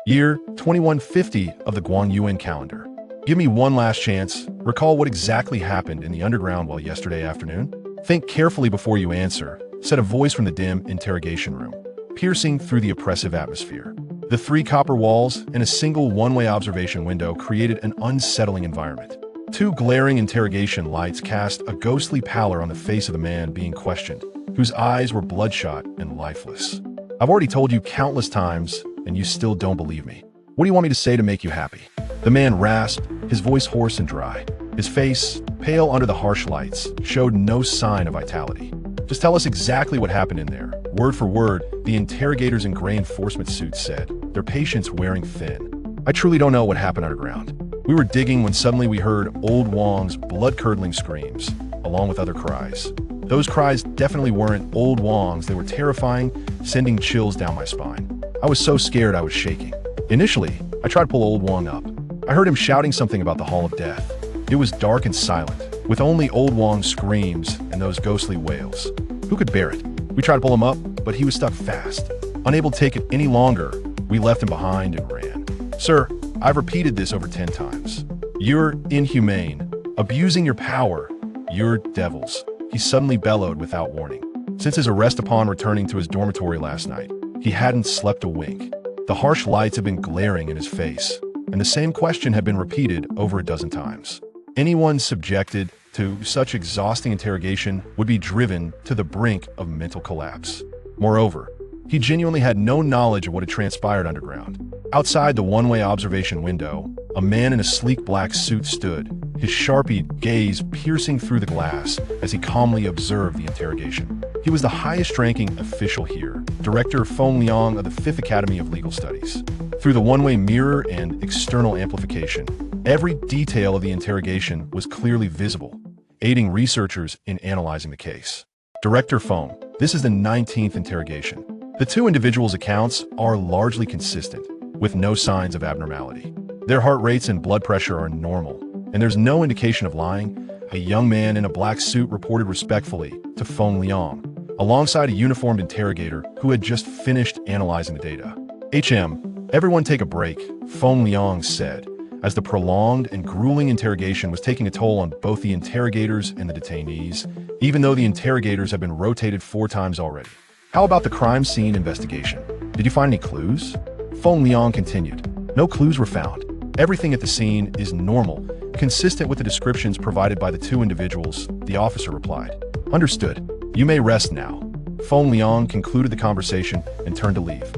Year 2150 of the Guan calendar. Give me one last chance. Recall what exactly happened in the underground while yesterday afternoon? Think carefully before you answer, said a voice from the dim interrogation room, piercing through the oppressive atmosphere. The 3 copper walls and a single one-way observation window created an unsettling environment. 2 glaring interrogation lights cast a ghostly pallor on the face of the man being questioned, whose eyes were bloodshot and lifeless. I've already told you countless times, and you still don't believe me. What do you want me to say to make you happy? The man rasped, his voice hoarse and dry. His face, pale under the harsh lights, showed no sign of vitality. Just tell us exactly what happened in there. Word for word, the interrogators in gray enforcement suits said, their patience wearing thin. I truly don't know what happened underground. We were digging when suddenly we heard old Wong's blood-curdling screams, along with other cries. Those cries definitely weren't old Wong's. They were terrifying, sending chills down my spine. I was so scared I was shaking. Initially, I tried to pull old Wong up. I heard him shouting something about the Hall of Death. It was dark and silent, with only old Wong's screams and those ghostly wails. Who could bear it? We tried to pull him up, but he was stuck fast. Unable to take it any longer, we left him behind and ran. Sir, I've repeated this over 10 times. You're inhumane, abusing your power. You're devils. He suddenly bellowed without warning. Since his arrest upon returning to his dormitory last night, he hadn't slept a wink. The harsh lights had been glaring in his face, and the same question had been repeated over a dozen times. Anyone subjected to such exhausting interrogation would be driven to the brink of mental collapse. Moreover, he genuinely had no knowledge of what had transpired underground. Outside the one-way observation window, a man in a sleek black suit stood, his sharpie gaze piercing through the glass as he calmly observed the interrogation. He was the highest-ranking official here, Director Feng Liang of the 5th Academy of Legal Studies. Through the one-way mirror and external amplification, every detail of the interrogation was clearly visible, aiding researchers in analyzing the case. Director Feng, this is the 19th interrogation. The 2 individuals' accounts are largely consistent, with no signs of abnormality. Their heart rates and blood pressure are normal, and there's no indication of lying. A young man in a black suit reported respectfully to Feng Liang, alongside a uniformed interrogator who had just finished analyzing the data. Everyone take a break, Feng Liang said, as the prolonged and grueling interrogation was taking a toll on both the interrogators and the detainees, even though the interrogators had been rotated 4 times already. How about the crime scene investigation? Did you find any clues? Feng Liang continued. No clues were found. Everything at the scene is normal, consistent with the descriptions provided by the 2 individuals, the officer replied. Understood. You may rest now. Feng Liang concluded the conversation and turned to leave.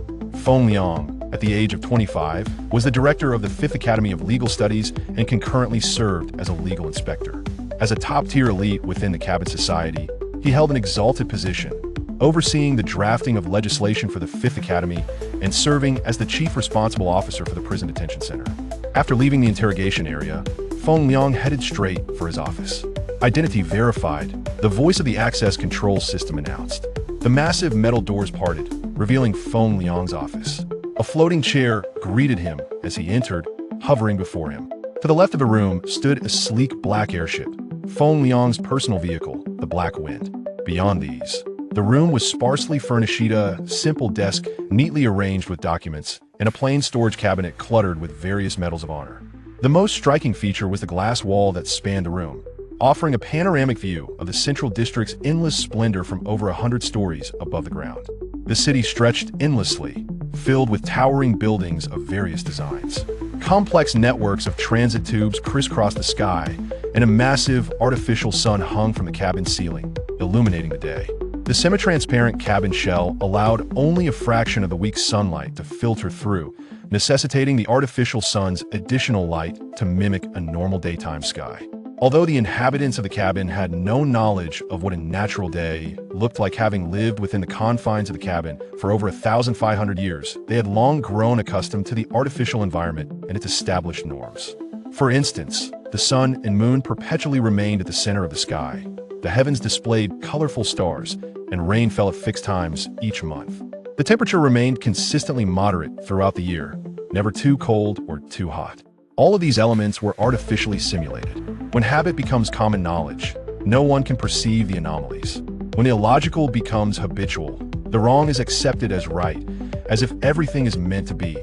Feng Liang, at the age of 25, was the director of the 5th Academy of Legal Studies and concurrently served as a legal inspector. As a top-tier elite within the cabin society, he held an exalted position, overseeing the drafting of legislation for the 5th Academy and serving as the chief responsible officer for the prison detention center. After leaving the interrogation area, Feng Liang headed straight for his office. Identity verified, the voice of the access control system announced. The massive metal doors parted, revealing Feng Liang's office. A floating chair greeted him as he entered, hovering before him. To the left of the room stood a sleek black airship, Feng Liang's personal vehicle, the Black Wind. Beyond these, the room was sparsely furnished, a simple desk neatly arranged with documents, and a plain storage cabinet cluttered with various medals of honor. The most striking feature was the glass wall that spanned the room, offering a panoramic view of the central district's endless splendor from over 100 stories above the ground. The city stretched endlessly, filled with towering buildings of various designs. Complex networks of transit tubes crisscrossed the sky, and a massive artificial sun hung from the cabin ceiling, illuminating the day. The semi-transparent cabin shell allowed only a fraction of the weak sunlight to filter through, necessitating the artificial sun's additional light to mimic a normal daytime sky. Although the inhabitants of the cabin had no knowledge of what a natural day looked like, having lived within the confines of the cabin for over 1,500 years, they had long grown accustomed to the artificial environment and its established norms. For instance, the sun and moon perpetually remained at the center of the sky. The heavens displayed colorful stars, and rain fell at fixed times each month. The temperature remained consistently moderate throughout the year, never too cold or too hot. All of these elements were artificially simulated. When habit becomes common knowledge, no one can perceive the anomalies. When the illogical becomes habitual, the wrong is accepted as right, as if everything is meant to be.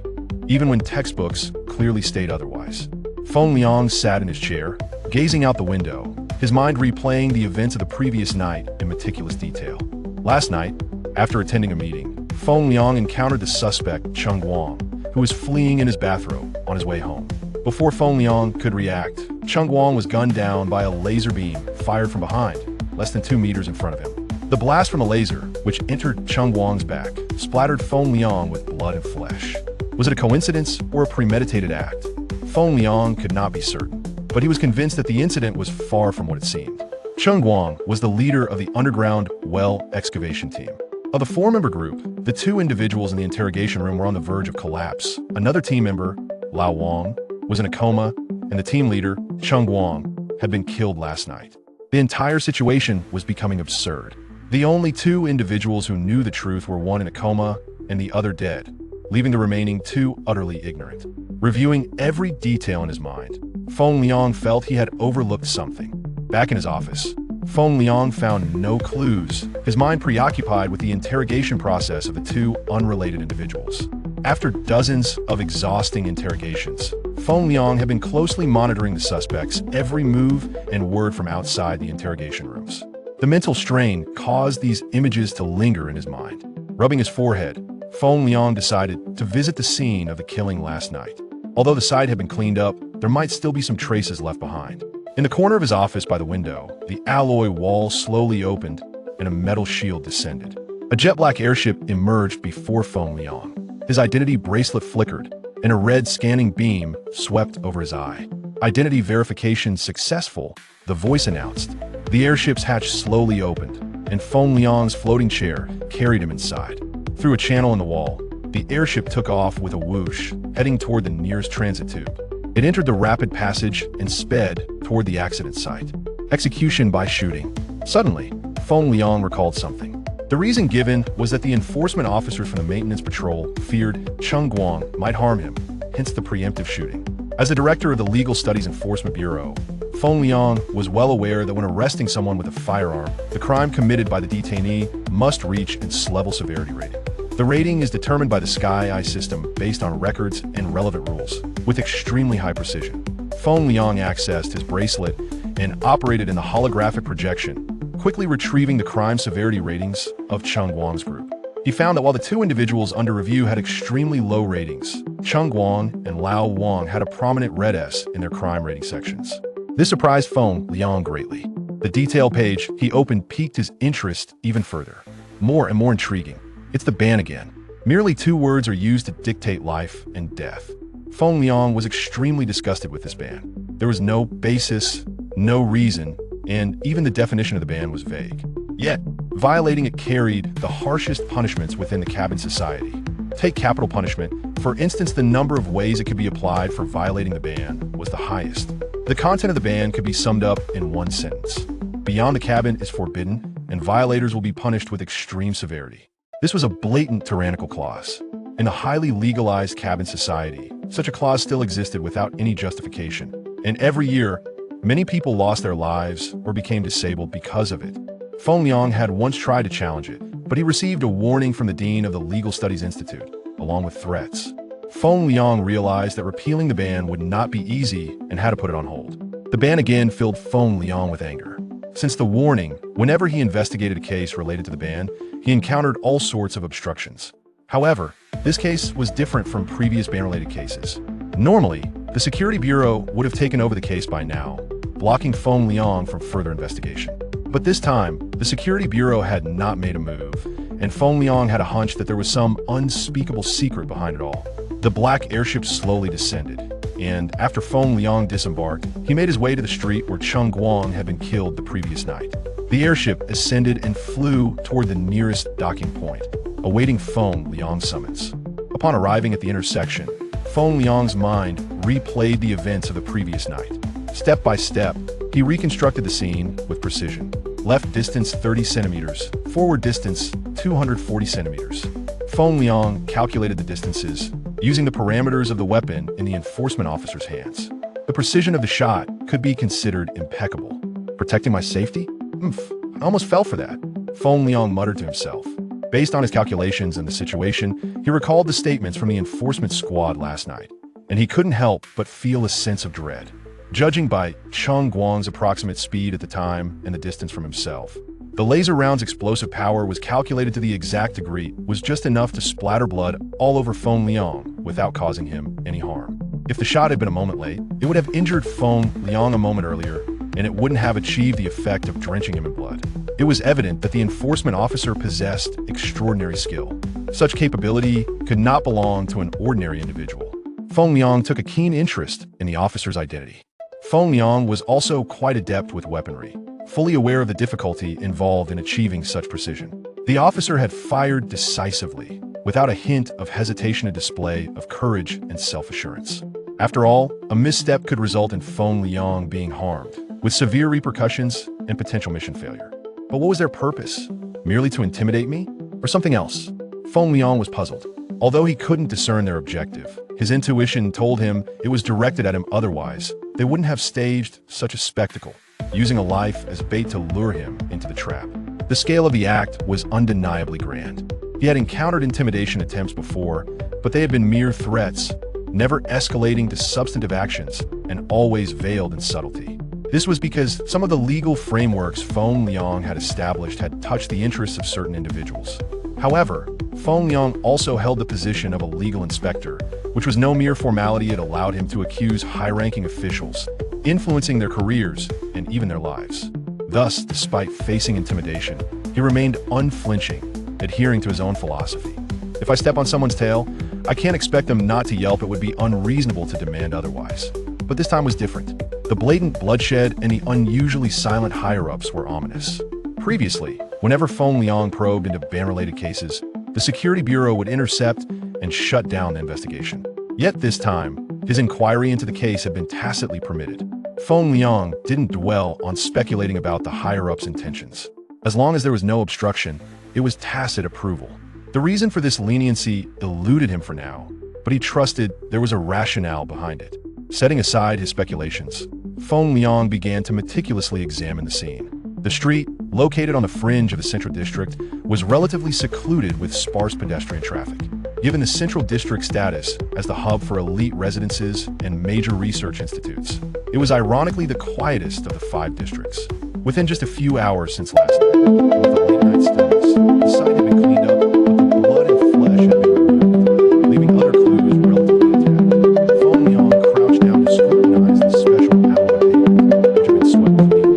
even when textbooks clearly state otherwise. Feng Liang sat in his chair, gazing out the window, his mind replaying the events of the previous night in meticulous detail. Last night, after attending a meeting, Feng Liang encountered the suspect, Cheng Guang, who was fleeing in his bathrobe on his way home. Before Feng Liang could react, Cheng Guang was gunned down by a laser beam fired from behind, less than 2 meters in front of him. The blast from the laser, which entered Cheng Guang's back, splattered Feng Liang with blood and flesh. Was it a coincidence or a premeditated act? Feng Liang could not be certain, but he was convinced that the incident was far from what it seemed. Cheng Guang was the leader of the underground well excavation team. Of the 4-member group, the 2 individuals in the interrogation room were on the verge of collapse. Another team member, Lao Wang, was in a coma, and the team leader, Cheng Guang, had been killed last night. The entire situation was becoming absurd. The only 2 individuals who knew the truth were one in a coma and the other dead, leaving the remaining 2 utterly ignorant. Reviewing every detail in his mind, Feng Liang felt he had overlooked something. Back in his office, Feng Liang found no clues, his mind preoccupied with the interrogation process of the 2 unrelated individuals. After dozens of exhausting interrogations, Feng Liang had been closely monitoring the suspect's every move and word from outside the interrogation rooms. The mental strain caused these images to linger in his mind. Rubbing his forehead, Feng Liang decided to visit the scene of the killing last night. Although the site had been cleaned up, there might still be some traces left behind. In the corner of his office by the window, the alloy wall slowly opened and a metal shield descended. A jet-black airship emerged before Feng Liang. His identity bracelet flickered, and a red scanning beam swept over his eye. Identity verification successful, the voice announced. The airship's hatch slowly opened, and Feng Liang's floating chair carried him inside. Through a channel in the wall, the airship took off with a whoosh, heading toward the nearest transit tube. It entered the rapid passage and sped toward the accident site. Execution by shooting. Suddenly, Feng Liang recalled something. The reason given was that the enforcement officers from the maintenance patrol feared Cheng Guang might harm him, hence the preemptive shooting. As the director of the Legal Studies Enforcement Bureau, Feng Liang was well aware that when arresting someone with a firearm, the crime committed by the detainee must reach its level severity rating. The rating is determined by the Sky-Eye system based on records and relevant rules, with extremely high precision. Feng Liang accessed his bracelet and operated in the holographic projection, quickly retrieving the crime severity ratings of Cheng Guang's group. He found that while the 2 individuals under review had extremely low ratings, Cheng Guang and Lao Wang had a prominent red S in their crime rating sections. This surprised Feng Liang greatly. The detail page he opened piqued his interest even further. More and more intriguing. It's the ban again. Merely 2 words are used to dictate life and death. Feng Liang was extremely disgusted with this ban. There was no basis, no reason, and even the definition of the ban was vague. Yet, violating it carried the harshest punishments within the cabin society. Take capital punishment. For instance, the number of ways it could be applied for violating the ban was the highest. The content of the ban could be summed up in one sentence. Beyond the cabin is forbidden, and violators will be punished with extreme severity. This was a blatant tyrannical clause. In a highly legalized cabin society, such a clause still existed without any justification. And every year, many people lost their lives or became disabled because of it. Feng Liang had once tried to challenge it, but he received a warning from the dean of the Legal Studies Institute, along with threats. Feng Liang realized that repealing the ban would not be easy and had to put it on hold. The ban again filled Feng Liang with anger. Since the warning, whenever he investigated a case related to the ban, he encountered all sorts of obstructions. However, this case was different from previous ban-related cases. Normally, the Security Bureau would have taken over the case by now, blocking Feng Liang from further investigation. But this time, the Security Bureau had not made a move, and Feng Liang had a hunch that there was some unspeakable secret behind it all. The black airship slowly descended, and after Feng Liang disembarked, he made his way to the street where Cheng Guang had been killed the previous night. The airship ascended and flew toward the nearest docking point, awaiting Feng Liang's summons. Upon arriving at the intersection, Feng Liang's mind replayed the events of the previous night. Step by step, he reconstructed the scene with precision. Left distance 30 centimeters, forward distance 240 centimeters. Feng Liang calculated the distances, using the parameters of the weapon in the enforcement officer's hands. The precision of the shot could be considered impeccable. Protecting my safety? I almost fell for that. Feng Liang muttered to himself. Based on his calculations and the situation, he recalled the statements from the enforcement squad last night, and he couldn't help but feel a sense of dread. Judging by Cheng Guang's approximate speed at the time and the distance from himself, the laser round's explosive power was calculated to the exact degree was just enough to splatter blood all over Feng Liang without causing him any harm. If the shot had been a moment late, it would have injured Feng Liang a moment earlier, and it wouldn't have achieved the effect of drenching him in blood. It was evident that the enforcement officer possessed extraordinary skill. Such capability could not belong to an ordinary individual. Feng Liang took a keen interest in the officer's identity. Feng Liang was also quite adept with weaponry, fully aware of the difficulty involved in achieving such precision. The officer had fired decisively, without a hint of hesitation, a display of courage and self-assurance. After all, a misstep could result in Feng Liang being harmed, with severe repercussions and potential mission failure. But what was their purpose? Merely to intimidate me? Or something else? Feng Liang was puzzled. Although he couldn't discern their objective, his intuition told him it was directed at him. Otherwise, they wouldn't have staged such a spectacle, using a life as bait to lure him into the trap. The scale of the act was undeniably grand. He had encountered intimidation attempts before, but they had been mere threats, never escalating to substantive actions, and always veiled in subtlety. This was because some of the legal frameworks Feng Liang had established had touched the interests of certain individuals. However, Feng Liang also held the position of a legal inspector, which was no mere formality. It allowed him to accuse high-ranking officials, influencing their careers and even their lives. Thus, despite facing intimidation, he remained unflinching, adhering to his own philosophy. If I step on someone's tail, I can't expect them not to yelp. It would be unreasonable to demand otherwise. But this time was different. The blatant bloodshed and the unusually silent higher-ups were ominous. Previously, whenever Feng Liang probed into ban-related cases, the Security Bureau would intercept and shut down the investigation. Yet this time, his inquiry into the case had been tacitly permitted. Feng Liang didn't dwell on speculating about the higher-ups' intentions. As long as there was no obstruction, it was tacit approval. The reason for this leniency eluded him for now, but he trusted there was a rationale behind it. Setting aside his speculations, Feng Liang began to meticulously examine the scene. The street, located on the fringe of the Central District, was relatively secluded with sparse pedestrian traffic. Given the Central District's status as the hub for elite residences and major research institutes, it was ironically the quietest of the 5 districts. Within just a few hours since last night, with the late-night stillness, the site had been cleaned up, but the blood and flesh had been removed, leaving other clues relatively intact. Feng Liang crouched down to scrutinize the special alloy pavement, which had been swept clean.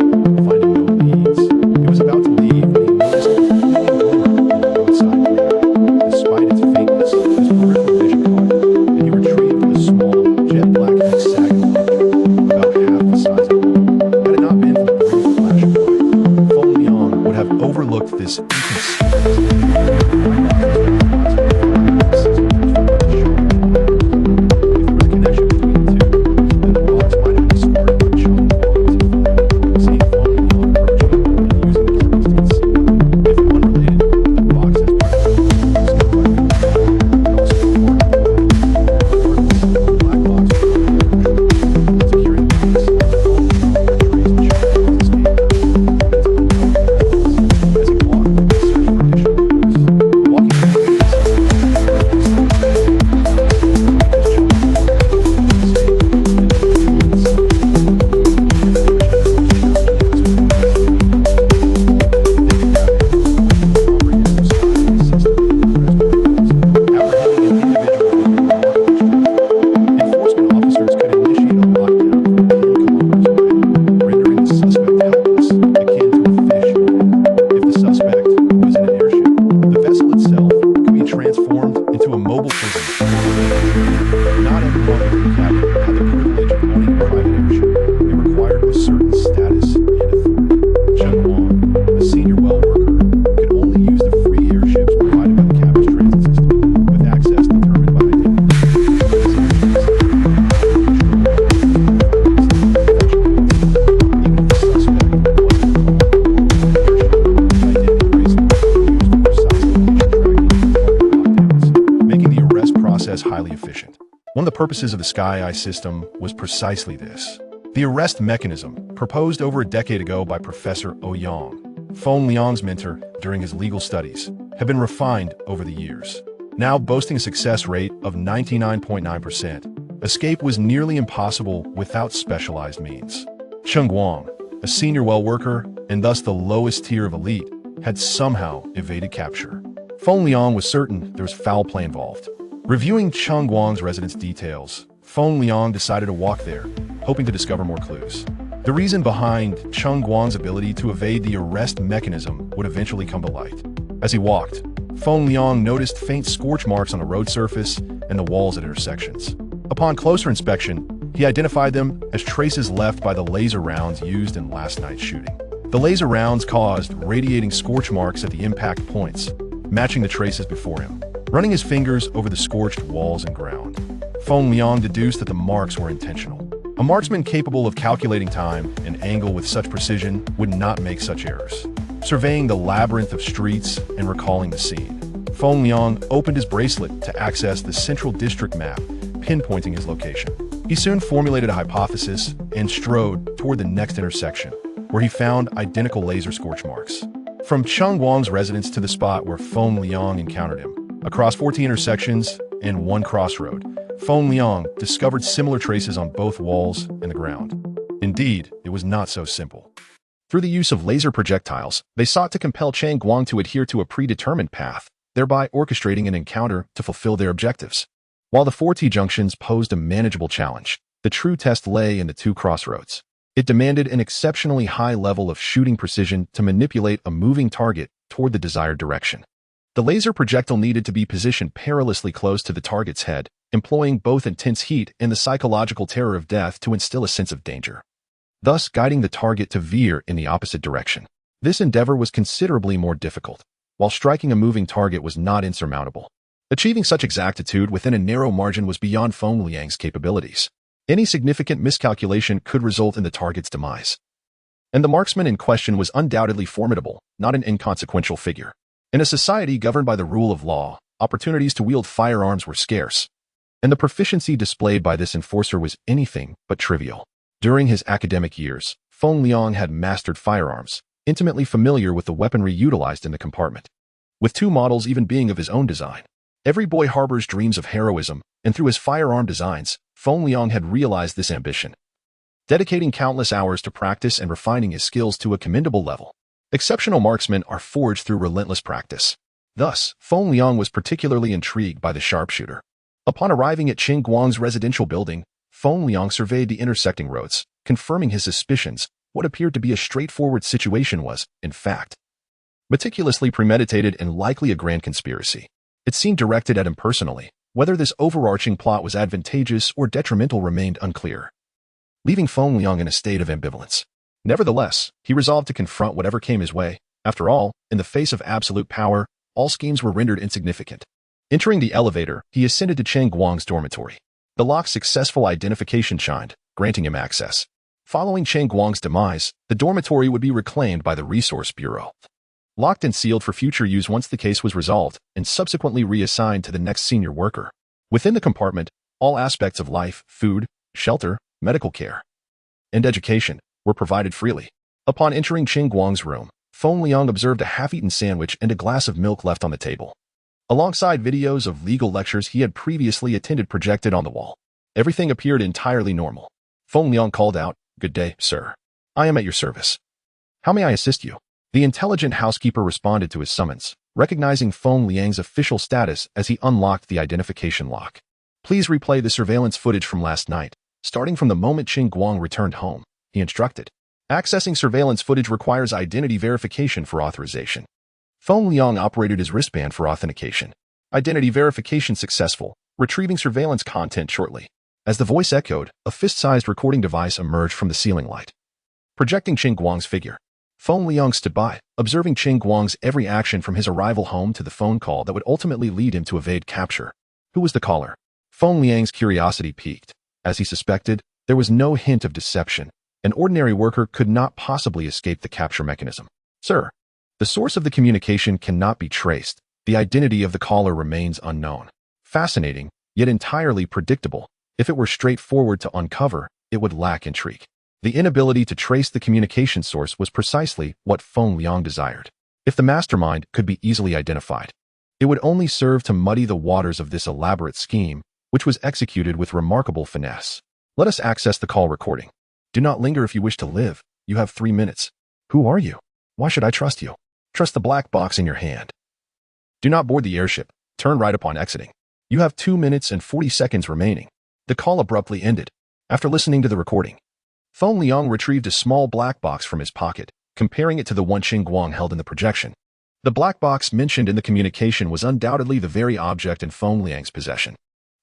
Finding no leads, he was about to leave when he noticed a fleeting glimmer on the roadside clearing. Despite its faintness, his peripheral vision caught it, and he retrieved a small, jet-black hexagonal object, about half the size of it. Had it not been for the brief flash of light, Feng Liang would have overlooked this highly efficient. One of the purposes of the Sky Eye system was precisely this. The arrest mechanism, proposed over a decade ago by Professor Ouyang, Feng Liang's mentor during his legal studies, have been refined over the years. Now boasting a success rate of 99.9%, escape was nearly impossible without specialized means. Cheng Guang, a senior well worker and thus the lowest tier of elite, had somehow evaded capture. Feng Liang was certain there was foul play involved. Reviewing Cheng Guang's residence details, Feng Liang decided to walk there, hoping to discover more clues. The reason behind Cheng Guang's ability to evade the arrest mechanism would eventually come to light. As he walked, Feng Liang noticed faint scorch marks on the road surface and the walls at intersections. Upon closer inspection, he identified them as traces left by the laser rounds used in last night's shooting. The laser rounds caused radiating scorch marks at the impact points, matching the traces before him. Running his fingers over the scorched walls and ground, Feng Liang deduced that the marks were intentional. A marksman capable of calculating time and angle with such precision would not make such errors. Surveying the labyrinth of streets and recalling the scene, Feng Liang opened his bracelet to access the central district map, pinpointing his location. He soon formulated a hypothesis and strode toward the next intersection, where he found identical laser scorch marks. From Cheng Guang's residence to the spot where Feng Liang encountered him, across 14 intersections and one crossroad, Feng Liang discovered similar traces on both walls and the ground. Indeed, it was not so simple. Through the use of laser projectiles, they sought to compel Cheng Guang to adhere to a predetermined path, thereby orchestrating an encounter to fulfill their objectives. While the 4 T-junctions posed a manageable challenge, the true test lay in the 2 crossroads. It demanded an exceptionally high level of shooting precision to manipulate a moving target toward the desired direction. The laser projectile needed to be positioned perilously close to the target's head, employing both intense heat and the psychological terror of death to instill a sense of danger, thus guiding the target to veer in the opposite direction. This endeavor was considerably more difficult, while striking a moving target was not insurmountable. Achieving such exactitude within a narrow margin was beyond Feng Liang's capabilities. Any significant miscalculation could result in the target's demise. And the marksman in question was undoubtedly formidable, not an inconsequential figure. In a society governed by the rule of law, opportunities to wield firearms were scarce, and the proficiency displayed by this enforcer was anything but trivial. During his academic years, Feng Liang had mastered firearms, intimately familiar with the weaponry utilized in the compartment. With 2 models even being of his own design, every boy harbors dreams of heroism, and through his firearm designs, Feng Liang had realized this ambition, dedicating countless hours to practice and refining his skills to a commendable level. Exceptional marksmen are forged through relentless practice. Thus, Feng Liang was particularly intrigued by the sharpshooter. Upon arriving at Cheng Guang's residential building, Feng Liang surveyed the intersecting roads, confirming his suspicions. What appeared to be a straightforward situation was, in fact, meticulously premeditated and likely a grand conspiracy. It seemed directed at him personally. Whether this overarching plot was advantageous or detrimental remained unclear, leaving Feng Liang in a state of ambivalence. Nevertheless, he resolved to confront whatever came his way. After all, in the face of absolute power, all schemes were rendered insignificant. Entering the elevator, he ascended to Cheng Guang's dormitory. The lock's successful identification shined, granting him access. Following Cheng Guang's demise, the dormitory would be reclaimed by the Resource Bureau, locked and sealed for future use once the case was resolved, and subsequently reassigned to the next senior worker. Within the compartment, all aspects of life, food, shelter, medical care, and education were provided freely. Upon entering Cheng Guang's room, Feng Liang observed a half-eaten sandwich and a glass of milk left on the table, alongside videos of legal lectures he had previously attended projected on the wall. Everything appeared entirely normal. Feng Liang called out, "Good day, sir. I am at your service. How may I assist you?" The intelligent housekeeper responded to his summons, recognizing Feng Liang's official status as he unlocked the identification lock. "Please replay the surveillance footage from last night, starting from the moment Cheng Guang returned home," he instructed. Accessing surveillance footage requires identity verification for authorization. Feng Liang operated his wristband for authentication. Identity verification successful, retrieving surveillance content shortly. As the voice echoed, a fist-sized recording device emerged from the ceiling light, projecting Cheng Guang's figure. Feng Liang stood by, observing Cheng Guang's every action from his arrival home to the phone call that would ultimately lead him to evade capture. Who was the caller? Feng Liang's curiosity piqued. As he suspected, there was no hint of deception. An ordinary worker could not possibly escape the capture mechanism. "Sir, the source of the communication cannot be traced. The identity of the caller remains unknown." Fascinating, yet entirely predictable. If it were straightforward to uncover, it would lack intrigue. The inability to trace the communication source was precisely what Feng Liang desired. If the mastermind could be easily identified, it would only serve to muddy the waters of this elaborate scheme, which was executed with remarkable finesse. Let us access the call recording. Do not linger if you wish to live. You have 3 minutes. Who are you? Why should I trust you? Trust the black box in your hand. Do not board the airship. Turn right upon exiting. You have 2 minutes and 40 seconds remaining. The call abruptly ended. After listening to the recording, Feng Liang retrieved a small black box from his pocket, comparing it to the one Qing Guang held in the projection. The black box mentioned in the communication was undoubtedly the very object in Feng Liang's possession.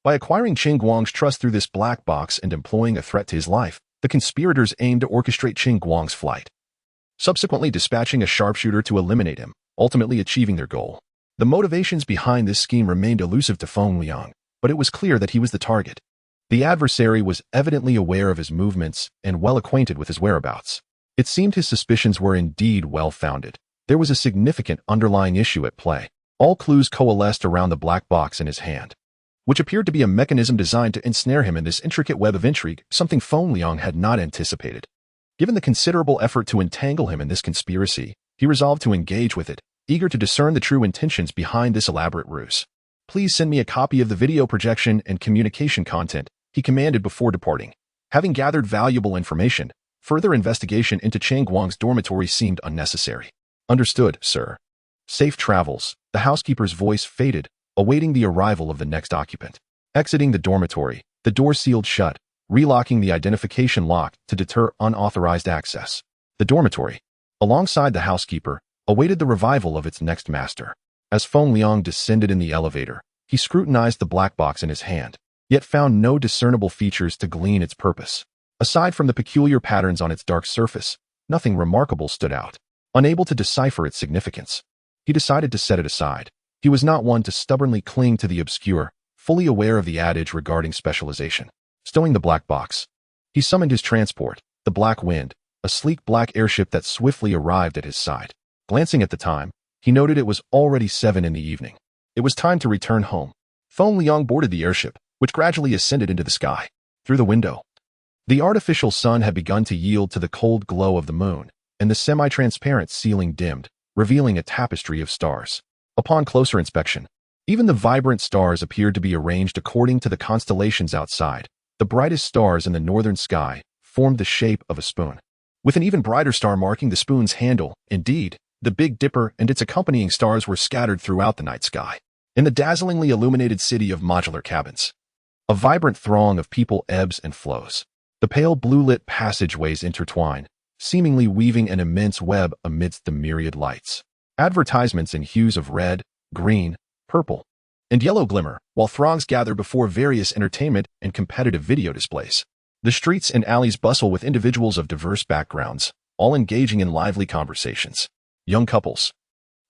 By acquiring Qing Guang's trust through this black box and employing a threat to his life, the conspirators aimed to orchestrate Qing Guang's flight, subsequently dispatching a sharpshooter to eliminate him, ultimately achieving their goal. The motivations behind this scheme remained elusive to Feng Liang, but it was clear that he was the target. The adversary was evidently aware of his movements and well acquainted with his whereabouts. It seemed his suspicions were indeed well-founded. There was a significant underlying issue at play. All clues coalesced around the black box in his hand, which appeared to be a mechanism designed to ensnare him in this intricate web of intrigue, something Feng Liang had not anticipated. Given the considerable effort to entangle him in this conspiracy, he resolved to engage with it, eager to discern the true intentions behind this elaborate ruse. Please send me a copy of the video projection and communication content, he commanded before departing. Having gathered valuable information, further investigation into Qing Guang's dormitory seemed unnecessary. Understood, sir. Safe travels. The housekeeper's voice faded, awaiting the arrival of the next occupant. Exiting the dormitory, the door sealed shut, relocking the identification lock to deter unauthorized access. The dormitory, alongside the housekeeper, awaited the revival of its next master. As Feng Liang descended in the elevator, he scrutinized the black box in his hand, yet found no discernible features to glean its purpose. Aside from the peculiar patterns on its dark surface, nothing remarkable stood out. Unable to decipher its significance, he decided to set it aside. He was not one to stubbornly cling to the obscure, fully aware of the adage regarding specialization. Stowing the black box, he summoned his transport, the Black Wind, a sleek black airship that swiftly arrived at his side. Glancing at the time, he noted it was already 7 in the evening. It was time to return home. Feng Liang boarded the airship, which gradually ascended into the sky. Through the window, the artificial sun had begun to yield to the cold glow of the moon, and the semi-transparent ceiling dimmed, revealing a tapestry of stars. Upon closer inspection, even the vibrant stars appeared to be arranged according to the constellations outside. The brightest stars in the northern sky formed the shape of a spoon, with an even brighter star marking the spoon's handle. Indeed, the Big Dipper and its accompanying stars were scattered throughout the night sky. In the dazzlingly illuminated city of modular cabins, a vibrant throng of people ebbs and flows. The pale blue-lit passageways intertwine, seemingly weaving an immense web amidst the myriad lights. Advertisements in hues of red, green, purple, and yellow glimmer, while throngs gather before various entertainment and competitive video displays. The streets and alleys bustle with individuals of diverse backgrounds, all engaging in lively conversations. Young couples,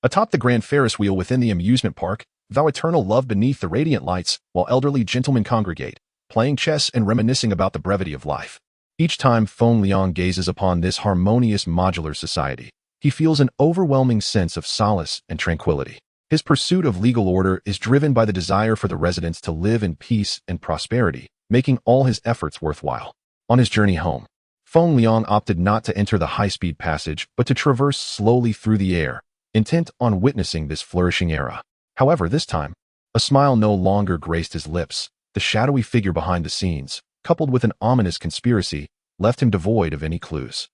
atop the grand Ferris wheel within the amusement park, vow eternal love beneath the radiant lights, while elderly gentlemen congregate, playing chess and reminiscing about the brevity of life. Each time Feng Liang gazes upon this harmonious modular society, he feels an overwhelming sense of solace and tranquility. His pursuit of legal order is driven by the desire for the residents to live in peace and prosperity, making all his efforts worthwhile. On his journey home, Feng Liang opted not to enter the high-speed passage, but to traverse slowly through the air, intent on witnessing this flourishing era. However, this time, a smile no longer graced his lips. The shadowy figure behind the scenes, coupled with an ominous conspiracy, left him devoid of any clues.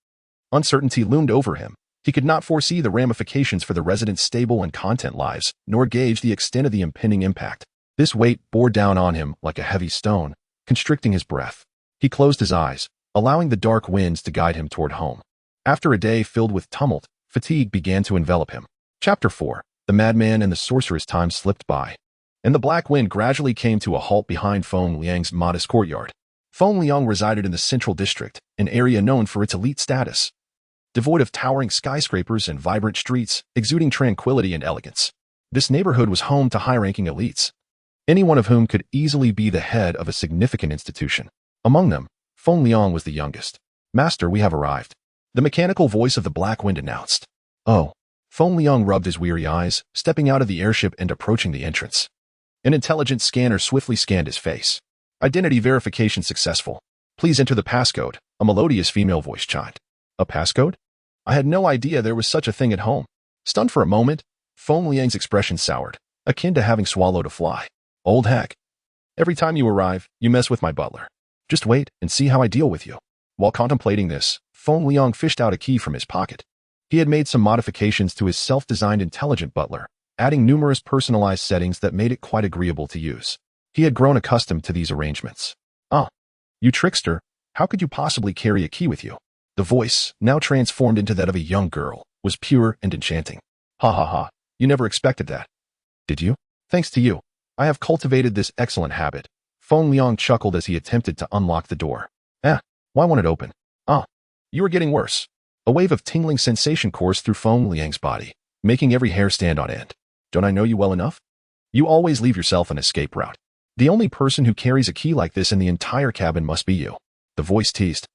Uncertainty loomed over him. He could not foresee the ramifications for the residents' stable and content lives, nor gauge the extent of the impending impact. This weight bore down on him like a heavy stone, constricting his breath. He closed his eyes, allowing the dark winds to guide him toward home. After a day filled with tumult, fatigue began to envelop him. Chapter 4. The Madman and the Sorceress. Time slipped by, and the Black Wind gradually came to a halt behind Feng Liang's modest courtyard. Feng Liang resided in the Central District, an area known for its elite status. Devoid of towering skyscrapers and vibrant streets, exuding tranquility and elegance, this neighborhood was home to high-ranking elites, any one of whom could easily be the head of a significant institution. Among them, Feng Liang was the youngest. "Master, we have arrived," the mechanical voice of the Black Wind announced. "Oh." Feng Liang rubbed his weary eyes, stepping out of the airship and approaching the entrance. An intelligent scanner swiftly scanned his face. "Identity verification successful. Please enter the passcode," a melodious female voice chimed. "A passcode? I had no idea there was such a thing at home." Stunned for a moment, Feng Liang's expression soured, akin to having swallowed a fly. Old hag. Every time you arrive, you mess with my butler. Just wait and see how I deal with you. While contemplating this, Feng Liang fished out a key from his pocket. He had made some modifications to his self-designed intelligent butler, adding numerous personalized settings that made it quite agreeable to use. He had grown accustomed to these arrangements. Ah, you trickster, how could you possibly carry a key with you? The voice, now transformed into that of a young girl, was pure and enchanting. Ha ha ha, you never expected that. Did you? Thanks to you, I have cultivated this excellent habit. Feng Liang chuckled as he attempted to unlock the door. Why won't it open? Ah, you are getting worse. A wave of tingling sensation coursed through Feng Liang's body, making every hair stand on end. Don't I know you well enough? You always leave yourself an escape route. The only person who carries a key like this in the entire cabin must be you. The voice teased,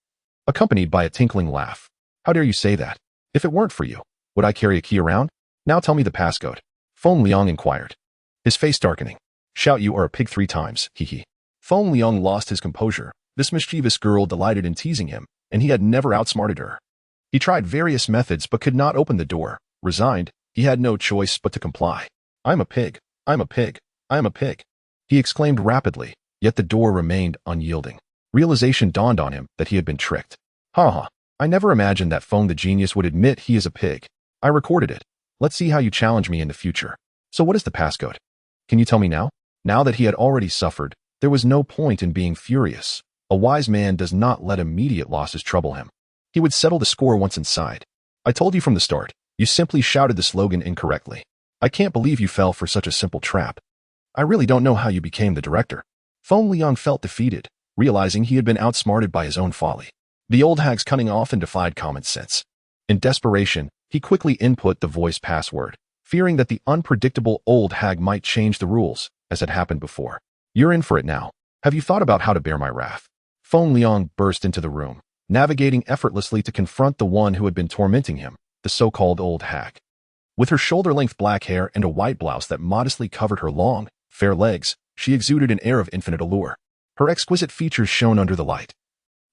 accompanied by a tinkling laugh. How dare you say that? If it weren't for you, would I carry a key around? Now tell me the passcode. Feng Liang inquired, his face darkening. Shout you are a pig 3 times, hee hee. Feng Liang lost his composure. This mischievous girl delighted in teasing him, and he had never outsmarted her. He tried various methods but could not open the door. Resigned, he had no choice but to comply. I'm a pig. I'm a pig. I'm a pig. He exclaimed rapidly, yet the door remained unyielding. Realization dawned on him that he had been tricked. Ha ha. I never imagined that Feng the genius would admit he is a pig. I recorded it. Let's see how you challenge me in the future. So what is the passcode? Can you tell me now? Now that he had already suffered, there was no point in being furious. A wise man does not let immediate losses trouble him. He would settle the score once inside. I told you from the start, you simply shouted the slogan incorrectly. I can't believe you fell for such a simple trap. I really don't know how you became the director. Feng Liang felt defeated, realizing he had been outsmarted by his own folly. The old hag's cunning often defied common sense. In desperation, he quickly input the voice password, fearing that the unpredictable old hag might change the rules, as had happened before. You're in for it now. Have you thought about how to bear my wrath? Feng Liang burst into the room, navigating effortlessly to confront the one who had been tormenting him, the so-called old hag. With her shoulder-length black hair and a white blouse that modestly covered her long, fair legs, she exuded an air of infinite allure. Her exquisite features shone under the light,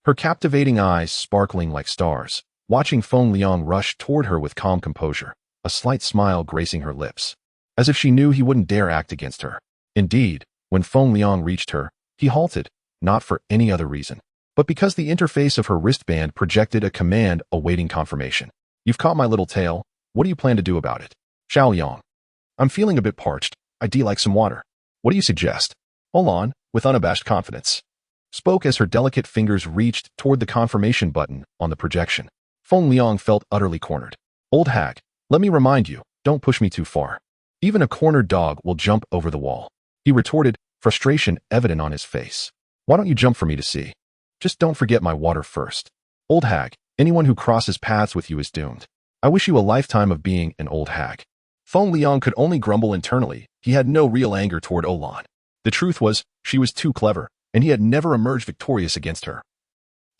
her captivating eyes sparkling like stars. Watching Feng Liang rush toward her with calm composure, a slight smile gracing her lips, as if she knew he wouldn't dare act against her. Indeed, when Feng Liang reached her, he halted, not for any other reason, but because the interface of her wristband projected a command awaiting confirmation. You've caught my little tail. What do you plan to do about it? Xiao Yang. I'm feeling a bit parched. I'd like some water. What do you suggest? Hold on, with unabashed confidence. Spoke as her delicate fingers reached toward the confirmation button on the projection. Feng Liang felt utterly cornered. Old hag, let me remind you, don't push me too far. Even a cornered dog will jump over the wall. He retorted, frustration evident on his face. Why don't you jump for me to see? Just don't forget my water first. Old hag, anyone who crosses paths with you is doomed. I wish you a lifetime of being an old hag. Feng Liang could only grumble internally. He had no real anger toward Olan. The truth was, she was too clever, and he had never emerged victorious against her.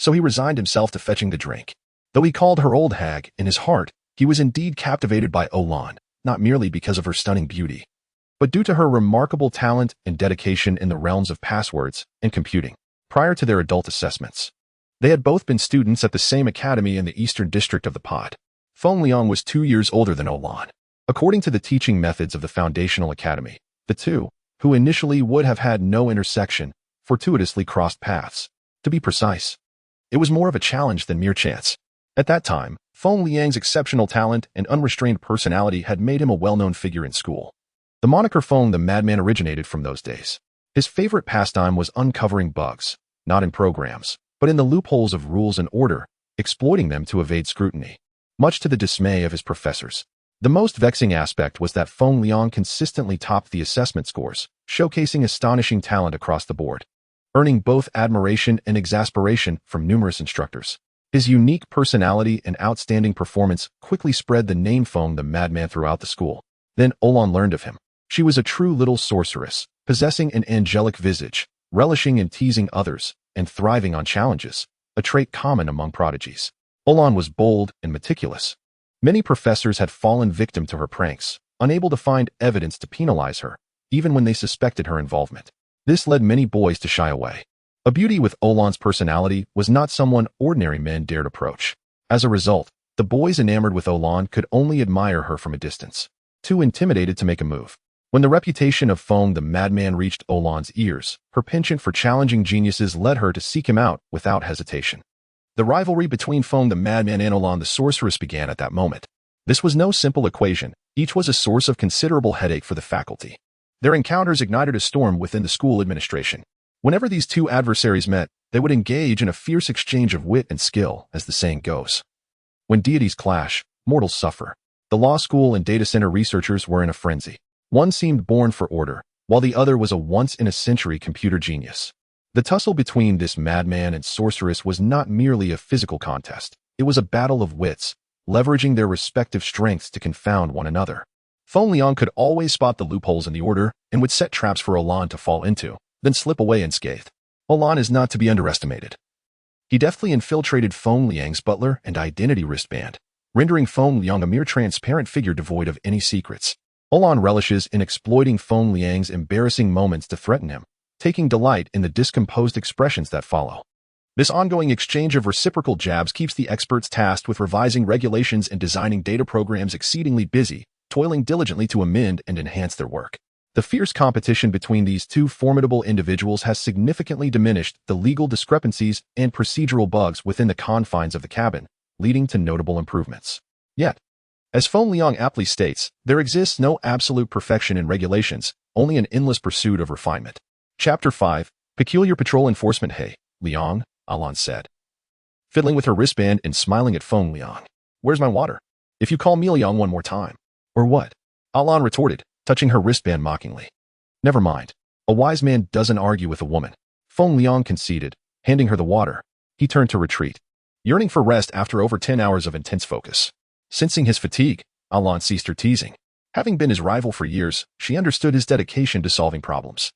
So he resigned himself to fetching the drink. Though he called her old hag, in his heart, he was indeed captivated by Olan, not merely because of her stunning beauty, but due to her remarkable talent and dedication in the realms of passwords and computing. Prior to their adult assessments, they had both been students at the same academy in the eastern district of the pod. Feng Liang was 2 years older than Olan. According to the teaching methods of the Foundational Academy, the two, who initially would have had no intersection, fortuitously crossed paths. To be precise, it was more of a challenge than mere chance. At that time, Feng Liang's exceptional talent and unrestrained personality had made him a well-known figure in school. The moniker Feng the Madman originated from those days. His favorite pastime was uncovering bugs, not in programs, but in the loopholes of rules and order, exploiting them to evade scrutiny. Much to the dismay of his professors. The most vexing aspect was that Feng Liang consistently topped the assessment scores, showcasing astonishing talent across the board, earning both admiration and exasperation from numerous instructors. His unique personality and outstanding performance quickly spread the name Feng the Madman throughout the school. Then Olan learned of him. She was a true little sorceress, possessing an angelic visage, relishing in teasing others, and thriving on challenges, a trait common among prodigies. Olan was bold and meticulous. Many professors had fallen victim to her pranks, unable to find evidence to penalize her, even when they suspected her involvement. This led many boys to shy away. A beauty with Olan's personality was not someone ordinary men dared approach. As a result, The boys enamored with Olan could only admire her from a distance, too intimidated to make a move. When the reputation of Feng the madman reached Olan's ears, her penchant for challenging geniuses led her to seek him out without hesitation. The rivalry between Feng the madman and Olan the sorceress began at that moment. This was no simple equation. Each was a source of considerable headache for the faculty. Their encounters ignited a storm within the school administration. Whenever these two adversaries met, they would engage in a fierce exchange of wit and skill, as the saying goes. When deities clash, mortals suffer. The law school and data center researchers were in a frenzy. One seemed born for order, while the other was a once-in-a-century computer genius. The tussle between this madman and sorceress was not merely a physical contest. It was a battle of wits, leveraging their respective strengths to confound one another. Feng Liang could always spot the loopholes in the order and would set traps for Olan to fall into, then slip away unscathed. Olan is not to be underestimated. He deftly infiltrated Feng Liang's butler and identity wristband, rendering Feng Liang a mere transparent figure devoid of any secrets. Olan relishes in exploiting Feng Liang's embarrassing moments to threaten him, taking delight in the discomposed expressions that follow. This ongoing exchange of reciprocal jabs keeps the experts tasked with revising regulations and designing data programs exceedingly busy, toiling diligently to amend and enhance their work. The fierce competition between these two formidable individuals has significantly diminished the legal discrepancies and procedural bugs within the confines of the cabin, leading to notable improvements. Yet, as Feng Liang aptly states, there exists no absolute perfection in regulations, only an endless pursuit of refinement. Chapter 5, Peculiar Patrol Enforcement. Hey, Liang, Alan said, fiddling with her wristband and smiling at Feng Liang. Where's my water? If you call me Liang one more time. Or what? Alan retorted, touching her wristband mockingly. Never mind. A wise man doesn't argue with a woman. Feng Liang conceded, handing her the water. He turned to retreat, yearning for rest after over 10 hours of intense focus. Sensing his fatigue, Alan ceased her teasing. Having been his rival for years, she understood his dedication to solving problems.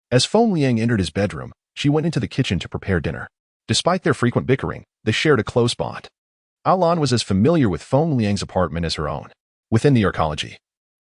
As Feng Liang entered his bedroom, she went into the kitchen to prepare dinner. Despite their frequent bickering, they shared a close bond. Alan was as familiar with Feng Liang's apartment as her own. Within the arcology,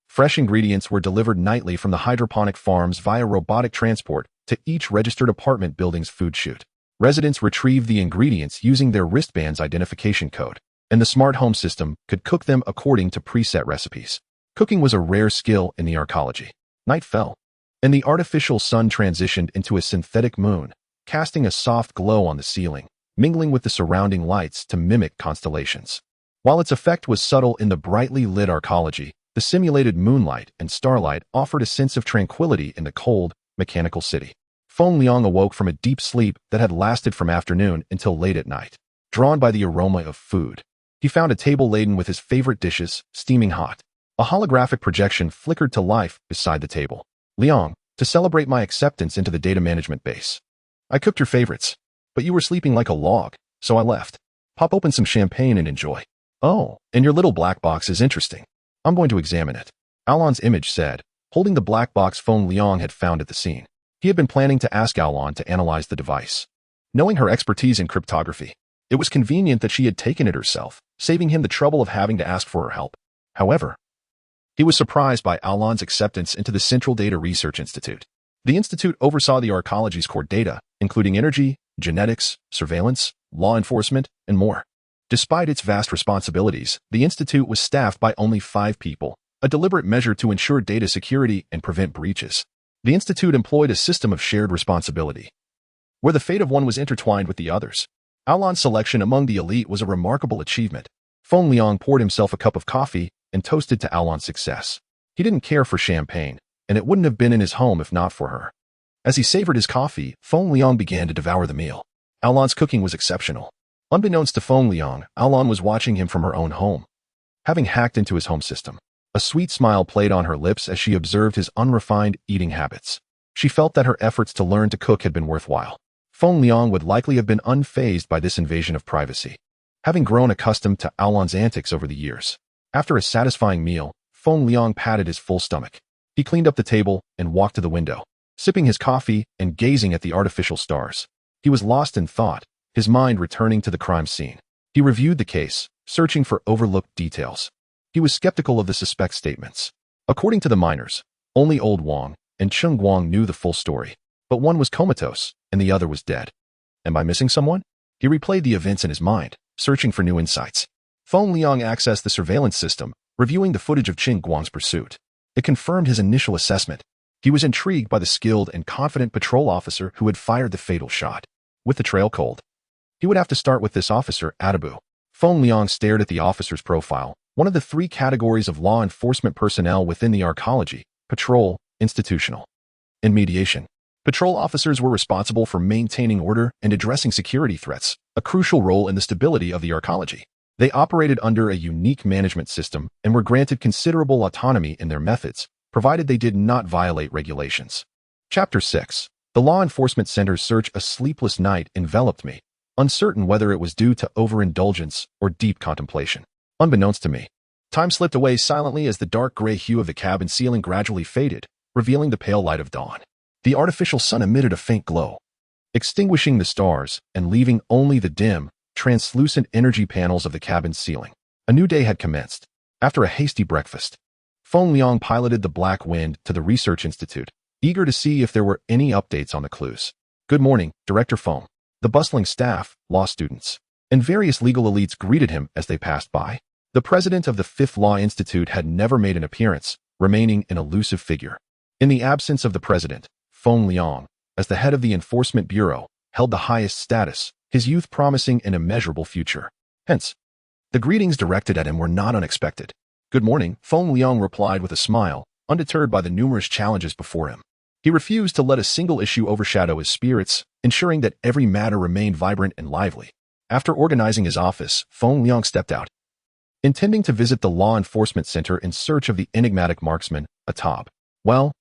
fresh ingredients were delivered nightly from the hydroponic farms via robotic transport to each registered apartment building's food chute. Residents retrieved the ingredients using their wristband's identification code, and the smart home system could cook them according to preset recipes. Cooking was a rare skill in the arcology. Night fell, and the artificial sun transitioned into a synthetic moon, casting a soft glow on the ceiling, mingling with the surrounding lights to mimic constellations. While its effect was subtle in the brightly lit arcology, the simulated moonlight and starlight offered a sense of tranquility in the cold, mechanical city. Feng Liang awoke from a deep sleep that had lasted from afternoon until late at night. Drawn by the aroma of food, he found a table laden with his favorite dishes, steaming hot. A holographic projection flickered to life beside the table. Liang, to celebrate my acceptance into the data management base. I cooked your favorites, but you were sleeping like a log, so I left. Pop open some champagne and enjoy. Oh, and your little black box is interesting. I'm going to examine it. Alan's image said, holding the black box Feng Liang had found at the scene. He had been planning to ask Alan to analyze the device. Knowing her expertise in cryptography, it was convenient that she had taken it herself, saving him the trouble of having to ask for her help. However, he was surprised by Alan's acceptance into the Central Data Research Institute. The institute oversaw the arcology's core data, including energy, genetics, surveillance, law enforcement, and more. Despite its vast responsibilities, the institute was staffed by only 5 people, a deliberate measure to ensure data security and prevent breaches. The institute employed a system of shared responsibility, where the fate of one was intertwined with the others. Alan's selection among the elite was a remarkable achievement. Feng Liang poured himself a cup of coffee and toasted to Alan's success. He didn't care for champagne, and it wouldn't have been in his home if not for her. As he savored his coffee, Feng Liang began to devour the meal. Alan's cooking was exceptional. Unbeknownst to Feng Liang, Alan was watching him from her own home. Having hacked into his home system, a sweet smile played on her lips as she observed his unrefined eating habits. She felt that her efforts to learn to cook had been worthwhile. Feng Liang would likely have been unfazed by this invasion of privacy, having grown accustomed to Alan's antics over the years. After a satisfying meal, Feng Liang patted his full stomach. He cleaned up the table and walked to the window, sipping his coffee and gazing at the artificial stars. He was lost in thought, his mind returning to the crime scene. He reviewed the case, searching for overlooked details. He was skeptical of the suspect's statements. According to the miners, only Old Wang and Chung Guang knew the full story, but one was comatose and the other was dead. Am I missing someone? He replayed the events in his mind, searching for new insights. Feng Liang accessed the surveillance system, reviewing the footage of Qin Guang's pursuit. It confirmed his initial assessment. He was intrigued by the skilled and confident patrol officer who had fired the fatal shot. With the trail cold, he would have to start with this officer, Atabu. Feng Liang stared at the officer's profile, one of the three categories of law enforcement personnel within the arcology: patrol, institutional, and mediation. Patrol officers were responsible for maintaining order and addressing security threats, a crucial role in the stability of the arcology. They operated under a unique management system and were granted considerable autonomy in their methods, provided they did not violate regulations. Chapter 6. The Law Enforcement Center's search. A sleepless night enveloped me, uncertain whether it was due to overindulgence or deep contemplation. Unbeknownst to me, time slipped away silently as the dark gray hue of the cabin ceiling gradually faded, revealing the pale light of dawn. The artificial sun emitted a faint glow, extinguishing the stars and leaving only the dim, translucent energy panels of the cabin's ceiling. A new day had commenced. After a hasty breakfast, Feng Liang piloted the Black Wind to the Research Institute, eager to see if there were any updates on the clues. Good morning, Director Feng. The bustling staff, law students, and various legal elites greeted him as they passed by. The president of the Fifth Law Institute had never made an appearance, remaining an elusive figure. In the absence of the president, Feng Liang, as the head of the Enforcement Bureau, held the highest status, his youth promising an immeasurable future. Hence, the greetings directed at him were not unexpected. Good morning, Feng Liang replied with a smile, undeterred by the numerous challenges before him. He refused to let a single issue overshadow his spirits, ensuring that every matter remained vibrant and lively. After organizing his office, Feng Liang stepped out, intending to visit the Law Enforcement Center in search of the enigmatic marksman, Atab. Well,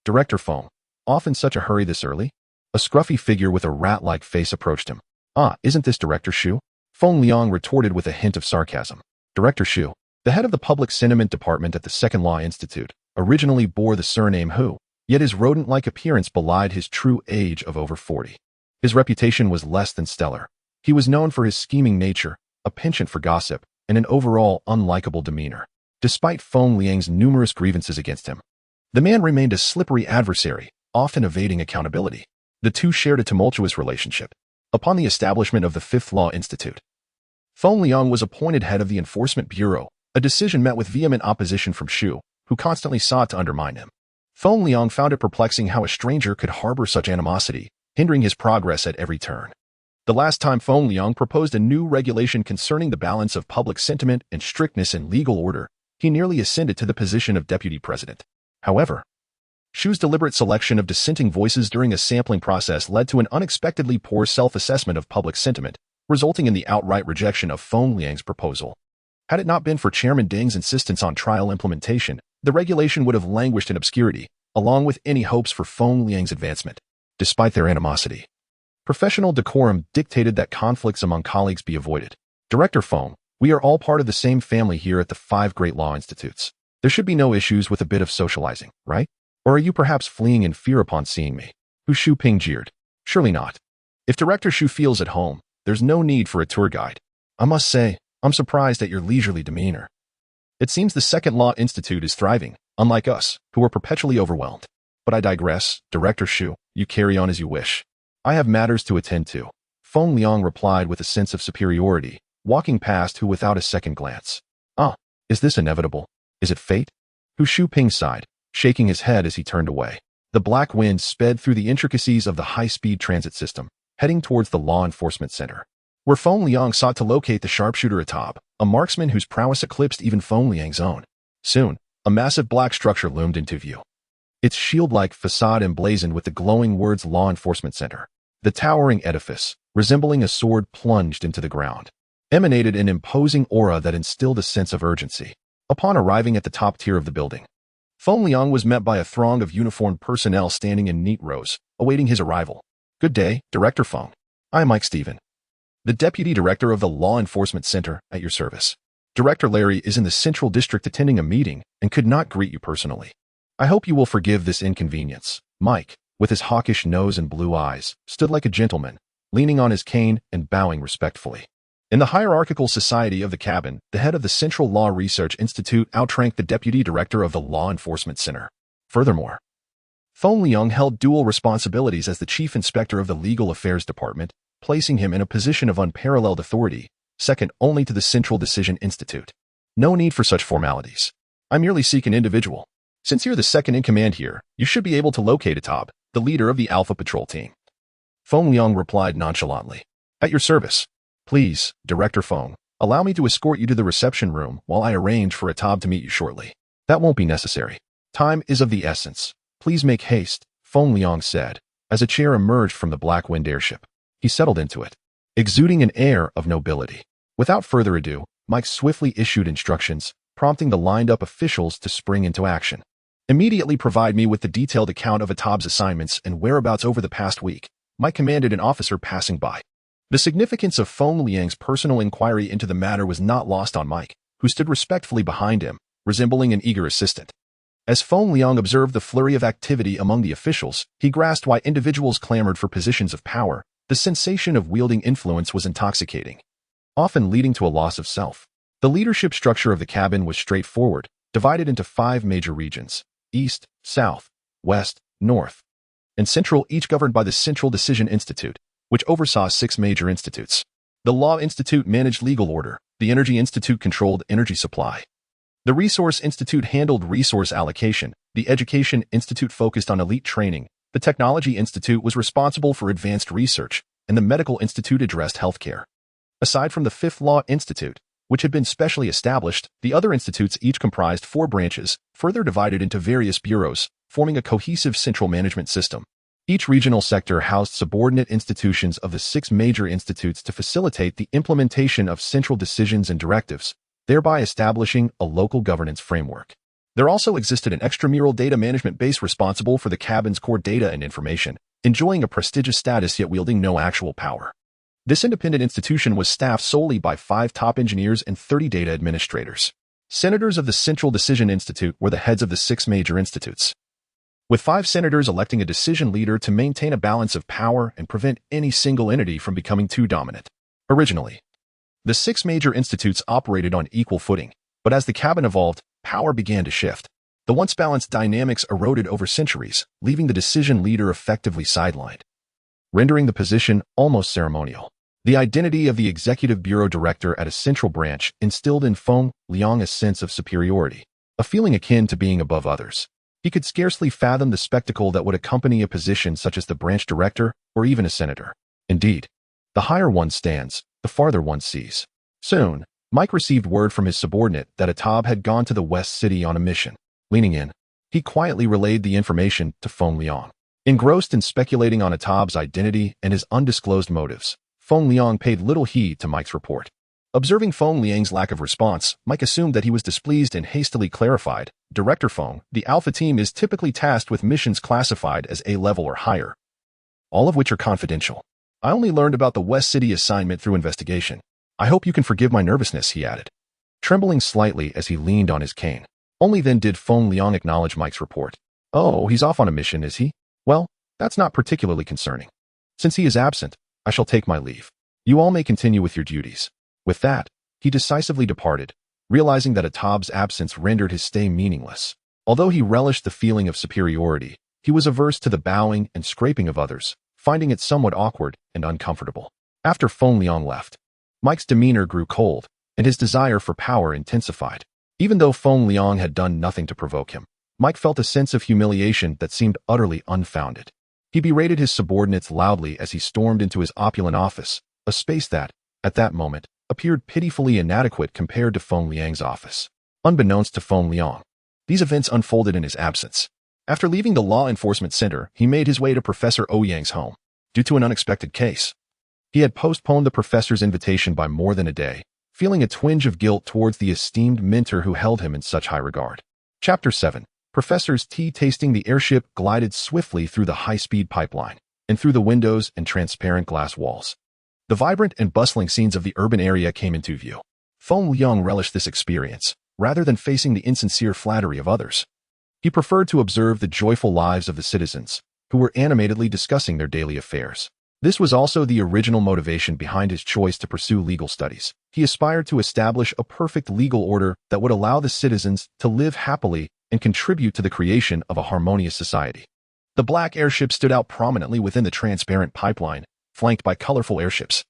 Director Feng. Off in such a hurry this early? A scruffy figure with a rat-like face approached him. Ah, isn't this Director Xu? Feng Liang retorted with a hint of sarcasm. Director Xu, the head of the Public Sentiment Department at the Second Law Institute, originally bore the surname Hu, yet his rodent-like appearance belied his true age of over 40. His reputation was less than stellar. He was known for his scheming nature, a penchant for gossip, and an overall unlikable demeanor. Despite Feng Liang's numerous grievances against him, the man remained a slippery adversary, often evading accountability. The two shared a tumultuous relationship. Upon the establishment of the Fifth Law Institute, Feng Liang was appointed head of the Enforcement Bureau, a decision met with vehement opposition from Xu, who constantly sought to undermine him. Feng Liang found it perplexing how a stranger could harbor such animosity, hindering his progress at every turn. The last time Feng Liang proposed a new regulation concerning the balance of public sentiment and strictness in legal order, he nearly ascended to the position of deputy president. However, Xu's deliberate selection of dissenting voices during a sampling process led to an unexpectedly poor self-assessment of public sentiment, resulting in the outright rejection of Feng Liang's proposal. Had it not been for Chairman Deng's insistence on trial implementation, the regulation would have languished in obscurity, along with any hopes for Feng Liang's advancement. Despite their animosity, professional decorum dictated that conflicts among colleagues be avoided. Director Feng, we are all part of the same family here at the 5 great law institutes. There should be no issues with a bit of socializing, right? Or are you perhaps fleeing in fear upon seeing me? Hu Shuping jeered. Surely not. If Director Xu feels at home, there's no need for a tour guide. I must say, I'm surprised at your leisurely demeanor. It seems the Second Law Institute is thriving, unlike us, who are perpetually overwhelmed. But I digress, Director Xu, you carry on as you wish. I have matters to attend to. Feng Liang replied with a sense of superiority, walking past Hu without a second glance. Ah, is this inevitable? Is it fate? Hu Shuping sighed, shaking his head as he turned away. The Black Wind sped through the intricacies of the high-speed transit system, heading towards the Law Enforcement Center, where Feng Liang sought to locate the sharpshooter Atab, a marksman whose prowess eclipsed even Feng Liang's own. Soon, a massive black structure loomed into view, its shield-like facade emblazoned with the glowing words Law Enforcement Center. The towering edifice, resembling a sword plunged into the ground, emanated an imposing aura that instilled a sense of urgency. Upon arriving at the top tier of the building, Feng Liang was met by a throng of uniformed personnel standing in neat rows, awaiting his arrival. Good day, Director Feng. I am Mike Stephen, the Deputy Director of the Law Enforcement Center, at your service. Director Larry is in the Central District attending a meeting and could not greet you personally. I hope you will forgive this inconvenience. Mike, with his hawkish nose and blue eyes, stood like a gentleman, leaning on his cane and bowing respectfully. In the hierarchical society of the cabin, the head of the Central Law Research Institute outranked the Deputy Director of the Law Enforcement Center. Furthermore, Feng Liang held dual responsibilities as the Chief Inspector of the Legal Affairs Department, placing him in a position of unparalleled authority, second only to the Central Decision Institute. No need for such formalities. I merely seek an individual. Since you're the second in command here, you should be able to locate Atab, the leader of the Alpha Patrol team. Feng Liang replied nonchalantly. At your service. Please, Director Feng, allow me to escort you to the reception room while I arrange for Atab to meet you shortly. That won't be necessary. Time is of the essence. Please make haste, Feng Liang said, as a chair emerged from the Black Wind airship. He settled into it, exuding an air of nobility. Without further ado, Mike swiftly issued instructions, prompting the lined-up officials to spring into action. Immediately provide me with the detailed account of Atab's assignments and whereabouts over the past week, Mike commanded an officer passing by. The significance of Feng Liang's personal inquiry into the matter was not lost on Mike, who stood respectfully behind him, resembling an eager assistant. As Feng Liang observed the flurry of activity among the officials, he grasped why individuals clamored for positions of power. The sensation of wielding influence was intoxicating, often leading to a loss of self. The leadership structure of the cabin was straightforward, divided into 5 major regions: East, South, West, North, and Central, each governed by the Central Decision Institute, which oversaw 6 major institutes. The Law Institute managed legal order, the Energy Institute controlled energy supply. The Resource Institute handled resource allocation, the Education Institute focused on elite training, the Technology Institute was responsible for advanced research, and the Medical Institute addressed healthcare. Aside from the 5th Law Institute, which had been specially established, the other institutes each comprised 4 branches, further divided into various bureaus, forming a cohesive central management system. Each regional sector housed subordinate institutions of the 6 major institutes to facilitate the implementation of central decisions and directives, thereby establishing a local governance framework. There also existed an extramural data management base responsible for the cabin's core data and information, enjoying a prestigious status yet wielding no actual power. This independent institution was staffed solely by 5 top engineers and 30 data administrators. Senators of the Central Decision Institute were the heads of the 6 major institutes, with 5 senators electing a decision leader to maintain a balance of power and prevent any single entity from becoming too dominant. Originally, the 6 major institutes operated on equal footing, but as the cabin evolved, power began to shift. The once balanced dynamics eroded over centuries, leaving the decision leader effectively sidelined, rendering the position almost ceremonial. The identity of the Executive Bureau Director at a central branch instilled in Feng Liang a sense of superiority, a feeling akin to being above others. He could scarcely fathom the spectacle that would accompany a position such as the branch director or even a senator. Indeed, the higher one stands, the farther one sees. Soon, Mike received word from his subordinate that Atab had gone to the West City on a mission. Leaning in, he quietly relayed the information to Feng Liang. Engrossed in speculating on Atab's identity and his undisclosed motives, Feng Liang paid little heed to Mike's report. Observing Feng Liang's lack of response, Mike assumed that he was displeased and hastily clarified, Director Feng, the Alpha team is typically tasked with missions classified as A-level or higher, all of which are confidential. I only learned about the West City assignment through investigation. I hope you can forgive my nervousness, he added, trembling slightly as he leaned on his cane. Only then did Feng Liang acknowledge Mike's report. Oh, he's off on a mission, is he? Well, that's not particularly concerning. Since he is absent, I shall take my leave. You all may continue with your duties. With that, he decisively departed, realizing that Atab's absence rendered his stay meaningless. Although he relished the feeling of superiority, he was averse to the bowing and scraping of others, finding it somewhat awkward and uncomfortable. After Feng Liang left, Mike's demeanor grew cold, and his desire for power intensified. Even though Feng Liang had done nothing to provoke him, Mike felt a sense of humiliation that seemed utterly unfounded. He berated his subordinates loudly as he stormed into his opulent office, a space that, at that moment, appeared pitifully inadequate compared to Feng Liang's office. Unbeknownst to Feng Liang, these events unfolded in his absence. After leaving the Law Enforcement Center, he made his way to Professor Ouyang's home. Due to an unexpected case, he had postponed the professor's invitation by more than a day, feeling a twinge of guilt towards the esteemed mentor who held him in such high regard. Chapter 7. Professor's tea tasting. The airship glided swiftly through the high-speed pipeline, and through the windows and transparent glass walls. The vibrant and bustling scenes of the urban area came into view. Feng Liang relished this experience, rather than facing the insincere flattery of others. He preferred to observe the joyful lives of the citizens, who were animatedly discussing their daily affairs. This was also the original motivation behind his choice to pursue legal studies. He aspired to establish a perfect legal order that would allow the citizens to live happily and contribute to the creation of a harmonious society. The black airship stood out prominently within the transparent pipeline, flanked by colorful airships.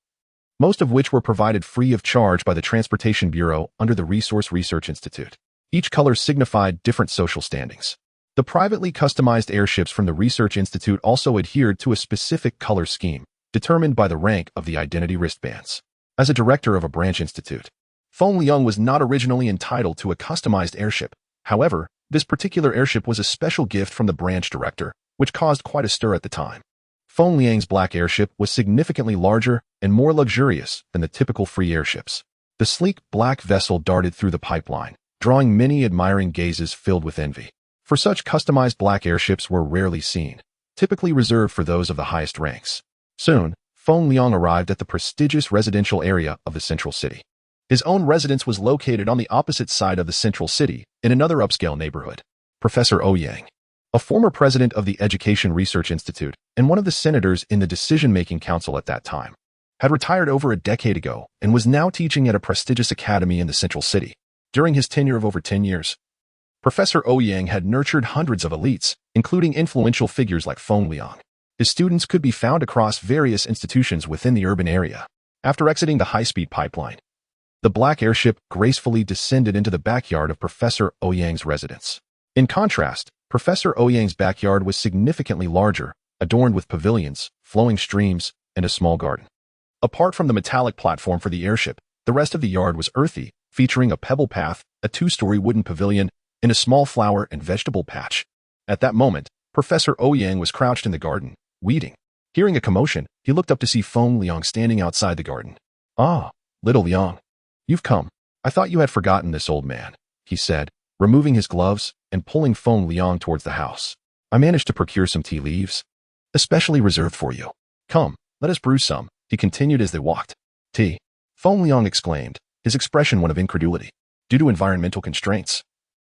most of which were provided free of charge by the Transportation Bureau under the Resource Research Institute. Each color signified different social standings. The privately customized airships from the Research Institute also adhered to a specific color scheme, determined by the rank of the identity wristbands. As a director of a branch institute, Feng Liang was not originally entitled to a customized airship. However, this particular airship was a special gift from the branch director, which caused quite a stir at the time. Feng Liang's black airship was significantly larger and more luxurious than the typical free airships. The sleek black vessel darted through the pipeline, drawing many admiring gazes filled with envy. For such customized black airships were rarely seen, typically reserved for those of the highest ranks. Soon, Feng Liang arrived at the prestigious residential area of the central city. His own residence was located on the opposite side of the central city, in another upscale neighborhood. Professor Ouyang, a former president of the Education Research Institute and one of the senators in the decision-making council at that time, had retired over a decade ago and was now teaching at a prestigious academy in the central city. During his tenure of over 10 years, Professor Ouyang had nurtured hundreds of elites, including influential figures like Feng Liang. His students could be found across various institutions within the urban area. After exiting the high-speed pipeline, the black airship gracefully descended into the backyard of Professor Ouyang's residence. In contrast, Professor Ouyang's backyard was significantly larger, adorned with pavilions, flowing streams, and a small garden. Apart from the metallic platform for the airship, the rest of the yard was earthy, featuring a pebble path, a two-story wooden pavilion, and a small flower and vegetable patch. At that moment, Professor Ouyang was crouched in the garden, weeding. Hearing a commotion, he looked up to see Feng Liang standing outside the garden. "Ah, little Liang, you've come. I thought you had forgotten this old man," he said, removing his gloves and pulling Feng Liang towards the house. "I managed to procure some tea leaves, especially reserved for you. Come, let us brew some," he continued as they walked. "Tea?" Feng Liang exclaimed, his expression one of incredulity. Due to environmental constraints,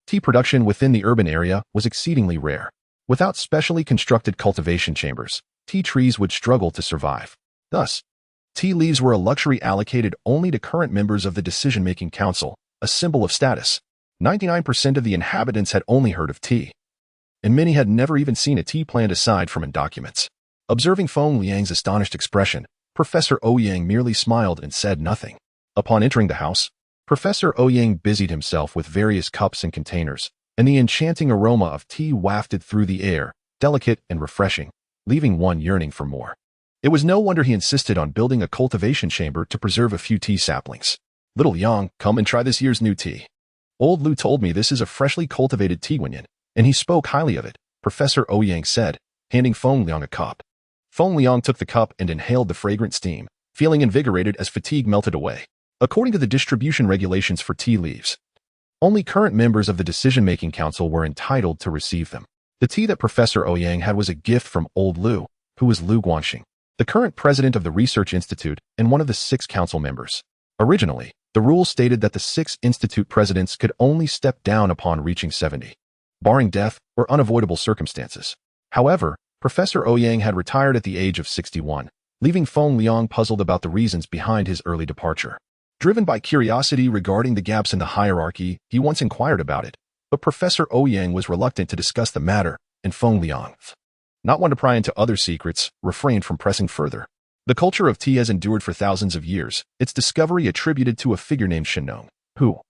tea production within the urban area was exceedingly rare. Without specially constructed cultivation chambers, tea trees would struggle to survive. Thus, tea leaves were a luxury allocated only to current members of the decision-making council, a symbol of status. 99% of the inhabitants had only heard of tea, and many had never even seen a tea plant aside from in documents. Observing Feng Liang's astonished expression, Professor Ouyang merely smiled and said nothing. Upon entering the house, Professor Ouyang busied himself with various cups and containers, and the enchanting aroma of tea wafted through the air, delicate and refreshing, leaving one yearning for more. It was no wonder he insisted on building a cultivation chamber to preserve a few tea saplings. "Little Yang, come and try this year's new tea. Old Lu told me this is a freshly cultivated tea winyan, and he spoke highly of it," Professor Ouyang said, handing Feng Liang a cup. Feng Liang took the cup and inhaled the fragrant steam, feeling invigorated as fatigue melted away. According to the distribution regulations for tea leaves, only current members of the decision-making council were entitled to receive them. The tea that Professor Ouyang had was a gift from Old Lu, who was Lu Guanxing, the current president of the Research Institute and one of the 6 council members. Originally, the rule stated that the 6 institute presidents could only step down upon reaching 70, barring death or unavoidable circumstances. However, Professor Ouyang had retired at the age of 61, leaving Feng Liang puzzled about the reasons behind his early departure. Driven by curiosity regarding the gaps in the hierarchy, he once inquired about it, but Professor Ouyang was reluctant to discuss the matter, and Feng Liang, not one to pry into other secrets, refrained from pressing further. The culture of tea has endured for thousands of years, its discovery attributed to a figure named Shenong, who,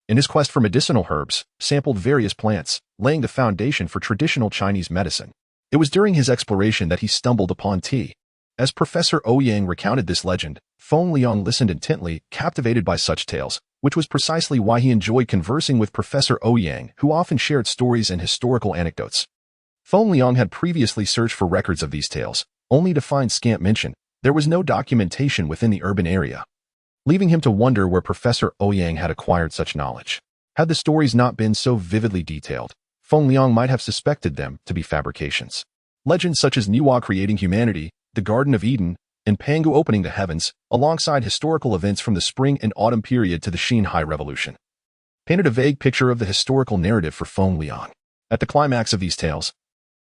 in his quest for medicinal herbs, sampled various plants, laying the foundation for traditional Chinese medicine. It was during his exploration that he stumbled upon tea. As Professor Ouyang recounted this legend, Feng Liang listened intently, captivated by such tales, which was precisely why he enjoyed conversing with Professor Ouyang, who often shared stories and historical anecdotes. Feng Liang had previously searched for records of these tales, only to find scant mention. There was no documentation within the urban area, leaving him to wonder where Professor Ouyang had acquired such knowledge. Had the stories not been so vividly detailed, Feng Liang might have suspected them to be fabrications. Legends such as Niwa creating humanity, the Garden of Eden, and Pangu opening the heavens, alongside historical events from the spring and autumn period to the Xinhai Revolution, painted a vague picture of the historical narrative for Feng Liang. At the climax of these tales,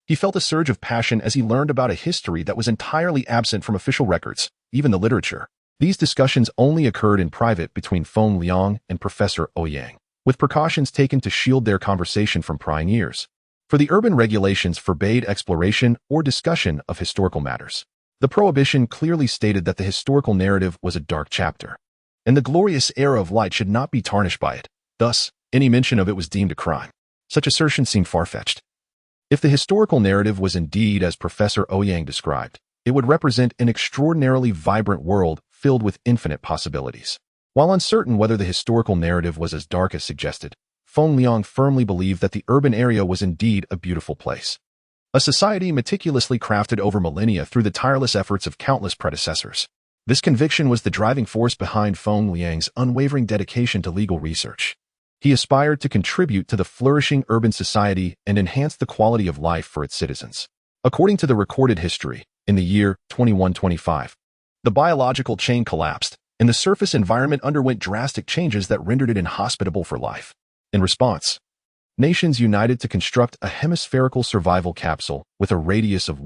he felt a surge of passion as he learned about a history that was entirely absent from official records, even the literature. These discussions only occurred in private between Feng Liang and Professor Ouyang, with precautions taken to shield their conversation from prying ears. For the urban regulations forbade exploration or discussion of historical matters. The prohibition clearly stated that the historical narrative was a dark chapter, and the glorious era of light should not be tarnished by it. Thus, any mention of it was deemed a crime. Such assertion seemed far-fetched. If the historical narrative was indeed as Professor Ouyang described, it would represent an extraordinarily vibrant world filled with infinite possibilities. While uncertain whether the historical narrative was as dark as suggested, Feng Liang firmly believed that the urban area was indeed a beautiful place. A society meticulously crafted over millennia through the tireless efforts of countless predecessors. This conviction was the driving force behind Feng Liang's unwavering dedication to legal research. He aspired to contribute to the flourishing urban society and enhance the quality of life for its citizens. According to the recorded history, in the year 2125, the biological chain collapsed, and the surface environment underwent drastic changes that rendered it inhospitable for life. In response, nations united to construct a hemispherical survival capsule with a radius of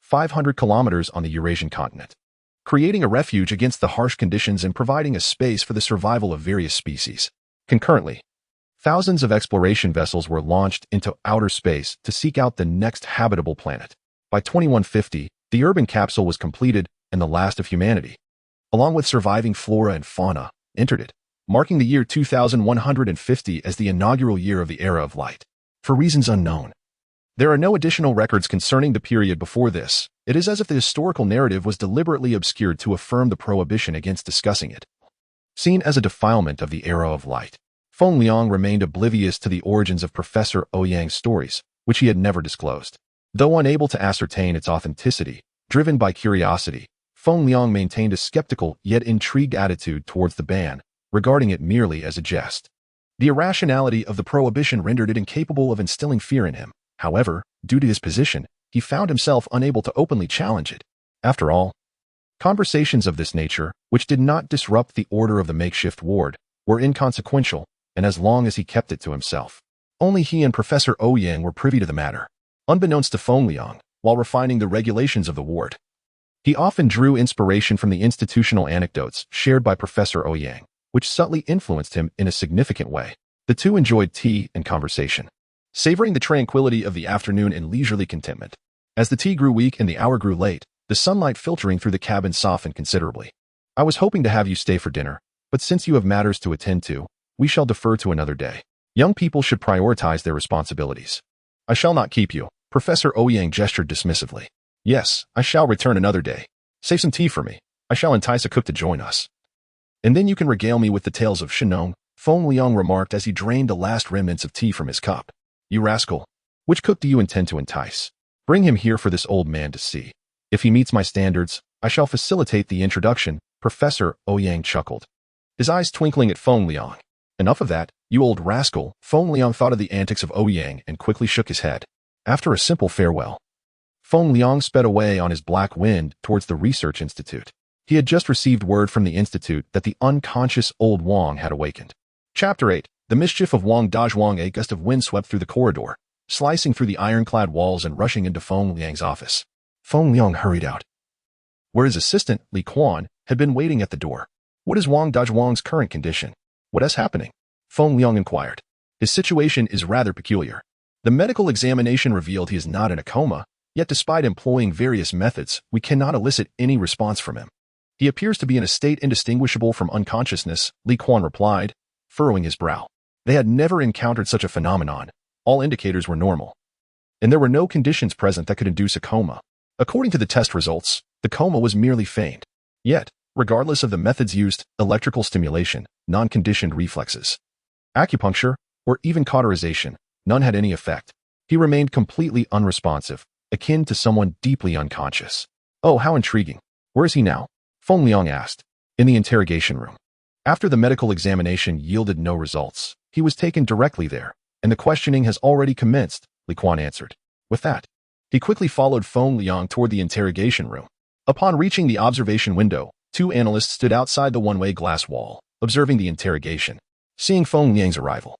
500 kilometers on the Eurasian continent, creating a refuge against the harsh conditions and providing a space for the survival of various species. Concurrently, thousands of exploration vessels were launched into outer space to seek out the next habitable planet. By 2150, the urban capsule was completed and the last of humanity, along with surviving flora and fauna, entered it, marking the year 2150 as the inaugural year of the Era of Light. For reasons unknown, there are no additional records concerning the period before this. It is as if the historical narrative was deliberately obscured to affirm the prohibition against discussing it. Seen as a defilement of the Era of Light, Feng Liang remained oblivious to the origins of Professor Ouyang's stories, which he had never disclosed. Though unable to ascertain its authenticity, driven by curiosity, Feng Liang maintained a skeptical yet intrigued attitude towards the ban, regarding it merely as a jest. The irrationality of the prohibition rendered it incapable of instilling fear in him. However, due to his position, he found himself unable to openly challenge it. After all, conversations of this nature, which did not disrupt the order of the makeshift ward, were inconsequential, and as long as he kept it to himself, only he and Professor Ouyang were privy to the matter. Unbeknownst to Feng Liang, while refining the regulations of the ward, he often drew inspiration from the institutional anecdotes shared by Professor Ouyang, which subtly influenced him in a significant way. The two enjoyed tea and conversation, savoring the tranquility of the afternoon in leisurely contentment. As the tea grew weak and the hour grew late, the sunlight filtering through the cabin softened considerably. "I was hoping to have you stay for dinner, but since you have matters to attend to, we shall defer to another day. Young people should prioritize their responsibilities." "I shall not keep you," Professor Ouyang gestured dismissively. "Yes, I shall return another day. Save some tea for me. I shall entice a cook to join us. And then you can regale me with the tales of Shenong," Feng Liang remarked as he drained the last remnants of tea from his cup. "You rascal. Which cook do you intend to entice? Bring him here for this old man to see. If he meets my standards, I shall facilitate the introduction," Professor Ouyang chuckled, his eyes twinkling at Feng Liang. "Enough of that, you old rascal." Feng Liang thought of the antics of Ouyang and quickly shook his head. After a simple farewell, Feng Liang sped away on his black wind towards the research institute. He had just received word from the institute that the unconscious old Wang had awakened. Chapter 8. The Mischief of Wang Dazhuang. A gust of wind swept through the corridor, slicing through the ironclad walls and rushing into Feng Liang's office. Feng Liang hurried out, where his assistant, Li Quan, had been waiting at the door. "What is Wang Dazhuang's current condition? What is happening?" Feng Liang inquired. "His situation is rather peculiar. The medical examination revealed he is not in a coma, yet despite employing various methods, we cannot elicit any response from him. He appears to be in a state indistinguishable from unconsciousness," Li Quan replied, furrowing his brow. They had never encountered such a phenomenon. All indicators were normal, and there were no conditions present that could induce a coma. According to the test results, the coma was merely feigned. Yet, regardless of the methods used, electrical stimulation, non-conditioned reflexes, acupuncture, or even cauterization, none had any effect. He remained completely unresponsive, akin to someone deeply unconscious. "Oh, how intriguing. Where is he now?" Feng Liang asked. "In the interrogation room." After the medical examination yielded no results, he was taken directly there, and the questioning has already commenced, Li Quan answered. With that, he quickly followed Feng Liang toward the interrogation room. Upon reaching the observation window, two analysts stood outside the one-way glass wall, observing the interrogation. Seeing Feng Liang's arrival,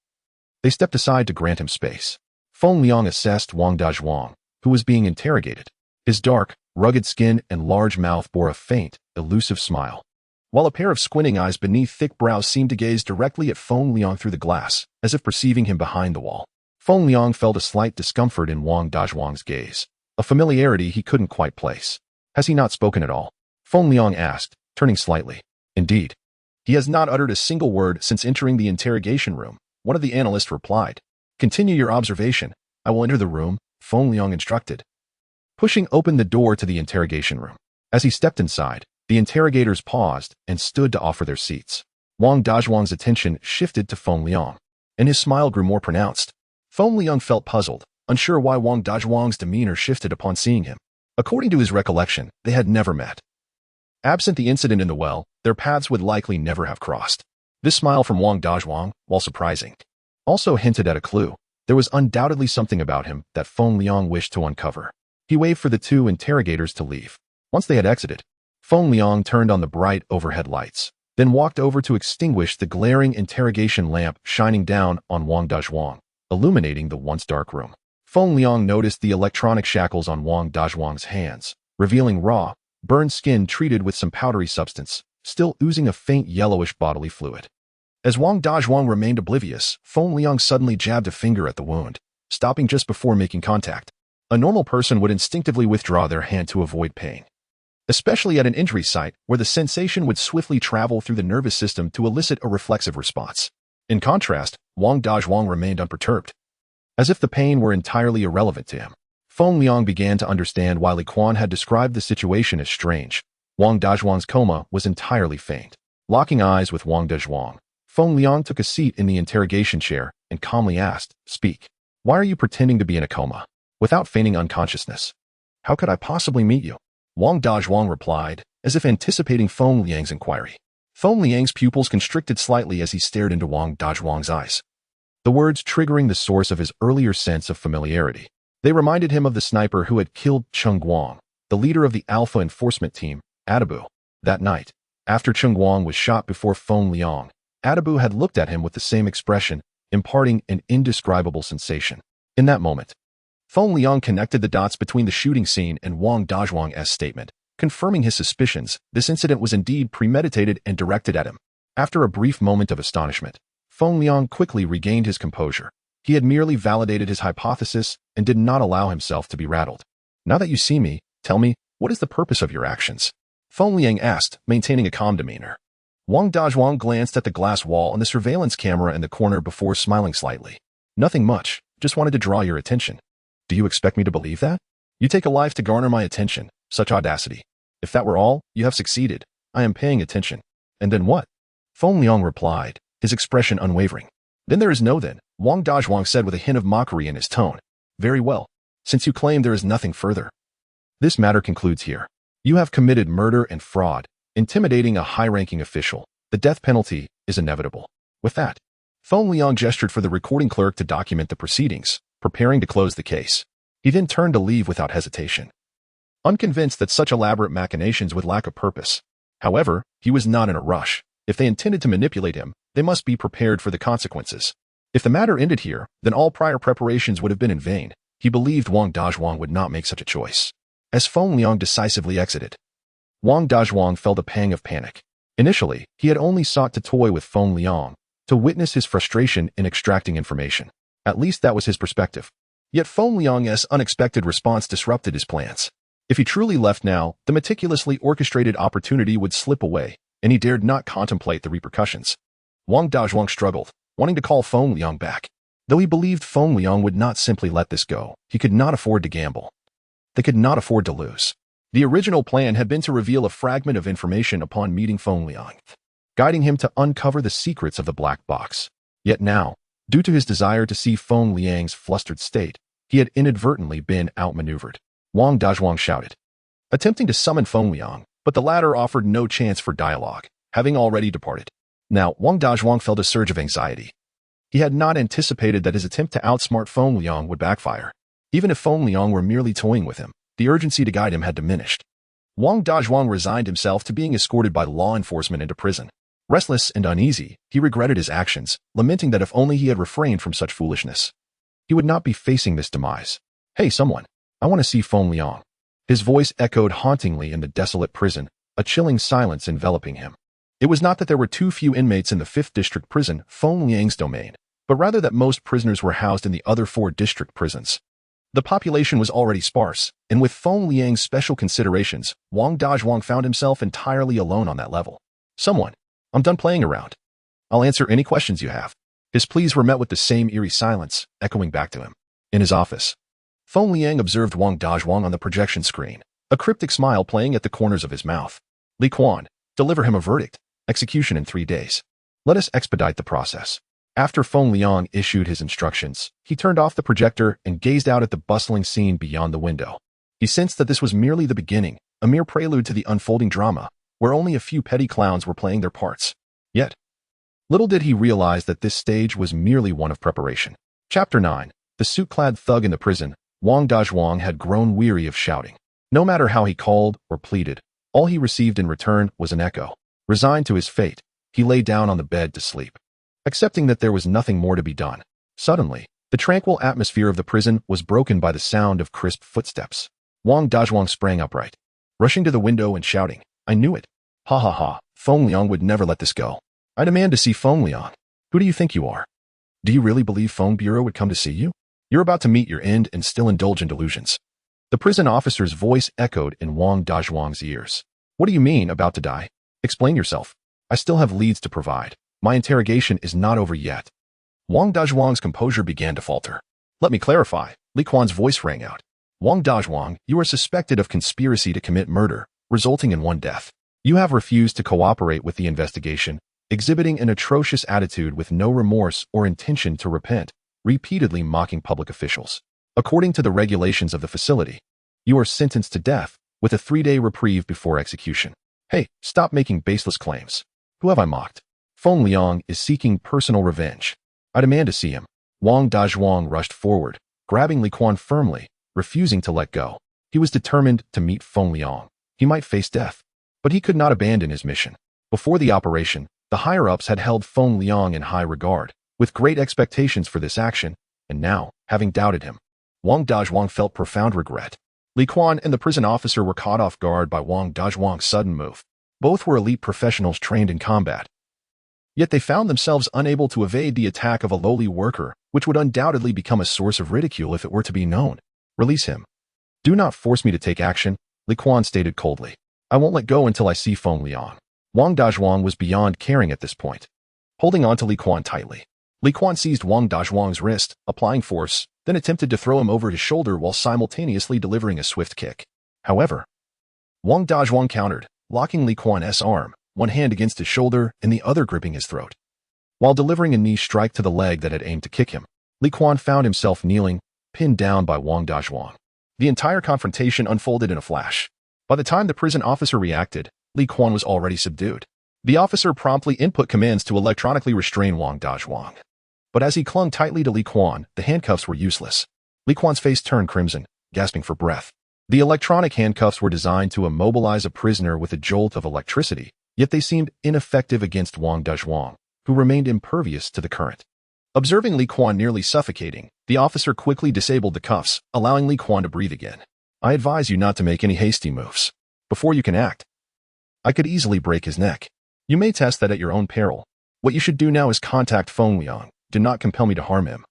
they stepped aside to grant him space. Feng Liang assessed Wang Dazhuang, who was being interrogated. His dark, rugged skin and large mouth bore a faint, elusive smile, while a pair of squinting eyes beneath thick brows seemed to gaze directly at Feng Liang through the glass, as if perceiving him behind the wall. Feng Liang felt a slight discomfort in Wang Dazhuang's gaze, a familiarity he couldn't quite place. Has he not spoken at all? Feng Liang asked, turning slightly. Indeed. He has not uttered a single word since entering the interrogation room, one of the analysts replied. Continue your observation. I will enter the room, Feng Liang instructed. Pushing open the door to the interrogation room. As he stepped inside, the interrogators paused and stood to offer their seats. Wang Dazhuang's attention shifted to Feng Liang, and his smile grew more pronounced. Feng Liang felt puzzled, unsure why Wang Dazhuang's demeanor shifted upon seeing him. According to his recollection, they had never met. Absent the incident in the well, their paths would likely never have crossed. This smile from Wang Dazhuang, while surprising, also hinted at a clue. There was undoubtedly something about him that Feng Liang wished to uncover. He waved for the two interrogators to leave. Once they had exited, Feng Liang turned on the bright overhead lights, then walked over to extinguish the glaring interrogation lamp shining down on Wang Dazhuang, illuminating the once dark room. Feng Liang noticed the electronic shackles on Wang Dazhuang's hands, revealing raw, burned skin treated with some powdery substance, still oozing a faint yellowish bodily fluid. As Wang Dazhuang remained oblivious, Feng Liang suddenly jabbed a finger at the wound, stopping just before making contact. A normal person would instinctively withdraw their hand to avoid pain, especially at an injury site where the sensation would swiftly travel through the nervous system to elicit a reflexive response. In contrast, Wang Dazhuang remained unperturbed, as if the pain were entirely irrelevant to him. Feng Liang began to understand why Li Quan had described the situation as strange. Wang Dazhuang's coma was entirely feigned. Locking eyes with Wang Dazhuang, Feng Liang took a seat in the interrogation chair and calmly asked, "Speak. Why are you pretending to be in a coma, without feigning unconsciousness? How could I possibly meet you?" Wang Dazhuang replied, as if anticipating Feng Liang's inquiry. Feng Liang's pupils constricted slightly as he stared into Wang Dazhuang's eyes, the words triggering the source of his earlier sense of familiarity. They reminded him of the sniper who had killed Cheng Guang, the leader of the Alpha Enforcement Team, Adabu. That night, after Cheng Guang was shot before Feng Liang, Adabu had looked at him with the same expression, imparting an indescribable sensation. In that moment, Feng Liang connected the dots between the shooting scene and Wang Dazhuang's statement, confirming his suspicions. This incident was indeed premeditated and directed at him. After a brief moment of astonishment, Feng Liang quickly regained his composure. He had merely validated his hypothesis and did not allow himself to be rattled. "Now that you see me, tell me, what is the purpose of your actions?" Feng Liang asked, maintaining a calm demeanor. Wang Dazhuang glanced at the glass wall and the surveillance camera in the corner before smiling slightly. "Nothing much, just wanted to draw your attention." "Do you expect me to believe that? You take a life to garner my attention, such audacity. If that were all, you have succeeded. I am paying attention." "And then what?" Feng Liang replied, his expression unwavering. "Then there is no then," Wang Dazhuang said with a hint of mockery in his tone. "Very well. Since you claim there is nothing further, this matter concludes here. You have committed murder and fraud, intimidating a high-ranking official. The death penalty is inevitable." With that, Feng Liang gestured for the recording clerk to document the proceedings, preparing to close the case. He then turned to leave without hesitation, unconvinced that such elaborate machinations would lack a purpose. However, he was not in a rush. If they intended to manipulate him, they must be prepared for the consequences. If the matter ended here, then all prior preparations would have been in vain. He believed Wang Dazhuang would not make such a choice. As Feng Liang decisively exited, Wang Dazhuang felt a pang of panic. Initially, he had only sought to toy with Feng Liang, to witness his frustration in extracting information. At least that was his perspective. Yet Feng Liang's unexpected response disrupted his plans. If he truly left now, the meticulously orchestrated opportunity would slip away, and he dared not contemplate the repercussions. Wang Dazhuang struggled, wanting to call Feng Liang back. Though he believed Feng Liang would not simply let this go, he could not afford to gamble. They could not afford to lose. The original plan had been to reveal a fragment of information upon meeting Feng Liang, guiding him to uncover the secrets of the black box. Yet now, due to his desire to see Feng Liang's flustered state, he had inadvertently been outmaneuvered. Wang Dazhuang shouted, attempting to summon Feng Liang, but the latter offered no chance for dialogue, having already departed. Now, Wang Dazhuang felt a surge of anxiety. He had not anticipated that his attempt to outsmart Feng Liang would backfire. Even if Feng Liang were merely toying with him, the urgency to guide him had diminished. Wang Dazhuang resigned himself to being escorted by law enforcement into prison. Restless and uneasy, he regretted his actions, lamenting that if only he had refrained from such foolishness, he would not be facing this demise. "Hey, someone, I want to see Feng Liang." His voice echoed hauntingly in the desolate prison, a chilling silence enveloping him. It was not that there were too few inmates in the 5th District Prison, Feng Liang's domain, but rather that most prisoners were housed in the other 4 district prisons. The population was already sparse, and with Feng Liang's special considerations, Wang Dazhuang found himself entirely alone on that level. "Someone, I'm done playing around. I'll answer any questions you have." His pleas were met with the same eerie silence, echoing back to him. In his office, Feng Liang observed Wang Dazhuang on the projection screen, a cryptic smile playing at the corners of his mouth. "Li Quan, deliver him a verdict. Execution in 3 days. Let us expedite the process." After Feng Liang issued his instructions, he turned off the projector and gazed out at the bustling scene beyond the window. He sensed that this was merely the beginning, a mere prelude to the unfolding drama, where only a few petty clowns were playing their parts. Yet, little did he realize that this stage was merely one of preparation. Chapter 9. The suit-clad thug in the prison. Wang Dazhuang had grown weary of shouting. No matter how he called or pleaded, all he received in return was an echo. Resigned to his fate, he lay down on the bed to sleep, accepting that there was nothing more to be done. Suddenly, the tranquil atmosphere of the prison was broken by the sound of crisp footsteps. Wang Dazhuang sprang upright, rushing to the window and shouting, "I knew it! Ha ha ha, Feng Liang would never let this go. I demand to see Feng Liang. Who do you think you are? Do you really believe Feng Bureau would come to see you? You're about to meet your end and still indulge in delusions." The prison officer's voice echoed in Wang Dazhuang's ears. "What do you mean, about to die? Explain yourself. I still have leads to provide. My interrogation is not over yet." Wang Dazhuang's composure began to falter. "Let me clarify." Li Quan's voice rang out. "Wang Dazhuang, you are suspected of conspiracy to commit murder, resulting in 1 death. You have refused to cooperate with the investigation, exhibiting an atrocious attitude with no remorse or intention to repent, repeatedly mocking public officials. According to the regulations of the facility, you are sentenced to death, with a 3-day reprieve before execution." "Hey, stop making baseless claims. Who have I mocked? Feng Liang is seeking personal revenge. I demand to see him." Wang Dazhuang rushed forward, grabbing Li Quan firmly, refusing to let go. He was determined to meet Feng Liang. He might face death, but he could not abandon his mission. Before the operation, the higher-ups had held Feng Liang in high regard, with great expectations for this action, and now, having doubted him, Wang Dazhuang felt profound regret. Li Quan and the prison officer were caught off guard by Wang Dazhuang's sudden move. Both were elite professionals trained in combat. Yet they found themselves unable to evade the attack of a lowly worker, which would undoubtedly become a source of ridicule if it were to be known. "Release him. Do not force me to take action," Li Quan stated coldly. "I won't let go until I see Feng Liang." Wang Dazhuang was beyond caring at this point. Holding on to Li Quan tightly, Li Quan seized Wang Dazhuang's wrist, applying force, then attempted to throw him over his shoulder while simultaneously delivering a swift kick. However, Wang Dazhuang countered, locking Li Quan's arm, one hand against his shoulder and the other gripping his throat. While delivering a knee strike to the leg that had aimed to kick him, Li Quan found himself kneeling, pinned down by Wang Dazhuang. The entire confrontation unfolded in a flash. By the time the prison officer reacted, Li Quan was already subdued. The officer promptly input commands to electronically restrain Wang Dazhuang. But as he clung tightly to Li Quan, the handcuffs were useless. Li Quan's face turned crimson, gasping for breath. The electronic handcuffs were designed to immobilize a prisoner with a jolt of electricity, yet they seemed ineffective against Wang Dazhuang, who remained impervious to the current. Observing Li Quan nearly suffocating, the officer quickly disabled the cuffs, allowing Li Quan to breathe again. "I advise you not to make any hasty moves. Before you can act, I could easily break his neck. You may test that at your own peril. What you should do now is contact Feng Liang. Do not compel me to harm him."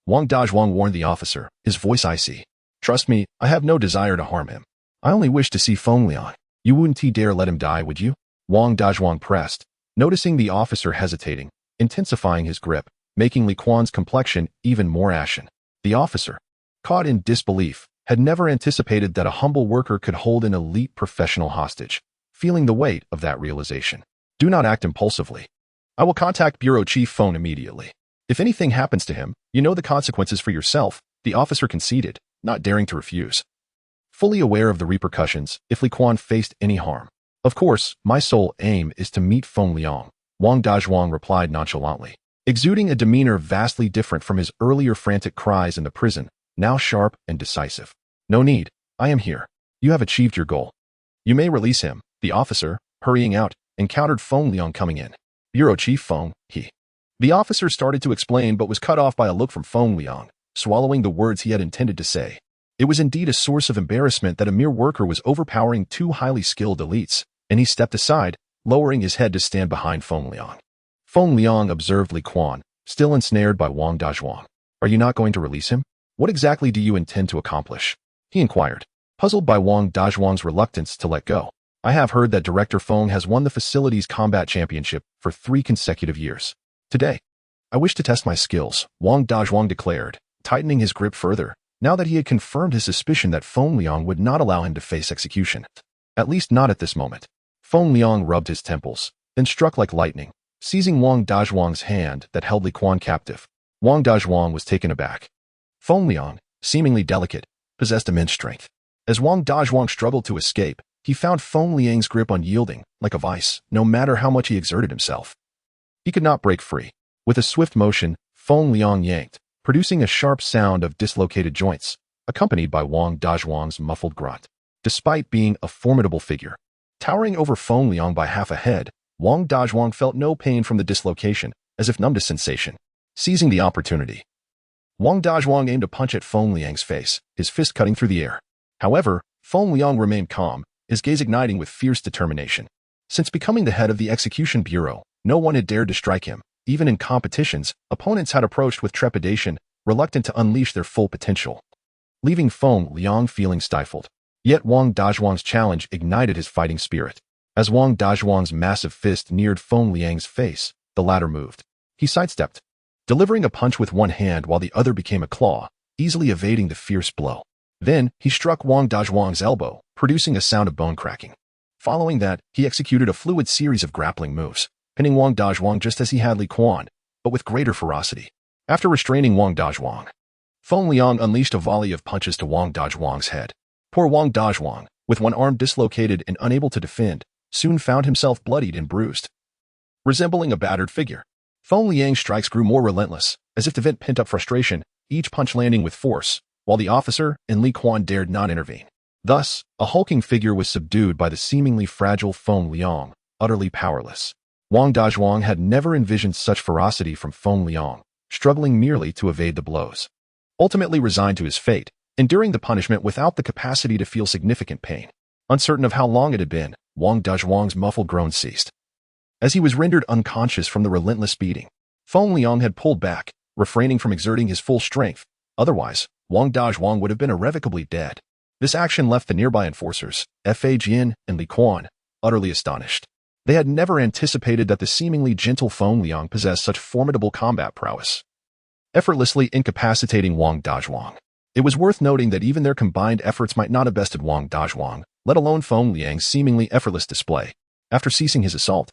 Wang Dazhuang warned the officer, his voice icy. "Trust me, I have no desire to harm him. I only wish to see Feng Liang. You wouldn't dare let him die, would you?" Wang Dazhuang pressed, noticing the officer hesitating, intensifying his grip, making Li Quan's complexion even more ashen. The officer, caught in disbelief, had never anticipated that a humble worker could hold an elite professional hostage, feeling the weight of that realization. "Do not act impulsively. I will contact Bureau Chief Feng immediately. If anything happens to him, you know the consequences for yourself," the officer conceded, not daring to refuse. Fully aware of the repercussions if Li Quan faced any harm. "Of course, my sole aim is to meet Feng Liang," Wang Dazhuang replied nonchalantly, exuding a demeanor vastly different from his earlier frantic cries in the prison, now sharp and decisive. "No need. I am here. You have achieved your goal. You may release him." The officer, hurrying out, encountered Feng Liang coming in. "Bureau Chief Feng, he..." The officer started to explain but was cut off by a look from Feng Liang, swallowing the words he had intended to say. It was indeed a source of embarrassment that a mere worker was overpowering 2 highly skilled elites, and he stepped aside, lowering his head to stand behind Feng Liang. Feng Liang observed Li Quan, still ensnared by Wang Dazhuang. "Are you not going to release him?" What exactly do you intend to accomplish? He inquired, puzzled by Wang Dazhuang's reluctance to let go. I have heard that Director Feng has won the facility's combat championship for 3 consecutive years. Today, I wish to test my skills, Wang Dazhuang declared, tightening his grip further, now that he had confirmed his suspicion that Feng Liang would not allow him to face execution. At least not at this moment. Feng Liang rubbed his temples, then struck like lightning, seizing Wang Dazhuang's hand that held Li Quan captive. Wang Dazhuang was taken aback. Feng Liang, seemingly delicate, possessed immense strength. As Wang Dazhuang struggled to escape, he found Feng Liang's grip unyielding, like a vice, no matter how much he exerted himself. He could not break free. With a swift motion, Feng Liang yanked, producing a sharp sound of dislocated joints, accompanied by Wang Dazhuang's muffled grunt. Despite being a formidable figure, towering over Feng Liang by half a head, Wang Dazhuang felt no pain from the dislocation, as if numb to sensation. Seizing the opportunity, Wang Dazhuang aimed a punch at Feng Liang's face, his fist cutting through the air. However, Feng Liang remained calm, his gaze igniting with fierce determination. Since becoming the head of the execution bureau, no one had dared to strike him. Even in competitions, opponents had approached with trepidation, reluctant to unleash their full potential, leaving Feng Liang feeling stifled. Yet Wang Dazhuang's challenge ignited his fighting spirit. As Wang Dazhuang's massive fist neared Feng Liang's face, the latter moved. He sidestepped, delivering a punch with one hand while the other became a claw, easily evading the fierce blow. Then, he struck Wang Dazhuang's elbow, producing a sound of bone cracking. Following that, he executed a fluid series of grappling moves, pinning Wang Dazhuang just as he had Li Quan, but with greater ferocity. After restraining Wang Dazhuang, Feng Liang unleashed a volley of punches to Wang Dazhuang's head. Poor Wang Dazhuang, with one arm dislocated and unable to defend, soon found himself bloodied and bruised. Resembling a battered figure, Feng Liang's strikes grew more relentless, as if to vent pent-up frustration, each punch landing with force, while the officer and Li Quan dared not intervene. Thus, a hulking figure was subdued by the seemingly fragile Feng Liang, utterly powerless. Wang Dazhuang had never envisioned such ferocity from Feng Liang, struggling merely to evade the blows. Ultimately resigned to his fate, enduring the punishment without the capacity to feel significant pain. Uncertain of how long it had been, Wang Dazhuang's muffled groan ceased. As he was rendered unconscious from the relentless beating, Feng Liang had pulled back, refraining from exerting his full strength. Otherwise, Wang Dazhuang would have been irrevocably dead. This action left the nearby enforcers, Fa Jian and Li Quan, utterly astonished. They had never anticipated that the seemingly gentle Feng Liang possessed such formidable combat prowess, effortlessly incapacitating Wang Dazhuang. It was worth noting that even their combined efforts might not have bested Wang Dazhuang, let alone Feng Liang's seemingly effortless display. After ceasing his assault,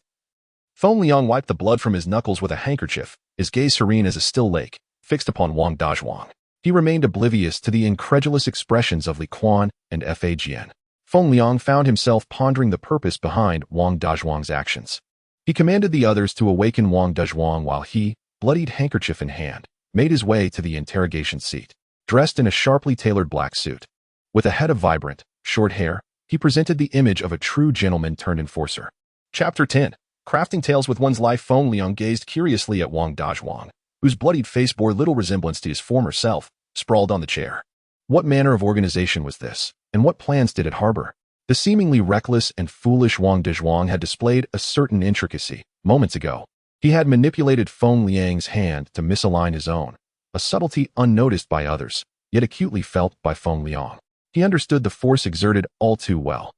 Feng Liang wiped the blood from his knuckles with a handkerchief, his gaze serene as a still lake, fixed upon Wang Dazhuang. He remained oblivious to the incredulous expressions of Li Quan and Fa Jian. Feng Liang found himself pondering the purpose behind Wang Dazhuang's actions. He commanded the others to awaken Wang Dazhuang while he, bloodied handkerchief in hand, made his way to the interrogation seat. Dressed in a sharply tailored black suit, with a head of vibrant, short hair, he presented the image of a true gentleman turned enforcer. Chapter 10. Crafting tales with one's life. Feng Liang gazed curiously at Wang Dazhuang, whose bloodied face bore little resemblance to his former self, sprawled on the chair. What manner of organization was this, and what plans did it harbor? The seemingly reckless and foolish Wang Dazhuang had displayed a certain intricacy. Moments ago, he had manipulated Feng Liang's hand to misalign his own, a subtlety unnoticed by others, yet acutely felt by Feng Liang. He understood the force exerted all too well.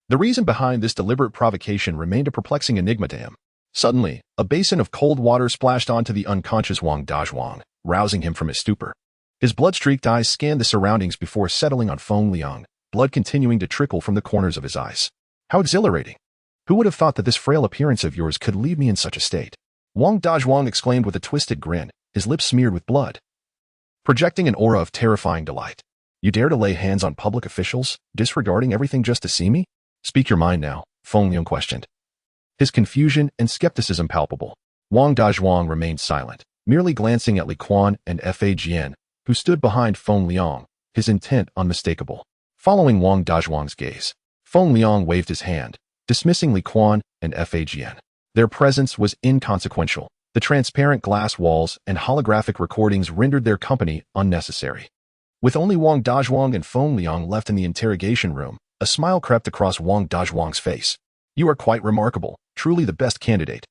The reason behind this deliberate provocation remained a perplexing enigma to him. Suddenly, a basin of cold water splashed onto the unconscious Wang Dazhuang, rousing him from his stupor. His blood-streaked eyes scanned the surroundings before settling on Feng Liang, blood continuing to trickle from the corners of his eyes. How exhilarating! Who would have thought that this frail appearance of yours could leave me in such a state? Wang Dazhuang exclaimed with a twisted grin, his lips smeared with blood, projecting an aura of terrifying delight. You dare to lay hands on public officials, disregarding everything just to see me? Speak your mind now, Feng Liang questioned, his confusion and skepticism palpable. Wang Dazhuang remained silent, merely glancing at Li Quan and Fa Jian, who stood behind Feng Liang, his intent unmistakable. Following Wang Dazhuang's gaze, Feng Liang waved his hand, dismissing Li Quan and Fa Jian. Their presence was inconsequential. The transparent glass walls and holographic recordings rendered their company unnecessary. With only Wang Dazhuang and Feng Liang left in the interrogation room, a smile crept across Wang Dazhuang's face. You are quite remarkable, truly the best candidate.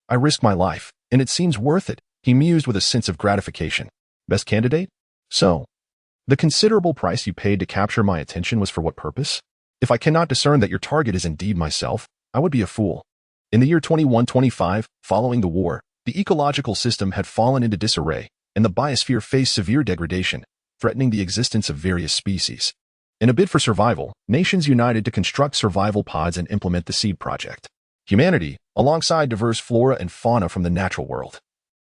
I risked my life, and it seems worth it, he mused with a sense of gratification. Best candidate? So, The considerable price you paid to capture my attention was for what purpose? If I cannot discern that your target is indeed myself, I would be a fool. In the year 2125, following the war, the ecological system had fallen into disarray, and the biosphere faced severe degradation, threatening the existence of various species. In a bid for survival, nations united to construct survival pods and implement the Seed Project. Humanity, alongside diverse flora and fauna from the natural world,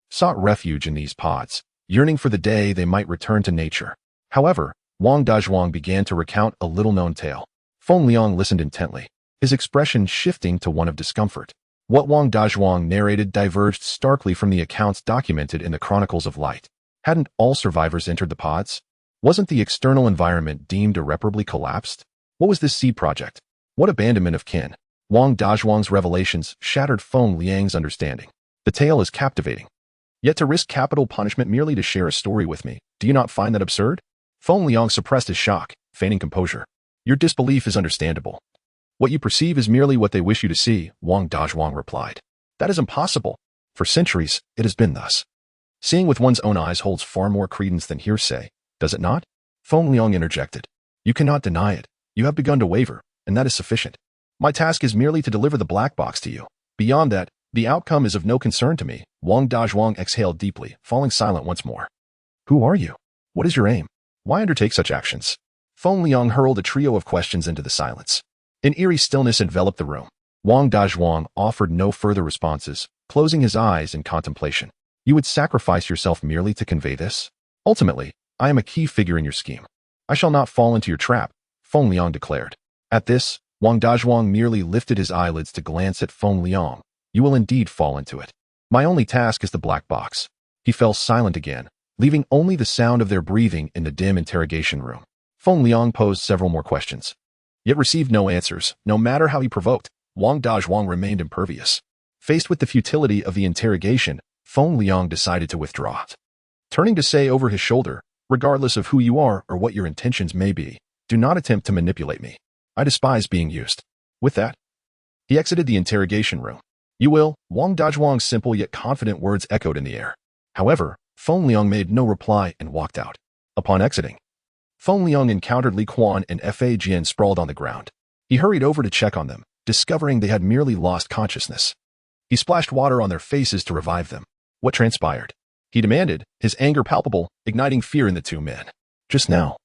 sought refuge in these pods, yearning for the day they might return to nature. However, Wang Dazhuang began to recount a little-known tale. Feng Liang listened intently, his expression shifting to one of discomfort. What Wang Dazhuang narrated diverged starkly from the accounts documented in the Chronicles of Light. Hadn't all survivors entered the pods? Wasn't the external environment deemed irreparably collapsed? What was this Seed Project? What abandonment of kin? Wang Dazhuang's revelations shattered Feng Liang's understanding. The tale is captivating. Yet to risk capital punishment merely to share a story with me, do you not find that absurd? Feng Liang suppressed his shock, feigning composure. Your disbelief is understandable. What you perceive is merely what they wish you to see, Wang Dazhuang replied. That is impossible. For centuries, it has been thus. Seeing with one's own eyes holds far more credence than hearsay, does it not? Feng Liang interjected. You cannot deny it. You have begun to waver, and that is sufficient. My task is merely to deliver the black box to you. Beyond that, the outcome is of no concern to me. Wang Dazhuang exhaled deeply, falling silent once more. Who are you? What is your aim? Why undertake such actions? Feng Liang hurled a trio of questions into the silence. An eerie stillness enveloped the room. Wang Dazhuang offered no further responses, closing his eyes in contemplation. You would sacrifice yourself merely to convey this? Ultimately, I am a key figure in your scheme. I shall not fall into your trap, Feng Liang declared. At this, Wang Dazhuang merely lifted his eyelids to glance at Feng Liang. You will indeed fall into it. My only task is the black box. He fell silent again, leaving only the sound of their breathing in the dim interrogation room. Feng Liang posed several more questions, yet received no answers. No matter how he provoked, Wang Dazhuang remained impervious. Faced with the futility of the interrogation, Feng Liang decided to withdraw. Turning to say over his shoulder, regardless of who you are or what your intentions may be, do not attempt to manipulate me. I despise being used. With that, he exited the interrogation room. You will, Wang Dazhuang's simple yet confident words echoed in the air. However, Feng Liang made no reply and walked out. Upon exiting, Feng Liang encountered Li Quan and Fa Jian sprawled on the ground. He hurried over to check on them, discovering they had merely lost consciousness. He splashed water on their faces to revive them. What transpired? He demanded, his anger palpable, igniting fear in the two men. Just now,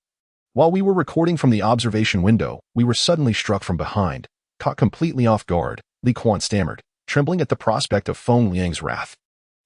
while we were recording from the observation window, we were suddenly struck from behind, caught completely off guard, Li Quan stammered, trembling at the prospect of Feng Liang's wrath.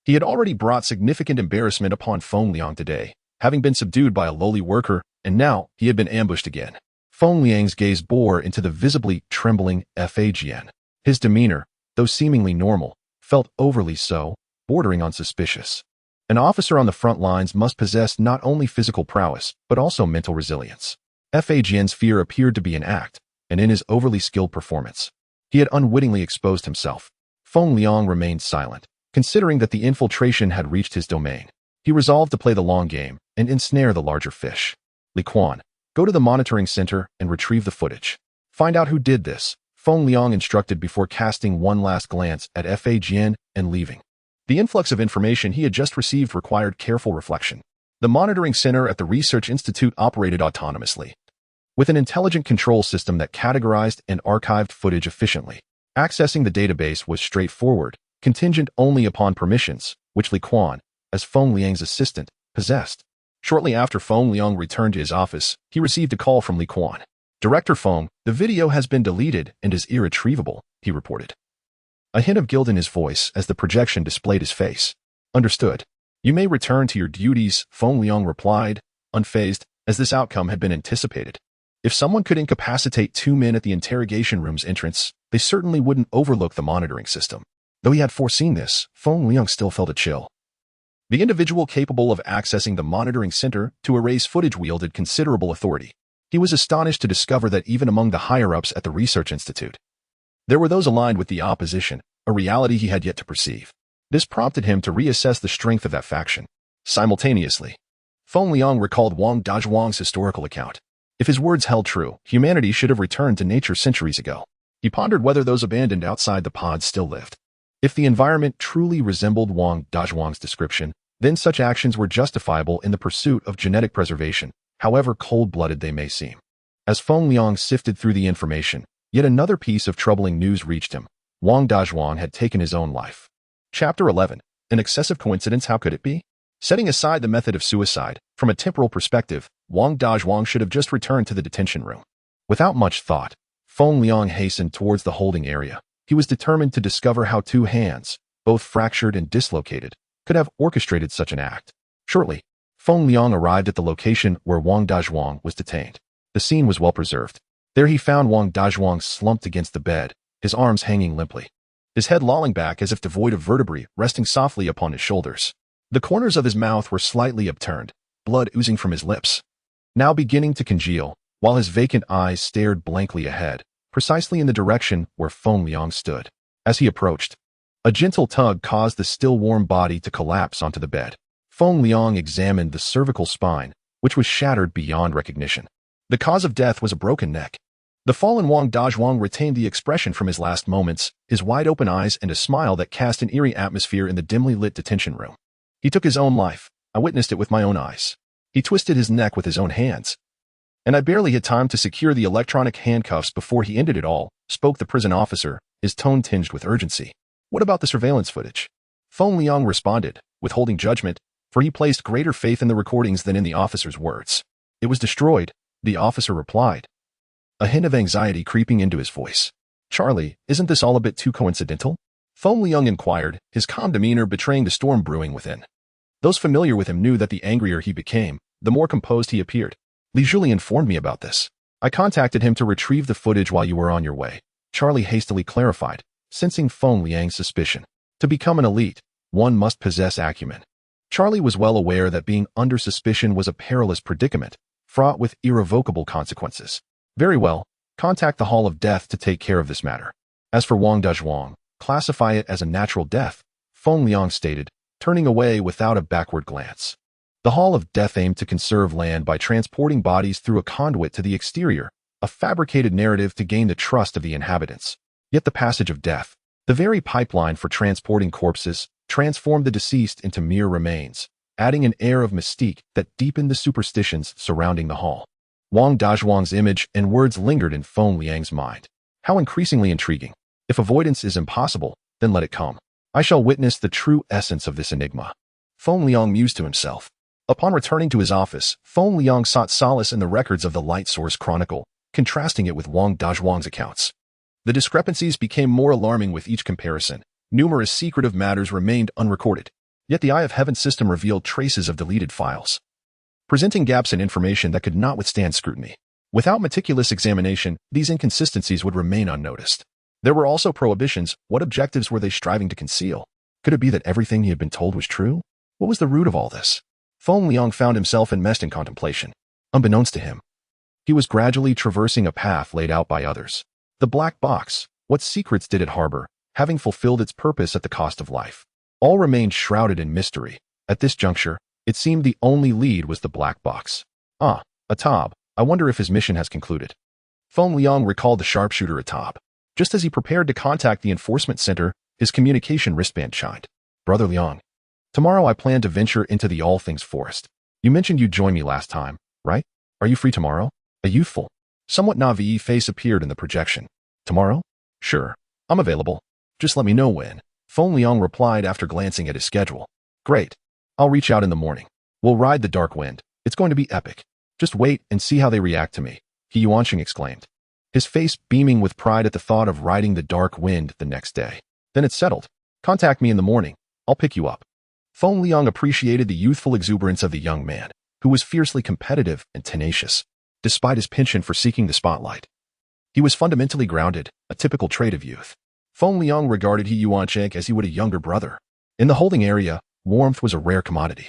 He had already brought significant embarrassment upon Feng Liang today, having been subdued by a lowly worker, and now he had been ambushed again. Feng Liang's gaze bore into the visibly trembling Fa Jian. His demeanor, though seemingly normal, felt overly so, bordering on suspicious. An officer on the front lines must possess not only physical prowess, but also mental resilience. Fa Jian's fear appeared to be an act, and in his overly skilled performance, he had unwittingly exposed himself. Feng Liang remained silent, considering that the infiltration had reached his domain. He resolved to play the long game and ensnare the larger fish. Li Quan, go to the monitoring center and retrieve the footage. Find out who did this, Feng Liang instructed before casting one last glance at Fa Jian and leaving. The influx of information he had just received required careful reflection. The monitoring center at the Research Institute operated autonomously, with an intelligent control system that categorized and archived footage efficiently. Accessing the database was straightforward, contingent only upon permissions, which Li Quan, as Feng Liang's assistant, possessed. Shortly after Feng Liang returned to his office, he received a call from Li Quan. Director Feng, the video has been deleted and is irretrievable, he reported. A hint of guilt in his voice as the projection displayed his face. Understood. You may return to your duties, Feng Liang replied, unfazed, as this outcome had been anticipated. If someone could incapacitate two men at the interrogation room's entrance, they certainly wouldn't overlook the monitoring system. Though he had foreseen this, Feng Liang still felt a chill. The individual capable of accessing the monitoring center to erase footage wielded considerable authority. He was astonished to discover that even among the higher-ups at the Research Institute, there were those aligned with the opposition, a reality he had yet to perceive. This prompted him to reassess the strength of that faction. Simultaneously, Feng Liang recalled Wang Dazhuang's historical account. If his words held true, humanity should have returned to nature centuries ago. He pondered whether those abandoned outside the pods still lived. If the environment truly resembled Wang Dazhuang's description, then such actions were justifiable in the pursuit of genetic preservation. however cold-blooded they may seem. As Feng Liang sifted through the information, yet another piece of troubling news reached him. Wang Dazhuang had taken his own life. Chapter 11. An excessive coincidence, how could it be? Setting aside the method of suicide, from a temporal perspective, Wang Dazhuang should have just returned to the detention room. Without much thought, Feng Liang hastened towards the holding area. He was determined to discover how two hands, both fractured and dislocated, could have orchestrated such an act. Shortly, Feng Liang arrived at the location where Wang Dazhuang was detained. The scene was well preserved. There he found Wang Dazhuang slumped against the bed, his arms hanging limply, his head lolling back as if devoid of vertebrae resting softly upon his shoulders. The corners of his mouth were slightly upturned, blood oozing from his lips, now beginning to congeal, while his vacant eyes stared blankly ahead, precisely in the direction where Feng Liang stood. As he approached, a gentle tug caused the still warm body to collapse onto the bed. Feng Liang examined the cervical spine, which was shattered beyond recognition. The cause of death was a broken neck. The fallen Wang Dazhuang retained the expression from his last moments, his wide-open eyes and a smile that cast an eerie atmosphere in the dimly lit detention room. He took his own life. I witnessed it with my own eyes. He twisted his neck with his own hands. And I barely had time to secure the electronic handcuffs before he ended it all, spoke the prison officer, his tone tinged with urgency. What about the surveillance footage? Feng Liang responded, withholding judgment, for he placed greater faith in the recordings than in the officer's words. It was destroyed, the officer replied, a hint of anxiety creeping into his voice. Charlie, isn't this all a bit too coincidental? Feng Liang inquired, his calm demeanor betraying the storm brewing within. Those familiar with him knew that the angrier he became, the more composed he appeared. Li Zhuli informed me about this. I contacted him to retrieve the footage while you were on your way, Charlie hastily clarified, sensing Feng Liang's suspicion. To become an elite, one must possess acumen. Charlie was well aware that being under suspicion was a perilous predicament, fraught with irrevocable consequences. Very well, contact the Hall of Death to take care of this matter. As for Wang Dazhuang, classify it as a natural death, Feng Liang stated, turning away without a backward glance. The Hall of Death aimed to conserve land by transporting bodies through a conduit to the exterior, a fabricated narrative to gain the trust of the inhabitants. Yet the passage of death, the very pipeline for transporting corpses, transformed the deceased into mere remains, adding an air of mystique that deepened the superstitions surrounding the hall. Wang Dazhuang's image and words lingered in Feng Liang's mind. How increasingly intriguing. If avoidance is impossible, then let it come. I shall witness the true essence of this enigma. Feng Liang mused to himself. Upon returning to his office, Feng Liang sought solace in the records of the Light Source Chronicle, contrasting it with Wang Dazhuang's accounts. The discrepancies became more alarming with each comparison. Numerous secretive matters remained unrecorded, yet the Eye of Heaven system revealed traces of deleted files, presenting gaps in information that could not withstand scrutiny. Without meticulous examination, these inconsistencies would remain unnoticed. There were also prohibitions. What objectives were they striving to conceal? Could it be that everything he had been told was true? What was the root of all this? Feng Liang found himself enmeshed in contemplation. Unbeknownst to him, he was gradually traversing a path laid out by others. The black box, what secrets did it harbor, having fulfilled its purpose at the cost of life? All remained shrouded in mystery. At this juncture, it seemed the only lead was the black box. Atab, I wonder if his mission has concluded. Feng Liang recalled the sharpshooter Atab. Just as he prepared to contact the enforcement center, his communication wristband chimed. Brother Liang, tomorrow I plan to venture into the All Things Forest. You mentioned you'd join me last time, right? Are you free tomorrow? A youthful, somewhat naive face appeared in the projection. Tomorrow? Sure, I'm available. Just let me know when. Feng Liang replied after glancing at his schedule. Great. I'll reach out in the morning. We'll ride the dark wind. It's going to be epic. Just wait and see how they react to me, He Yuanqing exclaimed, his face beaming with pride at the thought of riding the dark wind the next day. Then it's settled. Contact me in the morning. I'll pick you up. Feng Liang appreciated the youthful exuberance of the young man, who was fiercely competitive and tenacious, despite his penchant for seeking the spotlight. He was fundamentally grounded, a typical trait of youth. Feng Liang regarded He Yuanqing as he would a younger brother. In the holding area, warmth was a rare commodity.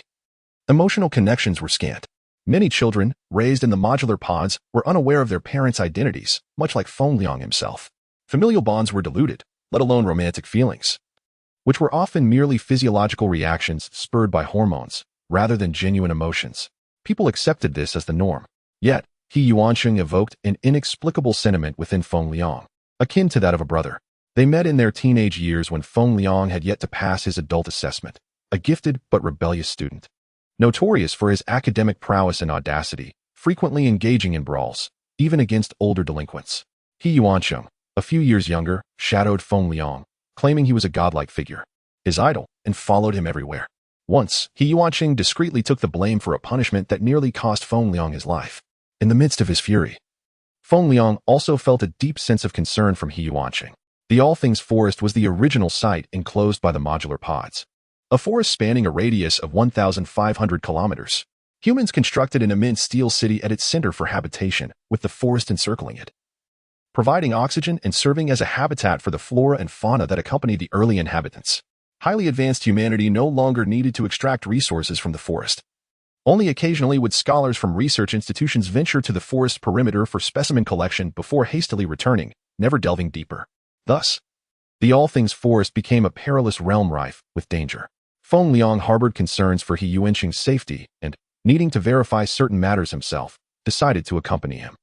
Emotional connections were scant. Many children, raised in the modular pods, were unaware of their parents' identities, much like Feng Liang himself. Familial bonds were diluted, let alone romantic feelings, which were often merely physiological reactions spurred by hormones, rather than genuine emotions. People accepted this as the norm. Yet, He Yuanqing evoked an inexplicable sentiment within Feng Liang, akin to that of a brother. They met in their teenage years when Feng Liang had yet to pass his adult assessment, a gifted but rebellious student. Notorious for his academic prowess and audacity, frequently engaging in brawls, even against older delinquents. He Yuancheng, a few years younger, shadowed Feng Liang, claiming he was a godlike figure, his idol, and followed him everywhere. Once, He Yuancheng discreetly took the blame for a punishment that nearly cost Feng Liang his life. In the midst of his fury, Feng Liang also felt a deep sense of concern from He Yuancheng. The All Things Forest was the original site enclosed by the modular pods. A forest spanning a radius of 1,500 kilometers. Humans constructed an immense steel city at its center for habitation, with the forest encircling it, providing oxygen and serving as a habitat for the flora and fauna that accompanied the early inhabitants. Highly advanced humanity no longer needed to extract resources from the forest. Only occasionally would scholars from research institutions venture to the forest perimeter for specimen collection before hastily returning, never delving deeper. Thus, the All Things Forest became a perilous realm rife with danger. Feng Liang harbored concerns for He Yuancheng's safety and, needing to verify certain matters himself, decided to accompany him.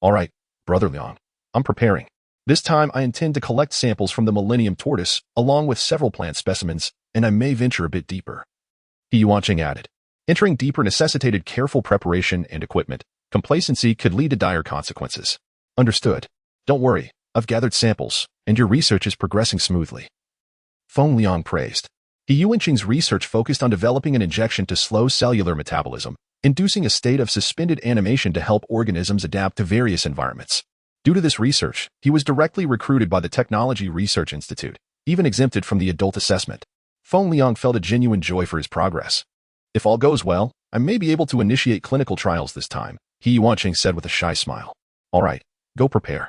All right, Brother Liang, I'm preparing. This time I intend to collect samples from the Millennium tortoise, along with several plant specimens, and I may venture a bit deeper. He Yuancheng added. Entering deeper necessitated careful preparation and equipment. Complacency could lead to dire consequences. Understood. Don't worry, I've gathered samples, and your research is progressing smoothly. Feng Liang praised. He Yuancheng's research focused on developing an injection to slow cellular metabolism, inducing a state of suspended animation to help organisms adapt to various environments. Due to this research, he was directly recruited by the Technology Research Institute, even exempted from the adult assessment. Feng Liang felt a genuine joy for his progress. If all goes well, I may be able to initiate clinical trials this time, He Yuancheng said with a shy smile. All right, go prepare.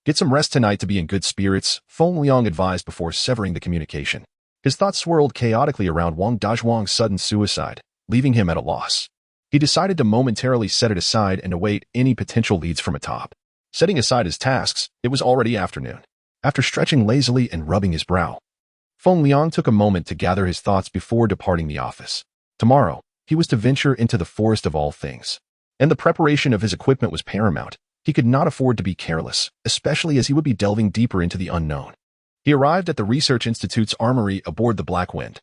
Get some rest tonight to be in good spirits, Feng Liang advised before severing the communication. His thoughts swirled chaotically around Wang Dazhuang's sudden suicide, leaving him at a loss. He decided to momentarily set it aside and await any potential leads from atop. Setting aside his tasks, it was already afternoon. After stretching lazily and rubbing his brow, Feng Liang took a moment to gather his thoughts before departing the office. Tomorrow, he was to venture into the forest of all things, and the preparation of his equipment was paramount. He could not afford to be careless, especially as he would be delving deeper into the unknown. He arrived at the Research Institute's armory aboard the Black Wind.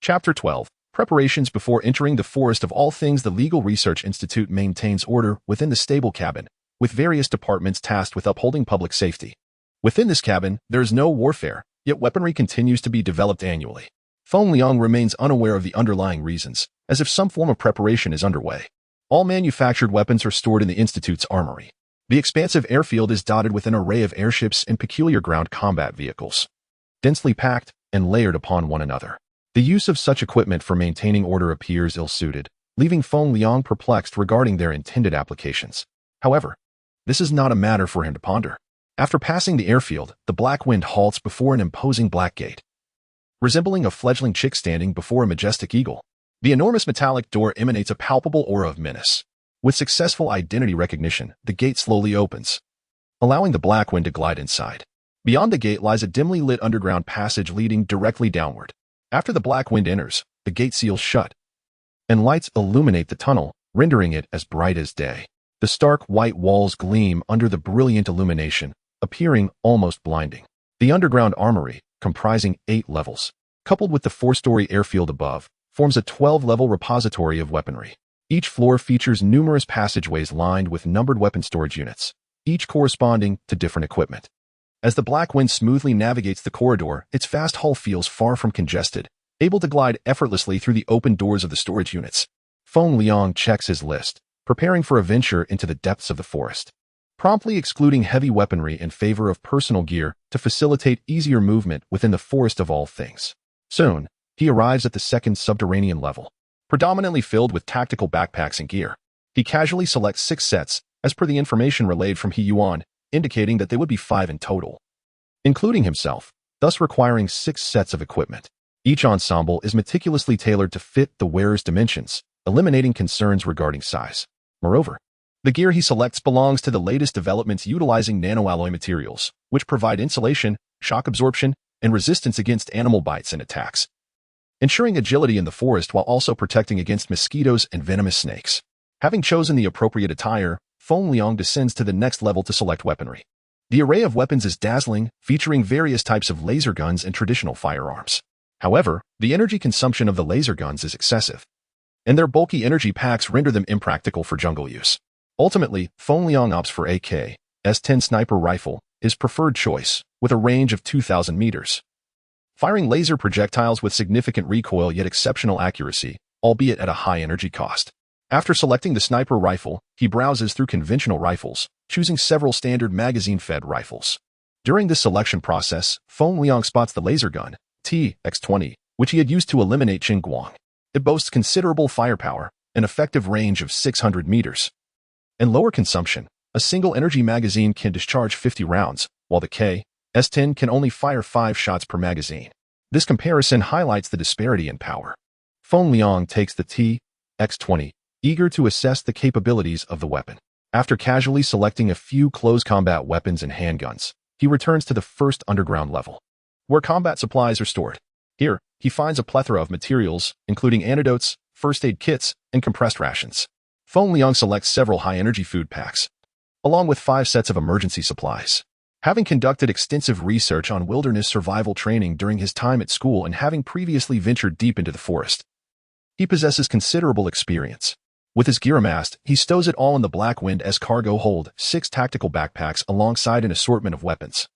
Chapter 12. Preparations before entering the forest of all things. The Legal Research Institute maintains order within the stable cabin, with various departments tasked with upholding public safety. Within this cabin, there is no warfare, yet weaponry continues to be developed annually. Feng Liang remains unaware of the underlying reasons, as if some form of preparation is underway. All manufactured weapons are stored in the Institute's armory. The expansive airfield is dotted with an array of airships and peculiar ground combat vehicles, densely packed and layered upon one another. The use of such equipment for maintaining order appears ill-suited, leaving Feng Liang perplexed regarding their intended applications. However, this is not a matter for him to ponder. After passing the airfield, the Black Wind halts before an imposing black gate. Resembling a fledgling chick standing before a majestic eagle, the enormous metallic door emanates a palpable aura of menace. With successful identity recognition, the gate slowly opens, allowing the Black Wind to glide inside. Beyond the gate lies a dimly lit underground passage leading directly downward. After the Black Wind enters, the gate seals shut, and lights illuminate the tunnel, rendering it as bright as day. The stark white walls gleam under the brilliant illumination, appearing almost blinding. The underground armory, comprising 8 levels, coupled with the 4-story airfield above, forms a 12-level repository of weaponry. Each floor features numerous passageways lined with numbered weapon storage units, each corresponding to different equipment. As the Black Wind smoothly navigates the corridor, its vast hull feels far from congested, able to glide effortlessly through the open doors of the storage units. Feng Liang checks his list, preparing for a venture into the depths of the forest, promptly excluding heavy weaponry in favor of personal gear to facilitate easier movement within the forest of all things. Soon, he arrives at the second subterranean level, predominantly filled with tactical backpacks and gear. He casually selects 6 sets, as per the information relayed from He Yuan, indicating that they would be 5 in total, including himself, thus requiring 6 sets of equipment. Each ensemble is meticulously tailored to fit the wearer's dimensions, eliminating concerns regarding size. Moreover, the gear he selects belongs to the latest developments utilizing nanoalloy materials, which provide insulation, shock absorption, and resistance against animal bites and attacks, ensuring agility in the forest while also protecting against mosquitoes and venomous snakes. Having chosen the appropriate attire, Feng Liang descends to the next level to select weaponry. The array of weapons is dazzling, featuring various types of laser guns and traditional firearms. However, the energy consumption of the laser guns is excessive, and their bulky energy packs render them impractical for jungle use. Ultimately, Feng Liang opts for AK-S10 sniper rifle, his preferred choice, with a range of 2,000 meters. Firing laser projectiles with significant recoil yet exceptional accuracy, albeit at a high energy cost. After selecting the sniper rifle, he browses through conventional rifles, choosing several standard magazine-fed rifles. During this selection process, Feng Liang spots the laser gun, TX-20, which he had used to eliminate Qin Guang. It boasts considerable firepower, an effective range of 600 meters. And lower consumption, a single energy magazine can discharge 50 rounds, while the K-S10 can only fire 5 shots per magazine. This comparison highlights the disparity in power. Feng Liang takes the TX-20, eager to assess the capabilities of the weapon. After casually selecting a few close combat weapons and handguns, he returns to the first underground level, where combat supplies are stored. Here, he finds a plethora of materials, including antidotes, first aid kits, and compressed rations. Feng Liang selects several high-energy food packs, along with 5 sets of emergency supplies. Having conducted extensive research on wilderness survival training during his time at school and having previously ventured deep into the forest, he possesses considerable experience. With his gear amassed, he stows it all in the Black Wind as cargo hold 6 tactical backpacks alongside an assortment of weapons,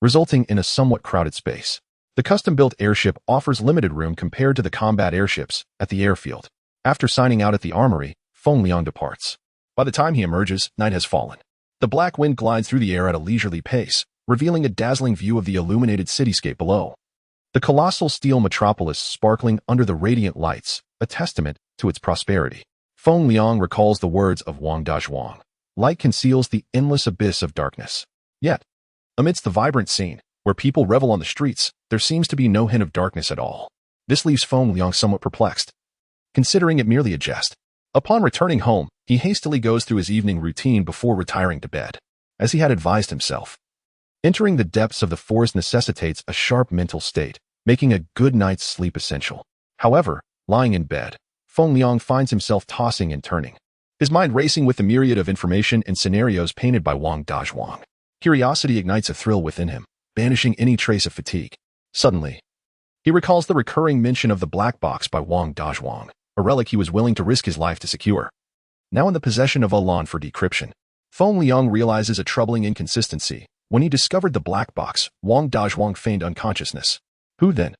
resulting in a somewhat crowded space. The custom-built airship offers limited room compared to the combat airships at the airfield. After signing out at the armory, Feng Liang departs. By the time he emerges, night has fallen. The Black Wind glides through the air at a leisurely pace, revealing a dazzling view of the illuminated cityscape below. The colossal steel metropolis sparkling under the radiant lights, a testament to its prosperity. Feng Liang recalls the words of Wang Dazhuang. Light conceals the endless abyss of darkness. Yet, amidst the vibrant scene, where people revel on the streets, there seems to be no hint of darkness at all. This leaves Feng Liang somewhat perplexed, considering it merely a jest. Upon returning home, he hastily goes through his evening routine before retiring to bed, as he had advised himself. Entering the depths of the forest necessitates a sharp mental state, making a good night's sleep essential. However, lying in bed, Feng Liang finds himself tossing and turning, his mind racing with the myriad of information and scenarios painted by Wang Dazhuang. Curiosity ignites a thrill within him, banishing any trace of fatigue. Suddenly, he recalls the recurring mention of the black box by Wang Dazhuang, a relic he was willing to risk his life to secure. Now in the possession of Alan for decryption, Feng Liang realizes a troubling inconsistency. When he discovered the black box, Wang Dazhuang feigned unconsciousness. Who, then,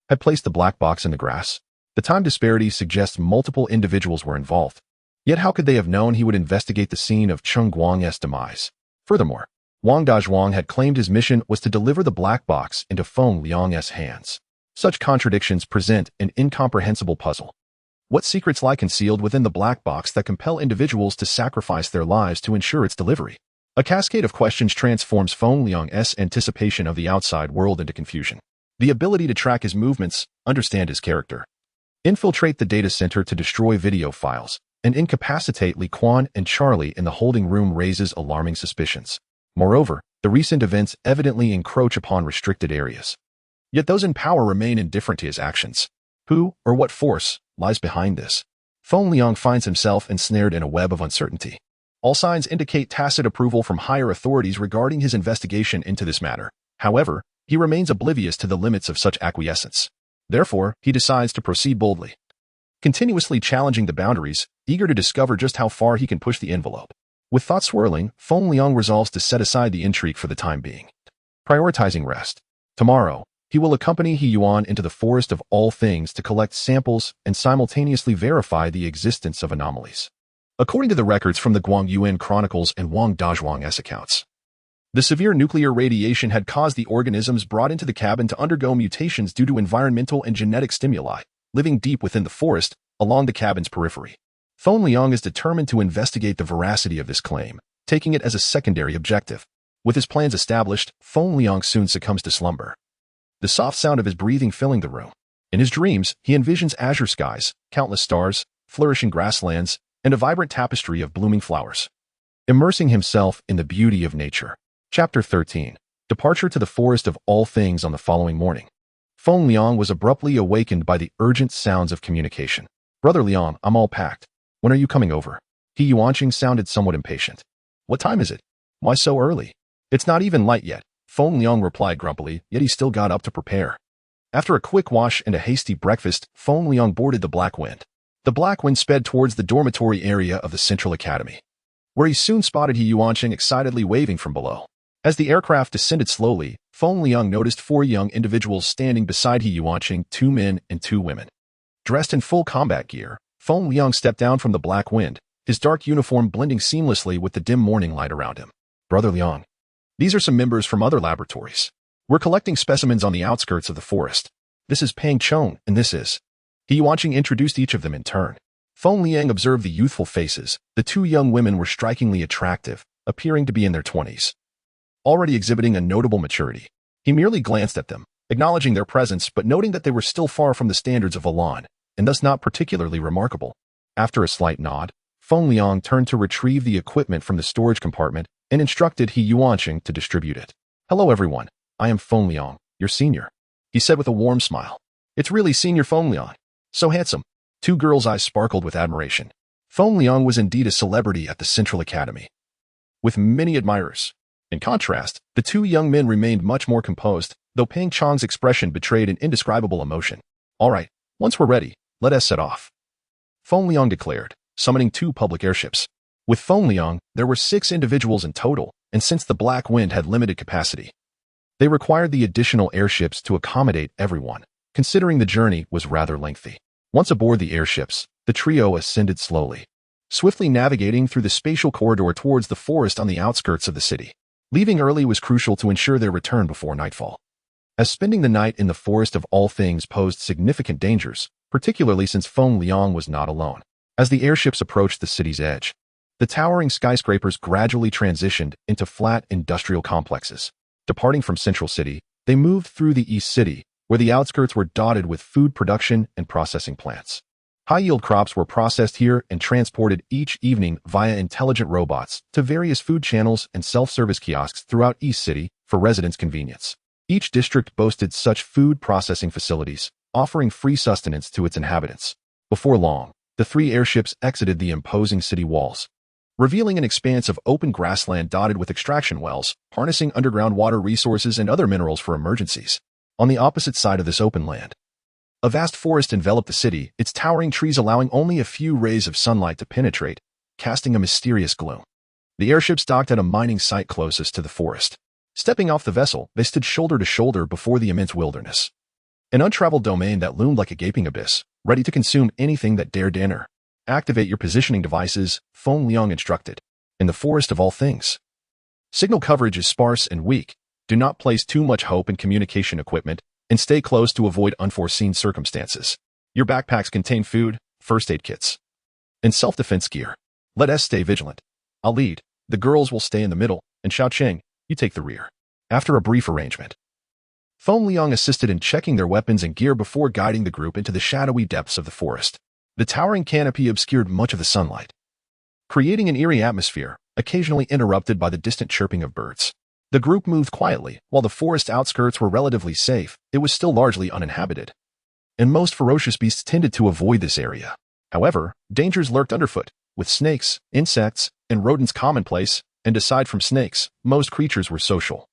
had placed the black box in the grass? The time disparity suggests multiple individuals were involved. Yet how could they have known he would investigate the scene of Qin Guang's demise? Furthermore, Wang Dazhuang had claimed his mission was to deliver the black box into Feng Liang's hands. Such contradictions present an incomprehensible puzzle. What secrets lie concealed within the black box that compel individuals to sacrifice their lives to ensure its delivery? A cascade of questions transforms Feng Liang's anticipation of the outside world into confusion. The ability to track his movements, understand his character, infiltrate the data center to destroy video files, and incapacitate Li Quan and Charlie in the holding room raises alarming suspicions. Moreover, the recent events evidently encroach upon restricted areas. Yet those in power remain indifferent to his actions. Who, or what force, lies behind this? Feng Liang finds himself ensnared in a web of uncertainty. All signs indicate tacit approval from higher authorities regarding his investigation into this matter. However, he remains oblivious to the limits of such acquiescence. Therefore, he decides to proceed boldly, continuously challenging the boundaries, eager to discover just how far he can push the envelope. With thoughts swirling, Feng Liang resolves to set aside the intrigue for the time being, prioritizing rest. Tomorrow, he will accompany He Yuan into the forest of all things to collect samples and simultaneously verify the existence of anomalies. According to the records from the Guangyuan Chronicles and Wang Dazhuang's accounts, the severe nuclear radiation had caused the organisms brought into the cabin to undergo mutations due to environmental and genetic stimuli, living deep within the forest, along the cabin's periphery. Feng Liang is determined to investigate the veracity of this claim, taking it as a secondary objective. With his plans established, Feng Liang soon succumbs to slumber, the soft sound of his breathing filling the room. In his dreams, he envisions azure skies, countless stars, flourishing grasslands, and a vibrant tapestry of blooming flowers. Immersing himself in the beauty of nature. Chapter 13. Departure to the forest of all things. On the following morning, Feng Liang was abruptly awakened by the urgent sounds of communication. "Brother Liang, I'm all packed. When are you coming over?" He Yuanqing sounded somewhat impatient. "What time is it? Why so early?" "It's not even light yet," Feng Liang replied grumpily, yet he still got up to prepare. After a quick wash and a hasty breakfast, Feng Liang boarded the Black Wind. The Black Wind sped towards the dormitory area of the Central Academy. where he soon spotted He Yuanqing excitedly waving from below. As the aircraft descended slowly, Feng Liang noticed 4 young individuals standing beside He Yuanqing, 2 men and 2 women. Dressed in full combat gear, Feng Liang stepped down from the black wind, his dark uniform blending seamlessly with the dim morning light around him. Brother Liang. These are some members from other laboratories. We're collecting specimens on the outskirts of the forest. This is Pang Chong, and this is... He Yuanqing introduced each of them in turn. Feng Liang observed the youthful faces. The 2 young women were strikingly attractive, appearing to be in their 20s. Already exhibiting a notable maturity. He merely glanced at them, acknowledging their presence but noting that they were still far from the standards of Alan, and thus not particularly remarkable. After a slight nod, Feng Liang turned to retrieve the equipment from the storage compartment and instructed He Yuanqing to distribute it. Hello everyone, I am Feng Liang, your senior, he said with a warm smile. It's really Senior Feng Liang. So handsome. 2 girls' eyes sparkled with admiration. Feng Liang was indeed a celebrity at the Central Academy, with many admirers. In contrast, the 2 young men remained much more composed, though Pang Chong's expression betrayed an indescribable emotion. All right, once we're ready, let us set off, Feng Liang declared, summoning 2 public airships. With Feng Liang, there were 6 individuals in total, and since the black wind had limited capacity, they required the additional airships to accommodate everyone, considering the journey was rather lengthy. Once aboard the airships, the trio ascended slowly, swiftly navigating through the spatial corridor towards the forest on the outskirts of the city. Leaving early was crucial to ensure their return before nightfall, as spending the night in the forest of all things posed significant dangers, particularly since Feng Liang was not alone. As the airships approached the city's edge, the towering skyscrapers gradually transitioned into flat industrial complexes. Departing from Central City, they moved through the East City, where the outskirts were dotted with food production and processing plants. High-yield crops were processed here and transported each evening via intelligent robots to various food channels and self-service kiosks throughout East City for residents' convenience. Each district boasted such food processing facilities, offering free sustenance to its inhabitants. Before long, the 3 airships exited the imposing city walls, revealing an expanse of open grassland dotted with extraction wells, harnessing underground water resources and other minerals for emergencies. On the opposite side of this open land, a vast forest enveloped the city, its towering trees allowing only a few rays of sunlight to penetrate, casting a mysterious gloom. The airships docked at a mining site closest to the forest. Stepping off the vessel, they stood shoulder to shoulder before the immense wilderness, an untraveled domain that loomed like a gaping abyss, ready to consume anything that dared enter. Activate your positioning devices, Feng Liang instructed. In the forest of all things, signal coverage is sparse and weak. Do not place too much hope in communication equipment, and stay close to avoid unforeseen circumstances. Your backpacks contain food, first aid kits, and self-defense gear. Let us stay vigilant. I'll lead, the girls will stay in the middle, and Xiaocheng, you take the rear. After a brief arrangement, Feng Liang assisted in checking their weapons and gear before guiding the group into the shadowy depths of the forest. The towering canopy obscured much of the sunlight, creating an eerie atmosphere, occasionally interrupted by the distant chirping of birds. The group moved quietly. While the forest outskirts were relatively safe, it was still largely uninhabited, and most ferocious beasts tended to avoid this area. However, dangers lurked underfoot, with snakes, insects, and rodents commonplace, and aside from snakes, most creatures were social,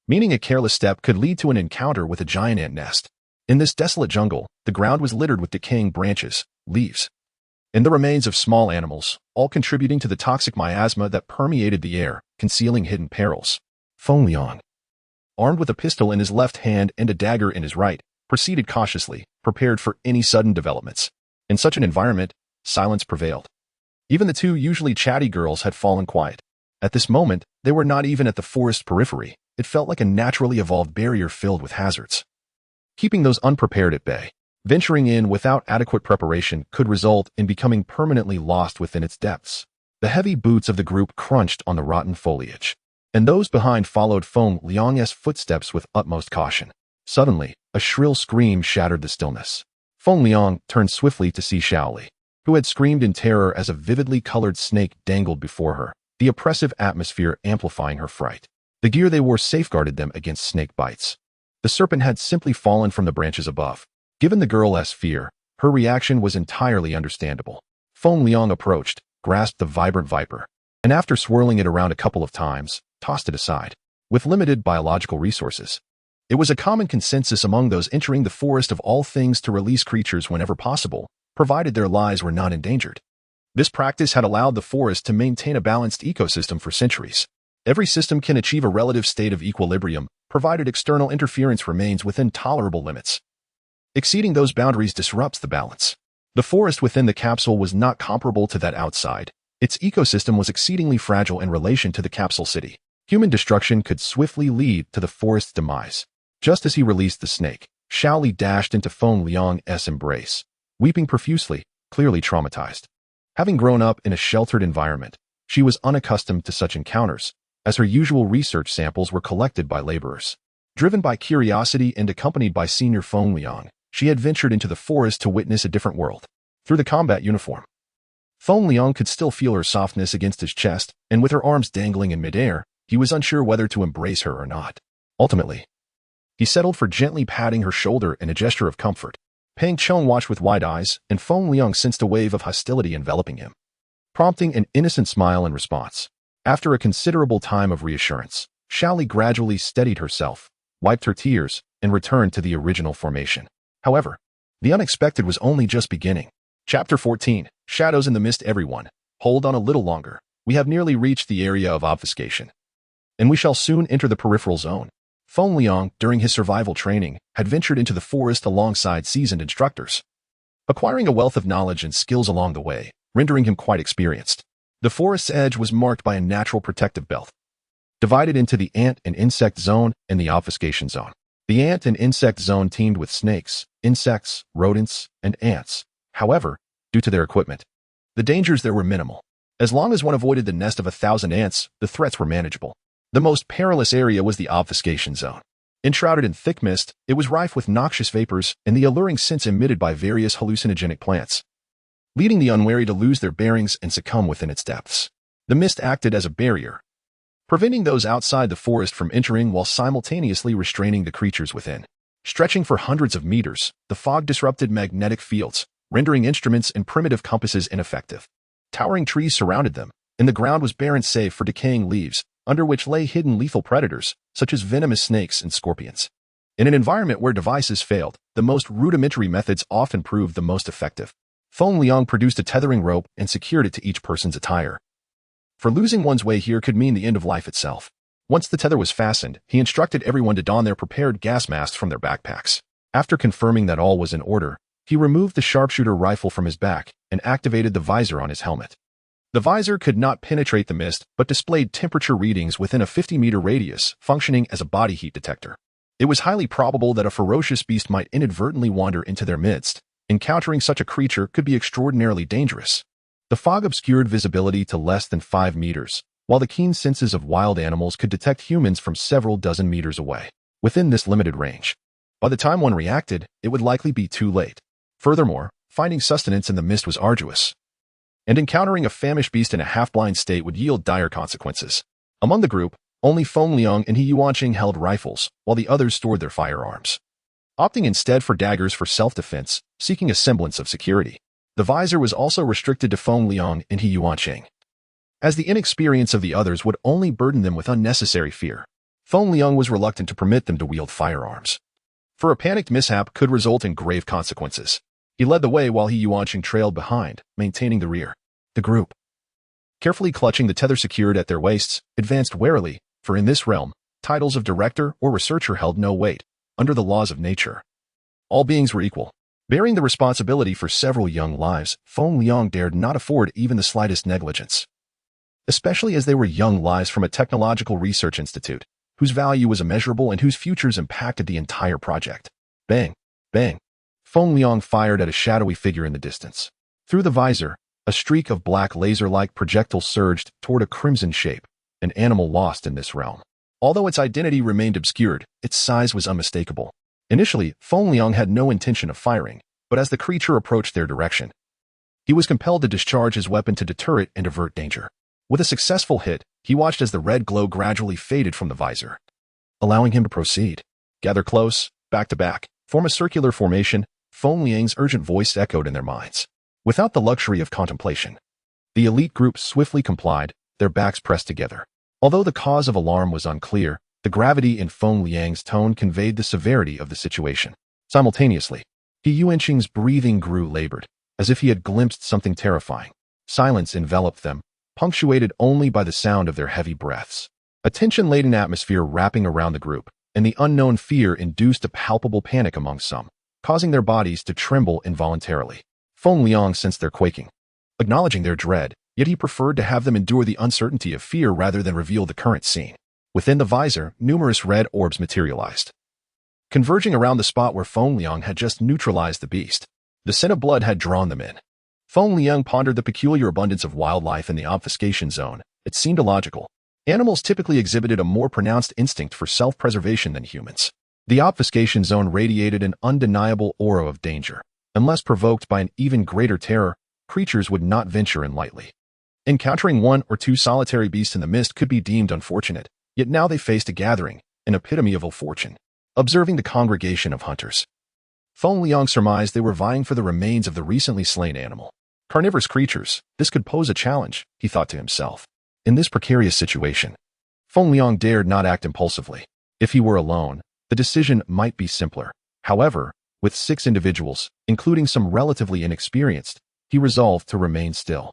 meaning a careless step could lead to an encounter with a giant ant nest. In this desolate jungle, the ground was littered with decaying branches, leaves, and the remains of small animals, all contributing to the toxic miasma that permeated the air, concealing hidden perils. Feng Liang, armed with a pistol in his left hand and a dagger in his right, proceeded cautiously, prepared for any sudden developments. In such an environment, silence prevailed. Even the 2 usually chatty girls had fallen quiet. At this moment, they were not even at the forest periphery. It felt like a naturally evolved barrier filled with hazards, keeping those unprepared at bay. Venturing in without adequate preparation could result in becoming permanently lost within its depths. The heavy boots of the group crunched on the rotten foliage, and those behind followed Feng Liang's footsteps with utmost caution. Suddenly, a shrill scream shattered the stillness. Feng Liang turned swiftly to see Xiaoli, who had screamed in terror as a vividly colored snake dangled before her, the oppressive atmosphere amplifying her fright. The gear they wore safeguarded them against snake bites. The serpent had simply fallen from the branches above. Given the girl's fear, her reaction was entirely understandable. Feng Liang approached, grasped the vibrant viper, and after swirling it around a couple of times, tossed it aside. With limited biological resources, it was a common consensus among those entering the forest of all things to release creatures whenever possible, provided their lives were not endangered. This practice had allowed the forest to maintain a balanced ecosystem for centuries. Every system can achieve a relative state of equilibrium, provided external interference remains within tolerable limits. Exceeding those boundaries disrupts the balance. The forest within the capsule was not comparable to that outside. Its ecosystem was exceedingly fragile in relation to the capsule city. Human destruction could swiftly lead to the forest's demise. Just as he released the snake, Shaoli dashed into Feng Liang's embrace, weeping profusely, clearly traumatized. Having grown up in a sheltered environment, she was unaccustomed to such encounters, as her usual research samples were collected by laborers. Driven by curiosity and accompanied by Senior Feng Liang, she had ventured into the forest to witness a different world. Through the combat uniform, Feng Liang could still feel her softness against his chest, and with her arms dangling in midair, he was unsure whether to embrace her or not. Ultimately, he settled for gently patting her shoulder in a gesture of comfort. Pang Cheng watched with wide eyes, and Feng Liang sensed a wave of hostility enveloping him, prompting an innocent smile in response. After a considerable time of reassurance, Shaoli gradually steadied herself, wiped her tears, and returned to the original formation. However, the unexpected was only just beginning. Chapter 14, Shadows in the Mist. Everyone, hold on a little longer. We have nearly reached the area of obfuscation, and we shall soon enter the peripheral zone. Feng Liang, during his survival training, had ventured into the forest alongside seasoned instructors, acquiring a wealth of knowledge and skills along the way, rendering him quite experienced. The forest's edge was marked by a natural protective belt, divided into the ant and insect zone and the obfuscation zone. The ant and insect zone teemed with snakes, insects, rodents, and ants. However, due to their equipment, the dangers there were minimal. As long as one avoided the nest of 1,000 ants, the threats were manageable. The most perilous area was the obfuscation zone. Enshrouded in thick mist, it was rife with noxious vapors and the alluring scents emitted by various hallucinogenic plants, leading the unwary to lose their bearings and succumb within its depths. The mist acted as a barrier, preventing those outside the forest from entering while simultaneously restraining the creatures within. Stretching for hundreds of meters, the fog disrupted magnetic fields, rendering instruments and primitive compasses ineffective. Towering trees surrounded them, and the ground was barren save for decaying leaves, under which lay hidden lethal predators, such as venomous snakes and scorpions. In an environment where devices failed, the most rudimentary methods often proved the most effective. Feng Liang produced a tethering rope and secured it to each person's attire, for losing one's way here could mean the end of life itself. Once the tether was fastened, he instructed everyone to don their prepared gas masks from their backpacks. After confirming that all was in order, he removed the sharpshooter rifle from his back and activated the visor on his helmet. The visor could not penetrate the mist, but displayed temperature readings within a 50-meter radius, functioning as a body heat detector. It was highly probable that a ferocious beast might inadvertently wander into their midst. Encountering such a creature could be extraordinarily dangerous. The fog obscured visibility to less than 5 meters, while the keen senses of wild animals could detect humans from several dozen meters away. Within this limited range, by the time one reacted, it would likely be too late. Furthermore, finding sustenance in the mist was arduous, and encountering a famished beast in a half-blind state would yield dire consequences. Among the group, only Feng Liang and He Yuanqing held rifles, while the others stored their firearms, opting instead for daggers for self-defense, seeking a semblance of security. The visor was also restricted to Feng Liang and He Yuanqing, as the inexperience of the others would only burden them with unnecessary fear. Feng Liang was reluctant to permit them to wield firearms, for a panicked mishap could result in grave consequences. He led the way while He Yuanqing trailed behind, maintaining the rear. The group, carefully clutching the tether secured at their waists, advanced warily, for in this realm, titles of director or researcher held no weight. Under the laws of nature, all beings were equal. Bearing the responsibility for several young lives, Feng Liang dared not afford even the slightest negligence, especially as they were young lives from a technological research institute, whose value was immeasurable and whose futures impacted the entire project. Bang! Bang! Feng Liang fired at a shadowy figure in the distance. Through the visor, a streak of black laser-like projectile surged toward a crimson shape, an animal lost in this realm. Although its identity remained obscured, its size was unmistakable. Initially, Feng Liang had no intention of firing, but as the creature approached their direction, he was compelled to discharge his weapon to deter it and avert danger. With a successful hit, he watched as the red glow gradually faded from the visor, allowing him to proceed. Gather close, back to back, form a circular formation. Feng Liang's urgent voice echoed in their minds. Without the luxury of contemplation, the elite group swiftly complied, their backs pressed together. Although the cause of alarm was unclear, the gravity in Feng Liang's tone conveyed the severity of the situation. Simultaneously, He Yuanqing's breathing grew labored, as if he had glimpsed something terrifying. Silence enveloped them, punctuated only by the sound of their heavy breaths. A tension-laden atmosphere wrapping around the group, and the unknown fear induced a palpable panic among some, causing their bodies to tremble involuntarily. Feng Liang sensed their quaking, acknowledging their dread, yet he preferred to have them endure the uncertainty of fear rather than reveal the current scene. Within the visor, numerous red orbs materialized, converging around the spot where Feng Liang had just neutralized the beast. The scent of blood had drawn them in. Feng Liang pondered the peculiar abundance of wildlife in the obfuscation zone. It seemed illogical. Animals typically exhibited a more pronounced instinct for self-preservation than humans. The obfuscation zone radiated an undeniable aura of danger. Unless provoked by an even greater terror, creatures would not venture in lightly. Encountering one or two solitary beasts in the mist could be deemed unfortunate, yet now they faced a gathering, an epitome of ill fortune. Observing the congregation of hunters, Feng Liang surmised they were vying for the remains of the recently slain animal. Carnivorous creatures, this could pose a challenge, he thought to himself. In this precarious situation, Feng Liang dared not act impulsively. If he were alone, the decision might be simpler. However, with 6 individuals, including some relatively inexperienced, he resolved to remain still.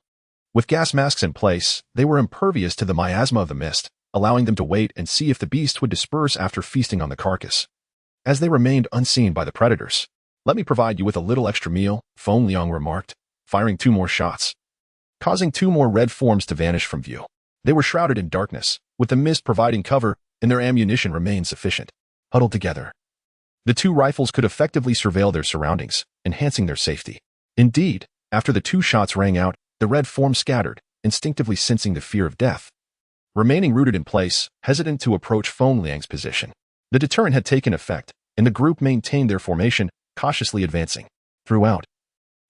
With gas masks in place, they were impervious to the miasma of the mist, allowing them to wait and see if the beast would disperse after feasting on the carcass. As they remained unseen by the predators, "Let me provide you with a little extra meal," Feng Liang remarked, firing 2 more shots, causing 2 more red forms to vanish from view. They were shrouded in darkness, with the mist providing cover, and their ammunition remained sufficient. Huddled together, the 2 rifles could effectively surveil their surroundings, enhancing their safety. Indeed, after the 2 shots rang out, the red forms scattered, instinctively sensing the fear of death. Remaining rooted in place, hesitant to approach Feng Liang's position. The deterrent had taken effect, and the group maintained their formation, cautiously advancing. Throughout,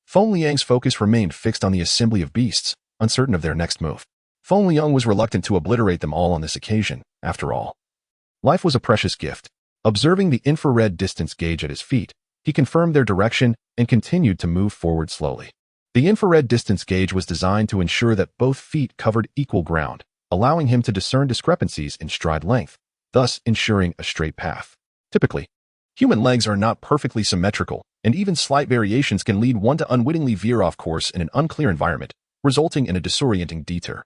Feng Liang's focus remained fixed on the assembly of beasts, uncertain of their next move. Feng Liang was reluctant to obliterate them all on this occasion, after all. Life was a precious gift. Observing the infrared distance gauge at his feet, he confirmed their direction and continued to move forward slowly. The infrared distance gauge was designed to ensure that both feet covered equal ground, allowing him to discern discrepancies in stride length, thus ensuring a straight path. Typically, human legs are not perfectly symmetrical, and even slight variations can lead one to unwittingly veer off course in an unclear environment, resulting in a disorienting detour.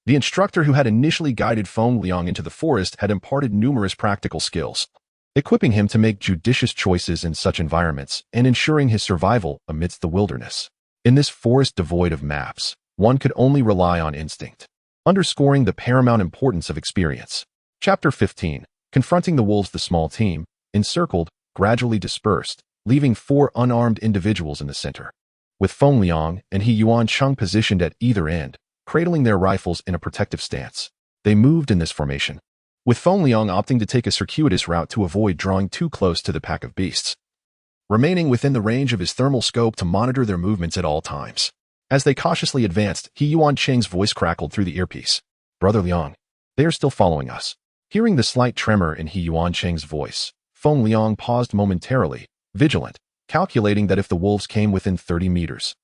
The instructor who had initially guided Feng Liang into the forest had imparted numerous practical skills, equipping him to make judicious choices in such environments and ensuring his survival amidst the wilderness. In this forest devoid of maps, one could only rely on instinct, underscoring the paramount importance of experience. Chapter 15. Confronting the wolves. The small team, encircled, gradually dispersed, leaving 4 unarmed individuals in the center. With Feng Liang and He Yuancheng positioned at either end, cradling their rifles in a protective stance, they moved in this formation, with Feng Liang opting to take a circuitous route to avoid drawing too close to the pack of beasts, remaining within the range of his thermal scope to monitor their movements at all times. As they cautiously advanced, He Yuancheng's voice crackled through the earpiece. "Brother Liang, they are still following us." Hearing the slight tremor in He Yuancheng's voice, Feng Liang paused momentarily, vigilant, calculating that if the wolves came within 30 meters,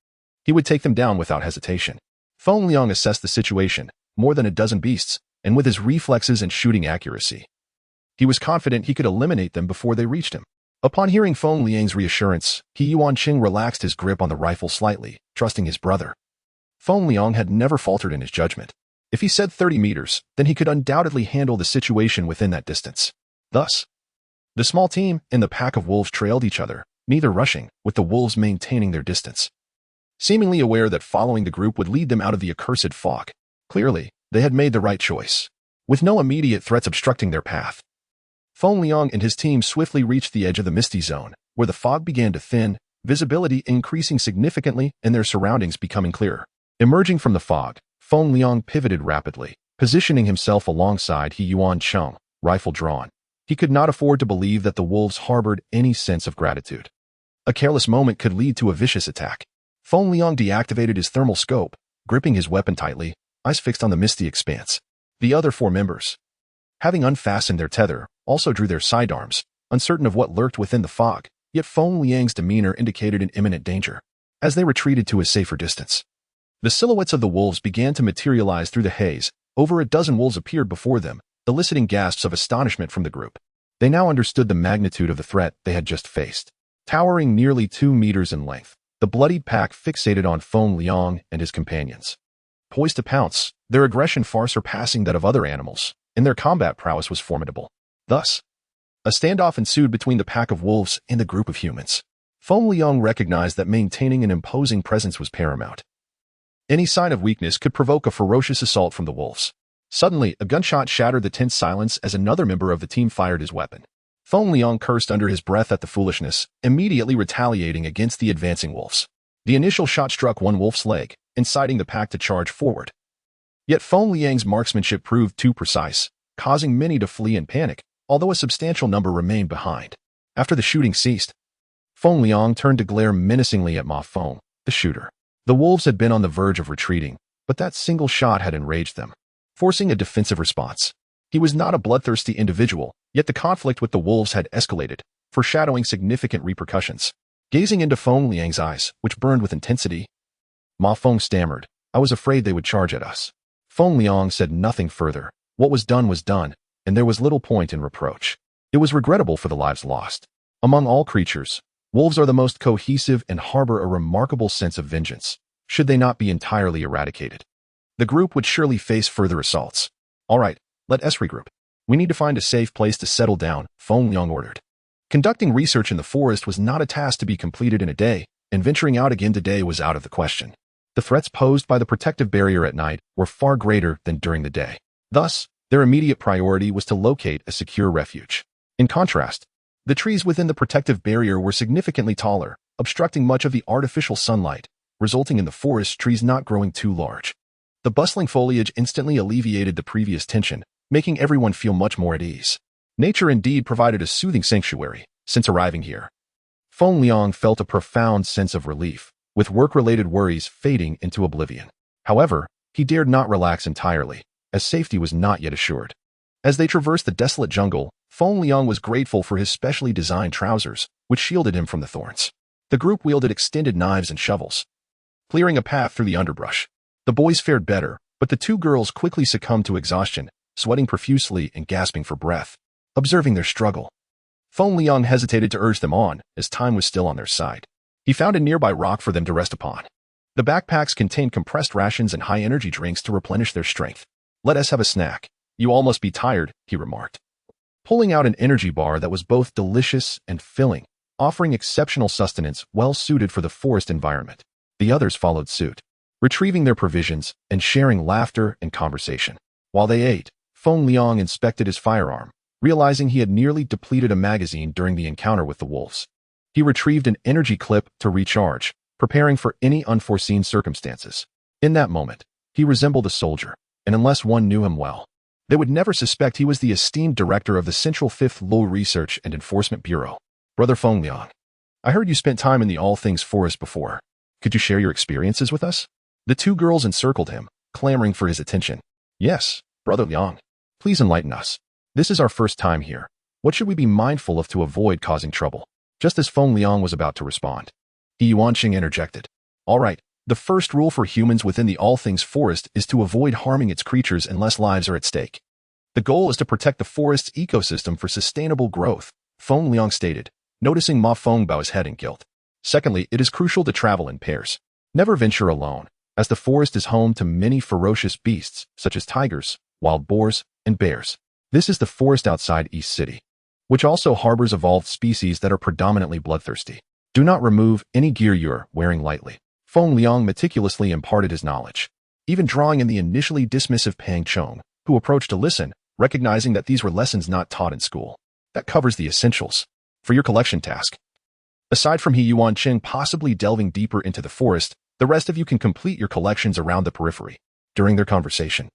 he would take them down without hesitation. Feng Liang assessed the situation, more than a dozen beasts, and with his reflexes and shooting accuracy, he was confident he could eliminate them before they reached him. Upon hearing Feng Liang's reassurance, He Yuancheng relaxed his grip on the rifle slightly, trusting his brother. Feng Liang had never faltered in his judgment. If he said 30 meters, then he could undoubtedly handle the situation within that distance. Thus, the small team and the pack of wolves trailed each other, neither rushing, with the wolves maintaining their distance, seemingly aware that following the group would lead them out of the accursed fog. Clearly, they had made the right choice. With no immediate threats obstructing their path, Feng Liang and his team swiftly reached the edge of the misty zone, where the fog began to thin, visibility increasing significantly and their surroundings becoming clearer. Emerging from the fog, Feng Liang pivoted rapidly, positioning himself alongside He Yuancheng, rifle drawn. He could not afford to believe that the wolves harbored any sense of gratitude. A careless moment could lead to a vicious attack. Feng Liang deactivated his thermal scope, gripping his weapon tightly, eyes fixed on the misty expanse. The other 4 members, having unfastened their tether, also drew their sidearms, uncertain of what lurked within the fog, yet Feng Liang's demeanor indicated an imminent danger. As they retreated to a safer distance, the silhouettes of the wolves began to materialize through the haze. Over a dozen wolves appeared before them, eliciting gasps of astonishment from the group. They now understood the magnitude of the threat they had just faced. Towering nearly 2 meters in length, the bloodied pack fixated on Feng Liang and his companions. poised to pounce, their aggression far surpassing that of other animals, and their combat prowess was formidable. Thus, a standoff ensued between the pack of wolves and the group of humans. Feng Liang recognized that maintaining an imposing presence was paramount. Any sign of weakness could provoke a ferocious assault from the wolves. Suddenly, a gunshot shattered the tense silence as another member of the team fired his weapon. Feng Liang cursed under his breath at the foolishness, immediately retaliating against the advancing wolves. The initial shot struck one wolf's leg, inciting the pack to charge forward. Yet Feng Liang's marksmanship proved too precise, causing many to flee in panic, although a substantial number remained behind. After the shooting ceased, Feng Liang turned to glare menacingly at Ma Feng, the shooter. The wolves had been on the verge of retreating, but that single shot had enraged them, forcing a defensive response. He was not a bloodthirsty individual, yet the conflict with the wolves had escalated, foreshadowing significant repercussions. Gazing into Feng Liang's eyes, which burned with intensity, Ma Feng stammered, "I was afraid they would charge at us." Feng Liang said nothing further. What was done, and there was little point in reproach. It was regrettable for the lives lost. Among all creatures, wolves are the most cohesive and harbor a remarkable sense of vengeance, should they not be entirely eradicated. The group would surely face further assaults. "All right, let us regroup. We need to find a safe place to settle down," Feng Liang ordered. Conducting research in the forest was not a task to be completed in a day, and venturing out again today was out of the question. The threats posed by the protective barrier at night were far greater than during the day. Thus, their immediate priority was to locate a secure refuge. In contrast, the trees within the protective barrier were significantly taller, obstructing much of the artificial sunlight, resulting in the forest trees not growing too large. The bustling foliage instantly alleviated the previous tension, making everyone feel much more at ease. Nature indeed provided a soothing sanctuary. Since arriving here, Feng Liang felt a profound sense of relief, with work-related worries fading into oblivion. However, he dared not relax entirely, as safety was not yet assured. As they traversed the desolate jungle, Feng Liang was grateful for his specially designed trousers, which shielded him from the thorns. The group wielded extended knives and shovels, clearing a path through the underbrush. The boys fared better, but the two girls quickly succumbed to exhaustion, sweating profusely and gasping for breath. Observing their struggle, Feng Liang hesitated to urge them on, as time was still on their side. He found a nearby rock for them to rest upon. The backpacks contained compressed rations and high-energy drinks to replenish their strength. "Let us have a snack. You all must be tired," he remarked, pulling out an energy bar that was both delicious and filling, offering exceptional sustenance well suited for the forest environment. The others followed suit, retrieving their provisions and sharing laughter and conversation. While they ate, Feng Liang inspected his firearm, realizing he had nearly depleted a magazine during the encounter with the wolves. He retrieved an energy clip to recharge, preparing for any unforeseen circumstances. In that moment, he resembled a soldier, and unless one knew him well, they would never suspect he was the esteemed director of the Central Fifth Law Research and Enforcement Bureau. "Brother Feng Liang, I heard you spent time in the All Things Forest before. Could you share your experiences with us?" The two girls encircled him, clamoring for his attention. "Yes, Brother Liang. Please enlighten us. This is our first time here. What should we be mindful of to avoid causing trouble?" Just as Feng Liang was about to respond, Yuanqing interjected. "All right, the first rule for humans within the All Things Forest is to avoid harming its creatures unless lives are at stake. The goal is to protect the forest's ecosystem for sustainable growth," Feng Liang stated, noticing Ma Feng bow his head in guilt. "Secondly, it is crucial to travel in pairs. Never venture alone, as the forest is home to many ferocious beasts, such as tigers, wild boars, and bears. This is the forest outside East City, which also harbors evolved species that are predominantly bloodthirsty. Do not remove any gear you're wearing lightly." Feng Liang meticulously imparted his knowledge, even drawing in the initially dismissive Pang Chong, who approached to listen, recognizing that these were lessons not taught in school. "That covers the essentials. For your collection task, aside from Yuanqing possibly delving deeper into the forest, the rest of you can complete your collections around the periphery." During their conversation,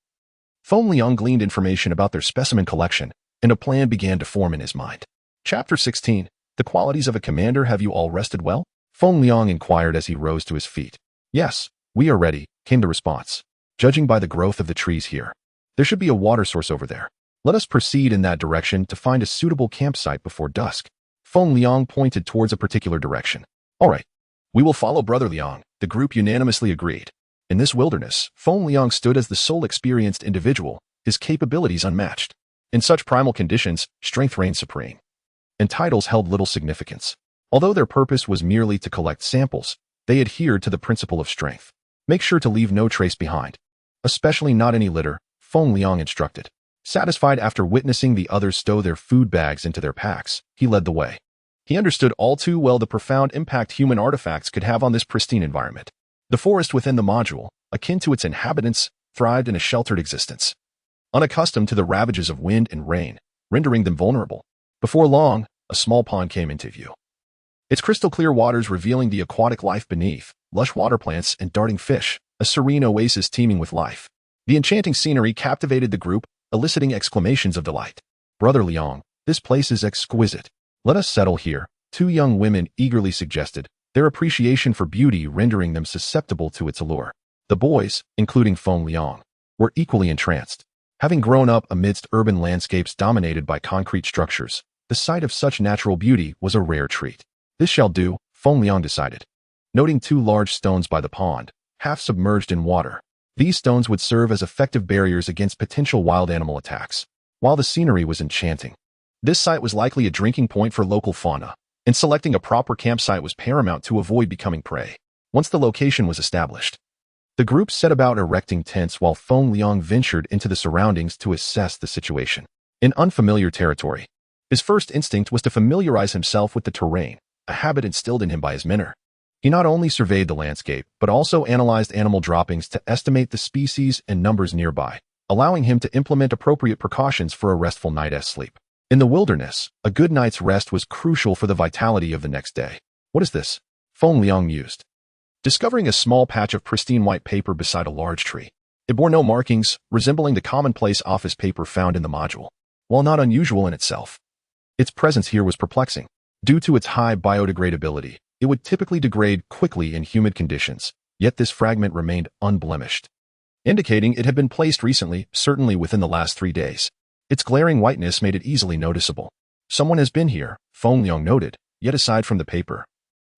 Feng Liang gleaned information about their specimen collection, and a plan began to form in his mind. Chapter 16. The qualities of a commander. "Have you all rested well?" Feng Liang inquired as he rose to his feet. "Yes, we are ready," came the response. "Judging by the growth of the trees here, there should be a water source over there. Let us proceed in that direction to find a suitable campsite before dusk." Feng Liang pointed towards a particular direction. "All right, we will follow Brother Liang," the group unanimously agreed. In this wilderness, Feng Liang stood as the sole experienced individual, his capabilities unmatched. In such primal conditions, strength reigned supreme, and titles held little significance. Although their purpose was merely to collect samples, they adhered to the principle of strength. Make sure to leave no trace behind. especially not any litter, Feng Liang instructed. Satisfied after witnessing the others stow their food bags into their packs, he led the way. He understood all too well the profound impact human artifacts could have on this pristine environment. The forest within the module, akin to its inhabitants, thrived in a sheltered existence, unaccustomed to the ravages of wind and rain, rendering them vulnerable. Before long, a small pond came into view. Its crystal-clear waters revealing the aquatic life beneath, lush water plants and darting fish, a serene oasis teeming with life. The enchanting scenery captivated the group, eliciting exclamations of delight. "Brother Liang, this place is exquisite. Let us settle here," two young women eagerly suggested, their appreciation for beauty rendering them susceptible to its allure. The boys, including Feng Liang, were equally entranced. Having grown up amidst urban landscapes dominated by concrete structures, the sight of such natural beauty was a rare treat. "This shall do," Feng Liang decided. Noting two large stones by the pond, half submerged in water, these stones would serve as effective barriers against potential wild animal attacks. While the scenery was enchanting, this site was likely a drinking point for local fauna, and selecting a proper campsite was paramount to avoid becoming prey. Once the location was established, the group set about erecting tents while Feng Liang ventured into the surroundings to assess the situation. In unfamiliar territory, his first instinct was to familiarize himself with the terrain, a habit instilled in him by his mentor. He not only surveyed the landscape, but also analyzed animal droppings to estimate the species and numbers nearby, allowing him to implement appropriate precautions for a restful night's sleep. In the wilderness, a good night's rest was crucial for the vitality of the next day. "What is this?" Feng Liang mused, discovering a small patch of pristine white paper beside a large tree. It bore no markings, resembling the commonplace office paper found in the module. While not unusual in itself, its presence here was perplexing. Due to its high biodegradability, it would typically degrade quickly in humid conditions, yet this fragment remained unblemished, indicating it had been placed recently, certainly within the last 3 days. Its glaring whiteness made it easily noticeable. "Someone has been here," Feng Liang noted, yet aside from the paper,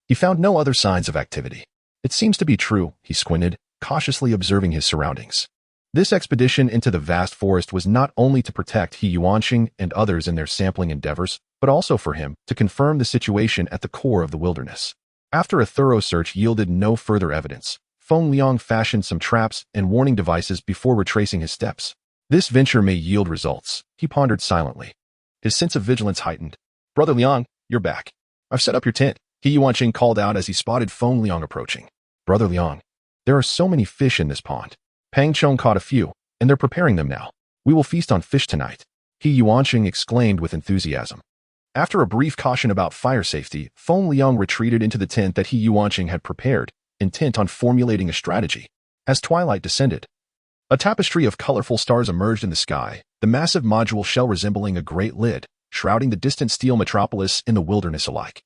he found no other signs of activity. "It seems to be true," he squinted, cautiously observing his surroundings. This expedition into the vast forest was not only to protect He Yuanqing and others in their sampling endeavors, but also for him to confirm the situation at the core of the wilderness. After a thorough search yielded no further evidence, Feng Liang fashioned some traps and warning devices before retracing his steps. "This venture may yield results," he pondered silently. His sense of vigilance heightened. "Brother Liang, you're back. I've set up your tent," He Yuanqing called out as he spotted Feng Liang approaching. "Brother Liang, there are so many fish in this pond. Pang Chong caught a few, and they're preparing them now. We will feast on fish tonight," He Yuanqing exclaimed with enthusiasm. After a brief caution about fire safety, Feng Liang retreated into the tent that He Yuanqing had prepared, intent on formulating a strategy. As twilight descended, a tapestry of colorful stars emerged in the sky, the massive module shell resembling a great lid, shrouding the distant steel metropolis in the wilderness alike.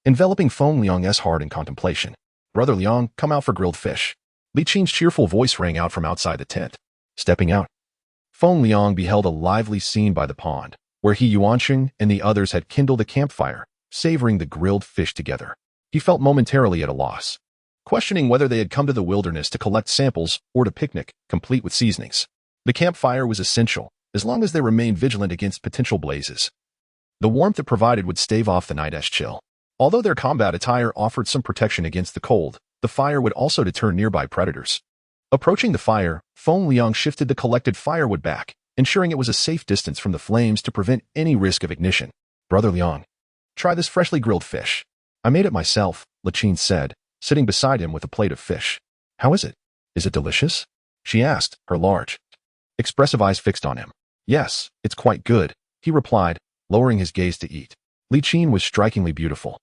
Enveloping Feng Liang's heart in contemplation. "Brother Liang, come out for grilled fish." Li Qin's cheerful voice rang out from outside the tent. Stepping out, Feng Liang beheld a lively scene by the pond, where He Yuanqing and the others had kindled a campfire, savoring the grilled fish together. He felt momentarily at a loss, questioning whether they had come to the wilderness to collect samples or to picnic, complete with seasonings. The campfire was essential, as long as they remained vigilant against potential blazes. The warmth it provided would stave off the night's chill. Although their combat attire offered some protection against the cold, the fire would also deter nearby predators. Approaching the fire, Feng Liang shifted the collected firewood back, ensuring it was a safe distance from the flames to prevent any risk of ignition. "Brother Liang, try this freshly grilled fish. I made it myself," Li Qin said, sitting beside him with a plate of fish. "How is it? Is it delicious?" she asked, her large, expressive eyes fixed on him. "Yes, it's quite good," he replied, lowering his gaze to eat. Li Qin was strikingly beautiful,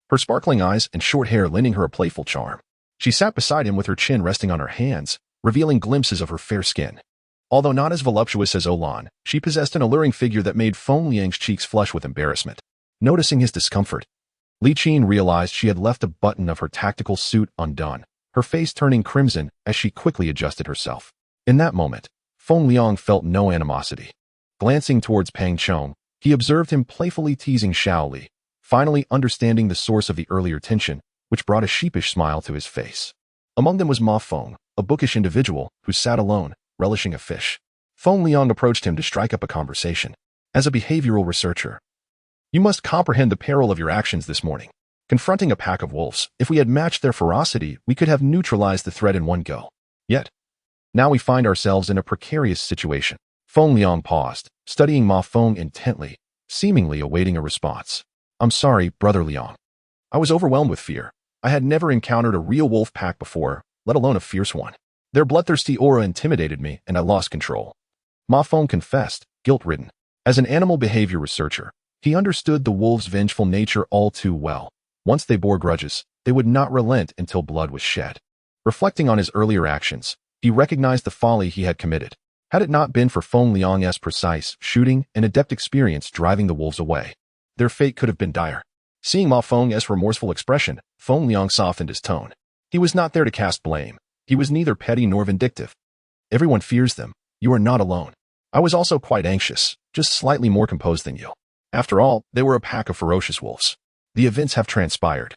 her sparkling eyes and short hair lending her a playful charm. She sat beside him with her chin resting on her hands, revealing glimpses of her fair skin. Although not as voluptuous as Olan, she possessed an alluring figure that made Feng Liang's cheeks flush with embarrassment. Noticing his discomfort, Li Qin realized she had left a button of her tactical suit undone, her face turning crimson as she quickly adjusted herself. In that moment, Feng Liang felt no animosity. Glancing towards Pang Chong, he observed him playfully teasing Xiao Li, finally understanding the source of the earlier tension, which brought a sheepish smile to his face. Among them was Ma Feng, a bookish individual who sat alone, relishing a fish. Feng Liang approached him to strike up a conversation. "As a behavioral researcher, you must comprehend the peril of your actions this morning. Confronting a pack of wolves, if we had matched their ferocity, we could have neutralized the threat in one go. Yet, Now we find ourselves in a precarious situation. Feng Liang paused, studying Ma Feng intently, seemingly awaiting a response. I'm sorry, Brother Liang. I was overwhelmed with fear. I had never encountered a real wolf pack before, let alone a fierce one. Their bloodthirsty aura intimidated me, and I lost control. Ma Feng confessed, guilt-ridden. As an animal behavior researcher, he understood the wolves' vengeful nature all too well. Once they bore grudges, they would not relent until blood was shed. Reflecting on his earlier actions, he recognized the folly he had committed. Had it not been for Feng Liang's precise shooting and adept experience driving the wolves away, their fate could have been dire. Seeing Ma Feng's remorseful expression, Feng Liang softened his tone. He was not there to cast blame. He was neither petty nor vindictive. Everyone fears them. You are not alone. I was also quite anxious, just slightly more composed than you. After all, they were a pack of ferocious wolves. The events have transpired,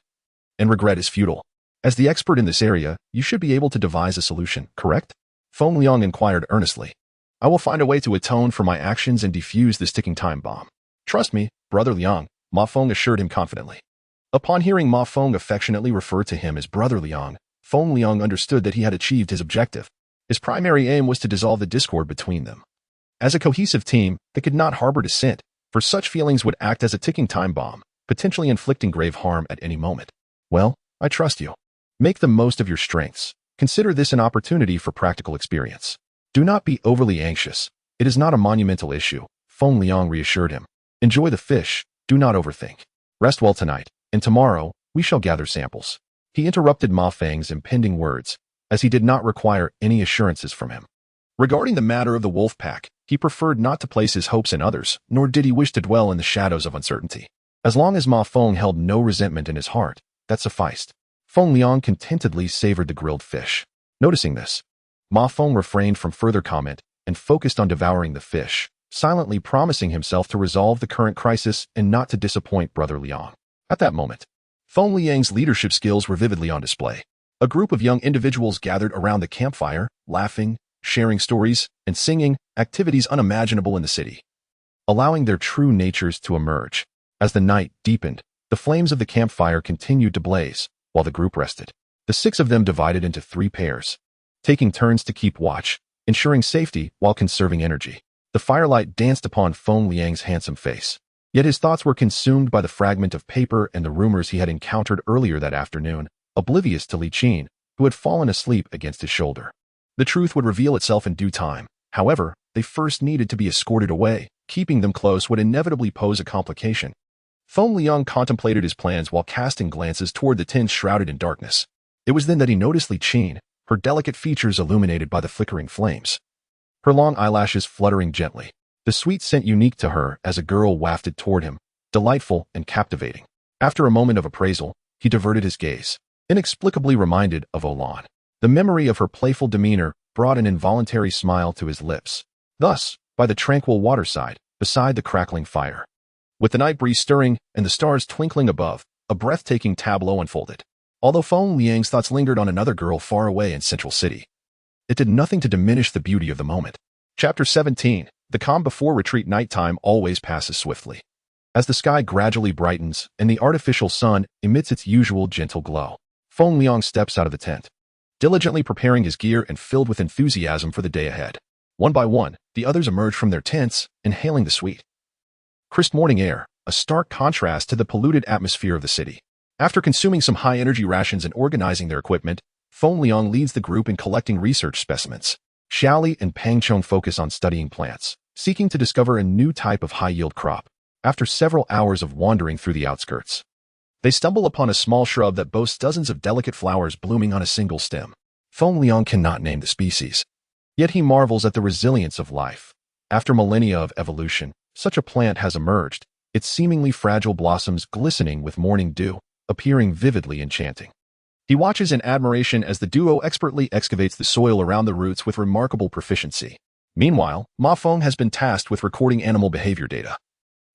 and regret is futile. As the expert in this area, you should be able to devise a solution, correct? Feng Liang inquired earnestly. I will find a way to atone for my actions and defuse this ticking time bomb. Trust me, Brother Liang, Ma Feng assured him confidently. Upon hearing Ma Feng affectionately refer to him as Brother Liang, Feng Liang understood that he had achieved his objective. His primary aim was to dissolve the discord between them. As a cohesive team, they could not harbor dissent, for such feelings would act as a ticking time bomb, potentially inflicting grave harm at any moment. Well, I trust you. Make the most of your strengths. Consider this an opportunity for practical experience. Do not be overly anxious. It is not a monumental issue, Feng Liang reassured him. Enjoy the fish. Do not overthink. Rest well tonight, and tomorrow, we shall gather samples. He interrupted Ma Feng's impending words, as he did not require any assurances from him. Regarding the matter of the wolf pack, he preferred not to place his hopes in others, nor did he wish to dwell in the shadows of uncertainty. As long as Ma Feng held no resentment in his heart, that sufficed. Feng Liang contentedly savored the grilled fish. Noticing this, Ma Feng refrained from further comment and focused on devouring the fish, silently promising himself to resolve the current crisis and not to disappoint Brother Liang. At that moment, Feng Liang's leadership skills were vividly on display. A group of young individuals gathered around the campfire, laughing, sharing stories, and singing, activities unimaginable in the city, allowing their true natures to emerge. As the night deepened, the flames of the campfire continued to blaze, while the group rested. The 6 of them divided into 3 pairs, taking turns to keep watch, ensuring safety while conserving energy. The firelight danced upon Feng Liang's handsome face, yet his thoughts were consumed by the fragment of paper and the rumors he had encountered earlier that afternoon, oblivious to Li Qin, who had fallen asleep against his shoulder. The truth would reveal itself in due time. However, they first needed to be escorted away. Keeping them close would inevitably pose a complication. Feng Liang contemplated his plans while casting glances toward the tents shrouded in darkness. It was then that he noticed Li Qin, her delicate features illuminated by the flickering flames, her long eyelashes fluttering gently, the sweet scent unique to her as a girl wafted toward him, delightful and captivating. After a moment of appraisal, he diverted his gaze, inexplicably reminded of Olan. The memory of her playful demeanor brought an involuntary smile to his lips. Thus, by the tranquil waterside, beside the crackling fire, with the night breeze stirring and the stars twinkling above, a breathtaking tableau unfolded. Although Feng Liang's thoughts lingered on another girl far away in Central City, it did nothing to diminish the beauty of the moment. Chapter 17. The calm before retreat. Nighttime always passes swiftly. As the sky gradually brightens and the artificial sun emits its usual gentle glow, Feng Liang steps out of the tent, diligently preparing his gear and filled with enthusiasm for the day ahead. One by one, the others emerge from their tents, inhaling the sweet, crisp morning air, a stark contrast to the polluted atmosphere of the city. After consuming some high-energy rations and organizing their equipment, Feng Liang leads the group in collecting research specimens. Xiaoli and Pang Chong focus on studying plants, seeking to discover a new type of high-yield crop. After several hours of wandering through the outskirts, they stumble upon a small shrub that boasts dozens of delicate flowers blooming on a single stem. Feng Liang cannot name the species, yet he marvels at the resilience of life. After millennia of evolution, such a plant has emerged, its seemingly fragile blossoms glistening with morning dew, appearing vividly enchanting. He watches in admiration as the duo expertly excavates the soil around the roots with remarkable proficiency. Meanwhile, Ma Feng has been tasked with recording animal behavior data.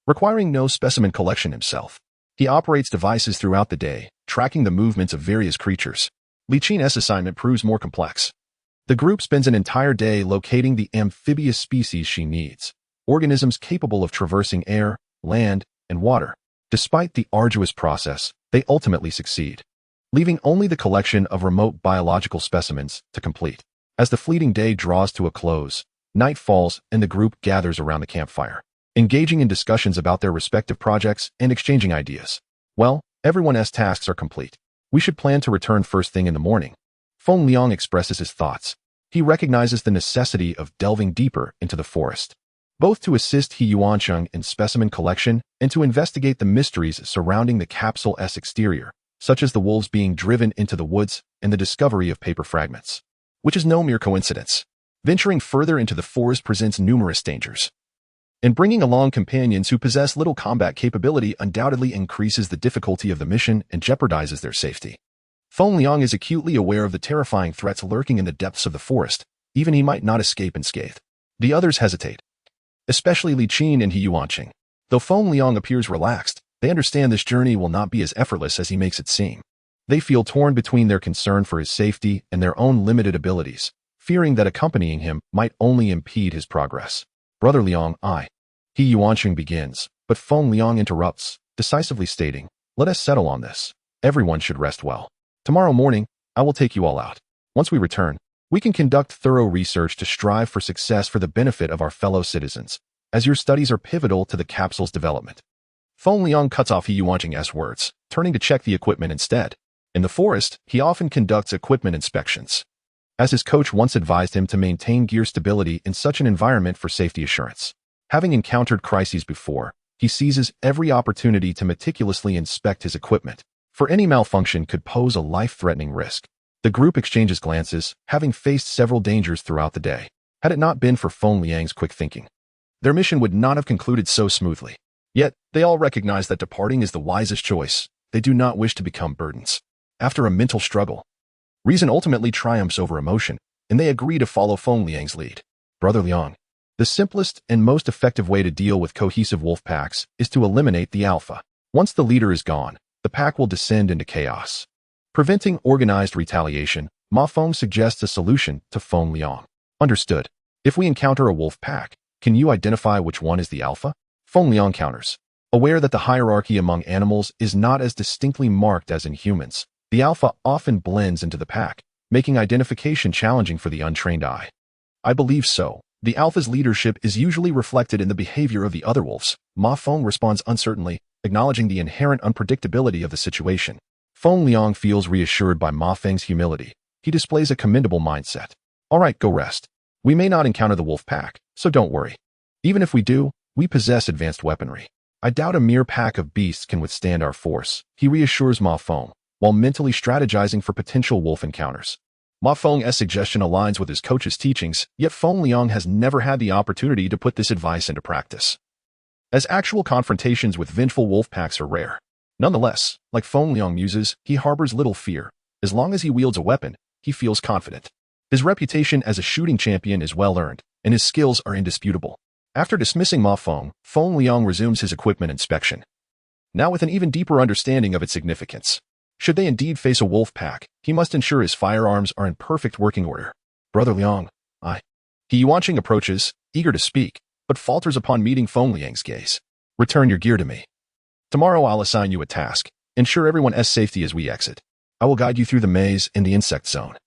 Requiring no specimen collection himself, he operates devices throughout the day, tracking the movements of various creatures. Li Qin's assignment proves more complex. The group spends an entire day locating the amphibious species she needs, organisms capable of traversing air, land, and water. Despite the arduous process, they ultimately succeed, leaving only the collection of remote biological specimens to complete. As the fleeting day draws to a close, night falls and the group gathers around the campfire, engaging in discussions about their respective projects and exchanging ideas. Well, everyone's tasks are complete. We should plan to return first thing in the morning. Feng Liang expresses his thoughts. He recognizes the necessity of delving deeper into the forest, both to assist He Yuancheng in specimen collection and to investigate the mysteries surrounding the capsule's exterior, such as the wolves being driven into the woods and the discovery of paper fragments, which is no mere coincidence. Venturing further into the forest presents numerous dangers, and bringing along companions who possess little combat capability undoubtedly increases the difficulty of the mission and jeopardizes their safety. Feng Liang is acutely aware of the terrifying threats lurking in the depths of the forest, even he might not escape unscathed. The others hesitate, especially Li Qin and He Yuanqing. Though Feng Liang appears relaxed, they understand this journey will not be as effortless as he makes it seem. They feel torn between their concern for his safety and their own limited abilities, fearing that accompanying him might only impede his progress. Brother Liang, He Yuanqing begins, but Feng Liang interrupts, decisively stating, "Let us settle on this. Everyone should rest well. Tomorrow morning, I will take you all out. Once we return, we can conduct thorough research to strive for success for the benefit of our fellow citizens, as your studies are pivotal to the capsule's development." Feng Liang cuts off He Yuanqing's words, turning to check the equipment instead. In the forest, he often conducts equipment inspections, as his coach once advised him to maintain gear stability in such an environment for safety assurance. Having encountered crises before, he seizes every opportunity to meticulously inspect his equipment, for any malfunction could pose a life-threatening risk. The group exchanges glances, having faced several dangers throughout the day. Had it not been for Feng Liang's quick thinking, their mission would not have concluded so smoothly. Yet, they all recognize that departing is the wisest choice. They do not wish to become burdens. After a mental struggle, reason ultimately triumphs over emotion, and they agree to follow Feng Liang's lead. Brother Liang, the simplest and most effective way to deal with cohesive wolf packs is to eliminate the alpha. Once the leader is gone, the pack will descend into chaos. Preventing organized retaliation, Ma Feng suggests a solution to Feng Liang. Understood. If we encounter a wolf pack, can you identify which one is the alpha? Feng Liang counters. Aware that the hierarchy among animals is not as distinctly marked as in humans, the alpha often blends into the pack, making identification challenging for the untrained eye. I believe so. The alpha's leadership is usually reflected in the behavior of the other wolves. Ma Feng responds uncertainly, acknowledging the inherent unpredictability of the situation. Feng Liang feels reassured by Ma Feng's humility. He displays a commendable mindset. All right, go rest. We may not encounter the wolf pack, so don't worry. Even if we do, we possess advanced weaponry. I doubt a mere pack of beasts can withstand our force, he reassures Ma Feng, while mentally strategizing for potential wolf encounters. Ma Feng's suggestion aligns with his coach's teachings, yet Feng Liang has never had the opportunity to put this advice into practice, as actual confrontations with vengeful wolf packs are rare. Nonetheless, like Feng Liang muses, he harbors little fear. As long as he wields a weapon, he feels confident. His reputation as a shooting champion is well earned, and his skills are indisputable. After dismissing Ma Feng, Feng Liang resumes his equipment inspection, now with an even deeper understanding of its significance. Should they indeed face a wolf pack, he must ensure his firearms are in perfect working order. Brother Liang, He Yuanqing approaches, eager to speak, but falters upon meeting Feng Liang's gaze. Return your gear to me. Tomorrow I'll assign you a task. Ensure everyone's safety as we exit. I will guide you through the maze and the insect zone.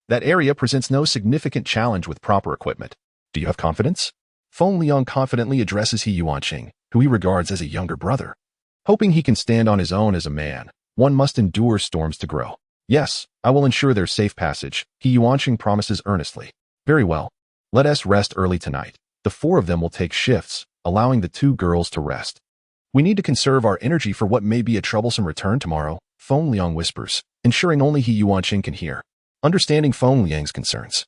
That area presents no significant challenge with proper equipment. Do you have confidence? Feng Liang confidently addresses He Yuanqing, who he regards as a younger brother. Hoping he can stand on his own as a man, one must endure storms to grow. Yes, I will ensure their safe passage, He Yuanqing promises earnestly. Very well. Let us rest early tonight. The four of them will take shifts, allowing the two girls to rest. We need to conserve our energy for what may be a troublesome return tomorrow, Feng Liang whispers, ensuring only He Yuanqing can hear. Understanding Feng Liang's concerns,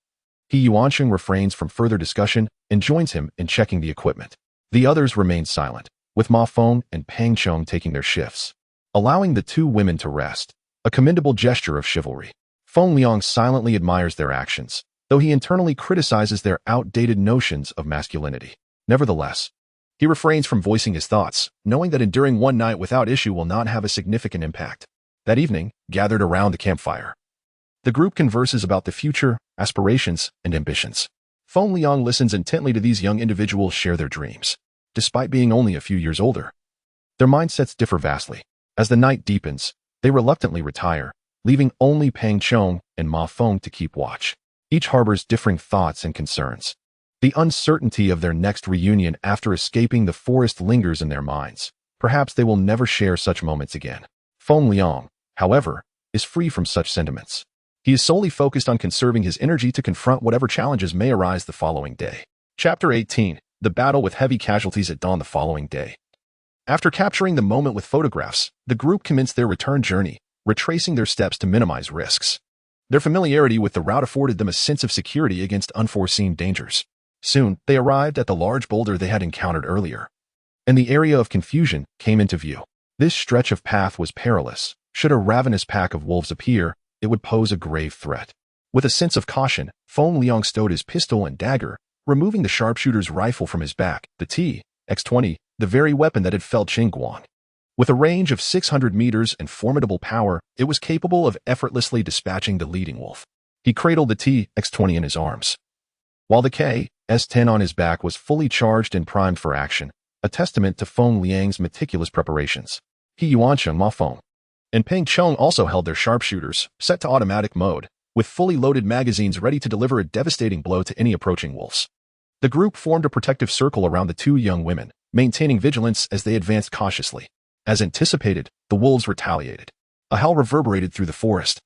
He Yuanqing refrains from further discussion and joins him in checking the equipment. The others remain silent, with Ma Feng and Pang Chong taking their shifts, allowing the two women to rest, a commendable gesture of chivalry. Feng Liang silently admires their actions, though he internally criticizes their outdated notions of masculinity. Nevertheless, he refrains from voicing his thoughts, knowing that enduring one night without issue will not have a significant impact. That evening, gathered around the campfire, the group converses about the future, aspirations, and ambitions. Feng Liang listens intently to these young individuals share their dreams. Despite being only a few years older, their mindsets differ vastly. As the night deepens, they reluctantly retire, leaving only Pang Chong and Ma Feng to keep watch. Each harbors differing thoughts and concerns. The uncertainty of their next reunion after escaping the forest lingers in their minds. Perhaps they will never share such moments again. Feng Liang, however, is free from such sentiments. He is solely focused on conserving his energy to confront whatever challenges may arise the following day. Chapter 18. The battle with heavy casualties at dawn the following day. After capturing the moment with photographs, the group commenced their return journey, retracing their steps to minimize risks. Their familiarity with the route afforded them a sense of security against unforeseen dangers. Soon, they arrived at the large boulder they had encountered earlier, and the area of confusion came into view. This stretch of path was perilous. Should a ravenous pack of wolves appear, it would pose a grave threat. With a sense of caution, Feng Liang stowed his pistol and dagger, removing the sharpshooter's rifle from his back, the T-X20, the very weapon that had felled Qing Guang. With a range of 600 meters and formidable power, it was capable of effortlessly dispatching the leading wolf. He cradled the T-X20 in his arms, while the K-S10 on his back was fully charged and primed for action, a testament to Feng Liang's meticulous preparations. He Yuancheng Ma Feng and Peng Chong also held their sharpshooters, set to automatic mode, with fully loaded magazines ready to deliver a devastating blow to any approaching wolves. The group formed a protective circle around the two young women, maintaining vigilance as they advanced cautiously. As anticipated, the wolves retaliated. A howl reverberated through the forest,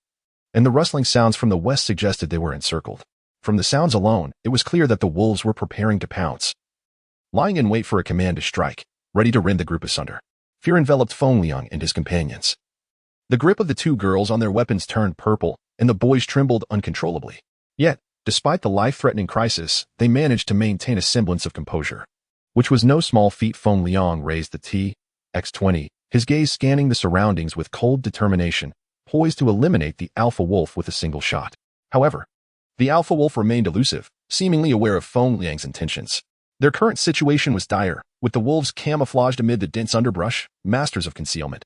and the rustling sounds from the west suggested they were encircled. From the sounds alone, it was clear that the wolves were preparing to pounce, lying in wait for a command to strike, ready to rend the group asunder. Fear enveloped Feng Liang and his companions. The grip of the two girls on their weapons turned purple, and the boys trembled uncontrollably. Yet, despite the life-threatening crisis, they managed to maintain a semblance of composure, which was no small feat. Feng Liang raised the T-X20, his gaze scanning the surroundings with cold determination, poised to eliminate the alpha wolf with a single shot. However, the alpha wolf remained elusive, seemingly aware of Feng Liang's intentions. Their current situation was dire, with the wolves camouflaged amid the dense underbrush, masters of concealment,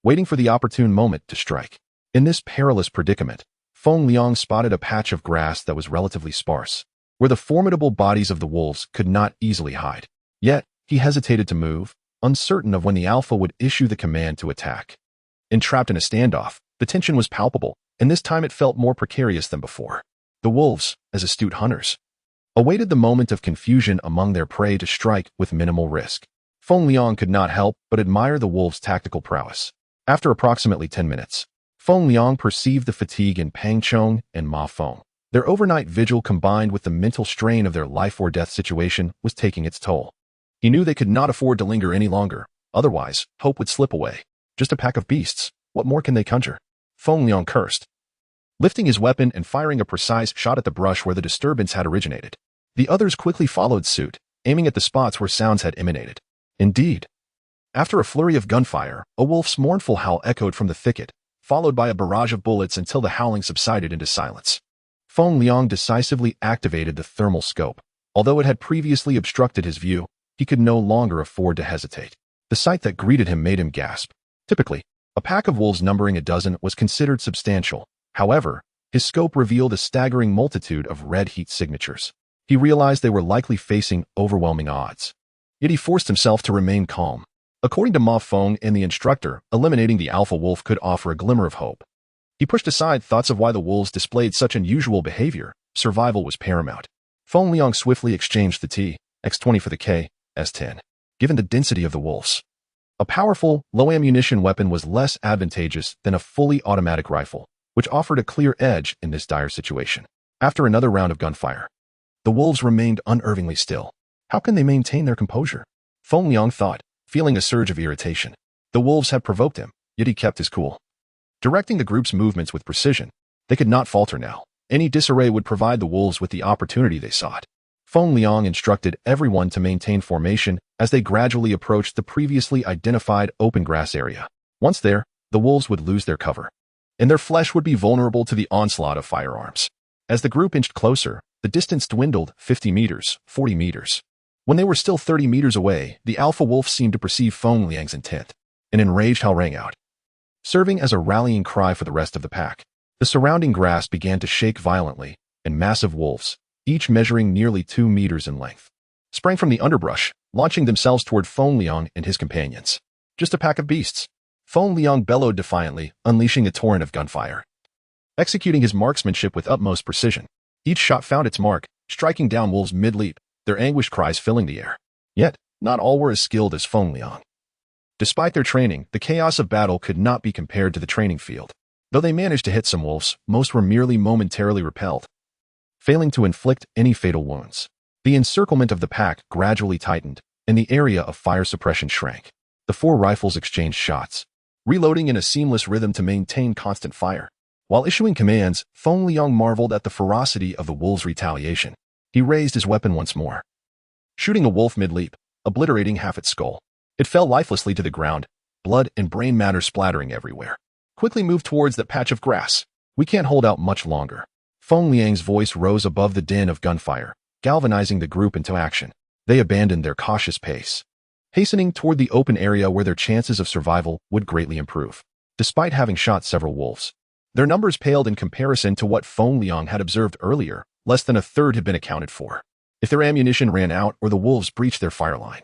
waiting for the opportune moment to strike. In this perilous predicament, Feng Liang spotted a patch of grass that was relatively sparse, where the formidable bodies of the wolves could not easily hide. Yet, he hesitated to move, uncertain of when the alpha would issue the command to attack. Entrapped in a standoff, the tension was palpable, and this time it felt more precarious than before. The wolves, as astute hunters, awaited the moment of confusion among their prey to strike with minimal risk. Feng Liang could not help but admire the wolves' tactical prowess. After approximately 10 minutes, Feng Liang perceived the fatigue in Peng Chong and Ma Feng. Their overnight vigil combined with the mental strain of their life-or-death situation was taking its toll. He knew they could not afford to linger any longer, otherwise, hope would slip away. Just a pack of beasts, what more can they conjure? Feng Liang cursed, lifting his weapon and firing a precise shot at the brush where the disturbance had originated. The others quickly followed suit, aiming at the spots where sounds had emanated. Indeed, after a flurry of gunfire, a wolf's mournful howl echoed from the thicket, followed by a barrage of bullets until the howling subsided into silence. Feng Liang decisively activated the thermal scope. Although it had previously obstructed his view, he could no longer afford to hesitate. The sight that greeted him made him gasp. Typically, a pack of wolves numbering a dozen was considered substantial. However, his scope revealed a staggering multitude of red heat signatures. He realized they were likely facing overwhelming odds. Yet he forced himself to remain calm. According to Ma Feng and the instructor, eliminating the alpha wolf could offer a glimmer of hope. He pushed aside thoughts of why the wolves displayed such unusual behavior. Survival was paramount. Feng Liang swiftly exchanged the T-X20 for the K-S10. Given the density of the wolves, a powerful, low-ammunition weapon was less advantageous than a fully automatic rifle, which offered a clear edge in this dire situation. After another round of gunfire, the wolves remained unervingly still. How can they maintain their composure? Feng Liang thought, feeling a surge of irritation. The wolves had provoked him, yet he kept his cool. Directing the group's movements with precision, they could not falter now. Any disarray would provide the wolves with the opportunity they sought. Feng Liang instructed everyone to maintain formation as they gradually approached the previously identified open grass area. Once there, the wolves would lose their cover, and their flesh would be vulnerable to the onslaught of firearms. As the group inched closer, the distance dwindled 50 meters, 40 meters. When they were still 30 meters away, the alpha wolf seemed to perceive Feng Liang's intent. An enraged howl rang out, serving as a rallying cry for the rest of the pack. The surrounding grass began to shake violently, and massive wolves, each measuring nearly 2 meters in length, sprang from the underbrush, launching themselves toward Feng Liang and his companions. Just a pack of beasts. Feng Liang bellowed defiantly, unleashing a torrent of gunfire. Executing his marksmanship with utmost precision, Each shot found its mark, striking down wolves mid-leap, their anguished cries filling the air. Yet, not all were as skilled as Feng Liang. Despite their training, the chaos of battle could not be compared to the training field. Though they managed to hit some wolves, most were merely momentarily repelled, failing to inflict any fatal wounds. The encirclement of the pack gradually tightened, and the area of fire suppression shrank. The 4 rifles exchanged shots, reloading in a seamless rhythm to maintain constant fire. While issuing commands, Feng Liang marveled at the ferocity of the wolves' retaliation. He raised his weapon once more, shooting a wolf mid-leap, obliterating half its skull. It fell lifelessly to the ground, blood and brain matter splattering everywhere. Quickly move towards that patch of grass. We can't hold out much longer. Feng Liang's voice rose above the din of gunfire, galvanizing the group into action. They abandoned their cautious pace, hastening toward the open area where their chances of survival would greatly improve. Despite having shot several wolves, their numbers paled in comparison to what Feng Liang had observed earlier. Less than a third had been accounted for. If their ammunition ran out or the wolves breached their fire line,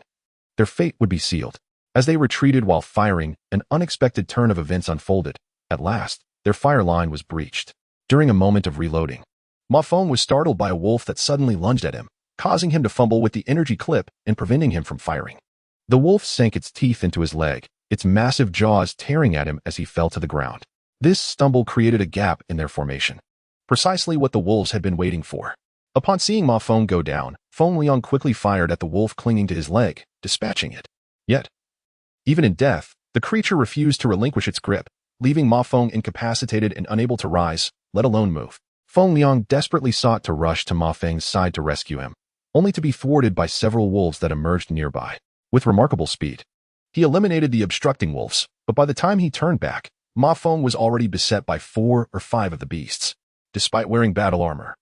their fate would be sealed. As they retreated while firing, an unexpected turn of events unfolded. At last, their fire line was breached. During a moment of reloading, Ma Feng was startled by a wolf that suddenly lunged at him, causing him to fumble with the energy clip and preventing him from firing. The wolf sank its teeth into his leg, its massive jaws tearing at him as he fell to the ground. This stumble created a gap in their formation, precisely what the wolves had been waiting for. Upon seeing Ma Feng go down, Feng Liang quickly fired at the wolf clinging to his leg, dispatching it. Yet, even in death, the creature refused to relinquish its grip, leaving Ma Feng incapacitated and unable to rise, let alone move. Feng Liang desperately sought to rush to Ma Feng's side to rescue him, only to be thwarted by several wolves that emerged nearby. With remarkable speed, he eliminated the obstructing wolves, but by the time he turned back, Ma Feng was already beset by 4 or 5 of the beasts. Despite wearing battle armor,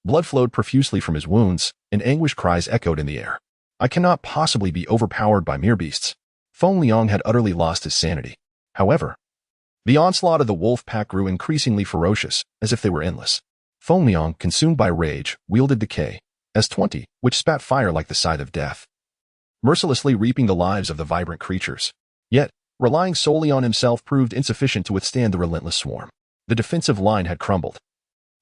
blood flowed profusely from his wounds, and anguished cries echoed in the air. I cannot possibly be overpowered by mere beasts. Feng Liang had utterly lost his sanity. However, the onslaught of the wolf pack grew increasingly ferocious, as if they were endless. Feng Liang, consumed by rage, wielded the S-20, which spat fire like the scythe of death, mercilessly reaping the lives of the vibrant creatures. Yet, relying solely on himself proved insufficient to withstand the relentless swarm. The defensive line had crumbled.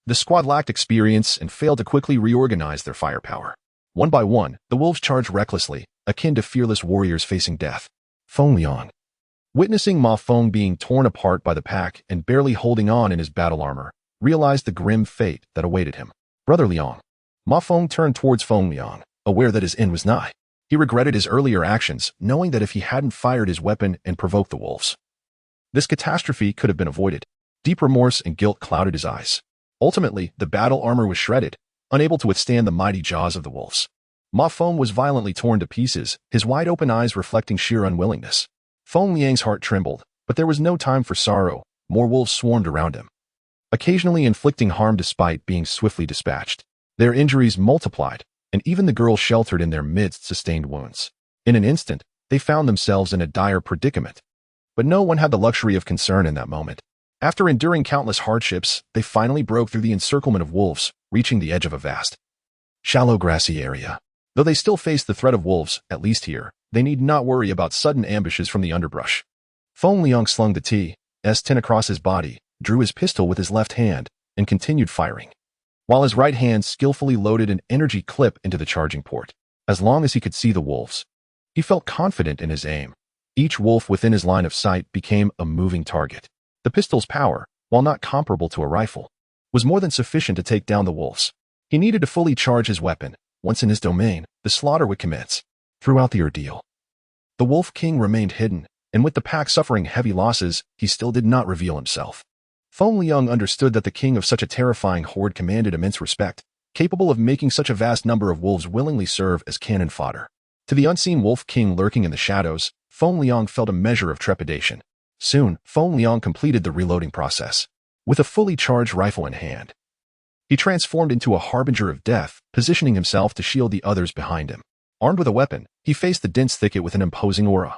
The squad lacked experience and failed to quickly reorganize their firepower. One by one, the wolves charged recklessly, akin to fearless warriors facing death. Feng Liang, witnessing Ma Feng being torn apart by the pack and barely holding on in his battle armor, realized the grim fate that awaited him. Brother Liang. Ma Feng turned towards Feng Liang, aware that his end was nigh. He regretted his earlier actions, knowing that if he hadn't fired his weapon and provoked the wolves, this catastrophe could have been avoided. Deep remorse and guilt clouded his eyes. Ultimately, the battle armor was shredded, unable to withstand the mighty jaws of the wolves. Ma Feng was violently torn to pieces, his wide-open eyes reflecting sheer unwillingness. Feng Liang's heart trembled, but there was no time for sorrow. More wolves swarmed around him, occasionally inflicting harm despite being swiftly dispatched. Their injuries multiplied, and even the girl sheltered in their midst sustained wounds. In an instant, they found themselves in a dire predicament. But no one had the luxury of concern in that moment. After enduring countless hardships, they finally broke through the encirclement of wolves, reaching the edge of a vast, shallow grassy area. Though they still faced the threat of wolves, at least here, they need not worry about sudden ambushes from the underbrush. Feng Liang slung the T-10 across his body, drew his pistol with his left hand, and continued firing, while his right hand skillfully loaded an energy clip into the charging port. As long as he could see the wolves, he felt confident in his aim. Each wolf within his line of sight became a moving target. The pistol's power, while not comparable to a rifle, was more than sufficient to take down the wolves. He needed to fully charge his weapon. Once in his domain, the slaughter would commence. Throughout the ordeal, the Wolf King remained hidden, and with the pack suffering heavy losses, he still did not reveal himself. Feng Liang understood that the king of such a terrifying horde commanded immense respect, capable of making such a vast number of wolves willingly serve as cannon fodder. To the unseen Wolf King lurking in the shadows, Feng Liang felt a measure of trepidation. Soon, Feng Liang completed the reloading process. With a fully charged rifle in hand, he transformed into a harbinger of death, positioning himself to shield the others behind him. Armed with a weapon, he faced the dense thicket with an imposing aura.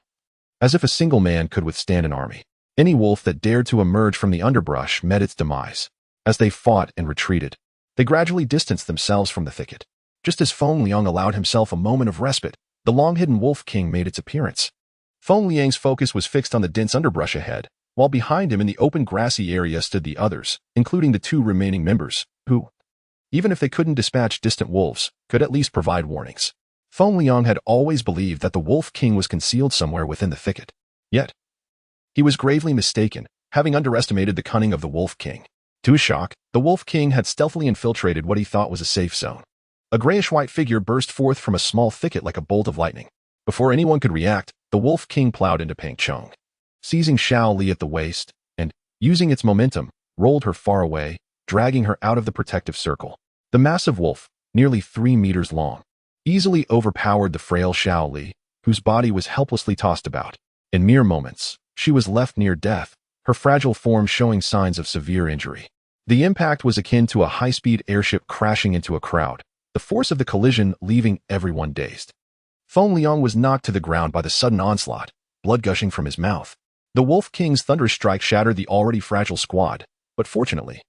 As if a single man could withstand an army, any wolf that dared to emerge from the underbrush met its demise. As they fought and retreated, they gradually distanced themselves from the thicket. Just as Feng Liang allowed himself a moment of respite, the long-hidden Wolf King made its appearance. Feng Liang's focus was fixed on the dense underbrush ahead, while behind him in the open grassy area stood the others, including the 2 remaining members, who, Even if they couldn't dispatch distant wolves, could at least provide warnings. Feng Liang had always believed that the Wolf King was concealed somewhere within the thicket. Yet, he was gravely mistaken, having underestimated the cunning of the Wolf King. To his shock, the Wolf King had stealthily infiltrated what he thought was a safe zone. A grayish-white figure burst forth from a small thicket like a bolt of lightning. Before anyone could react, the Wolf King plowed into Peng Chong, seizing Xiao Li at the waist, and, using its momentum, rolled her far away, dragging her out of the protective circle. The massive wolf, nearly 3 meters long, easily overpowered the frail Xiao Li, whose body was helplessly tossed about. In mere moments, she was left near death, her fragile form showing signs of severe injury. The impact was akin to a high-speed airship crashing into a crowd, the force of the collision leaving everyone dazed. Feng Liang was knocked to the ground by the sudden onslaught, blood gushing from his mouth. The Wolf King's thunderous strike shattered the already fragile squad, but fortunately,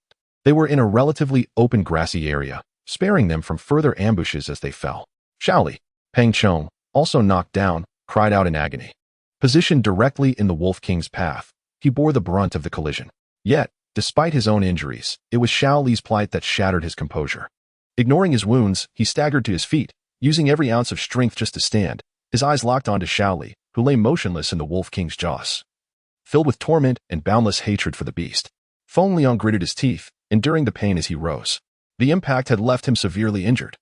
they were in a relatively open grassy area, sparing them from further ambushes as they fell. Xiao Li, Peng Chong, also knocked down, cried out in agony. Positioned directly in the Wolf King's path, he bore the brunt of the collision. Yet, despite his own injuries, it was Xiao Li's plight that shattered his composure. Ignoring his wounds, he staggered to his feet, using every ounce of strength just to stand, his eyes locked onto Xiao Li, who lay motionless in the Wolf King's jaws. Filled with torment and boundless hatred for the beast, Feng Liang gritted his teeth, enduring the pain as he rose. The impact had left him severely injured.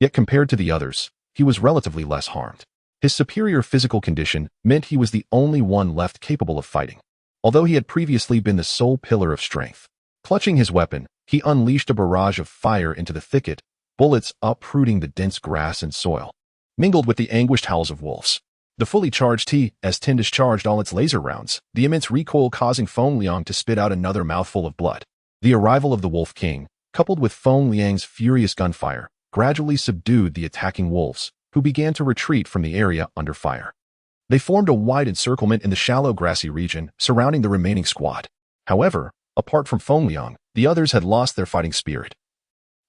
Yet compared to the others, he was relatively less harmed. His superior physical condition meant he was the only one left capable of fighting, although he had previously been the sole pillar of strength. Clutching his weapon, he unleashed a barrage of fire into the thicket, bullets uprooting the dense grass and soil, mingled with the anguished howls of wolves. The fully charged T-10 discharged all its laser rounds, the immense recoil causing Feng Liang to spit out another mouthful of blood. The arrival of the Wolf King, coupled with Feng Liang's furious gunfire, gradually subdued the attacking wolves, who began to retreat from the area under fire. They formed a wide encirclement in the shallow grassy region surrounding the remaining squad. However, apart from Feng Liang, the others had lost their fighting spirit.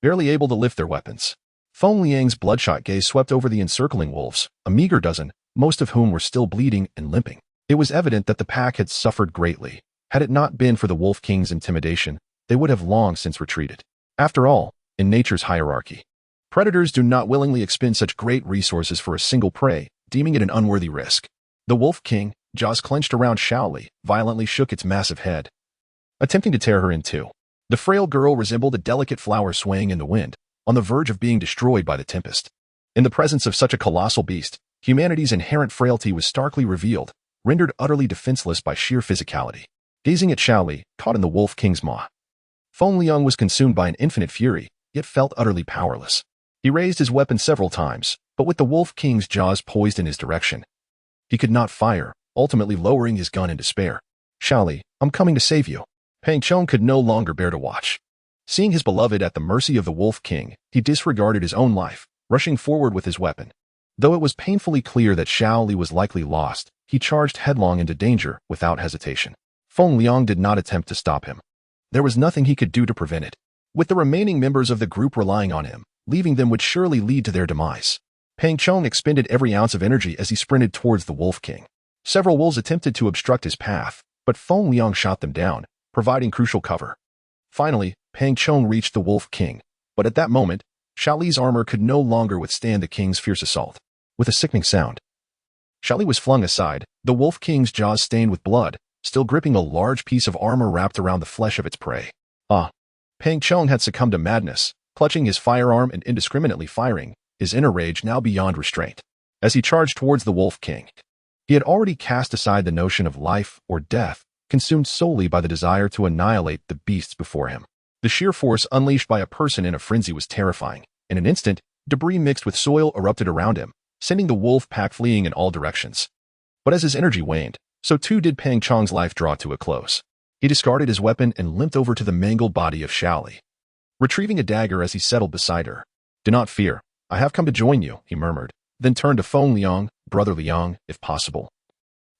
Barely able to lift their weapons, Feng Liang's bloodshot gaze swept over the encircling wolves, a meager dozen, most of whom were still bleeding and limping. It was evident that the pack had suffered greatly. Had it not been for the Wolf King's intimidation, they would have long since retreated. After all, in nature's hierarchy, predators do not willingly expend such great resources for a single prey, deeming it an unworthy risk. The Wolf King, jaws clenched around Xiao Li, violently shook its massive head, attempting to tear her in two. The frail girl resembled a delicate flower swaying in the wind, on the verge of being destroyed by the tempest. In the presence of such a colossal beast, humanity's inherent frailty was starkly revealed, rendered utterly defenseless by sheer physicality. Gazing at Xiao Li, caught in the Wolf King's maw, Feng Liang was consumed by an infinite fury, yet felt utterly powerless. He raised his weapon several times, but with the Wolf King's jaws poised in his direction, he could not fire, ultimately lowering his gun in despair. Xiao Li, I'm coming to save you. Peng Chong could no longer bear to watch. Seeing his beloved at the mercy of the Wolf King, he disregarded his own life, rushing forward with his weapon. Though it was painfully clear that Xiao Li was likely lost, he charged headlong into danger without hesitation. Feng Liang did not attempt to stop him. There was nothing he could do to prevent it. With the remaining members of the group relying on him, leaving them would surely lead to their demise. Peng Chong expended every ounce of energy as he sprinted towards the Wolf King. Several wolves attempted to obstruct his path, but Feng Liang shot them down, providing crucial cover. Finally, Peng Chong reached the Wolf King, but at that moment, Xiao Li's armor could no longer withstand the king's fierce assault. With a sickening sound, Xiao Li was flung aside, the Wolf King's jaws stained with blood, still gripping a large piece of armor wrapped around the flesh of its prey. Peng Chong had succumbed to madness, clutching his firearm and indiscriminately firing, his inner rage now beyond restraint. As he charged towards the Wolf King, he had already cast aside the notion of life or death, consumed solely by the desire to annihilate the beasts before him. The sheer force unleashed by a person in a frenzy was terrifying. In an instant, debris mixed with soil erupted around him, sending the wolf pack fleeing in all directions. But as his energy waned, so too did Peng Chong's life draw to a close. He discarded his weapon and limped over to the mangled body of Xiao Li, retrieving a dagger as he settled beside her. Do not fear, I have come to join you, he murmured, then turned to Feng Liang, Brother Liang, if possible.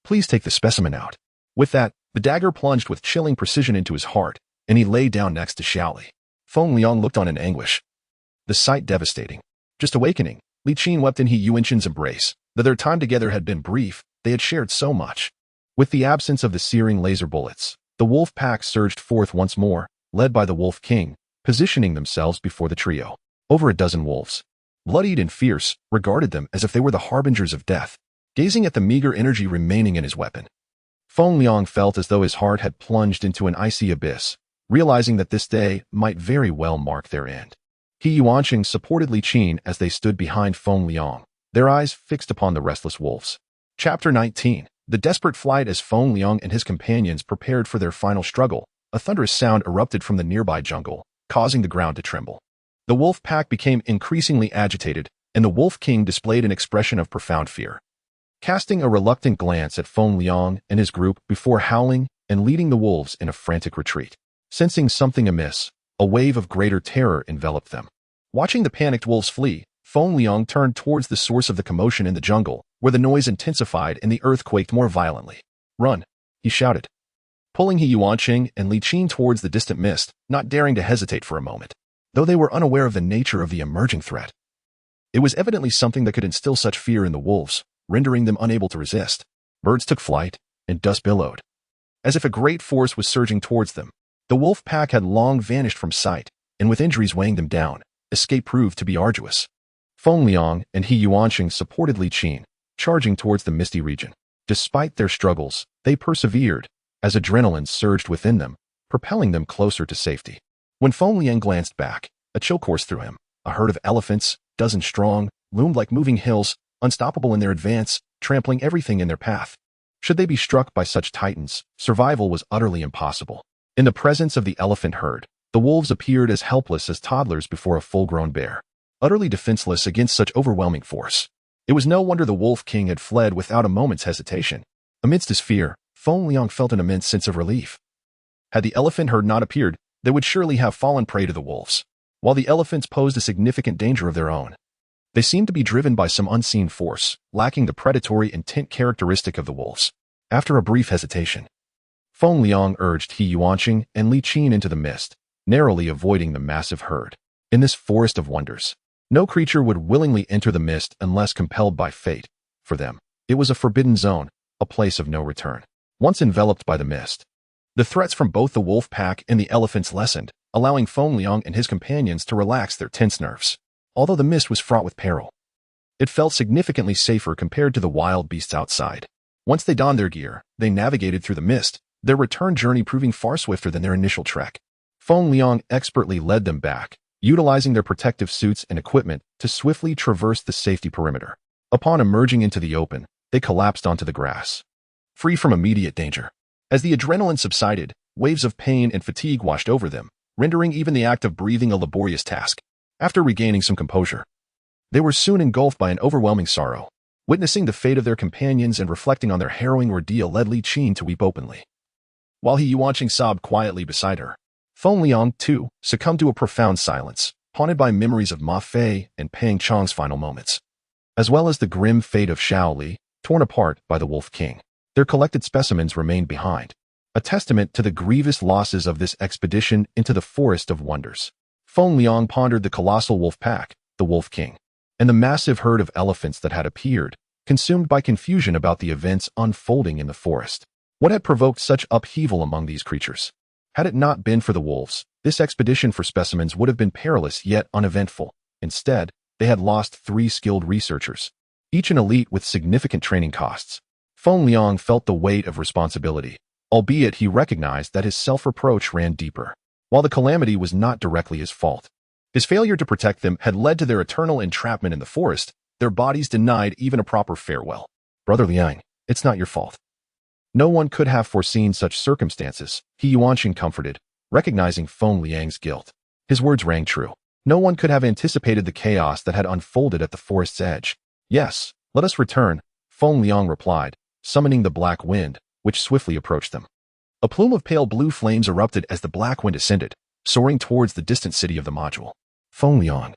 Please take the specimen out. With that, the dagger plunged with chilling precision into his heart, and he lay down next to Xiao Li. Feng Liang looked on in anguish, the sight devastating. Just awakening, Li Qin wept in He Yuanshan's embrace. Though their time together had been brief, they had shared so much. With the absence of the searing laser bullets, the wolf pack surged forth once more, led by the Wolf King, positioning themselves before the trio. Over a dozen wolves, bloodied and fierce, regarded them as if they were the harbingers of death, gazing at the meager energy remaining in his weapon. Feng Liang felt as though his heart had plunged into an icy abyss, realizing that this day might very well mark their end. He Yuanqing supported Li Qin as they stood behind Feng Liang, their eyes fixed upon the restless wolves. Chapter 19. The desperate flight. As Feng Liang and his companions prepared for their final struggle, a thunderous sound erupted from the nearby jungle, causing the ground to tremble. The wolf pack became increasingly agitated, and the Wolf King displayed an expression of profound fear. Casting a reluctant glance at Feng Liang and his group before howling and leading the wolves in a frantic retreat. Sensing something amiss, a wave of greater terror enveloped them. Watching the panicked wolves flee, Feng Liang turned towards the source of the commotion in the jungle, where the noise intensified and the earth quaked more violently. "Run!" he shouted, pulling He Yuanqing and Li Qin towards the distant mist, not daring to hesitate for a moment. Though they were unaware of the nature of the emerging threat, it was evidently something that could instill such fear in the wolves, rendering them unable to resist. Birds took flight, and dust billowed, as if a great force was surging towards them. The wolf pack had long vanished from sight, and with injuries weighing them down, escape proved to be arduous. Feng Liang and He Yuanqing supported Li Qin, charging towards the misty region. Despite their struggles, they persevered, as adrenaline surged within them, propelling them closer to safety. When Feng Liang glanced back, a chill coursed through him. A herd of elephants, dozen strong, loomed like moving hills, unstoppable in their advance, trampling everything in their path. Should they be struck by such titans, survival was utterly impossible. In the presence of the elephant herd, the wolves appeared as helpless as toddlers before a full-grown bear, utterly defenseless against such overwhelming force. It was no wonder the Wolf King had fled without a moment's hesitation. Amidst his fear, Feng Liang felt an immense sense of relief. Had the elephant herd not appeared, they would surely have fallen prey to the wolves. While the elephants posed a significant danger of their own, they seemed to be driven by some unseen force, lacking the predatory intent characteristic of the wolves. After a brief hesitation, Feng Liang urged He Yuanqing and Li Qin into the mist, narrowly avoiding the massive herd. In this forest of wonders, no creature would willingly enter the mist unless compelled by fate. For them, it was a forbidden zone, a place of no return. Once enveloped by the mist, the threats from both the wolf pack and the elephants lessened, allowing Feng Liang and his companions to relax their tense nerves. Although the mist was fraught with peril, it felt significantly safer compared to the wild beasts outside. Once they donned their gear, they navigated through the mist, their return journey proving far swifter than their initial trek. Feng Liang expertly led them back, utilizing their protective suits and equipment to swiftly traverse the safety perimeter. Upon emerging into the open, they collapsed onto the grass, free from immediate danger. As the adrenaline subsided, waves of pain and fatigue washed over them, rendering even the act of breathing a laborious task. After regaining some composure, they were soon engulfed by an overwhelming sorrow. Witnessing the fate of their companions and reflecting on their harrowing ordeal led Li Qin to weep openly, while He Yuanqing sobbed quietly beside her. Feng Liang, too, succumbed to a profound silence, haunted by memories of Ma Fei and Pang Chong's final moments, as well as the grim fate of Xiao Li, torn apart by the Wolf King. Their collected specimens remained behind, a testament to the grievous losses of this expedition into the Forest of Wonders. Feng Liang pondered the colossal wolf pack, the Wolf King, and the massive herd of elephants that had appeared, consumed by confusion about the events unfolding in the forest. What had provoked such upheaval among these creatures? Had it not been for the wolves, this expedition for specimens would have been perilous yet uneventful. Instead, they had lost 3 skilled researchers, each an elite with significant training costs. Feng Liang felt the weight of responsibility, albeit he recognized that his self-reproach ran deeper. While the calamity was not directly his fault, his failure to protect them had led to their eternal entrapment in the forest, their bodies denied even a proper farewell. "Brother Liang, it's not your fault. No one could have foreseen such circumstances," He Yuanqing comforted, recognizing Feng Liang's guilt. His words rang true. No one could have anticipated the chaos that had unfolded at the forest's edge. "Yes, let us return," Feng Liang replied, summoning the black wind, which swiftly approached them. A plume of pale blue flames erupted as the black wind ascended, soaring towards the distant city of the module. Feng Liang,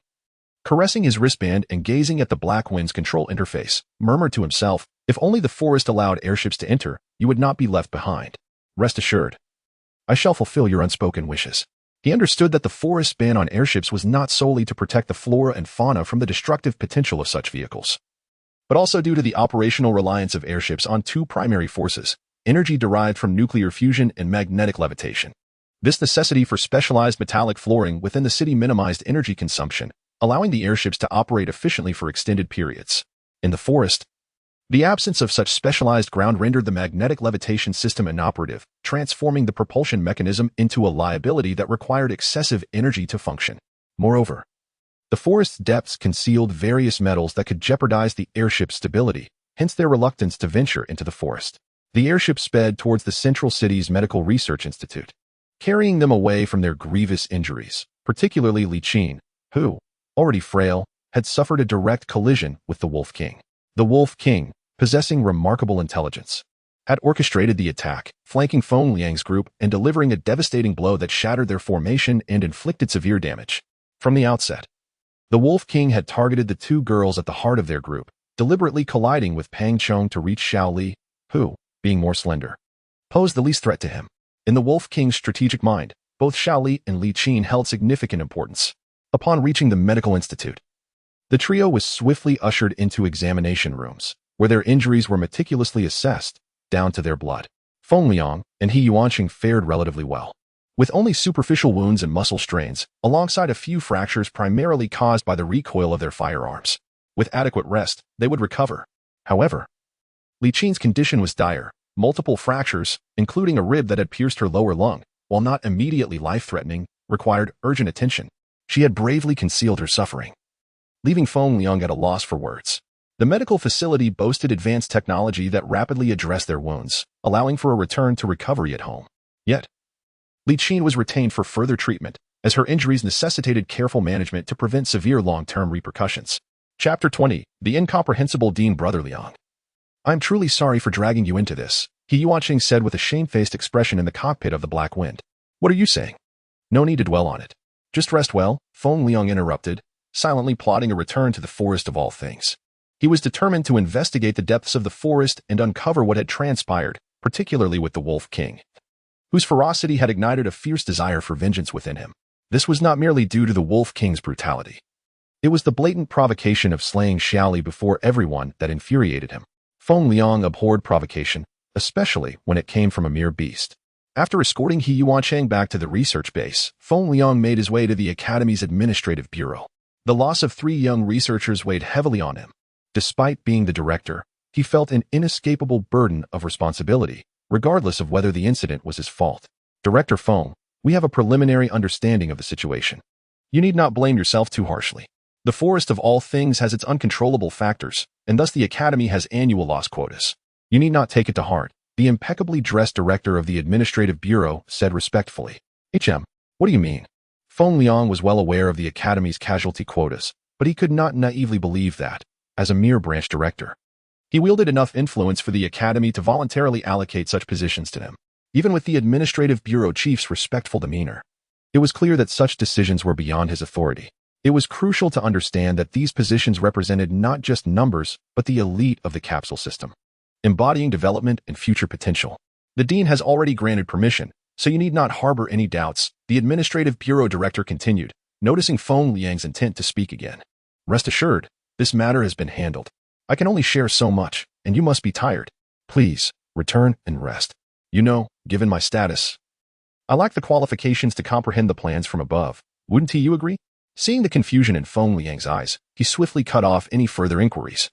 caressing his wristband and gazing at the black wind's control interface, murmured to himself, "If only the forest allowed airships to enter, you would not be left behind. Rest assured, I shall fulfill your unspoken wishes." He understood that the forest's ban on airships was not solely to protect the flora and fauna from the destructive potential of such vehicles, but also due to the operational reliance of airships on 2 primary forces: energy derived from nuclear fusion and magnetic levitation. This necessity for specialized metallic flooring within the city minimized energy consumption, allowing the airships to operate efficiently for extended periods. In the forest, the absence of such specialized ground rendered the magnetic levitation system inoperative, transforming the propulsion mechanism into a liability that required excessive energy to function. Moreover, the forest's depths concealed various metals that could jeopardize the airship's stability, hence their reluctance to venture into the forest. The airship sped towards the central city's medical research institute, carrying them away from their grievous injuries, particularly Li Qin, who, already frail, had suffered a direct collision with the Wolf King. The Wolf King, possessing remarkable intelligence, had orchestrated the attack, flanking Feng Liang's group and delivering a devastating blow that shattered their formation and inflicted severe damage. From the outset, the Wolf King had targeted the two girls at the heart of their group, deliberately colliding with Pang Chong to reach Xiao Li, who, being more slender, posed the least threat to him. In the Wolf King's strategic mind, both Xiao Li and Li Qin held significant importance. Upon reaching the medical institute, the trio was swiftly ushered into examination rooms, where their injuries were meticulously assessed, down to their blood. Feng Liang and He Yuanqing fared relatively well, with only superficial wounds and muscle strains, alongside a few fractures primarily caused by the recoil of their firearms. With adequate rest, they would recover. However, Li Qin's condition was dire. Multiple fractures, including a rib that had pierced her lower lung, while not immediately life-threatening, required urgent attention. She had bravely concealed her suffering, leaving Feng Liang at a loss for words. The medical facility boasted advanced technology that rapidly addressed their wounds, allowing for a return to recovery at home. Yet, Li Qin was retained for further treatment, as her injuries necessitated careful management to prevent severe long-term repercussions. Chapter 20. The Incomprehensible Dean Brother Liang. I'm truly sorry for dragging you into this, He Yuanqing said with a shamefaced expression in the cockpit of the Black Wind. What are you saying? No need to dwell on it. Just rest well, Feng Liang interrupted, silently plotting a return to the forest of all things. He was determined to investigate the depths of the forest and uncover what had transpired, particularly with the Wolf King, whose ferocity had ignited a fierce desire for vengeance within him. This was not merely due to the Wolf King's brutality. It was the blatant provocation of slaying Xiaoli before everyone that infuriated him. Feng Liang abhorred provocation, especially when it came from a mere beast. After escorting He Yuanqing back to the research base, Feng Liang made his way to the Academy's administrative bureau. The loss of 3 young researchers weighed heavily on him. Despite being the director, he felt an inescapable burden of responsibility, regardless of whether the incident was his fault. Director Feng, we have a preliminary understanding of the situation. You need not blame yourself too harshly. The forest of all things has its uncontrollable factors, and thus the Academy has annual loss quotas. You need not take it to heart, the impeccably dressed director of the Administrative Bureau said respectfully. What do you mean? Feng Liang was well aware of the Academy's casualty quotas, but he could not naively believe that, as a mere branch director, he wielded enough influence for the Academy to voluntarily allocate such positions to him. Even with the Administrative Bureau chief's respectful demeanor, it was clear that such decisions were beyond his authority. It was crucial to understand that these positions represented not just numbers, but the elite of the capsule system, embodying development and future potential. The Dean has already granted permission, so you need not harbor any doubts, the Administrative Bureau Director continued, noticing Feng Liang's intent to speak again. Rest assured, this matter has been handled. I can only share so much, and you must be tired. Please, return and rest. You know, given my status, I lack the qualifications to comprehend the plans from above. Wouldn't you agree? Seeing the confusion in Feng Liang's eyes, he swiftly cut off any further inquiries,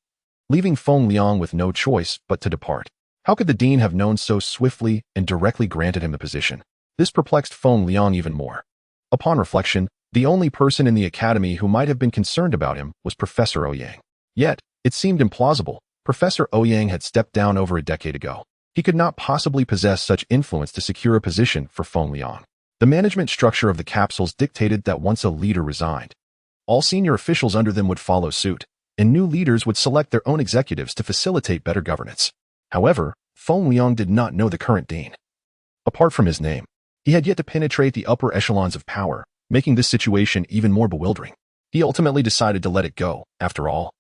leaving Feng Liang with no choice but to depart. How could the Dean have known so swiftly and directly granted him the position? This perplexed Feng Liang even more. Upon reflection, the only person in the Academy who might have been concerned about him was Professor Ouyang. Yet, it seemed implausible. Professor Ouyang had stepped down over a decade ago. He could not possibly possess such influence to secure a position for Feng Liang. The management structure of the capsules dictated that once a leader resigned, all senior officials under them would follow suit, and new leaders would select their own executives to facilitate better governance. However, Feng Liang did not know the current Dean. Apart from his name, he had yet to penetrate the upper echelons of power, making this situation even more bewildering. He ultimately decided to let it go, after all.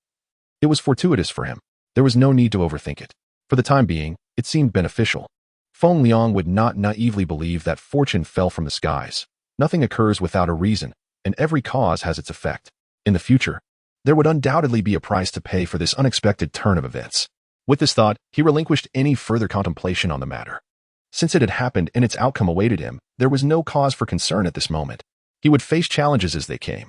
It was fortuitous for him. There was no need to overthink it. For the time being, it seemed beneficial. Feng Liang would not naively believe that fortune fell from the skies. Nothing occurs without a reason, and every cause has its effect. In the future, there would undoubtedly be a price to pay for this unexpected turn of events. With this thought, he relinquished any further contemplation on the matter. Since it had happened and its outcome awaited him, there was no cause for concern at this moment. He would face challenges as they came,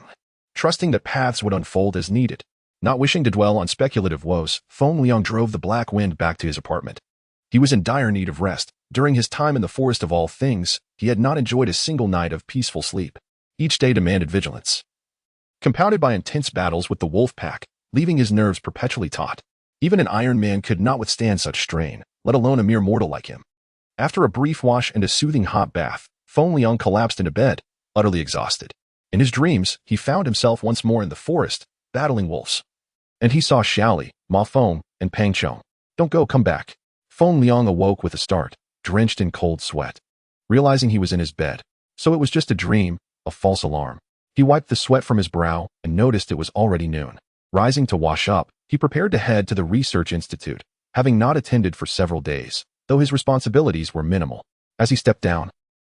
trusting that paths would unfold as needed. Not wishing to dwell on speculative woes, Feng Liang drove the black wind back to his apartment. He was in dire need of rest. During his time in the forest of all things, he had not enjoyed a single night of peaceful sleep. Each day demanded vigilance, compounded by intense battles with the wolf pack, leaving his nerves perpetually taut. Even an Iron Man could not withstand such strain, let alone a mere mortal like him. After a brief wash and a soothing hot bath, Feng Liang collapsed into bed, utterly exhausted. In his dreams, he found himself once more in the forest, battling wolves. And he saw Xiaoli, Ma Feng, and Pang Chong. Don't go, come back. Feng Liang awoke with a start, drenched in cold sweat, realizing he was in his bed. So it was just a dream, a false alarm. He wiped the sweat from his brow and noticed it was already noon. Rising to wash up, he prepared to head to the research institute, having not attended for several days, though his responsibilities were minimal. As he stepped down,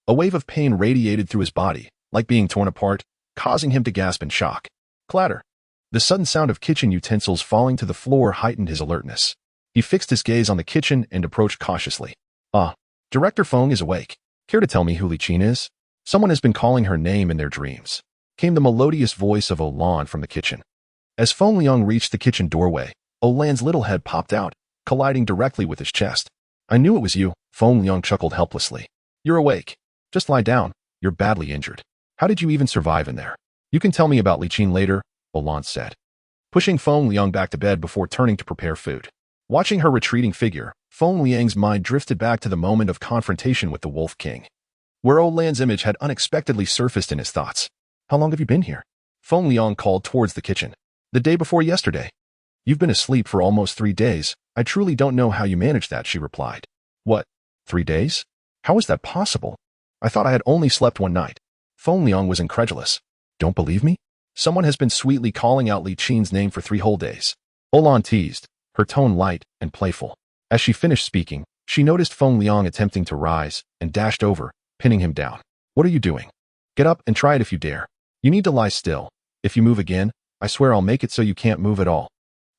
a wave of pain radiated through his body, like being torn apart, causing him to gasp in shock. Clatter. The sudden sound of kitchen utensils falling to the floor heightened his alertness. He fixed his gaze on the kitchen and approached cautiously. Director Feng is awake. Care to tell me who Li Qin is? Someone has been calling her name in their dreams. Came the melodious voice of Olan from the kitchen. As Feng Liang reached the kitchen doorway, Olan's little head popped out, colliding directly with his chest. I knew it was you, Feng Liang chuckled helplessly. You're awake. Just lie down. You're badly injured. How did you even survive in there? You can tell me about Li Qin later, Olan said, pushing Feng Liang back to bed before turning to prepare food. Watching her retreating figure, Feng Liang's mind drifted back to the moment of confrontation with the Wolf King, where Olan's image had unexpectedly surfaced in his thoughts. How long have you been here? Feng Liang called towards the kitchen. The day before yesterday. You've been asleep for almost 3 days. I truly don't know how you managed that, she replied. What? 3 days? How is that possible? I thought I had only slept 1 night. Feng Liang was incredulous. Don't believe me? Someone has been sweetly calling out Li Qin's name for 3 whole days. Olan teased, her tone light and playful. As she finished speaking, she noticed Feng Liang attempting to rise and dashed over, pinning him down. What are you doing? Get up and try it if you dare. You need to lie still. If you move again, I swear I'll make it so you can't move at all.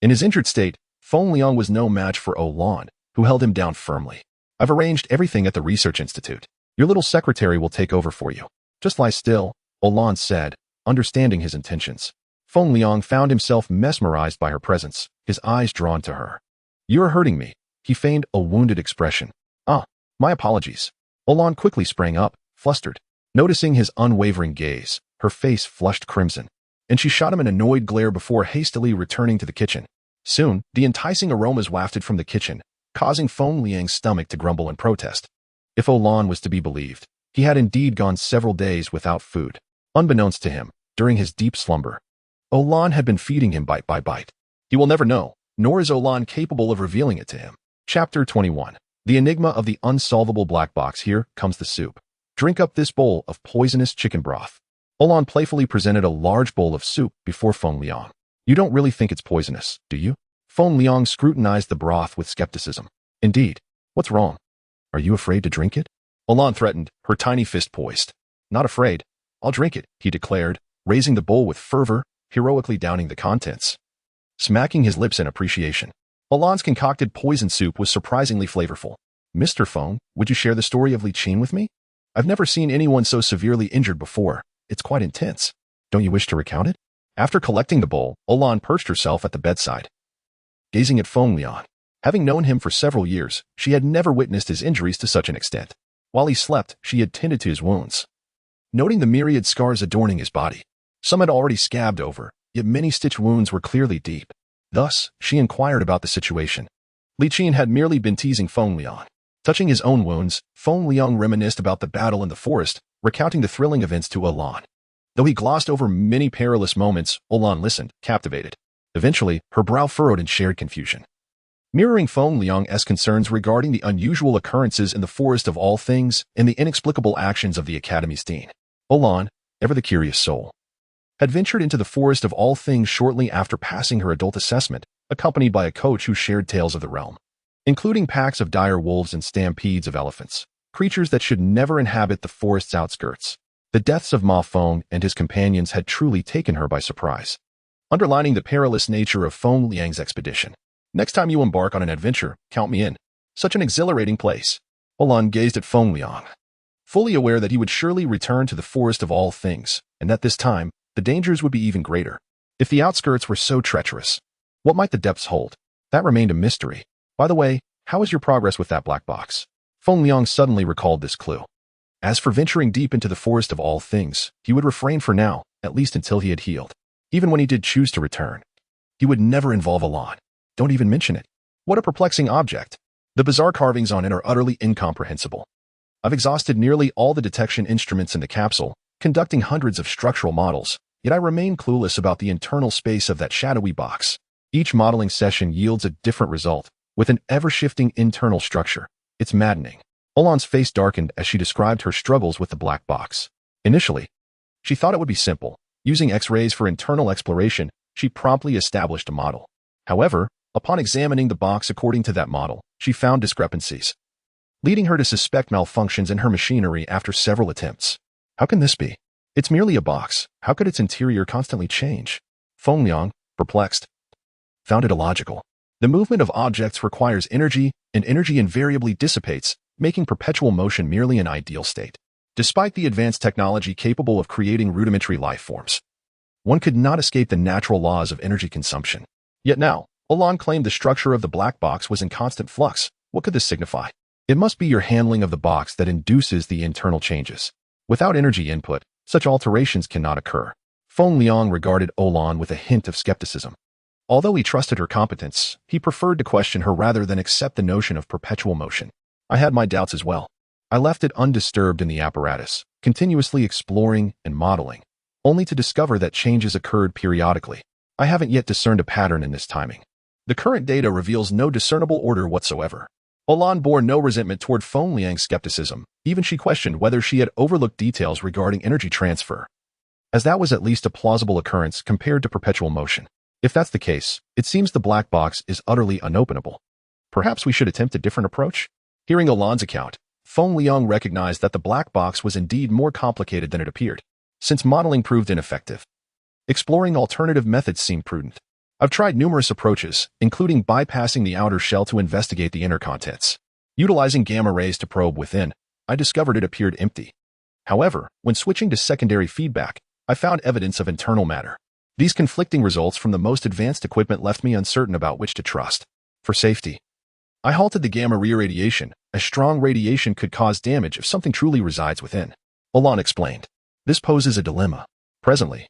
In his injured state, Feng Liang was no match for Olan, who held him down firmly. I've arranged everything at the research institute. Your little secretary will take over for you. Just lie still, Olan said, understanding his intentions. Feng Liang found himself mesmerized by her presence, his eyes drawn to her. You're hurting me. He feigned a wounded expression. My apologies. Olan quickly sprang up, flustered. Noticing his unwavering gaze, her face flushed crimson, and she shot him an annoyed glare before hastily returning to the kitchen. Soon, the enticing aromas wafted from the kitchen, causing Feng Liang's stomach to grumble in protest. If Olan was to be believed, he had indeed gone several days without food. Unbeknownst to him, during his deep slumber, Olan had been feeding him bite by bite. He will never know, nor is Olan capable of revealing it to him. Chapter 21. The enigma of the unsolvable black box. Here comes the soup. Drink up this bowl of poisonous chicken broth. Olan playfully presented a large bowl of soup before Feng Liang. You don't really think it's poisonous, do you? Feng Liang scrutinized the broth with skepticism. Indeed. What's wrong? Are you afraid to drink it? Olan threatened, her tiny fist poised. Not afraid. I'll drink it, he declared, raising the bowl with fervor, heroically downing the contents, smacking his lips in appreciation. Olan's concocted poison soup was surprisingly flavorful. Mr. Feng, would you share the story of Li Qin with me? I've never seen anyone so severely injured before. It's quite intense. Don't you wish to recount it? After collecting the bowl, Olan perched herself at the bedside, gazing at Feng Liang. Having known him for several years, she had never witnessed his injuries to such an extent. While he slept, she had tended to his wounds, noting the myriad scars adorning his body. Some had already scabbed over, yet many stitch wounds were clearly deep. Thus, she inquired about the situation. Li Qin had merely been teasing Feng Liang. Touching his own wounds, Feng Liang reminisced about the battle in the forest, recounting the thrilling events to Olan. Though he glossed over many perilous moments, Olan listened, captivated. Eventually, her brow furrowed in shared confusion, mirroring Feng Liang's concerns regarding the unusual occurrences in the forest of all things and the inexplicable actions of the Academy's dean. Olan, ever the curious soul, had ventured into the forest of all things shortly after passing her adult assessment, accompanied by a coach who shared tales of the realm, including packs of dire wolves and stampedes of elephants, creatures that should never inhabit the forest's outskirts. The deaths of Ma Feng and his companions had truly taken her by surprise, underlining the perilous nature of Feng Liang's expedition. Next time you embark on an adventure, count me in. Such an exhilarating place. Olan gazed at Feng Liang, fully aware that he would surely return to the forest of all things, and that this time, the dangers would be even greater. If the outskirts were so treacherous, what might the depths hold? That remained a mystery. By the way, how is your progress with that black box? Feng Liang suddenly recalled this clue. As for venturing deep into the forest of all things, he would refrain for now, at least until he had healed. Even when he did choose to return, he would never involve Olan. Don't even mention it. What a perplexing object. The bizarre carvings on it are utterly incomprehensible. I've exhausted nearly all the detection instruments in the capsule, conducting hundreds of structural models, yet I remain clueless about the internal space of that shadowy box. Each modeling session yields a different result, with an ever-shifting internal structure. It's maddening. Olan's face darkened as she described her struggles with the black box. Initially, she thought it would be simple. Using X-rays for internal exploration, she promptly established a model. However, upon examining the box according to that model, she found discrepancies, leading her to suspect malfunctions in her machinery after several attempts. How can this be? It's merely a box. How could its interior constantly change? Feng Liang, perplexed, found it illogical. The movement of objects requires energy, and energy invariably dissipates, making perpetual motion merely an ideal state. Despite the advanced technology capable of creating rudimentary life forms, one could not escape the natural laws of energy consumption. Yet now, Olan claimed the structure of the black box was in constant flux. What could this signify? It must be your handling of the box that induces the internal changes. Without energy input, such alterations cannot occur. Feng Liang regarded Olan with a hint of skepticism. Although he trusted her competence, he preferred to question her rather than accept the notion of perpetual motion. I had my doubts as well. I left it undisturbed in the apparatus, continuously exploring and modeling, only to discover that changes occurred periodically. I haven't yet discerned a pattern in this timing. The current data reveals no discernible order whatsoever. Olan bore no resentment toward Feng Liang's skepticism. Even she questioned whether she had overlooked details regarding energy transfer, as that was at least a plausible occurrence compared to perpetual motion. If that's the case, it seems the black box is utterly unopenable. Perhaps we should attempt a different approach? Hearing Olan's account, Feng Liang recognized that the black box was indeed more complicated than it appeared, since modeling proved ineffective. Exploring alternative methods seemed prudent. I've tried numerous approaches, including bypassing the outer shell to investigate the inner contents. Utilizing gamma rays to probe within, I discovered it appeared empty. However, when switching to secondary feedback, I found evidence of internal matter. These conflicting results from the most advanced equipment left me uncertain about which to trust. For safety, I halted the gamma re-irradiation, as strong radiation could cause damage if something truly resides within. Olan explained. This poses a dilemma. Presently,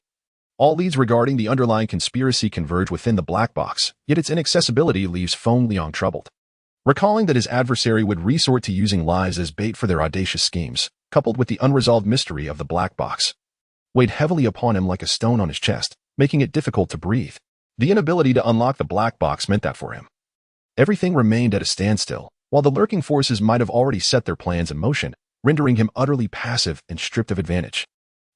all leads regarding the underlying conspiracy converge within the black box, yet its inaccessibility leaves Feng Liang troubled. Recalling that his adversary would resort to using lies as bait for their audacious schemes, coupled with the unresolved mystery of the black box, weighed heavily upon him like a stone on his chest, making it difficult to breathe. The inability to unlock the black box meant that for him. Everything remained at a standstill, while the lurking forces might have already set their plans in motion, rendering him utterly passive and stripped of advantage.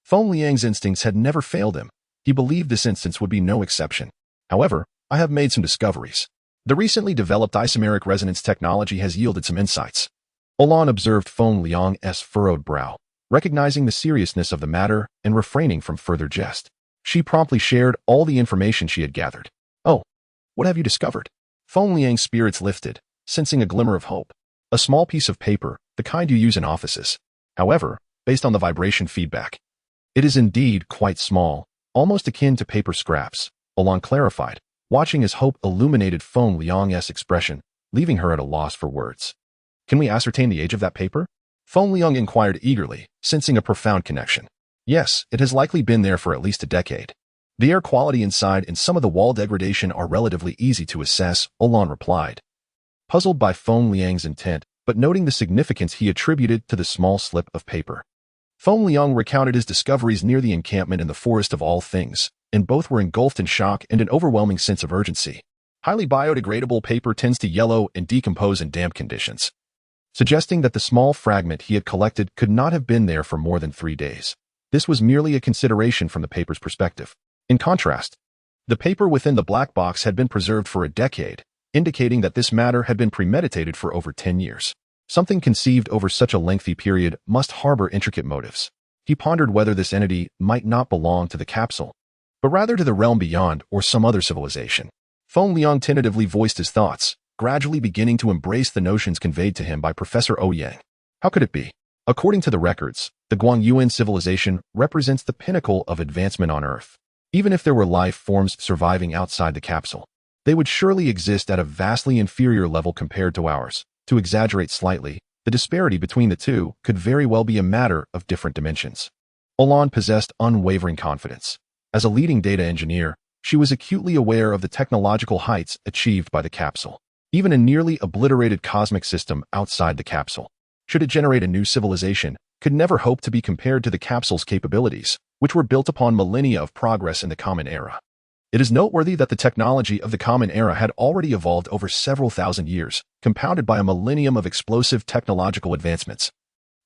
Feng Liang's instincts had never failed him. He believed this instance would be no exception. However, I have made some discoveries. The recently developed isomeric resonance technology has yielded some insights. Olan observed Feng Liang's furrowed brow, recognizing the seriousness of the matter and refraining from further jest. She promptly shared all the information she had gathered. Oh, what have you discovered? Feng Liang's spirits lifted, sensing a glimmer of hope. A small piece of paper, the kind you use in offices. However, based on the vibration feedback, it is indeed quite small, almost akin to paper scraps, Olan clarified, watching as hope illuminated Feng Liang's expression, leaving her at a loss for words. Can we ascertain the age of that paper? Feng Liang inquired eagerly, sensing a profound connection. Yes, it has likely been there for at least a decade. The air quality inside and some of the wall degradation are relatively easy to assess, Olan replied, puzzled by Feng Liang's intent, but noting the significance he attributed to the small slip of paper. Feng Liang recounted his discoveries near the encampment in the forest of all things, and both were engulfed in shock and an overwhelming sense of urgency. Highly biodegradable paper tends to yellow and decompose in damp conditions, suggesting that the small fragment he had collected could not have been there for more than 3 days. This was merely a consideration from the paper's perspective. In contrast, the paper within the black box had been preserved for a decade, indicating that this matter had been premeditated for over 10 years. Something conceived over such a lengthy period must harbor intricate motives. He pondered whether this entity might not belong to the capsule, but rather to the realm beyond or some other civilization. Feng Liang tentatively voiced his thoughts, gradually beginning to embrace the notions conveyed to him by Professor Ouyang. How could it be? According to the records, the Guangyuan civilization represents the pinnacle of advancement on Earth. Even if there were life forms surviving outside the capsule, they would surely exist at a vastly inferior level compared to ours. To exaggerate slightly, the disparity between the two could very well be a matter of different dimensions. Olan possessed unwavering confidence. As a leading data engineer, she was acutely aware of the technological heights achieved by the capsule. Even a nearly obliterated cosmic system outside the capsule, should it generate a new civilization, could never hope to be compared to the capsule's capabilities, which were built upon millennia of progress in the Common Era. It is noteworthy that the technology of the Common Era had already evolved over several thousand years, compounded by a millennium of explosive technological advancements,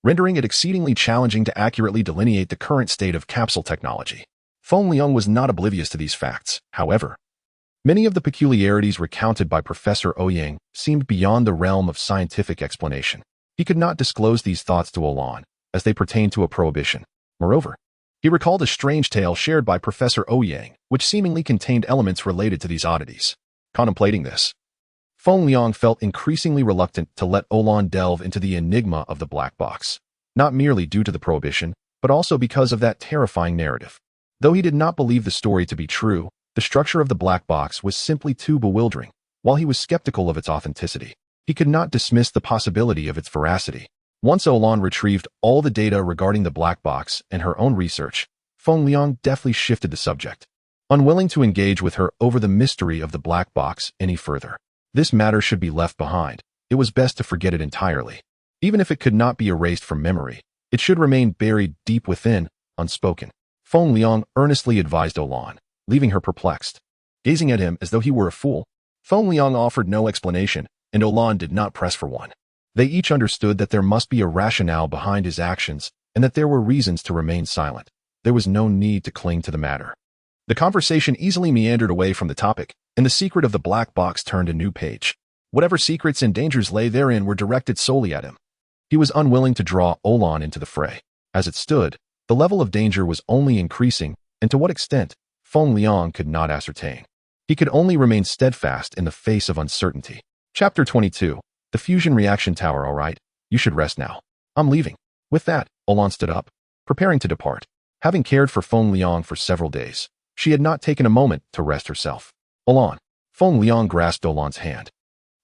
rendering it exceedingly challenging to accurately delineate the current state of capsule technology. Feng Liang was not oblivious to these facts, however. Many of the peculiarities recounted by Professor Ouyang seemed beyond the realm of scientific explanation. He could not disclose these thoughts to Olan, as they pertained to a prohibition. Moreover, he recalled a strange tale shared by Professor Ouyang, which seemingly contained elements related to these oddities. Contemplating this, Feng Liang felt increasingly reluctant to let Olan delve into the enigma of the black box, not merely due to the prohibition, but also because of that terrifying narrative. Though he did not believe the story to be true, the structure of the black box was simply too bewildering. While he was skeptical of its authenticity, he could not dismiss the possibility of its veracity. Once Olan retrieved all the data regarding the black box and her own research, Feng Liang deftly shifted the subject, unwilling to engage with her over the mystery of the black box any further. This matter should be left behind. It was best to forget it entirely. Even if it could not be erased from memory, it should remain buried deep within, unspoken. Feng Liang earnestly advised Olan, leaving her perplexed. Gazing at him as though he were a fool, Feng Liang offered no explanation, and Olan did not press for one. They each understood that there must be a rationale behind his actions and that there were reasons to remain silent. There was no need to cling to the matter. The conversation easily meandered away from the topic, and the secret of the black box turned a new page. Whatever secrets and dangers lay therein were directed solely at him. He was unwilling to draw Olan into the fray. As it stood, the level of danger was only increasing, and to what extent, Feng Liang could not ascertain. He could only remain steadfast in the face of uncertainty. Chapter 22. The Fusion Reaction Tower. All right, you should rest now. I'm leaving. With that, Olan stood up, preparing to depart. Having cared for Feng Liang for several days, she had not taken a moment to rest herself. Olan. Feng Liang grasped Olan's hand,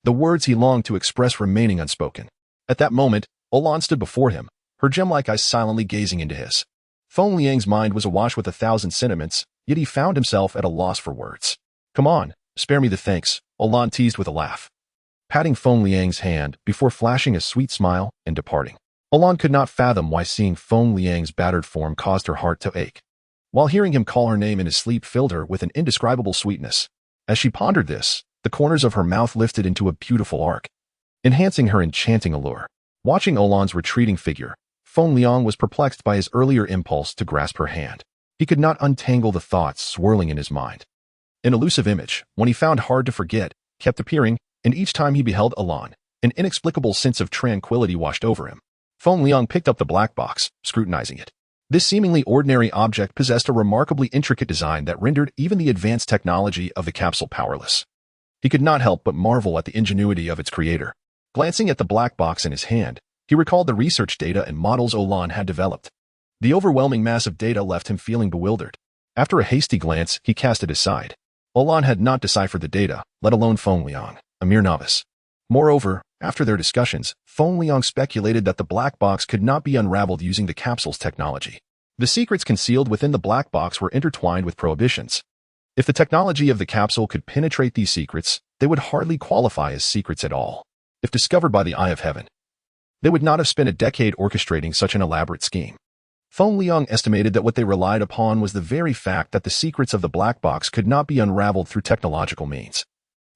the words he longed to express remaining unspoken. At that moment, Olan stood before him, her gem-like eyes silently gazing into his. Feng Liang's mind was awash with 1,000 sentiments, yet he found himself at a loss for words. Come on, spare me the thanks, Olan teased with a laugh, patting Feng Liang's hand before flashing a sweet smile and departing. Olan could not fathom why seeing Feng Liang's battered form caused her heart to ache, while hearing him call her name in his sleep filled her with an indescribable sweetness. As she pondered this, the corners of her mouth lifted into a beautiful arc, enhancing her enchanting allure. Watching Olan's retreating figure, Feng Liang was perplexed by his earlier impulse to grasp her hand. He could not untangle the thoughts swirling in his mind. An elusive image, one he found hard to forget, kept appearing, and each time he beheld Olan, an inexplicable sense of tranquility washed over him. Feng Liang picked up the black box, scrutinizing it. This seemingly ordinary object possessed a remarkably intricate design that rendered even the advanced technology of the capsule powerless. He could not help but marvel at the ingenuity of its creator. Glancing at the black box in his hand, he recalled the research data and models Olan had developed. The overwhelming mass of data left him feeling bewildered. After a hasty glance, he cast it aside. Olan had not deciphered the data, let alone Feng Liang, a mere novice. Moreover, after their discussions, Feng Liang speculated that the black box could not be unraveled using the capsule's technology. The secrets concealed within the black box were intertwined with prohibitions. If the technology of the capsule could penetrate these secrets, they would hardly qualify as secrets at all. If discovered by the eye of heaven, they would not have spent a decade orchestrating such an elaborate scheme. Feng Liang estimated that what they relied upon was the very fact that the secrets of the black box could not be unraveled through technological means,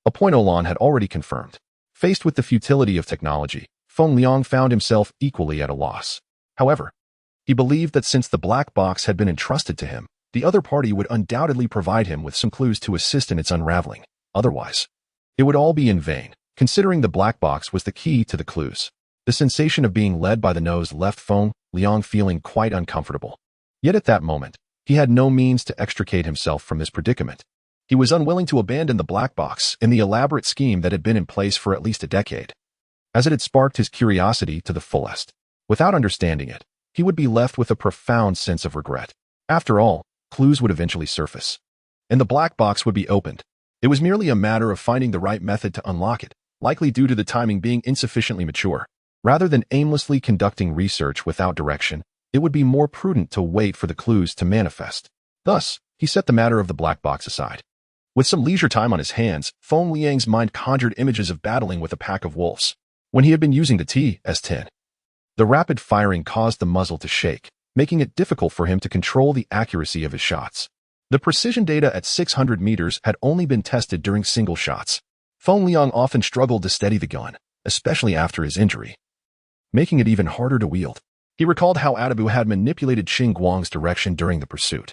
a point Olan had already confirmed. Faced with the futility of technology, Feng Liang found himself equally at a loss. However, he believed that since the black box had been entrusted to him, the other party would undoubtedly provide him with some clues to assist in its unraveling. Otherwise, it would all be in vain, considering the black box was the key to the clues. The sensation of being led by the nose left Feng Liang feeling quite uncomfortable. Yet at that moment, he had no means to extricate himself from this predicament. He was unwilling to abandon the black box and the elaborate scheme that had been in place for at least a decade, as it had sparked his curiosity to the fullest. Without understanding it, he would be left with a profound sense of regret. After all, clues would eventually surface, and the black box would be opened. It was merely a matter of finding the right method to unlock it, likely due to the timing being insufficiently mature. Rather than aimlessly conducting research without direction, it would be more prudent to wait for the clues to manifest. Thus, he set the matter of the black box aside. With some leisure time on his hands, Feng Liang's mind conjured images of battling with a pack of wolves. When he had been using the TS-10, the rapid firing caused the muzzle to shake, making it difficult for him to control the accuracy of his shots. The precision data at 600 meters had only been tested during single shots. Feng Liang often struggled to steady the gun, especially after his injury, making it even harder to wield. He recalled how Adabu had manipulated Qing Guang's direction during the pursuit.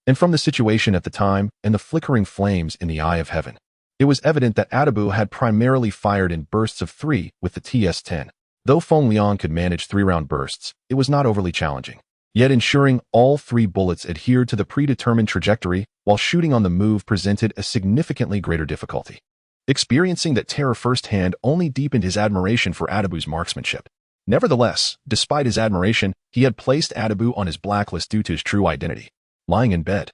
And from the situation at the time and the flickering flames in the eye of heaven, it was evident that Adabu had primarily fired in bursts of 3 with the TS-10. Though Feng Liang could manage 3-round bursts, it was not overly challenging. Yet ensuring all 3 bullets adhered to the predetermined trajectory while shooting on the move presented a significantly greater difficulty. Experiencing that terror firsthand only deepened his admiration for Adabu's marksmanship. Nevertheless, despite his admiration, he had placed Adabu on his blacklist due to his true identity. Lying in bed,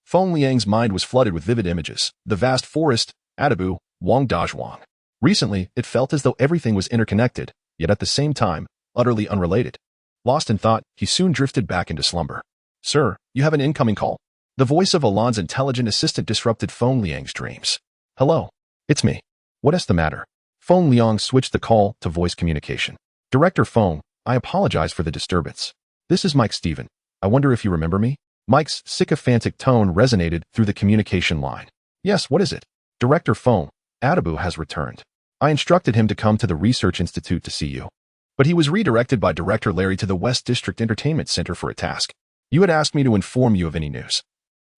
Feng Liang's mind was flooded with vivid images. The vast forest, Adabu, Wang Dazhuang. Recently, it felt as though everything was interconnected, yet at the same time, utterly unrelated. Lost in thought, he soon drifted back into slumber. "Sir, you have an incoming call." The voice of Alon's intelligent assistant disrupted Feng Liang's dreams. "Hello, it's me. What is the matter?" Feng Liang switched the call to voice communication. "Director Feng, I apologize for the disturbance. This is Mike Stephen. I wonder if you remember me?" Mike's sycophantic tone resonated through the communication line. "Yes, what is it?" "Director Feng, Adabu has returned. I instructed him to come to the Research Institute to see you, but he was redirected by Director Larry to the West District Entertainment Center for a task. You had asked me to inform you of any news,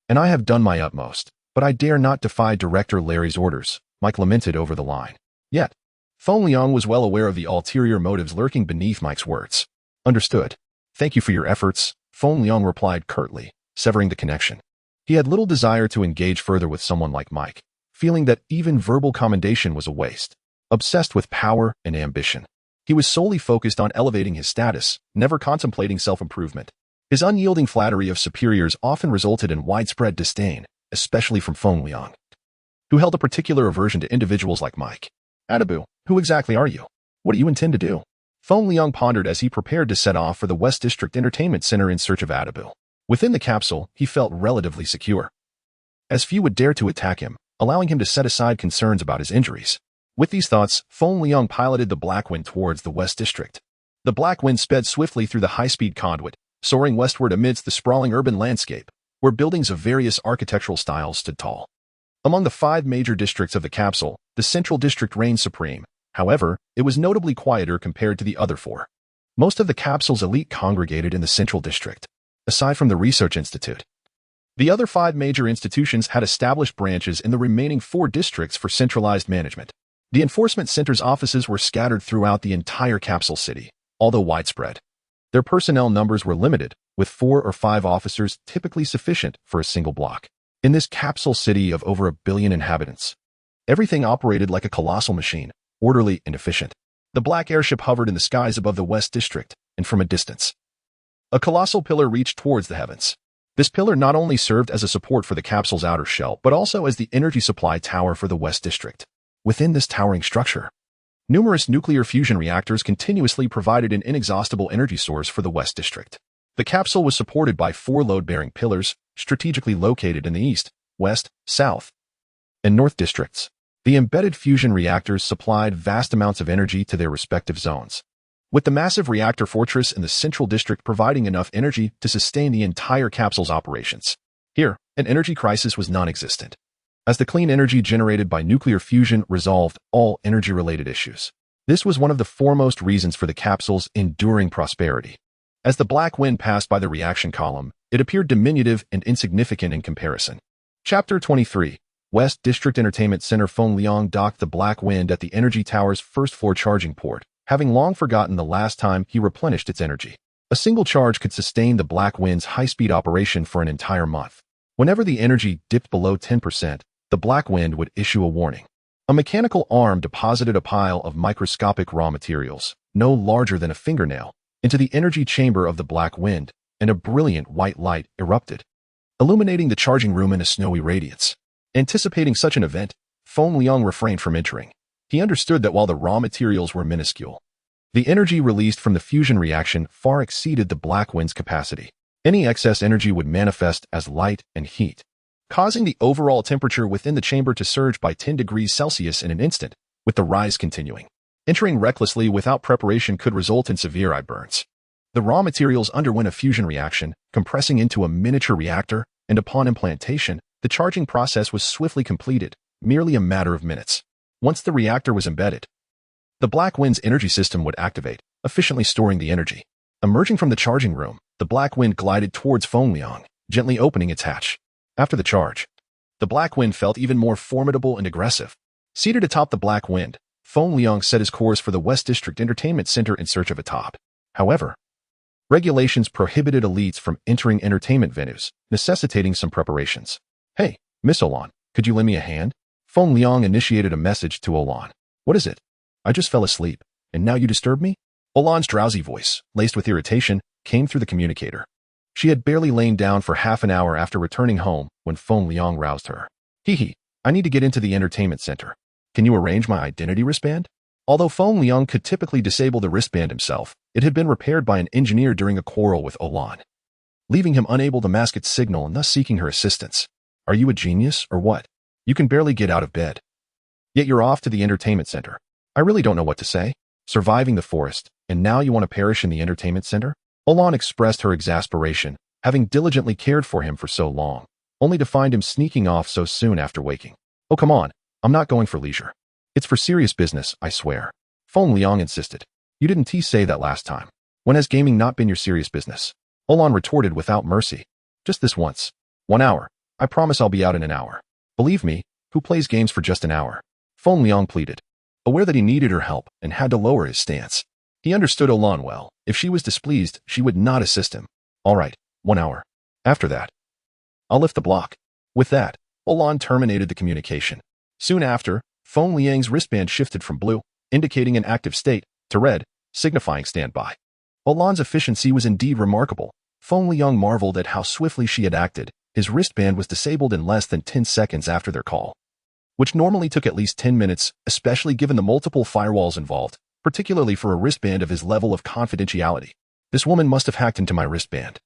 and I have done my utmost, but I dare not defy Director Larry's orders," Mike lamented over the line. Yet, Feng Liang was well aware of the ulterior motives lurking beneath Mike's words. "Understood. Thank you for your efforts," Feng Liang replied curtly, severing the connection. He had little desire to engage further with someone like Mike, feeling that even verbal commendation was a waste. Obsessed with power and ambition, he was solely focused on elevating his status, never contemplating self-improvement. His unyielding flattery of superiors often resulted in widespread disdain, especially from Feng Liang, who held a particular aversion to individuals like Mike. "Adabu, who exactly are you? What do you intend to do?" Feng Liang pondered as he prepared to set off for the West District Entertainment Center in search of Adabu. Within the capsule, he felt relatively secure, as few would dare to attack him, allowing him to set aside concerns about his injuries. With these thoughts, Feng Liang piloted the Black Wind towards the West District. The Black Wind sped swiftly through the high-speed conduit, soaring westward amidst the sprawling urban landscape, where buildings of various architectural styles stood tall. Among the 5 major districts of the capsule, the Central District reigned supreme. However, it was notably quieter compared to the other 4. Most of the capsule's elite congregated in the Central District, aside from the Research Institute. The other 5 major institutions had established branches in the remaining 4 districts for centralized management. The enforcement center's offices were scattered throughout the entire capsule city, although widespread. Their personnel numbers were limited, with 4 or 5 officers typically sufficient for a single block. In this capsule city of over 1 billion inhabitants, everything operated like a colossal machine, orderly and efficient. The black airship hovered in the skies above the West District, and from a distance, a colossal pillar reached towards the heavens. This pillar not only served as a support for the capsule's outer shell, but also as the energy supply tower for the West District. Within this towering structure, numerous nuclear fusion reactors continuously provided an inexhaustible energy source for the West District. The capsule was supported by 4 load-bearing pillars, strategically located in the East, West, South, and North districts. The embedded fusion reactors supplied vast amounts of energy to their respective zones, with the massive reactor fortress in the Central District providing enough energy to sustain the entire capsule's operations. Here, an energy crisis was non-existent, as the clean energy generated by nuclear fusion resolved all energy-related issues. This was one of the foremost reasons for the capsule's enduring prosperity. As the Black Wind passed by the reaction column, it appeared diminutive and insignificant in comparison. Chapter 23. West District Entertainment Center. Feng Liang docked the Black Wind at the energy tower's first-floor charging port, having long forgotten the last time he replenished its energy. A single charge could sustain the Black Wind's high-speed operation for an entire month. Whenever the energy dipped below 10%, the Black Wind would issue a warning. A mechanical arm deposited a pile of microscopic raw materials, no larger than a fingernail, into the energy chamber of the Black Wind, and a brilliant white light erupted, illuminating the charging room in a snowy radiance. Anticipating such an event, Feng Liang refrained from entering. He understood that while the raw materials were minuscule, the energy released from the fusion reaction far exceeded the Black Wind's capacity. Any excess energy would manifest as light and heat, causing the overall temperature within the chamber to surge by 10 degrees Celsius in an instant, with the rise continuing. Entering recklessly without preparation could result in severe eye burns. The raw materials underwent a fusion reaction, compressing into a miniature reactor, and upon implantation, the charging process was swiftly completed, merely a matter of minutes. Once the reactor was embedded, the Black Wind's energy system would activate, efficiently storing the energy. Emerging from the charging room, the Black Wind glided towards Feng Liang, gently opening its hatch. After the charge, the Black Wind felt even more formidable and aggressive. Seated atop the Black Wind, Feng Liang set his course for the West District Entertainment Center in search of a top. However, regulations prohibited elites from entering entertainment venues, necessitating some preparations. "Hey, Miss Olan, could you lend me a hand?" Feng Liang initiated a message to Olan. "What is it? I just fell asleep, and now you disturb me?" Olan's drowsy voice, laced with irritation, came through the communicator. She had barely lain down for half an hour after returning home when Feng Liang roused her. "Hee, I need to get into the entertainment center. Can you arrange my identity wristband?" Although Feng Liang could typically disable the wristband himself, it had been repaired by an engineer during a quarrel with Olan, leaving him unable to mask its signal and thus seeking her assistance. "Are you a genius or what? You can barely get out of bed. Yet you're off to the entertainment center. I really don't know what to say. Surviving the forest, and now you want to perish in the entertainment center?" Olan expressed her exasperation, having diligently cared for him for so long, only to find him sneaking off so soon after waking. "Oh, come on, I'm not going for leisure. It's for serious business, I swear," Feng Liang insisted. "You didn't say that last time. When has gaming not been your serious business?" Olan retorted without mercy. "Just this once. 1 hour. I promise I'll be out in an hour. Believe me, who plays games for just an hour?" Feng Liang pleaded, aware that he needed her help and had to lower his stance. He understood Olan well. If she was displeased, she would not assist him. "All right, 1 hour. After that, I'll lift the block." With that, Olan terminated the communication. Soon after, Feng Liang's wristband shifted from blue, indicating an active state, to red, signifying standby. Olan's efficiency was indeed remarkable. Feng Liang marveled at how swiftly she had acted. His wristband was disabled in less than 10 seconds after their call, which normally took at least 10 minutes, especially given the multiple firewalls involved, particularly for a wristband of his level of confidentiality. This woman must have hacked into my wristband.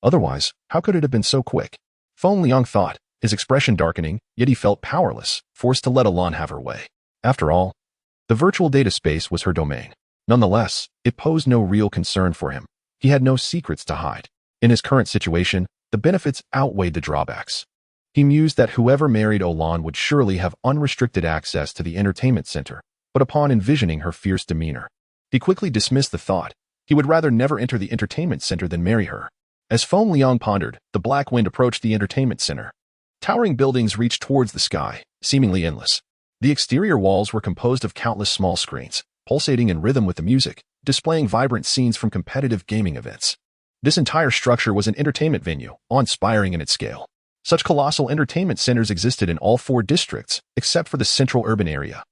Otherwise, how could it have been so quick? Feng Liang thought, his expression darkening, yet he felt powerless, forced to let Olan have her way. After all, the virtual data space was her domain. Nonetheless, it posed no real concern for him. He had no secrets to hide. In his current situation, the benefits outweighed the drawbacks. He mused that whoever married Olan would surely have unrestricted access to the entertainment center, but upon envisioning her fierce demeanor, he quickly dismissed the thought. He would rather never enter the entertainment center than marry her. As Feng Liang pondered, the Black Wind approached the entertainment center. Towering buildings reached towards the sky, seemingly endless. The exterior walls were composed of countless small screens, pulsating in rhythm with the music, displaying vibrant scenes from competitive gaming events. This entire structure was an entertainment venue, awe-inspiring in its scale. Such colossal entertainment centers existed in all 4 districts, except for the central urban area,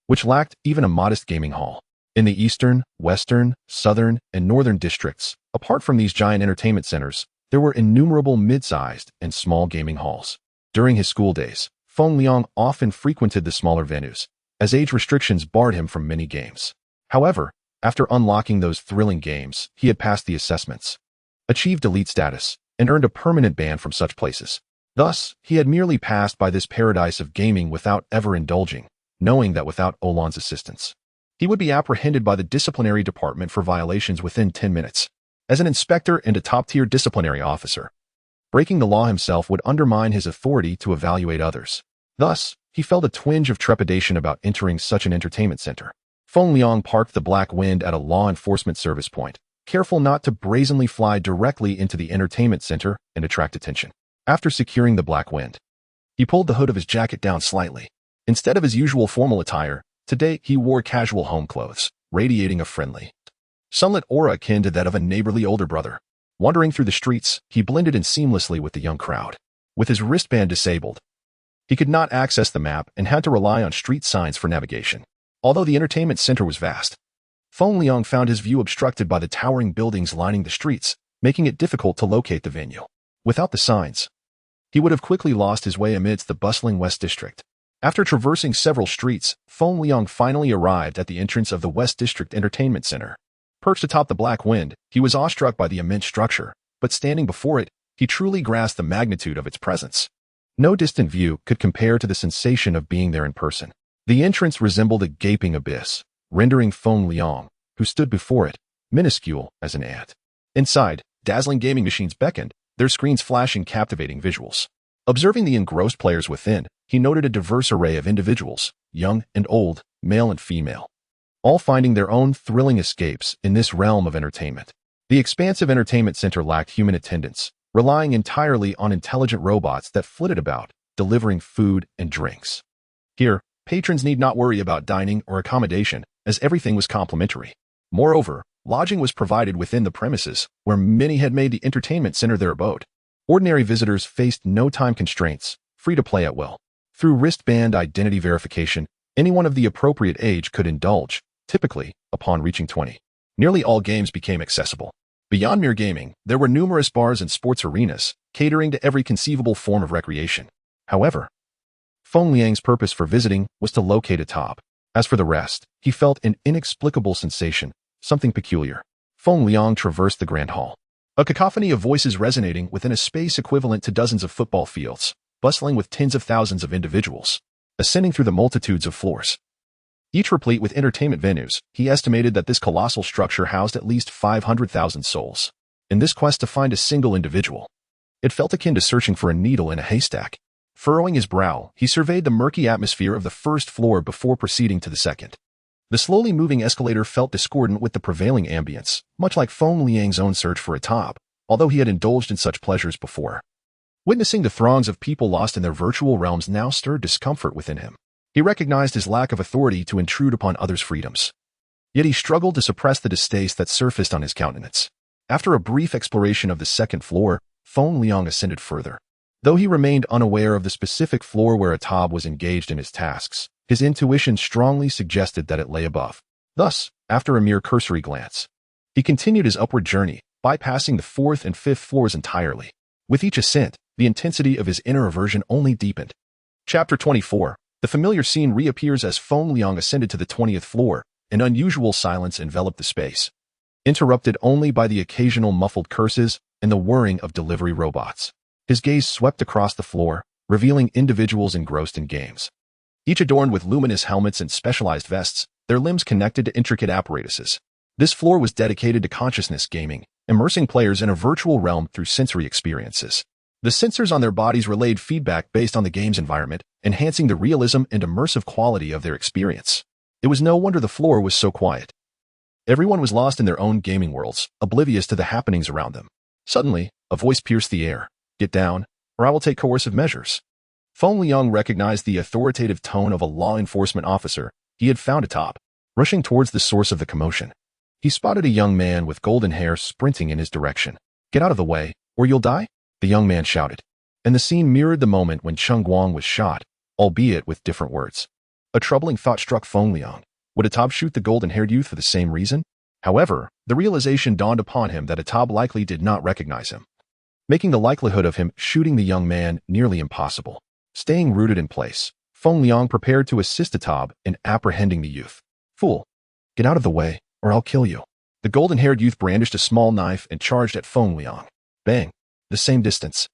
which lacked even a modest gaming hall. In the eastern, western, southern, and northern districts, apart from these giant entertainment centers, there were innumerable mid-sized and small gaming halls. During his school days, Feng Liang often frequented the smaller venues, as age restrictions barred him from many games. However, after unlocking those thrilling games, he had passed the assessments, achieved elite status, and earned a permanent ban from such places. Thus, he had merely passed by this paradise of gaming without ever indulging, knowing that without Olan's assistance, he would be apprehended by the disciplinary department for violations within 10 minutes. As an inspector and a top-tier disciplinary officer, breaking the law himself would undermine his authority to evaluate others. Thus, he felt a twinge of trepidation about entering such an entertainment center. Feng Liang parked the Black Wind at a law enforcement service point, careful not to brazenly fly directly into the entertainment center and attract attention. After securing the Black Wind, he pulled the hood of his jacket down slightly. Instead of his usual formal attire, today he wore casual home clothes, radiating a friendly, sunlit aura akin to that of a neighborly older brother. Wandering through the streets, he blended in seamlessly with the young crowd. With his wristband disabled, he could not access the map and had to rely on street signs for navigation. Although the entertainment center was vast, Feng Liang found his view obstructed by the towering buildings lining the streets, making it difficult to locate the venue. Without the signs, he would have quickly lost his way amidst the bustling West District. After traversing several streets, Feng Liang finally arrived at the entrance of the West District Entertainment Center. Perched atop the Black Wind, he was awestruck by the immense structure, but standing before it, he truly grasped the magnitude of its presence. No distant view could compare to the sensation of being there in person. The entrance resembled a gaping abyss, rendering Feng Liang, who stood before it, minuscule as an ant. Inside, dazzling gaming machines beckoned, their screens flashing captivating visuals. Observing the engrossed players within, he noted a diverse array of individuals, young and old, male and female, all finding their own thrilling escapes in this realm of entertainment. The expansive entertainment center lacked human attendants, relying entirely on intelligent robots that flitted about, delivering food and drinks. Here, patrons need not worry about dining or accommodation, as everything was complimentary. Moreover, lodging was provided within the premises, where many had made the entertainment center their abode. Ordinary visitors faced no time constraints, free to play at will. Through wristband identity verification, anyone of the appropriate age could indulge, typically, upon reaching 20. Nearly all games became accessible. Beyond mere gaming, there were numerous bars and sports arenas, catering to every conceivable form of recreation. However, Feng Liang's purpose for visiting was to locate a top. As for the rest, he felt an inexplicable sensation, something peculiar. Feng Liang traversed the grand hall. A cacophony of voices resonating within a space equivalent to dozens of football fields, bustling with tens of thousands of individuals, ascending through the multitudes of floors. Each replete with entertainment venues, he estimated that this colossal structure housed at least 500,000 souls. In this quest to find a single individual, it felt akin to searching for a needle in a haystack. Furrowing his brow, he surveyed the murky atmosphere of the first floor before proceeding to the second. The slowly moving escalator felt discordant with the prevailing ambience, much like Feng Liang's own search for a top, although he had indulged in such pleasures before. Witnessing the throngs of people lost in their virtual realms now stirred discomfort within him. He recognized his lack of authority to intrude upon others' freedoms. Yet he struggled to suppress the distaste that surfaced on his countenance. After a brief exploration of the second floor, Feng Liang ascended further. Though he remained unaware of the specific floor where Atab was engaged in his tasks, his intuition strongly suggested that it lay above. Thus, after a mere cursory glance, he continued his upward journey, bypassing the fourth and fifth floors entirely. With each ascent, the intensity of his inner aversion only deepened. Chapter 24. The familiar scene reappears as Feng Liang ascended to the 20th floor. An unusual silence enveloped the space, interrupted only by the occasional muffled curses and the whirring of delivery robots. His gaze swept across the floor, revealing individuals engrossed in games. Each adorned with luminous helmets and specialized vests, their limbs connected to intricate apparatuses. This floor was dedicated to consciousness gaming, immersing players in a virtual realm through sensory experiences. The sensors on their bodies relayed feedback based on the game's environment, enhancing the realism and immersive quality of their experience. It was no wonder the floor was so quiet. Everyone was lost in their own gaming worlds, oblivious to the happenings around them. Suddenly, a voice pierced the air. "Get down, or I will take coercive measures." Feng Liang recognized the authoritative tone of a law enforcement officer. He had found Atab. Rushing towards the source of the commotion, he spotted a young man with golden hair sprinting in his direction. "Get out of the way, or you'll die," the young man shouted. And the scene mirrored the moment when Cheng Guang was shot, albeit with different words. A troubling thought struck Feng Liang. Would Atab shoot the golden-haired youth for the same reason? However, the realization dawned upon him that Atab likely did not recognize him, making the likelihood of him shooting the young man nearly impossible. Staying rooted in place, Feng Liang prepared to assist Atab in apprehending the youth. "Fool, get out of the way, or I'll kill you." The golden-haired youth brandished a small knife and charged at Feng Liang. Bang! The same distance.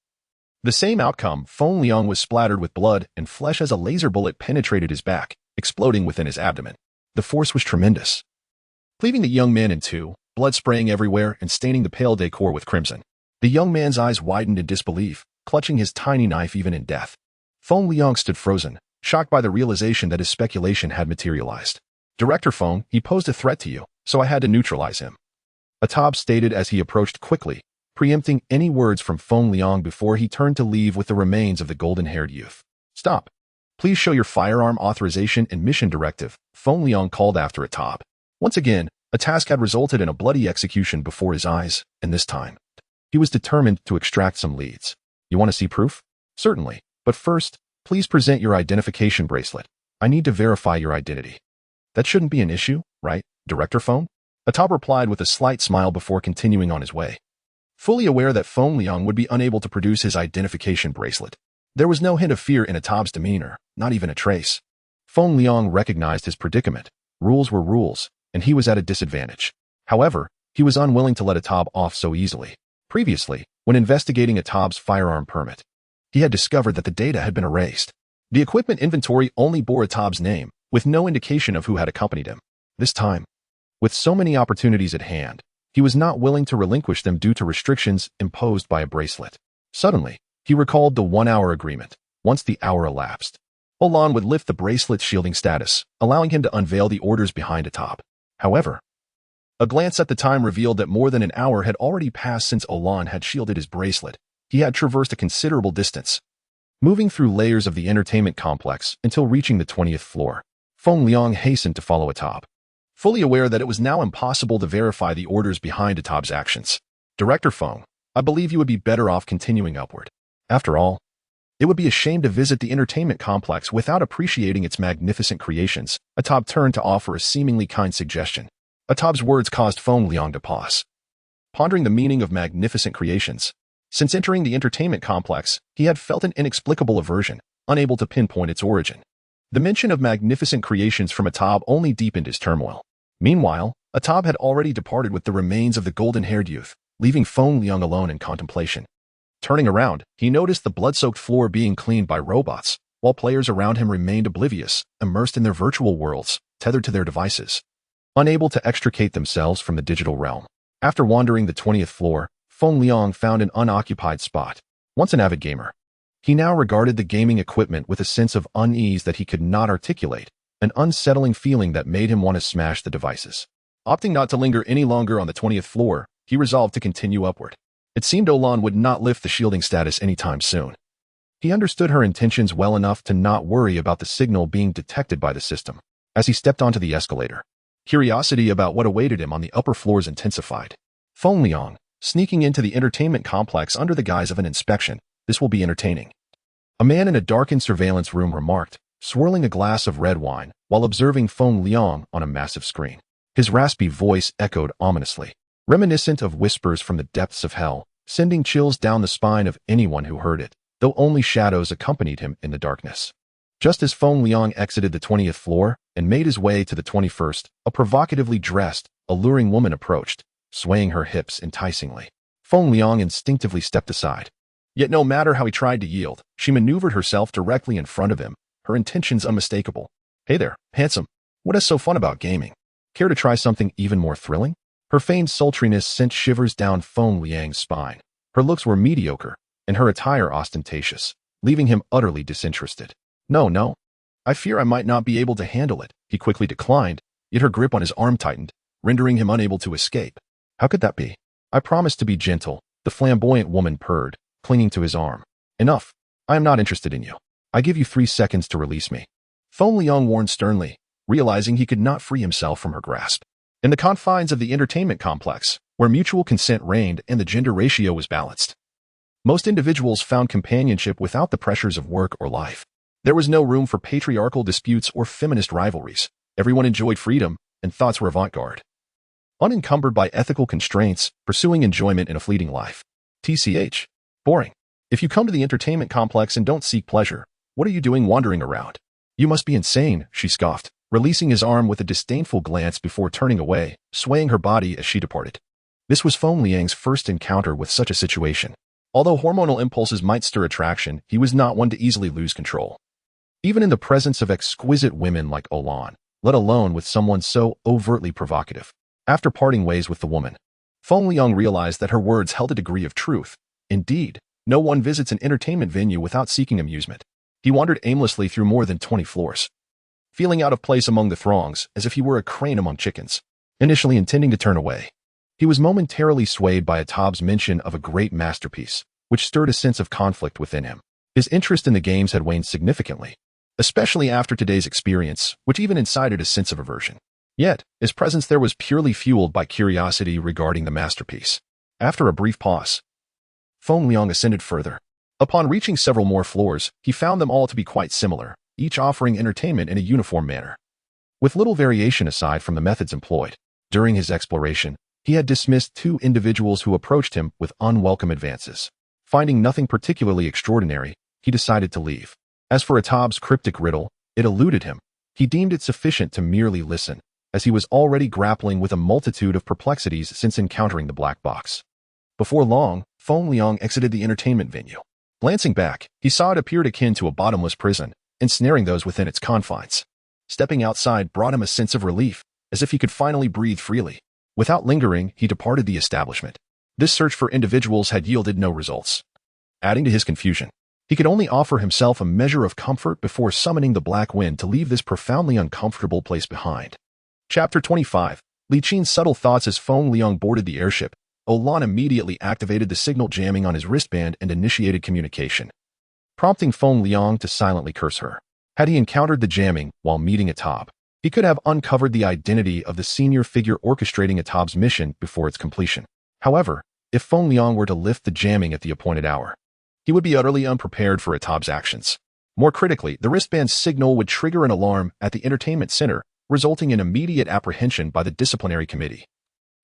The same outcome. Feng Liang was splattered with blood and flesh as a laser bullet penetrated his back, exploding within his abdomen. The force was tremendous, cleaving the young man in two, blood spraying everywhere and staining the pale decor with crimson. The young man's eyes widened in disbelief, clutching his tiny knife even in death. Feng Liang stood frozen, shocked by the realization that his speculation had materialized. "Director Feng, he posed a threat to you, so I had to neutralize him," Atab stated as he approached quickly, preempting any words from Feng Liang before he turned to leave with the remains of the golden-haired youth. "Stop. Please show your firearm authorization and mission directive," Feng Liang called after Atab. Once again, a task had resulted in a bloody execution before his eyes, and this time, he was determined to extract some leads. "You want to see proof?" Certainly, but first, please present your identification bracelet. I need to verify your identity. That shouldn't be an issue, right, Director Feng? Atab replied with a slight smile before continuing on his way. Fully aware that Feng Liang would be unable to produce his identification bracelet, there was no hint of fear in Atab's demeanor, not even a trace. Feng Liang recognized his predicament. Rules were rules, and he was at a disadvantage. However, he was unwilling to let Atab off so easily. Previously, when investigating Atab's firearm permit, he had discovered that the data had been erased. The equipment inventory only bore Atab's name, with no indication of who had accompanied him. This time, with so many opportunities at hand, he was not willing to relinquish them due to restrictions imposed by a bracelet. Suddenly, he recalled the 1-hour agreement. Once the hour elapsed, Olan would lift the bracelet's shielding status, allowing him to unveil the orders behind Atab. However, a glance at the time revealed that more than an hour had already passed since Olan had shielded his bracelet. He had traversed a considerable distance, moving through layers of the entertainment complex until reaching the 20th floor. Feng Liang hastened to follow Atab, fully aware that it was now impossible to verify the orders behind Atab's actions. Director Feng, I believe you would be better off continuing upward. After all, it would be a shame to visit the entertainment complex without appreciating its magnificent creations. Atab turned to offer a seemingly kind suggestion. Atab's words caused Feng Liang to pause, pondering the meaning of magnificent creations. Since entering the entertainment complex, he had felt an inexplicable aversion, unable to pinpoint its origin. The mention of magnificent creations from Atab only deepened his turmoil. Meanwhile, Atab had already departed with the remains of the golden-haired youth, leaving Feng Liang alone in contemplation. Turning around, he noticed the blood-soaked floor being cleaned by robots, while players around him remained oblivious, immersed in their virtual worlds, tethered to their devices, unable to extricate themselves from the digital realm. After wandering the 20th floor, Feng Liang found an unoccupied spot. Once an avid gamer, he now regarded the gaming equipment with a sense of unease that he could not articulate, an unsettling feeling that made him want to smash the devices. Opting not to linger any longer on the 20th floor, he resolved to continue upward. It seemed Olan would not lift the shielding status anytime soon. He understood her intentions well enough to not worry about the signal being detected by the system. As he stepped onto the escalator, curiosity about what awaited him on the upper floors intensified. Feng Liang, sneaking into the entertainment complex under the guise of an inspection, this will be entertaining. A man in a darkened surveillance room remarked, swirling a glass of red wine while observing Feng Liang on a massive screen. His raspy voice echoed ominously, reminiscent of whispers from the depths of hell, sending chills down the spine of anyone who heard it, though only shadows accompanied him in the darkness. Just as Feng Liang exited the 20th floor and made his way to the 21st, a provocatively dressed, alluring woman approached, swaying her hips enticingly. Feng Liang instinctively stepped aside. Yet no matter how he tried to yield, she maneuvered herself directly in front of him, her intentions unmistakable. Hey there, handsome. What is so fun about gaming? Care to try something even more thrilling? Her feigned sultriness sent shivers down Feng Liang's spine. Her looks were mediocre, and her attire ostentatious, leaving him utterly disinterested. No. I fear I might not be able to handle it, he quickly declined, yet her grip on his arm tightened, rendering him unable to escape. How could that be? I promised to be gentle, the flamboyant woman purred, clinging to his arm. Enough. I am not interested in you. I give you 3 seconds to release me. Feng Liang warned sternly, realizing he could not free himself from her grasp. In the confines of the entertainment complex, where mutual consent reigned and the gender ratio was balanced, most individuals found companionship without the pressures of work or life. There was no room for patriarchal disputes or feminist rivalries. Everyone enjoyed freedom, and thoughts were avant-garde, unencumbered by ethical constraints, pursuing enjoyment in a fleeting life. TCH. Boring. If you come to the entertainment complex and don't seek pleasure, what are you doing wandering around? You must be insane, she scoffed, releasing his arm with a disdainful glance before turning away, swaying her body as she departed. This was Feng Liang's first encounter with such a situation. Although hormonal impulses might stir attraction, he was not one to easily lose control. Even in the presence of exquisite women like Olan, let alone with someone so overtly provocative. After parting ways with the woman, Feng Liang realized that her words held a degree of truth. Indeed, no one visits an entertainment venue without seeking amusement. He wandered aimlessly through more than 20 floors, feeling out of place among the throngs, as if he were a crane among chickens. Initially intending to turn away, he was momentarily swayed by Atab's mention of a great masterpiece, which stirred a sense of conflict within him. His interest in the games had waned significantly, especially after today's experience, which even incited a sense of aversion. Yet, his presence there was purely fueled by curiosity regarding the masterpiece. After a brief pause, Feng Liang ascended further, Upon reaching several more floors, he found them all to be quite similar, each offering entertainment in a uniform manner. With little variation aside from the methods employed, during his exploration, he had dismissed 2 individuals who approached him with unwelcome advances. Finding nothing particularly extraordinary, he decided to leave. As for Atab's cryptic riddle, it eluded him. He deemed it sufficient to merely listen, as he was already grappling with a multitude of perplexities since encountering the black box. Before long, Feng Liang exited the entertainment venue. Glancing back, he saw it appeared akin to a bottomless prison, ensnaring those within its confines. Stepping outside brought him a sense of relief, as if he could finally breathe freely. Without lingering, he departed the establishment. This search for individuals had yielded no results. Adding to his confusion, he could only offer himself a measure of comfort before summoning the black wind to leave this profoundly uncomfortable place behind. Chapter 25. Li Qin's subtle thoughts. As Feng Liang boarded the airship, Olan immediately activated the signal jamming on his wristband and initiated communication, prompting Feng Liang to silently curse her. Had he encountered the jamming while meeting Atab, he could have uncovered the identity of the senior figure orchestrating Atab's mission before its completion. However, if Feng Liang were to lift the jamming at the appointed hour, he would be utterly unprepared for Atab's actions. More critically, the wristband's signal would trigger an alarm at the entertainment center, resulting in immediate apprehension by the disciplinary committee,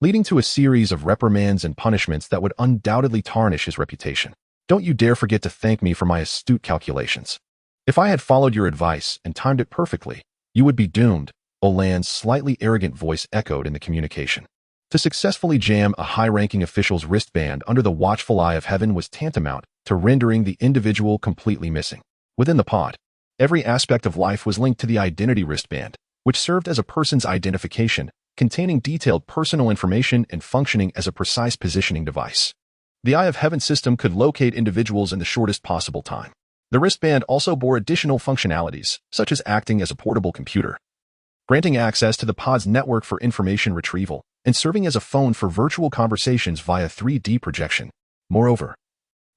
leading to a series of reprimands and punishments that would undoubtedly tarnish his reputation. Don't you dare forget to thank me for my astute calculations. If I had followed your advice and timed it perfectly, you would be doomed, Olan's slightly arrogant voice echoed in the communication. To successfully jam a high-ranking official's wristband under the watchful eye of heaven was tantamount to rendering the individual completely missing. Within the pod, every aspect of life was linked to the identity wristband, which served as a person's identification, containing detailed personal information and functioning as a precise positioning device. The Eye of Heaven system could locate individuals in the shortest possible time. The wristband also bore additional functionalities, such as acting as a portable computer, granting access to the pod's network for information retrieval, and serving as a phone for virtual conversations via 3D projection. Moreover,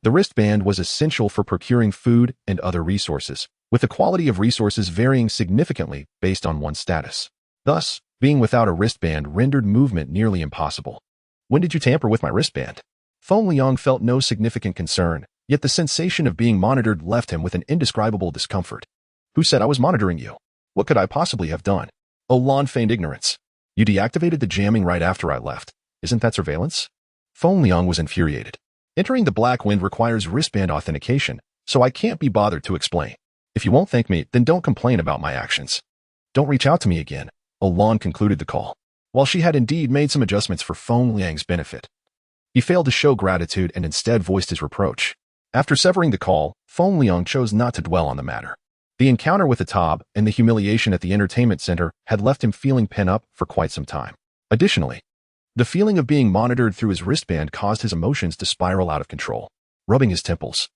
the wristband was essential for procuring food and other resources, with the quality of resources varying significantly based on one's status. Thus, being without a wristband rendered movement nearly impossible. When did you tamper with my wristband? Feng Liang felt no significant concern, yet the sensation of being monitored left him with an indescribable discomfort. Who said I was monitoring you? What could I possibly have done? Olan feigned ignorance. You deactivated the jamming right after I left. Isn't that surveillance? Feng Liang was infuriated. Entering the Black Wind requires wristband authentication, so I can't be bothered to explain. If you won't thank me, then don't complain about my actions. Don't reach out to me again, Olan concluded the call. While she had indeed made some adjustments for Feng Liang's benefit, he failed to show gratitude and instead voiced his reproach. After severing the call, Feng Liang chose not to dwell on the matter. The encounter with Atab and the humiliation at the entertainment center had left him feeling pent up for quite some time. Additionally, the feeling of being monitored through his wristband caused his emotions to spiral out of control. Rubbing his temples,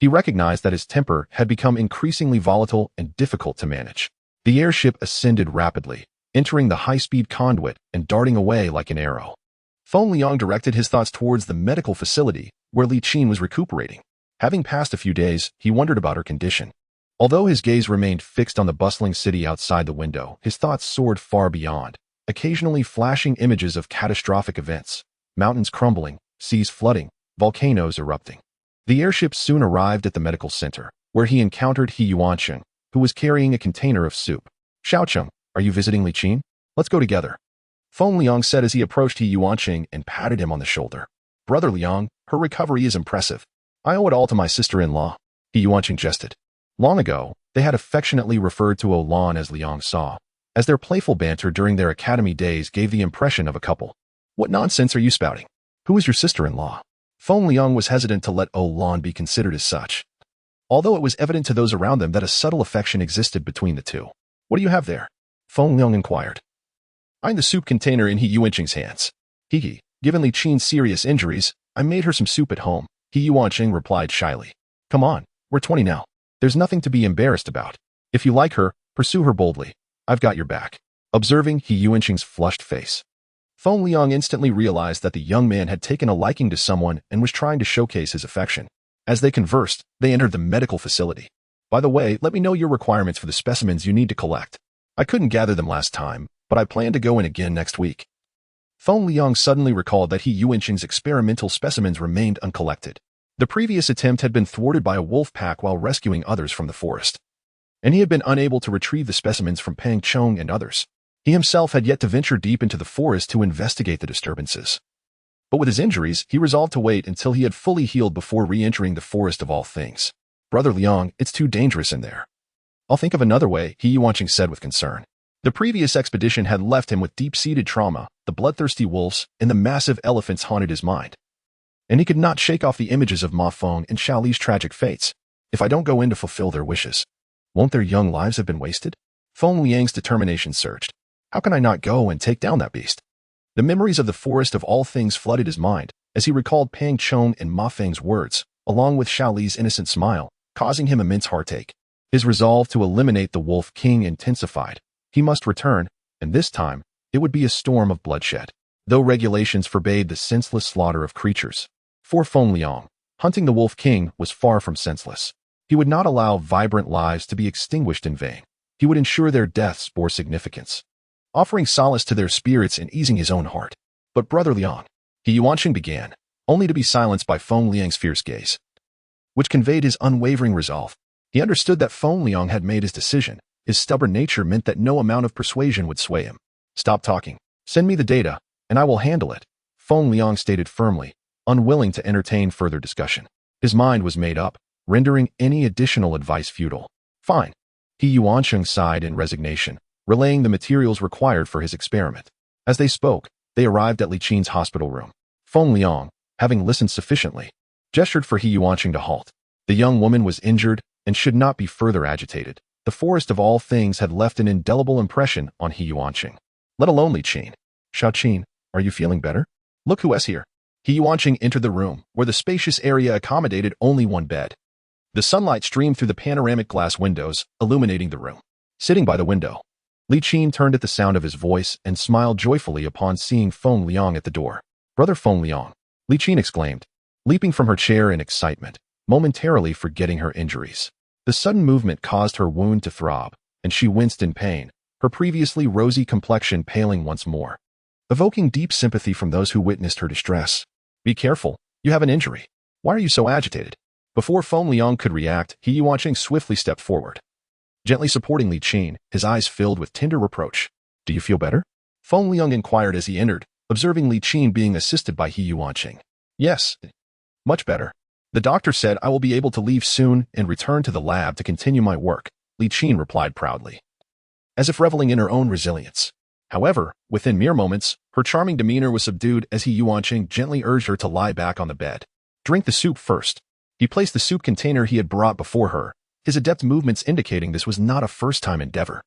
he recognized that his temper had become increasingly volatile and difficult to manage. The airship ascended rapidly, entering the high-speed conduit and darting away like an arrow. Feng Liang directed his thoughts towards the medical facility where Li Qin was recuperating. Having passed a few days, he wondered about her condition. Although his gaze remained fixed on the bustling city outside the window, his thoughts soared far beyond, occasionally flashing images of catastrophic events, mountains crumbling, seas flooding, volcanoes erupting. The airship soon arrived at the medical center, where he encountered He Yuancheng, who was carrying a container of soup. Xiaocheng, are you visiting Li Qin? Let's go together. Feng Liang said as he approached He Yuancheng and patted him on the shoulder. Brother Liang, her recovery is impressive. I owe it all to my sister-in-law. He Yuancheng jested. Long ago, they had affectionately referred to Olan as Liang Sa, as their playful banter during their academy days gave the impression of a couple. What nonsense are you spouting? Who is your sister-in-law? Feng Liang was hesitant to let Olan be considered as such, although it was evident to those around them that a subtle affection existed between the two. What do you have there? Feng Liang inquired, eyeing the soup container in He Yuancheng's hands. Given Li Qin's serious injuries, I made her some soup at home, He Yuancheng replied shyly. Come on, we're 20 now. There's nothing to be embarrassed about. If you like her, pursue her boldly. I've got your back. Observing He Yuancheng's flushed face, Feng Liang instantly realized that the young man had taken a liking to someone and was trying to showcase his affection. As they conversed, they entered the medical facility. By the way, let me know your requirements for the specimens you need to collect. I couldn't gather them last time, but I plan to go in again next week. Feng Liang suddenly recalled that He Yuancheng's experimental specimens remained uncollected. The previous attempt had been thwarted by a wolf pack while rescuing others from the forest, and he had been unable to retrieve the specimens from Pang Chong and others. He himself had yet to venture deep into the forest to investigate the disturbances. But with his injuries, he resolved to wait until he had fully healed before re-entering the forest of all things. Brother Liang, it's too dangerous in there. I'll think of another way, He Yuanqing said with concern. The previous expedition had left him with deep-seated trauma. The bloodthirsty wolves and the massive elephants haunted his mind, and he could not shake off the images of Ma Feng and Xiao Li's tragic fates. If I don't go in to fulfill their wishes, won't their young lives have been wasted? Feng Liang's determination surged. How can I not go and take down that beast? The memories of the forest of all things flooded his mind as he recalled Pang Chong and Ma Feng's words, along with Xiao Li's innocent smile, causing him immense heartache. His resolve to eliminate the Wolf King intensified. He must return, and this time, it would be a storm of bloodshed. Though regulations forbade the senseless slaughter of creatures, for Feng Liang, hunting the Wolf King was far from senseless. He would not allow vibrant lives to be extinguished in vain. He would ensure their deaths bore significance, offering solace to their spirits and easing his own heart. But Brother Liang, He Yuanqing began, only to be silenced by Feng Liang's fierce gaze, which conveyed his unwavering resolve. He understood that Feng Liang had made his decision. His stubborn nature meant that no amount of persuasion would sway him. Stop talking. Send me the data, and I will handle it, Feng Liang stated firmly, unwilling to entertain further discussion. His mind was made up, rendering any additional advice futile. Fine. He Yuanqing sighed in resignation, relaying the materials required for his experiment. As they spoke, they arrived at Li Qin's hospital room. Feng Liang, having listened sufficiently, gestured for He Yuanqing to halt. The young woman was injured and should not be further agitated. The forest of all things had left an indelible impression on He Yuanqing, let alone Li Qin. Xiao Qin, are you feeling better? Look who is here. He Yuanqing entered the room, where the spacious area accommodated only one bed. The sunlight streamed through the panoramic glass windows, illuminating the room. Sitting by the window, Li Qin turned at the sound of his voice and smiled joyfully upon seeing Feng Liang at the door. Brother Feng Liang, Li Qin exclaimed, leaping from her chair in excitement, momentarily forgetting her injuries. The sudden movement caused her wound to throb, and she winced in pain, her previously rosy complexion paling once more, evoking deep sympathy from those who witnessed her distress. Be careful, you have an injury. Why are you so agitated? Before Feng Liang could react, He Yuanqing swiftly stepped forward, gently supporting Li Qin, his eyes filled with tender reproach. Do you feel better? Feng Liang inquired as he entered, observing Li Qin being assisted by He Yuanqing. Yes, much better. The doctor said I will be able to leave soon and return to the lab to continue my work, Li Qin replied proudly, as if reveling in her own resilience. However, within mere moments, her charming demeanor was subdued as He Yuanqing gently urged her to lie back on the bed. Drink the soup first. He placed the soup container he had brought before her, his adept movements indicating this was not a first-time endeavor.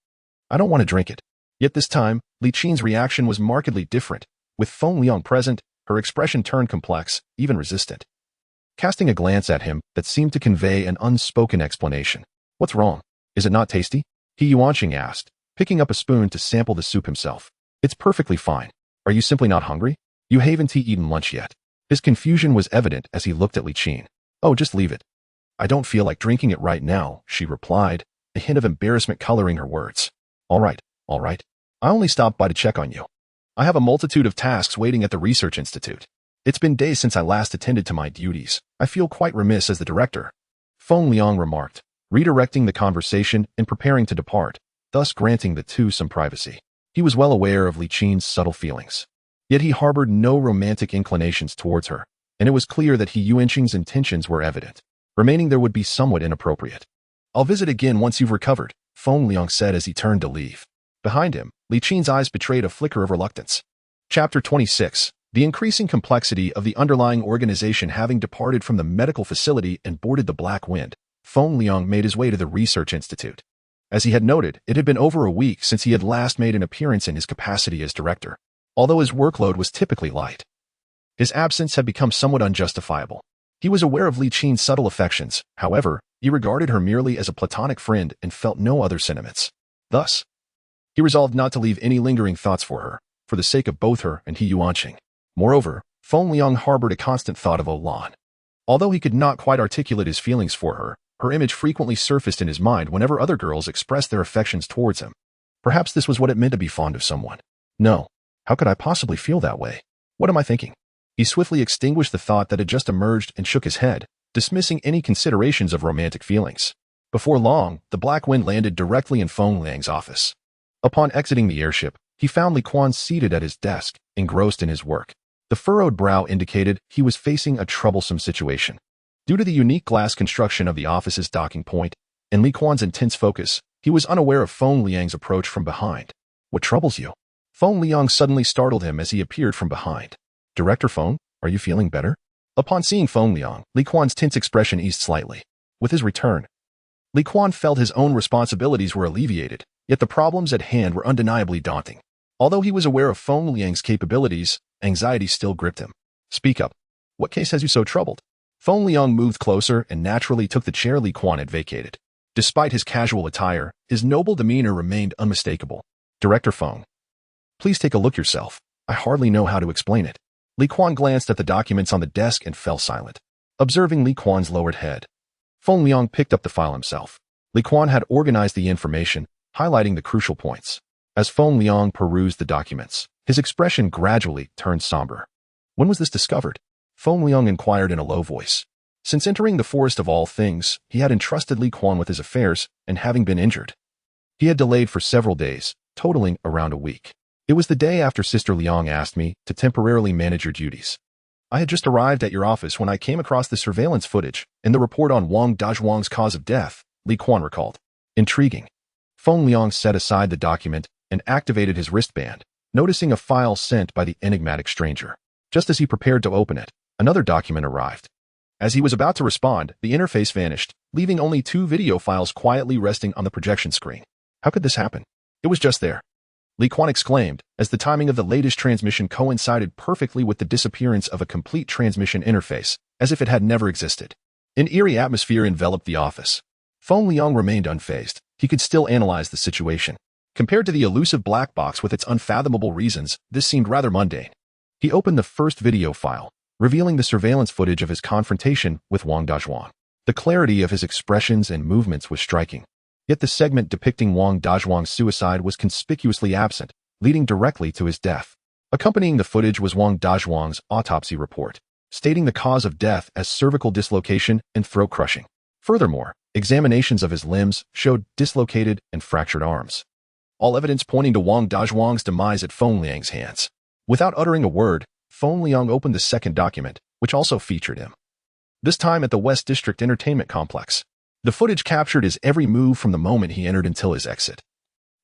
I don't want to drink it. Yet this time, Li Qin's reaction was markedly different. With Feng Liang present, her expression turned complex, even resistant, casting a glance at him that seemed to convey an unspoken explanation. What's wrong? Is it not tasty? He Yuanqing asked, picking up a spoon to sample the soup himself. It's perfectly fine. Are you simply not hungry? You haven't eaten lunch yet. His confusion was evident as he looked at Li Qin. Oh, just leave it. I don't feel like drinking it right now, she replied, a hint of embarrassment coloring her words. All right. I only stopped by to check on you. I have a multitude of tasks waiting at the research institute. It's been days since I last attended to my duties. I feel quite remiss as the director, Feng Liang remarked, redirecting the conversation and preparing to depart, thus granting the two some privacy. He was well aware of Li Qin's subtle feelings, yet he harbored no romantic inclinations towards her, and it was clear that He Yuanqing's intentions were evident. Remaining there would be somewhat inappropriate. I'll visit again once you've recovered, Feng Liang said as he turned to leave. Behind him, Li Qin's eyes betrayed a flicker of reluctance. Chapter 26. The increasing complexity of the underlying organization. Having departed from the medical facility and boarded the Black Wind, Feng Liang made his way to the research institute. As he had noted, it had been over a week since he had last made an appearance in his capacity as director. Although his workload was typically light, his absence had become somewhat unjustifiable. He was aware of Li Qin's subtle affections, however, he regarded her merely as a platonic friend and felt no other sentiments. Thus, he resolved not to leave any lingering thoughts for her, for the sake of both her and He Yuanqing. Moreover, Feng Liang harbored a constant thought of Olan. Although he could not quite articulate his feelings for her, her image frequently surfaced in his mind whenever other girls expressed their affections towards him. Perhaps this was what it meant to be fond of someone. No, how could I possibly feel that way? What am I thinking? He swiftly extinguished the thought that had just emerged and shook his head, dismissing any considerations of romantic feelings. Before long, the Black Wind landed directly in Feng Liang's office. Upon exiting the airship, he found Li Quan seated at his desk, engrossed in his work. The furrowed brow indicated he was facing a troublesome situation. Due to the unique glass construction of the office's docking point and Li Quan's intense focus, he was unaware of Feng Liang's approach from behind. What troubles you? Feng Liang suddenly startled him as he appeared from behind. Director Feng, are you feeling better? Upon seeing Feng Liang, Li Quan's tense expression eased slightly. With his return, Li Quan felt his own responsibilities were alleviated, yet the problems at hand were undeniably daunting. Although he was aware of Feng Liang's capabilities, anxiety still gripped him. Speak up. What case has you so troubled? Feng Liang moved closer and naturally took the chair Li Quan had vacated. Despite his casual attire, his noble demeanor remained unmistakable. Director Feng, please take a look yourself. I hardly know how to explain it. Li Quan glanced at the documents on the desk and fell silent. Observing Li Quan's lowered head, Feng Liang picked up the file himself. Li Quan had organized the information, highlighting the crucial points. As Feng Liang perused the documents, his expression gradually turned somber. When was this discovered? Feng Liang inquired in a low voice. Since entering the forest of all things, he had entrusted Li Quan with his affairs, and having been injured, he had delayed for several days, totaling around a week. It was the day after Sister Liang asked me to temporarily manage your duties. I had just arrived at your office when I came across the surveillance footage and the report on Wang Dazhuang's cause of death, Li Quan recalled. Intriguing. Feng Liang set aside the document and activated his wristband, noticing a file sent by the enigmatic stranger. Just as he prepared to open it, another document arrived. As he was about to respond, the interface vanished, leaving only 2 video files quietly resting on the projection screen. How could this happen? It was just there. Li Quan exclaimed, as the timing of the latest transmission coincided perfectly with the disappearance of a complete transmission interface, as if it had never existed. An eerie atmosphere enveloped the office. Feng Liang remained unfazed. He could still analyze the situation. Compared to the elusive black box with its unfathomable reasons, this seemed rather mundane. He opened the first video file, revealing the surveillance footage of his confrontation with Wang Dazhuang. The clarity of his expressions and movements was striking. Yet the segment depicting Wang Dazhuang's suicide was conspicuously absent, leading directly to his death. Accompanying the footage was Wang Dazhuang's autopsy report, stating the cause of death as cervical dislocation and throat crushing. Furthermore, examinations of his limbs showed dislocated and fractured arms. All evidence pointing to Wang Dazhuang's demise at Feng Liang's hands. Without uttering a word, Feng Liang opened the second document, which also featured him. This time at the West District Entertainment Complex. The footage captured his every move from the moment he entered until his exit.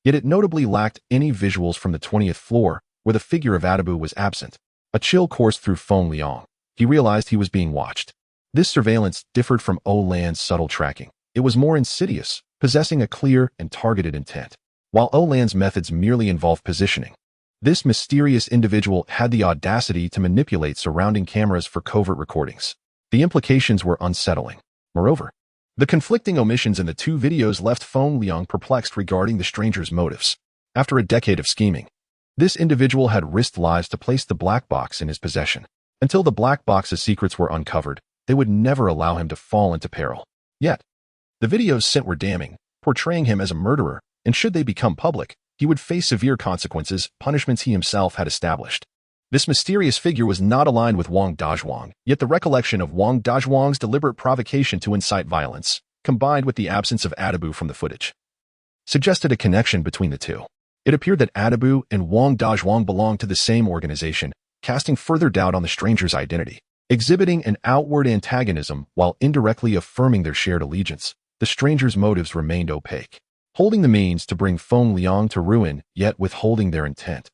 Yet it notably lacked any visuals from the 20th floor, where the figure of Adabu was absent. A chill coursed through Feng Liang. He realized he was being watched. This surveillance differed from Olan's subtle tracking. It was more insidious, possessing a clear and targeted intent. While Olan's methods merely involved positioning, this mysterious individual had the audacity to manipulate surrounding cameras for covert recordings. The implications were unsettling. Moreover, the conflicting omissions in the 2 videos left Feng Liang perplexed regarding the stranger's motives. After a decade of scheming, this individual had risked lives to place the black box in his possession. Until the black box's secrets were uncovered, they would never allow him to fall into peril. Yet, the videos sent were damning, portraying him as a murderer, and should they become public, he would face severe consequences, punishments he himself had established. This mysterious figure was not aligned with Wang Dazhuang, yet the recollection of Wang Dazhuang's deliberate provocation to incite violence, combined with the absence of Adabu from the footage, suggested a connection between the two. It appeared that Adabu and Wang Dazhuang belonged to the same organization, casting further doubt on the stranger's identity. Exhibiting an outward antagonism while indirectly affirming their shared allegiance, the stranger's motives remained opaque, holding the means to bring Feng Liang to ruin, yet withholding their intent.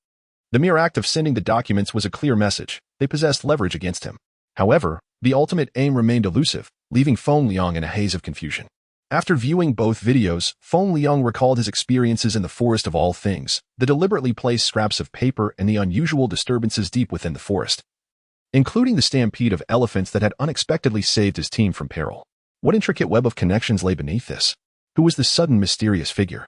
The mere act of sending the documents was a clear message. They possessed leverage against him. However, the ultimate aim remained elusive, leaving Feng Liang in a haze of confusion. After viewing both videos, Feng Liang recalled his experiences in the forest of all things, the deliberately placed scraps of paper and the unusual disturbances deep within the forest, including the stampede of elephants that had unexpectedly saved his team from peril. What intricate web of connections lay beneath this? Who was this sudden mysterious figure?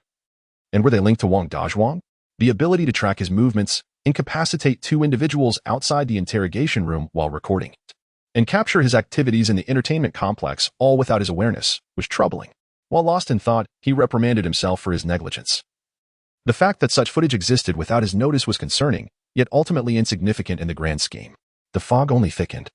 And were they linked to Wang Dazhuang? The ability to track his movements, incapacitate 2 individuals outside the interrogation room while recording it, and capture his activities in the entertainment complex, all without his awareness, was troubling. While lost in thought, he reprimanded himself for his negligence. The fact that such footage existed without his notice was concerning, yet ultimately insignificant in the grand scheme. The fog only thickened.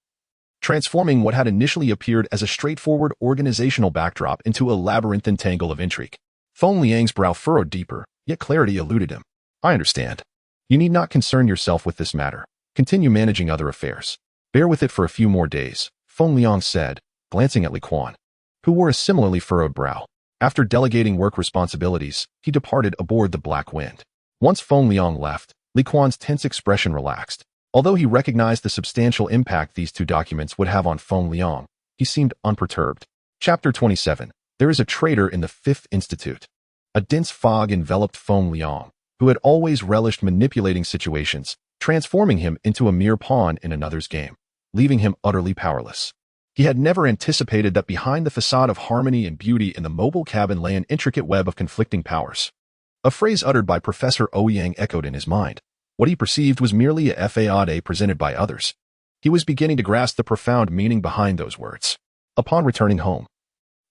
transforming what had initially appeared as a straightforward organizational backdrop into a labyrinthine tangle of intrigue. Feng Liang's brow furrowed deeper, yet clarity eluded him. I understand. You need not concern yourself with this matter. Continue managing other affairs. Bear with it for a few more days, Feng Liang said, glancing at Li Quan, who wore a similarly furrowed brow. After delegating work responsibilities, he departed aboard the Black Wind. Once Feng Liang left, Li Quan's tense expression relaxed. Although he recognized the substantial impact these two documents would have on Feng Liang, he seemed unperturbed. Chapter 27. There is a traitor in the Fifth Institute. A dense fog enveloped Feng Liang, who had always relished manipulating situations, transforming him into a mere pawn in another's game, leaving him utterly powerless. He had never anticipated that behind the facade of harmony and beauty in the mobile cabin lay an intricate web of conflicting powers. A phrase uttered by Professor Ouyang echoed in his mind. What he perceived was merely a fade presented by others. He was beginning to grasp the profound meaning behind those words. Upon returning home,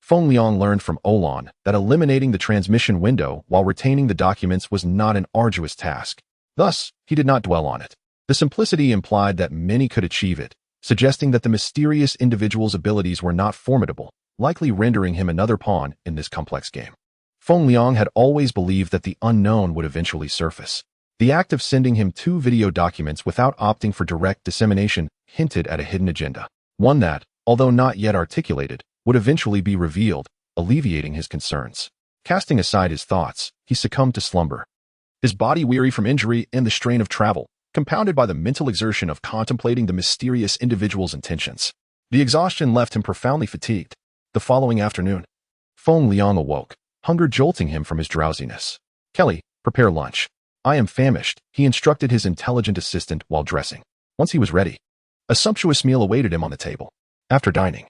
Feng Liang learned from Olan that eliminating the transmission window while retaining the documents was not an arduous task. Thus, he did not dwell on it. The simplicity implied that many could achieve it, suggesting that the mysterious individual's abilities were not formidable, likely rendering him another pawn in this complex game. Feng Liang had always believed that the unknown would eventually surface. The act of sending him 2 video documents without opting for direct dissemination hinted at a hidden agenda, one that, although not yet articulated, would eventually be revealed, alleviating his concerns. Casting aside his thoughts, he succumbed to slumber. His body weary from injury and the strain of travel, compounded by the mental exertion of contemplating the mysterious individual's intentions. The exhaustion left him profoundly fatigued. The following afternoon, Feng Liang awoke, hunger jolting him from his drowsiness. Kelly, prepare lunch. I am famished, he instructed his intelligent assistant while dressing. Once he was ready, a sumptuous meal awaited him on the table. After dining,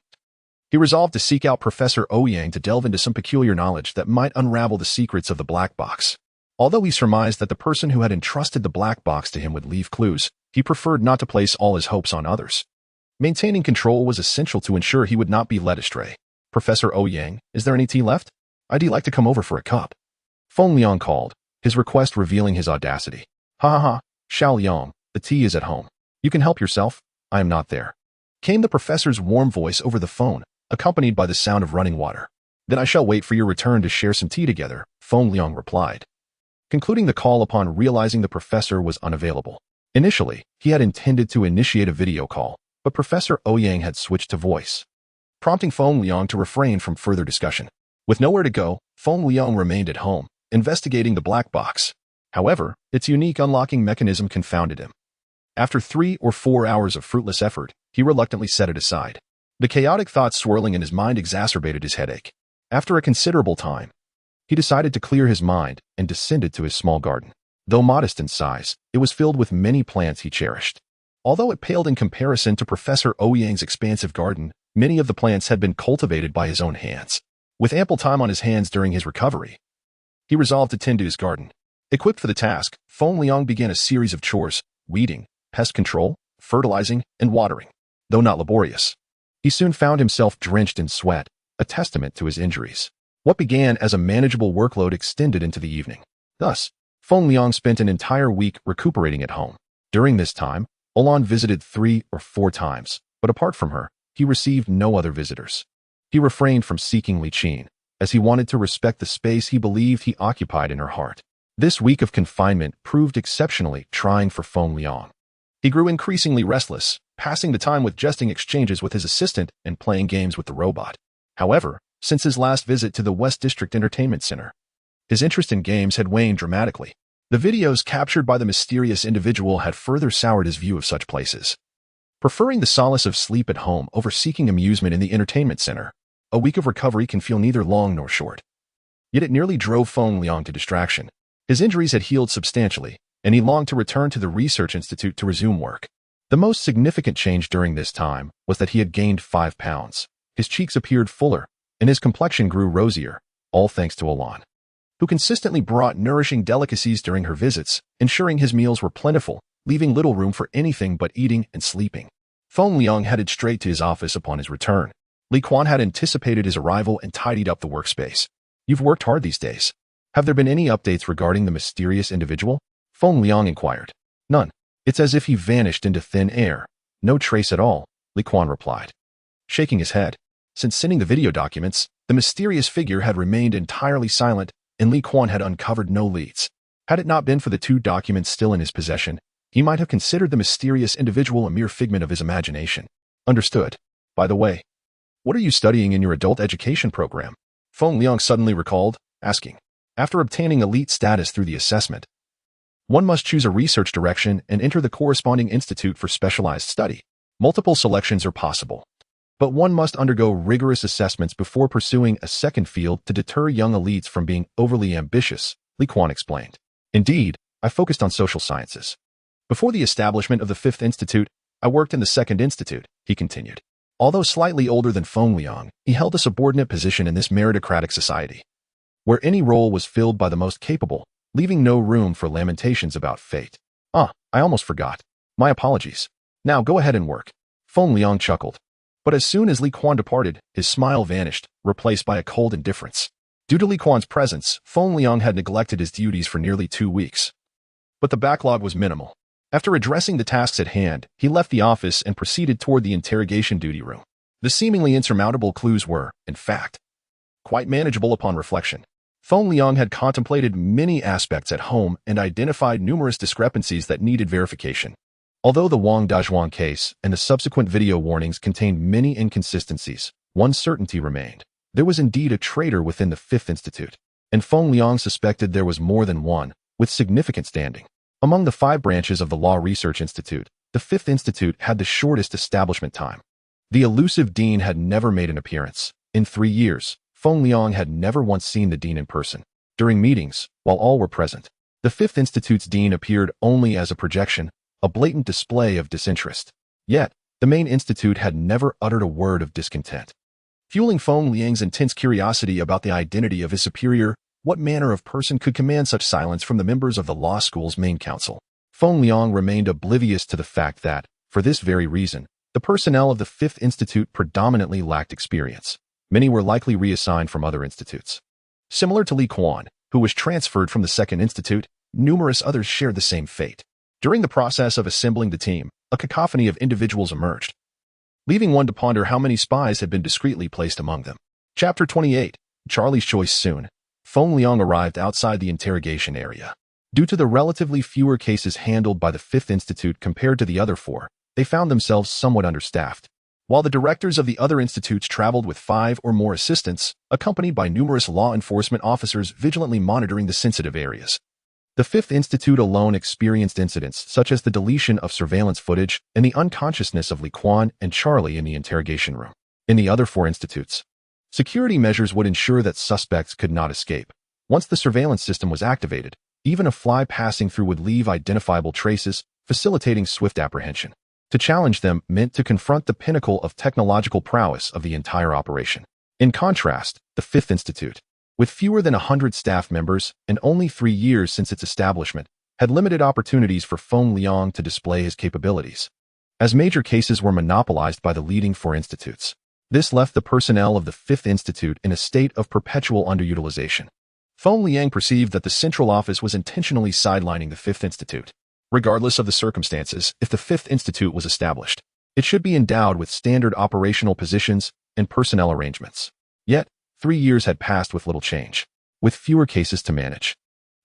he resolved to seek out Professor Ouyang to delve into some peculiar knowledge that might unravel the secrets of the black box. Although he surmised that the person who had entrusted the black box to him would leave clues, he preferred not to place all his hopes on others. Maintaining control was essential to ensure he would not be led astray. Professor Ouyang, is there any tea left? I'd like to come over for a cup. Feng Liang called, his request revealing his audacity. Ha ha ha, Xiao Liang, the tea is at home. You can help yourself. I am not there. Came the professor's warm voice over the phone, accompanied by the sound of running water. Then I shall wait for your return to share some tea together, Feng Liang replied, concluding the call upon realizing the professor was unavailable. Initially, he had intended to initiate a video call, but Professor Ouyang had switched to voice, prompting Feng Liang to refrain from further discussion. With nowhere to go, Feng Liang remained at home, investigating the black box. However, its unique unlocking mechanism confounded him. After 3 or 4 hours of fruitless effort, he reluctantly set it aside. The chaotic thoughts swirling in his mind exacerbated his headache. After a considerable time, he decided to clear his mind and descended to his small garden. Though modest in size, it was filled with many plants he cherished. Although it paled in comparison to Professor Ouyang's expansive garden, many of the plants had been cultivated by his own hands. With ample time on his hands during his recovery, he resolved to tend to his garden. Equipped for the task, Feng Liang began a series of chores: weeding, pest control, fertilizing, and watering. Though not laborious, he soon found himself drenched in sweat, a testament to his injuries. What began as a manageable workload extended into the evening. Thus, Feng Liang spent an entire week recuperating at home. During this time, Olan visited 3 or 4 times, but apart from her, he received no other visitors. He refrained from seeking Li Qin, as he wanted to respect the space he believed he occupied in her heart. This week of confinement proved exceptionally trying for Feng Liang. He grew increasingly restless, passing the time with jesting exchanges with his assistant and playing games with the robot. However, since his last visit to the West District Entertainment Center, his interest in games had waned dramatically. The videos captured by the mysterious individual had further soured his view of such places. Preferring the solace of sleep at home over seeking amusement in the entertainment center, a week of recovery can feel neither long nor short. Yet it nearly drove Feng Liang to distraction. His injuries had healed substantially, and he longed to return to the research institute to resume work. The most significant change during this time was that he had gained 5 pounds. His cheeks appeared fuller, and his complexion grew rosier, all thanks to Olan, who consistently brought nourishing delicacies during her visits, ensuring his meals were plentiful, leaving little room for anything but eating and sleeping. Feng Liang headed straight to his office upon his return. Li Quan had anticipated his arrival and tidied up the workspace. You've worked hard these days. Have there been any updates regarding the mysterious individual? Feng Liang inquired. None. It's as if he vanished into thin air. No trace at all, Li Quan replied, shaking his head. Since sending the video documents, the mysterious figure had remained entirely silent, and Li Quan had uncovered no leads. Had it not been for the 2 documents still in his possession, he might have considered the mysterious individual a mere figment of his imagination. Understood. By the way, what are you studying in your adult education program? Feng Liang suddenly recalled, asking. After obtaining elite status through the assessment, one must choose a research direction and enter the corresponding institute for specialized study. Multiple selections are possible, but one must undergo rigorous assessments before pursuing a second field to deter young elites from being overly ambitious, Li Quan explained. Indeed, I focused on social sciences. Before the establishment of the 5th Institute, I worked in the 2nd Institute, he continued. Although slightly older than Feng Liang, he held a subordinate position in this meritocratic society, where any role was filled by the most capable, leaving no room for lamentations about fate. I almost forgot. My apologies. Now go ahead and work. Feng Liang chuckled. But as soon as Li Quan departed, his smile vanished, replaced by a cold indifference. Due to Li Quan's presence, Feng Liang had neglected his duties for nearly 2 weeks. But the backlog was minimal. After addressing the tasks at hand, he left the office and proceeded toward the interrogation duty room. The seemingly insurmountable clues were, in fact, quite manageable upon reflection. Feng Liang had contemplated many aspects at home and identified numerous discrepancies that needed verification. Although the Wang Dazhuang case and the subsequent video warnings contained many inconsistencies, one certainty remained. There was indeed a traitor within the 5th Institute, and Feng Liang suspected there was more than one, with significant standing. Among the 5 branches of the Law Research Institute, the 5th Institute had the shortest establishment time. The elusive dean had never made an appearance. In 3 years, Feng Liang had never once seen the dean in person. During meetings, while all were present, the 5th Institute's dean appeared only as a projection, a blatant display of disinterest. Yet, the main institute had never uttered a word of discontent. Fueling Feng Liang's intense curiosity about the identity of his superior, what manner of person could command such silence from the members of the law school's main council? Feng Liang remained oblivious to the fact that, for this very reason, the personnel of the 5th Institute predominantly lacked experience. Many were likely reassigned from other institutes. Similar to Li Quan, who was transferred from the 2nd Institute, numerous others shared the same fate. During the process of assembling the team, a cacophony of individuals emerged, leaving one to ponder how many spies had been discreetly placed among them. Chapter 28. Charlie's Choice. Soon, Feng Liang arrived outside the interrogation area. Due to the relatively fewer cases handled by the 5th Institute compared to the other 4, they found themselves somewhat understaffed. While the directors of the other institutes traveled with 5 or more assistants, accompanied by numerous law enforcement officers vigilantly monitoring the sensitive areas. The 5th Institute alone experienced incidents such as the deletion of surveillance footage and the unconsciousness of Li Quan and Charlie in the interrogation room. In the other 4 institutes, security measures would ensure that suspects could not escape. Once the surveillance system was activated, even a fly passing through would leave identifiable traces, facilitating swift apprehension. To challenge them meant to confront the pinnacle of technological prowess of the entire operation. In contrast, the 5th Institute, with fewer than 100 staff members and only 3 years since its establishment, had limited opportunities for Feng Liang to display his capabilities, as major cases were monopolized by the leading 4 institutes. This left the personnel of the 5th Institute in a state of perpetual underutilization. Feng Liang perceived that the central office was intentionally sidelining the 5th Institute. Regardless of the circumstances, if the 5th Institute was established, it should be endowed with standard operational positions and personnel arrangements. Yet, 3 years had passed with little change, with fewer cases to manage.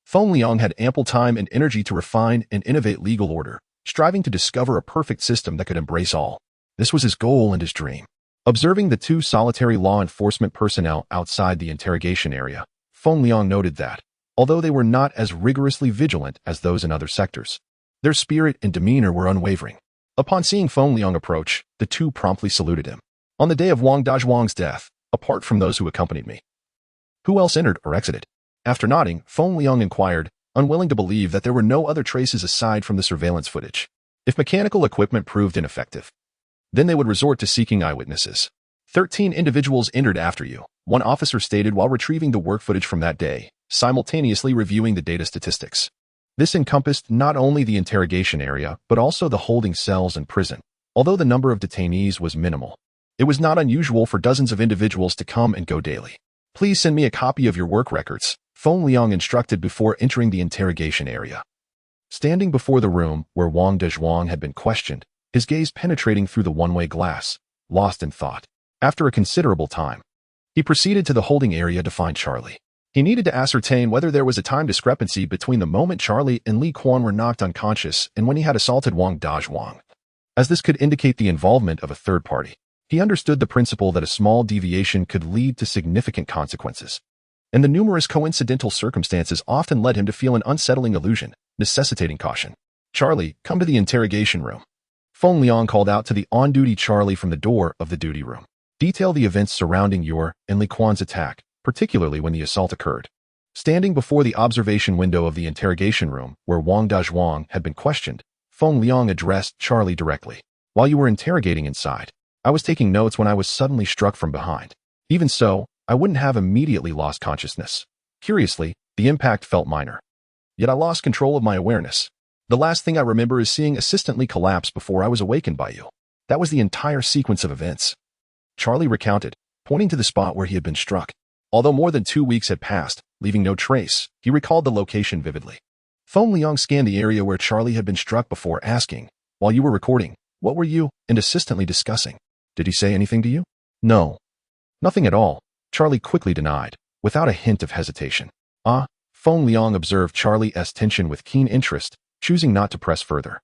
Feng Liang had ample time and energy to refine and innovate legal order, striving to discover a perfect system that could embrace all. This was his goal and his dream. Observing the 2 solitary law enforcement personnel outside the interrogation area, Feng Liang noted that, although they were not as rigorously vigilant as those in other sectors, their spirit and demeanor were unwavering. Upon seeing Feng Liang approach, the 2 promptly saluted him. On the day of Wang Dazhuang's death, apart from those who accompanied me, who else entered or exited? After nodding, Feng Liang inquired, unwilling to believe that there were no other traces aside from the surveillance footage. If mechanical equipment proved ineffective, then they would resort to seeking eyewitnesses. 13 individuals entered after you, one officer stated while retrieving the work footage from that day, simultaneously reviewing the data statistics. This encompassed not only the interrogation area, but also the holding cells and prison. Although the number of detainees was minimal, it was not unusual for dozens of individuals to come and go daily. Please send me a copy of your work records, Feng Liang instructed before entering the interrogation area. Standing before the room where Wang Dazhuang had been questioned, his gaze penetrating through the one-way glass, lost in thought. After a considerable time, he proceeded to the holding area to find Charlie. He needed to ascertain whether there was a time discrepancy between the moment Charlie and Li Quan were knocked unconscious and when he had assaulted Wang Dazhuang, as this could indicate the involvement of a third party. He understood the principle that a small deviation could lead to significant consequences, and the numerous coincidental circumstances often led him to feel an unsettling illusion, necessitating caution. "Charlie, come to the interrogation room." Feng Liang called out to the on-duty Charlie from the door of the duty room. "Detail the events surrounding your and Li Quan's attack, particularly when the assault occurred." Standing before the observation window of the interrogation room, where Wang Dazhuang had been questioned, Feng Liang addressed Charlie directly. "While you were interrogating inside, I was taking notes when I was suddenly struck from behind. Even so, I wouldn't have immediately lost consciousness. Curiously, the impact felt minor. Yet I lost control of my awareness. The last thing I remember is seeing Assistant Li collapse before I was awakened by you. That was the entire sequence of events." Charlie recounted, pointing to the spot where he had been struck. Although more than 2 weeks had passed, leaving no trace, he recalled the location vividly. Feng Liang scanned the area where Charlie had been struck before asking, "While you were recording, what were you and Assistant Li discussing? Did he say anything to you?" "No. Nothing at all," Charlie quickly denied, without a hint of hesitation. "Ah," Feng Liang observed Charlie's tension with keen interest, choosing not to press further.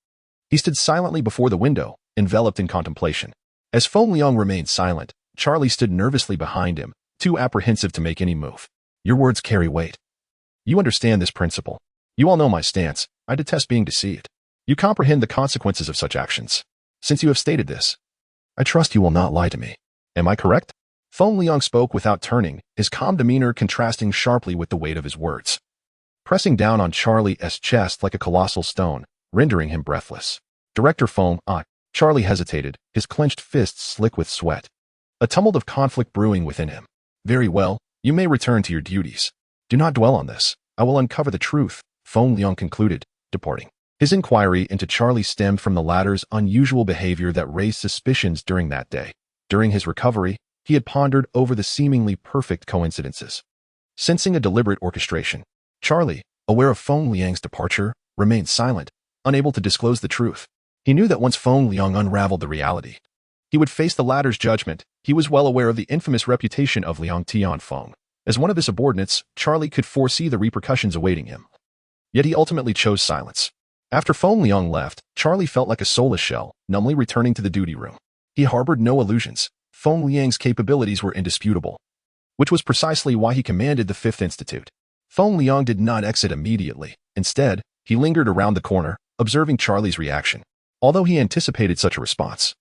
He stood silently before the window, enveloped in contemplation. As Feng Liang remained silent, Charlie stood nervously behind him, too apprehensive to make any move. "Your words carry weight. You understand this principle. You all know my stance. I detest being deceived. You comprehend the consequences of such actions. Since you have stated this, I trust you will not lie to me. Am I correct?" Feng Liang spoke without turning, his calm demeanor contrasting sharply with the weight of his words, pressing down on Charlie's chest like a colossal stone, rendering him breathless. "Director Feng, Charlie hesitated, his clenched fists slick with sweat. A tumult of conflict brewing within him. "Very well, you may return to your duties. Do not dwell on this. I will uncover the truth," Feng Liang concluded, departing. His inquiry into Charlie stemmed from the latter's unusual behavior that raised suspicions during that day. During his recovery, he had pondered over the seemingly perfect coincidences, sensing a deliberate orchestration. Charlie, aware of Feng Liang's departure, remained silent, unable to disclose the truth. He knew that once Feng Liang unraveled the reality, he would face the latter's judgment. He was well aware of the infamous reputation of Liang Tianfeng. As one of his subordinates, Charlie could foresee the repercussions awaiting him. Yet he ultimately chose silence. After Feng Liang left, Charlie felt like a soulless shell, numbly returning to the duty room. He harbored no illusions. Feng Liang's capabilities were indisputable, which was precisely why he commanded the Fifth Institute. Feng Liang did not exit immediately. Instead, he lingered around the corner, observing Charlie's reaction. Although he anticipated such a response,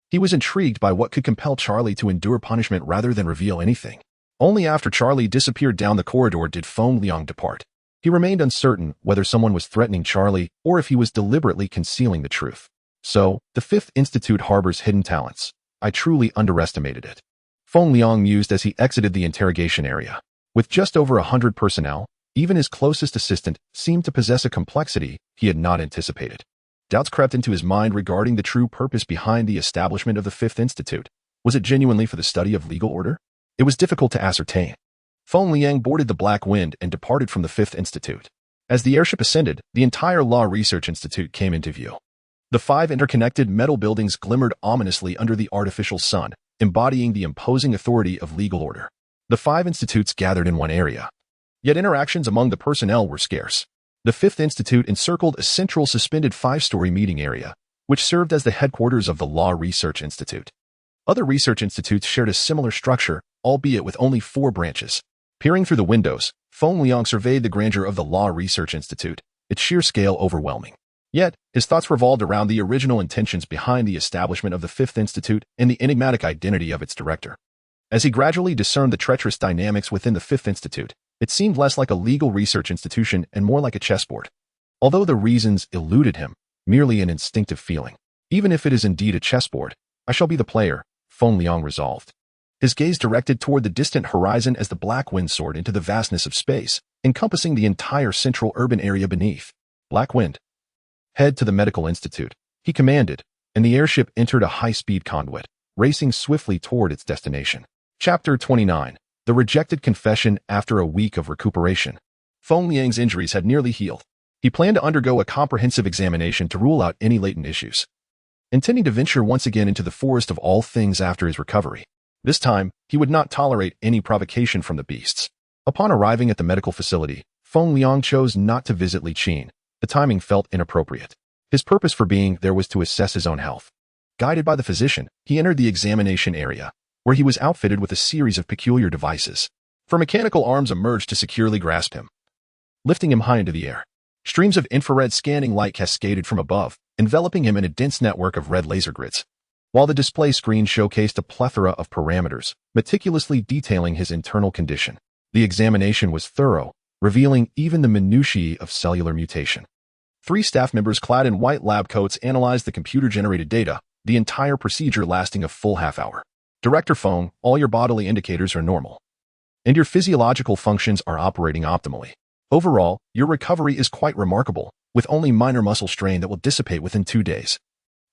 he was intrigued by what could compel Charlie to endure punishment rather than reveal anything. Only after Charlie disappeared down the corridor did Feng Liang depart. He remained uncertain whether someone was threatening Charlie or if he was deliberately concealing the truth. "So, the Fifth Institute harbors hidden talents. I truly underestimated it," Feng Liang mused as he exited the interrogation area. With just over 100 personnel, even his closest assistant seemed to possess a complexity he had not anticipated. Doubts crept into his mind regarding the true purpose behind the establishment of the Fifth Institute. Was it genuinely for the study of legal order? It was difficult to ascertain. Feng Liang boarded the Black Wind and departed from the Fifth Institute. As the airship ascended, the entire Law Research Institute came into view. The 5 interconnected metal buildings glimmered ominously under the artificial sun, embodying the imposing authority of legal order. The 5 institutes gathered in one area. Yet interactions among the personnel were scarce. The Fifth Institute encircled a central suspended 5-story meeting area, which served as the headquarters of the Law Research Institute. Other research institutes shared a similar structure, albeit with only 4 branches. Peering through the windows, Feng Liang surveyed the grandeur of the Law Research Institute, its sheer scale overwhelming. Yet, his thoughts revolved around the original intentions behind the establishment of the Fifth Institute and the enigmatic identity of its director. As he gradually discerned the treacherous dynamics within the Fifth Institute, it seemed less like a legal research institution and more like a chessboard. Although the reasons eluded him, merely an instinctive feeling. Even if it is indeed a chessboard, I shall be the player, Feng Liang resolved. His gaze directed toward the distant horizon as the Black Wind soared into the vastness of space, encompassing the entire central urban area beneath. "Black Wind, head to the Medical Institute," he commanded, and the airship entered a high-speed conduit, racing swiftly toward its destination. Chapter 29. The Rejected Confession after a week of recuperation. Feng Liang's injuries had nearly healed. He planned to undergo a comprehensive examination to rule out any latent issues. intending to venture once again into the forest of all things after his recovery. This time, he would not tolerate any provocation from the beasts. Upon arriving at the medical facility, Feng Liang chose not to visit Li Qin. The timing felt inappropriate. His purpose for being there was to assess his own health. Guided by the physician, he entered the examination area, where he was outfitted with a series of peculiar devices. For mechanical arms emerged to securely grasp him, lifting him high into the air. Streams of infrared scanning light cascaded from above, enveloping him in a dense network of red laser grids, while the display screen showcased a plethora of parameters, meticulously detailing his internal condition. The examination was thorough, revealing even the minutiae of cellular mutation. 3 staff members clad in white lab coats analyzed the computer-generated data, the entire procedure lasting a full half-hour. Director Feng, all your bodily indicators are normal, and your physiological functions are operating optimally. Overall, your recovery is quite remarkable, with only minor muscle strain that will dissipate within 2 days,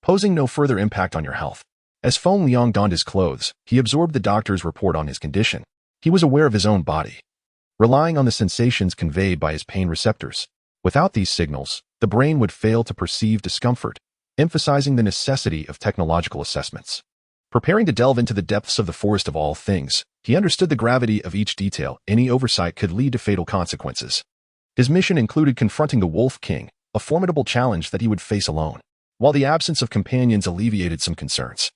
posing no further impact on your health. As Feng Liang donned his clothes, he absorbed the doctor's report on his condition. He was aware of his own body, relying on the sensations conveyed by his pain receptors. Without these signals, the brain would fail to perceive discomfort, emphasizing the necessity of technological assessments. Preparing to delve into the depths of the forest of all things, he understood the gravity of each detail. Any oversight could lead to fatal consequences. His mission included confronting the Wolf King, a formidable challenge that he would face alone. While the absence of companions alleviated some concerns,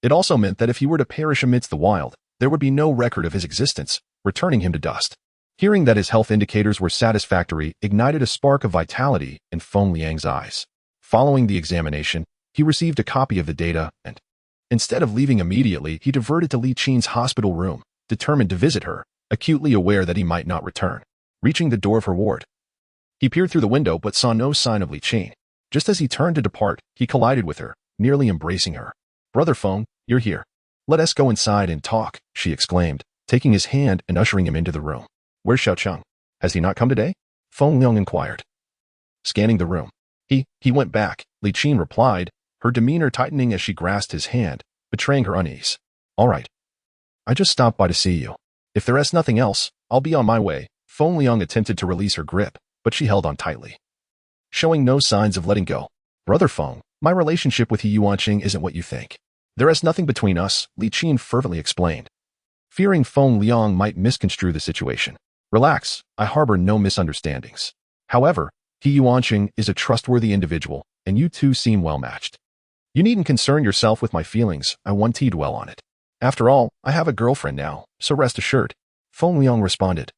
it also meant that if he were to perish amidst the wild, there would be no record of his existence, returning him to dust. Hearing that his health indicators were satisfactory ignited a spark of vitality in Feng Liang's eyes. Following the examination, he received a copy of the data and, instead of leaving immediately, he diverted to Li Qin's hospital room, determined to visit her, acutely aware that he might not return. Reaching the door of her ward, he peered through the window but saw no sign of Li Qin. Just as he turned to depart, he collided with her, nearly embracing her. "Brother Feng, you're here. Let us go inside and talk," she exclaimed, taking his hand and ushering him into the room. "Where's Xiaocheng? Has he not come today?" Feng Liang inquired. Scanning the room. He went back," Li Qin replied, her demeanor tightening as she grasped his hand, betraying her unease. "All right. I just stopped by to see you. If there is nothing else, I'll be on my way." Feng Liang attempted to release her grip, but she held on tightly, showing no signs of letting go. "Brother Feng, my relationship with He Yuanqing isn't what you think. There is nothing between us," Li Qin fervently explained, fearing Feng Liang might misconstrue the situation. "Relax, I harbor no misunderstandings. However, He Yuanqing is a trustworthy individual, and you two seem well matched. You needn't concern yourself with my feelings, I won't dwell on it. After all, I have a girlfriend now, so rest assured," Feng Liang responded,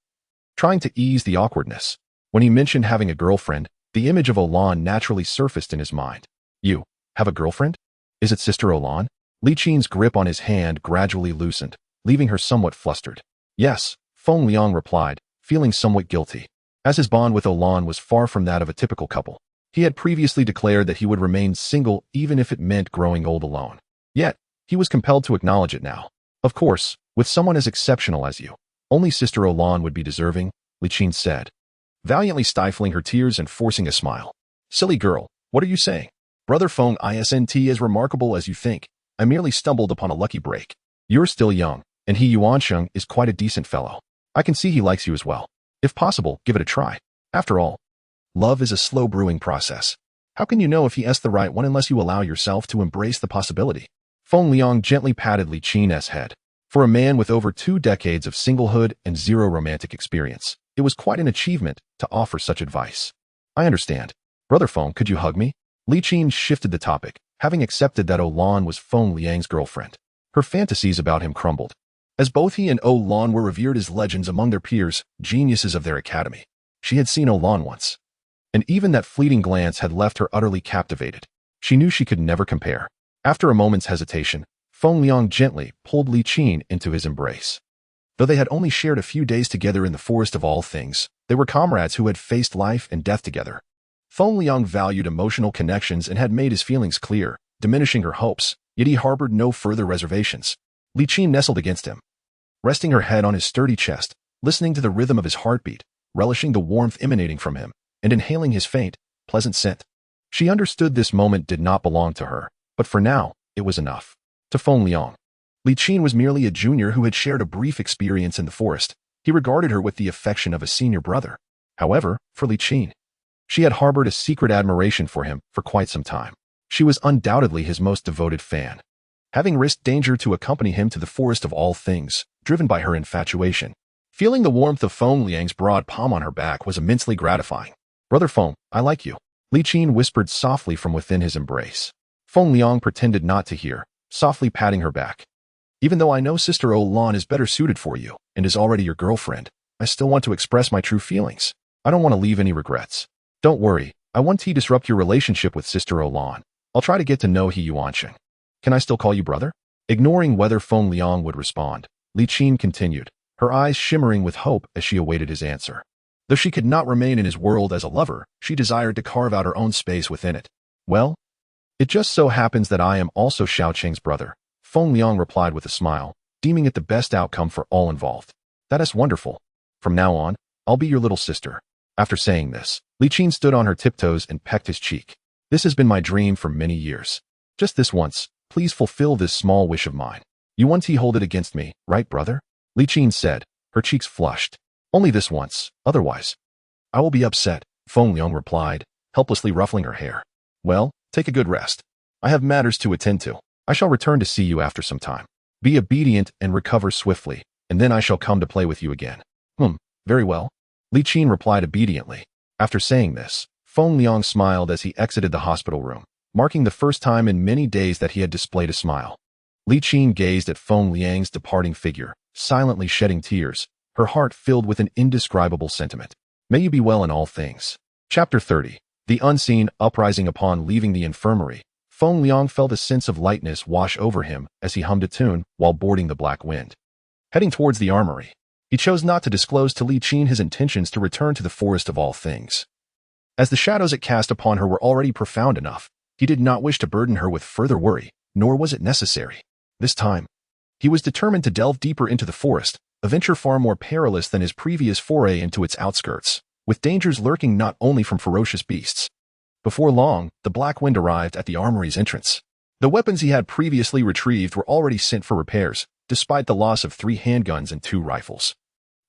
trying to ease the awkwardness. When he mentioned having a girlfriend, the image of Olan naturally surfaced in his mind. "You have a girlfriend? Is it Sister Olan?" Li Qin's grip on his hand gradually loosened, leaving her somewhat flustered. "Yes," Feng Liang replied, feeling somewhat guilty, as his bond with Olan was far from that of a typical couple. He had previously declared that he would remain single even if it meant growing old alone. Yet, he was compelled to acknowledge it now. "Of course, with someone as exceptional as you, only Sister Olan would be deserving," Li Qin said, valiantly stifling her tears and forcing a smile. "Silly girl, what are you saying? Brother Feng isn't as remarkable as you think. I merely stumbled upon a lucky break. You're still young, and He Yuanqing is quite a decent fellow. I can see he likes you as well. If possible, give it a try. After all, love is a slow brewing process. How can you know if he is the right one unless you allow yourself to embrace the possibility?" Feng Liang gently patted Li Qin's head. For a man with over 2 decades of singlehood and 0 romantic experience, it was quite an achievement to offer such advice. "I understand. Brother Feng, could you hug me?" Li Qin shifted the topic, having accepted that Olan was Feng Liang's girlfriend. Her fantasies about him crumbled, as both he and Olan were revered as legends among their peers, geniuses of their academy. She had seen Olan once, and even that fleeting glance had left her utterly captivated. She knew she could never compare. After a moment's hesitation, Feng Liang gently pulled Li Qin into his embrace. Though they had only shared a few days together in the forest of all things, they were comrades who had faced life and death together. Feng Liang valued emotional connections and had made his feelings clear, diminishing her hopes, yet he harbored no further reservations. Li Qin nestled against him, resting her head on his sturdy chest, listening to the rhythm of his heartbeat, relishing the warmth emanating from him, and inhaling his faint, pleasant scent. She understood this moment did not belong to her, but for now, it was enough. To Feng Liang, Li Qin was merely a junior who had shared a brief experience in the forest. He regarded her with the affection of a senior brother. However, for Li Qin, she had harbored a secret admiration for him for quite some time. She was undoubtedly his most devoted fan, having risked danger to accompany him to the forest of all things, driven by her infatuation. Feeling the warmth of Feng Liang's broad palm on her back was immensely gratifying. "Brother Feng, I like you," Li Qin whispered softly from within his embrace. Feng Liang pretended not to hear, softly patting her back. "Even though I know Sister Olan is better suited for you and is already your girlfriend, I still want to express my true feelings. I don't want to leave any regrets. Don't worry, I won't disrupt your relationship with Sister Olan. I'll try to get to know He Yuanqing. Can I still call you brother?" Ignoring whether Feng Liang would respond, Li Qin continued, her eyes shimmering with hope as she awaited his answer. Though she could not remain in his world as a lover, she desired to carve out her own space within it. "Well, it just so happens that I am also Xiaoqing's brother," Feng Liang replied with a smile, deeming it the best outcome for all involved. "That is wonderful. From now on, I'll be your little sister." After saying this, Li Qin stood on her tiptoes and pecked his cheek. "This has been my dream for many years. Just this once, please fulfill this small wish of mine. You want to hold it against me, right, brother?" Li Qin said, her cheeks flushed. "Only this once, otherwise I will be upset," Feng Liang replied, helplessly ruffling her hair. "Well, take a good rest. I have matters to attend to. I shall return to see you after some time. Be obedient and recover swiftly, and then I shall come to play with you again." Very well," Li Qin replied obediently. After saying this, Feng Liang smiled as he exited the hospital room, marking the first time in many days that he had displayed a smile. Li Qin gazed at Feng Liang's departing figure, silently shedding tears, her heart filled with an indescribable sentiment. May you be well in all things. Chapter 30. The unseen uprising. Upon leaving the infirmary, Feng Liang felt a sense of lightness wash over him as he hummed a tune while boarding the Black Wind. Heading towards the armory, he chose not to disclose to Li Qin his intentions to return to the forest of all things. As the shadows it cast upon her were already profound enough, he did not wish to burden her with further worry, nor was it necessary. This time, he was determined to delve deeper into the forest, a venture far more perilous than his previous foray into its outskirts, with dangers lurking not only from ferocious beasts. Before long, the Black Wind arrived at the armory's entrance. The weapons he had previously retrieved were already sent for repairs, despite the loss of 3 handguns and 2 rifles.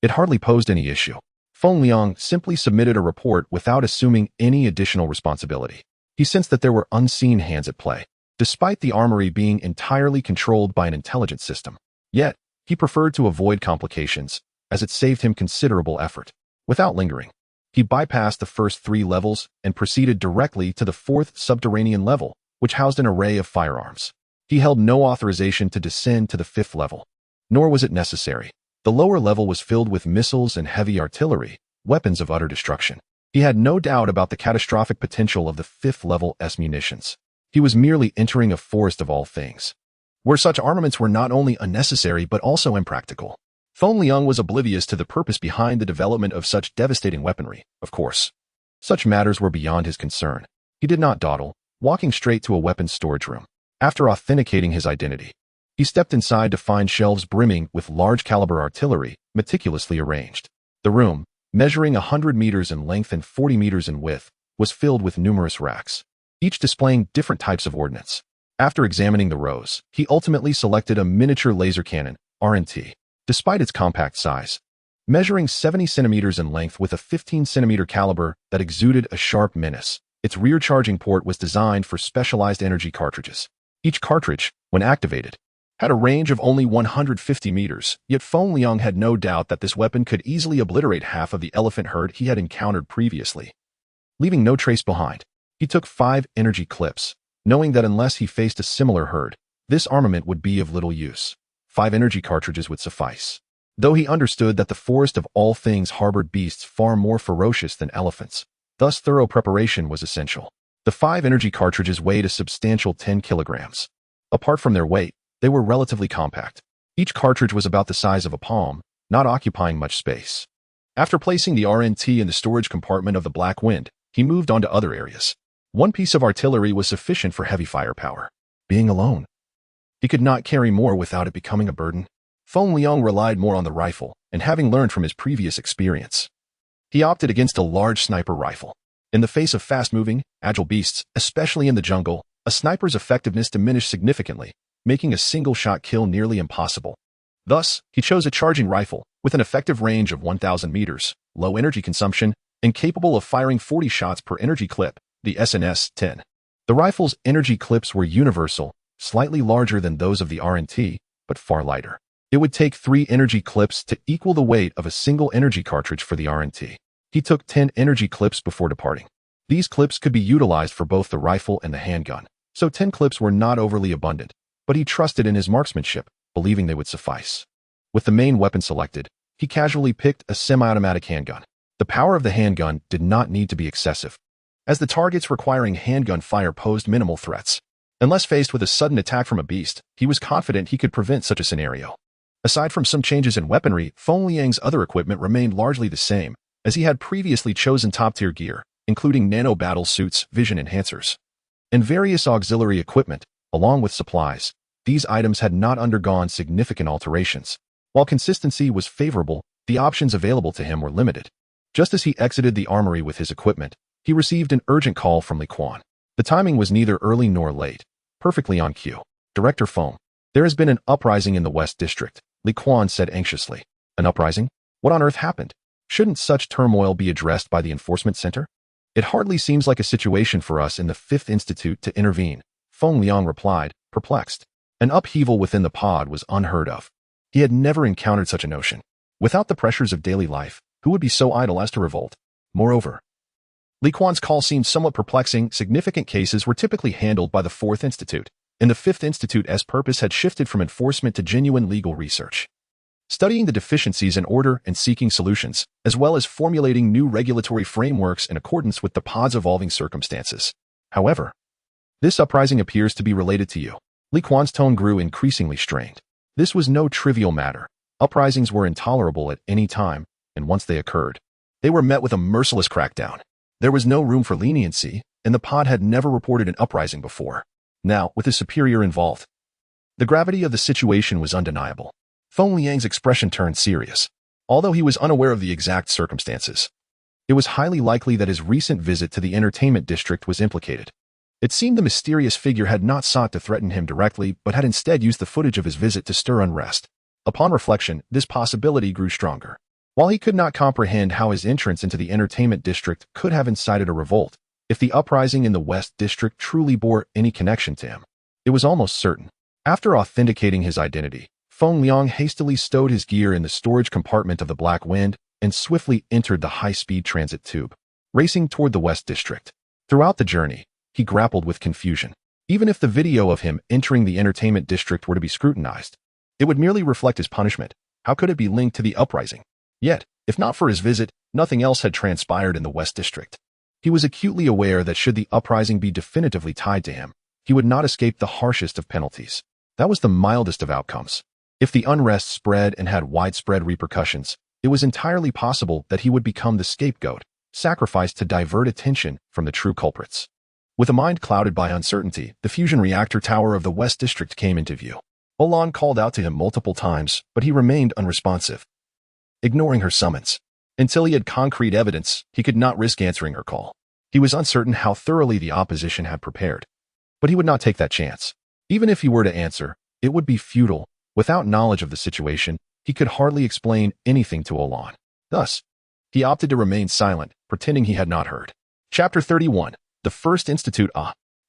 It hardly posed any issue. Feng Liang simply submitted a report without assuming any additional responsibility. He sensed that there were unseen hands at play, despite the armory being entirely controlled by an intelligence system. Yet, he preferred to avoid complications, as it saved him considerable effort. Without lingering, he bypassed the first 3 levels and proceeded directly to the 4th subterranean level, which housed an array of firearms. He held no authorization to descend to the 5th level, nor was it necessary. The lower level was filled with missiles and heavy artillery, weapons of utter destruction. He had no doubt about the catastrophic potential of the 5th level's munitions. He was merely entering a forest of all things, where such armaments were not only unnecessary but also impractical. Feng Liang was oblivious to the purpose behind the development of such devastating weaponry, of course. Such matters were beyond his concern. He did not dawdle, walking straight to a weapons storage room. After authenticating his identity, he stepped inside to find shelves brimming with large-caliber artillery, meticulously arranged. The room, measuring 100 meters in length and 40 meters in width, was filled with numerous racks, each displaying different types of ordnance. After examining the rows, he ultimately selected a miniature laser cannon, RNT. Despite its compact size, measuring 70 centimeters in length with a 15-centimeter caliber that exuded a sharp menace, its rear charging port was designed for specialized energy cartridges. Each cartridge, when activated, had a range of only 150 meters, yet Feng Liang had no doubt that this weapon could easily obliterate half of the elephant herd he had encountered previously. Leaving no trace behind, he took 5 energy clips, knowing that unless he faced a similar herd, this armament would be of little use. 5 energy cartridges would suffice. Though he understood that the forest of all things harbored beasts far more ferocious than elephants, thus thorough preparation was essential. The 5 energy cartridges weighed a substantial 10 kilograms. Apart from their weight, they were relatively compact. Each cartridge was about the size of a palm, not occupying much space. After placing the RNT in the storage compartment of the Black Wind, he moved on to other areas. 1 piece of artillery was sufficient for heavy firepower. Being alone, he could not carry more without it becoming a burden. Feng Liang relied more on the rifle, and having learned from his previous experience, he opted against a large sniper rifle. In the face of fast-moving, agile beasts, especially in the jungle, a sniper's effectiveness diminished significantly, making a single-shot kill nearly impossible. Thus, he chose a charging rifle with an effective range of 1,000 meters, low energy consumption, and capable of firing 40 shots per energy clip, the SNS-10. The rifle's energy clips were universal, slightly larger than those of the R&T, but far lighter. It would take 3 energy clips to equal the weight of a single energy cartridge for the R&T. He took 10 energy clips before departing. These clips could be utilized for both the rifle and the handgun, so 10 clips were not overly abundant, but he trusted in his marksmanship, believing they would suffice. With the main weapon selected, he casually picked a semi-automatic handgun. The power of the handgun did not need to be excessive, as the targets requiring handgun fire posed minimal threats. Unless faced with a sudden attack from a beast, he was confident he could prevent such a scenario. Aside from some changes in weaponry, Feng Liang's other equipment remained largely the same, as he had previously chosen top-tier gear, including nano-battle suits, vision enhancers, and various auxiliary equipment, along with supplies. These items had not undergone significant alterations. While consistency was favorable, the options available to him were limited. Just as he exited the armory with his equipment, he received an urgent call from Li Quan. The timing was neither early nor late, perfectly on cue. Director Feng, there has been an uprising in the West District, Li Quan said anxiously. An uprising? What on earth happened? Shouldn't such turmoil be addressed by the enforcement center? It hardly seems like a situation for us in the 5th Institute to intervene, Feng Liang replied, perplexed. An upheaval within the pod was unheard of. He had never encountered such a notion. Without the pressures of daily life, who would be so idle as to revolt? Moreover, Li Quan's call seemed somewhat perplexing. Significant cases were typically handled by the 4th Institute, and the 5th Institute's purpose had shifted from enforcement to genuine legal research. Studying the deficiencies in order and seeking solutions, as well as formulating new regulatory frameworks in accordance with the pod's evolving circumstances. However, this uprising appears to be related to you. Li Quan's tone grew increasingly strained. This was no trivial matter. Uprisings were intolerable at any time, and once they occurred, they were met with a merciless crackdown. There was no room for leniency, and the pod had never reported an uprising before. Now, with his superior involved, the gravity of the situation was undeniable. Feng Liang's expression turned serious. Although he was unaware of the exact circumstances, it was highly likely that his recent visit to the entertainment district was implicated. It seemed the mysterious figure had not sought to threaten him directly, but had instead used the footage of his visit to stir unrest. Upon reflection, this possibility grew stronger. While he could not comprehend how his entrance into the entertainment district could have incited a revolt, if the uprising in the West District truly bore any connection to him, it was almost certain. After authenticating his identity, Feng Liang hastily stowed his gear in the storage compartment of the Black Wind and swiftly entered the high-speed transit tube, racing toward the West District. Throughout the journey, he grappled with confusion. Even if the video of him entering the entertainment district were to be scrutinized, it would merely reflect his punishment. How could it be linked to the uprising? Yet, if not for his visit, nothing else had transpired in the West District. He was acutely aware that should the uprising be definitively tied to him, he would not escape the harshest of penalties. That was the mildest of outcomes. If the unrest spread and had widespread repercussions, it was entirely possible that he would become the scapegoat, sacrificed to divert attention from the true culprits. With a mind clouded by uncertainty, the fusion reactor tower of the West District came into view. Olan called out to him multiple times, but he remained unresponsive, ignoring her summons. Until he had concrete evidence, he could not risk answering her call. He was uncertain how thoroughly the opposition had prepared, but he would not take that chance. Even if he were to answer, it would be futile. Without knowledge of the situation, he could hardly explain anything to Olan. Thus, he opted to remain silent, pretending he had not heard. Chapter 31. The First Institute.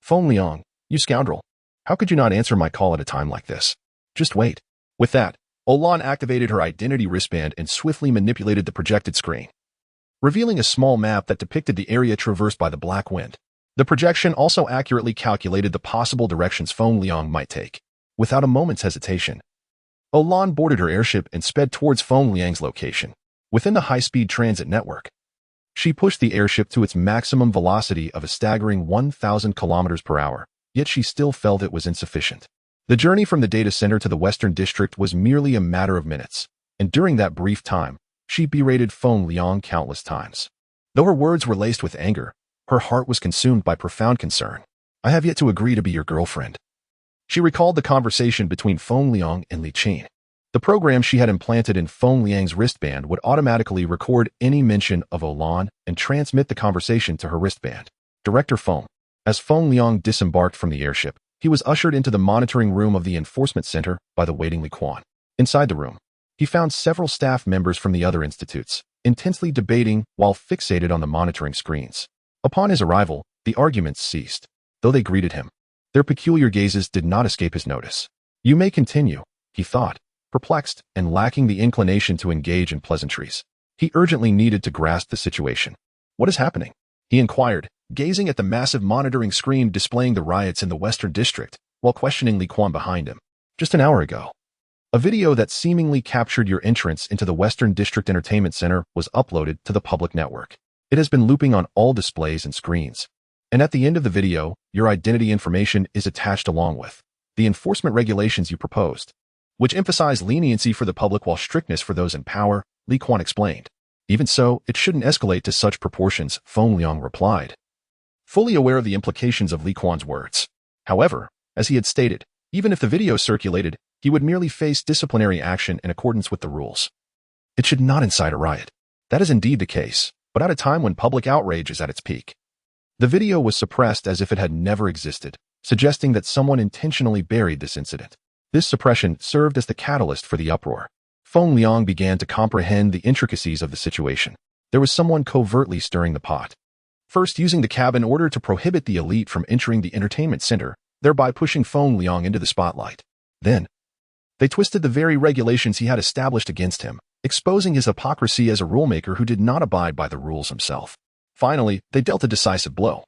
Feng Liang, you scoundrel. How could you not answer my call at a time like this? Just wait. With that, Olan activated her identity wristband and swiftly manipulated the projected screen, revealing a small map that depicted the area traversed by the Black Wind. The projection also accurately calculated the possible directions Feng Liang might take. Without a moment's hesitation, Olan boarded her airship and sped towards Feng Liang's location. Within the high-speed transit network, she pushed the airship to its maximum velocity of a staggering 1,000 kilometers per hour, yet she still felt it was insufficient. The journey from the data center to the Western District was merely a matter of minutes, and during that brief time, she berated Feng Liang countless times. Though her words were laced with anger, her heart was consumed by profound concern. I have yet to agree to be your girlfriend. She recalled the conversation between Feng Liang and Li Qin. The program she had implanted in Feng Liang's wristband would automatically record any mention of Olan and transmit the conversation to her wristband. Director Feng. As Feng Liang disembarked from the airship, he was ushered into the monitoring room of the enforcement center by the waiting Li Quan. Inside the room, he found several staff members from the other institutes, intensely debating while fixated on the monitoring screens. Upon his arrival, the arguments ceased. though they greeted him. Their peculiar gazes did not escape his notice. "You may continue," he thought, perplexed and lacking the inclination to engage in pleasantries. He urgently needed to grasp the situation. "What is happening?" he inquired, gazing at the massive monitoring screen displaying the riots in the Western District, while questioning Li Quan behind him. "Just an hour ago, a video that seemingly captured your entrance into the Western District Entertainment Center was uploaded to the public network. It has been looping on all displays and screens. And at the end of the video, your identity information is attached along with the enforcement regulations you proposed, which emphasize leniency for the public while strictness for those in power," Li Quan explained. "Even so, it shouldn't escalate to such proportions," Feng Liang replied, fully aware of the implications of Li Quan's words. However, as he had stated, even if the video circulated, he would merely face disciplinary action in accordance with the rules. It should not incite a riot. That is indeed the case, but at a time when public outrage is at its peak. The video was suppressed as if it had never existed, suggesting that someone intentionally buried this incident. This suppression served as the catalyst for the uproar. Feng Liang began to comprehend the intricacies of the situation. There was someone covertly stirring the pot. First, using the cab in order to prohibit the elite from entering the entertainment center, thereby pushing Feng Liang into the spotlight. Then, they twisted the very regulations he had established against him, exposing his hypocrisy as a rulemaker who did not abide by the rules himself. Finally, they dealt a decisive blow,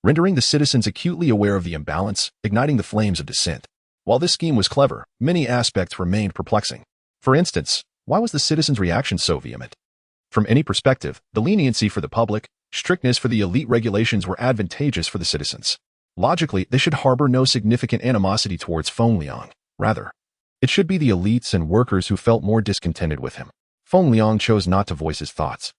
rendering the citizens acutely aware of the imbalance, igniting the flames of dissent. While this scheme was clever, many aspects remained perplexing. For instance, why was the citizens' reaction so vehement? From any perspective, the leniency for the public, strictness for the elite regulations were advantageous for the citizens. Logically, they should harbor no significant animosity towards Feng Liang. Rather, it should be the elites and workers who felt more discontented with him. Feng Liang chose not to voice his thoughts,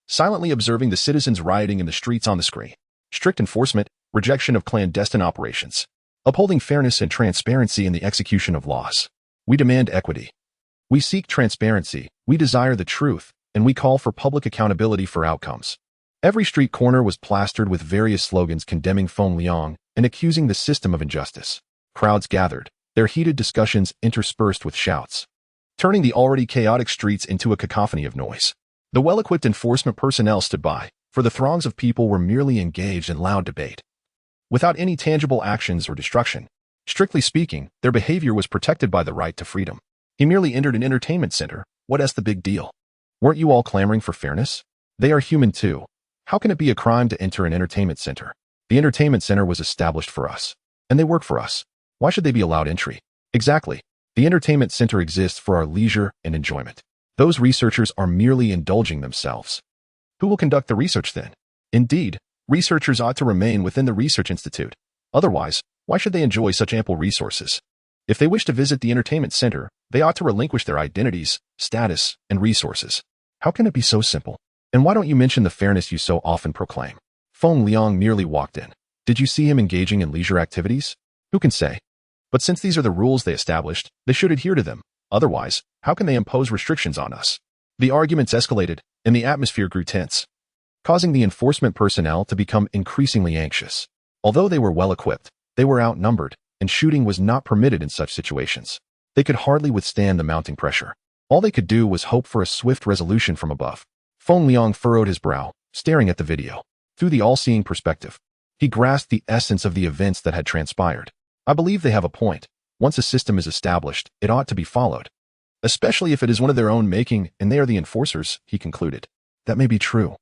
silently observing the citizens rioting in the streets on the screen. Strict enforcement, rejection of clandestine operations, upholding fairness and transparency in the execution of laws. We demand equity. We seek transparency, we desire the truth, and we call for public accountability for outcomes. Every street corner was plastered with various slogans condemning Feng Liang and accusing the system of injustice. Crowds gathered, their heated discussions interspersed with shouts, turning the already chaotic streets into a cacophony of noise. The well-equipped enforcement personnel stood by, for the throngs of people were merely engaged in loud debate, without any tangible actions or destruction. Strictly speaking, their behavior was protected by the right to freedom. He merely entered an entertainment center. What's the big deal? Weren't you all clamoring for fairness? They are human too. How can it be a crime to enter an entertainment center? The entertainment center was established for us, and they work for us. Why should they be allowed entry? Exactly. The entertainment center exists for our leisure and enjoyment. Those researchers are merely indulging themselves. Who will conduct the research then? Indeed, researchers ought to remain within the research institute. Otherwise, why should they enjoy such ample resources? If they wish to visit the entertainment center, they ought to relinquish their identities, status, and resources. How can it be so simple? And why don't you mention the fairness you so often proclaim? Feng Liang merely walked in. Did you see him engaging in leisure activities? Who can say? But since these are the rules they established, they should adhere to them. Otherwise, how can they impose restrictions on us? The arguments escalated, and the atmosphere grew tense, causing the enforcement personnel to become increasingly anxious. Although they were well-equipped, they were outnumbered, and shooting was not permitted in such situations. They could hardly withstand the mounting pressure. All they could do was hope for a swift resolution from above. Feng Liang furrowed his brow, staring at the video. Through the all-seeing perspective, he grasped the essence of the events that had transpired. I believe they have a point. Once a system is established, it ought to be followed. Especially if it is one of their own making and they are the enforcers, he concluded. That may be true.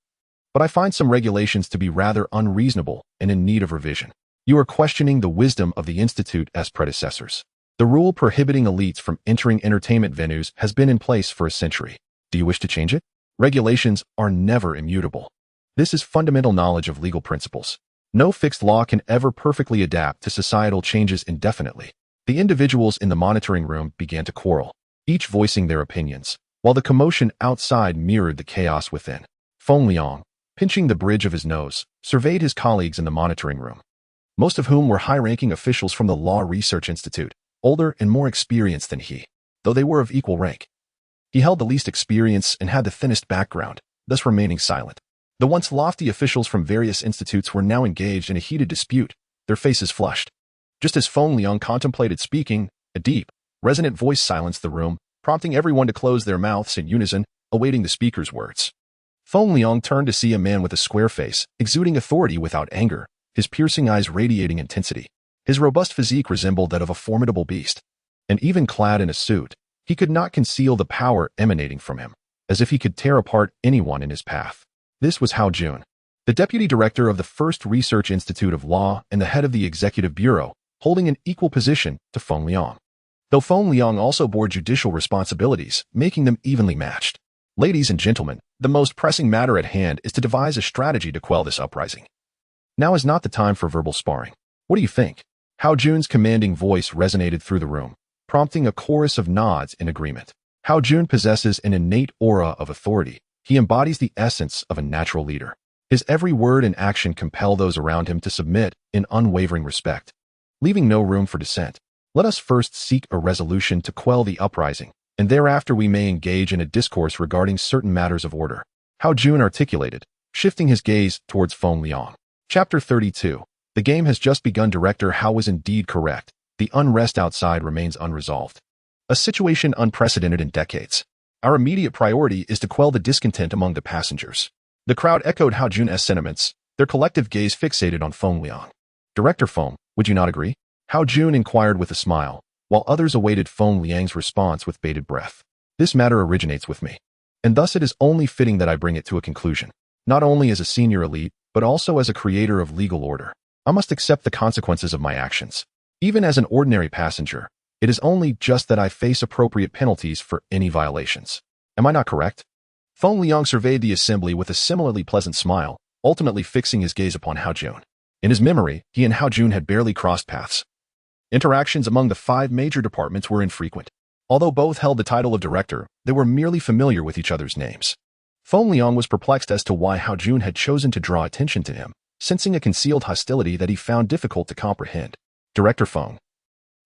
But I find some regulations to be rather unreasonable and in need of revision. You are questioning the wisdom of the Institute as predecessors. The rule prohibiting elites from entering entertainment venues has been in place for a century. Do you wish to change it? Regulations are never immutable. This is fundamental knowledge of legal principles. No fixed law can ever perfectly adapt to societal changes indefinitely. The individuals in the monitoring room began to quarrel, each voicing their opinions, while the commotion outside mirrored the chaos within. Feng Liang, pinching the bridge of his nose, surveyed his colleagues in the monitoring room, most of whom were high-ranking officials from the Law Research Institute, older and more experienced than he, though they were of equal rank. He held the least experience and had the thinnest background, thus remaining silent. The once lofty officials from various institutes were now engaged in a heated dispute, their faces flushed. Just as Feng Liang contemplated speaking, a deep, resonant voice silenced the room, prompting everyone to close their mouths in unison, awaiting the speaker's words. Feng Liang turned to see a man with a square face, exuding authority without anger, his piercing eyes radiating intensity. His robust physique resembled that of a formidable beast. And even clad in a suit, he could not conceal the power emanating from him, as if he could tear apart anyone in his path. This was Hao Jun, the deputy director of the First Research Institute of Law and the head of the Executive Bureau, holding an equal position to Feng Liang. Though Feng Liang also bore judicial responsibilities, making them evenly matched. Ladies and gentlemen, the most pressing matter at hand is to devise a strategy to quell this uprising. Now is not the time for verbal sparring. What do you think? Hao Jun's commanding voice resonated through the room, prompting a chorus of nods in agreement. Hao Jun possesses an innate aura of authority. He embodies the essence of a natural leader. His every word and action compel those around him to submit in unwavering respect, leaving no room for dissent. Let us first seek a resolution to quell the uprising, and thereafter we may engage in a discourse regarding certain matters of order. Hao Jun articulated, shifting his gaze towards Feng Liang. Chapter 32. The game has just begun. Director Hao was indeed correct. The unrest outside remains unresolved. A situation unprecedented in decades. Our immediate priority is to quell the discontent among the passengers. The crowd echoed Hao Jun's sentiments, their collective gaze fixated on Feng Liang. Director Feng, would you not agree? Hao Jun inquired with a smile, while others awaited Feng Liang's response with bated breath. This matter originates with me, and thus it is only fitting that I bring it to a conclusion, not only as a senior elite, but also as a creator of legal order. I must accept the consequences of my actions. Even as an ordinary passenger, it is only just that I face appropriate penalties for any violations. Am I not correct? Feng Liang surveyed the assembly with a similarly pleasant smile, ultimately fixing his gaze upon Hao Jun. In his memory, he and Hao Jun had barely crossed paths. Interactions among the 5 major departments were infrequent. Although both held the title of director, they were merely familiar with each other's names. Feng Liang was perplexed as to why Hao Jun had chosen to draw attention to him, sensing a concealed hostility that he found difficult to comprehend. Director Feng,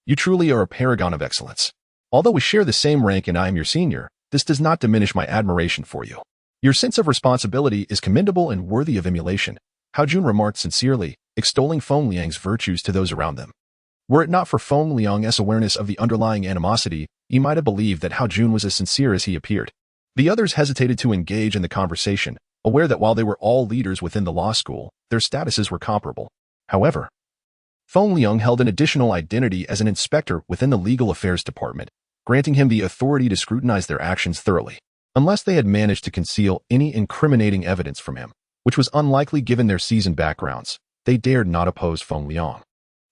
you truly are a paragon of excellence. Although we share the same rank and I am your senior, this does not diminish my admiration for you. Your sense of responsibility is commendable and worthy of emulation, Hao Jun remarked sincerely, extolling Feng Liang's virtues to those around them. Were it not for Feng Liang's awareness of the underlying animosity, he might have believed that Hao Jun was as sincere as he appeared. The others hesitated to engage in the conversation, aware that while they were all leaders within the law school, their statuses were comparable. However, Feng Liang held an additional identity as an inspector within the legal affairs department, granting him the authority to scrutinize their actions thoroughly. Unless they had managed to conceal any incriminating evidence from him, which was unlikely given their seasoned backgrounds, they dared not oppose Feng Liang,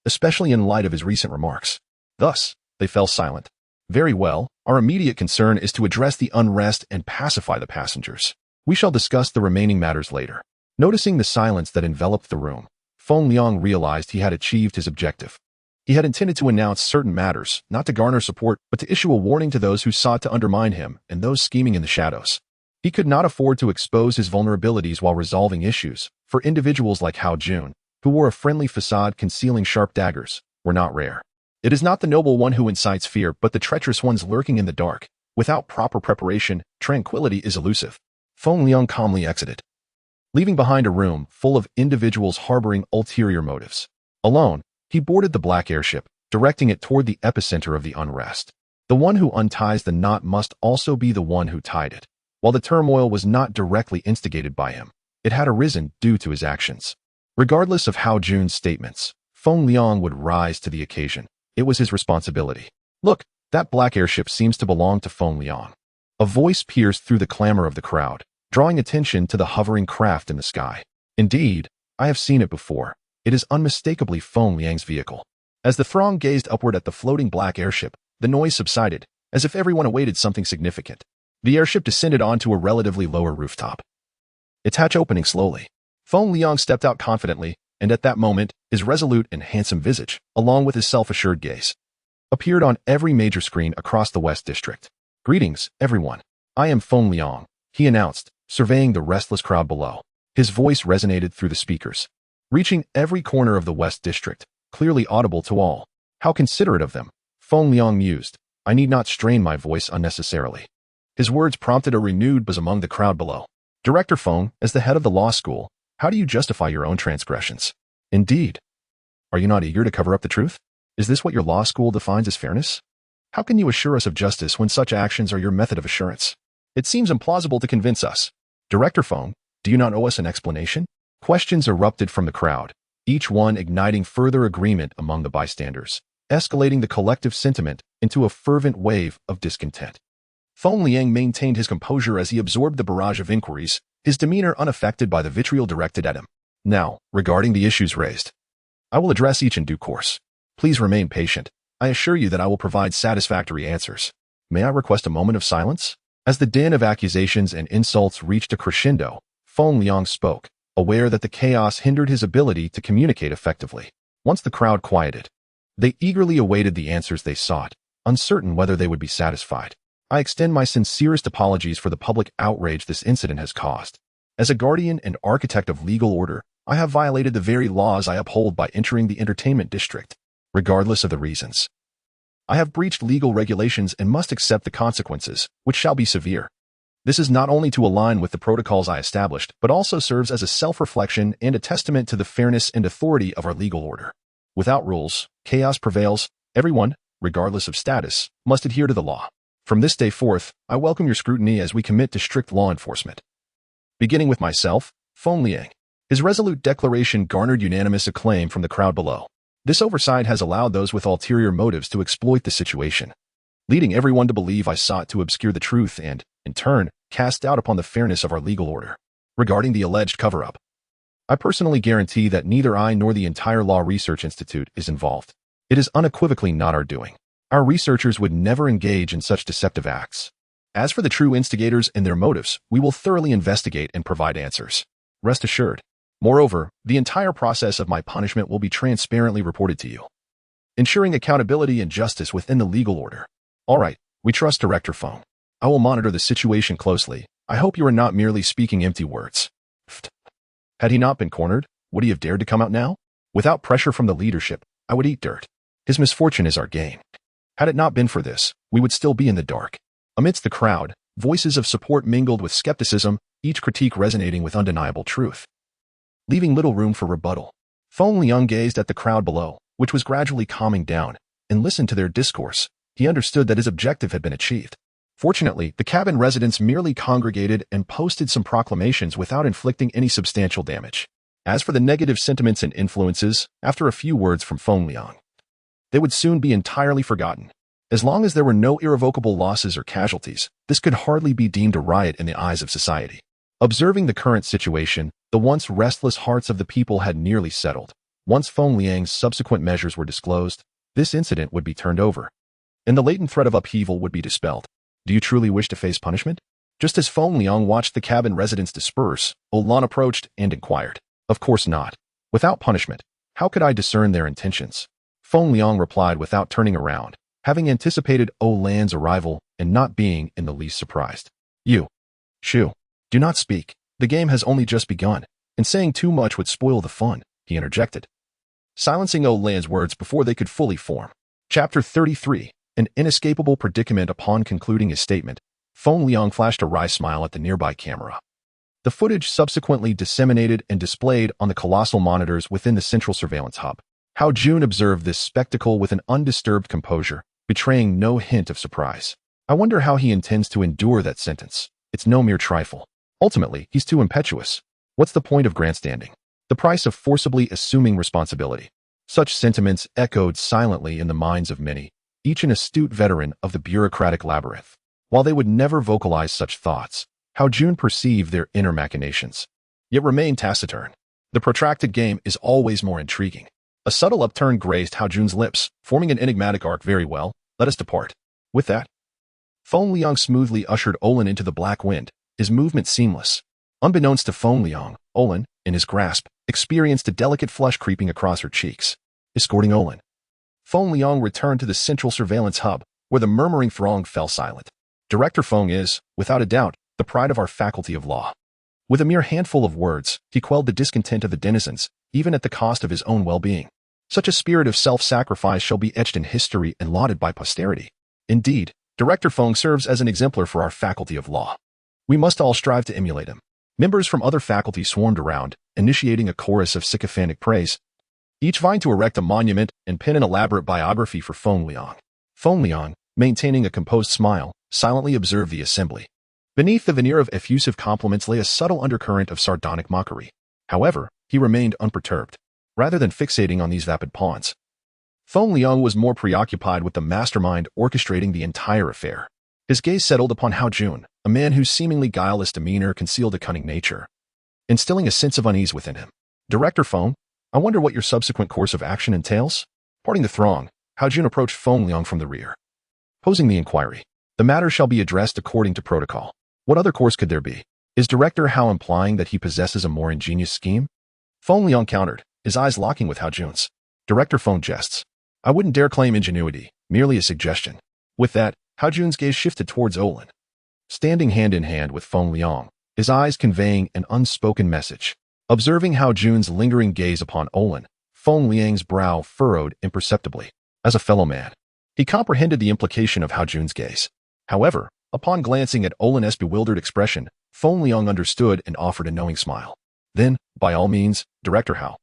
especially in light of his recent remarks. Thus, they fell silent. Very well, our immediate concern is to address the unrest and pacify the passengers. We shall discuss the remaining matters later. Noticing the silence that enveloped the room, Feng Liang realized he had achieved his objective. He had intended to announce certain matters, not to garner support, but to issue a warning to those who sought to undermine him and those scheming in the shadows. He could not afford to expose his vulnerabilities while resolving issues, for individuals like Hao Jun, who wore a friendly facade concealing sharp daggers, were not rare. It is not the noble one who incites fear, but the treacherous ones lurking in the dark. Without proper preparation, tranquility is elusive. Feng Liang calmly exited, leaving behind a room full of individuals harboring ulterior motives. Alone, he boarded the black airship, directing it toward the epicenter of the unrest. The one who unties the knot must also be the one who tied it. While the turmoil was not directly instigated by him, it had arisen due to his actions. Regardless of Hao Jun's statements, Feng Liang would rise to the occasion. It was his responsibility. Look, that black airship seems to belong to Feng Liang. A voice pierced through the clamor of the crowd, drawing attention to the hovering craft in the sky. Indeed, I have seen it before. It is unmistakably Feng Liang's vehicle. As the throng gazed upward at the floating black airship, the noise subsided, as if everyone awaited something significant. The airship descended onto a relatively lower rooftop, its hatch opening slowly. Feng Liang stepped out confidently, and at that moment, his resolute and handsome visage, along with his self-assured gaze, appeared on every major screen across the West District. Greetings, everyone. I am Feng Liang, he announced, surveying the restless crowd below. His voice resonated through the speakers, reaching every corner of the West District, clearly audible to all. How considerate of them, Feng Liang mused. I need not strain my voice unnecessarily. His words prompted a renewed buzz among the crowd below. Director Feng, as the head of the law school, how do you justify your own transgressions? Indeed. Are you not eager to cover up the truth? Is this what your law school defines as fairness? How can you assure us of justice when such actions are your method of assurance? It seems implausible to convince us. Director Feng, do you not owe us an explanation? Questions erupted from the crowd, each one igniting further agreement among the bystanders, escalating the collective sentiment into a fervent wave of discontent. Feng Liang maintained his composure as he absorbed the barrage of inquiries, his demeanor unaffected by the vitriol directed at him. Now, regarding the issues raised, I will address each in due course. Please remain patient. I assure you that I will provide satisfactory answers. May I request a moment of silence? As the din of accusations and insults reached a crescendo, Feng Liang spoke, aware that the chaos hindered his ability to communicate effectively. Once the crowd quieted, they eagerly awaited the answers they sought, uncertain whether they would be satisfied. I extend my sincerest apologies for the public outrage this incident has caused. As a guardian and architect of legal order, I have violated the very laws I uphold by entering the entertainment district, regardless of the reasons. I have breached legal regulations and must accept the consequences, which shall be severe. This is not only to align with the protocols I established, but also serves as a self-reflection and a testament to the fairness and authority of our legal order. Without rules, chaos prevails. Everyone, regardless of status, must adhere to the law. From this day forth, I welcome your scrutiny as we commit to strict law enforcement. Beginning with myself, Feng Liang. His resolute declaration garnered unanimous acclaim from the crowd below. This oversight has allowed those with ulterior motives to exploit the situation, leading everyone to believe I sought to obscure the truth and, in turn, cast doubt upon the fairness of our legal order. Regarding the alleged cover-up, I personally guarantee that neither I nor the entire Law Research Institute is involved. It is unequivocally not our doing. Our researchers would never engage in such deceptive acts. As for the true instigators and their motives, we will thoroughly investigate and provide answers. Rest assured. Moreover, the entire process of my punishment will be transparently reported to you, ensuring accountability and justice within the legal order. All right, we trust Director Feng. I will monitor the situation closely. I hope you are not merely speaking empty words. Had he not been cornered, would he have dared to come out now? Without pressure from the leadership, I would eat dirt. His misfortune is our gain. Had it not been for this, we would still be in the dark. Amidst the crowd, voices of support mingled with skepticism, each critique resonating with undeniable truth, leaving little room for rebuttal. Feng Liang gazed at the crowd below, which was gradually calming down, and listened to their discourse. He understood that his objective had been achieved. Fortunately, the cabin residents merely congregated and posted some proclamations without inflicting any substantial damage. As for the negative sentiments and influences, after a few words from Feng Liang, they would soon be entirely forgotten. As long as there were no irrevocable losses or casualties, this could hardly be deemed a riot in the eyes of society. Observing the current situation, the once restless hearts of the people had nearly settled. Once Feng Liang's subsequent measures were disclosed, this incident would be turned over, and the latent threat of upheaval would be dispelled. Do you truly wish to face punishment? Just as Feng Liang watched the cabin residents disperse, Olan approached and inquired. Of course not. Without punishment, how could I discern their intentions? Feng Liang replied without turning around, having anticipated Olan's arrival and not being in the least surprised. You, Shu, do not speak. The game has only just begun, and saying too much would spoil the fun, he interjected, silencing Olan's words before they could fully form. Chapter 33, An Inescapable Predicament. Upon concluding his statement, Feng Liang flashed a wry smile at the nearby camera. The footage subsequently disseminated and displayed on the colossal monitors within the central surveillance hub. Hao Jun observed this spectacle with an undisturbed composure, betraying no hint of surprise. I wonder how he intends to endure that sentence. It's no mere trifle. Ultimately, he's too impetuous. What's the point of grandstanding? The price of forcibly assuming responsibility. Such sentiments echoed silently in the minds of many, each an astute veteran of the bureaucratic labyrinth. While they would never vocalize such thoughts, Hao Jun perceived their inner machinations, yet remained taciturn. The protracted game is always more intriguing. A subtle upturn grazed Hao Jun's lips, forming an enigmatic arc. Very well, let us depart. With that, Feng Liang smoothly ushered Olan into the black wind, his movement seamless. Unbeknownst to Feng Liang, Olan, in his grasp, experienced a delicate flush creeping across her cheeks. Escorting Olan, Feng Liang returned to the central surveillance hub, where the murmuring throng fell silent. Director Feng is, without a doubt, the pride of our faculty of law. With a mere handful of words, he quelled the discontent of the denizens, even at the cost of his own well-being. Such a spirit of self-sacrifice shall be etched in history and lauded by posterity. Indeed, Director Feng serves as an exemplar for our faculty of law. We must all strive to emulate him. Members from other faculties swarmed around, initiating a chorus of sycophantic praise, each vying to erect a monument and pen an elaborate biography for Feng Liang. Feng Liang, maintaining a composed smile, silently observed the assembly. Beneath the veneer of effusive compliments lay a subtle undercurrent of sardonic mockery. However, he remained unperturbed. rather than fixating on these vapid pawns. Feng Liang was more preoccupied with the mastermind orchestrating the entire affair. His gaze settled upon Hao Jun, a man whose seemingly guileless demeanor concealed a cunning nature, instilling a sense of unease within him. Director Feng, I wonder what your subsequent course of action entails? Parting the throng, Hao Jun approached Feng Liang from the rear, posing the inquiry. The matter shall be addressed according to protocol. What other course could there be? Is Director Hao implying that he possesses a more ingenious scheme? Feng Liang countered, his eyes locking with Hao Jun's. Director Feng jests. I wouldn't dare claim ingenuity, merely a suggestion. With that, Hao Jun's gaze shifted towards Olin, standing hand in hand with Feng Liang, his eyes conveying an unspoken message. Observing Hao Jun's lingering gaze upon Olin, Feng Liang's brow furrowed imperceptibly. As a fellow man, he comprehended the implication of Hao Jun's gaze. However, upon glancing at Olin's bewildered expression, Feng Liang understood and offered a knowing smile. Then, by all means, Director Hao,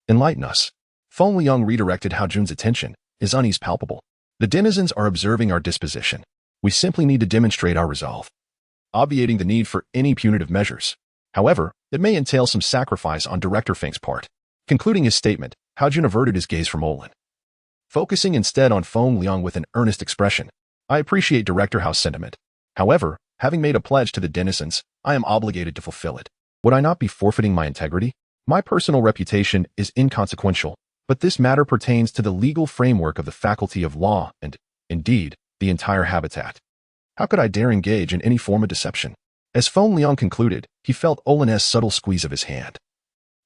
enlighten us. Feng Liang redirected Hao Jun's attention, his unease palpable. The denizens are observing our disposition. We simply need to demonstrate our resolve, obviating the need for any punitive measures. However, it may entail some sacrifice on Director Feng's part. Concluding his statement, Hao Jun averted his gaze from Olin, focusing instead on Feng Liang with an earnest expression. I appreciate Director Hao's sentiment. However, having made a pledge to the denizens, I am obligated to fulfill it. Would I not be forfeiting my integrity? My personal reputation is inconsequential, but this matter pertains to the legal framework of the Faculty of Law and, indeed, the entire habitat. How could I dare engage in any form of deception? As Feng Liang concluded, he felt Olin's subtle squeeze of his hand,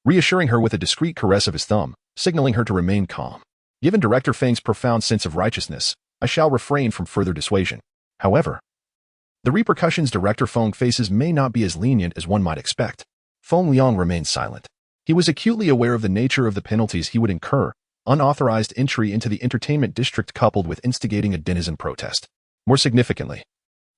reassuring her with a discreet caress of his thumb, signaling her to remain calm. Given Director Feng's profound sense of righteousness, I shall refrain from further dissuasion. However, the repercussions Director Feng faces may not be as lenient as one might expect. Feng Liang remained silent. He was acutely aware of the nature of the penalties he would incur: unauthorized entry into the entertainment district coupled with instigating a denizen protest. More significantly,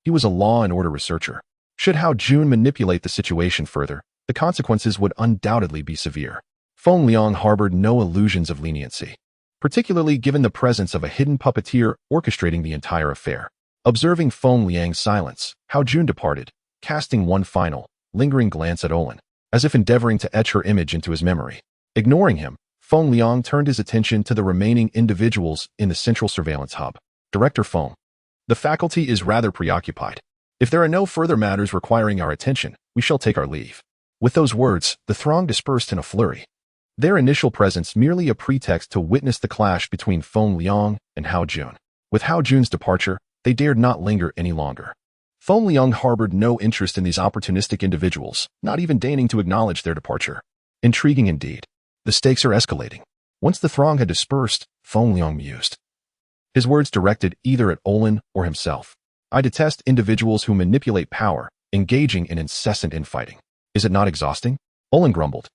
he was a law and order researcher. Should Hao Jun manipulate the situation further, the consequences would undoubtedly be severe. Feng Liang harbored no illusions of leniency, particularly given the presence of a hidden puppeteer orchestrating the entire affair. Observing Feng Liang's silence, Hao Jun departed, casting one final, lingering glance at Olin, as if endeavoring to etch her image into his memory. Ignoring him, Feng Liang turned his attention to the remaining individuals in the central surveillance hub. Director Feng, the faculty is rather preoccupied. If there are no further matters requiring our attention, we shall take our leave. With those words, the throng dispersed in a flurry, their initial presence merely a pretext to witness the clash between Feng Liang and Hao Jun. With Hao Jun's departure, they dared not linger any longer. Feng Liang harbored no interest in these opportunistic individuals, not even deigning to acknowledge their departure. Intriguing indeed. The stakes are escalating. Once the throng had dispersed, Feng Liang mused, his words directed either at Olin or himself. I detest individuals who manipulate power, engaging in incessant infighting. Is it not exhausting? Olin grumbled,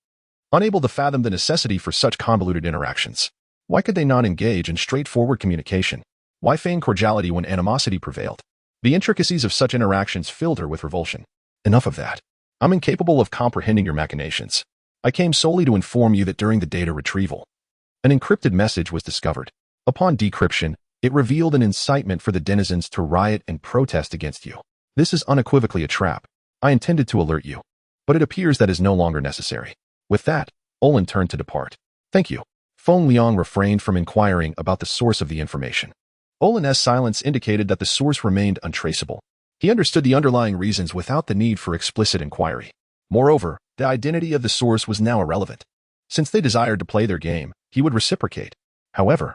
unable to fathom the necessity for such convoluted interactions. Why could they not engage in straightforward communication? Why feign cordiality when animosity prevailed? The intricacies of such interactions filled her with revulsion. Enough of that. I'm incapable of comprehending your machinations. I came solely to inform you that during the data retrieval, an encrypted message was discovered. Upon decryption, it revealed an incitement for the denizens to riot and protest against you. This is unequivocally a trap. I intended to alert you, but it appears that is no longer necessary. With that, Olin turned to depart. Thank you. Feng Liang refrained from inquiring about the source of the information. Olin's silence indicated that the source remained untraceable. He understood the underlying reasons without the need for explicit inquiry. Moreover, the identity of the source was now irrelevant. Since they desired to play their game, he would reciprocate. However,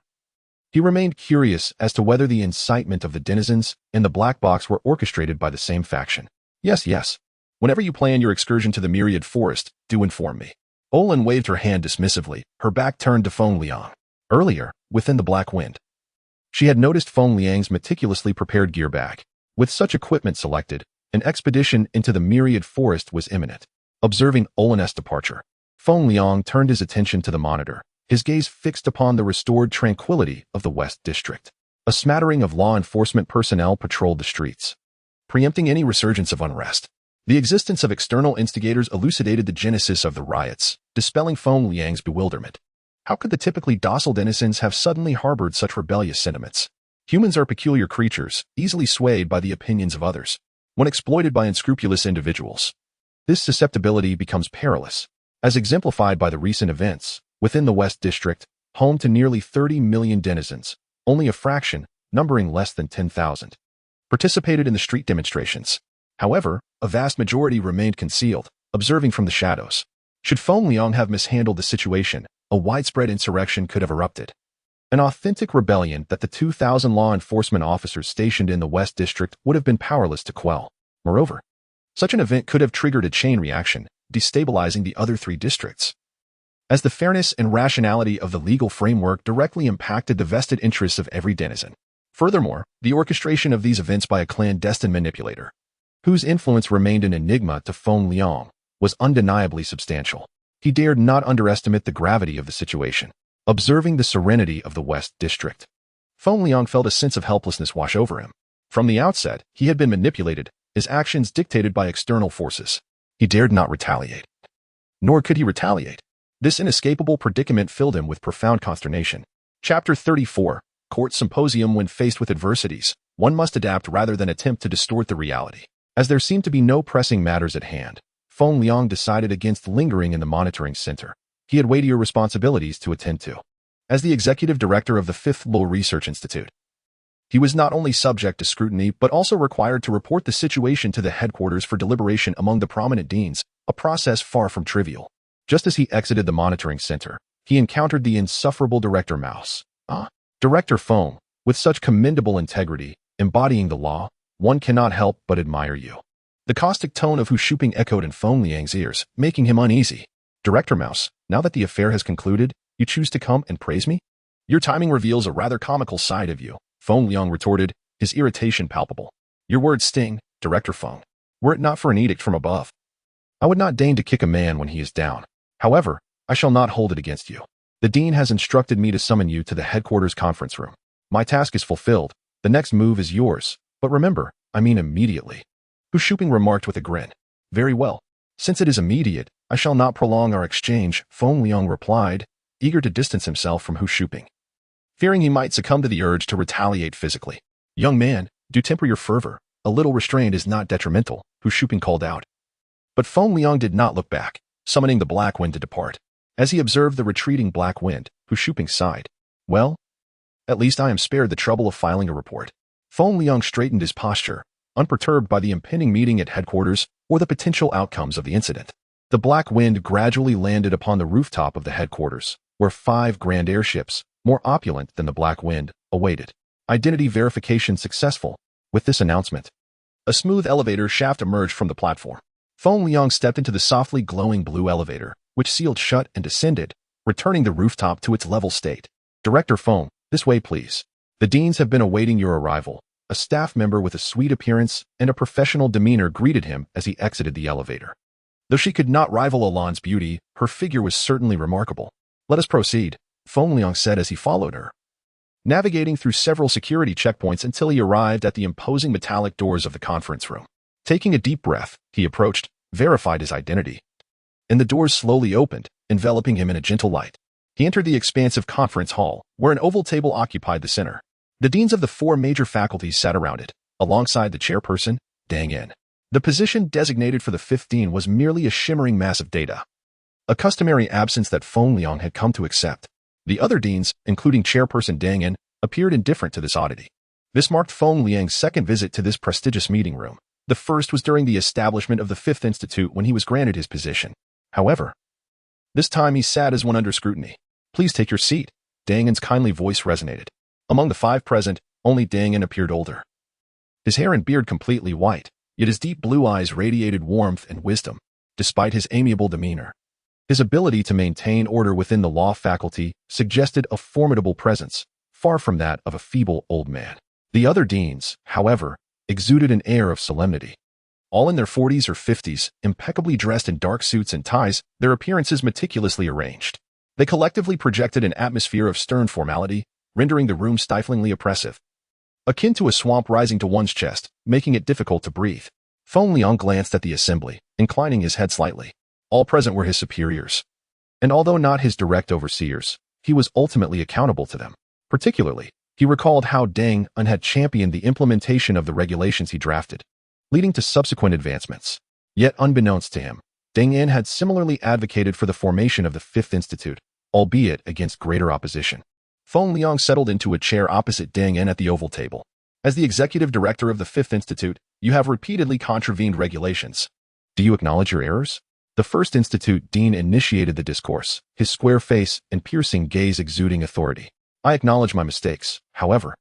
he remained curious as to whether the incitement of the denizens and the black box were orchestrated by the same faction. Yes. Whenever you plan your excursion to the myriad forest, do inform me. Olin waved her hand dismissively, her back turned to Feng Liang. Earlier, within the Black Wind, she had noticed Feng Liang's meticulously prepared gear bag. With such equipment selected, an expedition into the myriad forest was imminent. Observing Olin's departure, Feng Liang turned his attention to the monitor, his gaze fixed upon the restored tranquility of the West District. A smattering of law enforcement personnel patrolled the streets, preempting any resurgence of unrest. The existence of external instigators elucidated the genesis of the riots, dispelling Feng Liang's bewilderment. How could the typically docile denizens have suddenly harbored such rebellious sentiments? Humans are peculiar creatures, easily swayed by the opinions of others. When exploited by unscrupulous individuals, this susceptibility becomes perilous. As exemplified by the recent events, within the West District, home to nearly 30 million denizens, only a fraction, numbering less than 10,000, participated in the street demonstrations. However, a vast majority remained concealed, observing from the shadows. Should Feng Liang have mishandled the situation, a widespread insurrection could have erupted. An authentic rebellion that the 2,000 law enforcement officers stationed in the West District would have been powerless to quell. Moreover, such an event could have triggered a chain reaction, destabilizing the other 3 districts. As the fairness and rationality of the legal framework directly impacted the vested interests of every denizen. Furthermore, the orchestration of these events by a clandestine manipulator, whose influence remained an enigma to Feng Liang, was undeniably substantial. He dared not underestimate the gravity of the situation. Observing the serenity of the West District, Feng Liang felt a sense of helplessness wash over him. From the outset, he had been manipulated, his actions dictated by external forces. He dared not retaliate. Nor could he retaliate. This inescapable predicament filled him with profound consternation. Chapter 34. Court Symposium. When faced with adversities, one must adapt rather than attempt to distort the reality. As there seemed to be no pressing matters at hand, Feng Liang decided against lingering in the monitoring center. He had weightier responsibilities to attend to. As the executive director of the 5th Law Research Institute, he was not only subject to scrutiny but also required to report the situation to the headquarters for deliberation among the prominent deans, a process far from trivial. Just as he exited the monitoring center, he encountered the insufferable Director Mouse. Director Feng, with such commendable integrity, embodying the law, one cannot help but admire you. The caustic tone of Hu Shuping echoed in Feng Liang's ears, making him uneasy. Director Mouse, now that the affair has concluded, you choose to come and praise me? Your timing reveals a rather comical side of you, Feng Liang retorted, his irritation palpable. Your words sting, Director Feng. Were it not for an edict from above, I would not deign to kick a man when he is down. However, I shall not hold it against you. The dean has instructed me to summon you to the headquarters conference room. My task is fulfilled. The next move is yours. But remember, I mean immediately. Hu Shuping remarked with a grin. Very well. Since it is immediate, I shall not prolong our exchange, Feng Liang replied, eager to distance himself from Hu Shuping, fearing he might succumb to the urge to retaliate physically. Young man, do temper your fervor. A little restraint is not detrimental, Hu Shuping called out. But Feng Liang did not look back, summoning the black wind to depart. As he observed the retreating black wind, Hu Shuping sighed. Well, at least I am spared the trouble of filing a report. Feng Liang straightened his posture, unperturbed by the impending meeting at headquarters or the potential outcomes of the incident. The black wind gradually landed upon the rooftop of the headquarters, where 5 grand airships, more opulent than the black wind, awaited. Identity verification successful. With this announcement, a smooth elevator shaft emerged from the platform. Feng Liang stepped into the softly glowing blue elevator, which sealed shut and descended, returning the rooftop to its level state. Director Feng, this way please. The deans have been awaiting your arrival. A staff member with a sweet appearance and a professional demeanor greeted him as he exited the elevator. Though she could not rival Alon's beauty, her figure was certainly remarkable. Let us proceed, Feng Liang said as he followed her, navigating through several security checkpoints until he arrived at the imposing metallic doors of the conference room. Taking a deep breath, he approached, verified his identity, and the doors slowly opened, enveloping him in a gentle light. He entered the expansive conference hall, where an oval table occupied the center. The deans of the 4 major faculties sat around it, alongside the chairperson, Dang En. The position designated for the 5th dean was merely a shimmering mass of data, a customary absence that Feng Liang had come to accept. The other deans, including chairperson Dang En, appeared indifferent to this oddity. This marked Feng Liang's second visit to this prestigious meeting room. The first was during the establishment of the 5th Institute when he was granted his position. However, this time he sat as one under scrutiny. Please take your seat. Dang En's kindly voice resonated. Among the 5 present, only Dang En appeared older. His hair and beard completely white, yet his deep blue eyes radiated warmth and wisdom, despite his amiable demeanor. His ability to maintain order within the law faculty suggested a formidable presence, far from that of a feeble old man. The other deans, however, exuded an air of solemnity. All in their 40s or 50s, impeccably dressed in dark suits and ties, their appearances meticulously arranged. They collectively projected an atmosphere of stern formality, rendering the room stiflingly oppressive, akin to a swamp rising to one's chest, making it difficult to breathe. Feng Liang glanced at the assembly, inclining his head slightly. All present were his superiors, and although not his direct overseers, he was ultimately accountable to them. Particularly, he recalled how Dang En had championed the implementation of the regulations he drafted, leading to subsequent advancements. Yet unbeknownst to him, Dang En had similarly advocated for the formation of the 5th Institute, albeit against greater opposition. Feng Liang settled into a chair opposite Deng En at the oval table. As the executive director of the Fifth Institute, you have repeatedly contravened regulations. Do you acknowledge your errors? The First Institute Dean initiated the discourse, his square face and piercing gaze exuding authority. I acknowledge my mistakes. However,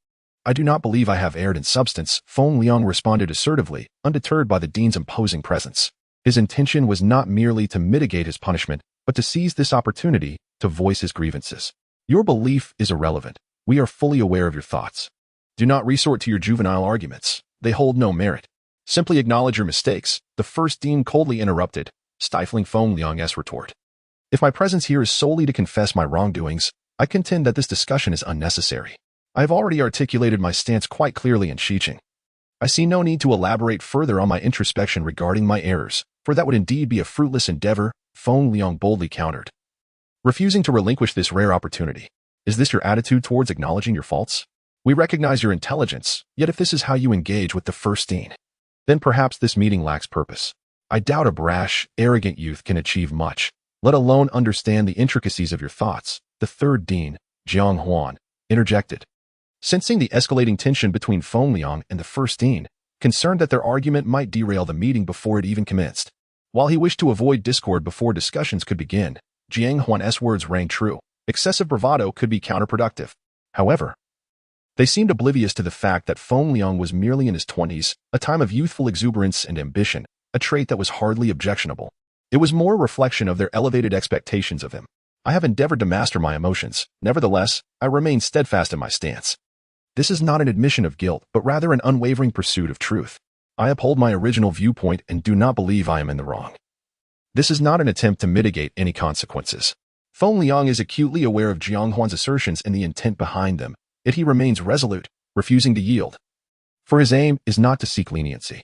I do not believe I have erred in substance, Feng Liang responded assertively, undeterred by the dean's imposing presence. His intention was not merely to mitigate his punishment, but to seize this opportunity to voice his grievances. Your belief is irrelevant. We are fully aware of your thoughts. Do not resort to your juvenile arguments. They hold no merit. Simply acknowledge your mistakes, the first dean coldly interrupted, stifling Feng Liang's retort. If my presence here is solely to confess my wrongdoings, I contend that this discussion is unnecessary. I have already articulated my stance quite clearly in Xiqing. I see no need to elaborate further on my introspection regarding my errors, for that would indeed be a fruitless endeavor, Feng Liang boldly countered, refusing to relinquish this rare opportunity. Is this your attitude towards acknowledging your faults? We recognize your intelligence, yet if this is how you engage with the first dean, then perhaps this meeting lacks purpose. I doubt a brash, arrogant youth can achieve much, let alone understand the intricacies of your thoughts, the third dean, Jiang Huan, interjected. Sensing the escalating tension between Feng Liang and the first dean, concerned that their argument might derail the meeting before it even commenced. While he wished to avoid discord before discussions could begin, Jiang Huan's words rang true. Excessive bravado could be counterproductive. However, they seemed oblivious to the fact that Feng Liang was merely in his 20s, a time of youthful exuberance and ambition, a trait that was hardly objectionable. It was more a reflection of their elevated expectations of him. I have endeavored to master my emotions. Nevertheless, I remain steadfast in my stance. This is not an admission of guilt, but rather an unwavering pursuit of truth. I uphold my original viewpoint and do not believe I am in the wrong. This is not an attempt to mitigate any consequences. Feng Liang is acutely aware of Jiang Huan's assertions and the intent behind them, yet he remains resolute, refusing to yield. For his aim is not to seek leniency.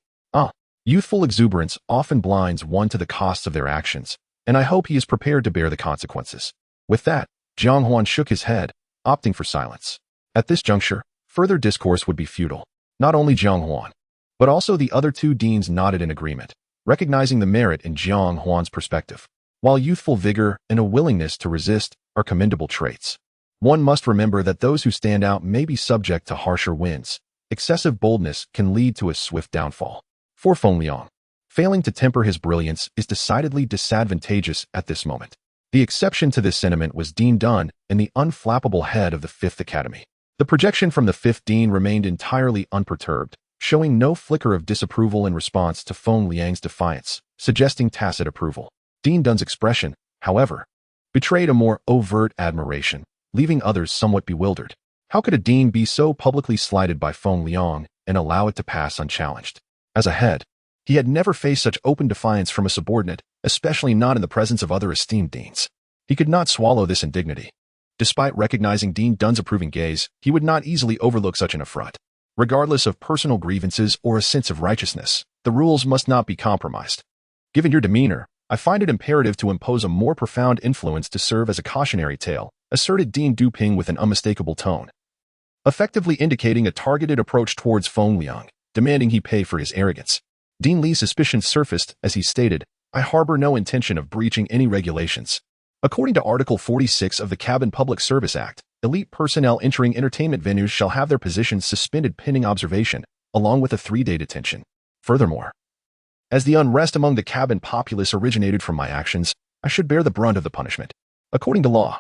Youthful exuberance often blinds one to the costs of their actions, and I hope he is prepared to bear the consequences. With that, Jiang Huan shook his head, opting for silence. At this juncture, further discourse would be futile. Not only Jiang Huan, but also the other two deans nodded in agreement, recognizing the merit in Jiang Huan's perspective. While youthful vigor and a willingness to resist are commendable traits, one must remember that those who stand out may be subject to harsher winds. Excessive boldness can lead to a swift downfall. For Feng Liang, failing to temper his brilliance is decidedly disadvantageous at this moment. The exception to this sentiment was Dean Dun and the unflappable head of the Fifth Academy. The projection from the fifth dean remained entirely unperturbed, showing no flicker of disapproval in response to Feng Liang's defiance, suggesting tacit approval. Dean Dun's expression, however, betrayed a more overt admiration, leaving others somewhat bewildered. How could a dean be so publicly slighted by Feng Liang and allow it to pass unchallenged? As a head, he had never faced such open defiance from a subordinate, especially not in the presence of other esteemed deans. He could not swallow this indignity. Despite recognizing Dean Dun's approving gaze, he would not easily overlook such an affront. Regardless of personal grievances or a sense of righteousness, the rules must not be compromised. Given your demeanor, I find it imperative to impose a more profound influence to serve as a cautionary tale, asserted Dean Duping with an unmistakable tone, effectively indicating a targeted approach towards Feng Liang, demanding he pay for his arrogance. Dean Li's suspicions surfaced as he stated, I harbor no intention of breaching any regulations. According to Article 46 of the Cabin Public Service Act, elite personnel entering entertainment venues shall have their positions suspended pending observation, along with a 3-day detention. Furthermore, as the unrest among the cabin populace originated from my actions, I should bear the brunt of the punishment. According to law,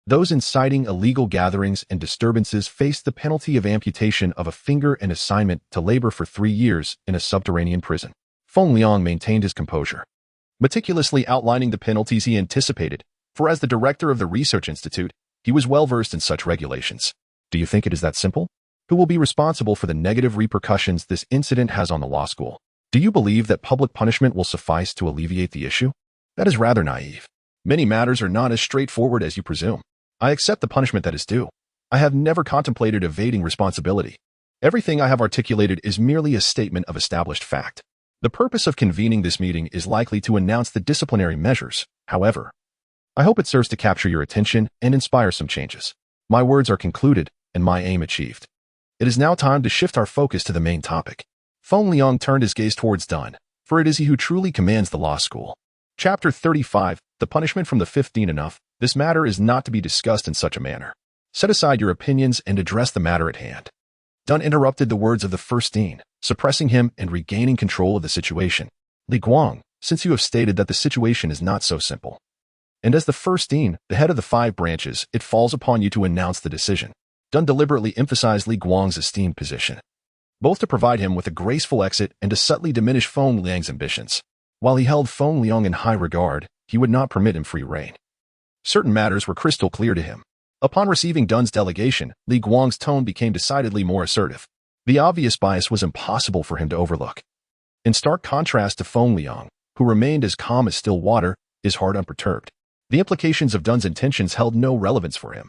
those inciting illegal gatherings and disturbances face the penalty of amputation of a finger and assignment to labor for 3 years in a subterranean prison. Feng Liang maintained his composure, meticulously outlining the penalties he anticipated, for as the director of the Research Institute, he was well versed in such regulations. Do you think it is that simple? Who will be responsible for the negative repercussions this incident has on the law school? Do you believe that public punishment will suffice to alleviate the issue? That is rather naive. Many matters are not as straightforward as you presume. I accept the punishment that is due. I have never contemplated evading responsibility. Everything I have articulated is merely a statement of established fact. The purpose of convening this meeting is likely to announce the disciplinary measures. However, I hope it serves to capture your attention and inspire some changes. My words are concluded and my aim achieved. It is now time to shift our focus to the main topic. Feng Liang turned his gaze towards Dun, for it is he who truly commands the law school. Chapter 35, The Punishment from the 15th Enough. This matter is not to be discussed in such a manner. Set aside your opinions and address the matter at hand. Dun interrupted the words of the first dean, suppressing him and regaining control of the situation. Li Guang, since you have stated that the situation is not so simple, and as the first dean, the head of the 5 branches, it falls upon you to announce the decision. Dun deliberately emphasized Li Guang's esteemed position, both to provide him with a graceful exit and to subtly diminish Feng Liang's ambitions. While he held Feng Liang in high regard, he would not permit him free rein. Certain matters were crystal clear to him. Upon receiving Dun's delegation, Li Guang's tone became decidedly more assertive. The obvious bias was impossible for him to overlook. In stark contrast to Feng Liang, who remained as calm as still water, his heart unperturbed. The implications of Dun's intentions held no relevance for him,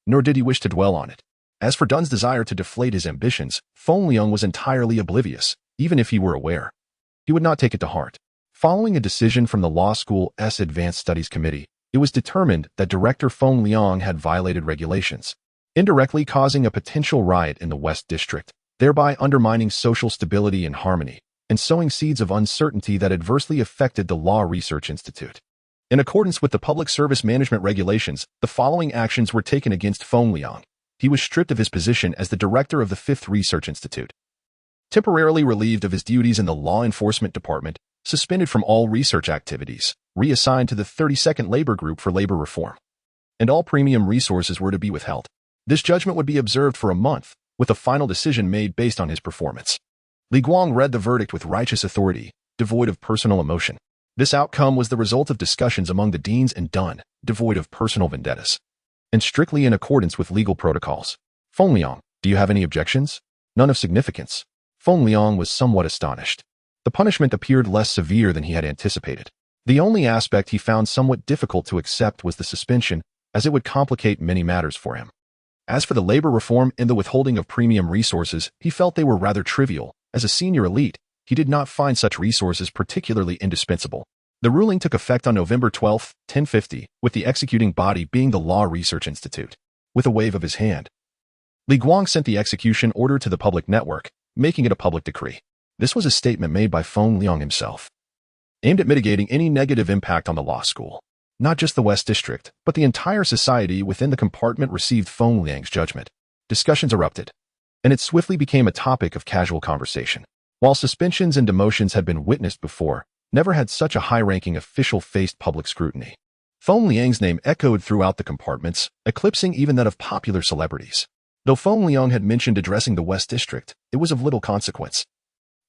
nor did he wish to dwell on it. As for Dun's desire to deflate his ambitions, Feng Liang was entirely oblivious, even if he were aware. He would not take it to heart. Following a decision from the law school's Advanced Studies Committee, it was determined that Director Feng Liang had violated regulations, indirectly causing a potential riot in the West District, thereby undermining social stability and harmony, and sowing seeds of uncertainty that adversely affected the Law Research Institute. In accordance with the Public Service Management Regulations, the following actions were taken against Feng Liang. He was stripped of his position as the director of the 5th Research Institute, temporarily relieved of his duties in the Law Enforcement Department, suspended from all research activities, reassigned to the 32nd Labor Group for Labor Reform, and all premium resources were to be withheld. This judgment would be observed for a month, with a final decision made based on his performance. Li Guang read the verdict with righteous authority, devoid of personal emotion. This outcome was the result of discussions among the deans and Dun, devoid of personal vendettas, and strictly in accordance with legal protocols. Feng Liang, do you have any objections? None of significance. Feng Liang was somewhat astonished. The punishment appeared less severe than he had anticipated. The only aspect he found somewhat difficult to accept was the suspension, as it would complicate many matters for him. As for the labor reform and the withholding of premium resources, he felt they were rather trivial. As a senior elite, he did not find such resources particularly indispensable. The ruling took effect on November 12, 1050, with the executing body being the Law Research Institute. With a wave of his hand, Li Guang sent the execution order to the public network, making it a public decree. This was a statement made by Feng Liang himself, aimed at mitigating any negative impact on the law school. Not just the West District, but the entire society within the compartment received Feng Liang's judgment. Discussions erupted, and it swiftly became a topic of casual conversation. While suspensions and demotions had been witnessed before, never had such a high-ranking official faced public scrutiny. Feng Liang's name echoed throughout the compartments, eclipsing even that of popular celebrities. Though Feng Liang had mentioned addressing the West District, it was of little consequence.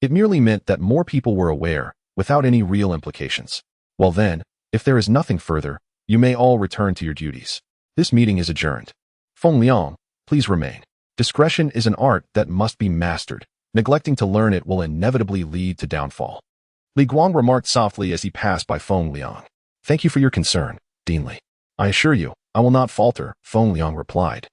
It merely meant that more people were aware, without any real implications. Well then, if there is nothing further, you may all return to your duties. This meeting is adjourned. Feng Liang, please remain. Discretion is an art that must be mastered. Neglecting to learn it will inevitably lead to downfall. Li Guang remarked softly as he passed by Feng Liang. Thank you for your concern, Dean Li. I assure you, I will not falter, Feng Liang replied,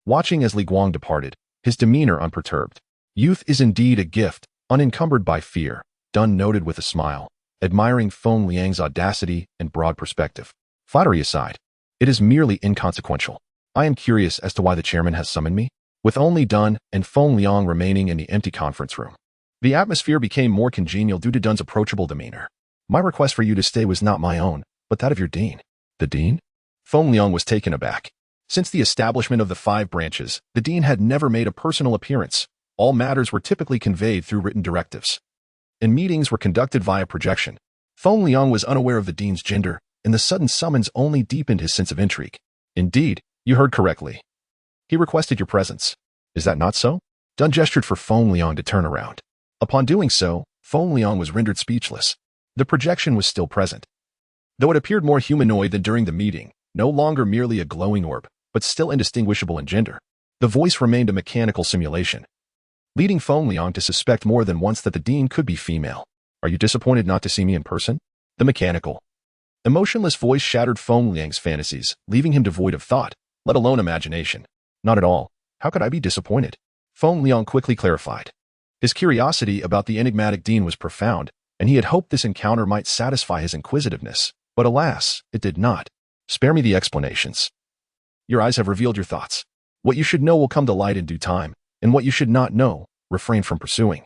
watching as Li Guang departed, his demeanor unperturbed. Youth is indeed a gift, unencumbered by fear, Dun noted with a smile, admiring Feng Liang's audacity and broad perspective. Flattery aside, it is merely inconsequential. I am curious as to why the chairman has summoned me. With only Dun and Feng Liang remaining in the empty conference room, the atmosphere became more congenial due to Dun's approachable demeanor. My request for you to stay was not my own, but that of your dean. The dean? Feng Liang was taken aback. Since the establishment of the 5 branches, the dean had never made a personal appearance. All matters were typically conveyed through written directives, and meetings were conducted via projection. Feng Liang was unaware of the dean's gender, and the sudden summons only deepened his sense of intrigue. Indeed, you heard correctly. He requested your presence. Is that not so? Dun gestured for Feng Liang to turn around. Upon doing so, Feng Liang was rendered speechless. The projection was still present, though it appeared more humanoid than during the meeting, no longer merely a glowing orb, but still indistinguishable in gender. The voice remained a mechanical simulation, leading Feng Liang to suspect more than once that the dean could be female. Are you disappointed not to see me in person? The mechanical, emotionless voice shattered Feng Liang's fantasies, leaving him devoid of thought, let alone imagination. Not at all. How could I be disappointed? Feng Liang quickly clarified. His curiosity about the enigmatic dean was profound, and he had hoped this encounter might satisfy his inquisitiveness, but alas, it did not. Spare me the explanations. Your eyes have revealed your thoughts. What you should know will come to light in due time, and what you should not know, refrain from pursuing,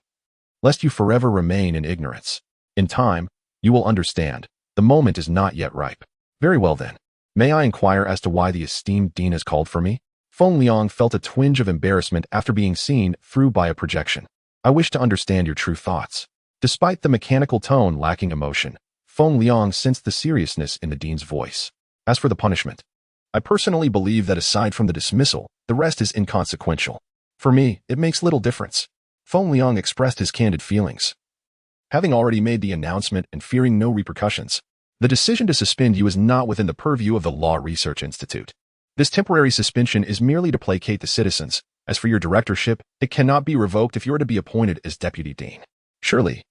lest you forever remain in ignorance. In time, you will understand. The moment is not yet ripe. Very well then. May I inquire as to why the esteemed dean has called for me? Feng Liang felt a twinge of embarrassment after being seen through by a projection. I wish to understand your true thoughts. Despite the mechanical tone lacking emotion, Feng Liang sensed the seriousness in the dean's voice. As for the punishment, I personally believe that aside from the dismissal, the rest is inconsequential. For me, it makes little difference. Feng Liang expressed his candid feelings. Having already made the announcement and fearing no repercussions, the decision to suspend you is not within the purview of the Law Research Institute. This temporary suspension is merely to placate the citizens. As for your directorship, it cannot be revoked if you are to be appointed as deputy dean. Surely,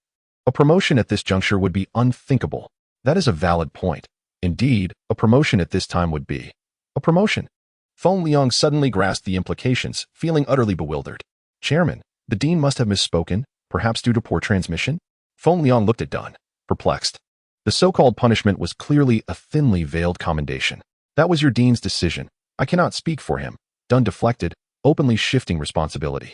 a promotion at this juncture would be unthinkable. That is a valid point. Indeed, a promotion at this time would be a promotion. Feng Liang suddenly grasped the implications, feeling utterly bewildered. Chairman, the dean must have misspoken, perhaps due to poor transmission? Feng Liang looked at Dun, perplexed. The so-called punishment was clearly a thinly veiled commendation. That was your dean's decision. I cannot speak for him. Dun deflected, openly shifting responsibility.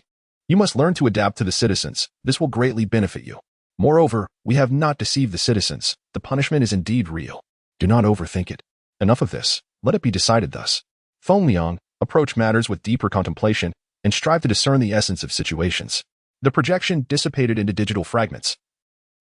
You must learn to adapt to the citizens. This will greatly benefit you. Moreover, we have not deceived the citizens. The punishment is indeed real. Do not overthink it. Enough of this. Let it be decided thus. Feng Liang, approach matters with deeper contemplation and strive to discern the essence of situations. The projection dissipated into digital fragments,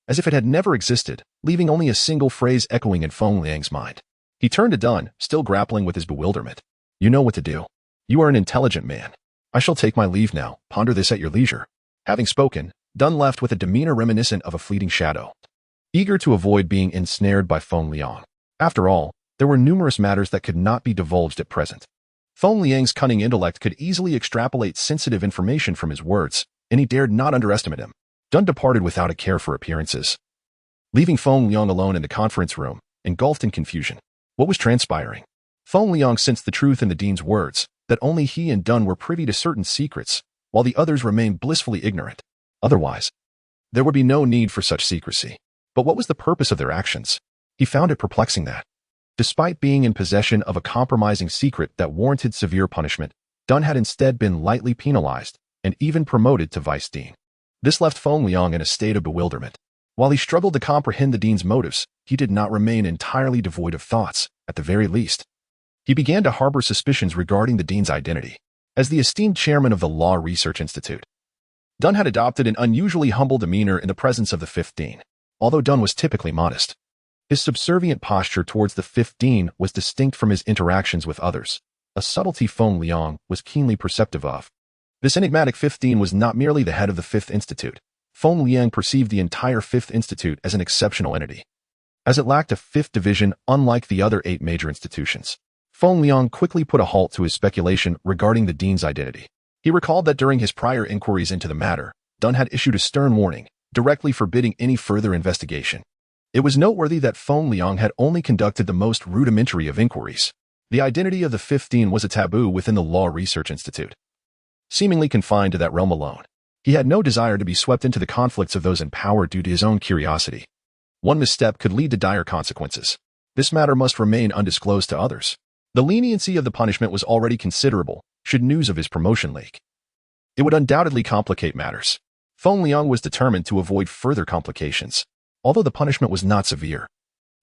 as if it had never existed, leaving only a single phrase echoing in Feng Liang's mind. He turned to Dun, still grappling with his bewilderment. You know what to do. You are an intelligent man. I shall take my leave now. Ponder this at your leisure. Having spoken, Dun left with a demeanor reminiscent of a fleeting shadow, eager to avoid being ensnared by Feng Liang. After all, there were numerous matters that could not be divulged at present. Feng Liang's cunning intellect could easily extrapolate sensitive information from his words, and he dared not underestimate him. Dun departed without a care for appearances, leaving Feng Liang alone in the conference room, engulfed in confusion. What was transpiring? Feng Liang sensed the truth in the dean's words, that only he and Dun were privy to certain secrets, while the others remained blissfully ignorant. Otherwise, there would be no need for such secrecy. But what was the purpose of their actions? He found it perplexing that, despite being in possession of a compromising secret that warranted severe punishment, Dun had instead been lightly penalized and even promoted to vice dean. This left Feng Liang in a state of bewilderment. While he struggled to comprehend the dean's motives, he did not remain entirely devoid of thoughts, at the very least. He began to harbor suspicions regarding the dean's identity. As the esteemed chairman of the Law Research Institute, Dun had adopted an unusually humble demeanor in the presence of the fifth dean. Although Dun was typically modest, his subservient posture towards the fifth dean was distinct from his interactions with others, a subtlety Feng Liang was keenly perceptive of. This enigmatic fifth dean was not merely the head of the Fifth Institute. Feng Liang perceived the entire Fifth Institute as an exceptional entity, as it lacked a fifth division unlike the other 8 major institutions. Feng Liang quickly put a halt to his speculation regarding the dean's identity. He recalled that during his prior inquiries into the matter, Dun had issued a stern warning, directly forbidding any further investigation. It was noteworthy that Feng Liang had only conducted the most rudimentary of inquiries. The identity of the fifth dean was a taboo within the Law Research Institute, seemingly confined to that realm alone. He had no desire to be swept into the conflicts of those in power due to his own curiosity. One misstep could lead to dire consequences. This matter must remain undisclosed to others. The leniency of the punishment was already considerable, should news of his promotion leak. It would undoubtedly complicate matters. Feng Liang was determined to avoid further complications. Although the punishment was not severe,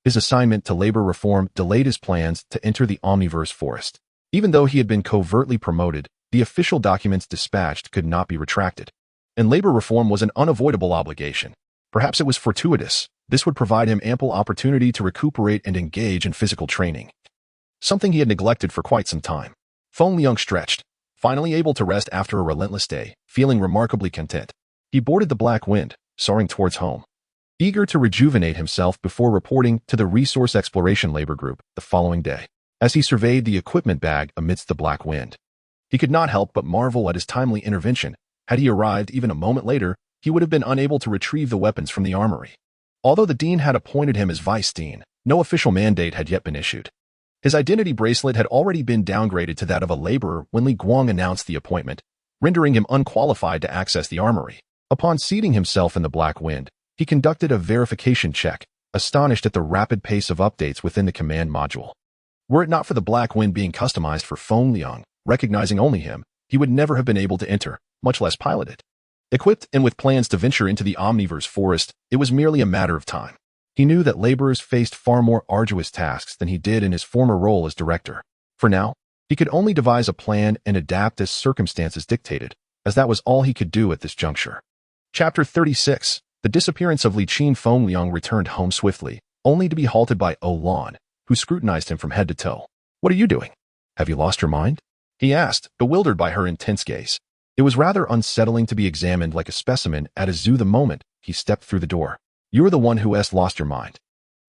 his assignment to labor reform delayed his plans to enter the Omniverse forest. Even though he had been covertly promoted, the official documents dispatched could not be retracted, and labor reform was an unavoidable obligation. Perhaps it was fortuitous. This would provide him ample opportunity to recuperate and engage in physical training, something he had neglected for quite some time. Feng Liang stretched, finally able to rest after a relentless day, feeling remarkably content. He boarded the Black Wind, soaring towards home, eager to rejuvenate himself before reporting to the Resource Exploration Labor Group the following day. As he surveyed the equipment bag amidst the Black Wind, he could not help but marvel at his timely intervention. Had he arrived even a moment later, he would have been unable to retrieve the weapons from the armory. Although the dean had appointed him as vice dean, no official mandate had yet been issued. His identity bracelet had already been downgraded to that of a laborer when Li Guang announced the appointment, rendering him unqualified to access the armory. Upon seating himself in the Black Wind, he conducted a verification check, astonished at the rapid pace of updates within the command module. Were it not for the Black Wind being customized for Feng Liang, recognizing only him, he would never have been able to enter, much less pilot it. Equipped and with plans to venture into the Omniverse forest, it was merely a matter of time. He knew that laborers faced far more arduous tasks than he did in his former role as director. For now, he could only devise a plan and adapt as circumstances dictated, as that was all he could do at this juncture. Chapter 36. The disappearance of Li Qin. Feng Liang returned home swiftly, only to be halted by Lan, who scrutinized him from head to toe. "What are you doing? Have you lost your mind?" he asked, bewildered by her intense gaze. It was rather unsettling to be examined like a specimen at a zoo the moment he stepped through the door. "You're the one who lost your mind.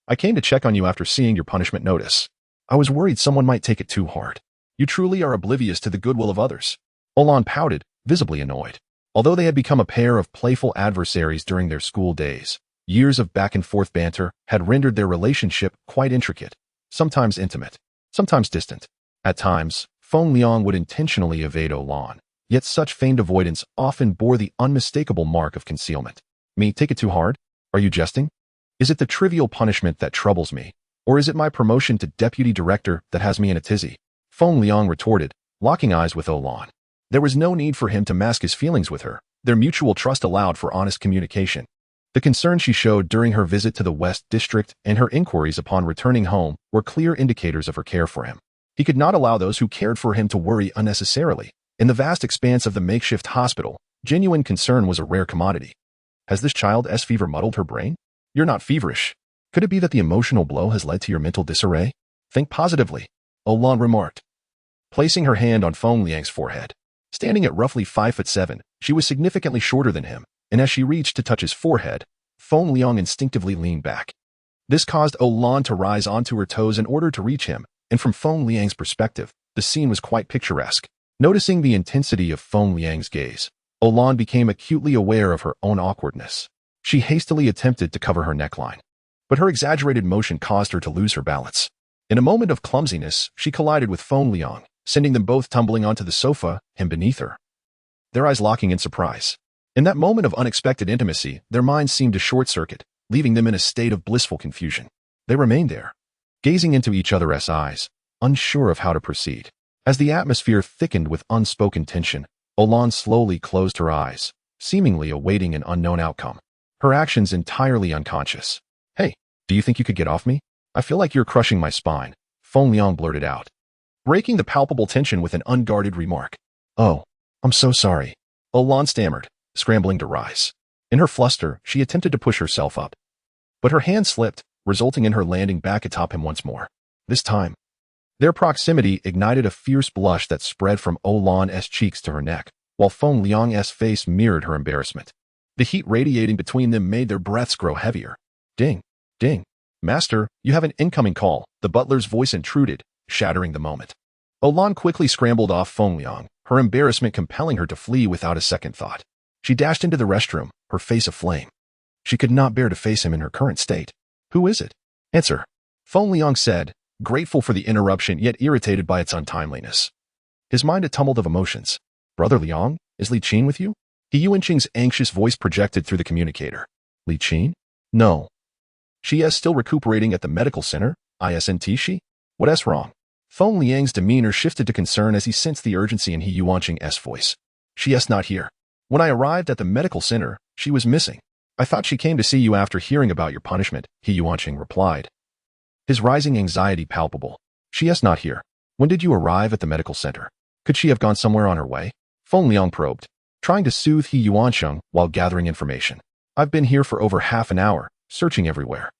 I came to check on you after seeing your punishment notice. I was worried someone might take it too hard. You truly are oblivious to the goodwill of others." Lan pouted, visibly annoyed. Although they had become a pair of playful adversaries during their school days, years of back-and-forth banter had rendered their relationship quite intricate, sometimes intimate, sometimes distant. At times, Feng Liang would intentionally evade Lan, yet such feigned avoidance often bore the unmistakable mark of concealment. "Me take it too hard? Are you jesting? Is it the trivial punishment that troubles me, or is it my promotion to deputy director that has me in a tizzy?" Feng Liang retorted, locking eyes with Lan. There was no need for him to mask his feelings with her. Their mutual trust allowed for honest communication. The concern she showed during her visit to the West District and her inquiries upon returning home were clear indicators of her care for him. He could not allow those who cared for him to worry unnecessarily. In the vast expanse of the makeshift hospital, genuine concern was a rare commodity. Has this child's fever muddled her brain? You're not feverish. Could it be that the emotional blow has led to your mental disarray? Think positively, Lan remarked, placing her hand on Feng Liang's forehead. Standing at roughly 5'7", she was significantly shorter than him, and as she reached to touch his forehead, Feng Liang instinctively leaned back. This caused Lan to rise onto her toes in order to reach him, and from Feng Liang's perspective, the scene was quite picturesque. Noticing the intensity of Feng Liang's gaze, Lan became acutely aware of her own awkwardness. She hastily attempted to cover her neckline, but her exaggerated motion caused her to lose her balance. In a moment of clumsiness, she collided with Feng Liang, sending them both tumbling onto the sofa, him beneath her, their eyes locking in surprise. In that moment of unexpected intimacy, their minds seemed to short-circuit, leaving them in a state of blissful confusion. They remained there, gazing into each other's eyes, unsure of how to proceed. As the atmosphere thickened with unspoken tension, Lan slowly closed her eyes, seemingly awaiting an unknown outcome. Her actions entirely unconscious. "Hey, do you think you could get off me? I feel like you're crushing my spine," Feng Liang blurted out, breaking the palpable tension with an unguarded remark. "Oh, I'm so sorry," Lan stammered, scrambling to rise. In her fluster, she attempted to push herself up, but her hand slipped, resulting in her landing back atop him once more. This time, their proximity ignited a fierce blush that spread from Lan's cheeks to her neck, while Feng Liang's face mirrored her embarrassment. The heat radiating between them made their breaths grow heavier. "Ding, ding. Master, you have an incoming call," the butler's voice intruded, shattering the moment. Lan quickly scrambled off Feng Liang, her embarrassment compelling her to flee without a second thought. She dashed into the restroom, her face aflame. She could not bear to face him in her current state. "Who is it? Answer," Feng Liang said, grateful for the interruption yet irritated by its untimeliness. His mind a tumult of emotions. "Brother Liang, is Li Qin with you?" He Yuanqing's anxious voice projected through the communicator. "Li Qin? No. She is still recuperating at the medical center, isn't she? What's wrong?" Feng Liang's demeanor shifted to concern as he sensed the urgency in He Yuanqing's voice. "She is not here. When I arrived at the medical center, she was missing. I thought she came to see you after hearing about your punishment," He Yuanqing replied, his rising anxiety palpable. "She is not here. When did you arrive at the medical center? Could she have gone somewhere on her way?" Feng Liang probed, trying to soothe He Yuanqing while gathering information. "I've been here for over half an hour, searching everywhere.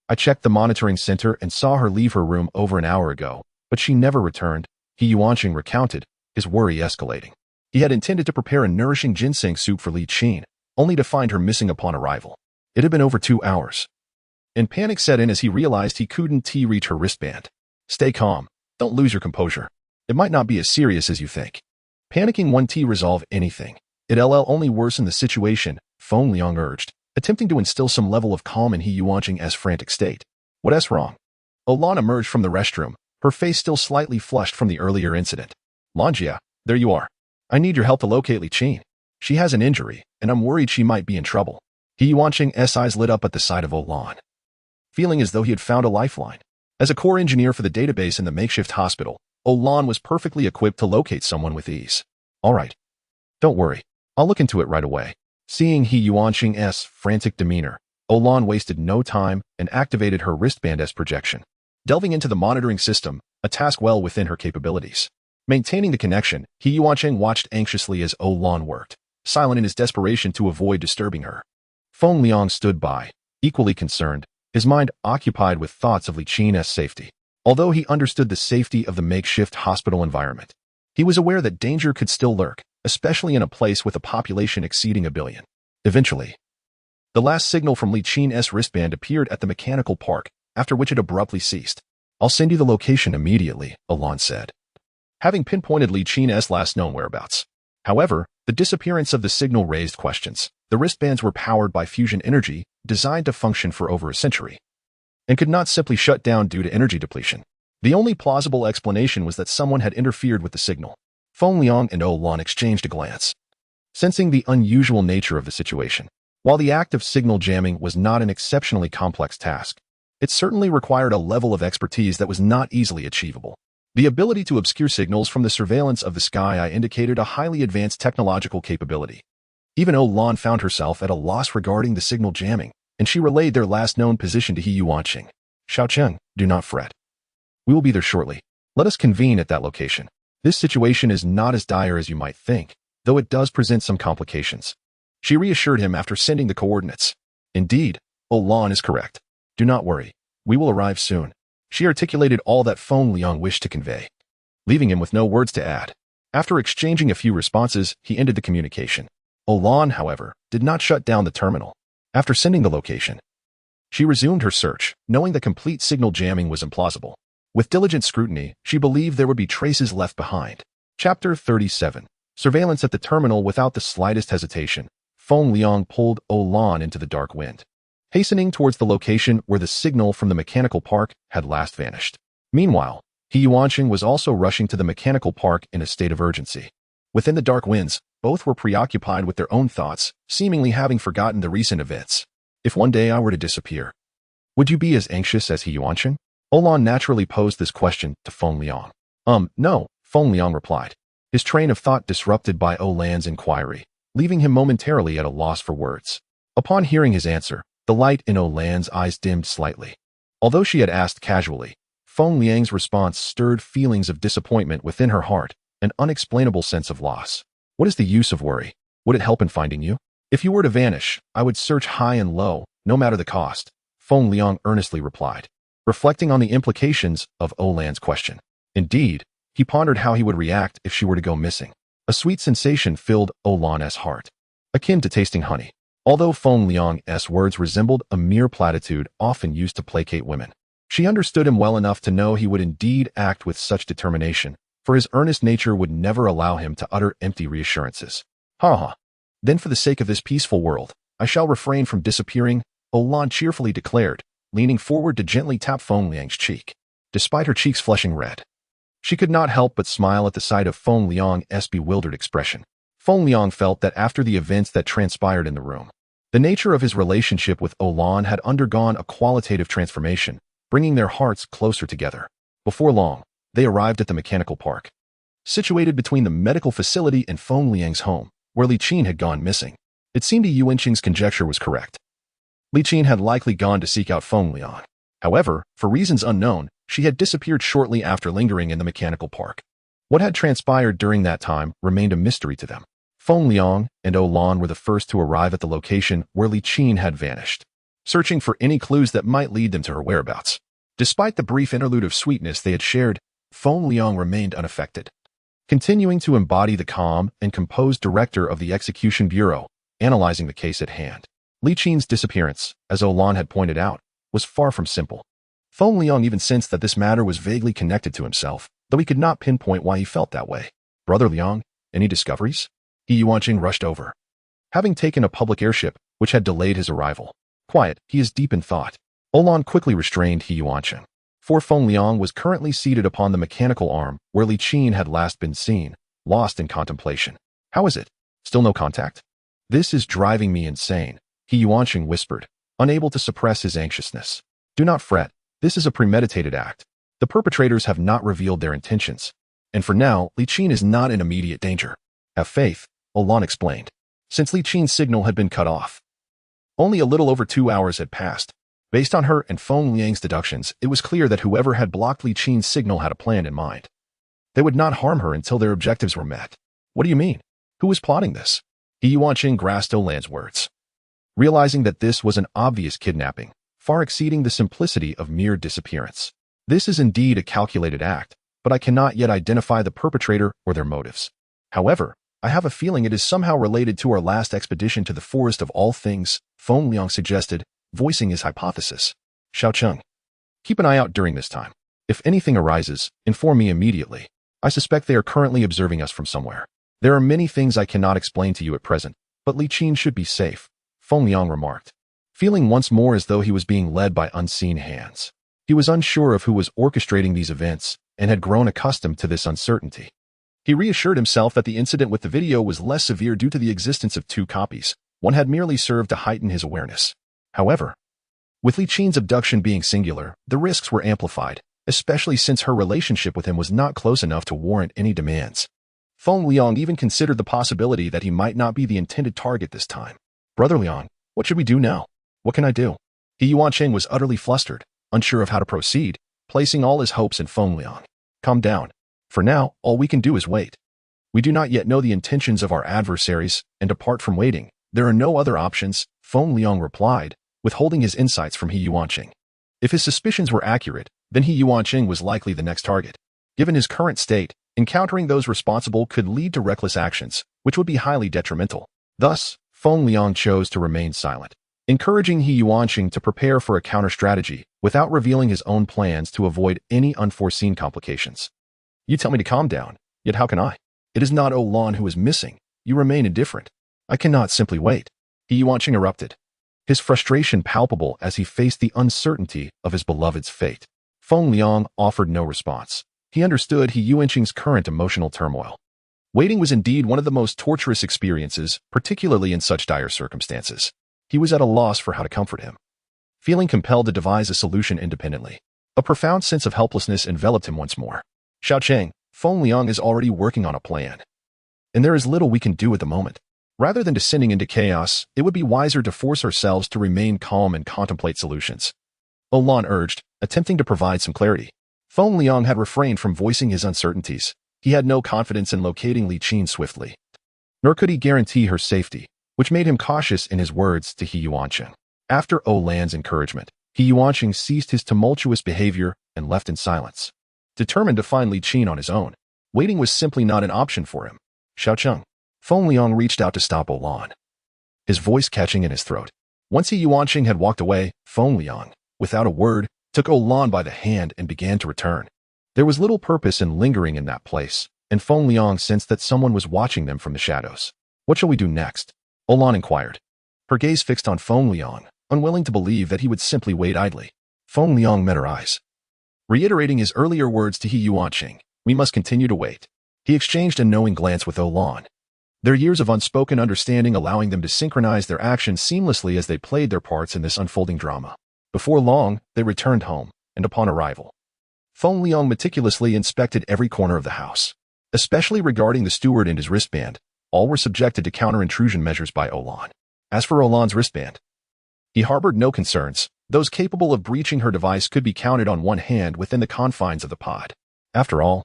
I checked the monitoring center and saw her leave her room over an hour ago, but she never returned," He Yuanqing recounted, his worry escalating. He had intended to prepare a nourishing ginseng soup for Li Qin, only to find her missing upon arrival. It had been over 2 hours. And panic set in as he realized he couldn't reach her wristband. "Stay calm. Don't lose your composure. It might not be as serious as you think. Panicking won't resolve anything. It'll only worsen the situation," Feng Liang urged, attempting to instill some level of calm in He Yuanqing's frantic state. "What's wrong?" Lan emerged from the restroom, her face still slightly flushed from the earlier incident. "Lanjia, there you are. I need your help to locate Li Qin. She has an injury, and I'm worried she might be in trouble." He Yuanqing's eyes lit up at the sight of Lan, feeling as though he had found a lifeline. As a core engineer for the database in the makeshift hospital, Lan was perfectly equipped to locate someone with ease. "All right. Don't worry. I'll look into it right away." Seeing He Yuanqing's frantic demeanor, Olan wasted no time and activated her wristband as projection, delving into the monitoring system, a task well within her capabilities. Maintaining the connection, He Yuancheng watched anxiously as Olan worked, silent in his desperation to avoid disturbing her. Feng Liang stood by, equally concerned, his mind occupied with thoughts of Li Qin's safety. Although he understood the safety of the makeshift hospital environment, he was aware that danger could still lurk, especially in a place with a population exceeding 1 billion. Eventually, the last signal from Li Qin's wristband appeared at the mechanical park, after which it abruptly ceased. "I'll send you the location immediately," Olan said, having pinpointed Li Qin's last known whereabouts. However, the disappearance of the signal raised questions. The wristbands were powered by fusion energy, designed to function for over a century, and could not simply shut down due to energy depletion. The only plausible explanation was that someone had interfered with the signal. Feng Liang and Olan exchanged a glance, sensing the unusual nature of the situation. While the act of signal jamming was not an exceptionally complex task, it certainly required a level of expertise that was not easily achievable. The ability to obscure signals from the surveillance of the sky indicated a highly advanced technological capability. Even Olan found herself at a loss regarding the signal jamming, and she relayed their last known position to He Yuancheng. "Xiaocheng, do not fret. We will be there shortly. Let us convene at that location. This situation is not as dire as you might think, though it does present some complications." She reassured him after sending the coordinates. "Indeed, Olan is correct. Do not worry. We will arrive soon." She articulated all that Feng Liang wished to convey, leaving him with no words to add. After exchanging a few responses, he ended the communication. Olan, however, did not shut down the terminal. After sending the location, she resumed her search, knowing that complete signal jamming was implausible. With diligent scrutiny, she believed there would be traces left behind. Chapter 37. Surveillance at the terminal. Without the slightest hesitation, Feng Liang pulled Olan into the dark wind, hastening towards the location where the signal from the mechanical park had last vanished. Meanwhile, He Yuancheng was also rushing to the mechanical park in a state of urgency. Within the dark winds, both were preoccupied with their own thoughts, seemingly having forgotten the recent events. "If one day I were to disappear, would you be as anxious as He Yuancheng?" Olan naturally posed this question to Feng Liang. No," Feng Liang replied, his train of thought disrupted by Olan's inquiry, leaving him momentarily at a loss for words. Upon hearing his answer, the light in Olan's eyes dimmed slightly. Although she had asked casually, Feng Liang's response stirred feelings of disappointment within her heart, an unexplainable sense of loss. "What is the use of worry? Would it help in finding you? If you were to vanish, I would search high and low, no matter the cost," Feng Liang earnestly replied, reflecting on the implications of Olan's question. Indeed, he pondered how he would react if she were to go missing. A sweet sensation filled Olan's heart, akin to tasting honey. Although Feng Liang's words resembled a mere platitude often used to placate women, she understood him well enough to know he would indeed act with such determination, for his earnest nature would never allow him to utter empty reassurances. Then for the sake of this peaceful world, I shall refrain from disappearing," Olan cheerfully declared, leaning forward to gently tap Feng Liang's cheek. Despite her cheeks flushing red, she could not help but smile at the sight of Feng Liang's bewildered expression. Feng Liang felt that after the events that transpired in the room, the nature of his relationship with Olan had undergone a qualitative transformation, bringing their hearts closer together. Before long, they arrived at the mechanical park, situated between the medical facility and Feng Liang's home, where Li Qin had gone missing. It seemed He Yuancheng's conjecture was correct. Li Qin had likely gone to seek out Feng Liang. However, for reasons unknown, she had disappeared shortly after lingering in the mechanical park. What had transpired during that time remained a mystery to them. Feng Liang and Olan were the first to arrive at the location where Li Qin had vanished, searching for any clues that might lead them to her whereabouts. Despite the brief interlude of sweetness they had shared, Feng Liang remained unaffected, continuing to embody the calm and composed director of the execution bureau, analyzing the case at hand. Li Qin's disappearance, as Olan had pointed out, was far from simple. Feng Liang even sensed that this matter was vaguely connected to himself, though he could not pinpoint why he felt that way. "Brother Liang, any discoveries?" He Yuancheng rushed over, having taken a public airship, which had delayed his arrival. "Quiet, he is deep in thought." Olan quickly restrained He Yuancheng, for Feng Liang was currently seated upon the mechanical arm where Li Qin had last been seen, lost in contemplation. "How is it? Still no contact?" "This is driving me insane," He Yuancheng whispered, unable to suppress his anxiousness. "Do not fret, this is a premeditated act. The perpetrators have not revealed their intentions, and for now, Li Qin is not in immediate danger. Have faith," Olan explained, since Li Qin's signal had been cut off. Only a little over 2 hours had passed. Based on her and Feng Liang's deductions, it was clear that whoever had blocked Li Qin's signal had a plan in mind. They would not harm her until their objectives were met. What do you mean? Who was plotting this? He Yuanqing grasped Olan's words. Realizing that this was an obvious kidnapping, far exceeding the simplicity of mere disappearance. This is indeed a calculated act, but I cannot yet identify the perpetrator or their motives. However, I have a feeling it is somehow related to our last expedition to the forest of all things, Feng Liang suggested, voicing his hypothesis. Xiaocheng, keep an eye out during this time. If anything arises, inform me immediately. I suspect they are currently observing us from somewhere. There are many things I cannot explain to you at present, but Li Qin should be safe, Feng Liang remarked, feeling once more as though he was being led by unseen hands. He was unsure of who was orchestrating these events and had grown accustomed to this uncertainty. He reassured himself that the incident with the video was less severe due to the existence of 2 copies. One had merely served to heighten his awareness. However, with Li Qin's abduction being singular, the risks were amplified, especially since her relationship with him was not close enough to warrant any demands. Feng Liang even considered the possibility that he might not be the intended target this time. Brother Liang, what should we do now? What can I do? He Yuanqing was utterly flustered, unsure of how to proceed, placing all his hopes in Feng Liang. Calm down. For now, all we can do is wait. We do not yet know the intentions of our adversaries, and apart from waiting, there are no other options, Feng Liang replied, withholding his insights from He Yuanqing. If his suspicions were accurate, then He Yuanqing was likely the next target. Given his current state, encountering those responsible could lead to reckless actions, which would be highly detrimental. Thus, Feng Liang chose to remain silent, encouraging He Yuanqing to prepare for a counter-strategy without revealing his own plans to avoid any unforeseen complications. You tell me to calm down, yet how can I? It is not Olan who is missing. You remain indifferent. I cannot simply wait. He Yuanqing erupted, his frustration palpable as he faced the uncertainty of his beloved's fate. Feng Liang offered no response. He understood He Yuanqing's current emotional turmoil. Waiting was indeed one of the most torturous experiences, particularly in such dire circumstances. He was at a loss for how to comfort him. Feeling compelled to devise a solution independently, a profound sense of helplessness enveloped him once more. Xiaocheng, Feng Liang is already working on a plan, and there is little we can do at the moment. Rather than descending into chaos, it would be wiser to force ourselves to remain calm and contemplate solutions. Olan urged, attempting to provide some clarity. Feng Liang had refrained from voicing his uncertainties. He had no confidence in locating Li Qin swiftly, nor could he guarantee her safety, which made him cautious in his words to He Yuanqing. After Olan's encouragement, He Yuanqing ceased his tumultuous behavior and left in silence, determined to find Li Qin on his own. Waiting was simply not an option for him. Xiaocheng, Feng Liang reached out to stop Olan, his voice catching in his throat. Once He Yuanqing had walked away, Feng Liang, without a word, took Olan by the hand and began to return. There was little purpose in lingering in that place, and Feng Liang sensed that someone was watching them from the shadows. What shall we do next? Olan inquired, her gaze fixed on Feng Liang, unwilling to believe that he would simply wait idly. Feng Liang met her eyes, reiterating his earlier words to He Yuanqing. We must continue to wait. He exchanged a knowing glance with Olan, their years of unspoken understanding allowing them to synchronize their actions seamlessly as they played their parts in this unfolding drama. Before long, they returned home, and upon arrival, Feng Liang meticulously inspected every corner of the house, especially regarding the steward and his wristband. All were subjected to counter-intrusion measures by Olan. As for Olan's wristband, he harbored no concerns. Those capable of breaching her device could be counted on one hand within the confines of the pod. After all,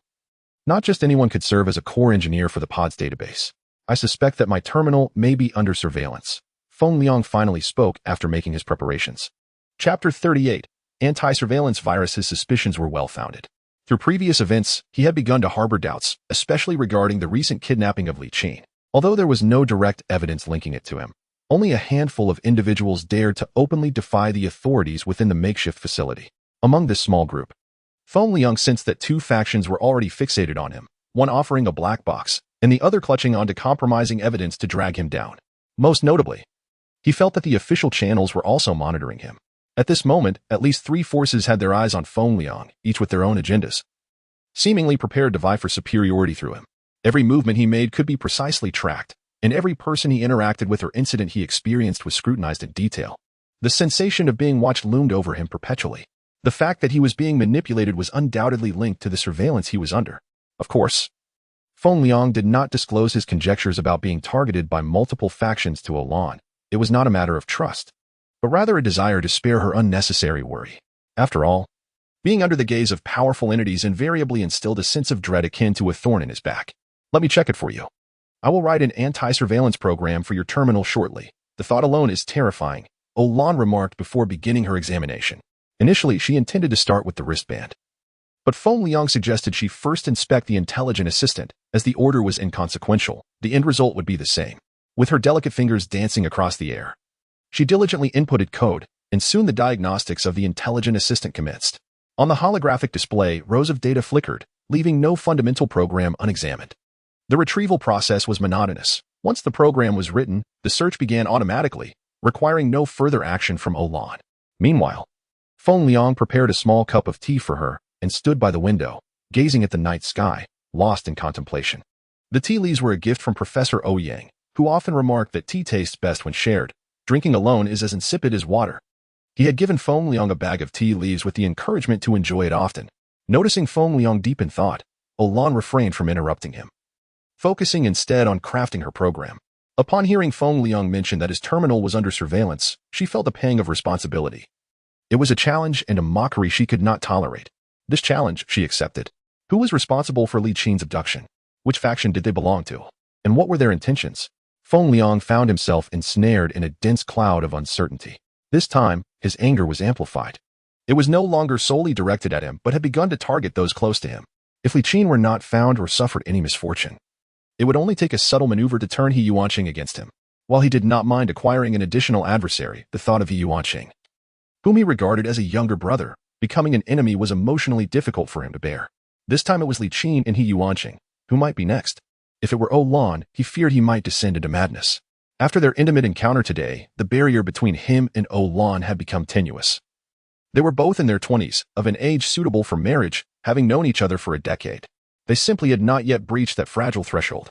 not just anyone could serve as a core engineer for the pod's database. I suspect that my terminal may be under surveillance. Feng Liang finally spoke after making his preparations. Chapter 38. Anti-surveillance virus. His suspicions were well-founded. Through previous events, he had begun to harbor doubts, especially regarding the recent kidnapping of Li Qin. Although there was no direct evidence linking it to him, only a handful of individuals dared to openly defy the authorities within the makeshift facility. Among this small group, Feng Liang sensed that 2 factions were already fixated on him, one offering a black box, and the other clutching onto compromising evidence to drag him down. Most notably, he felt that the official channels were also monitoring him. At this moment, at least 3 forces had their eyes on Feng Liang, each with their own agendas, seemingly prepared to vie for superiority through him. Every movement he made could be precisely tracked, and every person he interacted with or incident he experienced was scrutinized in detail. The sensation of being watched loomed over him perpetually. The fact that he was being manipulated was undoubtedly linked to the surveillance he was under. Of course, Feng Liang did not disclose his conjectures about being targeted by multiple factions to Olan, It was not a matter of trust, but rather a desire to spare her unnecessary worry. After all, being under the gaze of powerful entities invariably instilled a sense of dread akin to a thorn in his back. Let me check it for you. I will write an anti-surveillance program for your terminal shortly. The thought alone is terrifying, Olan remarked before beginning her examination. Initially, she intended to start with the wristband. But Feng Liang suggested she first inspect the intelligent assistant, as the order was inconsequential. The end result would be the same. With her delicate fingers dancing across the air, she diligently inputted code, and soon the diagnostics of the intelligent assistant commenced. On the holographic display, rows of data flickered, leaving no fundamental program unexamined. The retrieval process was monotonous. Once the program was written, the search began automatically, requiring no further action from Olan. Meanwhile, Feng Liang prepared a small cup of tea for her and stood by the window, gazing at the night sky, lost in contemplation. The tea leaves were a gift from Professor Ouyang, who often remarked that tea tastes best when shared. Drinking alone is as insipid as water. He had given Feng Liang a bag of tea leaves with the encouragement to enjoy it often. Noticing Feng Liang deep in thought, Olan refrained from interrupting him, focusing instead on crafting her program. Upon hearing Feng Liang mention that his terminal was under surveillance, she felt a pang of responsibility. It was a challenge and a mockery she could not tolerate. This challenge she accepted. Who was responsible for Li Qin's abduction? Which faction did they belong to? And what were their intentions? Feng Liang found himself ensnared in a dense cloud of uncertainty. This time, his anger was amplified. It was no longer solely directed at him, but had begun to target those close to him. If Li Qin were not found or suffered any misfortune, it would only take a subtle maneuver to turn He Yuanqing against him. While he did not mind acquiring an additional adversary, the thought of He Yuanqing, whom he regarded as a younger brother, becoming an enemy was emotionally difficult for him to bear. This time it was Li Qin and He Yuanqing, who might be next. If it were Olan, he feared he might descend into madness. After their intimate encounter today, the barrier between him and Olan had become tenuous. They were both in their 20s, of an age suitable for marriage, having known each other for a decade. They simply had not yet breached that fragile threshold.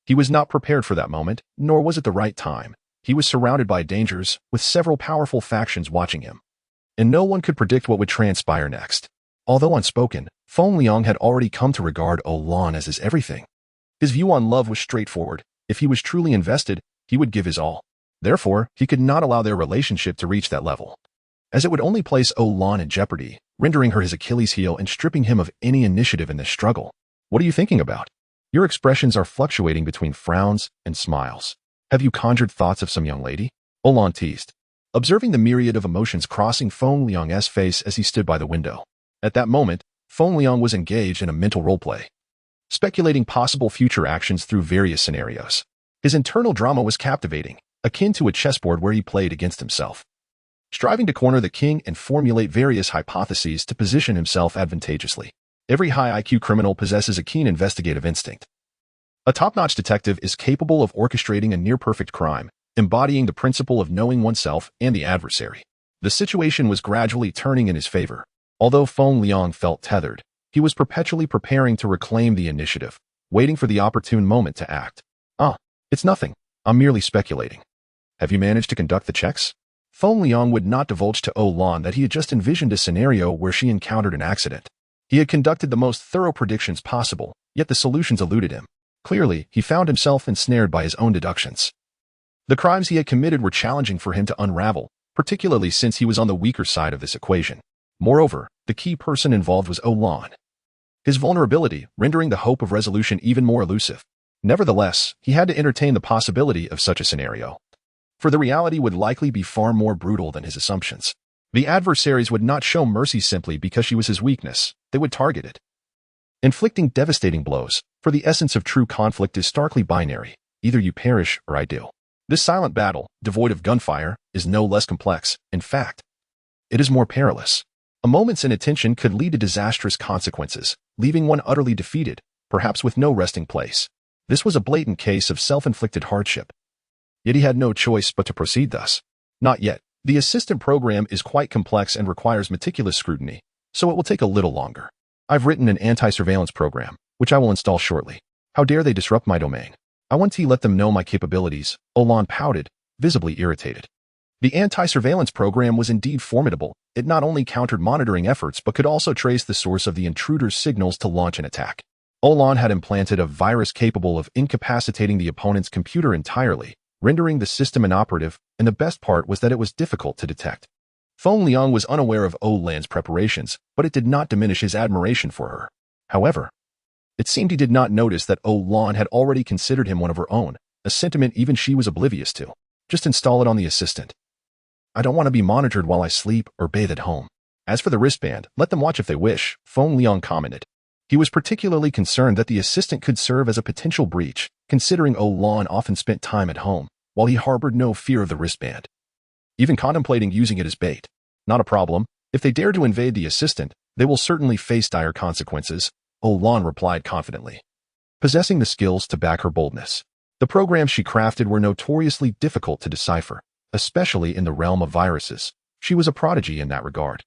He was not prepared for that moment, nor was it the right time. He was surrounded by dangers, with several powerful factions watching him, and no one could predict what would transpire next. Although unspoken, Feng Liang had already come to regard Olan as his everything. His view on love was straightforward. If he was truly invested, he would give his all. Therefore, he could not allow their relationship to reach that level, as it would only place Olan in jeopardy, rendering her his Achilles heel and stripping him of any initiative in this struggle. What are you thinking about? Your expressions are fluctuating between frowns and smiles. Have you conjured thoughts of some young lady? Olan teased, observing the myriad of emotions crossing Feng Liang's face as he stood by the window. At that moment, Feng Liang was engaged in a mental roleplay, speculating possible future actions through various scenarios. His internal drama was captivating, akin to a chessboard where he played against himself, striving to corner the king and formulate various hypotheses to position himself advantageously. Every high IQ criminal possesses a keen investigative instinct. A top-notch detective is capable of orchestrating a near-perfect crime, embodying the principle of knowing oneself and the adversary. The situation was gradually turning in his favor. Although Feng Liang felt tethered, he was perpetually preparing to reclaim the initiative, waiting for the opportune moment to act. It's nothing. I'm merely speculating. Have you managed to conduct the checks? Feng Liang would not divulge to Olan that he had just envisioned a scenario where she encountered an accident. He had conducted the most thorough predictions possible, yet the solutions eluded him. Clearly, he found himself ensnared by his own deductions. The crimes he had committed were challenging for him to unravel, particularly since he was on the weaker side of this equation. Moreover, the key person involved was Olan, his vulnerability rendering the hope of resolution even more elusive. Nevertheless, he had to entertain the possibility of such a scenario, for the reality would likely be far more brutal than his assumptions. The adversaries would not show mercy simply because she was his weakness. They would target it, inflicting devastating blows, for the essence of true conflict is starkly binary. Either you perish or I do. This silent battle, devoid of gunfire, is no less complex. In fact, it is more perilous. A moment's inattention could lead to disastrous consequences, leaving one utterly defeated, perhaps with no resting place. This was a blatant case of self-inflicted hardship. Yet he had no choice but to proceed thus. Not yet. The assistant program is quite complex and requires meticulous scrutiny, so it will take a little longer. I've written an anti-surveillance program, which I will install shortly. How dare they disrupt my domain? I want to let them know my capabilities. Olan pouted, visibly irritated. The anti-surveillance program was indeed formidable. It not only countered monitoring efforts but could also trace the source of the intruder's signals to launch an attack. Olan had implanted a virus capable of incapacitating the opponent's computer entirely, rendering the system inoperative, and the best part was that it was difficult to detect. Feng Liang was unaware of Lan's preparations, but it did not diminish his admiration for her. However, it seemed he did not notice that Lan had already considered him one of her own, a sentiment even she was oblivious to. Just install it on the assistant. I don't want to be monitored while I sleep or bathe at home. As for the wristband, let them watch if they wish, Feng Liang commented. He was particularly concerned that the assistant could serve as a potential breach, considering Lan often spent time at home, while he harbored no fear of the wristband. Even contemplating using it as bait. Not a problem. If they dare to invade the assistant, they will certainly face dire consequences, Lan replied confidently, possessing the skills to back her boldness. The programs she crafted were notoriously difficult to decipher, especially in the realm of viruses. She was a prodigy in that regard.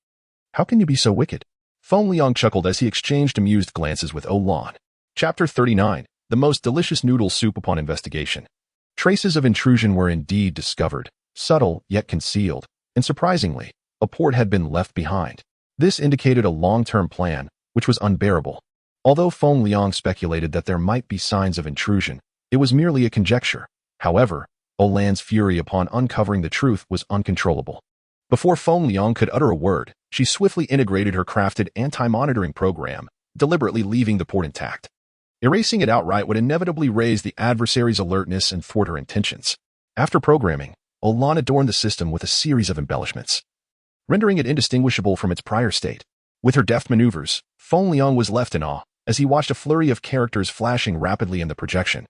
How can you be so wicked? Feng Liang chuckled as he exchanged amused glances with Lan. Chapter 39. The most delicious noodle soup upon investigation. Traces of intrusion were indeed discovered, subtle yet concealed, and surprisingly, a port had been left behind. This indicated a long-term plan, which was unbearable. Although Feng Liang speculated that there might be signs of intrusion, it was merely a conjecture. However, Lan's fury upon uncovering the truth was uncontrollable. Before Feng Liang could utter a word, she swiftly integrated her crafted anti-monitoring program, deliberately leaving the port intact. Erasing it outright would inevitably raise the adversary's alertness and thwart her intentions. After programming, Lan adorned the system with a series of embellishments, rendering it indistinguishable from its prior state. With her deft maneuvers, Feng Liang was left in awe as he watched a flurry of characters flashing rapidly in the projection.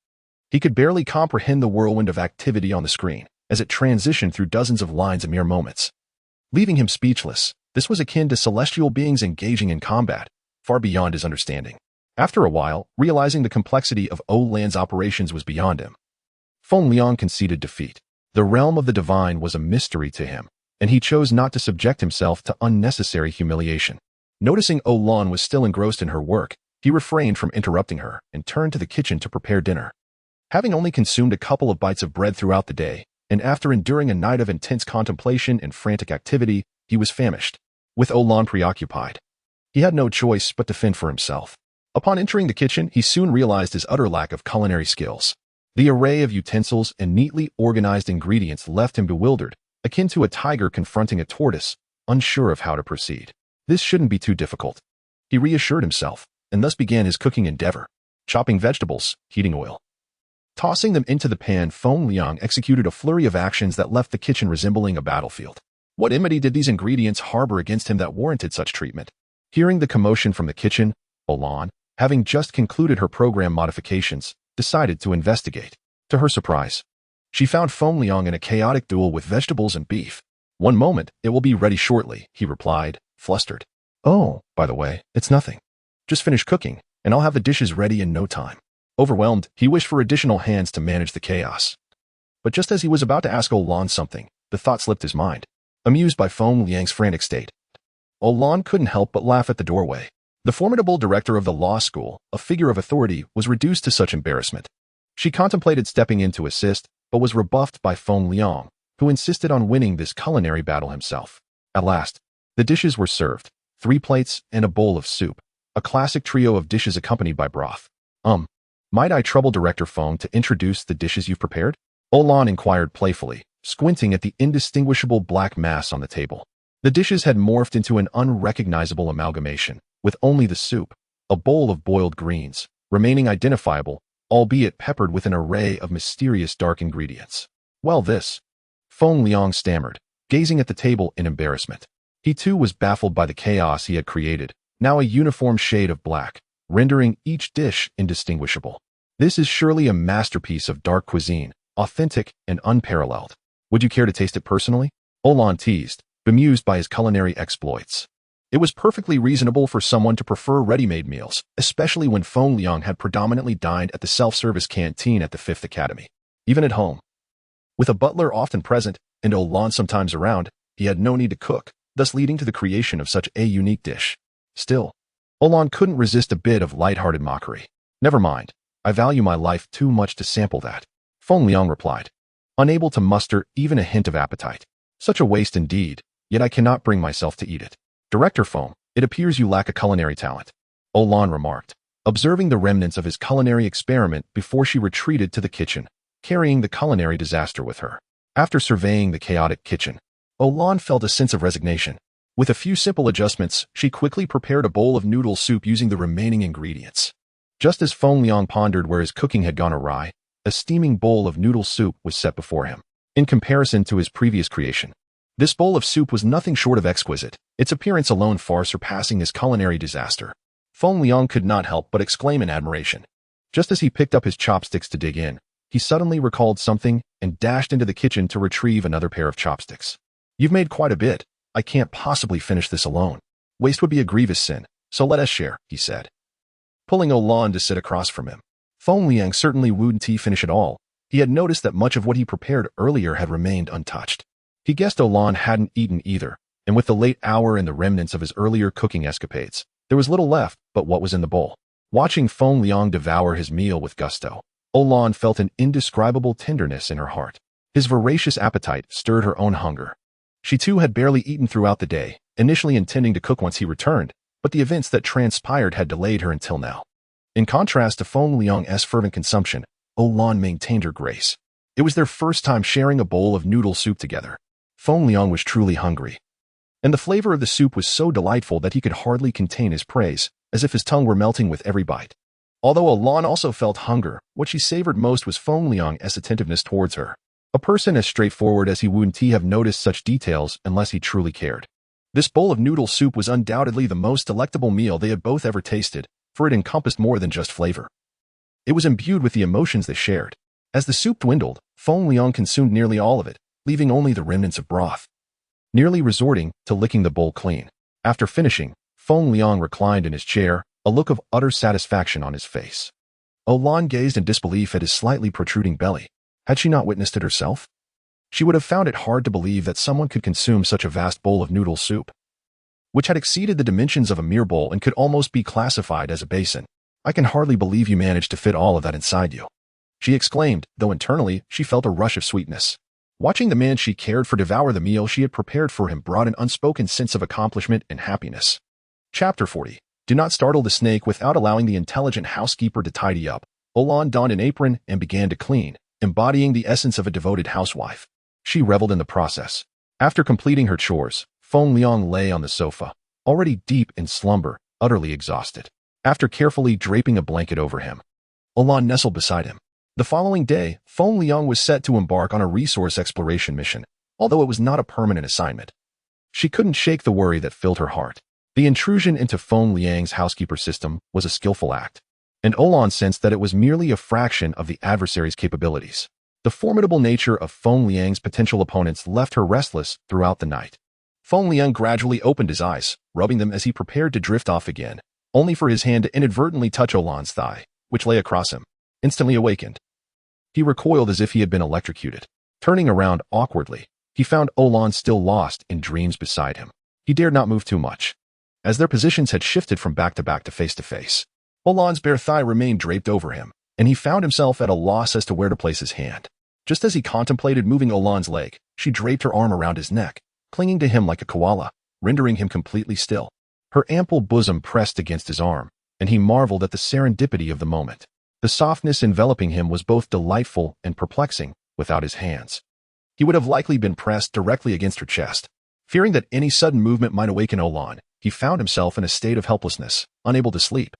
He could barely comprehend the whirlwind of activity on the screen as it transitioned through dozens of lines in mere moments. Leaving him speechless, this was akin to celestial beings engaging in combat, far beyond his understanding. After a while, realizing the complexity of Lan's operations was beyond him, Feng Liang conceded defeat. The realm of the divine was a mystery to him, and he chose not to subject himself to unnecessary humiliation. Noticing Lan was still engrossed in her work, he refrained from interrupting her and turned to the kitchen to prepare dinner. Having only consumed a couple of bites of bread throughout the day, and after enduring a night of intense contemplation and frantic activity, he was famished. With Lan preoccupied, he had no choice but to fend for himself. Upon entering the kitchen, he soon realized his utter lack of culinary skills. The array of utensils and neatly organized ingredients left him bewildered, akin to a tiger confronting a tortoise, unsure of how to proceed. This shouldn't be too difficult, he reassured himself, and thus began his cooking endeavor. Chopping vegetables, heating oil. Tossing them into the pan, Feng Liang executed a flurry of actions that left the kitchen resembling a battlefield. What enmity did these ingredients harbor against him that warranted such treatment? Hearing the commotion from the kitchen, Lan, having just concluded her program modifications, decided to investigate. To her surprise, she found Feng Liang in a chaotic duel with vegetables and beef. One moment, it will be ready shortly, he replied, flustered. Oh, by the way, it's nothing. Just finish cooking, and I'll have the dishes ready in no time. Overwhelmed, he wished for additional hands to manage the chaos. But just as he was about to ask Lan something, the thought slipped his mind. Amused by Feng Liang's frantic state, Lan couldn't help but laugh at the doorway. The formidable director of the law school, a figure of authority, was reduced to such embarrassment. She contemplated stepping in to assist, but was rebuffed by Feng Liang, who insisted on winning this culinary battle himself. At last, the dishes were served, 3 plates and a bowl of soup, a classic trio of dishes accompanied by broth. Might I trouble Director Feng to introduce the dishes you've prepared? Lan inquired playfully, squinting at the indistinguishable black mass on the table. The dishes had morphed into an unrecognizable amalgamation, with only the soup, a bowl of boiled greens, remaining identifiable, albeit peppered with an array of mysterious dark ingredients. Well, this, Feng Liang stammered, gazing at the table in embarrassment. He too was baffled by the chaos he had created, now a uniform shade of black, rendering each dish indistinguishable. This is surely a masterpiece of dark cuisine, authentic and unparalleled. Would you care to taste it personally? Lan teased, bemused by his culinary exploits. It was perfectly reasonable for someone to prefer ready-made meals, especially when Feng Liang had predominantly dined at the self-service canteen at the Fifth Academy. Even at home, with a butler often present and Lan sometimes around, he had no need to cook, thus leading to the creation of such a unique dish. Still, Lan couldn't resist a bit of light-hearted mockery. Never mind, I value my life too much to sample that, Feng Liang replied, unable to muster even a hint of appetite. Such a waste indeed, yet I cannot bring myself to eat it. Director Feng, it appears you lack a culinary talent, Lan remarked, observing the remnants of his culinary experiment before she retreated to the kitchen, carrying the culinary disaster with her. After surveying the chaotic kitchen, Olan felt a sense of resignation. With a few simple adjustments, she quickly prepared a bowl of noodle soup using the remaining ingredients. Just as Feng Liang pondered where his cooking had gone awry, a steaming bowl of noodle soup was set before him. In comparison to his previous creation, this bowl of soup was nothing short of exquisite, its appearance alone far surpassing his culinary disaster. Feng Liang could not help but exclaim in admiration. Just as he picked up his chopsticks to dig in, he suddenly recalled something and dashed into the kitchen to retrieve another pair of chopsticks. "You've made quite a bit. I can't possibly finish this alone. Waste would be a grievous sin, so let us share," he said, pulling Olan to sit across from him. Feng Liang certainly wouldn't finish it all. He had noticed that much of what he prepared earlier had remained untouched. He guessed Olan hadn't eaten either, and with the late hour and the remnants of his earlier cooking escapades, there was little left but what was in the bowl. Watching Feng Liang devour his meal with gusto, Olan felt an indescribable tenderness in her heart. His voracious appetite stirred her own hunger. She too had barely eaten throughout the day, initially intending to cook once he returned, but the events that transpired had delayed her until now. In contrast to Feng Liang's fervent consumption, Olan maintained her grace. It was their first time sharing a bowl of noodle soup together. Feng Liang was truly hungry, and the flavor of the soup was so delightful that he could hardly contain his praise, as if his tongue were melting with every bite. Although Olan also felt hunger, what she savored most was Feng Liang's attentiveness towards her. A person as straightforward as he wouldn't have noticed such details unless he truly cared. This bowl of noodle soup was undoubtedly the most delectable meal they had both ever tasted, for it encompassed more than just flavor. It was imbued with the emotions they shared. As the soup dwindled, Feng Liang consumed nearly all of it, leaving only the remnants of broth, nearly resorting to licking the bowl clean. After finishing, Feng Liang reclined in his chair, a look of utter satisfaction on his face. Olan gazed in disbelief at his slightly protruding belly. Had she not witnessed it herself? She would have found it hard to believe that someone could consume such a vast bowl of noodle soup, which had exceeded the dimensions of a mere bowl and could almost be classified as a basin. "I can hardly believe you managed to fit all of that inside you," she exclaimed, though internally she felt a rush of sweetness. Watching the man she cared for devour the meal she had prepared for him brought an unspoken sense of accomplishment and happiness. Chapter 40. Do not startle the snake without allowing the intelligent housekeeper to tidy up. Olan donned an apron and began to clean, embodying the essence of a devoted housewife. She reveled in the process. After completing her chores, Feng Liang lay on the sofa, already deep in slumber, utterly exhausted. After carefully draping a blanket over him, Olan nestled beside him. The following day, Feng Liang was set to embark on a resource exploration mission, although it was not a permanent assignment. She couldn't shake the worry that filled her heart. The intrusion into Feng Liang's housekeeper system was a skillful act, and Olan sensed that it was merely a fraction of the adversary's capabilities. The formidable nature of Feng Liang's potential opponents left her restless throughout the night. Feng Liang gradually opened his eyes, rubbing them as he prepared to drift off again, only for his hand to inadvertently touch Olan's thigh, which lay across him. Instantly awakened, he recoiled as if he had been electrocuted. Turning around awkwardly, he found Olan still lost in dreams beside him. He dared not move too much, as their positions had shifted from back to face to face. Olan's bare thigh remained draped over him, and he found himself at a loss as to where to place his hand. Just as he contemplated moving Olan's leg, she draped her arm around his neck, clinging to him like a koala, rendering him completely still. Her ample bosom pressed against his arm, and he marveled at the serendipity of the moment. The softness enveloping him was both delightful and perplexing without his hands. He would have likely been pressed directly against her chest. Fearing that any sudden movement might awaken Olan, he found himself in a state of helplessness, unable to sleep.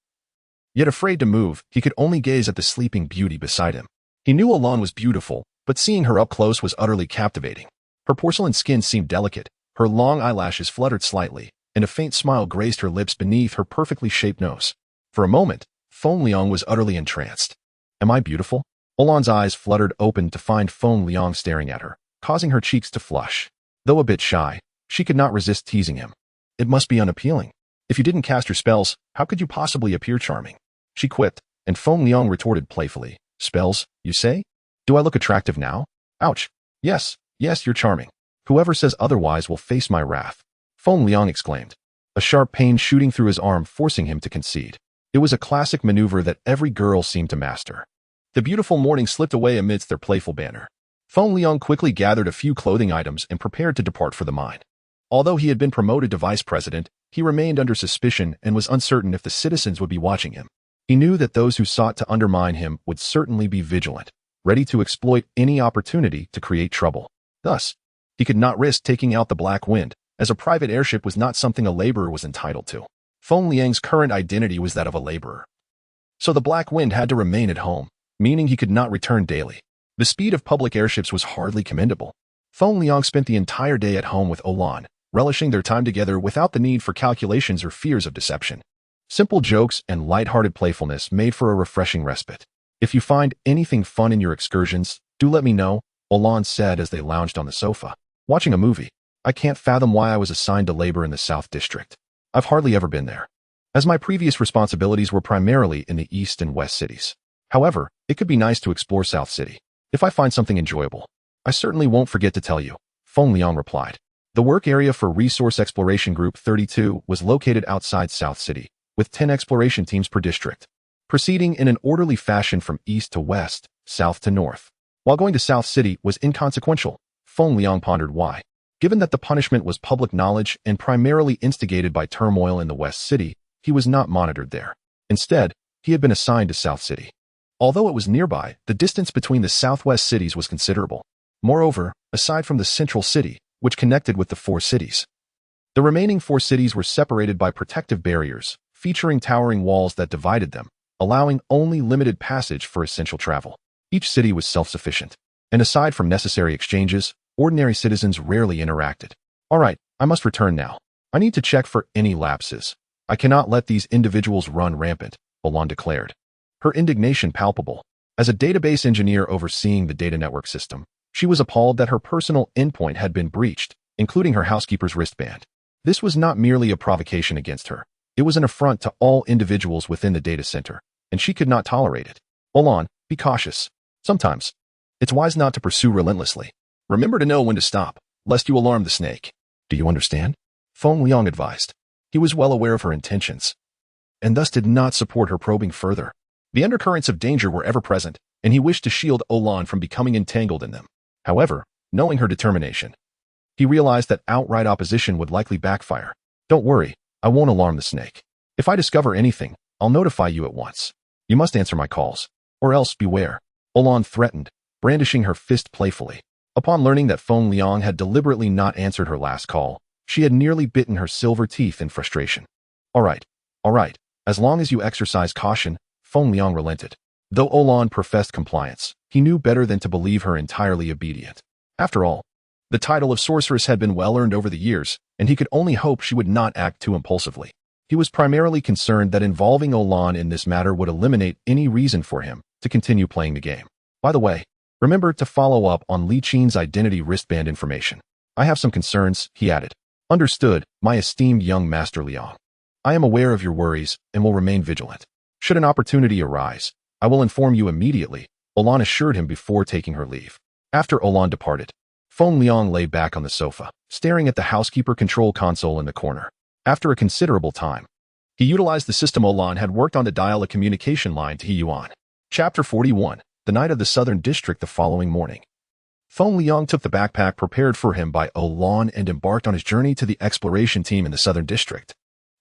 Yet afraid to move, he could only gaze at the sleeping beauty beside him. He knew Olan was beautiful, but seeing her up close was utterly captivating. Her porcelain skin seemed delicate, her long eyelashes fluttered slightly, and a faint smile graced her lips beneath her perfectly shaped nose. For a moment, Feng Liang was utterly entranced. "Am I beautiful?" Olan's eyes fluttered open to find Feng Liang staring at her, causing her cheeks to flush. Though a bit shy, she could not resist teasing him. "It must be unappealing. If you didn't cast your spells, how could you possibly appear charming?" she quipped, and Feng Liang retorted playfully. "Spells, you say? Do I look attractive now? Ouch. Yes, you're charming. Whoever says otherwise will face my wrath," Feng Liang exclaimed, a sharp pain shooting through his arm forcing him to concede. It was a classic maneuver that every girl seemed to master. The beautiful morning slipped away amidst their playful banter. Feng Liang quickly gathered a few clothing items and prepared to depart for the mine. Although he had been promoted to vice president, he remained under suspicion and was uncertain if the citizens would be watching him. He knew that those who sought to undermine him would certainly be vigilant. ready to exploit any opportunity to create trouble. Thus, he could not risk taking out the Black Wind, as a private airship was not something a laborer was entitled to. Feng Liang's current identity was that of a laborer. So the Black Wind had to remain at home, meaning he could not return daily. The speed of public airships was hardly commendable. Feng Liang spent the entire day at home with Olan, relishing their time together without the need for calculations or fears of deception. Simple jokes and light-hearted playfulness made for a refreshing respite. If you find anything fun in your excursions, do let me know, Olan said as they lounged on the sofa, watching a movie. I can't fathom why I was assigned to labor in the South District. I've hardly ever been there, as my previous responsibilities were primarily in the East and West cities. However, it could be nice to explore South City. If I find something enjoyable, I certainly won't forget to tell you, Feng Liang replied. The work area for Resource Exploration Group 32 was located outside South City, with 10 exploration teams per district, proceeding in an orderly fashion from east to west, south to north. While going to South City was inconsequential, Feng Liang pondered why. Given that the punishment was public knowledge and primarily instigated by turmoil in the West City, he was not monitored there. Instead, he had been assigned to South City. Although it was nearby, the distance between the southwest cities was considerable. Moreover, aside from the central city, which connected with the 4 cities, the remaining 4 cities were separated by protective barriers, featuring towering walls that divided them, allowing only limited passage for essential travel. Each city was self-sufficient, and aside from necessary exchanges, ordinary citizens rarely interacted. All right, I must return now. I need to check for any lapses. I cannot let these individuals run rampant, Olan declared, her indignation palpable. As a database engineer overseeing the data network system, she was appalled that her personal endpoint had been breached, including her housekeeper's wristband. This was not merely a provocation against her. It was an affront to all individuals within the data center, and she could not tolerate it. Olan, be cautious. Sometimes, it's wise not to pursue relentlessly. Remember to know when to stop, lest you alarm the snake. Do you understand? Feng Liang advised. He was well aware of her intentions, and thus did not support her probing further. The undercurrents of danger were ever present, and he wished to shield Olan from becoming entangled in them. However, knowing her determination, he realized that outright opposition would likely backfire. Don't worry, I won't alarm the snake. If I discover anything, I'll notify you at once. You must answer my calls, or else beware, Olan threatened, brandishing her fist playfully. Upon learning that Feng Liang had deliberately not answered her last call, she had nearly bitten her silver teeth in frustration. All right, as long as you exercise caution, Feng Liang relented. Though Olan professed compliance, he knew better than to believe her entirely obedient. After all, the title of sorceress had been well earned over the years, and he could only hope she would not act too impulsively. He was primarily concerned that involving Olan in this matter would eliminate any reason for him to continue playing the game. By the way, remember to follow up on Li Qin's identity wristband information. I have some concerns, he added. Understood, my esteemed young Master Liang. I am aware of your worries and will remain vigilant. Should an opportunity arise, I will inform you immediately, Olan assured him before taking her leave. After Olan departed, Feng Liang lay back on the sofa, staring at the housekeeper control console in the corner. After a considerable time, he utilized the system Olan had worked on to dial a communication line to Yuan. Chapter 41, The Night of the Southern District. The following morning, Feng Liang took the backpack prepared for him by Olan and embarked on his journey to the exploration team in the Southern District.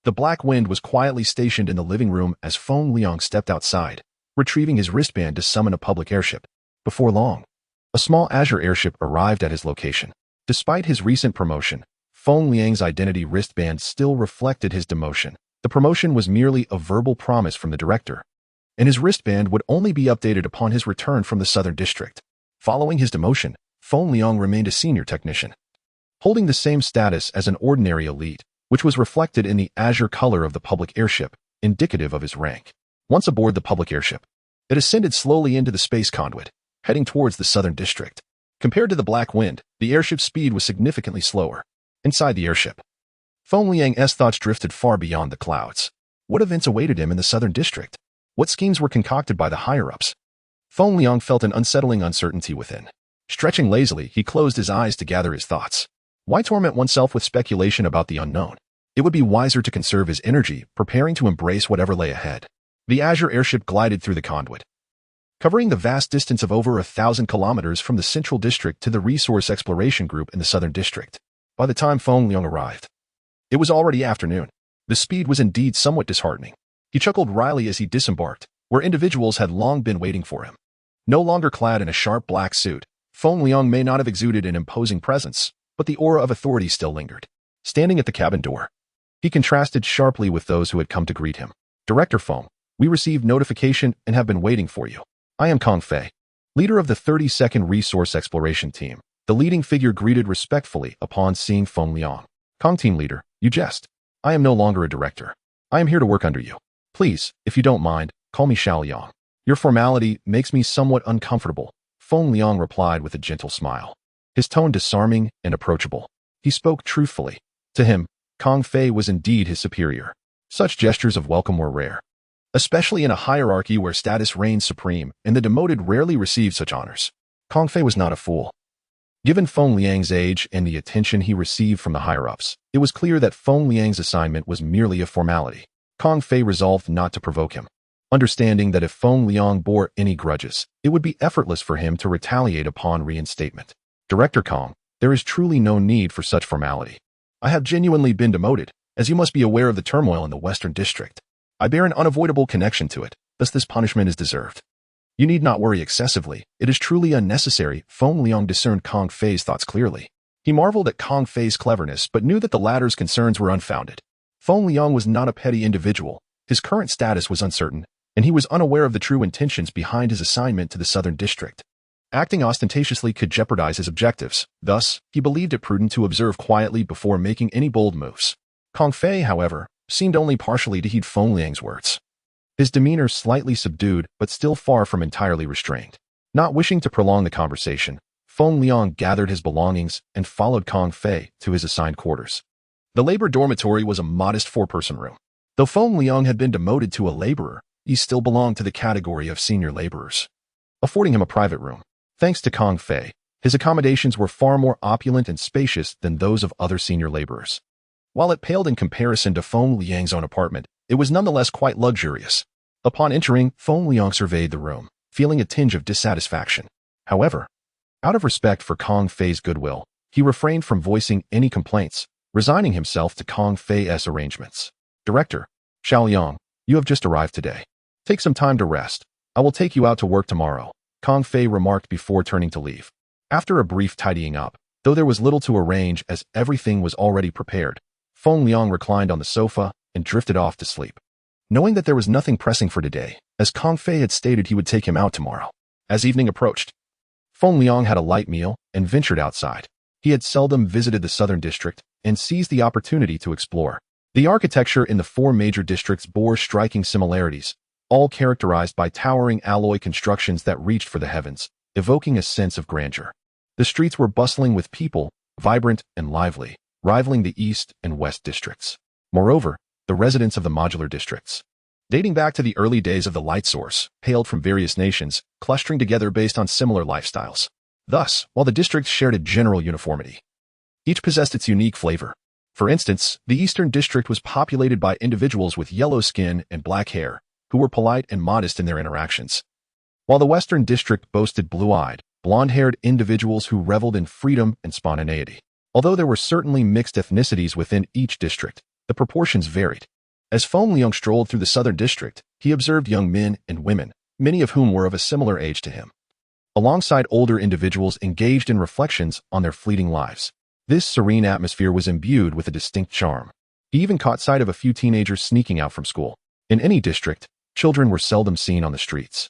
The Black Wind was quietly stationed in the living room as Feng Liang stepped outside, retrieving his wristband to summon a public airship. Before long, a small Azure airship arrived at his location. Despite his recent promotion, Feng Liang's identity wristband still reflected his demotion. The promotion was merely a verbal promise from the director, and his wristband would only be updated upon his return from the Southern District. Following his demotion, Feng Liang remained a senior technician, holding the same status as an ordinary elite, which was reflected in the azure color of the public airship, indicative of his rank. Once aboard the public airship, it ascended slowly into the space conduit, heading towards the Southern District. Compared to the Black Wind, the airship's speed was significantly slower. Inside the airship, Feng Liang's thoughts drifted far beyond the clouds. What events awaited him in the Southern District? What schemes were concocted by the higher-ups? Feng Liang felt an unsettling uncertainty within. Stretching lazily, he closed his eyes to gather his thoughts. Why torment oneself with speculation about the unknown? It would be wiser to conserve his energy, preparing to embrace whatever lay ahead. The Azure airship glided through the conduit, covering the vast distance of over 1,000 kilometers from the Central District to the Resource Exploration Group in the Southern District. By the time Feng Liang arrived, it was already afternoon. The speed was indeed somewhat disheartening. He chuckled wryly as he disembarked, where individuals had long been waiting for him. No longer clad in a sharp black suit, Feng Liang may not have exuded an imposing presence, but the aura of authority still lingered. Standing at the cabin door, he contrasted sharply with those who had come to greet him. Director Feng, we received notification and have been waiting for you. I am Kong Fei, leader of the 32nd Resource Exploration Team. The leading figure greeted respectfully upon seeing Feng Liang. Kong Team Leader, you jest. I am no longer a director. I am here to work under you. Please, if you don't mind, call me Xiao Liang. Your formality makes me somewhat uncomfortable, Feng Liang replied with a gentle smile. His tone disarming and approachable. He spoke truthfully. To him, Kong Fei was indeed his superior. Such gestures of welcome were rare, especially in a hierarchy where status reigns supreme and the demoted rarely receive such honors. Kong Fei was not a fool. Given Feng Liang's age and the attention he received from the higher-ups, it was clear that Feng Liang's assignment was merely a formality. Kong Fei resolved not to provoke him, understanding that if Feng Liang bore any grudges, it would be effortless for him to retaliate upon reinstatement. Director Kong, there is truly no need for such formality. I have genuinely been demoted, as you must be aware of the turmoil in the Western District. I bear an unavoidable connection to it, thus this punishment is deserved. You need not worry excessively. It is truly unnecessary. Feng Liang discerned Kong Fei's thoughts clearly. He marveled at Kong Fei's cleverness but knew that the latter's concerns were unfounded. Feng Liang was not a petty individual. His current status was uncertain, and he was unaware of the true intentions behind his assignment to the Southern District. Acting ostentatiously could jeopardize his objectives. Thus, he believed it prudent to observe quietly before making any bold moves. Kong Fei, however, seemed only partially to heed Feng Liang's words. His demeanor slightly subdued, but still far from entirely restrained. Not wishing to prolong the conversation, Feng Liang gathered his belongings and followed Kong Fei to his assigned quarters. The labor dormitory was a modest 4-person room. Though Feng Liang had been demoted to a laborer, he still belonged to the category of senior laborers, affording him a private room. Thanks to Kong Fei, his accommodations were far more opulent and spacious than those of other senior laborers. While it paled in comparison to Feng Liang's own apartment, it was nonetheless quite luxurious. Upon entering, Feng Liang surveyed the room, feeling a tinge of dissatisfaction. However, out of respect for Kong Fei's goodwill, he refrained from voicing any complaints, resigning himself to Kong Fei's arrangements. Director, Xiao Liang, you have just arrived today. Take some time to rest. I will take you out to work tomorrow, Kong Fei remarked before turning to leave. After a brief tidying up, though there was little to arrange as everything was already prepared, Feng Liang reclined on the sofa and drifted off to sleep, knowing that there was nothing pressing for today, as Kong Fei had stated he would take him out tomorrow. As evening approached, Feng Liang had a light meal and ventured outside. He had seldom visited the Southern District and seized the opportunity to explore. The architecture in the 4 major districts bore striking similarities, all characterized by towering alloy constructions that reached for the heavens, evoking a sense of grandeur. The streets were bustling with people, vibrant and lively, rivaling the East and West districts. Moreover, the residents of the modular districts, dating back to the early days of the light source, hailed from various nations, clustering together based on similar lifestyles. Thus, while the districts shared a general uniformity, each possessed its unique flavor. For instance, the Eastern District was populated by individuals with yellow skin and black hair, who were polite and modest in their interactions, while the Western District boasted blue-eyed, blonde-haired individuals who reveled in freedom and spontaneity. Although there were certainly mixed ethnicities within each district, the proportions varied. As Feng Liang strolled through the Southern District, he observed young men and women, many of whom were of a similar age to him, alongside older individuals engaged in reflections on their fleeting lives. This serene atmosphere was imbued with a distinct charm. He even caught sight of a few teenagers sneaking out from school. In any district, children were seldom seen on the streets.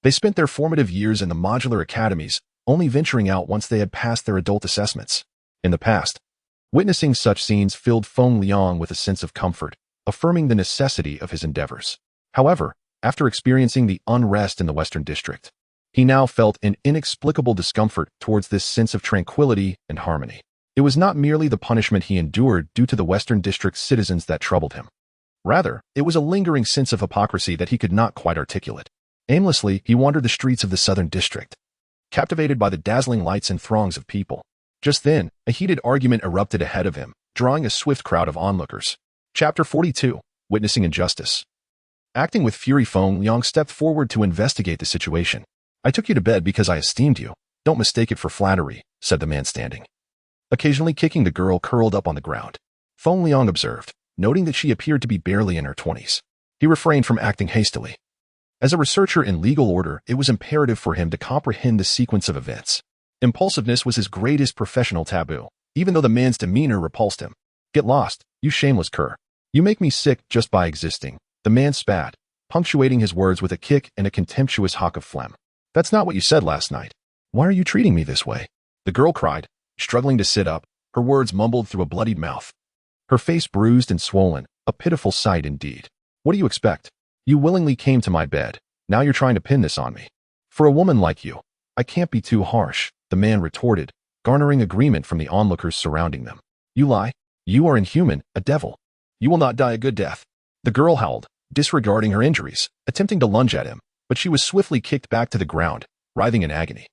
They spent their formative years in the modular academies, only venturing out once they had passed their adult assessments. In the past, witnessing such scenes filled Feng Liang with a sense of comfort, affirming the necessity of his endeavors. However, after experiencing the unrest in the Western District, he now felt an inexplicable discomfort towards this sense of tranquility and harmony. It was not merely the punishment he endured due to the Western District's citizens that troubled him. Rather, it was a lingering sense of hypocrisy that he could not quite articulate. Aimlessly, he wandered the streets of the Southern District, captivated by the dazzling lights and throngs of people. Just then, a heated argument erupted ahead of him, drawing a swift crowd of onlookers. Chapter 42, Witnessing Injustice. Acting with fury, Feng Liang stepped forward to investigate the situation. I took you to bed because I esteemed you. Don't mistake it for flattery, said the man standing, occasionally kicking the girl curled up on the ground. Feng Liang observed, noting that she appeared to be barely in her 20s. He refrained from acting hastily. As a researcher in legal order, it was imperative for him to comprehend the sequence of events. Impulsiveness was his greatest professional taboo, even though the man's demeanor repulsed him. "Get lost, you shameless cur. You make me sick just by existing," the man spat, punctuating his words with a kick and a contemptuous hawk of phlegm. "That's not what you said last night. Why are you treating me this way?" The girl cried, struggling to sit up, her words mumbled through a bloodied mouth. Her face bruised and swollen, a pitiful sight indeed. "What do you expect? You willingly came to my bed. Now you're trying to pin this on me. For a woman like you, I can't be too harsh," the man retorted, garnering agreement from the onlookers surrounding them. "You lie. You are inhuman, a devil. You will not die a good death." The girl howled, disregarding her injuries, attempting to lunge at him, but she was swiftly kicked back to the ground, writhing in agony.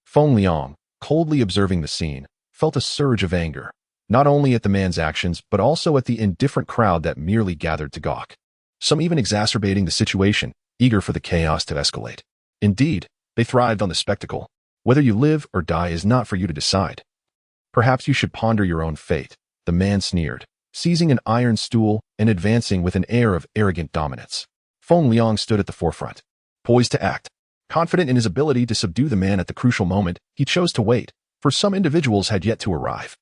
Feng Liang, coldly observing the scene, felt a surge of anger, not only at the man's actions but also at the indifferent crowd that merely gathered to gawk. Some even exacerbating the situation, eager for the chaos to escalate. Indeed, they thrived on the spectacle. Whether you live or die is not for you to decide. "Perhaps you should ponder your own fate," the man sneered, seizing an iron stool and advancing with an air of arrogant dominance. Feng Liang stood at the forefront, poised to act. Confident in his ability to subdue the man at the crucial moment, he chose to wait, for some individuals had yet to arrive.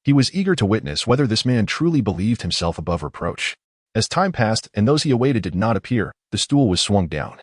He was eager to witness whether this man truly believed himself above reproach. As time passed and those he awaited did not appear, the stool was swung down,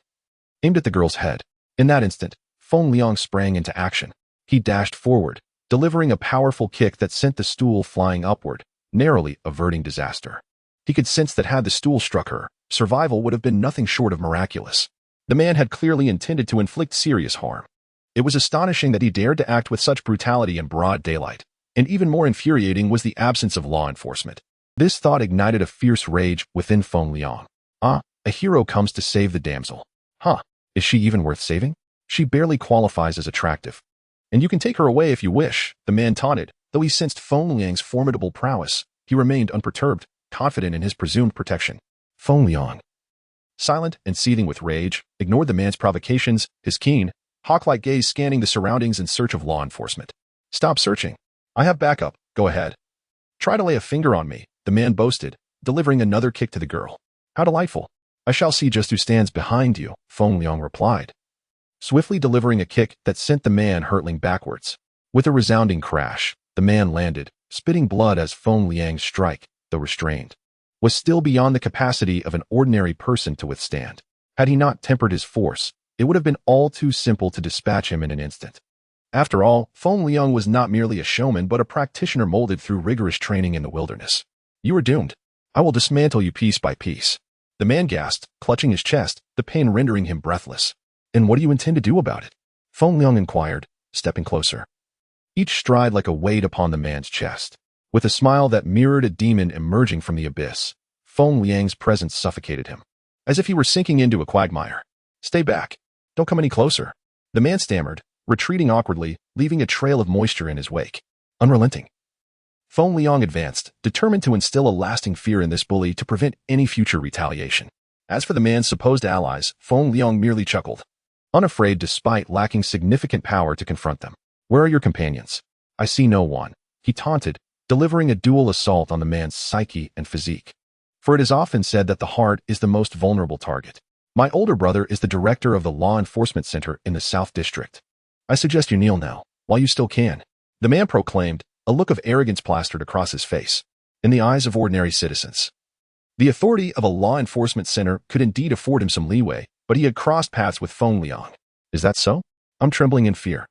aimed at the girl's head. In that instant, Feng Liang sprang into action. He dashed forward, delivering a powerful kick that sent the stool flying upward, narrowly averting disaster. He could sense that had the stool struck her, survival would have been nothing short of miraculous. The man had clearly intended to inflict serious harm. It was astonishing that he dared to act with such brutality in broad daylight, and even more infuriating was the absence of law enforcement. This thought ignited a fierce rage within Feng Liang. "Ah, a hero comes to save the damsel. Huh, is she even worth saving? She barely qualifies as attractive. And you can take her away if you wish," the man taunted. Though he sensed Feng Liang's formidable prowess, he remained unperturbed, confident in his presumed protection. Feng Liang, silent and seething with rage, ignored the man's provocations, his keen, hawk-like gaze scanning the surroundings in search of law enforcement. "Stop searching. I have backup. Go ahead. Try to lay a finger on me," the man boasted, delivering another kick to the girl. "How delightful. I shall see just who stands behind you," Feng Liang replied, swiftly delivering a kick that sent the man hurtling backwards. With a resounding crash, the man landed, spitting blood as Feng Liang's strike, though restrained, was still beyond the capacity of an ordinary person to withstand. Had he not tempered his force, it would have been all too simple to dispatch him in an instant. After all, Feng Liang was not merely a showman but a practitioner molded through rigorous training in the wilderness. "You are doomed. I will dismantle you piece by piece." The man gasped, clutching his chest, the pain rendering him breathless. "And what do you intend to do about it?" Feng Liang inquired, stepping closer, each stride like a weight upon the man's chest. With a smile that mirrored a demon emerging from the abyss, Feng Liang's presence suffocated him, as if he were sinking into a quagmire. "Stay back. Don't come any closer," the man stammered, retreating awkwardly, leaving a trail of moisture in his wake. Unrelenting, Feng Liang advanced, determined to instill a lasting fear in this bully to prevent any future retaliation. As for the man's supposed allies, Feng Liang merely chuckled, unafraid despite lacking significant power to confront them. "Where are your companions?" "I see no one," he taunted, delivering a dual assault on the man's psyche and physique. For it is often said that the heart is the most vulnerable target. "My older brother is the director of the law enforcement center in the South District. I suggest you kneel now, while you still can," the man proclaimed, a look of arrogance plastered across his face. In the eyes of ordinary citizens, the authority of a law enforcement center could indeed afford him some leeway, but he had crossed paths with Feng Liang. "Is that so? I'm trembling in fear,"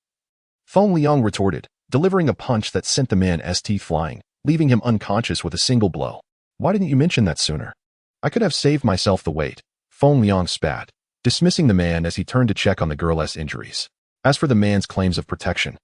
Feng Liang retorted, delivering a punch that sent the man's teeth flying, leaving him unconscious with a single blow. "Why didn't you mention that sooner? I could have saved myself the wait," Feng Liang spat, dismissing the man as he turned to check on the girl's injuries. As for the man's claims of protection,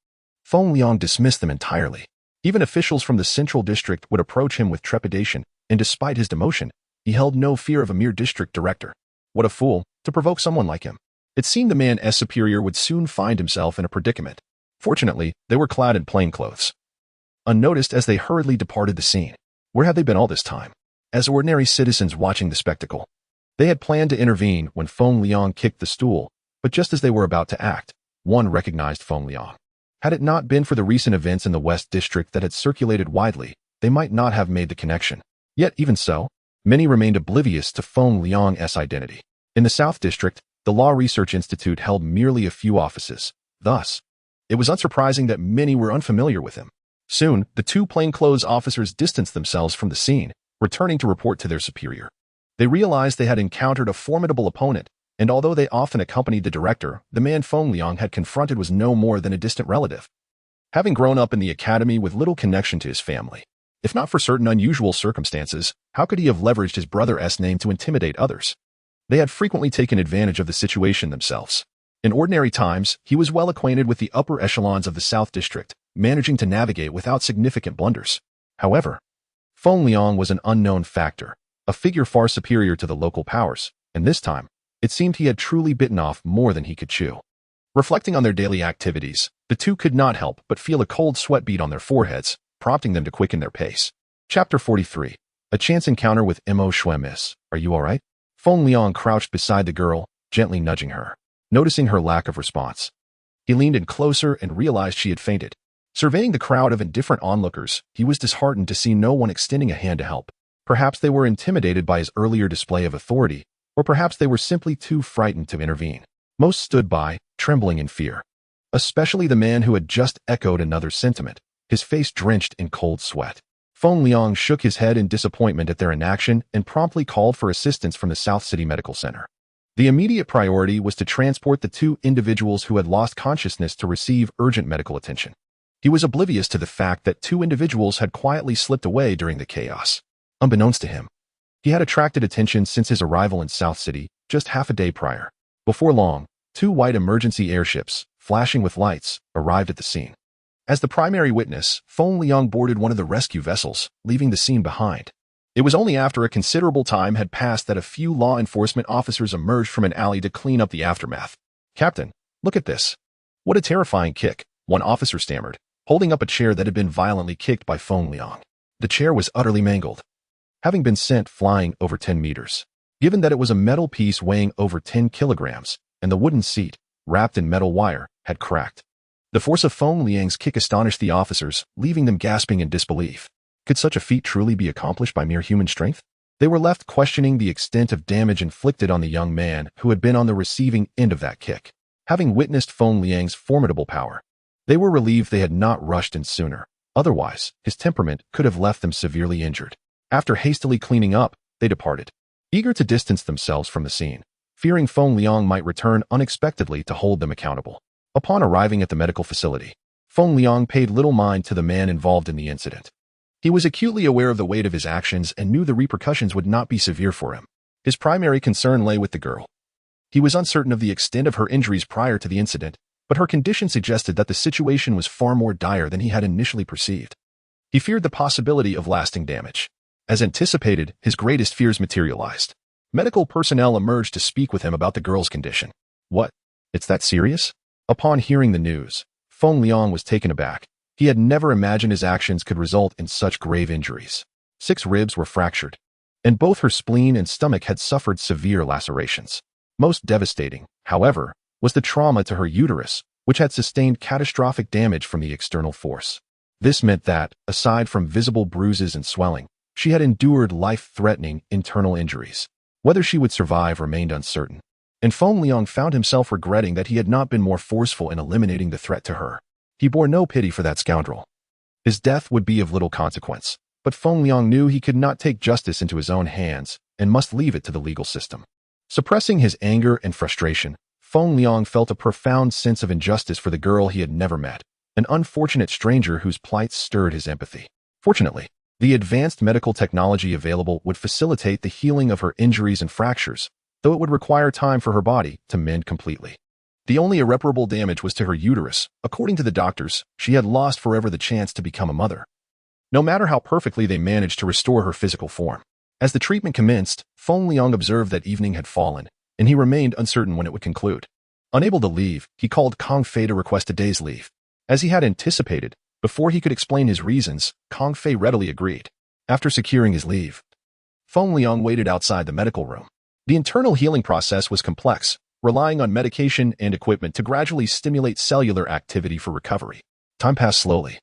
Feng Liang dismissed them entirely. Even officials from the Central District would approach him with trepidation, and despite his demotion, he held no fear of a mere district director. What a fool, to provoke someone like him. It seemed the man's superior would soon find himself in a predicament. Fortunately, they were clad in plain clothes, unnoticed as they hurriedly departed the scene. Where had they been all this time? As ordinary citizens watching the spectacle, they had planned to intervene when Feng Liang kicked the stool, but just as they were about to act, one recognized Feng Liang. Had it not been for the recent events in the West District that had circulated widely, they might not have made the connection. Yet even so, many remained oblivious to Feng Liang's identity. In the South District, The Law Research Institute held merely a few offices. Thus, it was unsurprising that many were unfamiliar with him. Soon, the two plainclothes officers distanced themselves from the scene, returning to report to their superior. They realized they had encountered a formidable opponent, and although they often accompanied the director, the man Feng Liang had confronted was no more than a distant relative. Having grown up in the academy with little connection to his family, if not for certain unusual circumstances, how could he have leveraged his brother's name to intimidate others? They had frequently taken advantage of the situation themselves. In ordinary times, he was well acquainted with the upper echelons of the South District, managing to navigate without significant blunders. However, Feng Liang was an unknown factor, a figure far superior to the local powers, and this time, it seemed he had truly bitten off more than he could chew. Reflecting on their daily activities, the two could not help but feel a cold sweat bead on their foreheads, prompting them to quicken their pace. Chapter 43. A chance encounter with Mo Shui. Miss, are you all right? Feng Liang crouched beside the girl, gently nudging her. Noticing her lack of response, he leaned in closer and realized she had fainted. Surveying the crowd of indifferent onlookers, he was disheartened to see no one extending a hand to help. Perhaps they were intimidated by his earlier display of authority, or perhaps they were simply too frightened to intervene. Most stood by, trembling in fear. Especially the man who had just echoed another sentiment, his face drenched in cold sweat. Feng Liang shook his head in disappointment at their inaction and promptly called for assistance from the South City Medical Center. The immediate priority was to transport the two individuals who had lost consciousness to receive urgent medical attention. He was oblivious to the fact that two individuals had quietly slipped away during the chaos. Unbeknownst to him, he had attracted attention since his arrival in South City just half a day prior. Before long, two white emergency airships, flashing with lights, arrived at the scene. As the primary witness, Feng Liang boarded one of the rescue vessels, leaving the scene behind. It was only after a considerable time had passed that a few law enforcement officers emerged from an alley to clean up the aftermath. "Captain, look at this. What a terrifying kick," one officer stammered, holding up a chair that had been violently kicked by Feng Liang. The chair was utterly mangled, having been sent flying over 10 meters. Given that it was a metal piece weighing over 10 kilograms, and the wooden seat, wrapped in metal wire, had cracked. The force of Feng Liang's kick astonished the officers, leaving them gasping in disbelief. Could such a feat truly be accomplished by mere human strength? They were left questioning the extent of damage inflicted on the young man who had been on the receiving end of that kick. Having witnessed Feng Liang's formidable power, they were relieved they had not rushed in sooner. Otherwise, his temperament could have left them severely injured. After hastily cleaning up, they departed, eager to distance themselves from the scene, fearing Feng Liang might return unexpectedly to hold them accountable. Upon arriving at the medical facility, Feng Liang paid little mind to the man involved in the incident. He was acutely aware of the weight of his actions and knew the repercussions would not be severe for him. His primary concern lay with the girl. He was uncertain of the extent of her injuries prior to the incident, but her condition suggested that the situation was far more dire than he had initially perceived. He feared the possibility of lasting damage. As anticipated, his greatest fears materialized. Medical personnel emerged to speak with him about the girl's condition. "What? It's that serious?" Upon hearing the news, Feng Liang was taken aback. He had never imagined his actions could result in such grave injuries. 6 ribs were fractured, and both her spleen and stomach had suffered severe lacerations. Most devastating, however, was the trauma to her uterus, which had sustained catastrophic damage from the external force. This meant that, aside from visible bruises and swelling, she had endured life-threatening internal injuries. Whether she would survive remained uncertain, and Feng Liang found himself regretting that he had not been more forceful in eliminating the threat to her. He bore no pity for that scoundrel. His death would be of little consequence, but Feng Liang knew he could not take justice into his own hands and must leave it to the legal system. Suppressing his anger and frustration, Feng Liang felt a profound sense of injustice for the girl he had never met, an unfortunate stranger whose plight stirred his empathy. Fortunately, the advanced medical technology available would facilitate the healing of her injuries and fractures, though it would require time for her body to mend completely. The only irreparable damage was to her uterus. According to the doctors, she had lost forever the chance to become a mother, no matter how perfectly they managed to restore her physical form. As the treatment commenced, Feng Liang observed that evening had fallen, and he remained uncertain when it would conclude. Unable to leave, he called Kong Fei to request a day's leave. As he had anticipated, before he could explain his reasons, Kong Fei readily agreed. After securing his leave, Feng Liang waited outside the medical room. The internal healing process was complex, relying on medication and equipment to gradually stimulate cellular activity for recovery. Time passed slowly,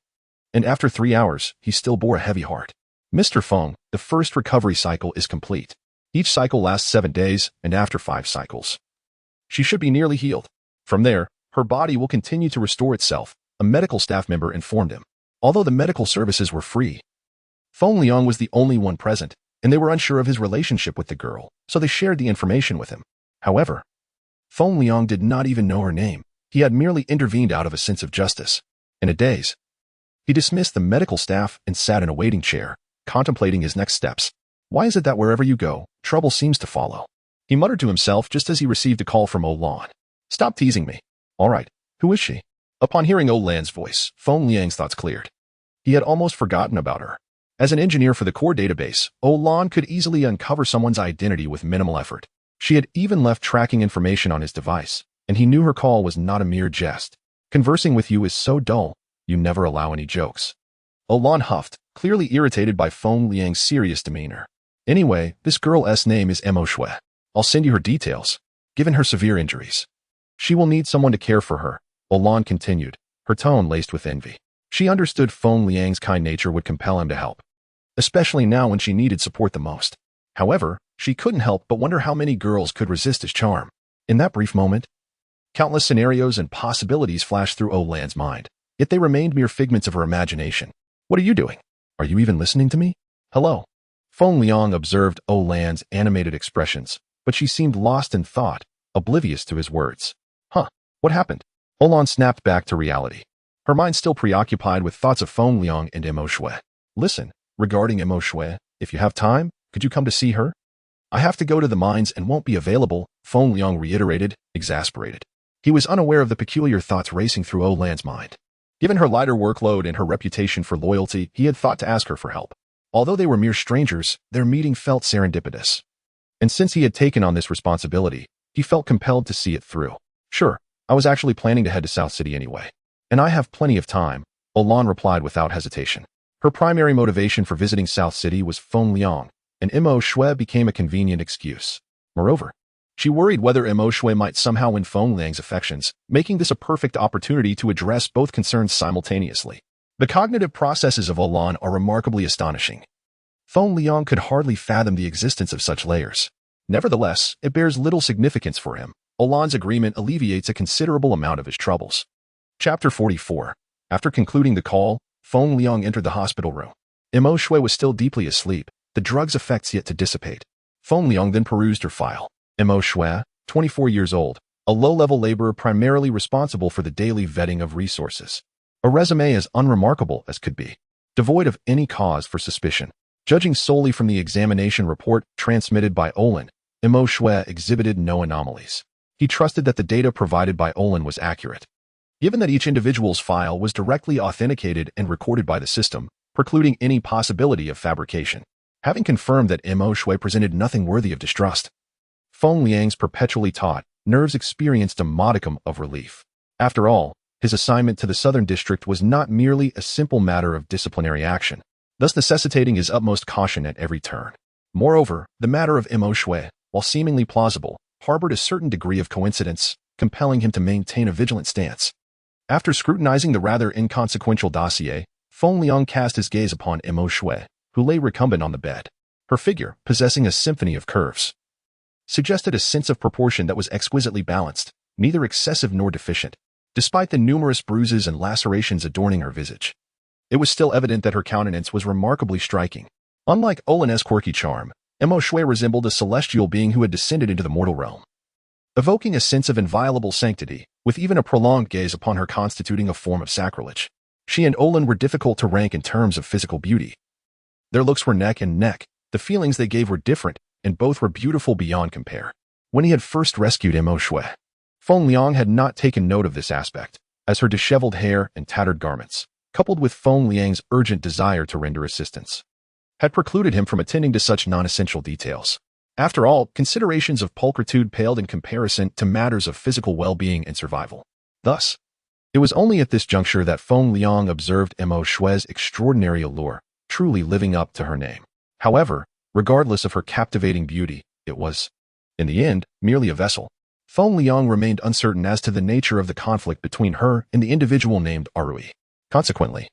and after 3 hours, he still bore a heavy heart. "Mr. Feng, the first recovery cycle is complete. Each cycle lasts 7 days, and after 5 cycles, She should be nearly healed. From there, her body will continue to restore itself, a medical staff member informed him. Although the medical services were free, Feng Liang was the only one present, and they were unsure of his relationship with the girl, so they shared the information with him. However, Feng Liang did not even know her name. He had merely intervened out of a sense of justice. In a daze, he dismissed the medical staff and sat in a waiting chair, contemplating his next steps. Why is it that wherever you go, trouble seems to follow? He muttered to himself just as he received a call from Olan. Stop teasing me. All right, who is she? Upon hearing Olan's voice, Feng Liang's thoughts cleared. He had almost forgotten about her. As an engineer for the core database, Olan could easily uncover someone's identity with minimal effort. She had even left tracking information on his device, and he knew her call was not a mere jest. Conversing with you is so dull, you never allow any jokes. Olan huffed, clearly irritated by Feng Liang's serious demeanor. Anyway, this girl's name is Mo Shui. I'll send you her details. Given her severe injuries, she will need someone to care for her, Olan continued, her tone laced with envy. She understood Feng Liang's kind nature would compel him to help, especially now when she needed support the most. However, she couldn't help but wonder how many girls could resist his charm. In that brief moment, countless scenarios and possibilities flashed through Olan's mind, yet they remained mere figments of her imagination. What are you doing? Are you even listening to me? Hello. Feng Liang observed Olan's animated expressions, but she seemed lost in thought, oblivious to his words. Huh, what happened? Olan snapped back to reality, her mind still preoccupied with thoughts of Feng Liang and Mo Shui. Listen, regarding Mo Shui, if you have time, could you come to see her? I have to go to the mines and won't be available, Feng Liang reiterated, exasperated. He was unaware of the peculiar thoughts racing through Olan's mind. Given her lighter workload and her reputation for loyalty, he had thought to ask her for help. Although they were mere strangers, their meeting felt serendipitous. And since he had taken on this responsibility, he felt compelled to see it through. Sure, I was actually planning to head to South City anyway. And I have plenty of time, Olan replied without hesitation. Her primary motivation for visiting South City was Feng Liang, and Mo Shui became a convenient excuse. Moreover, she worried whether Mo Shui might somehow win Feng Liang's affections, making this a perfect opportunity to address both concerns simultaneously. The cognitive processes of Olan are remarkably astonishing. Feng Liang could hardly fathom the existence of such layers. Nevertheless, it bears little significance for him. Olan's agreement alleviates a considerable amount of his troubles. Chapter 44. After concluding the call, Feng Liang entered the hospital room. Mo Shui was still deeply asleep, the drug's effects yet to dissipate. Feng Liang then perused her file. Mo Shui, 24 years old, a low-level laborer primarily responsible for the daily vetting of resources. A resume as unremarkable as could be, devoid of any cause for suspicion. Judging solely from the examination report transmitted by Olan, Mo Shui exhibited no anomalies. He trusted that the data provided by Olan was accurate. Given that each individual's file was directly authenticated and recorded by the system, precluding any possibility of fabrication. Having confirmed that Mo Shui presented nothing worthy of distrust, Feng Liang's perpetually taut nerves experienced a modicum of relief. After all, his assignment to the Southern District was not merely a simple matter of disciplinary action, thus necessitating his utmost caution at every turn. Moreover, the matter of Mo Shui, while seemingly plausible, harbored a certain degree of coincidence, compelling him to maintain a vigilant stance. After scrutinizing the rather inconsequential dossier, Feng Liang cast his gaze upon Mo Shui, who lay recumbent on the bed. Her figure, possessing a symphony of curves, suggested a sense of proportion that was exquisitely balanced, neither excessive nor deficient. Despite the numerous bruises and lacerations adorning her visage, it was still evident that her countenance was remarkably striking. Unlike Olan's quirky charm, Mo Shui resembled a celestial being who had descended into the mortal realm, evoking a sense of inviolable sanctity, with even a prolonged gaze upon her constituting a form of sacrilege. She and Olan were difficult to rank in terms of physical beauty. Their looks were neck and neck, the feelings they gave were different, and both were beautiful beyond compare. When he had first rescued Mo Shui, Feng Liang had not taken note of this aspect, as her disheveled hair and tattered garments, coupled with Feng Liang's urgent desire to render assistance, had precluded him from attending to such non-essential details. After all, considerations of pulchritude paled in comparison to matters of physical well-being and survival. Thus, it was only at this juncture that Feng Liang observed Mo Shui's extraordinary allure, truly living up to her name. However, regardless of her captivating beauty, it was, in the end, merely a vessel. Feng Liang remained uncertain as to the nature of the conflict between her and the individual named Arui. Consequently,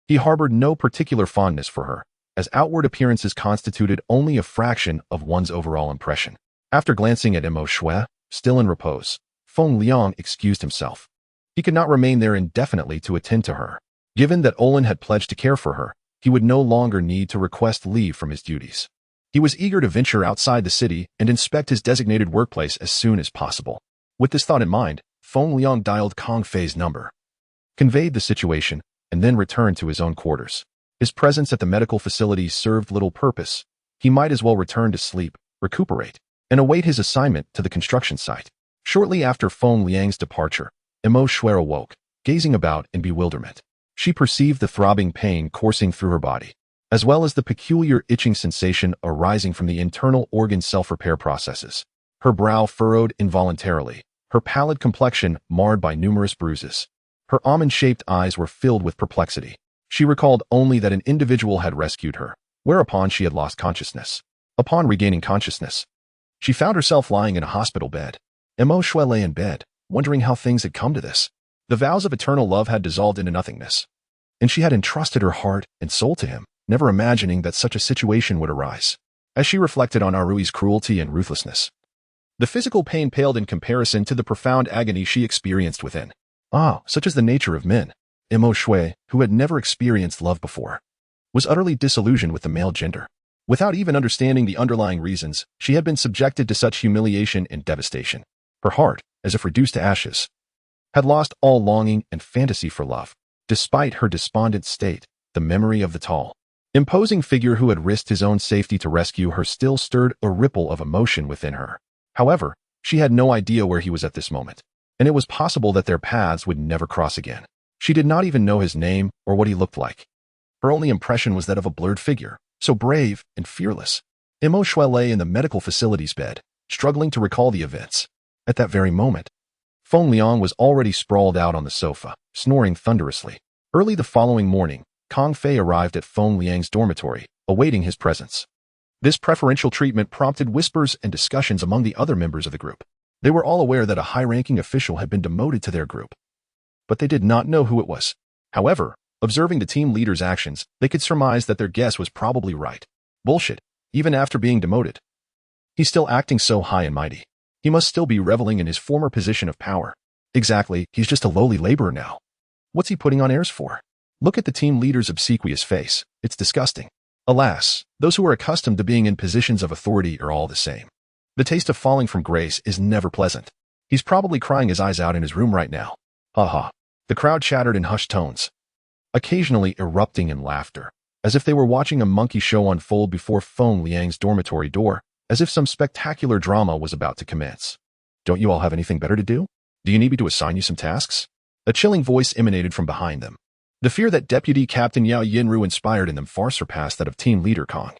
he harbored no particular fondness for her, as outward appearances constituted only a fraction of one's overall impression. After glancing at Mo Shui, still in repose, Feng Liang excused himself. He could not remain there indefinitely to attend to her. Given that Olin had pledged to care for her, he would no longer need to request leave from his duties. He was eager to venture outside the city and inspect his designated workplace as soon as possible. With this thought in mind, Feng Liang dialed Kong Fei's number, conveyed the situation, and then returned to his own quarters. His presence at the medical facility served little purpose. He might as well return to sleep, recuperate, and await his assignment to the construction site. Shortly after Feng Liang's departure, Emo Shui awoke, gazing about in bewilderment. She perceived the throbbing pain coursing through her body, as well as the peculiar itching sensation arising from the internal organ self-repair processes. Her brow furrowed involuntarily, her pallid complexion marred by numerous bruises. Her almond-shaped eyes were filled with perplexity. She recalled only that an individual had rescued her, whereupon she had lost consciousness. Upon regaining consciousness, she found herself lying in a hospital bed. Emo Shui lay in bed, wondering how things had come to this. The vows of eternal love had dissolved into nothingness, and she had entrusted her heart and soul to him, never imagining that such a situation would arise. As she reflected on Arui's cruelty and ruthlessness, the physical pain paled in comparison to the profound agony she experienced within. Such is the nature of men. Emo Shui, who had never experienced love before, was utterly disillusioned with the male gender. Without even understanding the underlying reasons, she had been subjected to such humiliation and devastation. Her heart, as if reduced to ashes, had lost all longing and fantasy for love. Despite her despondent state, the memory of the tall, imposing figure who had risked his own safety to rescue her still stirred a ripple of emotion within her. However, she had no idea where he was at this moment, and it was possible that their paths would never cross again. She did not even know his name or what he looked like. Her only impression was that of a blurred figure, so brave and fearless. Emo Shui lay in the medical facility's bed, struggling to recall the events. At that very moment, Feng Liang was already sprawled out on the sofa, snoring thunderously. Early the following morning, Kong Fei arrived at Feng Liang's dormitory, awaiting his presence. This preferential treatment prompted whispers and discussions among the other members of the group. They were all aware that a high-ranking official had been demoted to their group, but they did not know who it was. However, observing the team leader's actions, they could surmise that their guess was probably right. Bullshit. Even after being demoted, he's still acting so high and mighty. He must still be reveling in his former position of power. Exactly, he's just a lowly laborer now. What's he putting on airs for? Look at the team leader's obsequious face. It's disgusting. Alas, those who are accustomed to being in positions of authority are all the same. The taste of falling from grace is never pleasant. He's probably crying his eyes out in his room right now. Ha. The crowd chattered in hushed tones, occasionally erupting in laughter, as if they were watching a monkey show unfold before Feng Liang's dormitory door, as if some spectacular drama was about to commence. Don't you all have anything better to do? Do you need me to assign you some tasks? A chilling voice emanated from behind them. The fear that Deputy Captain Yao Yinru inspired in them far surpassed that of Team Leader Kong,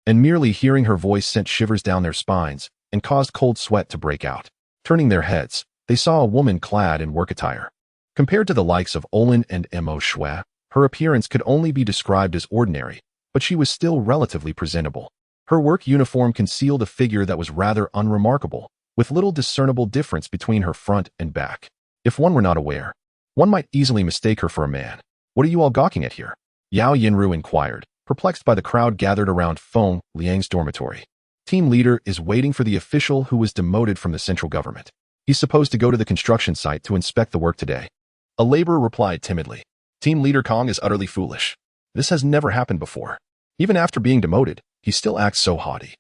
and merely hearing her voice sent shivers down their spines and caused cold sweat to break out. Turning their heads, they saw a woman clad in work attire. Compared to the likes of Olin and Emo Shui, her appearance could only be described as ordinary, but she was still relatively presentable. Her work uniform concealed a figure that was rather unremarkable, with little discernible difference between her front and back. If one were not aware, one might easily mistake her for a man. What are you all gawking at here? Yao Yinru inquired, perplexed by the crowd gathered around Feng Liang's dormitory. Team leader is waiting for the official who was demoted from the central government. He's supposed to go to the construction site to inspect the work today. A laborer replied timidly. Team leader Kong is utterly foolish. This has never happened before. Even after being demoted, he still acts so haughty,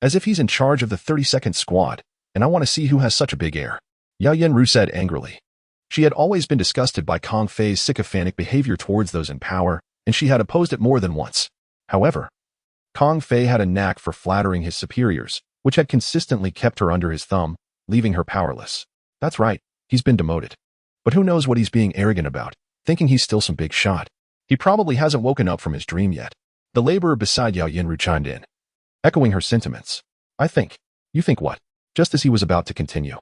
as if he's in charge of the 32nd squad, and I want to see who has such a big air. Yao Yinru said angrily. She had always been disgusted by Kong Fei's sycophantic behavior towards those in power, and she had opposed it more than once. However, Kong Fei had a knack for flattering his superiors, which had consistently kept her under his thumb, leaving her powerless. That's right, he's been demoted. But who knows what he's being arrogant about, thinking he's still some big shot. He probably hasn't woken up from his dream yet. The laborer beside Yao Yinru chimed in, echoing her sentiments. I think. You think what? Just as he was about to continue,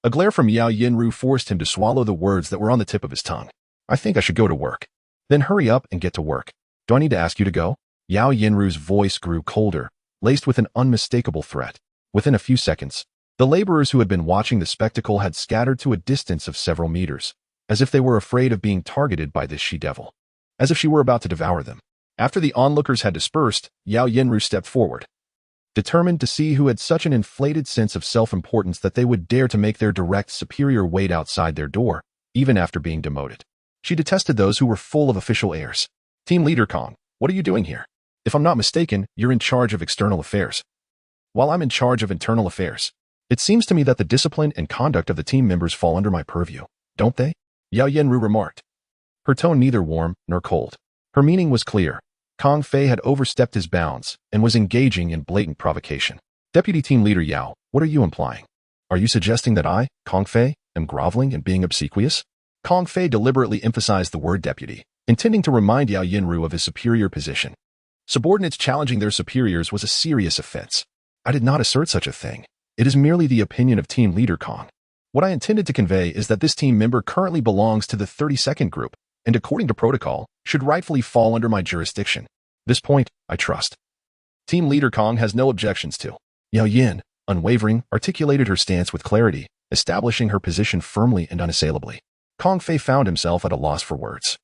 a glare from Yao Yinru forced him to swallow the words that were on the tip of his tongue. I think I should go to work. Then hurry up and get to work. Do I need to ask you to go? Yao Yinru's voice grew colder, laced with an unmistakable threat. Within a few seconds, the laborers who had been watching the spectacle had scattered to a distance of several meters, as if they were afraid of being targeted by this she-devil, as if she were about to devour them. After the onlookers had dispersed, Yao Yinru stepped forward, determined to see who had such an inflated sense of self-importance that they would dare to make their direct superior wait outside their door, even after being demoted. She detested those who were full of official airs. Team Leader Kong, what are you doing here? If I'm not mistaken, you're in charge of external affairs. While I'm in charge of internal affairs, it seems to me that the discipline and conduct of the team members fall under my purview, don't they? Yao Yenru remarked. Her tone neither warm nor cold. Her meaning was clear. Kong Fei had overstepped his bounds and was engaging in blatant provocation. Deputy Team Leader Yao, what are you implying? Are you suggesting that I, Kong Fei, am groveling and being obsequious? Kong Fei deliberately emphasized the word deputy, intending to remind Yao Yenru of his superior position. Subordinates challenging their superiors was a serious offense. I did not assert such a thing. It is merely the opinion of Team Leader Kong. What I intended to convey is that this team member currently belongs to the 32nd group, and according to protocol, should rightfully fall under my jurisdiction. This point, I trust. Team Leader Kong has no objections to. Yao Yin, unwavering, articulated her stance with clarity, establishing her position firmly and unassailably. Kong Fei found himself at a loss for words.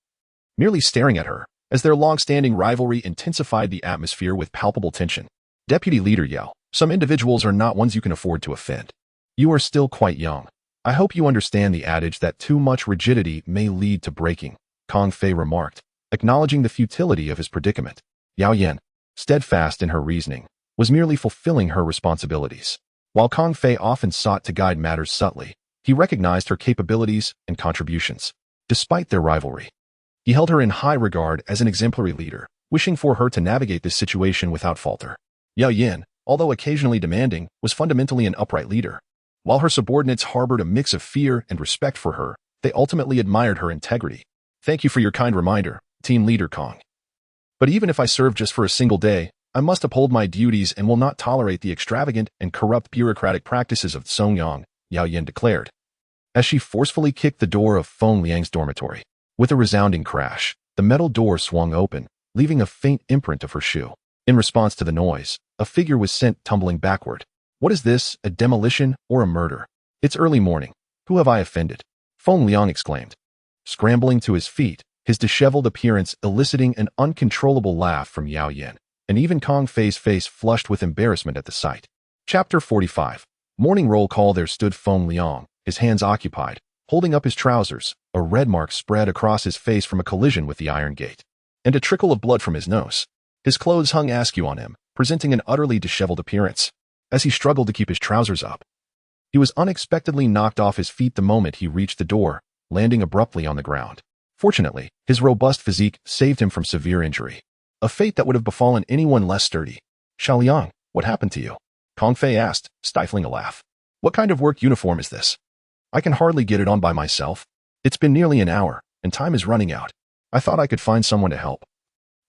Merely staring at her, as their long-standing rivalry intensified the atmosphere with palpable tension. Deputy Leader Yao, some individuals are not ones you can afford to offend. You are still quite young. I hope you understand the adage that too much rigidity may lead to breaking, Kong Fei remarked, acknowledging the futility of his predicament. Yao Yan, steadfast in her reasoning, was merely fulfilling her responsibilities. While Kong Fei often sought to guide matters subtly, he recognized her capabilities and contributions. Despite their rivalry, he held her in high regard as an exemplary leader, wishing for her to navigate this situation without falter. Yao Yin, although occasionally demanding, was fundamentally an upright leader. While her subordinates harbored a mix of fear and respect for her, they ultimately admired her integrity. Thank you for your kind reminder, Team Leader Kong. But even if I serve just for a single day, I must uphold my duties and will not tolerate the extravagant and corrupt bureaucratic practices of Songyang, Yao Yin declared, as she forcefully kicked the door of Feng Liang's dormitory. With a resounding crash, the metal door swung open, leaving a faint imprint of her shoe. In response to the noise, a figure was sent tumbling backward. What is this, a demolition or a murder? It's early morning. Who have I offended? Feng Liang exclaimed. Scrambling to his feet, his disheveled appearance eliciting an uncontrollable laugh from Yao Yin, and even Kong Fei's face flushed with embarrassment at the sight. Chapter 45. Morning roll call. There stood Feng Liang, his hands occupied, holding up his trousers, a red mark spread across his face from a collision with the iron gate, and a trickle of blood from his nose. His clothes hung askew on him, presenting an utterly disheveled appearance. As he struggled to keep his trousers up, he was unexpectedly knocked off his feet the moment he reached the door, landing abruptly on the ground. Fortunately, his robust physique saved him from severe injury, a fate that would have befallen anyone less sturdy. Xiaoliang, what happened to you? Kong Fei asked, stifling a laugh. What kind of work uniform is this? I can hardly get it on by myself. It's been nearly an hour, and time is running out. I thought I could find someone to help.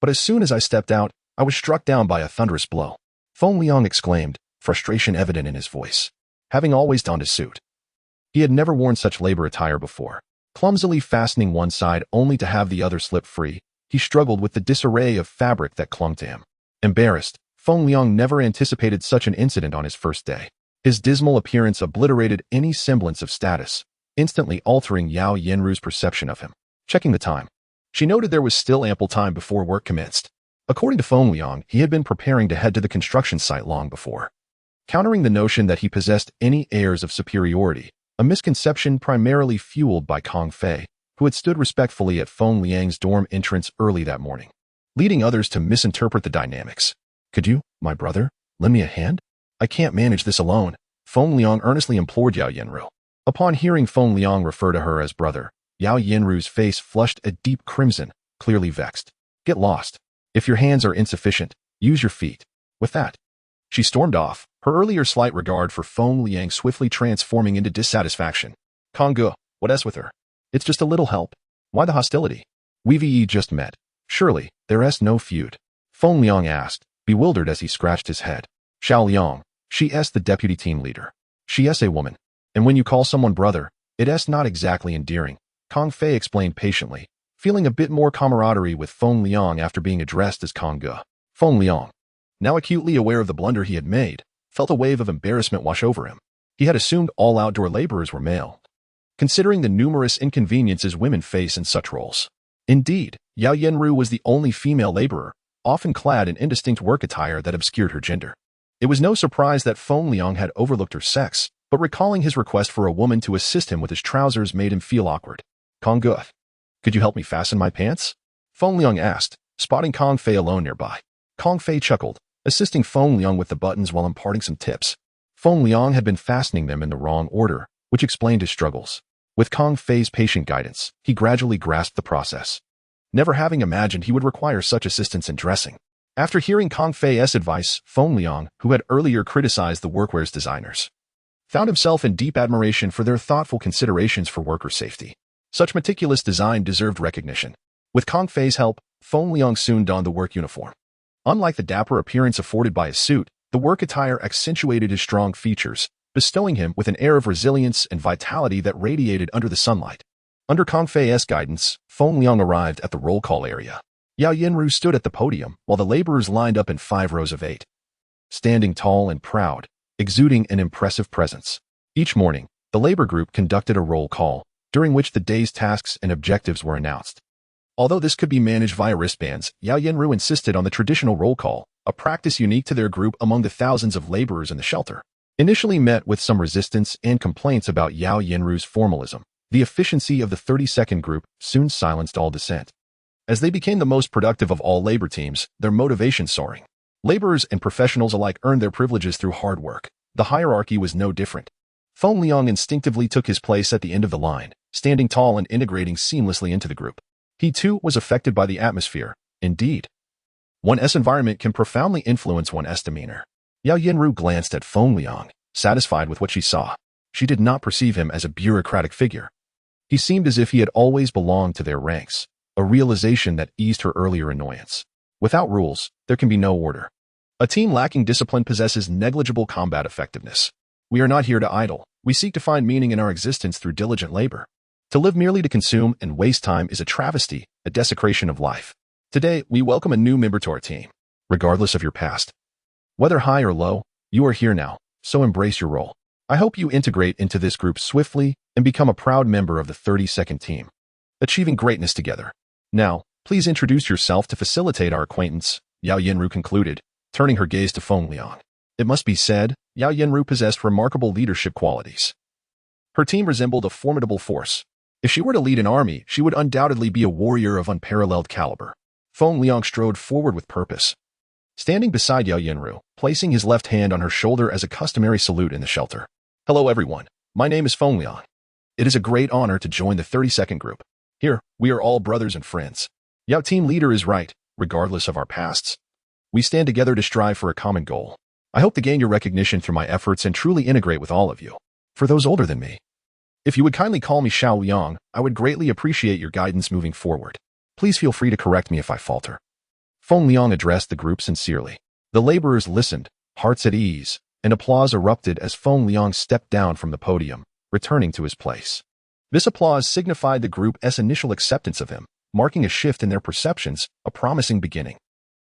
But as soon as I stepped out, I was struck down by a thunderous blow. Feng Liang exclaimed, frustration evident in his voice. Having always donned a suit, he had never worn such labor attire before. Clumsily fastening one side only to have the other slip free, he struggled with the disarray of fabric that clung to him. Embarrassed, Feng Liang never anticipated such an incident on his first day. His dismal appearance obliterated any semblance of status, instantly altering Yao Yenru's perception of him. Checking the time, she noted there was still ample time before work commenced. According to Feng Liang, he had been preparing to head to the construction site long before. Countering the notion that he possessed any airs of superiority, a misconception primarily fueled by Kong Fei, who had stood respectfully at Feng Liang's dorm entrance early that morning, leading others to misinterpret the dynamics. Could you, my brother, lend me a hand? I can't manage this alone, Feng Liang earnestly implored Yao Yenru. Upon hearing Feng Liang refer to her as brother, Yao Yenru's face flushed a deep crimson, clearly vexed. Get lost. If your hands are insufficient, use your feet. With that, she stormed off, her earlier slight regard for Feng Liang swiftly transforming into dissatisfaction. Kongge, what else with her? It's just a little help. Why the hostility? We just met. Surely, there's no feud. Feng Liang asked, bewildered as he scratched his head. Xiaoliang, she's the deputy team leader. She's a woman. And when you call someone brother, it's not exactly endearing, Kong Fei explained patiently, feeling a bit more camaraderie with Feng Liang after being addressed as Kongge. Feng Liang, now acutely aware of the blunder he had made, felt a wave of embarrassment wash over him. He had assumed all outdoor laborers were male, considering the numerous inconveniences women face in such roles. Indeed, Yao Yenru was the only female laborer, often clad in indistinct work attire that obscured her gender. It was no surprise that Feng Liang had overlooked her sex, but recalling his request for a woman to assist him with his trousers made him feel awkward. Kong Guth, could you help me fasten my pants? Feng Liang asked, spotting Kong Fei alone nearby. Kong Fei chuckled, assisting Feng Liang with the buttons while imparting some tips. Feng Liang had been fastening them in the wrong order, which explained his struggles. With Kong Fei's patient guidance, he gradually grasped the process, never having imagined he would require such assistance in dressing. After hearing Kong Fei's advice, Feng Liang, who had earlier criticized the workwear's designers, found himself in deep admiration for their thoughtful considerations for worker safety. Such meticulous design deserved recognition. With Kong Fei's help, Feng Liang soon donned the work uniform. Unlike the dapper appearance afforded by his suit, the work attire accentuated his strong features, bestowing him with an air of resilience and vitality that radiated under the sunlight. Under Kong Fei's guidance, Feng Liang arrived at the roll call area. Yao Yinru stood at the podium, while the laborers lined up in 5 rows of 8. Standing tall and proud, exuding an impressive presence. Each morning, the labor group conducted a roll call, during which the day's tasks and objectives were announced. Although this could be managed via wristbands, Yao Yinru insisted on the traditional roll call, a practice unique to their group among the thousands of laborers in the shelter. Initially met with some resistance and complaints about Yao Yinru's formalism, the efficiency of the 30-second group soon silenced all dissent. As they became the most productive of all labor teams, their motivation soaring. Laborers and professionals alike earned their privileges through hard work. The hierarchy was no different. Feng Liang instinctively took his place at the end of the line, standing tall and integrating seamlessly into the group. He too was affected by the atmosphere. Indeed, one's environment can profoundly influence one's demeanor. Yao Yinru glanced at Feng Liang, satisfied with what she saw. She did not perceive him as a bureaucratic figure. He seemed as if he had always belonged to their ranks, a realization that eased her earlier annoyance. Without rules, there can be no order. A team lacking discipline possesses negligible combat effectiveness. We are not here to idle. We seek to find meaning in our existence through diligent labor. To live merely to consume and waste time is a travesty, a desecration of life. Today, we welcome a new member to our team. Regardless of your past, whether high or low, you are here now, so embrace your role. I hope you integrate into this group swiftly and become a proud member of the 30-second team, achieving greatness together. Now, please introduce yourself to facilitate our acquaintance, Yao Yinru concluded, turning her gaze to Feng Liang. It must be said, Yao Yinru possessed remarkable leadership qualities. Her team resembled a formidable force. If she were to lead an army, she would undoubtedly be a warrior of unparalleled caliber. Feng Liang strode forward with purpose, standing beside Yao Yinru, placing his left hand on her shoulder as a customary salute in the shelter. Hello everyone, my name is Feng Liang. It is a great honor to join the 30-second group. Here, we are all brothers and friends. Yao team leader is right, regardless of our pasts. We stand together to strive for a common goal. I hope to gain your recognition through my efforts and truly integrate with all of you. For those older than me, if you would kindly call me Xiao Liang, I would greatly appreciate your guidance moving forward. Please feel free to correct me if I falter. Feng Liang addressed the group sincerely. The laborers listened, hearts at ease, and applause erupted as Feng Liang stepped down from the podium, returning to his place. This applause signified the group's initial acceptance of him, marking a shift in their perceptions, a promising beginning.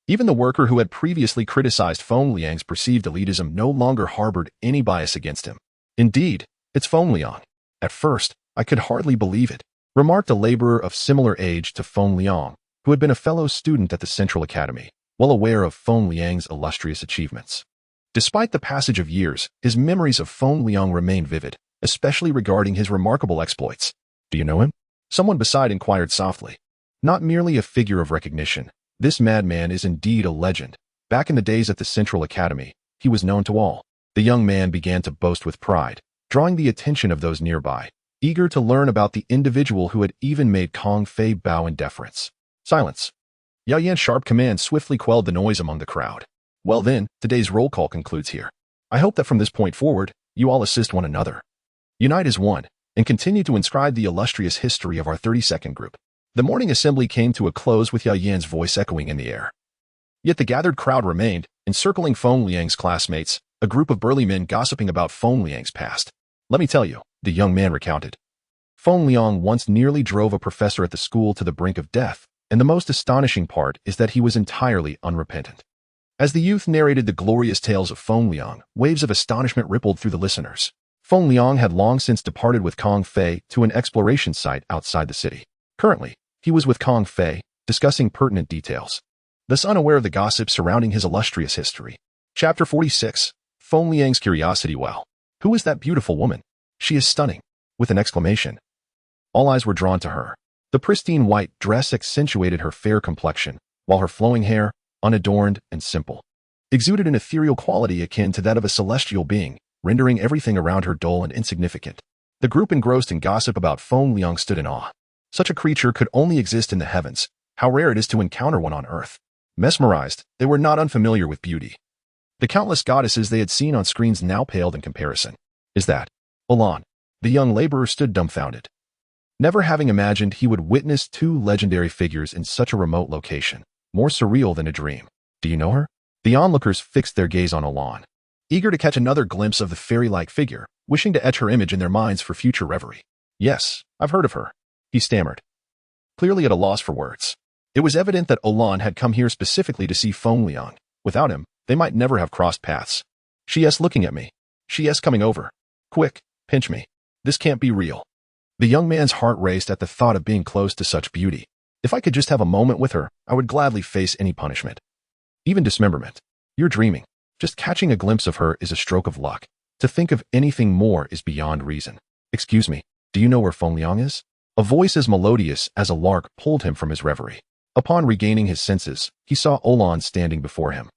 Even the worker who had previously criticized Feng Liang's perceived elitism no longer harbored any bias against him. Indeed, it's Feng Liang. At first, I could hardly believe it, remarked a laborer of similar age to Feng Liang, who had been a fellow student at the Central Academy, well aware of Feng Liang's illustrious achievements. Despite the passage of years, his memories of Feng Liang remained vivid, especially regarding his remarkable exploits. Do you know him? Someone beside inquired softly. Not merely a figure of recognition, this madman is indeed a legend. Back in the days at the Central Academy, he was known to all. The young man began to boast with pride, drawing the attention of those nearby, eager to learn about the individual who had even made Kong Fei bow in deference. Silence. Yao Yan's sharp command swiftly quelled the noise among the crowd. Well then, today's roll call concludes here. I hope that from this point forward, you all assist one another, unite as one, and continue to inscribe the illustrious history of our 30-second group. The morning assembly came to a close with Yao Yan's voice echoing in the air. Yet the gathered crowd remained, encircling Feng Liang's classmates, a group of burly men gossiping about Feng Liang's past. Let me tell you, the young man recounted. Feng Liang once nearly drove a professor at the school to the brink of death, and the most astonishing part is that he was entirely unrepentant. As the youth narrated the glorious tales of Feng Liang, waves of astonishment rippled through the listeners. Feng Liang had long since departed with Kong Fei to an exploration site outside the city. Currently, he was with Kong Fei, discussing pertinent details, thus unaware of the gossip surrounding his illustrious history. Chapter 46. Feng Liang's Curiosity. Wow. Who is that beautiful woman? She is stunning. With an exclamation. All eyes were drawn to her. The pristine white dress accentuated her fair complexion, while her flowing hair, unadorned and simple, exuded an ethereal quality akin to that of a celestial being, rendering everything around her dull and insignificant. The group engrossed in gossip about Feng Liang stood in awe. Such a creature could only exist in the heavens. How rare it is to encounter one on earth. Mesmerized, they were not unfamiliar with beauty. The countless goddesses they had seen on screens now paled in comparison. Is that Olan? The young laborer stood dumbfounded, never having imagined he would witness two legendary figures in such a remote location, more surreal than a dream. Do you know her? The onlookers fixed their gaze on Olan, eager to catch another glimpse of the fairy-like figure, wishing to etch her image in their minds for future reverie. Yes, I've heard of her, he stammered, clearly at a loss for words. It was evident that Olan had come here specifically to see Feng Liang. Without him, they might never have crossed paths. She is looking at me. She is coming over. Quick, pinch me. This can't be real. The young man's heart raced at the thought of being close to such beauty. If I could just have a moment with her, I would gladly face any punishment. Even dismemberment. You're dreaming. Just catching a glimpse of her is a stroke of luck. To think of anything more is beyond reason. Excuse me, do you know where Feng Liang is? A voice as melodious as a lark pulled him from his reverie. Upon regaining his senses, he saw Olan standing before him.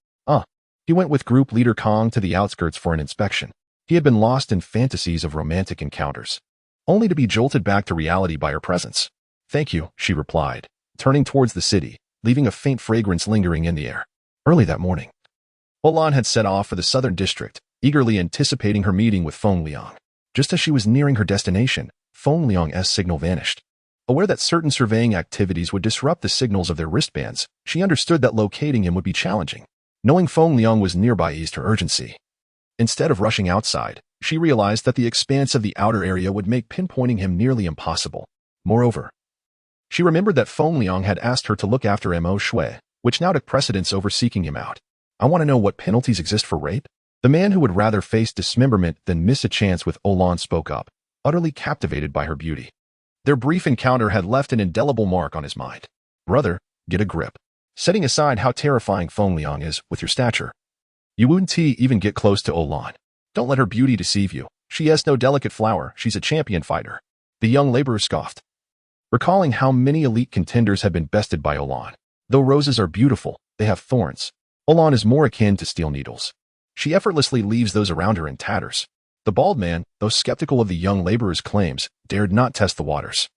He went with group leader Kong to the outskirts for an inspection. He had been lost in fantasies of romantic encounters, only to be jolted back to reality by her presence. Thank you, she replied, turning towards the city, leaving a faint fragrance lingering in the air. Early that morning, Olan had set off for the southern district, eagerly anticipating her meeting with Feng Liang. Just as she was nearing her destination, Feng Liang's signal vanished. Aware that certain surveying activities would disrupt the signals of their wristbands, she understood that locating him would be challenging. Knowing Feng Liang was nearby eased her urgency. Instead of rushing outside, she realized that the expanse of the outer area would make pinpointing him nearly impossible. Moreover, she remembered that Feng Liang had asked her to look after Mo Shui, which now took precedence over seeking him out. I want to know what penalties exist for rape? The man who would rather face dismemberment than miss a chance with Olan spoke up, utterly captivated by her beauty. Their brief encounter had left an indelible mark on his mind. Brother, get a grip. Setting aside how terrifying Feng Liang is with your stature, you wouldn't even get close to Olan. Don't let her beauty deceive you. She is no delicate flower, she's a champion fighter. The young laborer scoffed, recalling how many elite contenders had been bested by Olan. Though roses are beautiful, they have thorns. Olan is more akin to steel needles. She effortlessly leaves those around her in tatters. The bald man, though skeptical of the young laborer's claims, dared not test the waters.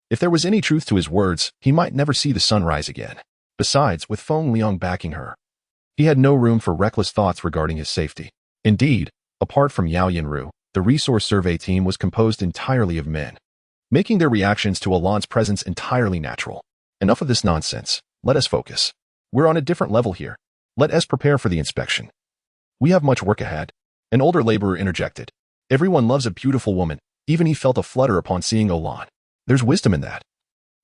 If there was any truth to his words, he might never see the sun rise again. Besides, with Feng Liang backing her, he had no room for reckless thoughts regarding his safety. Indeed, apart from Yao Yinru, the resource survey team was composed entirely of men, making their reactions to Alan's presence entirely natural. Enough of this nonsense. Let us focus. We're on a different level here. Let us prepare for the inspection. We have much work ahead. An older laborer interjected. Everyone loves a beautiful woman. Even he felt a flutter upon seeing Olan. There's wisdom in that.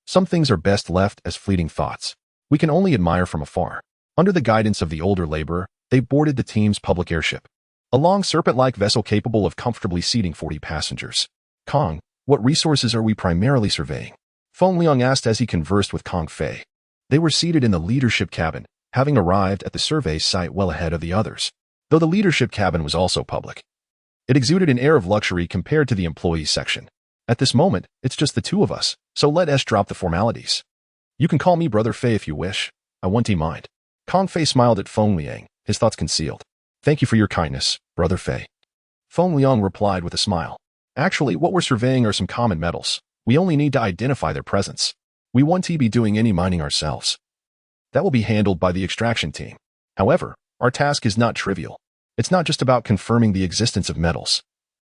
Some things are best left as fleeting thoughts. We can only admire from afar. Under the guidance of the older laborer, they boarded the team's public airship, a long serpent-like vessel capable of comfortably seating 40 passengers. Kong, what resources are we primarily surveying? Feng Liang asked as he conversed with Kong Fei. They were seated in the leadership cabin, having arrived at the survey site well ahead of the others. Though the leadership cabin was also public, it exuded an air of luxury compared to the employees section. At this moment, it's just the two of us, so let us drop the formalities. You can call me Brother Fei if you wish. I won't mind. Kong Fei smiled at Feng Liang, his thoughts concealed. Thank you for your kindness, Brother Fei. Feng Liang replied with a smile. Actually, what we're surveying are some common metals. We only need to identify their presence. We won't be doing any mining ourselves. That will be handled by the extraction team. However, our task is not trivial. It's not just about confirming the existence of metals.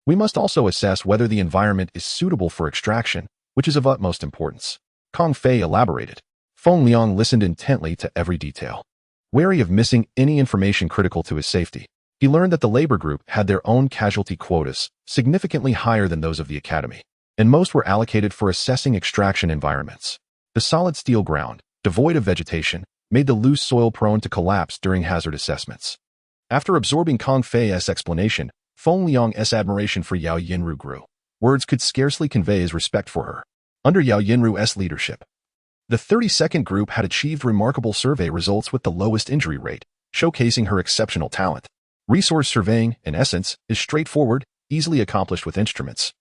We must also assess whether the environment is suitable for extraction, which is of utmost importance. Kong Fei elaborated. Feng Liang listened intently to every detail, wary of missing any information critical to his safety. He learned that the labor group had their own casualty quotas, significantly higher than those of the academy, and most were allocated for assessing extraction environments. The solid steel ground, devoid of vegetation, made the loose soil prone to collapse during hazard assessments. After absorbing Kong Fei's explanation, Feng Liang's admiration for Yao Yinru grew. Words could scarcely convey his respect for her. Under Yao Yinru's leadership, the 32nd group had achieved remarkable survey results with the lowest injury rate, showcasing her exceptional talent. Resource surveying, in essence, is straightforward, easily accomplished with instruments.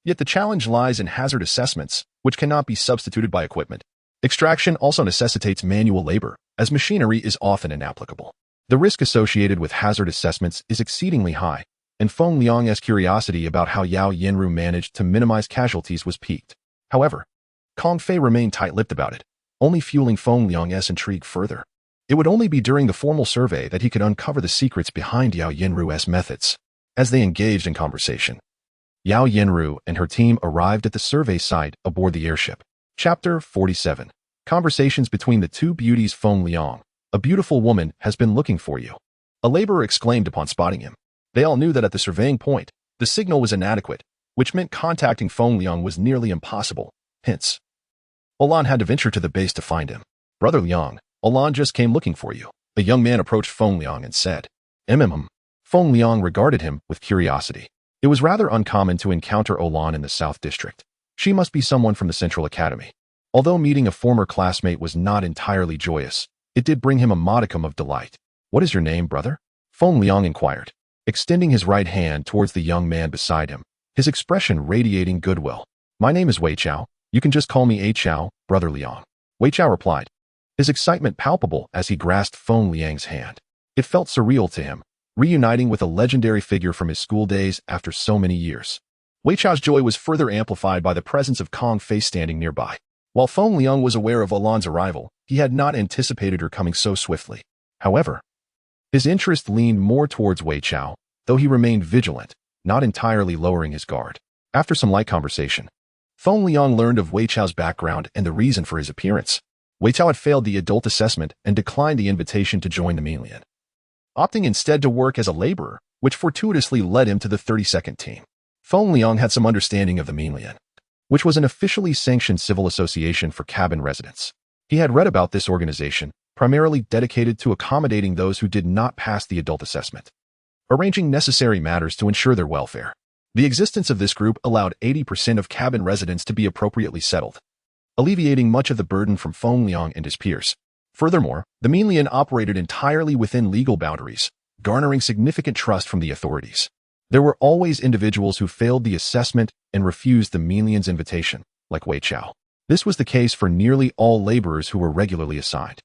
Yet the challenge lies in hazard assessments, which cannot be substituted by equipment. Extraction also necessitates manual labor, as machinery is often inapplicable. The risk associated with hazard assessments is exceedingly high, and Feng Liang's curiosity about how Yao Yinru managed to minimize casualties was piqued. However, Kong Fei remained tight-lipped about it, only fueling Feng Liang's intrigue further. It would only be during the formal survey that he could uncover the secrets behind Yao Yinru's methods. As they engaged in conversation, Yao Yinru and her team arrived at the survey site aboard the airship. Chapter 47. Conversations between the two beauties. Feng Liang, a beautiful woman, has been looking for you, a laborer exclaimed upon spotting him. They all knew that at the surveying point, the signal was inadequate, which meant contacting Feng Liang was nearly impossible. Hence, Olan had to venture to the base to find him. Brother Liang, Olan just came looking for you. A young man approached Feng Liang and said, Feng Liang regarded him with curiosity. It was rather uncommon to encounter Olan in the South District. She must be someone from the Central Academy. Although meeting a former classmate was not entirely joyous, it did bring him a modicum of delight. What is your name, brother? Feng Liang inquired, extending his right hand towards the young man beside him, his expression radiating goodwill. My name is Wei Chao. You can just call me A Chao, Brother Liang. Wei Chao replied, his excitement palpable as he grasped Feng Liang's hand. It felt surreal to him, reuniting with a legendary figure from his school days after so many years. Wei Chao's joy was further amplified by the presence of Kong Fei standing nearby. While Feng Liang was aware of Olan's arrival, he had not anticipated her coming so swiftly. However, his interest leaned more towards Wei Chao, though he remained vigilant, not entirely lowering his guard. After some light conversation, Feng Liang learned of Wei Chao's background and the reason for his appearance. Wei Chao had failed the adult assessment and declined the invitation to join the Millennia, opting instead to work as a laborer, which fortuitously led him to the 32nd team. Feng Liang had some understanding of the Millennia, which was an officially sanctioned civil association for cabin residents. He had read about this organization, primarily dedicated to accommodating those who did not pass the adult assessment, arranging necessary matters to ensure their welfare. The existence of this group allowed 80% of cabin residents to be appropriately settled, alleviating much of the burden from Feng Liang and his peers. Furthermore, the Millennia operated entirely within legal boundaries, garnering significant trust from the authorities. There were always individuals who failed the assessment and refused the Millennia's invitation, like Wei Chao. This was the case for nearly all laborers who were regularly assigned.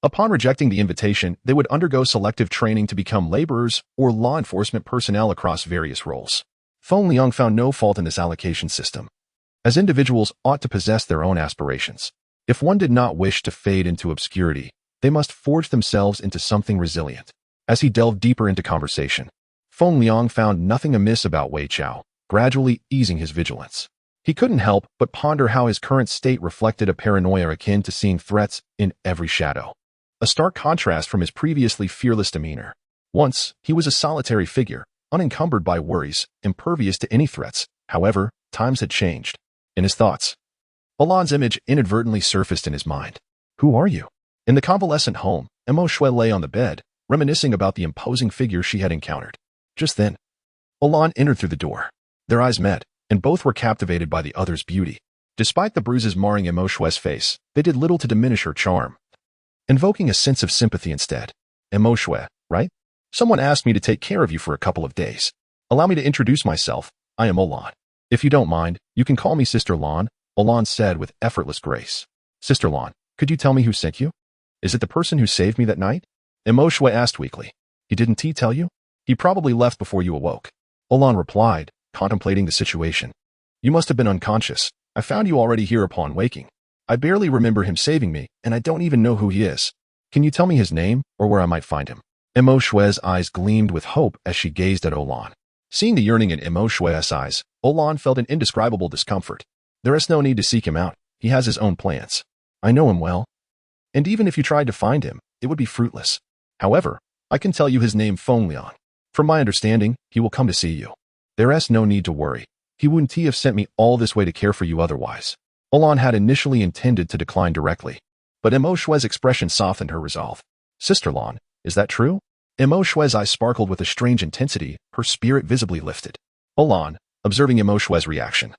Upon rejecting the invitation, they would undergo selective training to become laborers or law enforcement personnel across various roles. Feng Liang found no fault in this allocation system, as individuals ought to possess their own aspirations. If one did not wish to fade into obscurity, they must forge themselves into something resilient. As he delved deeper into conversation, Feng Liang found nothing amiss about Wei Chao, gradually easing his vigilance. He couldn't help but ponder how his current state reflected a paranoia akin to seeing threats in every shadow, a stark contrast from his previously fearless demeanor. Once, he was a solitary figure, unencumbered by worries, impervious to any threats. However, times had changed. In his thoughts, Olan's image inadvertently surfaced in his mind. Who are you? In the convalescent home, Emo Shui lay on the bed, reminiscing about the imposing figure she had encountered. Just then, Olan entered through the door. Their eyes met, and both were captivated by the other's beauty. Despite the bruises marring Emo Shui's face, they did little to diminish her charm, invoking a sense of sympathy instead. Emo Shui, right? Someone asked me to take care of you for a couple of days. Allow me to introduce myself. I am Olan. If you don't mind, you can call me Sister Lan, Olan said with effortless grace. Sister Lan, could you tell me who sent you? Is it the person who saved me that night? Emo Shui asked weakly. Didn't he tell you? He probably left before you awoke. Olan replied, contemplating the situation. You must have been unconscious. I found you already here upon waking. I barely remember him saving me, and I don't even know who he is. Can you tell me his name, or where I might find him? Emo Shui's eyes gleamed with hope as she gazed at Olan. Seeing the yearning in Emo Shui's eyes, Olan felt an indescribable discomfort. There is no need to seek him out. He has his own plans. I know him well. And even if you tried to find him, it would be fruitless. However, I can tell you his name, Feng Liang. From my understanding, he will come to see you. There is no need to worry. He wouldn't have sent me all this way to care for you otherwise. Olan had initially intended to decline directly, but Emo Shui's expression softened her resolve. Sister Lan, is that true? Emo Shui's eyes sparkled with a strange intensity, her spirit visibly lifted. Olan, observing Emo Shui's reaction,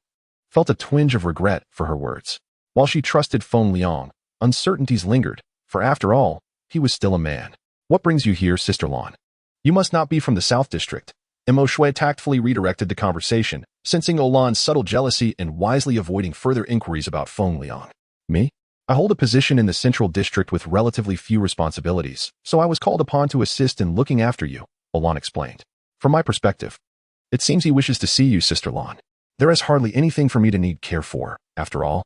felt a twinge of regret for her words. While she trusted Feng Liang, uncertainties lingered, for after all, he was still a man. What brings you here, Sister Lan? You must not be from the South District. Mo Shui tactfully redirected the conversation, sensing Olan's subtle jealousy and wisely avoiding further inquiries about Feng Liang. Me? I hold a position in the Central District with relatively few responsibilities, so I was called upon to assist in looking after you, Olan explained. From my perspective, it seems he wishes to see you, Sister Lan. There is hardly anything for me to need care for, after all.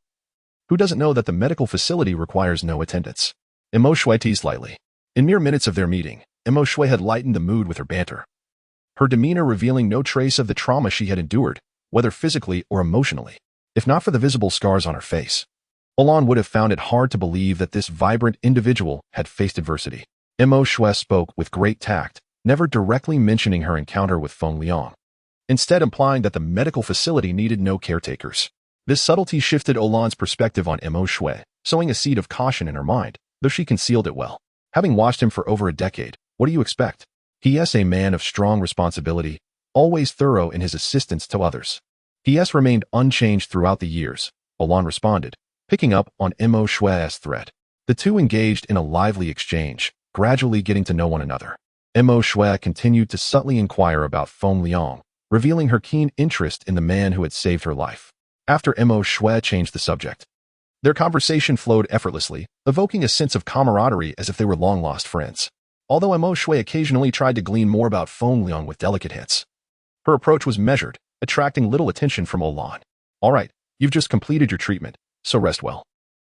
Who doesn't know that the medical facility requires no attendance? Mo Shui teased lightly. In mere minutes of their meeting, Mo Shui had lightened the mood with her banter, her demeanor revealing no trace of the trauma she had endured, whether physically or emotionally. If not for the visible scars on her face, Olan would have found it hard to believe that this vibrant individual had faced adversity. Mo Shui spoke with great tact, never directly mentioning her encounter with Feng Liang, instead implying that the medical facility needed no caretakers. This subtlety shifted Olan's perspective on Mo Shui, sowing a seed of caution in her mind, though she concealed it well. Having watched him for over a decade, what do you expect? He is a man of strong responsibility, always thorough in his assistance to others. He has remained unchanged throughout the years, Olan responded, picking up on Mo Shui's thread. The two engaged in a lively exchange, gradually getting to know one another. Mo Shui continued to subtly inquire about Feng Liang, revealing her keen interest in the man who had saved her life. After Mo Shui changed the subject, their conversation flowed effortlessly, evoking a sense of camaraderie as if they were long-lost friends. Although Mo Shui occasionally tried to glean more about Feng Liang with delicate hints, her approach was measured, attracting little attention from Olan. All right, you've just completed your treatment, so rest well.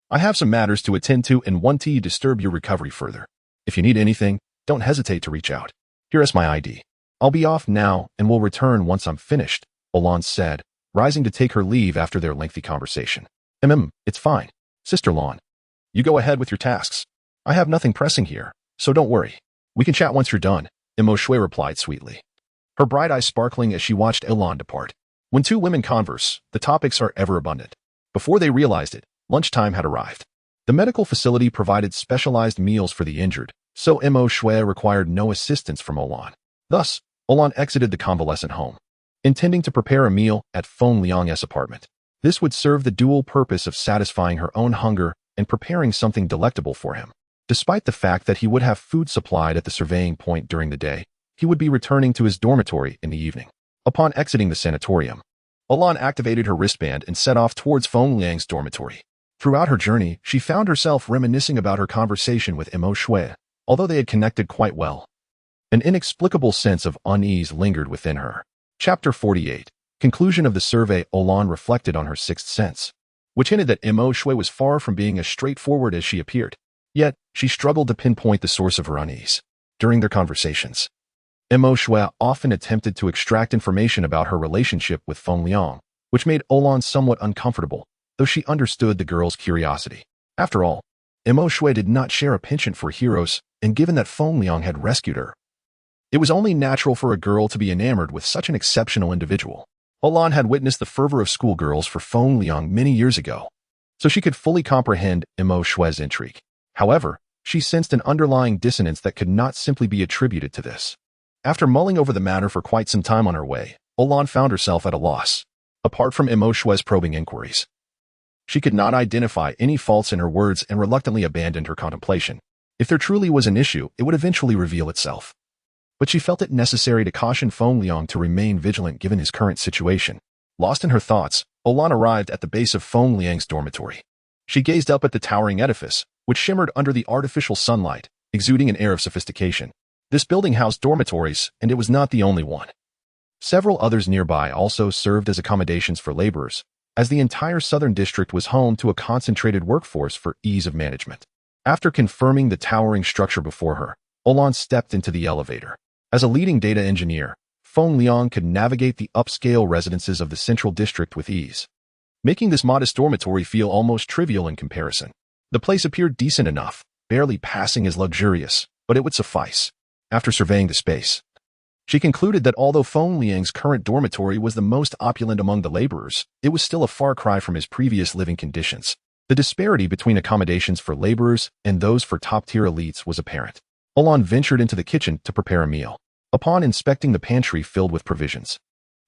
I have some matters to attend to and want to disturb your recovery further. If you need anything, don't hesitate to reach out. Here is my ID. I'll be off now and will return once I'm finished, Olan said, rising to take her leave after their lengthy conversation. It's fine. Sister Lan, you go ahead with your tasks. I have nothing pressing here, so don't worry. We can chat once you're done, Mo Shui replied sweetly, her bright eyes sparkling as she watched Olan depart. When two women converse, the topics are ever abundant. Before they realized it, lunchtime had arrived. The medical facility provided specialized meals for the injured, so Mo Shui required no assistance from Olan. Thus, Olan exited the convalescent home, intending to prepare a meal at Feng Liang's apartment. This would serve the dual purpose of satisfying her own hunger and preparing something delectable for him. Despite the fact that he would have food supplied at the surveying point during the day, he would be returning to his dormitory in the evening. Upon exiting the sanatorium, Olan activated her wristband and set off towards Feng Liang's dormitory. Throughout her journey, she found herself reminiscing about her conversation with Mo Shui, although they had connected quite well. An inexplicable sense of unease lingered within her. Chapter 48. Conclusion of the survey. Olan reflected on her sixth sense, which hinted that Mo Shui was far from being as straightforward as she appeared. Yet, she struggled to pinpoint the source of her unease. During their conversations, Mo Shui often attempted to extract information about her relationship with Feng Liang, which made Olan somewhat uncomfortable, though she understood the girl's curiosity. After all, Mo Shui did not share a penchant for heroes, and given that Feng Liang had rescued her, it was only natural for a girl to be enamored with such an exceptional individual. Olan had witnessed the fervor of schoolgirls for Feng Liang many years ago, so she could fully comprehend Mo Shui's intrigue. However, she sensed an underlying dissonance that could not simply be attributed to this. After mulling over the matter for quite some time on her way, Olan found herself at a loss. Apart from Mo Shui's probing inquiries, she could not identify any faults in her words and reluctantly abandoned her contemplation. If there truly was an issue, it would eventually reveal itself. But she felt it necessary to caution Feng Liang to remain vigilant given his current situation. Lost in her thoughts, Olan arrived at the base of Feng Liang's dormitory. She gazed up at the towering edifice, which shimmered under the artificial sunlight, exuding an air of sophistication. This building housed dormitories, and it was not the only one. Several others nearby also served as accommodations for laborers, as the entire southern district was home to a concentrated workforce for ease of management. After confirming the towering structure before her, Olan stepped into the elevator. As a leading data engineer, Feng Liang could navigate the upscale residences of the central district with ease, making this modest dormitory feel almost trivial in comparison. The place appeared decent enough, barely passing as luxurious, but it would suffice. After surveying the space, she concluded that although Feng Liang's current dormitory was the most opulent among the laborers, it was still a far cry from his previous living conditions. The disparity between accommodations for laborers and those for top-tier elites was apparent. Olan ventured into the kitchen to prepare a meal. Upon inspecting the pantry filled with provisions,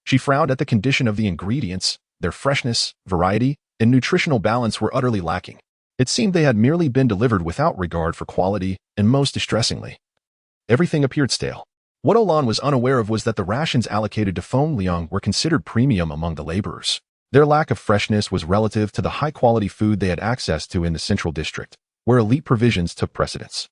she frowned at the condition of the ingredients. Their freshness, variety, and nutritional balance were utterly lacking. It seemed they had merely been delivered without regard for quality, and most distressingly, Everything appeared stale. What Olan was unaware of was that the rations allocated to Feng Liang were considered premium among the laborers. Their lack of freshness was relative to the high-quality food they had access to in the Central District, where elite provisions took precedence.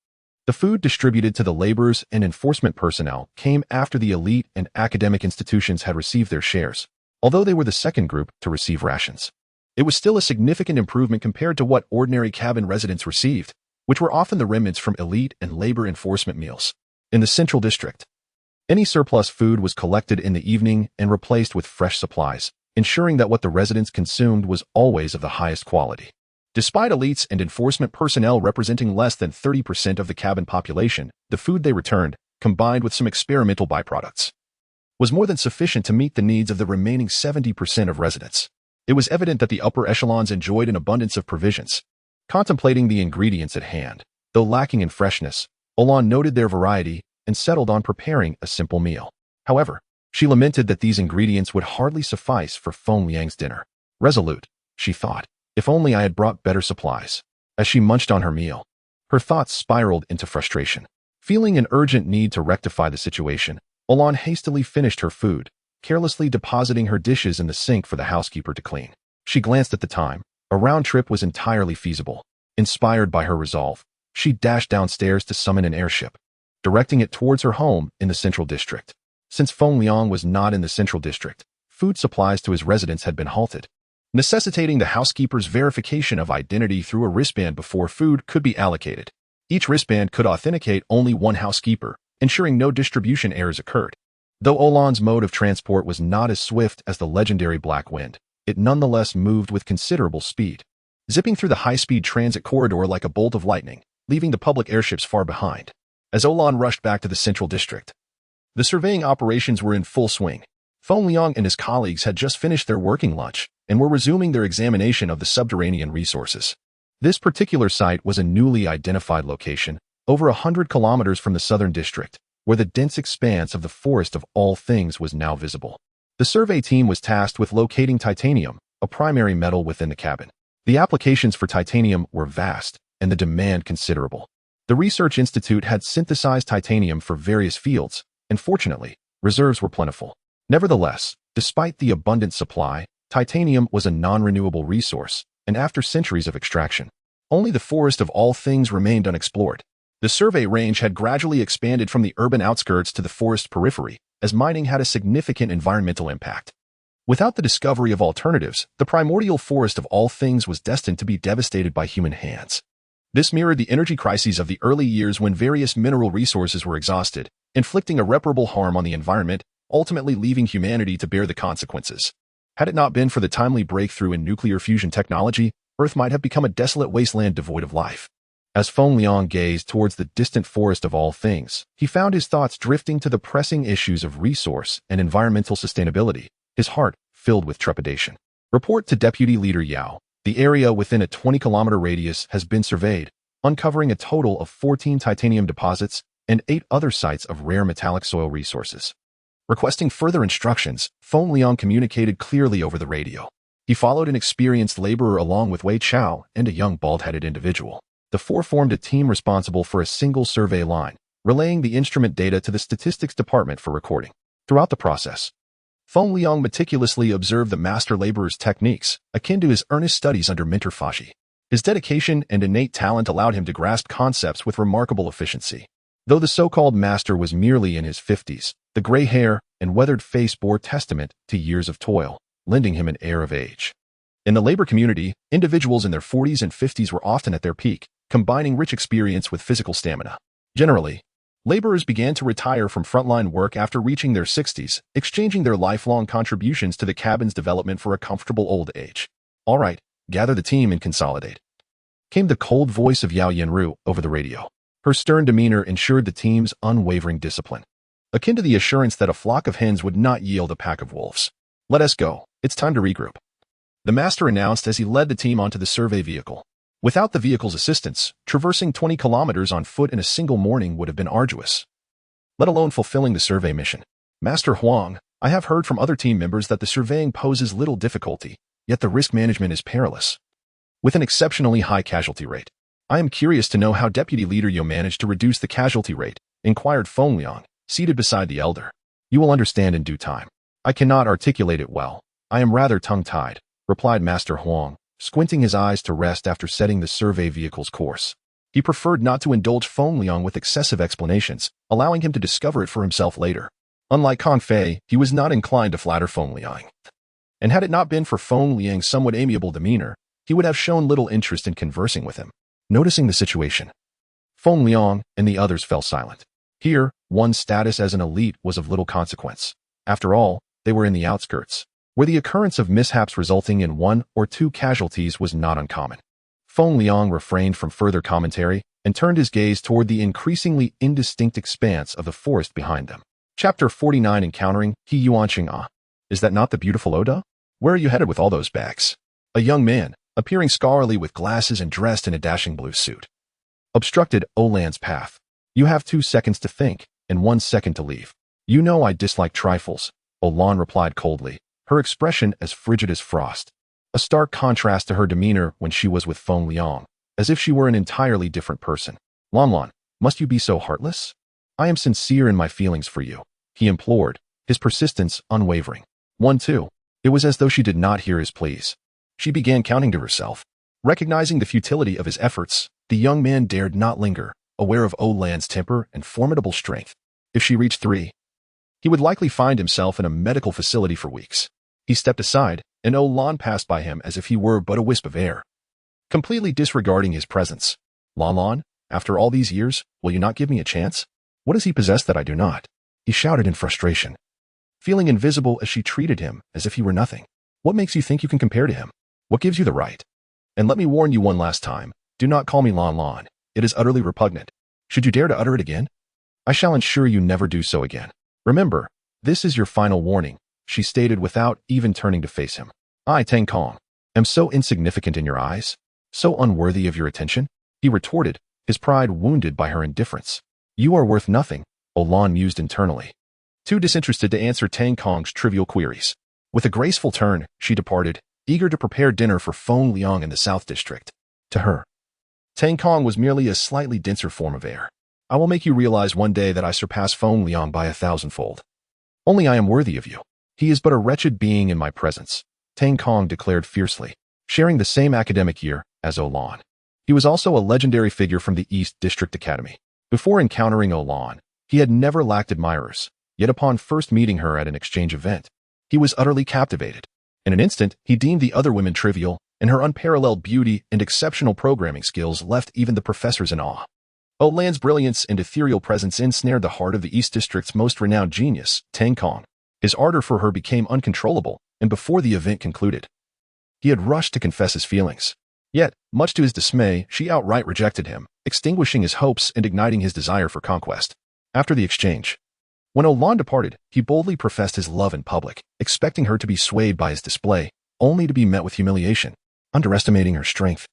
The food distributed to the laborers and enforcement personnel came after the elite and academic institutions had received their shares, although they were the second group to receive rations. It was still a significant improvement compared to what ordinary cabin residents received, which were often the remnants from elite and labor enforcement meals. In the Central District, any surplus food was collected in the evening and replaced with fresh supplies, ensuring that what the residents consumed was always of the highest quality. Despite elites and enforcement personnel representing less than 30% of the cabin population, the food they returned, combined with some experimental byproducts, was more than sufficient to meet the needs of the remaining 70% of residents. It was evident that the upper echelons enjoyed an abundance of provisions. Contemplating the ingredients at hand, though lacking in freshness, Olan noted their variety and settled on preparing a simple meal. However, she lamented that these ingredients would hardly suffice for Feng Liang's dinner. Resolute, she thought, if only I had brought better supplies. As she munched on her meal, her thoughts spiraled into frustration. Feeling an urgent need to rectify the situation, Olan hastily finished her food, carelessly depositing her dishes in the sink for the housekeeper to clean. She glanced at the time. A round trip was entirely feasible. Inspired by her resolve, she dashed downstairs to summon an airship, directing it towards her home in the Central District. Since Feng Liang was not in the Central District, food supplies to his residence had been halted, necessitating the housekeeper's verification of identity through a wristband before food could be allocated. Each wristband could authenticate only one housekeeper, ensuring no distribution errors occurred. Though Olan's mode of transport was not as swift as the legendary Black Wind, it nonetheless moved with considerable speed, zipping through the high-speed transit corridor like a bolt of lightning, leaving the public airships far behind. As Olan rushed back to the Central District, the surveying operations were in full swing. Feng Liang and his colleagues had just finished their working lunch and were resuming their examination of the subterranean resources. This particular site was a newly identified location, over 100 kilometers from the Southern District, where the dense expanse of the forest of all things was now visible. The survey team was tasked with locating titanium, a primary metal within the cabin. The applications for titanium were vast, and the demand considerable. The Research Institute had synthesized titanium for various fields, and fortunately, reserves were plentiful. Nevertheless, despite the abundant supply, titanium was a non-renewable resource, and after centuries of extraction, only the forest of all things remained unexplored. The survey range had gradually expanded from the urban outskirts to the forest periphery, as mining had a significant environmental impact. Without the discovery of alternatives, the primordial forest of all things was destined to be devastated by human hands. This mirrored the energy crises of the early years when various mineral resources were exhausted, inflicting irreparable harm on the environment, ultimately leaving humanity to bear the consequences. Had it not been for the timely breakthrough in nuclear fusion technology, Earth might have become a desolate wasteland devoid of life. As Feng Liang gazed towards the distant forest of all things, he found his thoughts drifting to the pressing issues of resource and environmental sustainability, his heart filled with trepidation. Report to Deputy Leader Yao. The area within a 20-kilometer radius has been surveyed, uncovering a total of 14 titanium deposits and 8 other sites of rare metallic soil resources. Requesting further instructions, Feng Liang communicated clearly over the radio. He followed an experienced laborer along with Wei Chao and a young bald-headed individual. The four formed a team responsible for a single survey line, relaying the instrument data to the statistics department for recording. Throughout the process, Feng Liang meticulously observed the master laborer's techniques, akin to his earnest studies under Mentor Fashi. His dedication and innate talent allowed him to grasp concepts with remarkable efficiency. Though the so-called master was merely in his 50s, the gray hair and weathered face bore testament to years of toil, lending him an air of age. In the labor community, individuals in their 40s and 50s were often at their peak, combining rich experience with physical stamina. Generally, laborers began to retire from frontline work after reaching their 60s, exchanging their lifelong contributions to the cabin's development for a comfortable old age. All right, gather the team and consolidate, came the cold voice of Yao Yanru over the radio. Her stern demeanor ensured the team's unwavering discipline, akin to the assurance that a flock of hens would not yield a pack of wolves. Let us go. It's time to regroup, the master announced as he led the team onto the survey vehicle. Without the vehicle's assistance, traversing 20 kilometers on foot in a single morning would have been arduous, let alone fulfilling the survey mission. Master Huang, I have heard from other team members that the surveying poses little difficulty, yet the risk management is perilous, with an exceptionally high casualty rate. I am curious to know how Deputy Leader Yo managed to reduce the casualty rate, inquired Feng Liang, seated beside the elder. You will understand in due time. I cannot articulate it well. I am rather tongue-tied, replied Master Huang, squinting his eyes to rest after setting the survey vehicle's course. He preferred not to indulge Feng Liang with excessive explanations, allowing him to discover it for himself later. Unlike Kong Fei, he was not inclined to flatter Feng Liang. And had it not been for Feng Liang's somewhat amiable demeanor, he would have shown little interest in conversing with him. Noticing the situation, Feng Liang and the others fell silent. Here, one's status as an elite was of little consequence. After all, they were in the outskirts, where the occurrence of mishaps resulting in 1 or 2 casualties was not uncommon. Feng Liang refrained from further commentary and turned his gaze toward the increasingly indistinct expanse of the forest behind them. Chapter 49 Encountering He Yuanqing Ah. Is that not the beautiful Oda? Where are you headed with all those bags? A young man, appearing scholarly with glasses and dressed in a dashing blue suit, obstructed Olan's path. You have 2 seconds to think, and 1 second to leave. You know I dislike trifles, Olan replied coldly, her expression as frigid as frost. A stark contrast to her demeanor when she was with Feng Liang, as if she were an entirely different person. Lan, must you be so heartless? I am sincere in my feelings for you, he implored, his persistence unwavering. 1, 2. It was as though she did not hear his pleas. She began counting to herself. Recognizing the futility of his efforts, the young man dared not linger, aware of Olan's temper and formidable strength. If she reached 3, he would likely find himself in a medical facility for weeks. He stepped aside, and Olan passed by him as if he were but a wisp of air, completely disregarding his presence. Lan, after all these years, will you not give me a chance? What does he possess that I do not? He shouted in frustration, feeling invisible as she treated him as if he were nothing. What makes you think you can compare to him? What gives you the right? And let me warn you one last time, do not call me Lan. It is utterly repugnant. Should you dare to utter it again, I shall ensure you never do so again. Remember, this is your final warning, she stated without even turning to face him. I, Tang Kong, am so insignificant in your eyes, so unworthy of your attention, he retorted, his pride wounded by her indifference. You are worth nothing, Olan mused internally, too disinterested to answer Tang Kong's trivial queries. With a graceful turn, she departed, eager to prepare dinner for Feng Liang in the South District. To her, Tang Kong was merely a slightly denser form of air. I will make you realize one day that I surpass Feng Liang by 1,000-fold. Only I am worthy of you. He is but a wretched being in my presence, Tang Kong declared fiercely, sharing the same academic year as Olan. He was also a legendary figure from the East District Academy. Before encountering Olan, he had never lacked admirers, yet upon first meeting her at an exchange event, he was utterly captivated. In an instant, he deemed the other women trivial, and her unparalleled beauty and exceptional programming skills left even the professors in awe. Olan's brilliance and ethereal presence ensnared the heart of the East District's most renowned genius, Tang Kong. His ardor for her became uncontrollable, and before the event concluded, he had rushed to confess his feelings. Yet, much to his dismay, she outright rejected him, extinguishing his hopes and igniting his desire for conquest. After the exchange, when Olan departed, he boldly professed his love in public, expecting her to be swayed by his display, only to be met with humiliation. Underestimating her strength,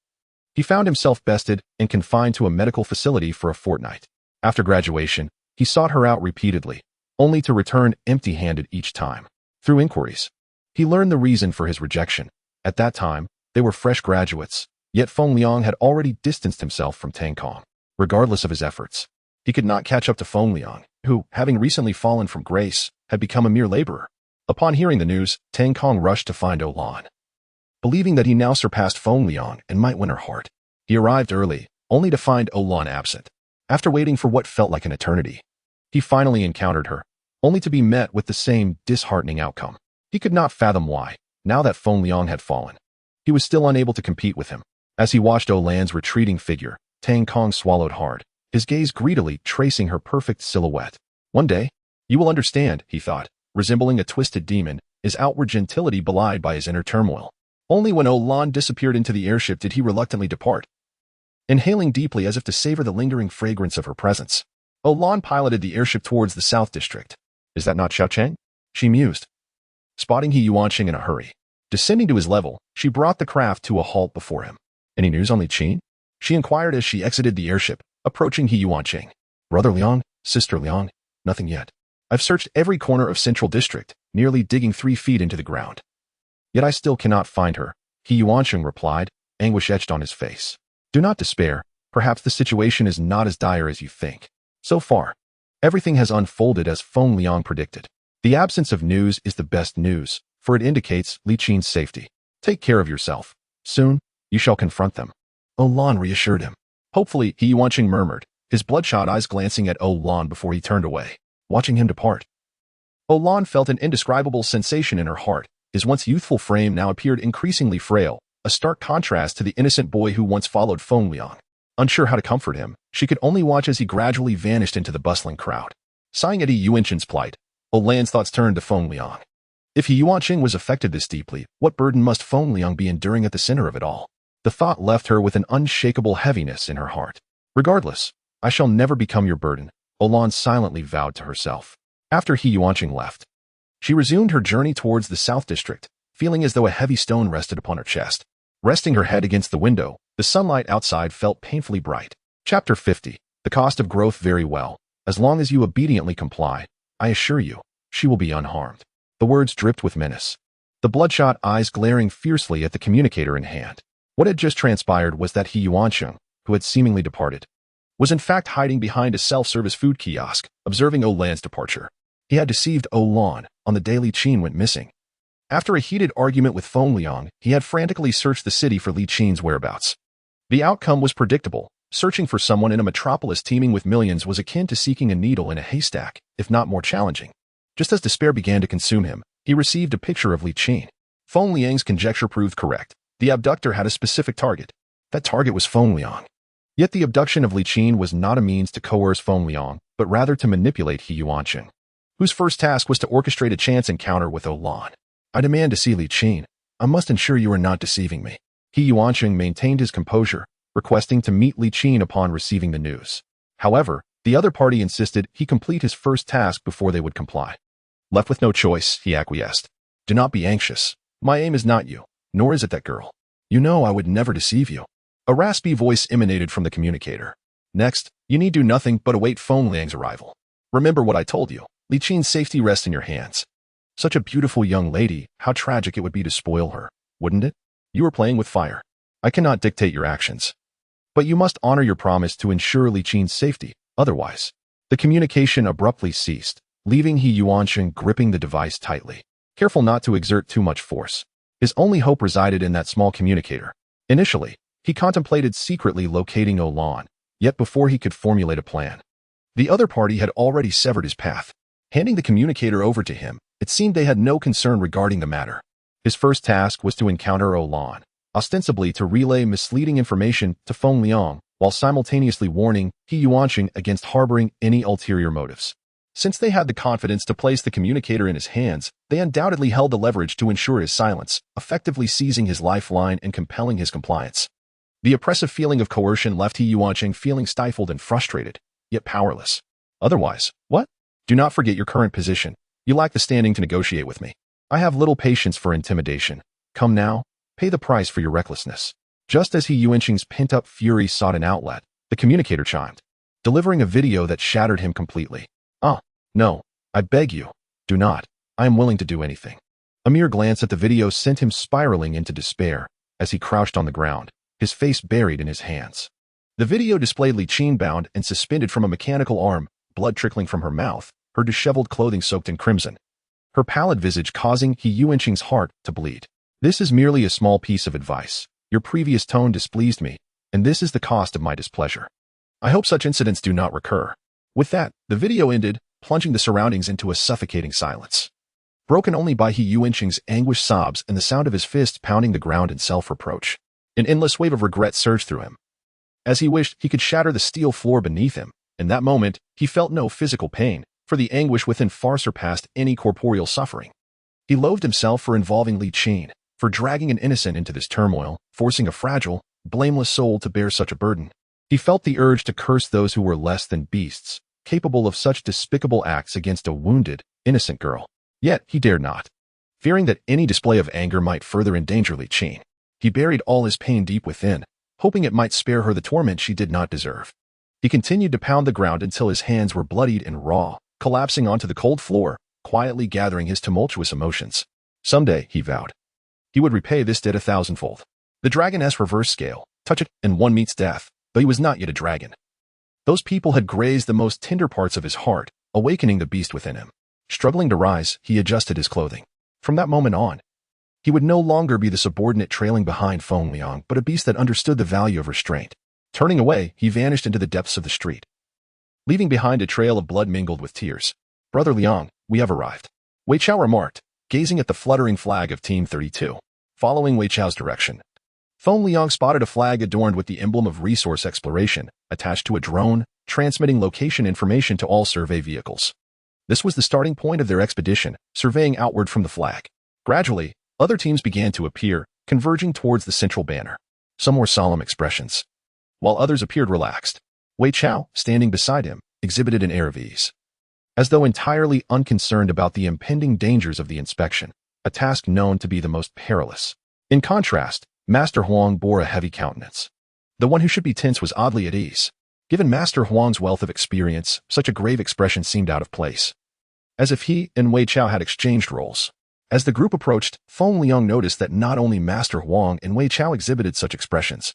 he found himself bested and confined to a medical facility for a fortnight. After graduation, he sought her out repeatedly, only to return empty-handed each time. Through inquiries, he learned the reason for his rejection. At that time, they were fresh graduates, yet Feng Liang had already distanced himself from Tang Kong. Regardless of his efforts, he could not catch up to Feng Liang, who, having recently fallen from grace, had become a mere laborer. Upon hearing the news, Tang Kong rushed to find Olan. Believing that he now surpassed Feng Liang and might win her heart, he arrived early, only to find Olan absent. After waiting for what felt like an eternity, he finally encountered her, only to be met with the same disheartening outcome. He could not fathom why, now that Feng Liang had fallen, he was still unable to compete with him. As he watched Olan's retreating figure, Tang Kong swallowed hard, his gaze greedily tracing her perfect silhouette. One day, you will understand, he thought, resembling a twisted demon, his outward gentility belied by his inner turmoil. Only when Olan disappeared into the airship did he reluctantly depart, inhaling deeply as if to savor the lingering fragrance of her presence. Olan piloted the airship towards the South District. Is that not Xiaocheng? She mused, spotting He Yuanqing in a hurry. Descending to his level, she brought the craft to a halt before him. Any news on Li Qin? She inquired as she exited the airship, approaching He Yuanqing. Brother Liang, sister Liang, nothing yet. I've searched every corner of Central District, nearly digging 3 feet into the ground. Yet I still cannot find her, He Yuanqing replied, anguish etched on his face. Do not despair, perhaps the situation is not as dire as you think. So far, Everything has unfolded as Feng Liang predicted. The absence of news is the best news, for it indicates Li Qin's safety. Take care of yourself. Soon, you shall confront them. Olan reassured him. Hopefully, He Yuanqing murmured, his bloodshot eyes glancing at Olan before he turned away, watching him depart. Olan felt an indescribable sensation in her heart. His once youthful frame now appeared increasingly frail, a stark contrast to the innocent boy who once followed Feng Liang. Unsure how to comfort him, she could only watch as he gradually vanished into the bustling crowd. Sighing at He Yuanqing's plight, Olan's thoughts turned to Feng Liang. If He Yuanqing was affected this deeply, what burden must Feng Liang be enduring at the center of it all? The thought left her with an unshakable heaviness in her heart. Regardless, I shall never become your burden, Olan silently vowed to herself. After He Yuanqing left, she resumed her journey towards the South District, feeling as though a heavy stone rested upon her chest. Resting her head against the window, the sunlight outside felt painfully bright. Chapter 50. The cost of growth. Very well. As long as you obediently comply, I assure you, she will be unharmed. The words dripped with menace, the bloodshot eyes glaring fiercely at the communicator in hand. What had just transpired was that He Yuanqing, who had seemingly departed, was in fact hiding behind a self-service food kiosk, observing Olan's departure. He had deceived Olan on the day Li Qin went missing. After a heated argument with Feng Liang, he had frantically searched the city for Li Qin's whereabouts. The outcome was predictable. Searching for someone in a metropolis teeming with millions was akin to seeking a needle in a haystack, if not more challenging. Just as despair began to consume him, he received a picture of Li Qin. Feng Liang's conjecture proved correct. The abductor had a specific target. That target was Feng Liang. Yet the abduction of Li Qin was not a means to coerce Feng Liang, but rather to manipulate He Yuanqing, whose first task was to orchestrate a chance encounter with Olan. I demand to see Li Qin. I must ensure you are not deceiving me. He Yuanqing maintained his composure, requesting to meet Li Qin upon receiving the news. However, the other party insisted he complete his first task before they would comply. Left with no choice, he acquiesced. Do not be anxious. My aim is not you, nor is it that girl. You know I would never deceive you. A raspy voice emanated from the communicator. Next, you need do nothing but await Feng Liang's arrival. Remember what I told you. Li Qin's safety rests in your hands. Such a beautiful young lady, how tragic it would be to spoil her, wouldn't it? You are playing with fire. I cannot dictate your actions. But you must honor your promise to ensure Li Qin's safety, otherwise. The communication abruptly ceased, leaving He Yuanqing gripping the device tightly, careful not to exert too much force. His only hope resided in that small communicator. Initially, he contemplated secretly locating Olan, yet before he could formulate a plan, the other party had already severed his path. Handing the communicator over to him, it seemed they had no concern regarding the matter. His first task was to encounter Olan, ostensibly to relay misleading information to Feng Liang, while simultaneously warning He Yuanqing against harboring any ulterior motives. Since they had the confidence to place the communicator in his hands, they undoubtedly held the leverage to ensure his silence, effectively seizing his lifeline and compelling his compliance. The oppressive feeling of coercion left He Yuanqing feeling stifled and frustrated, yet powerless. Otherwise, what? Do not forget your current position. You lack the standing to negotiate with me. I have little patience for intimidation. Come now, pay the price for your recklessness. Just as He Yuanqing's pent-up fury sought an outlet, the communicator chimed, delivering a video that shattered him completely. No, I beg you, do not. I am willing to do anything. A mere glance at the video sent him spiraling into despair as he crouched on the ground, his face buried in his hands. The video displayed Li Qin bound and suspended from a mechanical arm, blood trickling from her mouth, her disheveled clothing soaked in crimson, her pallid visage causing He Yuanqing's heart to bleed. This is merely a small piece of advice. Your previous tone displeased me, and this is the cost of my displeasure. I hope such incidents do not recur. With that, the video ended, plunging the surroundings into a suffocating silence, broken only by He Yuanqing's anguished sobs and the sound of his fists pounding the ground in self-reproach. An endless wave of regret surged through him, as he wished he could shatter the steel floor beneath him. In that moment, he felt no physical pain, for the anguish within far surpassed any corporeal suffering. He loathed himself for involving Li Qin, for dragging an innocent into this turmoil, forcing a fragile, blameless soul to bear such a burden. He felt the urge to curse those who were less than beasts, capable of such despicable acts against a wounded, innocent girl. Yet he dared not, fearing that any display of anger might further endanger Li Qin. He buried all his pain deep within, hoping it might spare her the torment she did not deserve. He continued to pound the ground until his hands were bloodied and raw, collapsing onto the cold floor, quietly gathering his tumultuous emotions. Someday, he vowed, he would repay this debt 1,000-fold. The dragoness reverse scale, touch it, and one meets death, though he was not yet a dragon. Those people had grazed the most tender parts of his heart, awakening the beast within him. Struggling to rise, he adjusted his clothing. From that moment on, he would no longer be the subordinate trailing behind Feng Liang, but a beast that understood the value of restraint. Turning away, he vanished into the depths of the street, leaving behind a trail of blood mingled with tears. "Brother Liang, we have arrived," Wei Chao remarked, gazing at the fluttering flag of Team 32. Following Wei Chao's direction, Feng Liang spotted a flag adorned with the emblem of resource exploration, attached to a drone, transmitting location information to all survey vehicles. This was the starting point of their expedition, surveying outward from the flag. Gradually, other teams began to appear, converging towards the central banner. Some wore solemn expressions, while others appeared relaxed. Wei Chao, standing beside him, exhibited an air of ease, as though entirely unconcerned about the impending dangers of the inspection, a task known to be the most perilous. In contrast, Master Huang bore a heavy countenance. The one who should be tense was oddly at ease. Given Master Huang's wealth of experience, such a grave expression seemed out of place, as if he and Wei Chao had exchanged roles. As the group approached, Feng Liang noticed that not only Master Huang and Wei Chao exhibited such expressions.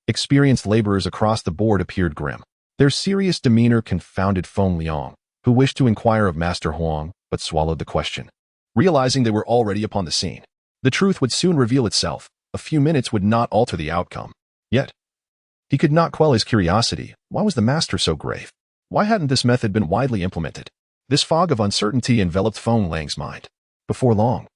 Experienced laborers across the board appeared grim. Their serious demeanor confounded Feng Liang, who wished to inquire of Master Huang, but swallowed the question. Realizing they were already upon the scene, the truth would soon reveal itself. A few minutes would not alter the outcome. Yet, he could not quell his curiosity. Why was the master so grave? Why hadn't this method been widely implemented? This fog of uncertainty enveloped Feng Liang's mind. Before long,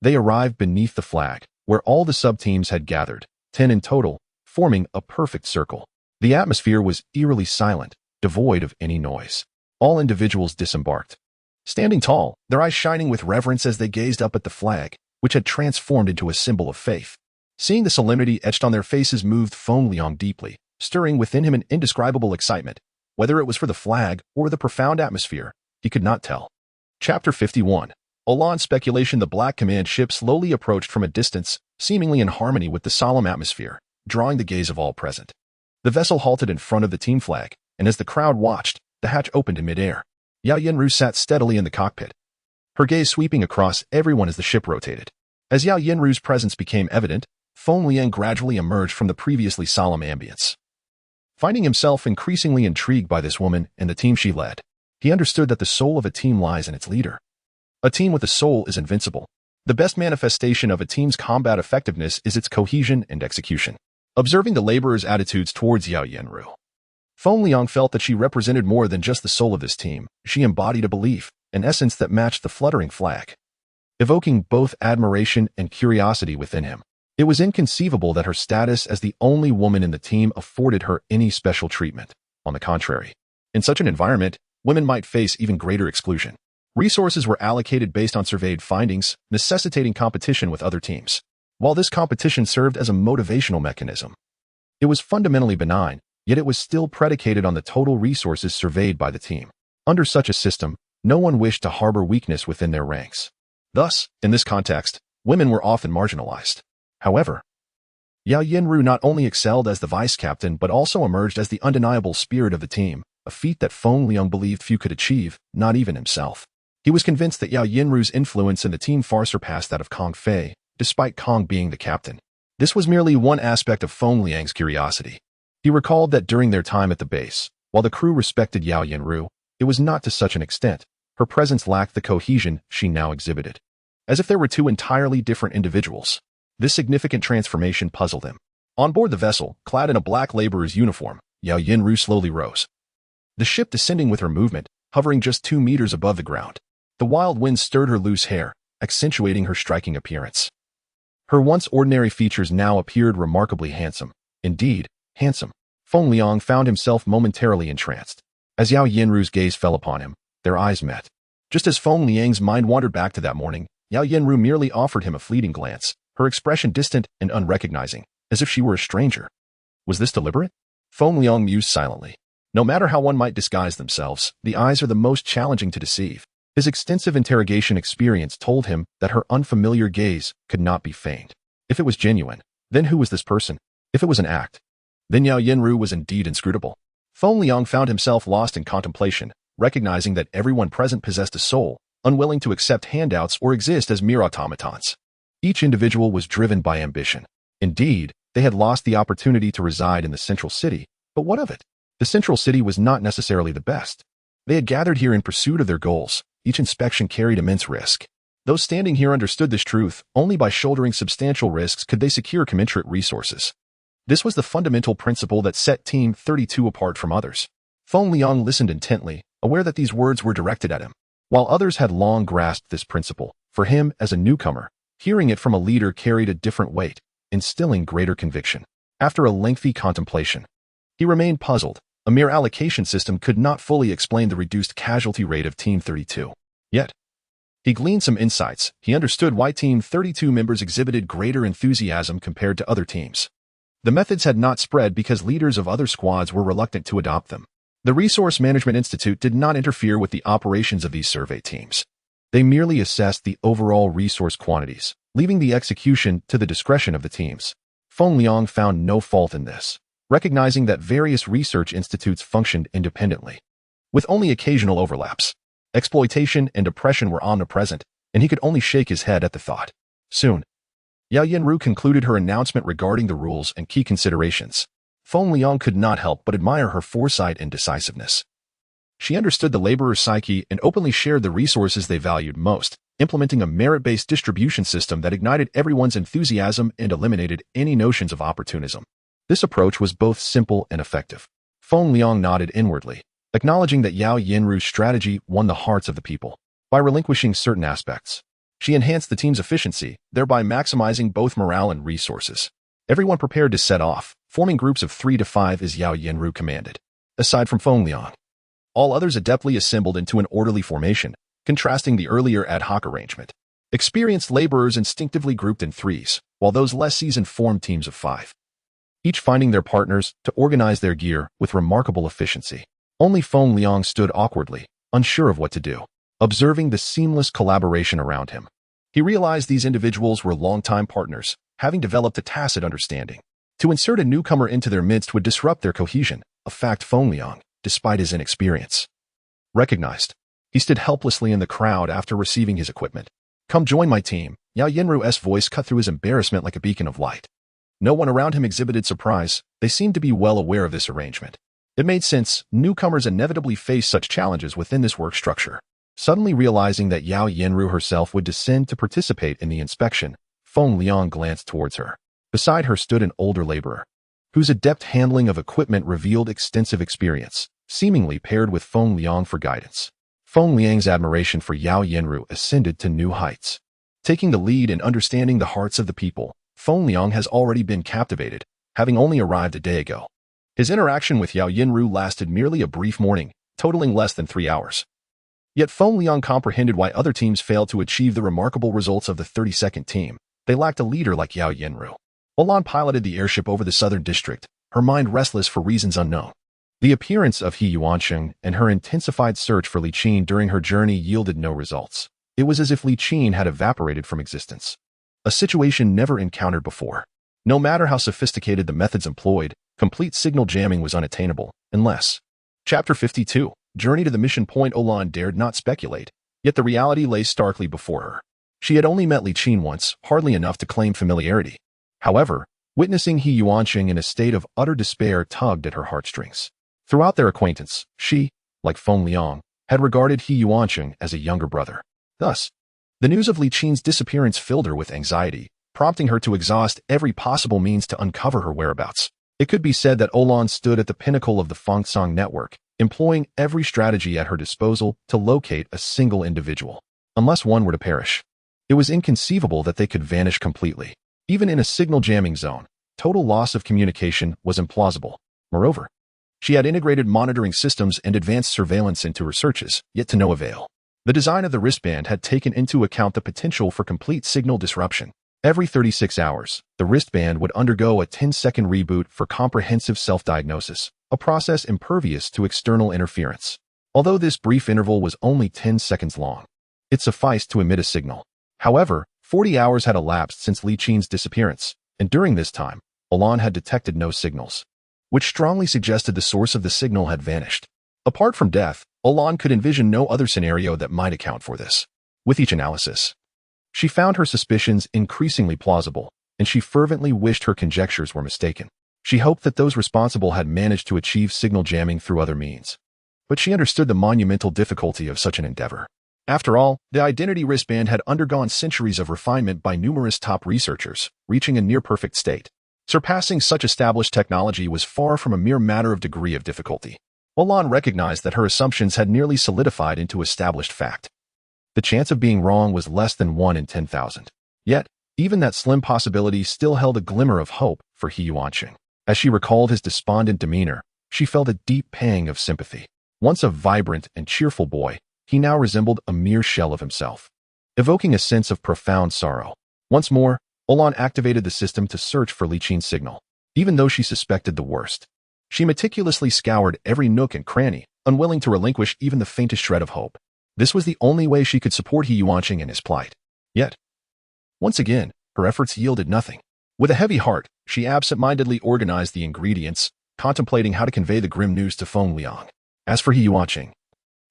they arrived beneath the flag, where all the sub-teams had gathered, 10 in total, forming a perfect circle. The atmosphere was eerily silent, devoid of any noise. All individuals disembarked, standing tall, their eyes shining with reverence as they gazed up at the flag, which had transformed into a symbol of faith. Seeing the solemnity etched on their faces moved Feng Liang deeply, stirring within him an indescribable excitement. Whether it was for the flag or the profound atmosphere, he could not tell. Chapter 51. Olan's speculation. The Black Command ship slowly approached from a distance, seemingly in harmony with the solemn atmosphere, drawing the gaze of all present. The vessel halted in front of the team flag, and as the crowd watched, the hatch opened in midair. Yao Yinru sat steadily in the cockpit, her gaze sweeping across everyone as the ship rotated. As Yao Yinru's presence became evident, Feng Liang gradually emerged from the previously solemn ambience. Finding himself increasingly intrigued by this woman and the team she led, he understood that the soul of a team lies in its leader. A team with a soul is invincible. The best manifestation of a team's combat effectiveness is its cohesion and execution. Observing the laborers' attitudes towards Yao Yinru, Feng Liang felt that she represented more than just the soul of this team. She embodied a belief, an essence that matched the fluttering flag, evoking both admiration and curiosity within him. It was inconceivable that her status as the only woman in the team afforded her any special treatment. On the contrary, in such an environment, women might face even greater exclusion. Resources were allocated based on surveyed findings, necessitating competition with other teams. While this competition served as a motivational mechanism, it was fundamentally benign, yet it was still predicated on the total resources surveyed by the team. Under such a system, no one wished to harbor weakness within their ranks. Thus, in this context, women were often marginalized. However, Yao Yinru not only excelled as the vice-captain but also emerged as the undeniable spirit of the team, a feat that Feng Liang believed few could achieve, not even himself. He was convinced that Yao Yinru's influence in the team far surpassed that of Kong Fei, despite Kong being the captain. This was merely one aspect of Feng Liang's curiosity. He recalled that during their time at the base, while the crew respected Yao Yinru, it was not to such an extent. Her presence lacked the cohesion she now exhibited, as if there were two entirely different individuals. This significant transformation puzzled him. On board the vessel, clad in a black laborer's uniform, Yao Yinru slowly rose, the ship descending with her movement, hovering just 2 meters above the ground. The wild wind stirred her loose hair, accentuating her striking appearance. Her once ordinary features now appeared remarkably handsome. Indeed, handsome. Feng Liang found himself momentarily entranced. As Yao Yinru's gaze fell upon him, their eyes met. Just as Feng Liang's mind wandered back to that morning, Yao Yinru merely offered him a fleeting glance, her expression distant and unrecognizing, as if she were a stranger. Was this deliberate? Feng Liang mused silently. No matter how one might disguise themselves, the eyes are the most challenging to deceive. His extensive interrogation experience told him that her unfamiliar gaze could not be feigned. If it was genuine, then who was this person? If it was an act, then Yao Yinru was indeed inscrutable. Feng Liang found himself lost in contemplation, recognizing that everyone present possessed a soul, unwilling to accept handouts or exist as mere automatons. Each individual was driven by ambition. Indeed, they had lost the opportunity to reside in the central city, but what of it? The central city was not necessarily the best. They had gathered here in pursuit of their goals. Each inspection carried immense risk. Those standing here understood this truth. Only by shouldering substantial risks could they secure commensurate resources. This was the fundamental principle that set Team 32 apart from others. Feng Liang listened intently, aware that these words were directed at him. While others had long grasped this principle, for him, as a newcomer, hearing it from a leader carried a different weight, instilling greater conviction. After a lengthy contemplation, he remained puzzled. A mere allocation system could not fully explain the reduced casualty rate of Team 32. Yet, he gleaned some insights. He understood why Team 32 members exhibited greater enthusiasm compared to other teams. The methods had not spread because leaders of other squads were reluctant to adopt them. The Resource Management Institute did not interfere with the operations of these survey teams. They merely assessed the overall resource quantities, leaving the execution to the discretion of the teams. Feng Liang found no fault in this, recognizing that various research institutes functioned independently, with only occasional overlaps. Exploitation and oppression were omnipresent, and he could only shake his head at the thought. Soon, Yao Yanru concluded her announcement regarding the rules and key considerations. Feng Liang could not help but admire her foresight and decisiveness. She understood the laborer's psyche and openly shared the resources they valued most, implementing a merit-based distribution system that ignited everyone's enthusiasm and eliminated any notions of opportunism. This approach was both simple and effective. Feng Liang nodded inwardly, acknowledging that Yao Yanru's strategy won the hearts of the people. By relinquishing certain aspects, she enhanced the team's efficiency, thereby maximizing both morale and resources. Everyone prepared to set off, forming groups of 3 to 5 as Yao Yanru commanded. Aside from Feng Liang, all others adeptly assembled into an orderly formation, contrasting the earlier ad hoc arrangement. Experienced laborers instinctively grouped in threes, while those less seasoned formed teams of 5, each finding their partners to organize their gear with remarkable efficiency. Only Feng Liang stood awkwardly, unsure of what to do, observing the seamless collaboration around him. He realized these individuals were longtime partners, having developed a tacit understanding. To insert a newcomer into their midst would disrupt their cohesion, a fact Feng Liang, despite his inexperience, recognized. He stood helplessly in the crowd after receiving his equipment. "Come join my team." Yao Yanru's voice cut through his embarrassment like a beacon of light. No one around him exhibited surprise. They seemed to be well aware of this arrangement. It made sense. Newcomers inevitably face such challenges within this work structure. Suddenly realizing that Yao Yanru herself would descend to participate in the inspection, Feng Liang glanced towards her. Beside her stood an older laborer, whose adept handling of equipment revealed extensive experience, seemingly paired with Feng Liang for guidance. Feng Liang's admiration for Yao Yanru ascended to new heights. Taking the lead in understanding the hearts of the people, Feng Liang has already been captivated, having only arrived a day ago. His interaction with Yao Yanru lasted merely a brief morning, totaling less than 3 hours. Yet Feng Liang comprehended why other teams failed to achieve the remarkable results of the 32nd team. They lacked a leader like Yao Yanru. Olan piloted the airship over the southern district, her mind restless for reasons unknown. The appearance of He Yuansheng and her intensified search for Li Qin during her journey yielded no results. It was as if Li Qin had evaporated from existence, a situation never encountered before. No matter how sophisticated the methods employed, complete signal jamming was unattainable, unless... Chapter 52, Journey to the Mission Point. Olan dared not speculate, yet the reality lay starkly before her. She had only met Li Qin once, hardly enough to claim familiarity. However, witnessing He Yuansheng in a state of utter despair tugged at her heartstrings. Throughout their acquaintance, she, like Feng Liang, had regarded He Yuansheng as a younger brother. Thus, the news of Li Qin's disappearance filled her with anxiety, prompting her to exhaust every possible means to uncover her whereabouts. It could be said that Olan stood at the pinnacle of the Fengsong network, employing every strategy at her disposal to locate a single individual. Unless one were to perish, it was inconceivable that they could vanish completely. Even in a signal jamming zone, total loss of communication was implausible. Moreover, she had integrated monitoring systems and advanced surveillance into her searches, yet to no avail. The design of the wristband had taken into account the potential for complete signal disruption. Every 36 hours, the wristband would undergo a 10-second reboot for comprehensive self-diagnosis, a process impervious to external interference. Although this brief interval was only 10 seconds long, it sufficed to emit a signal. However, 40 hours had elapsed since Li Qin's disappearance, and during this time, Olan had detected no signals, which strongly suggested the source of the signal had vanished. Apart from death, Olan could envision no other scenario that might account for this. With each analysis, she found her suspicions increasingly plausible, and she fervently wished her conjectures were mistaken. She hoped that those responsible had managed to achieve signal jamming through other means. But she understood the monumental difficulty of such an endeavor. After all, the identity wristband had undergone centuries of refinement by numerous top researchers, reaching a near-perfect state. Surpassing such established technology was far from a mere matter of degree of difficulty. Olan recognized that her assumptions had nearly solidified into established fact. The chance of being wrong was less than 1 in 10,000. Yet, even that slim possibility still held a glimmer of hope for He Yuanqing. As she recalled his despondent demeanor, she felt a deep pang of sympathy. Once a vibrant and cheerful boy, he now resembled a mere shell of himself, evoking a sense of profound sorrow. Once more, Olan activated the system to search for Li Qin's signal. Even though she suspected the worst, she meticulously scoured every nook and cranny, unwilling to relinquish even the faintest shred of hope. This was the only way she could support He Yuanqing in his plight. Yet, once again, her efforts yielded nothing. With a heavy heart, she absent-mindedly organized the ingredients, contemplating how to convey the grim news to Feng Liang. As for He Yuanqing,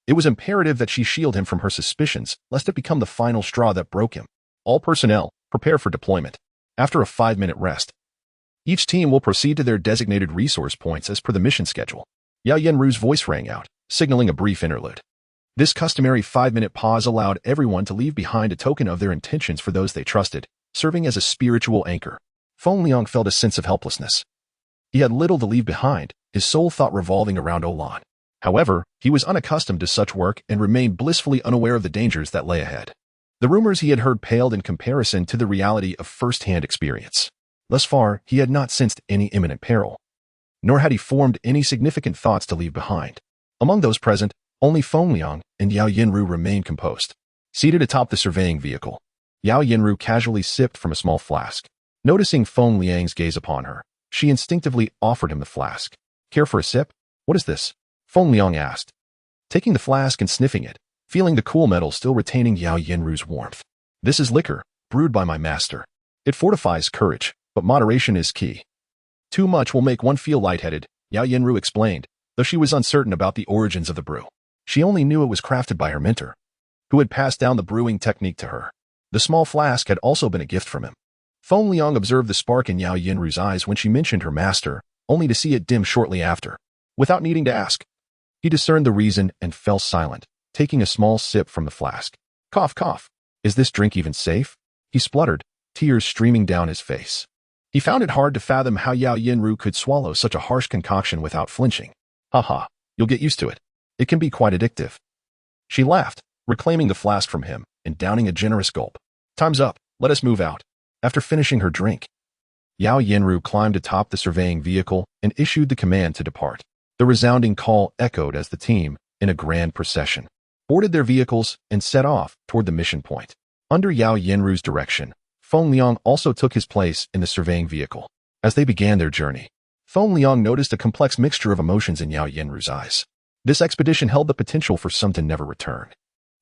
it was imperative that she shield him from her suspicions, lest it become the final straw that broke him. All personnel, prepare for deployment. After a 5-minute rest, each team will proceed to their designated resource points as per the mission schedule. Yao Yenru's voice rang out, signaling a brief interlude. This customary 5-minute pause allowed everyone to leave behind a token of their intentions for those they trusted, serving as a spiritual anchor. Feng Liang felt a sense of helplessness. He had little to leave behind, his sole thought revolving around Olan. However, he was unaccustomed to such work and remained blissfully unaware of the dangers that lay ahead. The rumors he had heard paled in comparison to the reality of first-hand experience. Thus far, he had not sensed any imminent peril, nor had he formed any significant thoughts to leave behind. Among those present, only Feng Liang and Yao Yenru remained composed. Seated atop the surveying vehicle, Yao Yenru casually sipped from a small flask. Noticing Feng Liang's gaze upon her, she instinctively offered him the flask. Care for a sip? What is this? Feng Liang asked, taking the flask and sniffing it, feeling the cool metal still retaining Yao Yenru's warmth. This is liquor, brewed by my master. It fortifies courage, but moderation is key. Too much will make one feel lightheaded, Yao Yenru explained, though she was uncertain about the origins of the brew. She only knew it was crafted by her mentor, who had passed down the brewing technique to her. The small flask had also been a gift from him. Feng Liang observed the spark in Yao Yenru's eyes when she mentioned her master, only to see it dim shortly after. Without needing to ask, he discerned the reason and fell silent, taking a small sip from the flask. Cough, cough. Is this drink even safe? He spluttered, tears streaming down his face. He found it hard to fathom how Yao Yenru could swallow such a harsh concoction without flinching. Haha, you'll get used to it. It can be quite addictive. She laughed, reclaiming the flask from him and downing a generous gulp. Time's up, let us move out. After finishing her drink, Yao Yenru climbed atop the surveying vehicle and issued the command to depart. The resounding call echoed as the team, in a grand procession, boarded their vehicles and set off toward the mission point. Under Yao Yenru's direction, Feng Liang also took his place in the surveying vehicle. As they began their journey, Feng Liang noticed a complex mixture of emotions in Yao Yenru's eyes. This expedition held the potential for some to never return.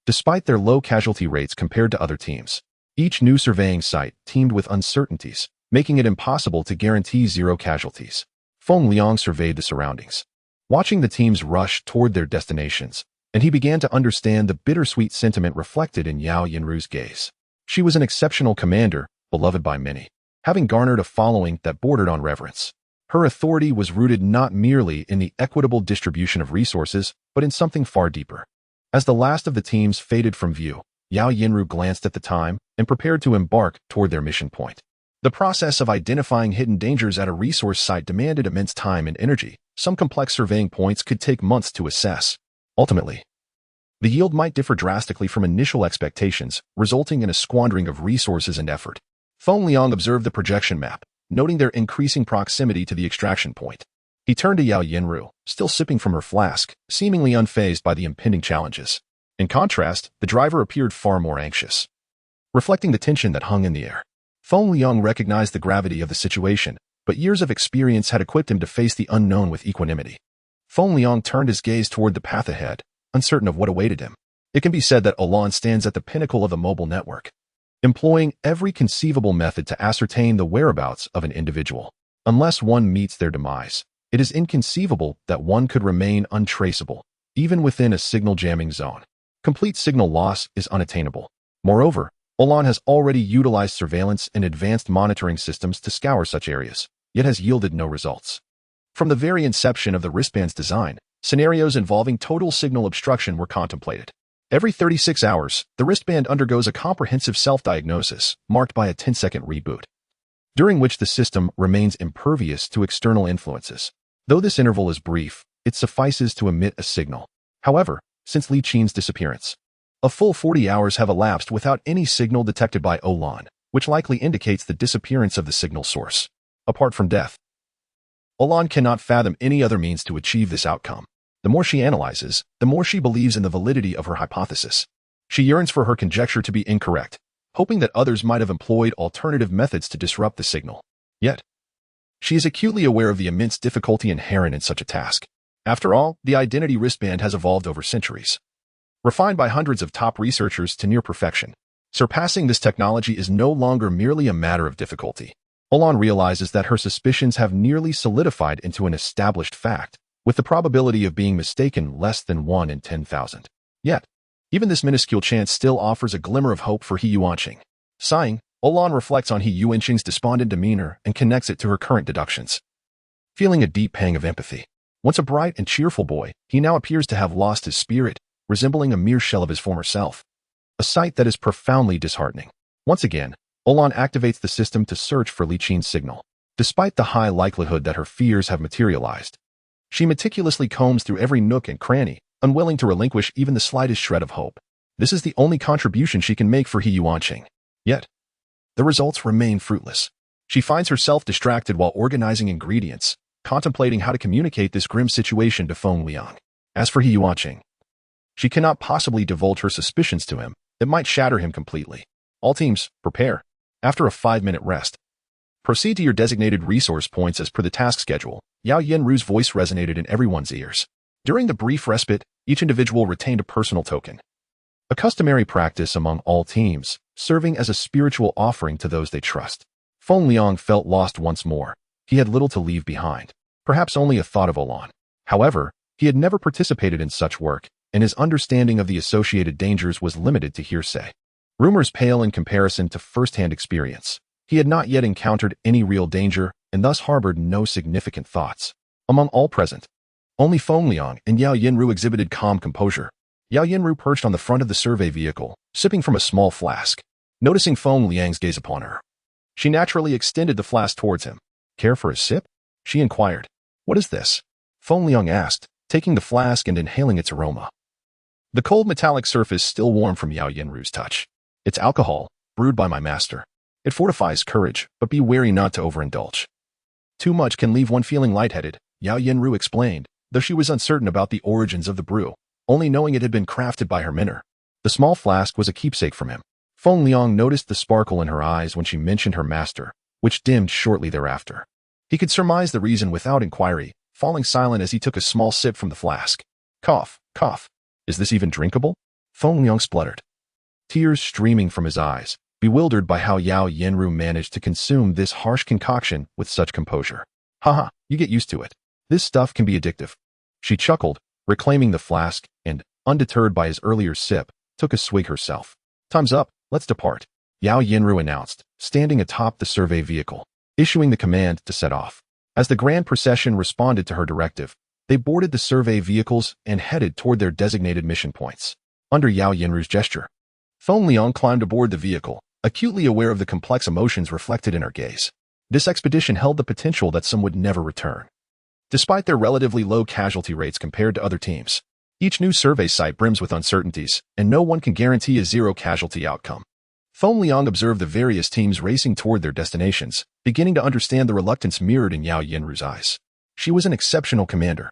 Despite their low casualty rates compared to other teams, each new surveying site teemed with uncertainties, making it impossible to guarantee zero casualties. Feng Liang surveyed the surroundings, watching the teams rush toward their destinations, and he began to understand the bittersweet sentiment reflected in Yao Yenru's gaze. She was an exceptional commander, beloved by many, having garnered a following that bordered on reverence. Her authority was rooted not merely in the equitable distribution of resources, but in something far deeper. As the last of the teams faded from view, Yao Yenru glanced at the time and prepared to embark toward their mission point. The process of identifying hidden dangers at a resource site demanded immense time and energy. Some complex surveying points could take months to assess. Ultimately, the yield might differ drastically from initial expectations, resulting in a squandering of resources and effort. Feng Liang observed the projection map, noting their increasing proximity to the extraction point. He turned to Yao Yenru, still sipping from her flask, seemingly unfazed by the impending challenges. In contrast, the driver appeared far more anxious, reflecting the tension that hung in the air. Feng Liang recognized the gravity of the situation, but years of experience had equipped him to face the unknown with equanimity. Feng Liang turned his gaze toward the path ahead, uncertain of what awaited him. It can be said that Olan stands at the pinnacle of the mobile network, employing every conceivable method to ascertain the whereabouts of an individual. Unless one meets their demise, it is inconceivable that one could remain untraceable, even within a signal jamming zone. Complete signal loss is unattainable. Moreover, Olan has already utilized surveillance and advanced monitoring systems to scour such areas. yet has yielded no results. From the very inception of the wristband's design, scenarios involving total signal obstruction were contemplated. Every 36 hours, the wristband undergoes a comprehensive self-diagnosis, marked by a 10-second reboot, during which the system remains impervious to external influences. Though this interval is brief, it suffices to emit a signal. However, since Li Qin's disappearance, a full 40 hours have elapsed without any signal detected by Olan, which likely indicates the disappearance of the signal source. Apart from death, Olan cannot fathom any other means to achieve this outcome. The more she analyzes, the more she believes in the validity of her hypothesis. She yearns for her conjecture to be incorrect, hoping that others might have employed alternative methods to disrupt the signal. Yet, she is acutely aware of the immense difficulty inherent in such a task. After all, the identity wristband has evolved over centuries, refined by hundreds of top researchers to near perfection. Surpassing this technology is no longer merely a matter of difficulty. Olan realizes that her suspicions have nearly solidified into an established fact, with the probability of being mistaken less than 1 in 10,000. Yet, even this minuscule chance still offers a glimmer of hope for He Yuanqing. Sighing, Olan reflects on He Yuanqing's despondent demeanor and connects it to her current deductions. Feeling a deep pang of empathy. Once a bright and cheerful boy, he now appears to have lost his spirit, resembling a mere shell of his former self. A sight that is profoundly disheartening. Once again, Olan activates the system to search for Li Qin's signal. Despite the high likelihood that her fears have materialized, she meticulously combs through every nook and cranny, unwilling to relinquish even the slightest shred of hope. This is the only contribution she can make for He Yuanqing. Yet, the results remain fruitless. She finds herself distracted while organizing ingredients, contemplating how to communicate this grim situation to Feng Liang. As for He Yuanqing, she cannot possibly divulge her suspicions to him. It might shatter him completely. All teams, prepare. After a 5-minute rest, proceed to your designated resource points as per the task schedule. Yao Yanru's voice resonated in everyone's ears. During the brief respite, each individual retained a personal token, a customary practice among all teams, serving as a spiritual offering to those they trust. Feng Liang felt lost once more. He had little to leave behind, perhaps only a thought of Olan. However, he had never participated in such work, and his understanding of the associated dangers was limited to hearsay. Rumors pale in comparison to first-hand experience. He had not yet encountered any real danger, and thus harbored no significant thoughts. Among all present, only Feng Liang and Yao Yanru exhibited calm composure. Yao Yanru perched on the front of the survey vehicle, sipping from a small flask. Noticing Feng Liang's gaze upon her, she naturally extended the flask towards him. Care for a sip? She inquired. What is this? Feng Liang asked, taking the flask and inhaling its aroma. The cold metallic surface still warm from Yao Yanru's touch. It's alcohol, brewed by my master. It fortifies courage, but be wary not to overindulge. Too much can leave one feeling lightheaded, Yao Yanru explained, though she was uncertain about the origins of the brew, only knowing it had been crafted by her mentor. The small flask was a keepsake from him. Feng Liang noticed the sparkle in her eyes when she mentioned her master, which dimmed shortly thereafter. He could surmise the reason without inquiry, falling silent as he took a small sip from the flask. Cough, cough. Is this even drinkable? Feng Liang spluttered, tears streaming from his eyes, bewildered by how Yao Yanru managed to consume this harsh concoction with such composure. Haha, you get used to it. This stuff can be addictive. She chuckled, reclaiming the flask, and, undeterred by his earlier sip, took a swig herself. Time's up, let's depart, Yao Yanru announced, standing atop the survey vehicle, issuing the command to set off. As the grand procession responded to her directive, they boarded the survey vehicles and headed toward their designated mission points. Under Yao Yanru's gesture, Feng Liang climbed aboard the vehicle, acutely aware of the complex emotions reflected in her gaze. This expedition held the potential that some would never return. Despite their relatively low casualty rates compared to other teams, each new survey site brims with uncertainties, and no one can guarantee a zero-casualty outcome. Feng Liang observed the various teams racing toward their destinations, beginning to understand the reluctance mirrored in Yao Yanru's eyes. She was an exceptional commander,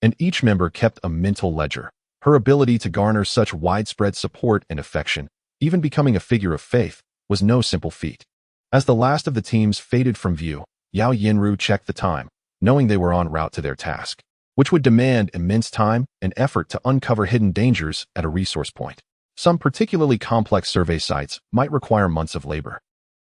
and each member kept a mental ledger. Her ability to garner such widespread support and affection, even becoming a figure of faith, was no simple feat. As the last of the teams faded from view, Yao Yanru checked the time, knowing they were en route to their task, which would demand immense time and effort to uncover hidden dangers at a resource point. Some particularly complex survey sites might require months of labor,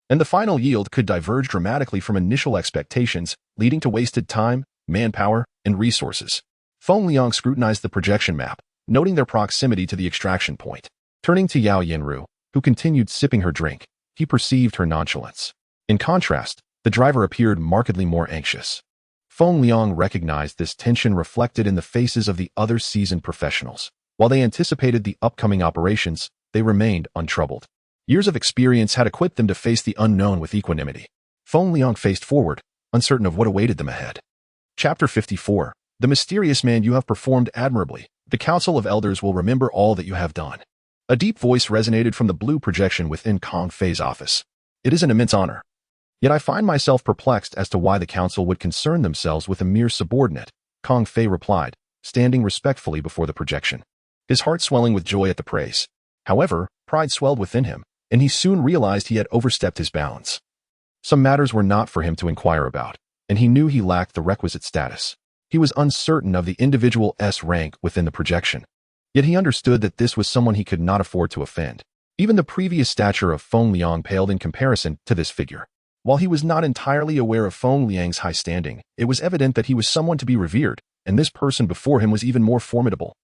and the final yield could diverge dramatically from initial expectations, leading to wasted time, manpower, and resources. Feng Liang scrutinized the projection map, noting their proximity to the extraction point. Turning to Yao Yanru, who continued sipping her drink, he perceived her nonchalance. In contrast, The driver appeared markedly more anxious. Feng Liang recognized this tension reflected in the faces of the other seasoned professionals. While they anticipated the upcoming operations, they remained untroubled. Years of experience had equipped them to face the unknown with equanimity. Feng Liang faced forward, uncertain of what awaited them ahead. Chapter 54. The mysterious man, you have performed admirably. The Council of Elders will remember all that you have done. A deep voice resonated from the blue projection within Kong Fei's office. It is an immense honor. Yet I find myself perplexed as to why the council would concern themselves with a mere subordinate, Kong Fei replied, standing respectfully before the projection, his heart swelling with joy at the praise. However, pride swelled within him, and he soon realized he had overstepped his bounds. Some matters were not for him to inquire about, and he knew he lacked the requisite status. He was uncertain of the individual's rank within the projection. Yet he understood that this was someone he could not afford to offend. Even the previous stature of Feng Liang paled in comparison to this figure. While he was not entirely aware of Feng Liang's high standing, it was evident that he was someone to be revered, and this person before him was even more formidable.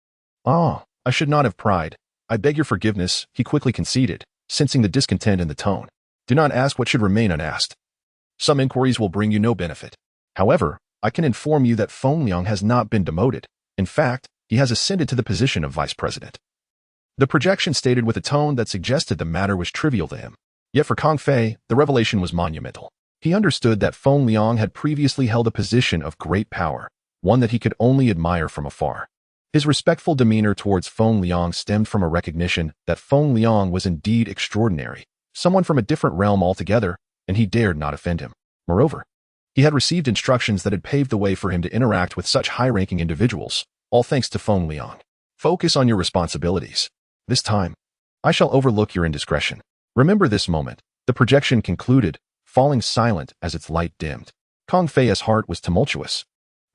"Ah, I should not have pried. I beg your forgiveness," he quickly conceded, sensing the discontent in the tone. "Do not ask what should remain unasked. Some inquiries will bring you no benefit. However, I can inform you that Feng Liang has not been demoted. In fact, he has ascended to the position of vice president." The projection stated with a tone that suggested the matter was trivial to him. Yet for Kong Fei, the revelation was monumental. He understood that Feng Liang had previously held a position of great power, one that he could only admire from afar. His respectful demeanor towards Feng Liang stemmed from a recognition that Feng Liang was indeed extraordinary, someone from a different realm altogether, and he dared not offend him. Moreover, he had received instructions that had paved the way for him to interact with such high-ranking individuals, all thanks to Feng Liang. "Focus on your responsibilities. This time, I shall overlook your indiscretion. Remember this moment," the projection concluded, falling silent as its light dimmed. Kong Fei's heart was tumultuous.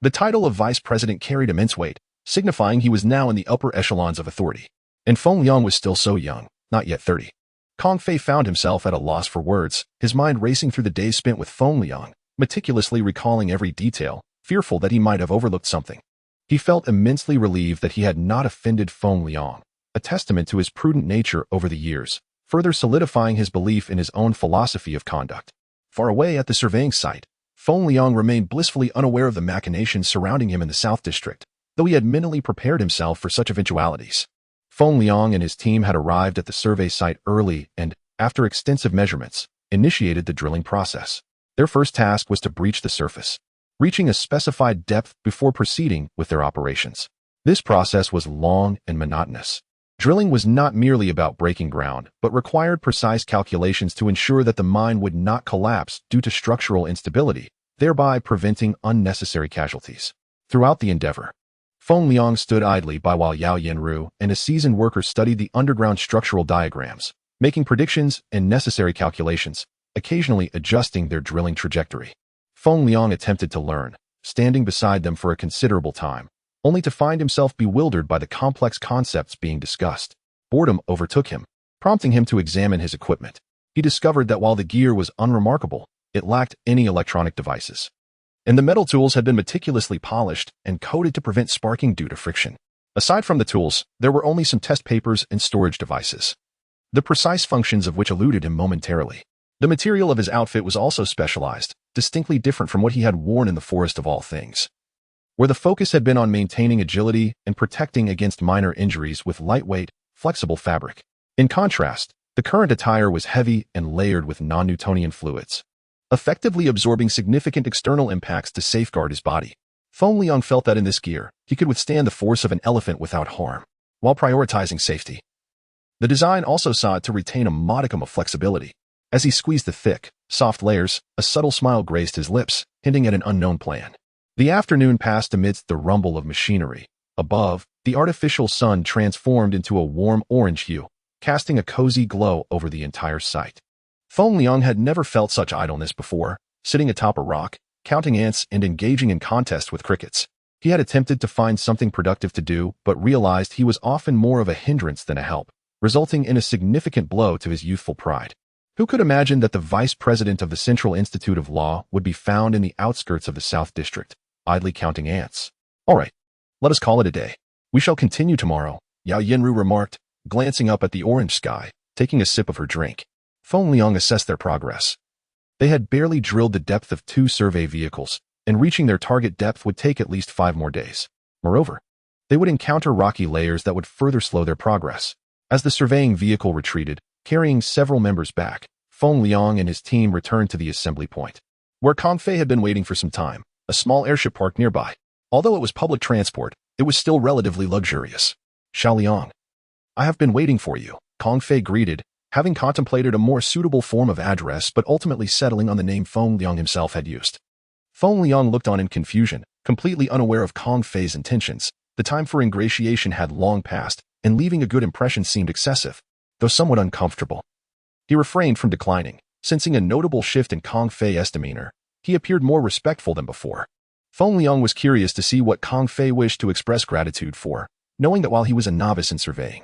The title of vice president carried immense weight, signifying he was now in the upper echelons of authority. And Feng Liang was still so young, not yet 30. Kong Fei found himself at a loss for words, his mind racing through the days spent with Feng Liang, meticulously recalling every detail, fearful that he might have overlooked something. He felt immensely relieved that he had not offended Feng Liang, a testament to his prudent nature over the years, further solidifying his belief in his own philosophy of conduct. Far away at the surveying site, Feng Liang remained blissfully unaware of the machinations surrounding him in the South District, though he had mentally prepared himself for such eventualities. Feng Liang and his team had arrived at the survey site early and, after extensive measurements, initiated the drilling process. Their first task was to breach the surface, reaching a specified depth before proceeding with their operations. This process was long and monotonous. Drilling was not merely about breaking ground, but required precise calculations to ensure that the mine would not collapse due to structural instability, thereby preventing unnecessary casualties. Throughout the endeavor, Feng Liang stood idly by while Yao Yanru and a seasoned worker studied the underground structural diagrams, making predictions and necessary calculations, occasionally adjusting their drilling trajectory. Feng Liang attempted to learn, standing beside them for a considerable time, only to find himself bewildered by the complex concepts being discussed. Boredom overtook him, prompting him to examine his equipment. He discovered that while the gear was unremarkable, it lacked any electronic devices. And the metal tools had been meticulously polished and coated to prevent sparking due to friction. Aside from the tools, there were only some test papers and storage devices, the precise functions of which eluded him momentarily. The material of his outfit was also specialized, distinctly different from what he had worn in the forest of all things, where the focus had been on maintaining agility and protecting against minor injuries with lightweight, flexible fabric. In contrast, the current attire was heavy and layered with non-Newtonian fluids, effectively absorbing significant external impacts to safeguard his body. Feng Liang felt that in this gear, he could withstand the force of an elephant without harm, while prioritizing safety. The design also sought to retain a modicum of flexibility. As he squeezed the thick, soft layers, a subtle smile graced his lips, hinting at an unknown plan. The afternoon passed amidst the rumble of machinery. Above, the artificial sun transformed into a warm orange hue, casting a cozy glow over the entire site. Feng Liang had never felt such idleness before, sitting atop a rock, counting ants and engaging in contests with crickets. He had attempted to find something productive to do, but realized he was often more of a hindrance than a help, resulting in a significant blow to his youthful pride. Who could imagine that the vice president of the Central Institute of Law would be found in the outskirts of the South District, idly counting ants? All right, let us call it a day. We shall continue tomorrow, Yao Yanru remarked, glancing up at the orange sky, taking a sip of her drink. Feng Liang assessed their progress. They had barely drilled the depth of 2 survey vehicles, and reaching their target depth would take at least 5 more days. Moreover, they would encounter rocky layers that would further slow their progress. As the surveying vehicle retreated, carrying several members back, Feng Liang and his team returned to the assembly point, where Kong Fei had been waiting for some time, a small airship parked nearby. Although it was public transport, it was still relatively luxurious. Xiao Liang, I have been waiting for you, Kong Fei greeted, having contemplated a more suitable form of address but ultimately settling on the name Feng Liang himself had used. Feng Liang looked on in confusion, completely unaware of Kong Fei's intentions. The time for ingratiation had long passed, and leaving a good impression seemed excessive, though somewhat uncomfortable. He refrained from declining, sensing a notable shift in Kong Fei's demeanor. He appeared more respectful than before. Feng Liang was curious to see what Kong Fei wished to express gratitude for, knowing that while he was a novice in surveying,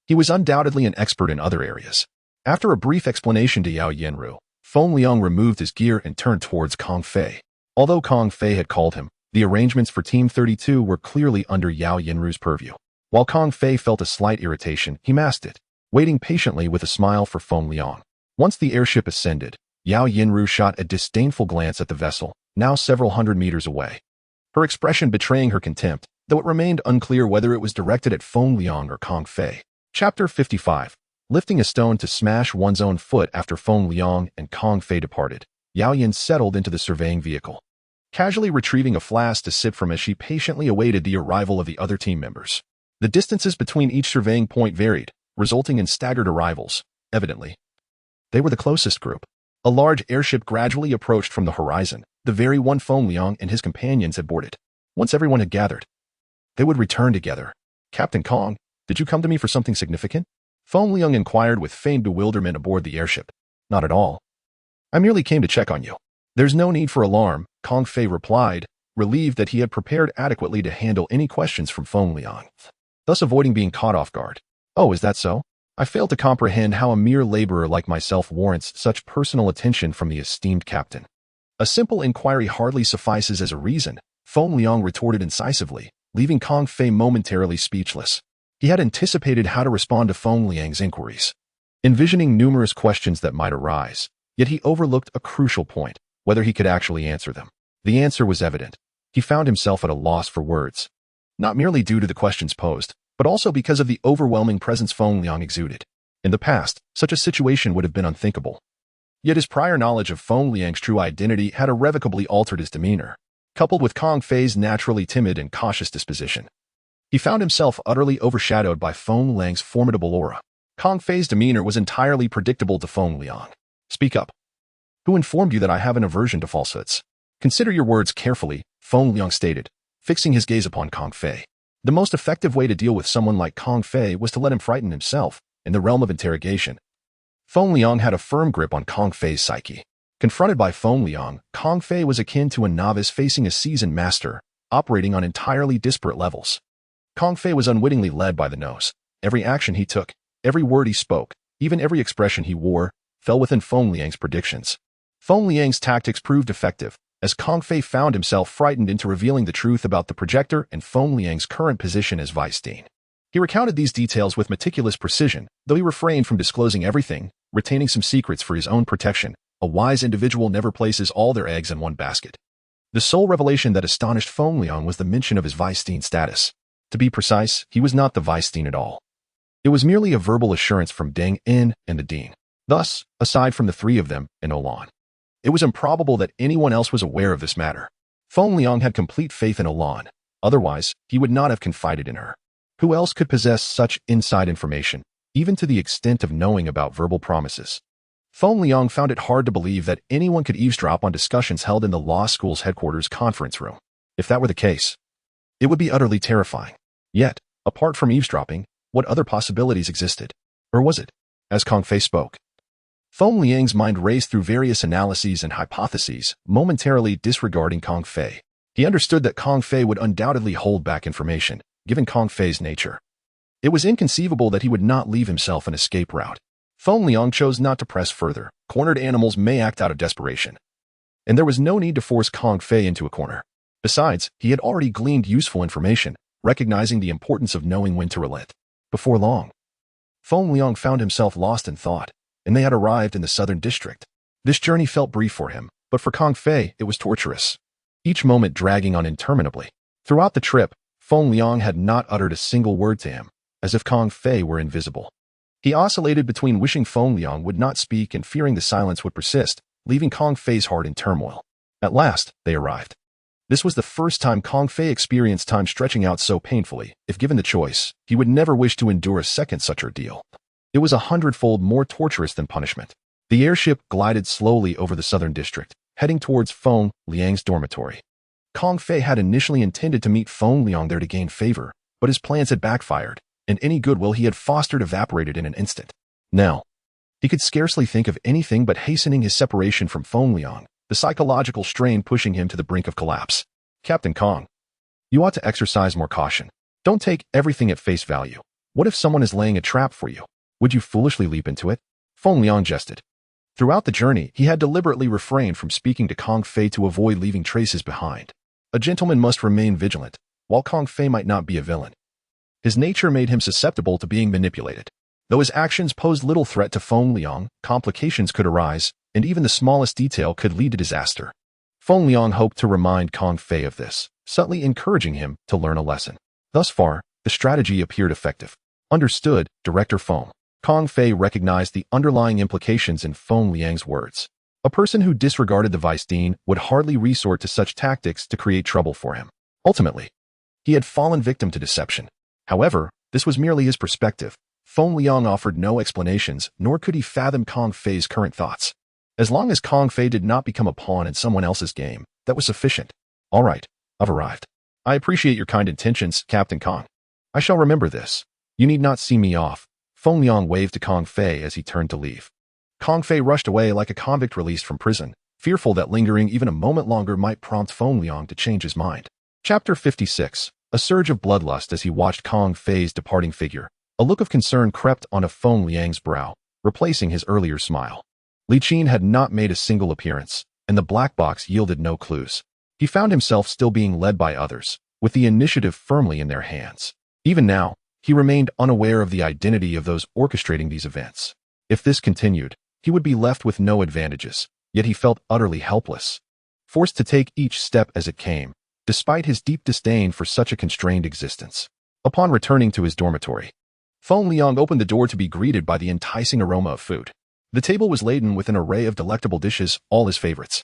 he was undoubtedly an expert in other areas. After a brief explanation to Yao Yenru, Feng Liang removed his gear and turned towards Kong Fei. Although Kong Fei had called him, the arrangements for Team 32 were clearly under Yao Yenru's purview. While Kong Fei felt a slight irritation, he masked it, waiting patiently with a smile for Feng Liang. Once the airship ascended, Yao Yenru shot a disdainful glance at the vessel, now several hundred meters away. Her expression betraying her contempt, though it remained unclear whether it was directed at Feng Liang or Kong Fei. Chapter 55. Lifting a stone to smash one's own foot after Feng Liang and Kong Fei departed, Yao Yen settled into the surveying vehicle, casually retrieving a flask to sip from as she patiently awaited the arrival of the other team members. The distances between each surveying point varied, resulting in staggered arrivals. Evidently, they were the closest group. A large airship gradually approached from the horizon, the very one Feng Liang and his companions had boarded. Once everyone had gathered, they would return together. Captain Kong, did you come to me for something significant? Feng Liang inquired with feigned bewilderment aboard the airship. Not at all. I merely came to check on you. There's no need for alarm, Kong Fei replied, relieved that he had prepared adequately to handle any questions from Feng Liang, thus avoiding being caught off guard. Oh, is that so? I fail to comprehend how a mere laborer like myself warrants such personal attention from the esteemed captain. A simple inquiry hardly suffices as a reason, Feng Liang retorted incisively, leaving Kong Fei momentarily speechless. He had anticipated how to respond to Feng Liang's inquiries, envisioning numerous questions that might arise, yet he overlooked a crucial point, whether he could actually answer them. The answer was evident. He found himself at a loss for words, not merely due to the questions posed, but also because of the overwhelming presence Feng Liang exuded. In the past, such a situation would have been unthinkable. Yet his prior knowledge of Feng Liang's true identity had irrevocably altered his demeanor, coupled with Kong Fei's naturally timid and cautious disposition. He found himself utterly overshadowed by Feng Liang's formidable aura. Kong Fei's demeanor was entirely predictable to Feng Liang. Speak up. Who informed you that I have an aversion to falsehoods? Consider your words carefully, Feng Liang stated, fixing his gaze upon Kong Fei. The most effective way to deal with someone like Kong Fei was to let him frighten himself, in the realm of interrogation. Feng Liang had a firm grip on Kong Fei's psyche. Confronted by Feng Liang, Kong Fei was akin to a novice facing a seasoned master, operating on entirely disparate levels. Kong Fei was unwittingly led by the nose. Every action he took, every word he spoke, even every expression he wore, fell within Feng Liang's predictions. Feng Liang's tactics proved effective, as Kong Fei found himself frightened into revealing the truth about the projector and Feng Liang's current position as vice dean. He recounted these details with meticulous precision, though he refrained from disclosing everything, retaining some secrets for his own protection. A wise individual never places all their eggs in one basket. The sole revelation that astonished Feng Liang was the mention of his vice dean status. To be precise, he was not the vice dean at all. It was merely a verbal assurance from Deng En and the dean. Thus, aside from the three of them and Olan, it was improbable that anyone else was aware of this matter. Feng Liang had complete faith in Olan. Otherwise, he would not have confided in her. Who else could possess such inside information, even to the extent of knowing about verbal promises? Feng Liang found it hard to believe that anyone could eavesdrop on discussions held in the law school's headquarters conference room. If that were the case, it would be utterly terrifying. Yet, apart from eavesdropping, what other possibilities existed? Or was it? As Kong Fei spoke, Feng Liang's mind raced through various analyses and hypotheses, momentarily disregarding Kong Fei. He understood that Kong Fei would undoubtedly hold back information, given Kong Fei's nature. It was inconceivable that he would not leave himself an escape route. Feng Liang chose not to press further. Cornered animals may act out of desperation, and there was no need to force Kong Fei into a corner. Besides, he had already gleaned useful information, recognizing the importance of knowing when to relent. Before long, Feng Liang found himself lost in thought, and they had arrived in the southern district. This journey felt brief for him, but for Kong Fei, it was torturous, each moment dragging on interminably. Throughout the trip, Feng Liang had not uttered a single word to him, as if Kong Fei were invisible. He oscillated between wishing Feng Liang would not speak and fearing the silence would persist, leaving Kong Fei's heart in turmoil. At last, they arrived. This was the first time Kong Fei experienced time stretching out so painfully. If given the choice, he would never wish to endure a second such ordeal. It was 100-fold more torturous than punishment. The airship glided slowly over the southern district, heading towards Feng Liang's dormitory. Kong Fei had initially intended to meet Feng Liang there to gain favor, but his plans had backfired, and any goodwill he had fostered evaporated in an instant. Now, he could scarcely think of anything but hastening his separation from Feng Liang, the psychological strain pushing him to the brink of collapse. Captain Kong, you ought to exercise more caution. Don't take everything at face value. What if someone is laying a trap for you? Would you foolishly leap into it? Feng Liang jested. Throughout the journey, he had deliberately refrained from speaking to Kong Fei to avoid leaving traces behind. A gentleman must remain vigilant, while Kong Fei might not be a villain. His nature made him susceptible to being manipulated. Though his actions posed little threat to Feng Liang, complications could arise, and even the smallest detail could lead to disaster. Feng Liang hoped to remind Kong Fei of this, subtly encouraging him to learn a lesson. Thus far, the strategy appeared effective. Understood, Director Feng. Kong Fei recognized the underlying implications in Feng Liang's words. A person who disregarded the vice dean would hardly resort to such tactics to create trouble for him. Ultimately, he had fallen victim to deception. However, this was merely his perspective. Feng Liang offered no explanations, nor could he fathom Kong Fei's current thoughts. As long as Kong Fei did not become a pawn in someone else's game, that was sufficient. All right, I've arrived. I appreciate your kind intentions, Captain Kong. I shall remember this. You need not see me off. Feng Liang waved to Kong Fei as he turned to leave. Kong Fei rushed away like a convict released from prison, fearful that lingering even a moment longer might prompt Feng Liang to change his mind. Chapter 56. A surge of bloodlust as he watched Kong Fei's departing figure. A look of concern crept onto Feng Liang's brow, replacing his earlier smile. Li Qin had not made a single appearance, and the black box yielded no clues. He found himself still being led by others, with the initiative firmly in their hands. Even now, he remained unaware of the identity of those orchestrating these events. If this continued, he would be left with no advantages, yet he felt utterly helpless, forced to take each step as it came, despite his deep disdain for such a constrained existence. Upon returning to his dormitory, Feng Liang opened the door to be greeted by the enticing aroma of food. The table was laden with an array of delectable dishes, all his favorites.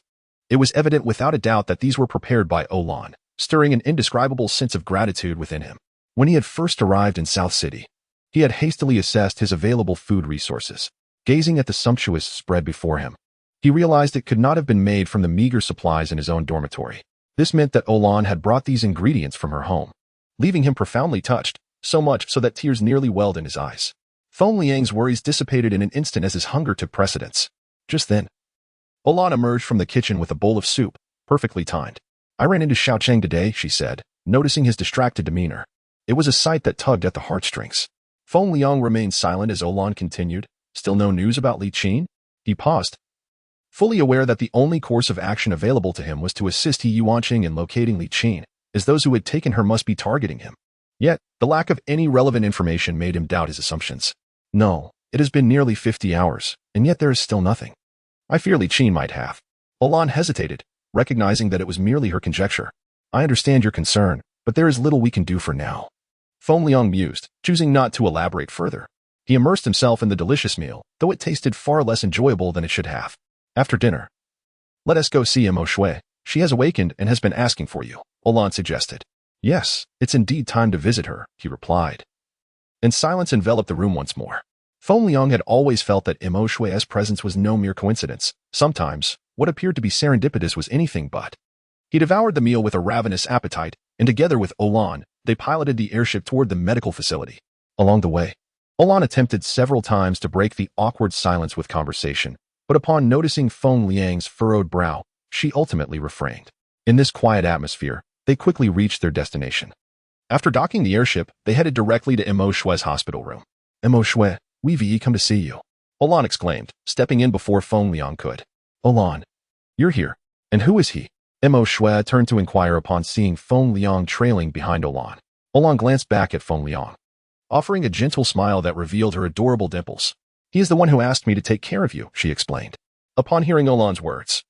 It was evident without a doubt that these were prepared by Olan, stirring an indescribable sense of gratitude within him. When he had first arrived in South City, he had hastily assessed his available food resources. Gazing at the sumptuous spread before him, he realized it could not have been made from the meager supplies in his own dormitory. This meant that Olan had brought these ingredients from her home, leaving him profoundly touched, so much so that tears nearly welled in his eyes. Feng Liang's worries dissipated in an instant as his hunger took precedence. Just then, Olan emerged from the kitchen with a bowl of soup, perfectly timed. I ran into Xiao Cheng today, she said, noticing his distracted demeanor. It was a sight that tugged at the heartstrings. Feng Liang remained silent as Olan continued. Still no news about Li Qin? He paused, fully aware that the only course of action available to him was to assist He Yuanqing in locating Li Qin, as those who had taken her must be targeting him. Yet, the lack of any relevant information made him doubt his assumptions. No, it has been nearly 50 hours, and yet there is still nothing. I fear Li Qin might have. Olan hesitated, recognizing that it was merely her conjecture. I understand your concern, but there is little we can do for now. Feng Liang mused, choosing not to elaborate further. He immersed himself in the delicious meal, though it tasted far less enjoyable than it should have. After dinner, let us go see Mo Shui. She has awakened and has been asking for you, Olan suggested. Yes, it's indeed time to visit her, he replied. And silence enveloped the room once more. Feng Liang had always felt that Mo Shui's presence was no mere coincidence. Sometimes, what appeared to be serendipitous was anything but. He devoured the meal with a ravenous appetite, and together with Olan, they piloted the airship toward the medical facility. Along the way, Olan attempted several times to break the awkward silence with conversation, but upon noticing Feng Liang's furrowed brow, she ultimately refrained. In this quiet atmosphere, they quickly reached their destination. After docking the airship, they headed directly to Mo Shui's hospital room. Mo Shui, we've come to see you, Olan exclaimed, stepping in before Feng Liang could. Olan, you're here. And who is he? Mo Shui turned to inquire upon seeing Feng Liang trailing behind Olan. Olan glanced back at Feng Liang, offering a gentle smile that revealed her adorable dimples. He is the one who asked me to take care of you, she explained. Upon hearing Olan's words,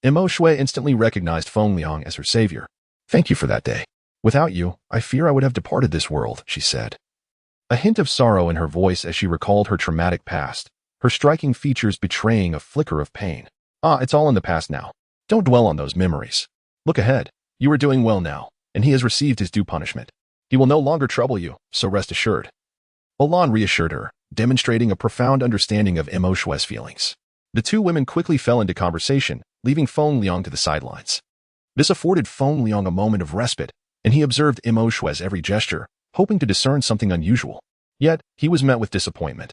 Imo Shui instantly recognized Feng Liang as her savior. Thank you for that day. Without you, I fear I would have departed this world, she said. A hint of sorrow in her voice as she recalled her traumatic past, her striking features betraying a flicker of pain. It's all in the past now. Don't dwell on those memories. Look ahead. You are doing well now, and he has received his due punishment. He will no longer trouble you, so rest assured. Olan reassured her, demonstrating a profound understanding of Imo Shui's feelings. The two women quickly fell into conversation, leaving Feng Liang to the sidelines. This afforded Feng Liang a moment of respite, and he observed Imo Shui's every gesture, hoping to discern something unusual. Yet, he was met with disappointment.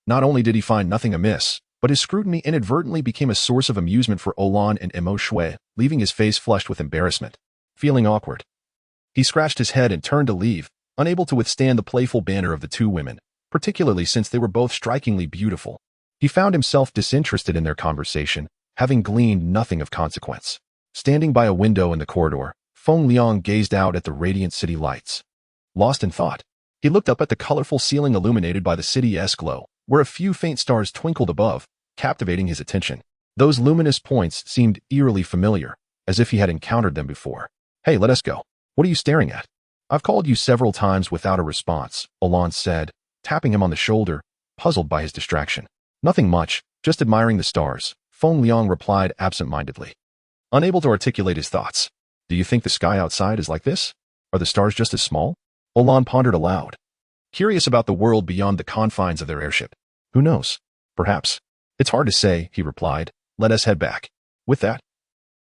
Not only did he find nothing amiss, but his scrutiny inadvertently became a source of amusement for Olan and Imo Shui, leaving his face flushed with embarrassment. Feeling awkward, he scratched his head and turned to leave, unable to withstand the playful banter of the two women, particularly since they were both strikingly beautiful. He found himself disinterested in their conversation, having gleaned nothing of consequence. Standing by a window in the corridor, Feng Liang gazed out at the radiant city lights. Lost in thought, he looked up at the colorful ceiling illuminated by the city's glow, where a few faint stars twinkled above, captivating his attention. Those luminous points seemed eerily familiar, as if he had encountered them before. Hey, let us go. What are you staring at? I've called you several times without a response, Olan said, tapping him on the shoulder, puzzled by his distraction. Nothing much, just admiring the stars, Feng Liang replied absent-mindedly. Unable to articulate his thoughts. Do you think the sky outside is like this? Are the stars just as small? Olan pondered aloud, curious about the world beyond the confines of their airship. Who knows? Perhaps. It's hard to say, he replied. Let us head back. With that,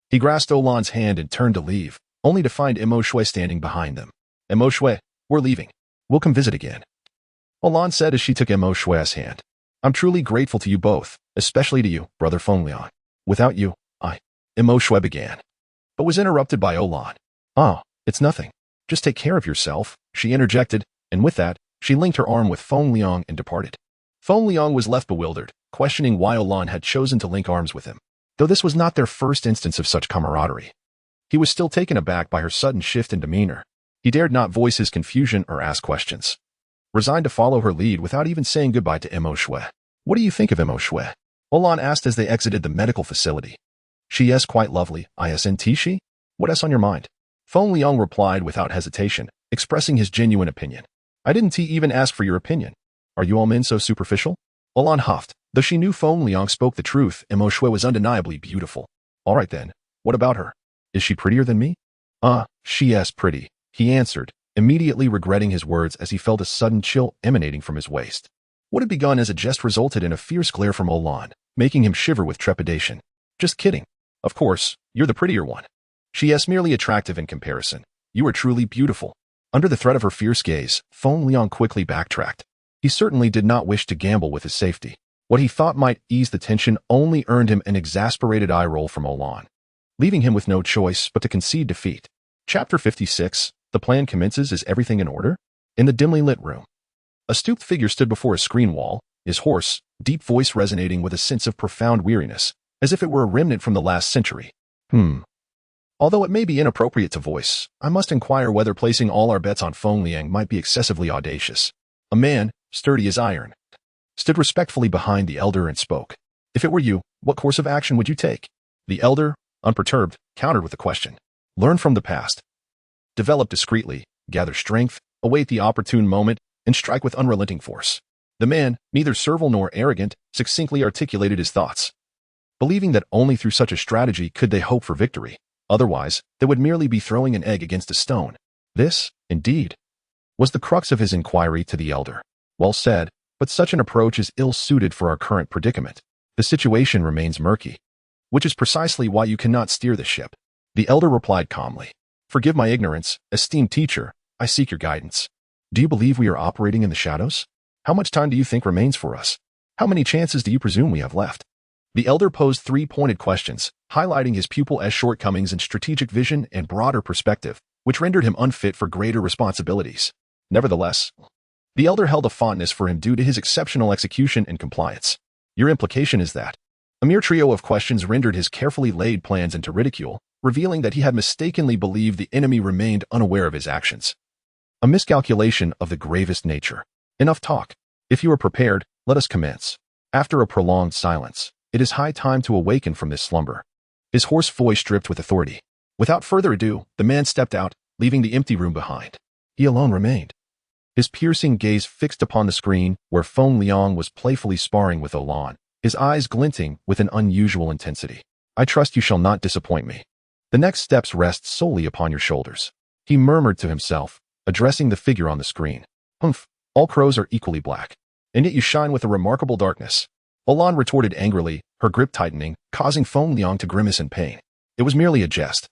he grasped Olan's hand and turned to leave, only to find Imo Shui standing behind them. Imo Shui, we're leaving. We'll come visit again, Olan said as she took Imo Shui's hand. I'm truly grateful to you both, especially to you, brother Feng Liang. Without you, Imo Shui began, but was interrupted by Olan. It's nothing. Just take care of yourself, she interjected, and with that, she linked her arm with Feng Liang and departed. Feng Liang was left bewildered, questioning why Olan had chosen to link arms with him. Though this was not their first instance of such camaraderie, he was still taken aback by her sudden shift in demeanor. He dared not voice his confusion or ask questions, resigned to follow her lead without even saying goodbye to Imo Shui. What do you think of Imo Shui? Olan asked as they exited the medical facility. She is quite lovely, isn't she? What else on your mind? Feng Liang replied without hesitation, expressing his genuine opinion. I didn't even ask for your opinion. Are you all men so superficial? Olan huffed. Though she knew Feng Liang spoke the truth, Imo Shui was undeniably beautiful. All right then, what about her? Is she prettier than me? She is pretty, he answered, immediately regretting his words as he felt a sudden chill emanating from his waist. What had begun as a jest resulted in a fierce glare from Olan, making him shiver with trepidation. Just kidding. Of course, you're the prettier one. She is merely attractive in comparison. You are truly beautiful. Under the threat of her fierce gaze, Feng Liang quickly backtracked. He certainly did not wish to gamble with his safety. What he thought might ease the tension only earned him an exasperated eye roll from Olan, leaving him with no choice but to concede defeat. Chapter 56, The plan commences. Is everything in order? In the dimly lit room, a stooped figure stood before a screen wall, his hoarse, deep voice resonating with a sense of profound weariness, as if it were a remnant from the last century. Although it may be inappropriate to voice, I must inquire whether placing all our bets on Feng Liang might be excessively audacious. A man, sturdy as iron, stood respectfully behind the elder and spoke. If it were you, what course of action would you take? The elder, unperturbed, countered with a question. Learn from the past. Develop discreetly, gather strength, await the opportune moment, and strike with unrelenting force. The man, neither servile nor arrogant, succinctly articulated his thoughts, believing that only through such a strategy could they hope for victory. Otherwise, they would merely be throwing an egg against a stone. This, indeed, was the crux of his inquiry to the elder. Well said, but such an approach is ill-suited for our current predicament. The situation remains murky, which is precisely why you cannot steer the ship. The elder replied calmly. Forgive my ignorance, esteemed teacher, I seek your guidance. Do you believe we are operating in the shadows? How much time do you think remains for us? How many chances do you presume we have left? The elder posed 3 pointed questions, highlighting his pupil's shortcomings in strategic vision and broader perspective, which rendered him unfit for greater responsibilities. Nevertheless, the elder held a fondness for him due to his exceptional execution and compliance. Your implication is that a mere trio of questions rendered his carefully laid plans into ridicule, revealing that he had mistakenly believed the enemy remained unaware of his actions. A miscalculation of the gravest nature. Enough talk. If you are prepared, let us commence. After a prolonged silence, It is high time to awaken from this slumber. His hoarse voice dripped with authority. Without further ado, the man stepped out, leaving the empty room behind. He alone remained, his piercing gaze fixed upon the screen where Feng Liang was playfully sparring with Olan, his eyes glinting with an unusual intensity. I trust you shall not disappoint me. The next steps rest solely upon your shoulders. He murmured to himself, addressing the figure on the screen. Humph, all crows are equally black. And yet you shine with a remarkable darkness. Olan retorted angrily, her grip tightening, causing Feng Liang to grimace in pain. It was merely a jest.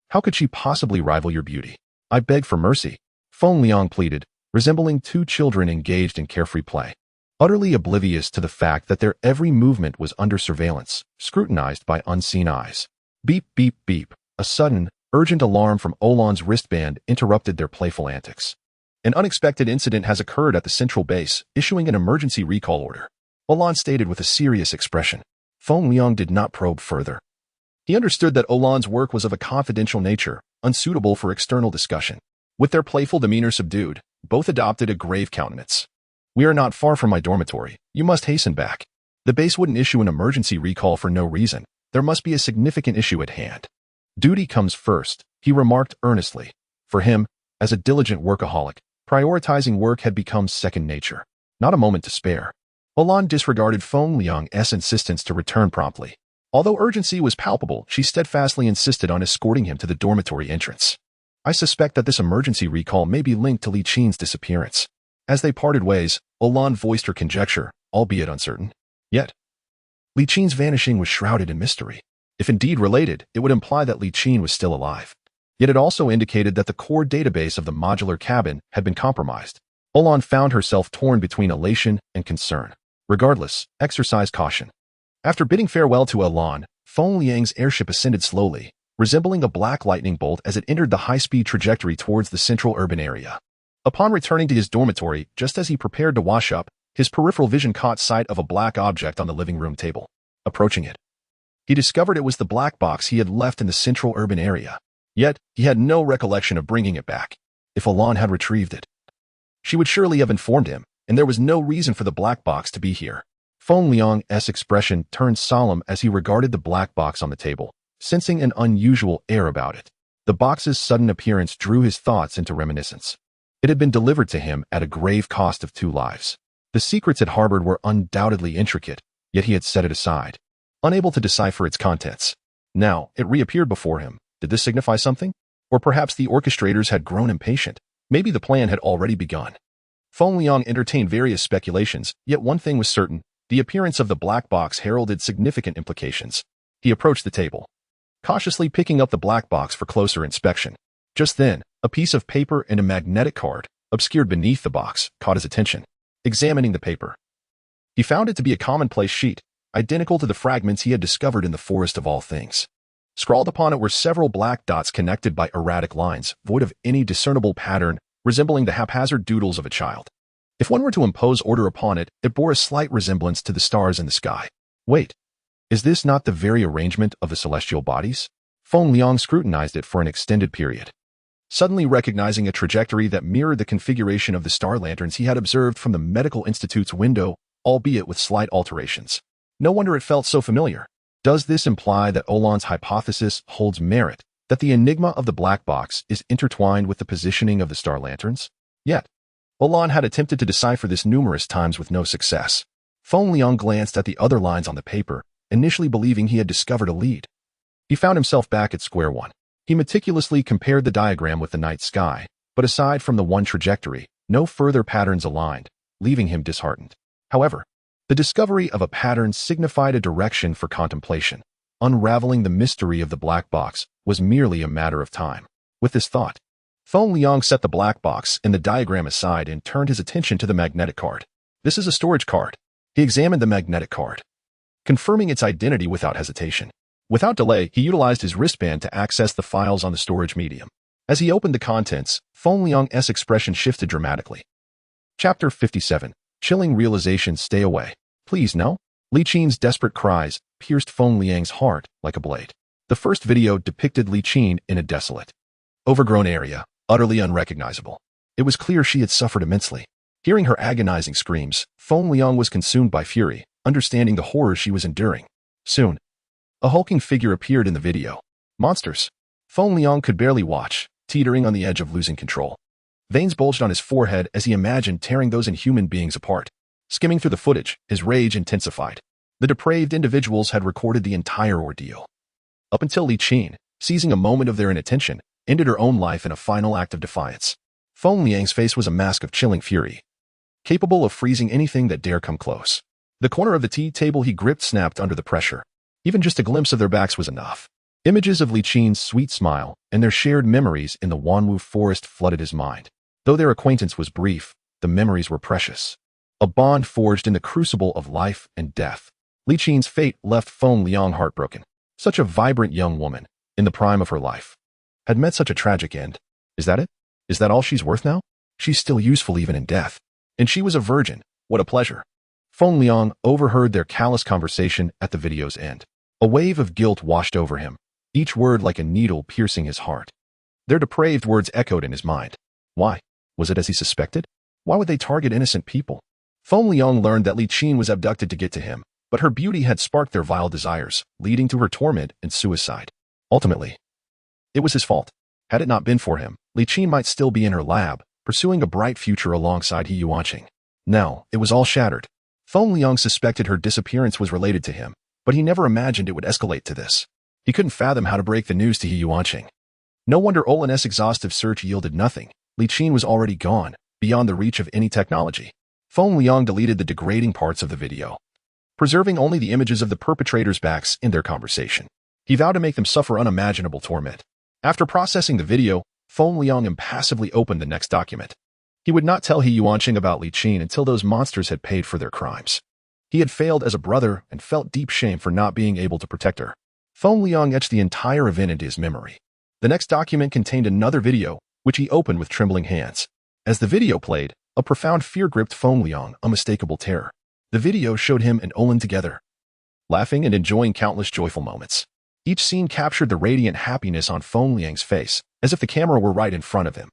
How could she possibly rival your beauty? I beg for mercy. Feng Liang pleaded, resembling two children engaged in carefree play, utterly oblivious to the fact that their every movement was under surveillance, scrutinized by unseen eyes. Beep, beep, beep. A sudden, urgent alarm from Olan's wristband interrupted their playful antics. An unexpected incident has occurred at the central base, issuing an emergency recall order. Olan stated with a serious expression. Feng Liang did not probe further. He understood that Olan's work was of a confidential nature, unsuitable for external discussion. With their playful demeanor subdued, both adopted a grave countenance. We are not far from my dormitory. You must hasten back. The base wouldn't issue an emergency recall for no reason. There must be a significant issue at hand. Duty comes first, he remarked earnestly. For him, as a diligent workaholic, prioritizing work had become second nature. Not a moment to spare. Olan disregarded Feng Liang's insistence to return promptly. Although urgency was palpable, she steadfastly insisted on escorting him to the dormitory entrance. I suspect that this emergency recall may be linked to Li Qin's disappearance. As they parted ways, Olan voiced her conjecture, albeit uncertain. Yet, Li Qin's vanishing was shrouded in mystery. If indeed related, it would imply that Li Qin was still alive. Yet it also indicated that the core database of the modular cabin had been compromised. Olan found herself torn between elation and concern. Regardless, exercise caution. After bidding farewell to Olan, Feng Liang's airship ascended slowly, resembling a black lightning bolt as it entered the high-speed trajectory towards the central urban area. Upon returning to his dormitory, just as he prepared to wash up, his peripheral vision caught sight of a black object on the living room table. Approaching it, he discovered it was the black box he had left in the central urban area. Yet, he had no recollection of bringing it back. If Olan had retrieved it, she would surely have informed him, and there was no reason for the black box to be here. Feng Liang's expression turned solemn as he regarded the black box on the table, sensing an unusual air about it. The box's sudden appearance drew his thoughts into reminiscence. It had been delivered to him at a grave cost of 2 lives. The secrets it harbored were undoubtedly intricate, yet he had set it aside, unable to decipher its contents. Now, it reappeared before him. Did this signify something? Or perhaps the orchestrators had grown impatient. Maybe the plan had already begun. Feng Liang entertained various speculations, yet one thing was certain. The appearance of the black box heralded significant implications. He approached the table, cautiously picking up the black box for closer inspection. Just then, a piece of paper and a magnetic card, obscured beneath the box, caught his attention. Examining the paper, he found it to be a commonplace sheet, identical to the fragments he had discovered in the forest of all things. Scrawled upon it were several black dots connected by erratic lines, void of any discernible pattern, resembling the haphazard doodles of a child. If one were to impose order upon it, it bore a slight resemblance to the stars in the sky. Wait, is this not the very arrangement of the celestial bodies? Feng Liang scrutinized it for an extended period, suddenly recognizing a trajectory that mirrored the configuration of the star lanterns he had observed from the medical institute's window, albeit with slight alterations. No wonder it felt so familiar. Does this imply that Olan's hypothesis holds merit, that the enigma of the black box is intertwined with the positioning of the star lanterns? Yet, Olan had attempted to decipher this numerous times with no success. Feng Liang glanced at the other lines on the paper, initially believing he had discovered a lead. He found himself back at square one. He meticulously compared the diagram with the night sky, but aside from the one trajectory, no further patterns aligned, leaving him disheartened. However, the discovery of a pattern signified a direction for contemplation. Unraveling the mystery of the black box was merely a matter of time. With this thought, Feng Liang set the black box and the diagram aside and turned his attention to the magnetic card. This is a storage card. He examined the magnetic card, confirming its identity without hesitation. Without delay, he utilized his wristband to access the files on the storage medium. As he opened the contents, Feng Liang's expression shifted dramatically. Chapter 57. Chilling realization. Stay away. Please, no. Li Qin's desperate cries pierced Feng Liang's heart like a blade. The first video depicted Li Qin in a desolate, overgrown area, utterly unrecognizable. It was clear she had suffered immensely. Hearing her agonizing screams, Feng Liang was consumed by fury, understanding the horror she was enduring. Soon, a hulking figure appeared in the video. Monsters. Feng Liang could barely watch, teetering on the edge of losing control. Veins bulged on his forehead as he imagined tearing those inhuman beings apart. Skimming through the footage, his rage intensified. The depraved individuals had recorded the entire ordeal. Up until Li Qin, seizing a moment of their inattention, ended her own life in a final act of defiance. Feng Liang's face was a mask of chilling fury, capable of freezing anything that dare come close. The corner of the tea table he gripped snapped under the pressure. Even just a glimpse of their backs was enough. Images of Li Qin's sweet smile and their shared memories in the Wanwu forest flooded his mind. Though their acquaintance was brief, the memories were precious. A bond forged in the crucible of life and death. Li Qin's fate left Feng Liang heartbroken. Such a vibrant young woman, in the prime of her life, had met such a tragic end. Is that it? Is that all she's worth now? She's still useful even in death. And she was a virgin. What a pleasure. Feng Liang overheard their callous conversation at the video's end. A wave of guilt washed over him, each word like a needle piercing his heart. Their depraved words echoed in his mind. Why? Was it as he suspected? Why would they target innocent people? Feng Liang learned that Li Qin was abducted to get to him, but her beauty had sparked their vile desires, leading to her torment and suicide. Ultimately, it was his fault. Had it not been for him, Li Qin might still be in her lab, pursuing a bright future alongside He Yuanqing. Now, it was all shattered. Feng Liang suspected her disappearance was related to him, but he never imagined it would escalate to this. He couldn't fathom how to break the news to He Yuanqing. No wonder Olin's exhaustive search yielded nothing. Li Qin was already gone, beyond the reach of any technology. Feng Liang deleted the degrading parts of the video, preserving only the images of the perpetrators' backs in their conversation. He vowed to make them suffer unimaginable torment. After processing the video, Feng Liang impassively opened the next document. He would not tell He Yuanqing about Li Qin until those monsters had paid for their crimes. He had failed as a brother and felt deep shame for not being able to protect her. Feng Liang etched the entire event into his memory. The next document contained another video, which he opened with trembling hands. As the video played, a profound fear gripped Feng Liang, unmistakable terror. The video showed him and Olin together, laughing and enjoying countless joyful moments. Each scene captured the radiant happiness on Feng Liang's face, as if the camera were right in front of him.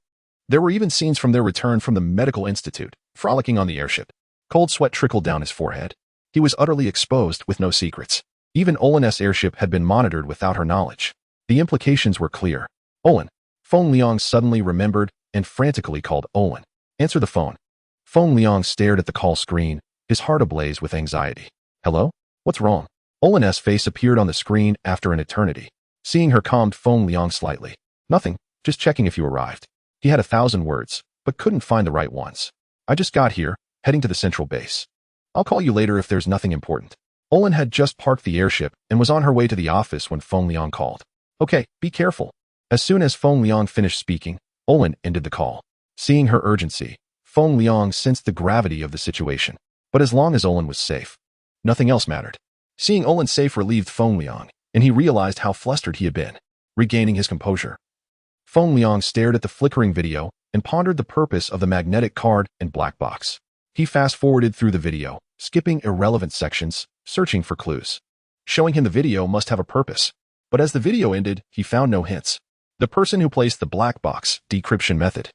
There were even scenes from their return from the medical institute, frolicking on the airship. Cold sweat trickled down his forehead. He was utterly exposed with no secrets. Even Olin's airship had been monitored without her knowledge. The implications were clear. Olin. Feng Liang suddenly remembered and frantically called Olin. Answer the phone. Feng Liang stared at the call screen, his heart ablaze with anxiety. Hello? What's wrong? Olin's face appeared on the screen after an eternity. Seeing her calmed Feng Liang slightly. Nothing, just checking if you arrived. He had 1,000 words, but couldn't find the right ones. I just got here, heading to the central base. I'll call you later if there's nothing important. Olin had just parked the airship and was on her way to the office when Feng Liang called. Okay, be careful. As soon as Feng Liang finished speaking, Olin ended the call. Seeing her urgency, Feng Liang sensed the gravity of the situation. But as long as Olin was safe, nothing else mattered. Seeing Olin safe relieved Feng Liang, and he realized how flustered he had been. Regaining his composure, Feng Liang stared at the flickering video and pondered the purpose of the magnetic card and black box. He fast-forwarded through the video, skipping irrelevant sections, searching for clues. Showing him the video must have a purpose. But as the video ended, he found no hints. The person who placed the black box, decryption method,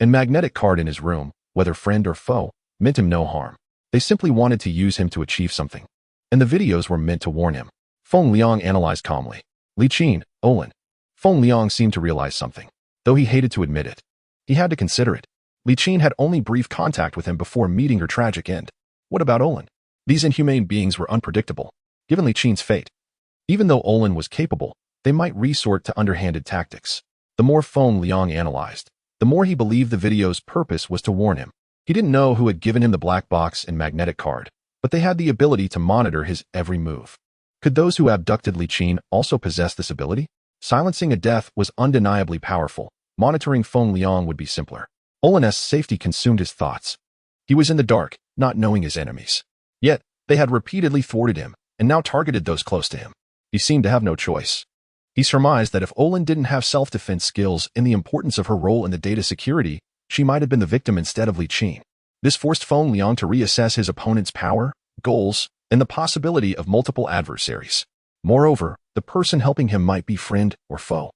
and magnetic card in his room, whether friend or foe, meant him no harm. They simply wanted to use him to achieve something. And the videos were meant to warn him. Feng Liang analyzed calmly. Li Qin, Olin. Feng Liang seemed to realize something, though he hated to admit it. He had to consider it. Li Qin had only brief contact with him before meeting her tragic end. What about Olin? These inhumane beings were unpredictable, given Li Qin's fate. Even though Olin was capable, they might resort to underhanded tactics. The more Feng Liang analyzed, the more he believed the video's purpose was to warn him. He didn't know who had given him the black box and magnetic card, but they had the ability to monitor his every move. Could those who abducted Li Qin also possess this ability? Silencing a death was undeniably powerful. Monitoring Feng Liang would be simpler. Olin's safety consumed his thoughts. He was in the dark, not knowing his enemies. Yet, they had repeatedly thwarted him, and now targeted those close to him. He seemed to have no choice. He surmised that if Olin didn't have self-defense skills and the importance of her role in the data security, she might have been the victim instead of Li Qin. This forced Feng Liang to reassess his opponent's power, goals, and the possibility of multiple adversaries. Moreover, the person helping him might be friend or foe.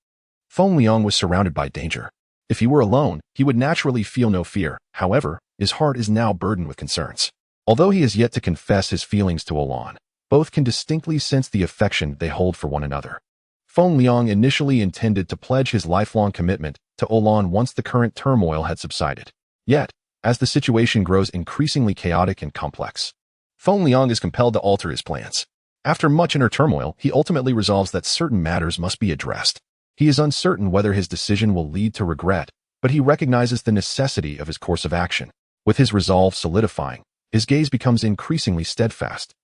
Feng Liang was surrounded by danger. If he were alone, he would naturally feel no fear. However, his heart is now burdened with concerns. Although he has yet to confess his feelings to Olin, Both can distinctly sense the affection they hold for one another. Feng Liang initially intended to pledge his lifelong commitment to Olan once the current turmoil had subsided. Yet, as the situation grows increasingly chaotic and complex, Feng Liang is compelled to alter his plans. After much inner turmoil, he ultimately resolves that certain matters must be addressed. He is uncertain whether his decision will lead to regret, but he recognizes the necessity of his course of action. With his resolve solidifying, his gaze becomes increasingly steadfast.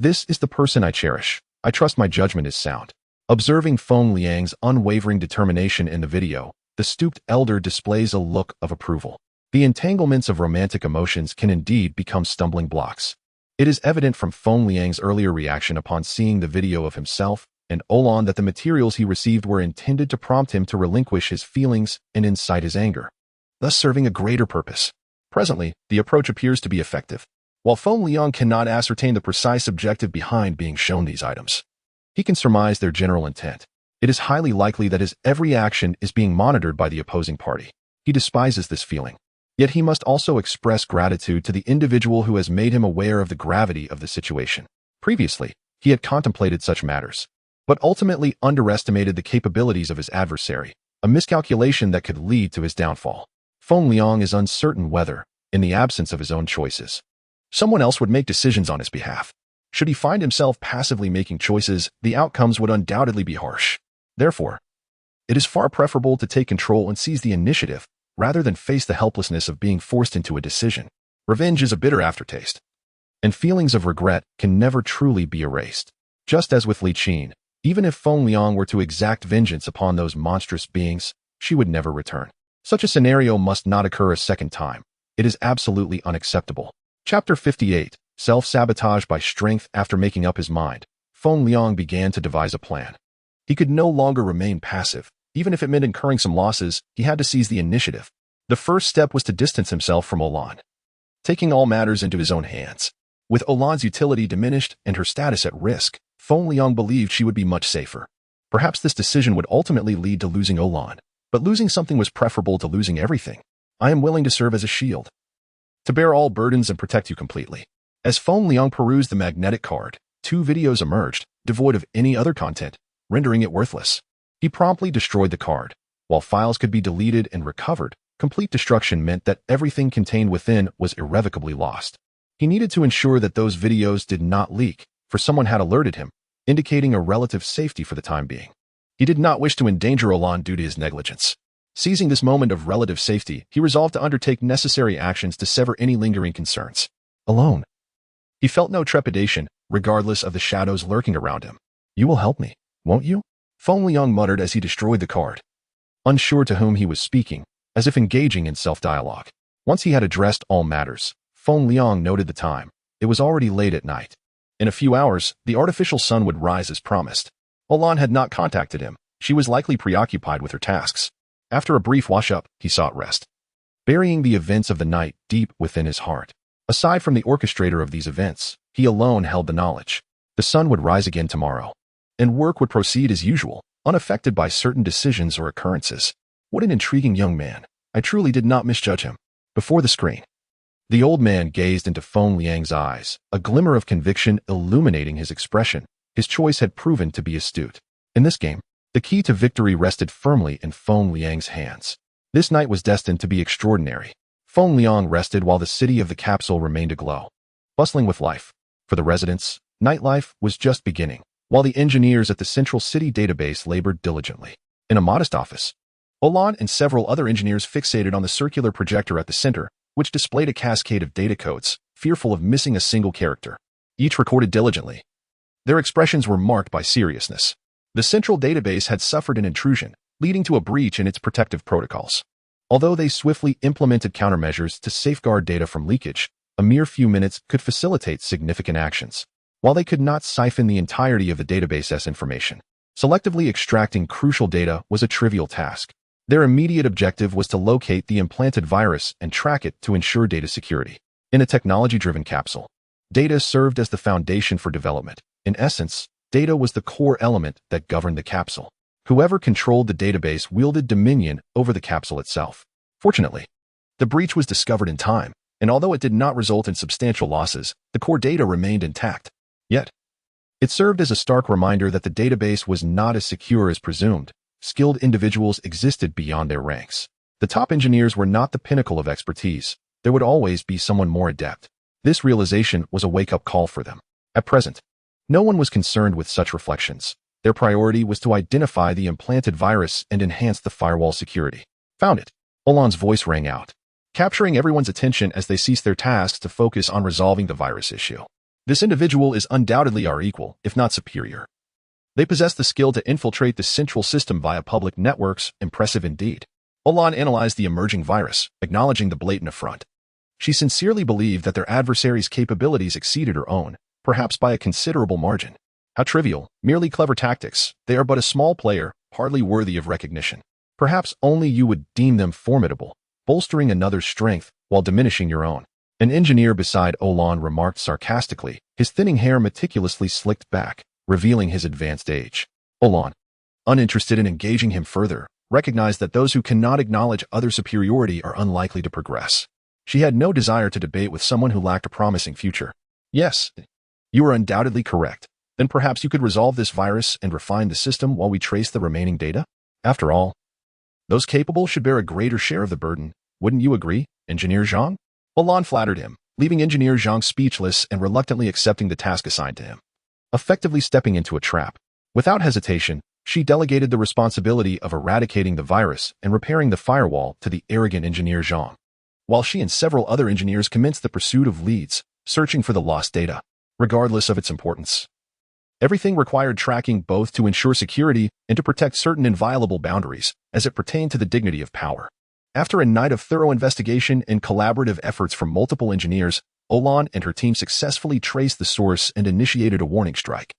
This is the person I cherish. I trust my judgment is sound. Observing Feng Liang's unwavering determination in the video, the stooped elder displays a look of approval. The entanglements of romantic emotions can indeed become stumbling blocks. It is evident from Feng Liang's earlier reaction upon seeing the video of himself and Olan that the materials he received were intended to prompt him to relinquish his feelings and incite his anger, thus serving a greater purpose. Presently, the approach appears to be effective. While Feng Liang cannot ascertain the precise objective behind being shown these items, he can surmise their general intent. It is highly likely that his every action is being monitored by the opposing party. He despises this feeling. Yet he must also express gratitude to the individual who has made him aware of the gravity of the situation. Previously, he had contemplated such matters, but ultimately underestimated the capabilities of his adversary, a miscalculation that could lead to his downfall. Feng Liang is uncertain whether, in the absence of his own choices, someone else would make decisions on his behalf. Should he find himself passively making choices, the outcomes would undoubtedly be harsh. Therefore, it is far preferable to take control and seize the initiative, rather than face the helplessness of being forced into a decision. Revenge is a bitter aftertaste, and feelings of regret can never truly be erased. Just as with Li Qin, even if Feng Liang were to exact vengeance upon those monstrous beings, she would never return. Such a scenario must not occur a second time. It is absolutely unacceptable. Chapter 58, Self-Sabotage by Strength. After making up his mind, Feng Liang began to devise a plan. He could no longer remain passive. Even if it meant incurring some losses, he had to seize the initiative. The first step was to distance himself from Olan, taking all matters into his own hands. With Olan's utility diminished and her status at risk, Feng Liang believed she would be much safer. Perhaps this decision would ultimately lead to losing Olan, but losing something was preferable to losing everything. I am willing to serve as a shield, to bear all burdens and protect you completely. As Feng Liang perused the magnetic card, 2 videos emerged, devoid of any other content, rendering it worthless. He promptly destroyed the card. While files could be deleted and recovered, complete destruction meant that everything contained within was irrevocably lost. He needed to ensure that those videos did not leak, for someone had alerted him, indicating a relative safety for the time being. He did not wish to endanger Olan due to his negligence. Seizing this moment of relative safety, he resolved to undertake necessary actions to sever any lingering concerns. Alone, he felt no trepidation, regardless of the shadows lurking around him. You will help me, won't you? Feng Liang muttered as he destroyed the card, unsure to whom he was speaking, as if engaging in self-dialogue. Once he had addressed all matters, Feng Liang noted the time. It was already late at night. In a few hours, the artificial sun would rise as promised. Olan had not contacted him. She was likely preoccupied with her tasks. After a brief wash-up, he sought rest, burying the events of the night deep within his heart. Aside from the orchestrator of these events, he alone held the knowledge. The sun would rise again tomorrow, and work would proceed as usual, unaffected by certain decisions or occurrences. What an intriguing young man. I truly did not misjudge him. Before the screen, the old man gazed into Feng Liang's eyes, a glimmer of conviction illuminating his expression. His choice had proven to be astute. In this game, the key to victory rested firmly in Feng Liang's hands. This night was destined to be extraordinary. Feng Liang rested while the city of the capsule remained aglow, bustling with life. For the residents, nightlife was just beginning, while the engineers at the central city database labored diligently. In a modest office, Olan and several other engineers fixated on the circular projector at the center, which displayed a cascade of data codes, fearful of missing a single character. Each recorded diligently. Their expressions were marked by seriousness. The central database had suffered an intrusion, leading to a breach in its protective protocols. Although they swiftly implemented countermeasures to safeguard data from leakage, a mere few minutes could facilitate significant actions. While they could not siphon the entirety of the database's information, selectively extracting crucial data was a trivial task. Their immediate objective was to locate the implanted virus and track it to ensure data security. In a technology-driven capsule, data served as the foundation for development. In essence, data was the core element that governed the capsule. Whoever controlled the database wielded dominion over the capsule itself. Fortunately, the breach was discovered in time, and although it did not result in substantial losses, the core data remained intact. Yet, It served as a stark reminder that the database was not as secure as presumed. Skilled individuals existed beyond their ranks. The top engineers were not the pinnacle of expertise. There would always be someone more adept. This realization was a wake-up call for them. At present, no one was concerned with such reflections. Their priority was to identify the implanted virus and enhance the firewall security. Found it. Olan's voice rang out, capturing everyone's attention as they ceased their tasks to focus on resolving the virus issue. This individual is undoubtedly our equal, if not superior. They possess the skill to infiltrate the central system via public networks, impressive indeed. Olan analyzed the emerging virus, acknowledging the blatant affront. She sincerely believed that their adversary's capabilities exceeded her own, perhaps by a considerable margin. How trivial, merely clever tactics. They are but a small player, hardly worthy of recognition. Perhaps only you would deem them formidable, bolstering another's strength while diminishing your own. An engineer beside Olan remarked sarcastically, his thinning hair meticulously slicked back, revealing his advanced age. Olan, uninterested in engaging him further, recognized that those who cannot acknowledge other superiority are unlikely to progress. She had no desire to debate with someone who lacked a promising future. Yes, you are undoubtedly correct. Then perhaps you could resolve this virus and refine the system while we trace the remaining data? After all, those capable should bear a greater share of the burden. Wouldn't you agree, Engineer Zhang? Olan flattered him, leaving Engineer Zhang speechless and reluctantly accepting the task assigned to him. Effectively stepping into a trap. Without hesitation, she delegated the responsibility of eradicating the virus and repairing the firewall to the arrogant Engineer Zhang, while she and several other engineers commenced the pursuit of leads, searching for the lost data, regardless of its importance. Everything required tracking both to ensure security and to protect certain inviolable boundaries as it pertained to the dignity of power. After a night of thorough investigation and collaborative efforts from multiple engineers, Olan and her team successfully traced the source and initiated a warning strike.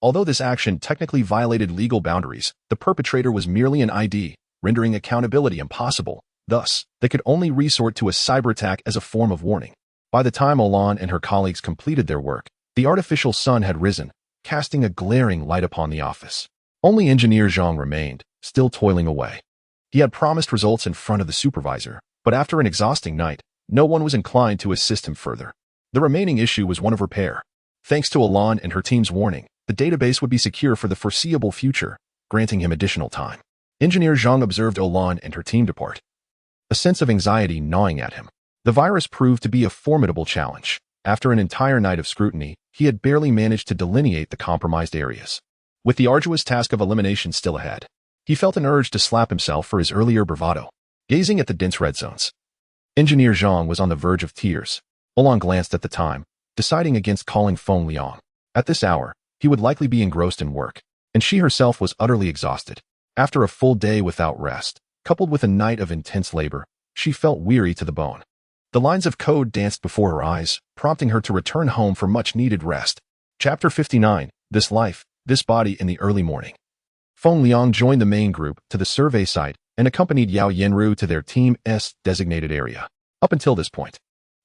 Although this action technically violated legal boundaries, the perpetrator was merely an ID, rendering accountability impossible. Thus, they could only resort to a cyber attack as a form of warning. By the time Olan and her colleagues completed their work, the artificial sun had risen, casting a glaring light upon the office. Only Engineer Zhang remained, still toiling away. He had promised results in front of the supervisor, but after an exhausting night, no one was inclined to assist him further. The remaining issue was one of repair. Thanks to Olan and her team's warning, the database would be secure for the foreseeable future, granting him additional time. Engineer Zhang observed Olan and her team depart, a sense of anxiety gnawing at him. The virus proved to be a formidable challenge. After an entire night of scrutiny, he had barely managed to delineate the compromised areas. With the arduous task of elimination still ahead, he felt an urge to slap himself for his earlier bravado. Gazing at the dense red zones, Engineer Zhang was on the verge of tears. Olan glanced at the time, deciding against calling Feng Liang. At this hour, he would likely be engrossed in work, and she herself was utterly exhausted. After a full day without rest, coupled with a night of intense labor, she felt weary to the bone. The lines of code danced before her eyes, prompting her to return home for much-needed rest. Chapter 59, This Life, This Body in the Early Morning. Feng Liang joined the main group to the survey site and accompanied Yao Yenru to their Team-S designated area. Up until this point,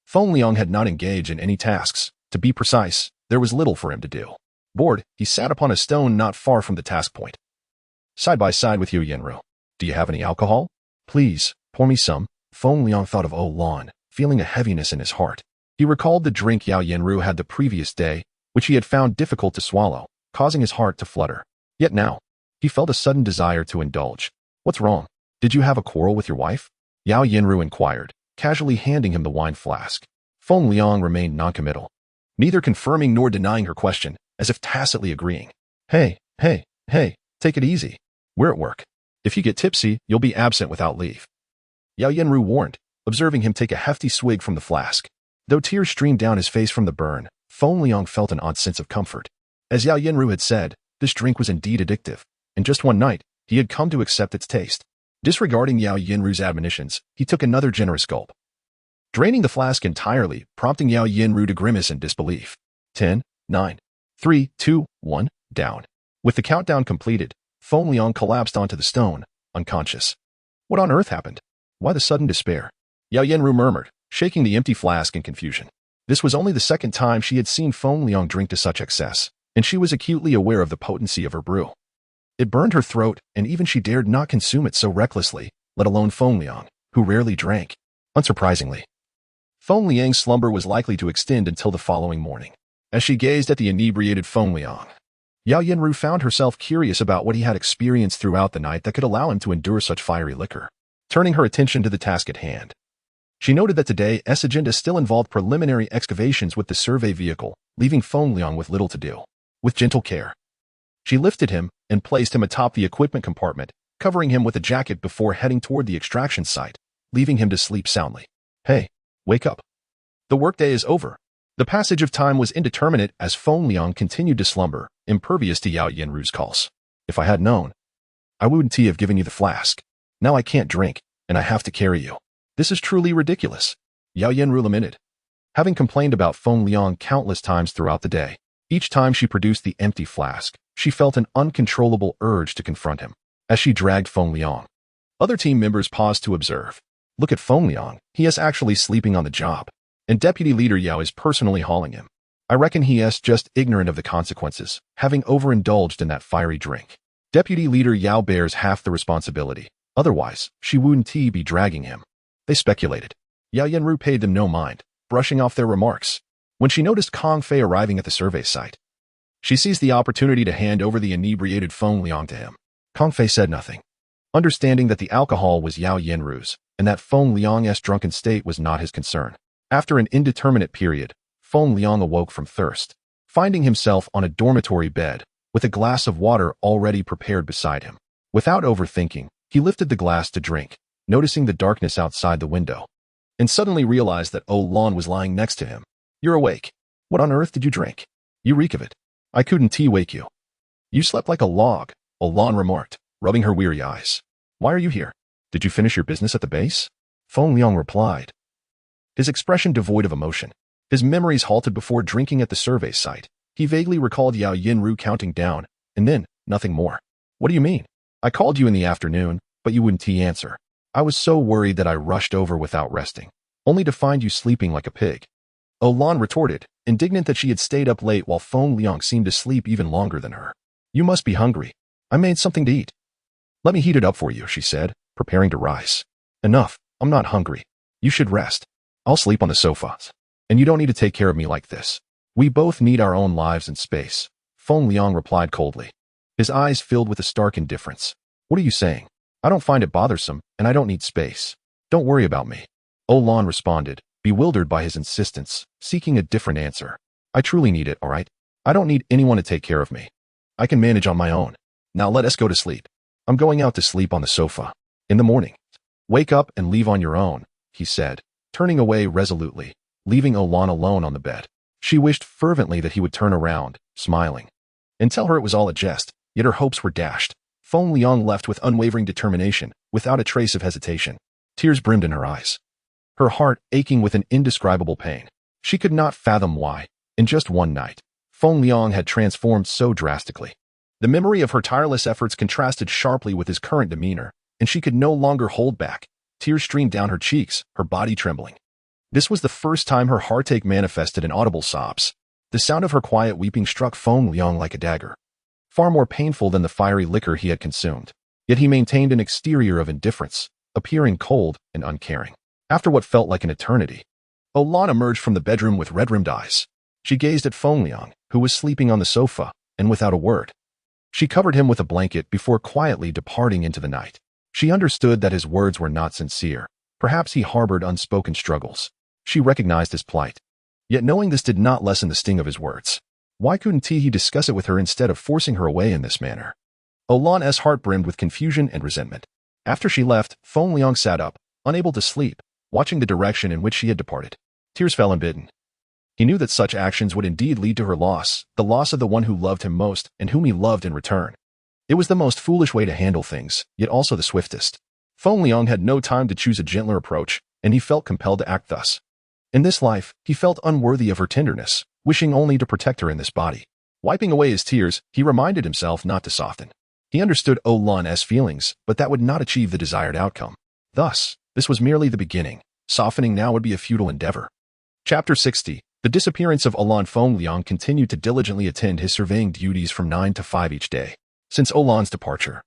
Feng Liang had not engaged in any tasks. To be precise, there was little for him to do. Bored, he sat upon a stone not far from the task point. Side by side with Yao Yenru. Do you have any alcohol? Please, pour me some. Feng Liang thought of Olan, feeling a heaviness in his heart. He recalled the drink Yao Yenru had the previous day, which he had found difficult to swallow, causing his heart to flutter. Yet now, he felt a sudden desire to indulge. What's wrong? Did you have a quarrel with your wife? Yao Yenru inquired, casually handing him the wine flask. Feng Liang remained noncommittal, neither confirming nor denying her question, as if tacitly agreeing. Hey, take it easy. We're at work. If you get tipsy, you'll be absent without leave. Yao Yenru warned, observing him take a hefty swig from the flask. Though tears streamed down his face from the burn, Feng Liang felt an odd sense of comfort. As Yao Yenru had said, this drink was indeed addictive. In just one night, he had come to accept its taste. Disregarding Yao Yenru's admonitions, he took another generous gulp, draining the flask entirely, prompting Yao Yenru to grimace in disbelief. 10, 9, 3, 2, 1, down. With the countdown completed, Feng Liang collapsed onto the stone, unconscious. What on earth happened? Why the sudden despair? Yao Yenru murmured, shaking the empty flask in confusion. This was only the second time she had seen Feng Liang drink to such excess, and she was acutely aware of the potency of her brew. It burned her throat, and even she dared not consume it so recklessly, let alone Feng Liang, who rarely drank. Unsurprisingly, Feng Liang's slumber was likely to extend until the following morning. As she gazed at the inebriated Feng Liang, Yao Yinru found herself curious about what he had experienced throughout the night that could allow him to endure such fiery liquor. Turning her attention to the task at hand, she noted that today's agenda still involved preliminary excavations with the survey vehicle, leaving Feng Liang with little to do. With gentle care, she lifted him and placed him atop the equipment compartment, covering him with a jacket before heading toward the extraction site, leaving him to sleep soundly. Hey, wake up. The workday is over. The passage of time was indeterminate as Feng Liang continued to slumber, impervious to Yao Yinru's calls. If I had known, I wouldn't have given you the flask. Now I can't drink, and I have to carry you. This is truly ridiculous, Yao Yinru lamented. Having complained about Feng Liang countless times throughout the day, each time she produced the empty flask, she felt an uncontrollable urge to confront him. As she dragged Feng Liang, other team members paused to observe. Look at Feng Liang, he is actually sleeping on the job. And Deputy Leader Yao is personally hauling him. I reckon he is just ignorant of the consequences, having overindulged in that fiery drink. Deputy Leader Yao bears half the responsibility. Otherwise, she wouldn't be dragging him. They speculated. Yao Yinru paid them no mind, brushing off their remarks. When she noticed Kong Fei arriving at the survey site, she seized the opportunity to hand over the inebriated Feng Liang to him. Kong Fei said nothing, understanding that the alcohol was Yao Yinru's, and that Feng Liang's drunken state was not his concern. After an indeterminate period, Feng Liang awoke from thirst, finding himself on a dormitory bed, with a glass of water already prepared beside him. Without overthinking, he lifted the glass to drink, noticing the darkness outside the window, and suddenly realized that Lan was lying next to him. You're awake. What on earth did you drink? You reek of it. I couldn't wake you. You slept like a log, Lan remarked, rubbing her weary eyes. Why are you here? Did you finish your business at the base? Feng Liang replied, his expression devoid of emotion. His memories halted before drinking at the survey site. He vaguely recalled Yao Yinru counting down, and then, nothing more. What do you mean? I called you in the afternoon, but you wouldn't answer. I was so worried that I rushed over without resting, only to find you sleeping like a pig. Lan retorted, indignant that she had stayed up late while Feng Liang seemed to sleep even longer than her. You must be hungry. I made something to eat. Let me heat it up for you, she said, preparing to rise. Enough, I'm not hungry. You should rest. I'll sleep on the sofas. And you don't need to take care of me like this. We both need our own lives and space, Feng Liang replied coldly, his eyes filled with a stark indifference. What are you saying? I don't find it bothersome, and I don't need space. Don't worry about me. Lan responded, bewildered by his insistence, seeking a different answer. I truly need it, all right? I don't need anyone to take care of me. I can manage on my own. Now let us go to sleep. I'm going out to sleep on the sofa. In the morning. Wake up and leave on your own, he said, turning away resolutely, leaving Lan alone on the bed. She wished fervently that he would turn around, smiling, and tell her it was all a jest, yet her hopes were dashed. Feng Liang left with unwavering determination, without a trace of hesitation. Tears brimmed in her eyes, her heart aching with an indescribable pain. She could not fathom why, in just one night, Feng Liang had transformed so drastically. The memory of her tireless efforts contrasted sharply with his current demeanor, and she could no longer hold back. Tears streamed down her cheeks, her body trembling. This was the first time her heartache manifested in audible sobs. The sound of her quiet weeping struck Feng Liang like a dagger, far more painful than the fiery liquor he had consumed. Yet he maintained an exterior of indifference, appearing cold and uncaring. After what felt like an eternity, Lan emerged from the bedroom with red-rimmed eyes. She gazed at Feng Liang, who was sleeping on the sofa, and without a word, she covered him with a blanket before quietly departing into the night. She understood that his words were not sincere. Perhaps he harbored unspoken struggles. She recognized his plight. Yet knowing this did not lessen the sting of his words. Why couldn't he discuss it with her instead of forcing her away in this manner? Lan's heart brimmed with confusion and resentment. After she left, Feng Liang sat up, unable to sleep, watching the direction in which she had departed. Tears fell unbidden. He knew that such actions would indeed lead to her loss, the loss of the one who loved him most and whom he loved in return. It was the most foolish way to handle things, yet also the swiftest. Feng Liang had no time to choose a gentler approach, and he felt compelled to act thus. In this life, he felt unworthy of her tenderness, wishing only to protect her in this body. Wiping away his tears, he reminded himself not to soften. He understood Lan's feelings, but that would not achieve the desired outcome. Thus, this was merely the beginning. Softening now would be a futile endeavor. Chapter 60. The disappearance of Lan. Feng Liang continued to diligently attend his surveying duties from 9 to 5 each day. Since Lan's departure,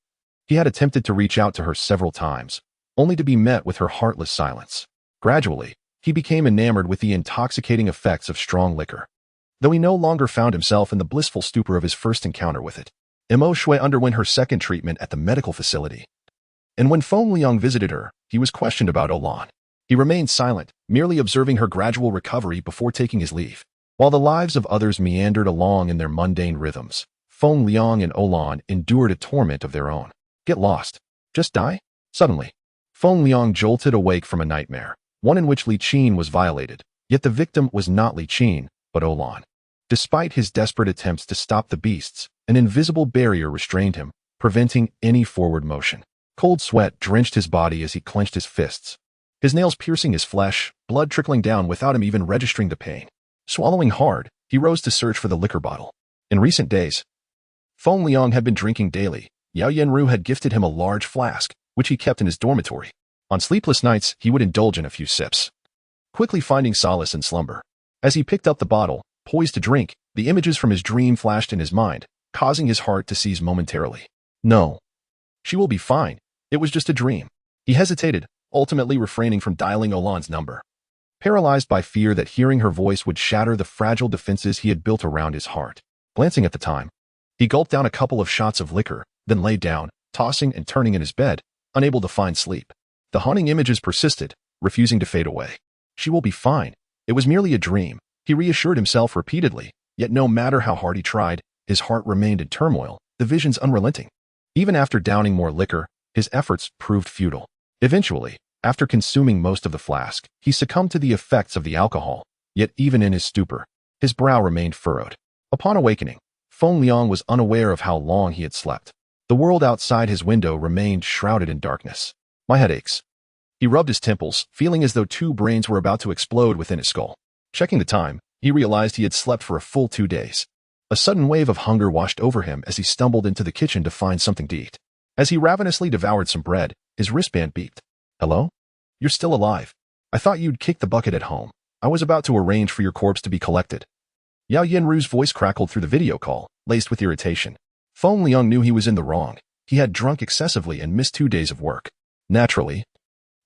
he had attempted to reach out to her several times, only to be met with her heartless silence. Gradually, he became enamored with the intoxicating effects of strong liquor. though he no longer found himself in the blissful stupor of his first encounter with it. Mo Shui underwent her second treatment at the medical facility. And when Feng Liang visited her, he was questioned about Olan. He remained silent, merely observing her gradual recovery before taking his leave. While the lives of others meandered along in their mundane rhythms, Feng Liang and Olan endured a torment of their own. Get lost. Just die? Suddenly, Feng Liang jolted awake from a nightmare, one in which Li Qin was violated, yet the victim was not Li Qin, but Olan. Despite his desperate attempts to stop the beasts, an invisible barrier restrained him, preventing any forward motion. Cold sweat drenched his body as he clenched his fists, his nails piercing his flesh, blood trickling down without him even registering the pain. Swallowing hard, he rose to search for the liquor bottle. In recent days, Feng Liang had been drinking daily. Yao Yanru had gifted him a large flask, which he kept in his dormitory. On sleepless nights, he would indulge in a few sips, quickly finding solace in slumber. As he picked up the bottle, poised to drink, the images from his dream flashed in his mind, causing his heart to seize momentarily. No. She will be fine. It was just a dream. He hesitated, ultimately refraining from dialing Olan's number. Paralyzed by fear that hearing her voice would shatter the fragile defenses he had built around his heart. Glancing at the time, he gulped down a couple of shots of liquor, then lay down, tossing and turning in his bed, unable to find sleep. The haunting images persisted, refusing to fade away. She will be fine. It was merely a dream, he reassured himself repeatedly, yet no matter how hard he tried, his heart remained in turmoil, the visions unrelenting. Even after downing more liquor, his efforts proved futile. Eventually, after consuming most of the flask, he succumbed to the effects of the alcohol, yet even in his stupor, his brow remained furrowed. Upon awakening, Feng Liang was unaware of how long he had slept. The world outside his window remained shrouded in darkness. My head aches. He rubbed his temples, feeling as though two brains were about to explode within his skull. Checking the time, he realized he had slept for a full 2 days. A sudden wave of hunger washed over him as he stumbled into the kitchen to find something to eat. As he ravenously devoured some bread, his wristband beeped. Hello? You're still alive. I thought you'd kick the bucket at home. I was about to arrange for your corpse to be collected. Yao Yanru's voice crackled through the video call, laced with irritation. Feng Liang knew he was in the wrong. He had drunk excessively and missed 2 days of work. Naturally,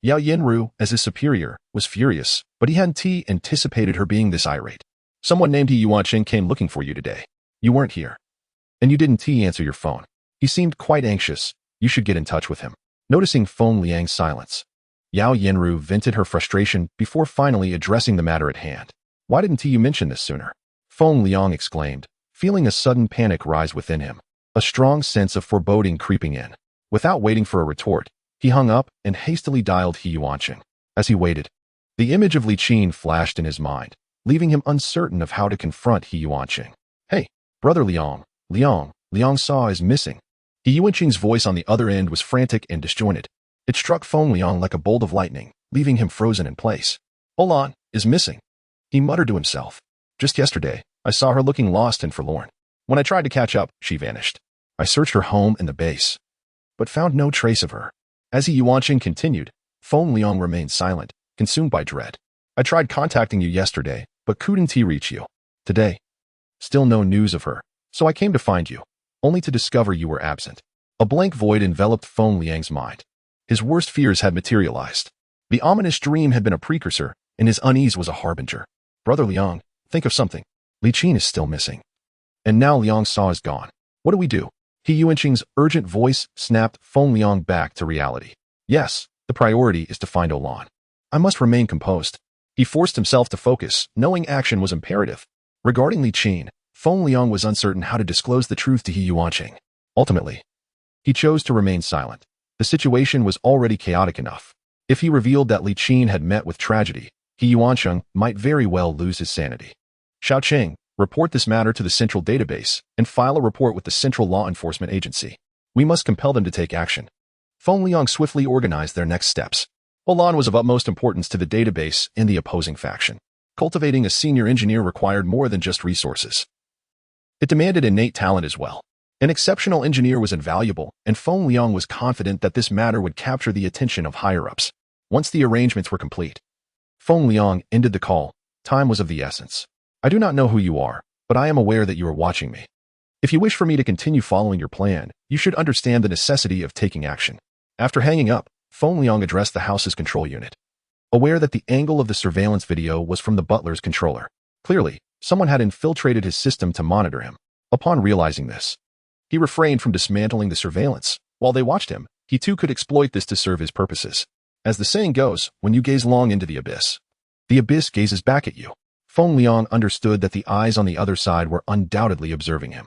Yao Yanru, as his superior, was furious, but he hadn't anticipated her being this irate. Someone named He Yuanqing came looking for you today. You weren't here. And you didn't answer your phone. He seemed quite anxious. You should get in touch with him. Noticing Feng Liang's silence, Yao Yanru vented her frustration before finally addressing the matter at hand. Why didn't you mention this sooner? Feng Liang exclaimed, feeling a sudden panic rise within him, a strong sense of foreboding creeping in. Without waiting for a retort, he hung up and hastily dialed He Yuanqing. As he waited, the image of Li Qin flashed in his mind, leaving him uncertain of how to confront He Yuanqing. Hey, brother Liang. Liang Sa is missing. He Yuanqing's voice on the other end was frantic and disjointed. It struck Feng Liang like a bolt of lightning, leaving him frozen in place. Olan is missing. He muttered to himself. Just yesterday, I saw her looking lost and forlorn. When I tried to catch up, she vanished. I searched her home and the base, but found no trace of her. As He Yuanqing continued, Feng Liang remained silent, consumed by dread. I tried contacting you yesterday, but couldn't reach you. Today, still no news of her, so I came to find you, only to discover you were absent. A blank void enveloped Feng Liang's mind. His worst fears had materialized. The ominous dream had been a precursor, and his unease was a harbinger. Brother Liang, think of something. Li Qin is still missing. And now Liang Sa is gone. What do we do? He Yuanqing's urgent voice snapped Feng Liang back to reality. Yes, the priority is to find Olan. I must remain composed. He forced himself to focus, knowing action was imperative. Regarding Li Qin, Feng Liang was uncertain how to disclose the truth to He Yuanqing. Ultimately, he chose to remain silent. The situation was already chaotic enough. If he revealed that Li Qin had met with tragedy, He Yuanqing might very well lose his sanity. Xiaoqing, report this matter to the central database and file a report with the central law enforcement agency. We must compel them to take action. Feng Liang swiftly organized their next steps. Olan was of utmost importance to the database and the opposing faction. Cultivating a senior engineer required more than just resources. It demanded innate talent as well. An exceptional engineer was invaluable, and Feng Liang was confident that this matter would capture the attention of higher-ups. Once the arrangements were complete, Feng Liang ended the call. Time was of the essence. I do not know who you are, but I am aware that you are watching me. If you wish for me to continue following your plan, you should understand the necessity of taking action. After hanging up, Feng Liang addressed the house's control unit. Aware that the angle of the surveillance video was from the butler's controller. Clearly, Someone had infiltrated his system to monitor him. Upon realizing this, he refrained from dismantling the surveillance. While they watched him, he too could exploit this to serve his purposes. As the saying goes, when you gaze long into the abyss gazes back at you. Feng Liang understood that the eyes on the other side were undoubtedly observing him.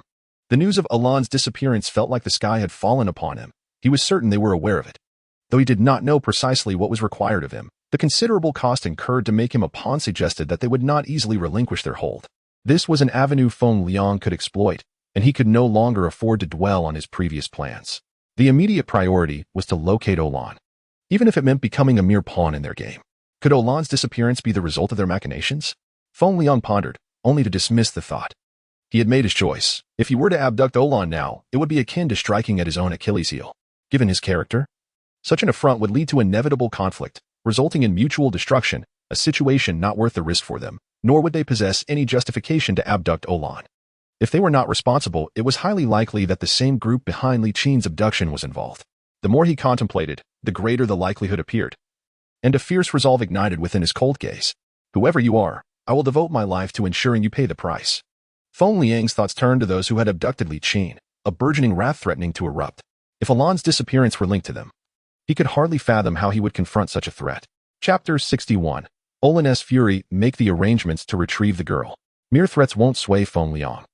The news of Alan's disappearance felt like the sky had fallen upon him. He was certain they were aware of it. Though he did not know precisely what was required of him, the considerable cost incurred to make him a pawn suggested that they would not easily relinquish their hold. This was an avenue Feng Liang could exploit, and he could no longer afford to dwell on his previous plans. The immediate priority was to locate Olan, even if it meant becoming a mere pawn in their game. Could Olan's disappearance be the result of their machinations? Feng Liang pondered, only to dismiss the thought. He had made his choice. If he were to abduct Olan now, it would be akin to striking at his own Achilles heel. Given his character, such an affront would lead to inevitable conflict, resulting in mutual destruction, a situation not worth the risk for them, nor would they possess any justification to abduct Olan. If they were not responsible, it was highly likely that the same group behind Li Qin's abduction was involved. The more he contemplated, the greater the likelihood appeared. And a fierce resolve ignited within his cold gaze. Whoever you are, I will devote my life to ensuring you pay the price. Feng Liang's thoughts turned to those who had abducted Li Qin, a burgeoning wrath threatening to erupt. If Alan's disappearance were linked to them, he could hardly fathom how he would confront such a threat. Chapter 61. Olan's fury, make the arrangements to retrieve the girl. Mere threats won't sway Feng Liang.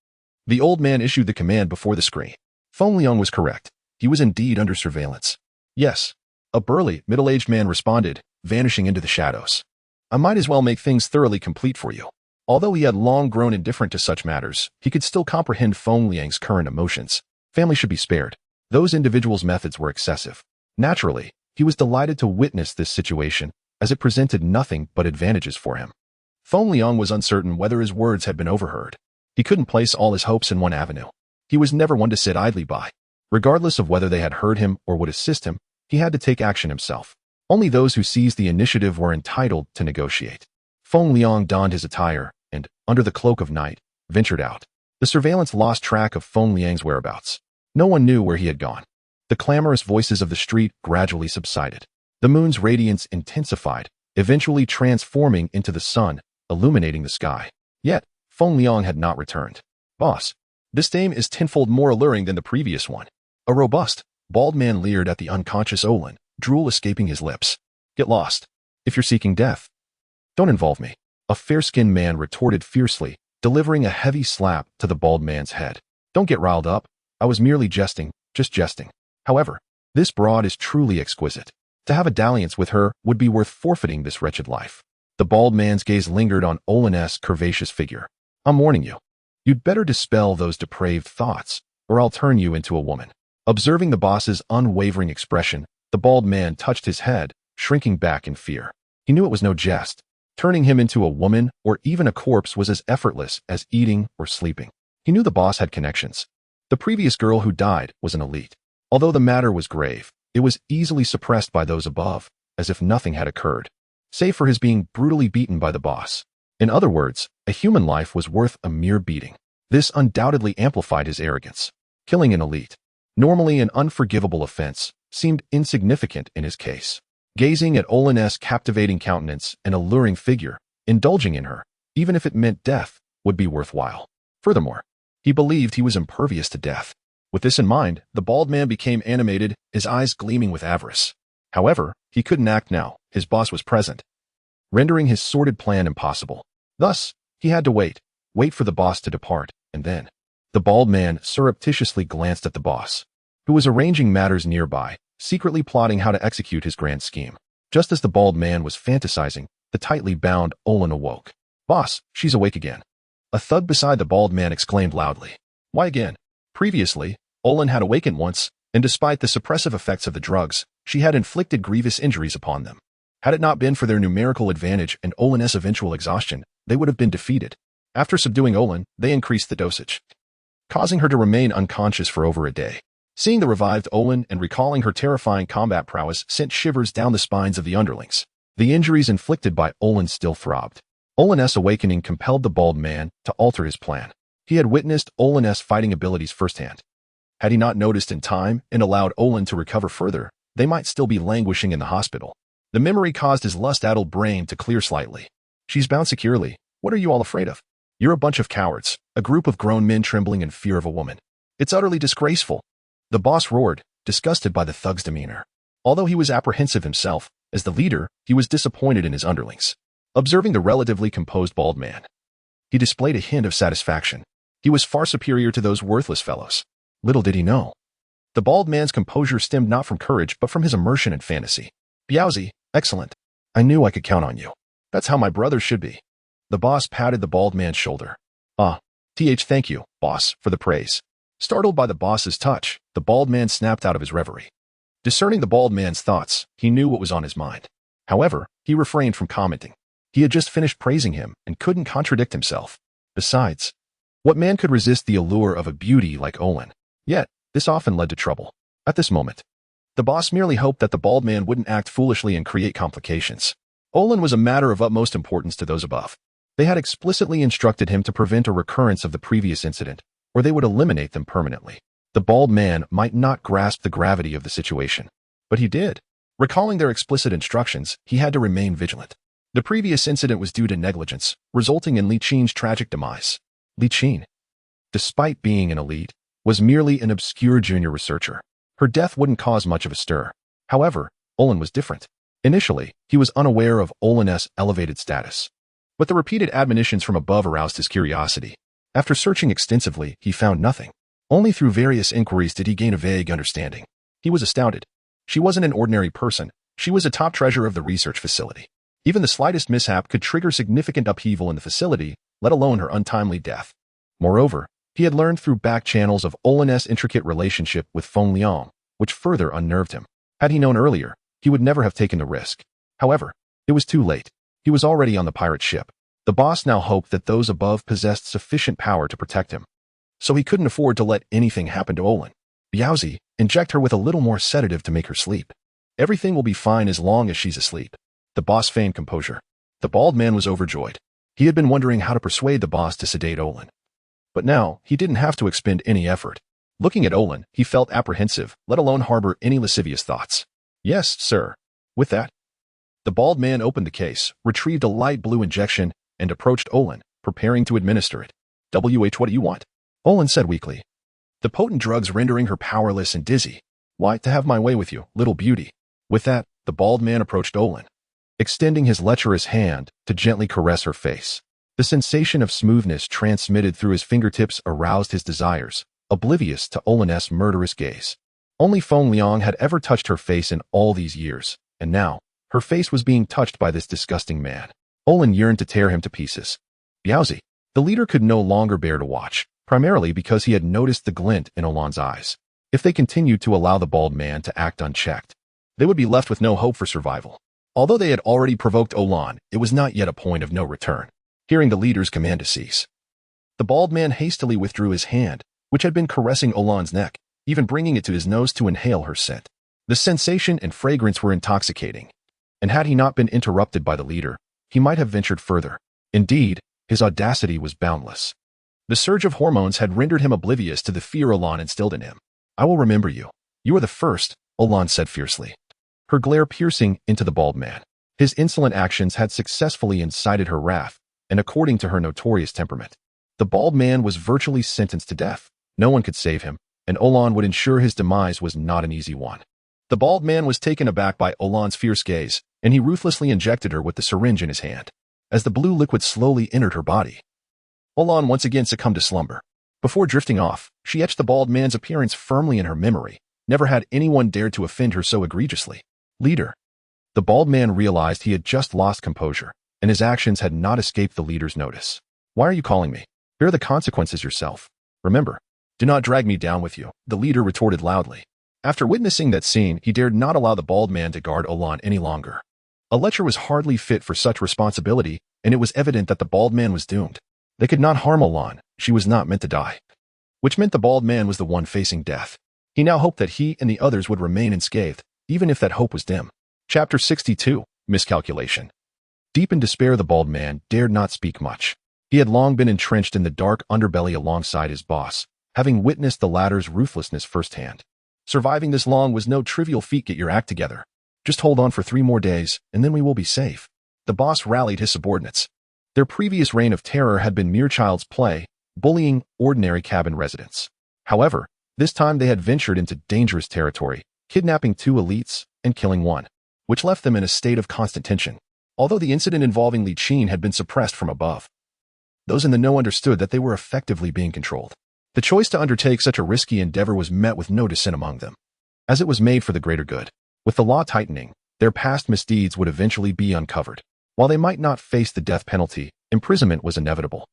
The old man issued the command before the screen. Feng Liang was correct. He was indeed under surveillance. Yes, a burly, middle-aged man responded, vanishing into the shadows. I might as well make things thoroughly complete for you. Although he had long grown indifferent to such matters, he could still comprehend Feng Liang's current emotions. Family should be spared. Those individuals' methods were excessive. Naturally, he was delighted to witness this situation, as it presented nothing but advantages for him. Feng Liang was uncertain whether his words had been overheard. He couldn't place all his hopes in one avenue. He was never one to sit idly by. Regardless of whether they had heard him or would assist him, he had to take action himself. Only those who seized the initiative were entitled to negotiate. Feng Liang donned his attire and, under the cloak of night, ventured out. The surveillance lost track of Feng Liang's whereabouts. No one knew where he had gone. The clamorous voices of the street gradually subsided. The moon's radiance intensified, eventually transforming into the sun, illuminating the sky. Yet, Feng Liang had not returned. Boss, this dame is tenfold more alluring than the previous one. A robust, bald man leered at the unconscious Olan, drool escaping his lips. Get lost. If you're seeking death, don't involve me. A fair-skinned man retorted fiercely, delivering a heavy slap to the bald man's head. Don't get riled up. I was merely jesting, just jesting. However, this broad is truly exquisite. To have a dalliance with her would be worth forfeiting this wretched life. The bald man's gaze lingered on Olan's curvaceous figure. I'm warning you. You'd better dispel those depraved thoughts, or I'll turn you into a woman. Observing the boss's unwavering expression, the bald man touched his head, shrinking back in fear. He knew it was no jest. Turning him into a woman or even a corpse was as effortless as eating or sleeping. He knew the boss had connections. The previous girl who died was an elite. Although the matter was grave, it was easily suppressed by those above, as if nothing had occurred, save for his being brutally beaten by the boss. In other words, a human life was worth a mere beating. This undoubtedly amplified his arrogance. Killing an elite, normally an unforgivable offense, seemed insignificant in his case. Gazing at Olan's captivating countenance and alluring figure, indulging in her, even if it meant death, would be worthwhile. Furthermore, he believed he was impervious to death. With this in mind, the bald man became animated, his eyes gleaming with avarice. However, he couldn't act now. His boss was present, rendering his sordid plan impossible. Thus, he had to wait for the boss to depart, and then. The bald man surreptitiously glanced at the boss, who was arranging matters nearby, secretly plotting how to execute his grand scheme. Just as the bald man was fantasizing, the tightly bound Olan awoke. Boss, she's awake again. A thug beside the bald man exclaimed loudly. Why again? Previously, Olan had awakened once, and despite the suppressive effects of the drugs, she had inflicted grievous injuries upon them. Had it not been for their numerical advantage and Olan's eventual exhaustion, they would have been defeated. After subduing Olan, they increased the dosage, causing her to remain unconscious for over a day. Seeing the revived Olan and recalling her terrifying combat prowess sent shivers down the spines of the underlings. The injuries inflicted by Olan still throbbed. Olan's awakening compelled the bald man to alter his plan. He had witnessed Olan's fighting abilities firsthand. Had he not noticed in time and allowed Olan to recover further, they might still be languishing in the hospital. The memory caused his lust-addled brain to clear slightly. She's bound securely. What are you all afraid of? You're a bunch of cowards, a group of grown men trembling in fear of a woman. It's utterly disgraceful. The boss roared, disgusted by the thug's demeanor. Although he was apprehensive himself, as the leader, he was disappointed in his underlings. Observing the relatively composed bald man, he displayed a hint of satisfaction. He was far superior to those worthless fellows. Little did he know. The bald man's composure stemmed not from courage but from his immersion in fantasy. Biaozi, excellent. I knew I could count on you. That's how my brothers should be. The boss patted the bald man's shoulder. Thank you, boss, for the praise. Startled by the boss's touch, the bald man snapped out of his reverie. Discerning the bald man's thoughts, he knew what was on his mind. However, he refrained from commenting. He had just finished praising him and couldn't contradict himself. Besides, what man could resist the allure of a beauty like Olin? Yet, this often led to trouble. At this moment, the boss merely hoped that the bald man wouldn't act foolishly and create complications. Olin was a matter of utmost importance to those above. They had explicitly instructed him to prevent a recurrence of the previous incident, or they would eliminate them permanently. The bald man might not grasp the gravity of the situation, but he did. Recalling their explicit instructions, he had to remain vigilant. The previous incident was due to negligence, resulting in Li Qin's tragic demise. Li Qin, despite being an elite, was merely an obscure junior researcher. Her death wouldn't cause much of a stir. However, Olin was different. Initially, he was unaware of Olin's elevated status. But the repeated admonitions from above aroused his curiosity. After searching extensively, he found nothing. Only through various inquiries did he gain a vague understanding. He was astounded. She wasn't an ordinary person. She was a top treasure of the research facility. Even the slightest mishap could trigger significant upheaval in the facility, let alone her untimely death. Moreover, he had learned through back channels of Olin's intricate relationship with Feng Liang, which further unnerved him. Had he known earlier, he would never have taken the risk. However, it was too late. He was already on the pirate ship. The boss now hoped that those above possessed sufficient power to protect him. So he couldn't afford to let anything happen to Olin. Biaozi, inject her with a little more sedative to make her sleep. Everything will be fine as long as she's asleep. The boss feigned composure. The bald man was overjoyed. He had been wondering how to persuade the boss to sedate Olin. But now, he didn't have to expend any effort. Looking at Olin, he felt apprehensive, let alone harbor any lascivious thoughts. Yes, sir. With that, the bald man opened the case, retrieved a light blue injection, and approached Olin, preparing to administer it. What do you want? Olin said weakly. The potent drugs rendering her powerless and dizzy. Why, to have my way with you, little beauty. With that, the bald man approached Olin, extending his lecherous hand to gently caress her face. The sensation of smoothness transmitted through his fingertips aroused his desires, oblivious to Olin's murderous gaze. Only Feng Liang had ever touched her face in all these years, and now, her face was being touched by this disgusting man. Olin yearned to tear him to pieces. Biaozi, the leader could no longer bear to watch, primarily because he had noticed the glint in Olin's eyes. If they continued to allow the bald man to act unchecked, they would be left with no hope for survival. Although they had already provoked Olin, it was not yet a point of no return. Hearing the leader's command to cease, the bald man hastily withdrew his hand, which had been caressing Olin's neck, even bringing it to his nose to inhale her scent. The sensation and fragrance were intoxicating, and had he not been interrupted by the leader, he might have ventured further. Indeed, his audacity was boundless. The surge of hormones had rendered him oblivious to the fear Olin instilled in him. I will remember you. You are the first, Olin said fiercely, her glare piercing into the bald man. His insolent actions had successfully incited her wrath, and according to her notorious temperament, the bald man was virtually sentenced to death. No one could save him, and Olin would ensure his demise was not an easy one. The bald man was taken aback by Olin's fierce gaze, and he ruthlessly injected her with the syringe in his hand. As the blue liquid slowly entered her body, Olin once again succumbed to slumber. Before drifting off, she etched the bald man's appearance firmly in her memory. Never had anyone dared to offend her so egregiously. Leader. The bald man realized he had just lost composure, and his actions had not escaped the leader's notice. Why are you calling me? Bear the consequences yourself. Remember, do not drag me down with you, the leader retorted loudly. After witnessing that scene, he dared not allow the bald man to guard Olin any longer. A lecher was hardly fit for such responsibility, and it was evident that the bald man was doomed. They could not harm Olin, she was not meant to die. Which meant the bald man was the one facing death. He now hoped that he and the others would remain unscathed, even if that hope was dim. Chapter 62, Miscalculation. Deep in despair, the bald man dared not speak much. He had long been entrenched in the dark underbelly alongside his boss, having witnessed the latter's ruthlessness firsthand. Surviving this long was no trivial feat. Get your act together. Just hold on for 3 more days, and then we will be safe. The boss rallied his subordinates. Their previous reign of terror had been mere child's play, bullying ordinary cabin residents. However, this time they had ventured into dangerous territory, kidnapping 2 elites and killing 1, which left them in a state of constant tension. Although the incident involving Li Qin had been suppressed from above, those in the know understood that they were effectively being controlled. The choice to undertake such a risky endeavor was met with no dissent among them, as it was made for the greater good. With the law tightening, their past misdeeds would eventually be uncovered. While they might not face the death penalty, imprisonment was inevitable.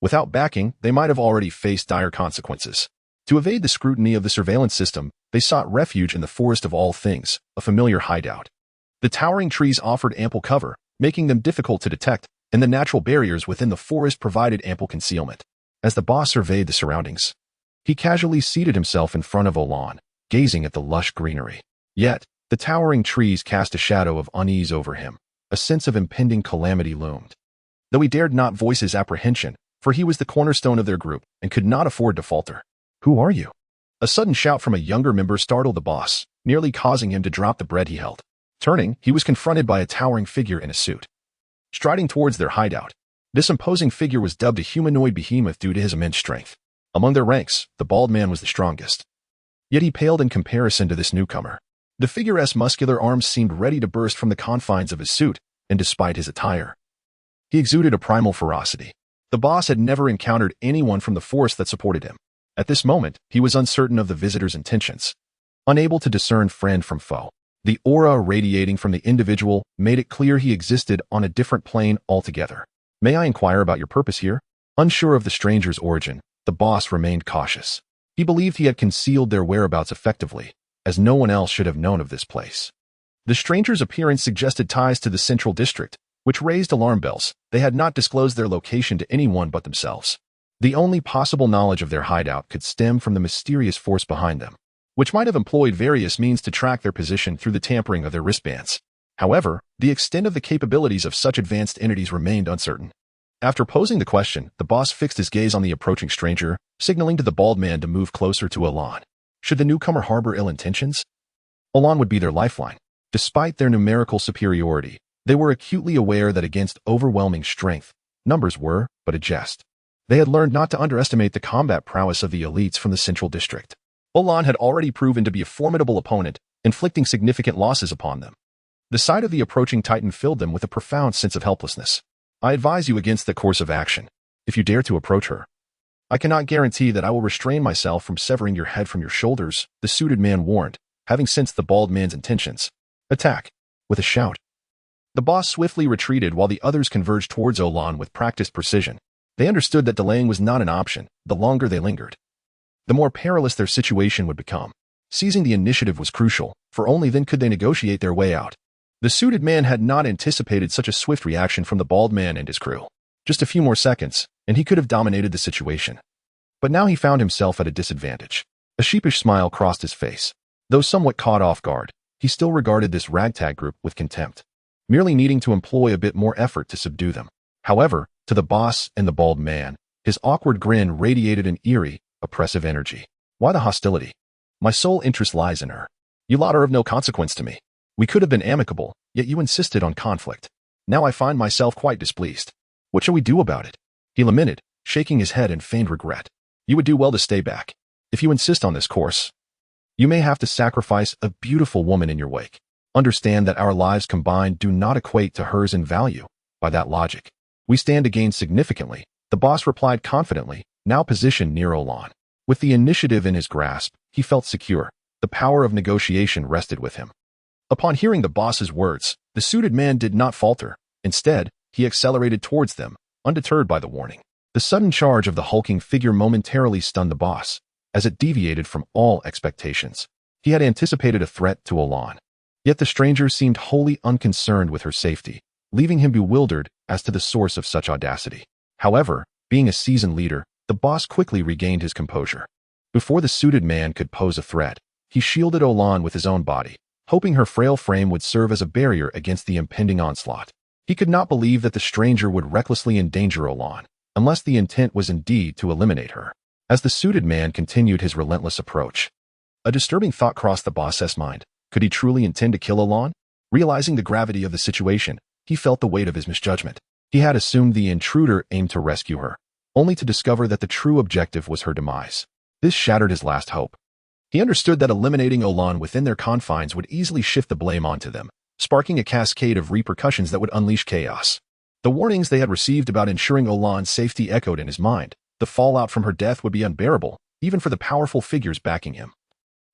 Without backing, they might have already faced dire consequences. To evade the scrutiny of the surveillance system, they sought refuge in the forest of all things, a familiar hideout. The towering trees offered ample cover, making them difficult to detect, and the natural barriers within the forest provided ample concealment. As the boss surveyed the surroundings, he casually seated himself in front of Olan, gazing at the lush greenery. Yet, the towering trees cast a shadow of unease over him. A sense of impending calamity loomed. Though he dared not voice his apprehension, for he was the cornerstone of their group and could not afford to falter. "Who are you?" A sudden shout from a younger member startled the boss, nearly causing him to drop the bread he held. Turning, he was confronted by a towering figure in a suit, striding towards their hideout. This imposing figure was dubbed a humanoid behemoth due to his immense strength. Among their ranks, the bald man was the strongest. Yet he paled in comparison to this newcomer. The figure's muscular arms seemed ready to burst from the confines of his suit, and despite his attire, he exuded a primal ferocity. The boss had never encountered anyone from the force that supported him. At this moment, he was uncertain of the visitor's intentions, unable to discern friend from foe. The aura radiating from the individual made it clear he existed on a different plane altogether. "May I inquire about your purpose here?" Unsure of the stranger's origin, the boss remained cautious. He believed he had concealed their whereabouts effectively, as no one else should have known of this place. The stranger's appearance suggested ties to the central district, which raised alarm bells. They had not disclosed their location to anyone but themselves. The only possible knowledge of their hideout could stem from the mysterious force behind them, which might have employed various means to track their position through the tampering of their wristbands. However, the extent of the capabilities of such advanced entities remained uncertain. After posing the question, the boss fixed his gaze on the approaching stranger, signaling to the bald man to move closer to Elan. Should the newcomer harbor ill intentions, Elan would be their lifeline. Despite their numerical superiority, they were acutely aware that against overwhelming strength, numbers were but a jest. They had learned not to underestimate the combat prowess of the elites from the central district. Elan had already proven to be a formidable opponent, inflicting significant losses upon them. The sight of the approaching titan filled them with a profound sense of helplessness. "I advise you against the course of action. If you dare to approach her, I cannot guarantee that I will restrain myself from severing your head from your shoulders," the suited man warned, having sensed the bald man's intentions. "Attack!" With a shout, the boss swiftly retreated while the others converged towards Olan with practiced precision. They understood that delaying was not an option. The longer they lingered, the more perilous their situation would become. Seizing the initiative was crucial, for only then could they negotiate their way out. The suited man had not anticipated such a swift reaction from the bald man and his crew. Just a few more seconds, and he could have dominated the situation. But now he found himself at a disadvantage. A sheepish smile crossed his face. Though somewhat caught off guard, he still regarded this ragtag group with contempt, merely needing to employ a bit more effort to subdue them. However, to the boss and the bald man, his awkward grin radiated an eerie, oppressive energy. "Why the hostility? My sole interest lies in her. You lot are of no consequence to me. We could have been amicable, yet you insisted on conflict. Now I find myself quite displeased. What shall we do about it?" he lamented, shaking his head in feigned regret. "You would do well to stay back. If you insist on this course, you may have to sacrifice a beautiful woman in your wake. Understand that our lives combined do not equate to hers in value. By that logic, we stand to gain significantly," the boss replied confidently, now positioned near Olan. With the initiative in his grasp, he felt secure. The power of negotiation rested with him. Upon hearing the boss's words, the suited man did not falter. Instead, he accelerated towards them, undeterred by the warning. The sudden charge of the hulking figure momentarily stunned the boss, as it deviated from all expectations. He had anticipated a threat to Olan. Yet the stranger seemed wholly unconcerned with her safety, leaving him bewildered as to the source of such audacity. However, being a seasoned leader, the boss quickly regained his composure. Before the suited man could pose a threat, he shielded Olan with his own body, hoping her frail frame would serve as a barrier against the impending onslaught. He could not believe that the stranger would recklessly endanger Olan, unless the intent was indeed to eliminate her. As the suited man continued his relentless approach, a disturbing thought crossed the boss's mind. Could he truly intend to kill Olan? Realizing the gravity of the situation, he felt the weight of his misjudgment. He had assumed the intruder aimed to rescue her, only to discover that the true objective was her demise. This shattered his last hope. He understood that eliminating Olan within their confines would easily shift the blame onto them, sparking a cascade of repercussions that would unleash chaos. The warnings they had received about ensuring Olan's safety echoed in his mind. The fallout from her death would be unbearable, even for the powerful figures backing him.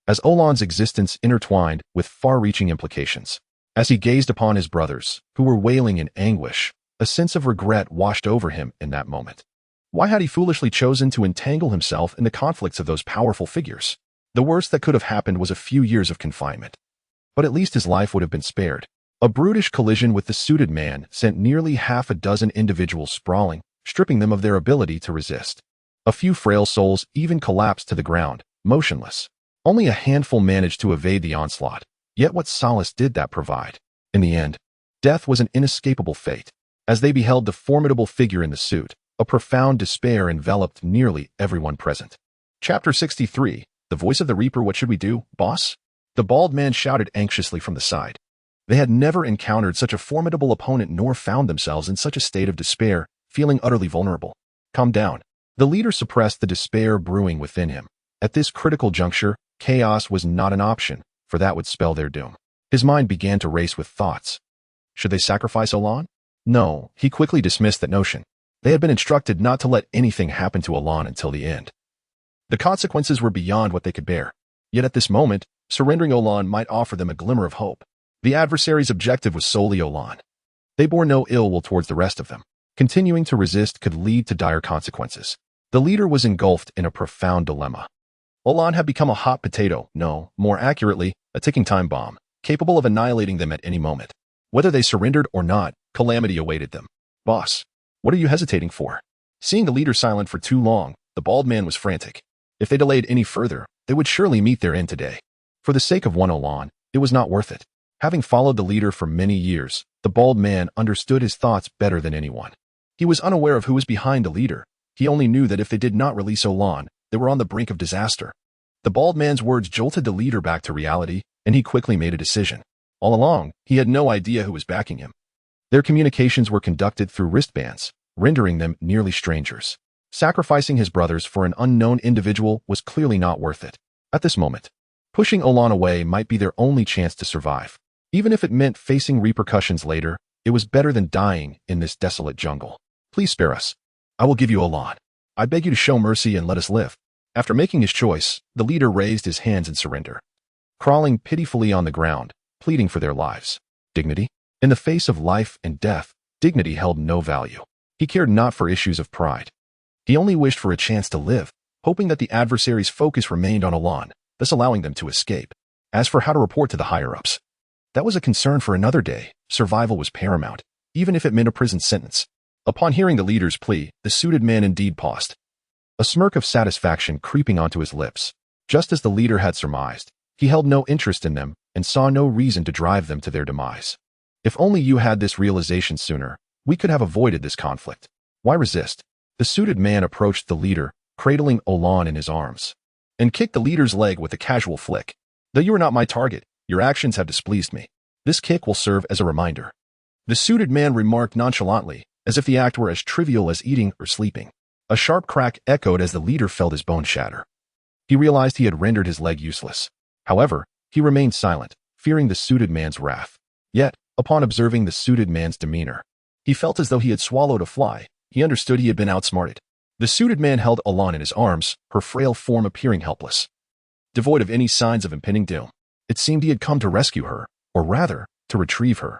As Olan's existence intertwined with far-reaching implications. As he gazed upon his brothers, who were wailing in anguish, a sense of regret washed over him in that moment. Why had he foolishly chosen to entangle himself in the conflicts of those powerful figures? The worst that could have happened was a few years of confinement. But at least his life would have been spared. A brutish collision with the suited man sent nearly half a dozen individuals sprawling, stripping them of their ability to resist. A few frail souls even collapsed to the ground, motionless. Only a handful managed to evade the onslaught. Yet what solace did that provide? In the end, death was an inescapable fate. As they beheld the formidable figure in the suit, a profound despair enveloped nearly everyone present. Chapter 63, The Voice of the Reaper. What should we do, boss? The bald man shouted anxiously from the side. They had never encountered such a formidable opponent nor found themselves in such a state of despair, feeling utterly vulnerable. Calm down. The leader suppressed the despair brewing within him. At this critical juncture, chaos was not an option, for that would spell their doom. His mind began to race with thoughts. Should they sacrifice Olan? No, he quickly dismissed that notion. They had been instructed not to let anything happen to Olan until the end. The consequences were beyond what they could bear. Yet at this moment, surrendering Olan might offer them a glimmer of hope. The adversary's objective was solely Olan. They bore no ill will towards the rest of them. Continuing to resist could lead to dire consequences. The leader was engulfed in a profound dilemma. Olan had become a hot potato, no, more accurately, a ticking time bomb, capable of annihilating them at any moment. Whether they surrendered or not, calamity awaited them. Boss, what are you hesitating for? Seeing the leader silent for too long, the bald man was frantic. If they delayed any further, they would surely meet their end today. For the sake of one Olan, it was not worth it. Having followed the leader for many years, the bald man understood his thoughts better than anyone. He was unaware of who was behind the leader. He only knew that if they did not release Olan, they were on the brink of disaster. The bald man's words jolted the leader back to reality, and he quickly made a decision. All along, he had no idea who was backing him. Their communications were conducted through wristbands, rendering them nearly strangers. Sacrificing his brothers for an unknown individual was clearly not worth it. At this moment, pushing Olan away might be their only chance to survive. Even if it meant facing repercussions later, it was better than dying in this desolate jungle. Please spare us. I will give you Olan. I beg you to show mercy and let us live. After making his choice, the leader raised his hands in surrender, crawling pitifully on the ground, pleading for their lives. Dignity? In the face of life and death, dignity held no value. He cared not for issues of pride. He only wished for a chance to live, hoping that the adversary's focus remained on Olan, thus allowing them to escape. As for how to report to the higher-ups, that was a concern for another day. Survival was paramount, even if it meant a prison sentence. Upon hearing the leader's plea, the suited man indeed paused, a smirk of satisfaction creeping onto his lips. Just as the leader had surmised, he held no interest in them and saw no reason to drive them to their demise. If only you had this realization sooner, we could have avoided this conflict. Why resist? The suited man approached the leader, cradling Olan in his arms, and kicked the leader's leg with a casual flick. Though you are not my target, your actions have displeased me. This kick will serve as a reminder. The suited man remarked nonchalantly, as if the act were as trivial as eating or sleeping. A sharp crack echoed as the leader felt his bone shatter. He realized he had rendered his leg useless. However, he remained silent, fearing the suited man's wrath. Yet, upon observing the suited man's demeanor, he felt as though he had swallowed a fly. He understood he had been outsmarted. The suited man held Olan in his arms, her frail form appearing helpless, devoid of any signs of impending doom. It seemed he had come to rescue her, or rather, to retrieve her.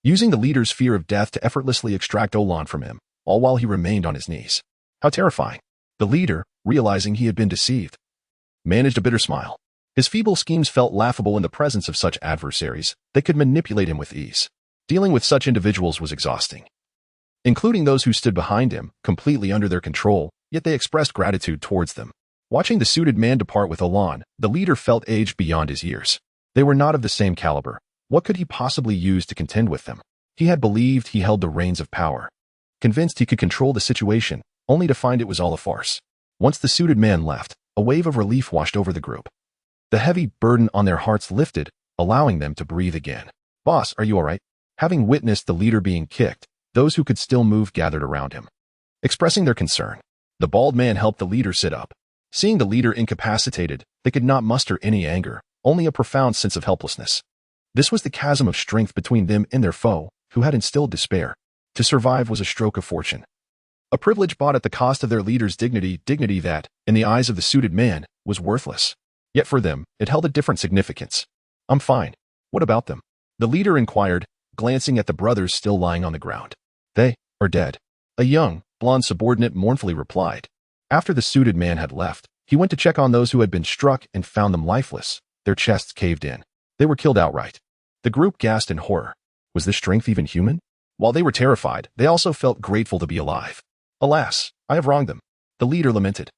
Using the leader's fear of death to effortlessly extract Olan from him, all while he remained on his knees. How terrifying. The leader, realizing he had been deceived, managed a bitter smile. His feeble schemes felt laughable in the presence of such adversaries. They could manipulate him with ease. Dealing with such individuals was exhausting, including those who stood behind him, completely under their control, yet they expressed gratitude towards them. Watching the suited man depart with Olan, the leader felt aged beyond his years. They were not of the same caliber. What could he possibly use to contend with them? He had believed he held the reins of power, convinced he could control the situation, only to find it was all a farce. Once the suited man left, a wave of relief washed over the group. The heavy burden on their hearts lifted, allowing them to breathe again. Boss, are you all right? Having witnessed the leader being kicked, Those who could still move gathered around him, expressing their concern. The bald man helped the leader sit up. Seeing the leader incapacitated, they could not muster any anger, only a profound sense of helplessness. This was the chasm of strength between them and their foe, who had instilled despair. To survive was a stroke of fortune. A privilege bought at the cost of their leader's dignity that, in the eyes of the suited man, was worthless. Yet for them, it held a different significance. I'm fine. What about them? The leader inquired, glancing at the brothers still lying on the ground. They are dead. A young, blonde subordinate mournfully replied. After the suited man had left, he went to check on those who had been struck and found them lifeless, their chests caved in. They were killed outright. The group gasped in horror. Was this strength even human? While they were terrified, they also felt grateful to be alive. Alas, I have wronged them, the leader lamented.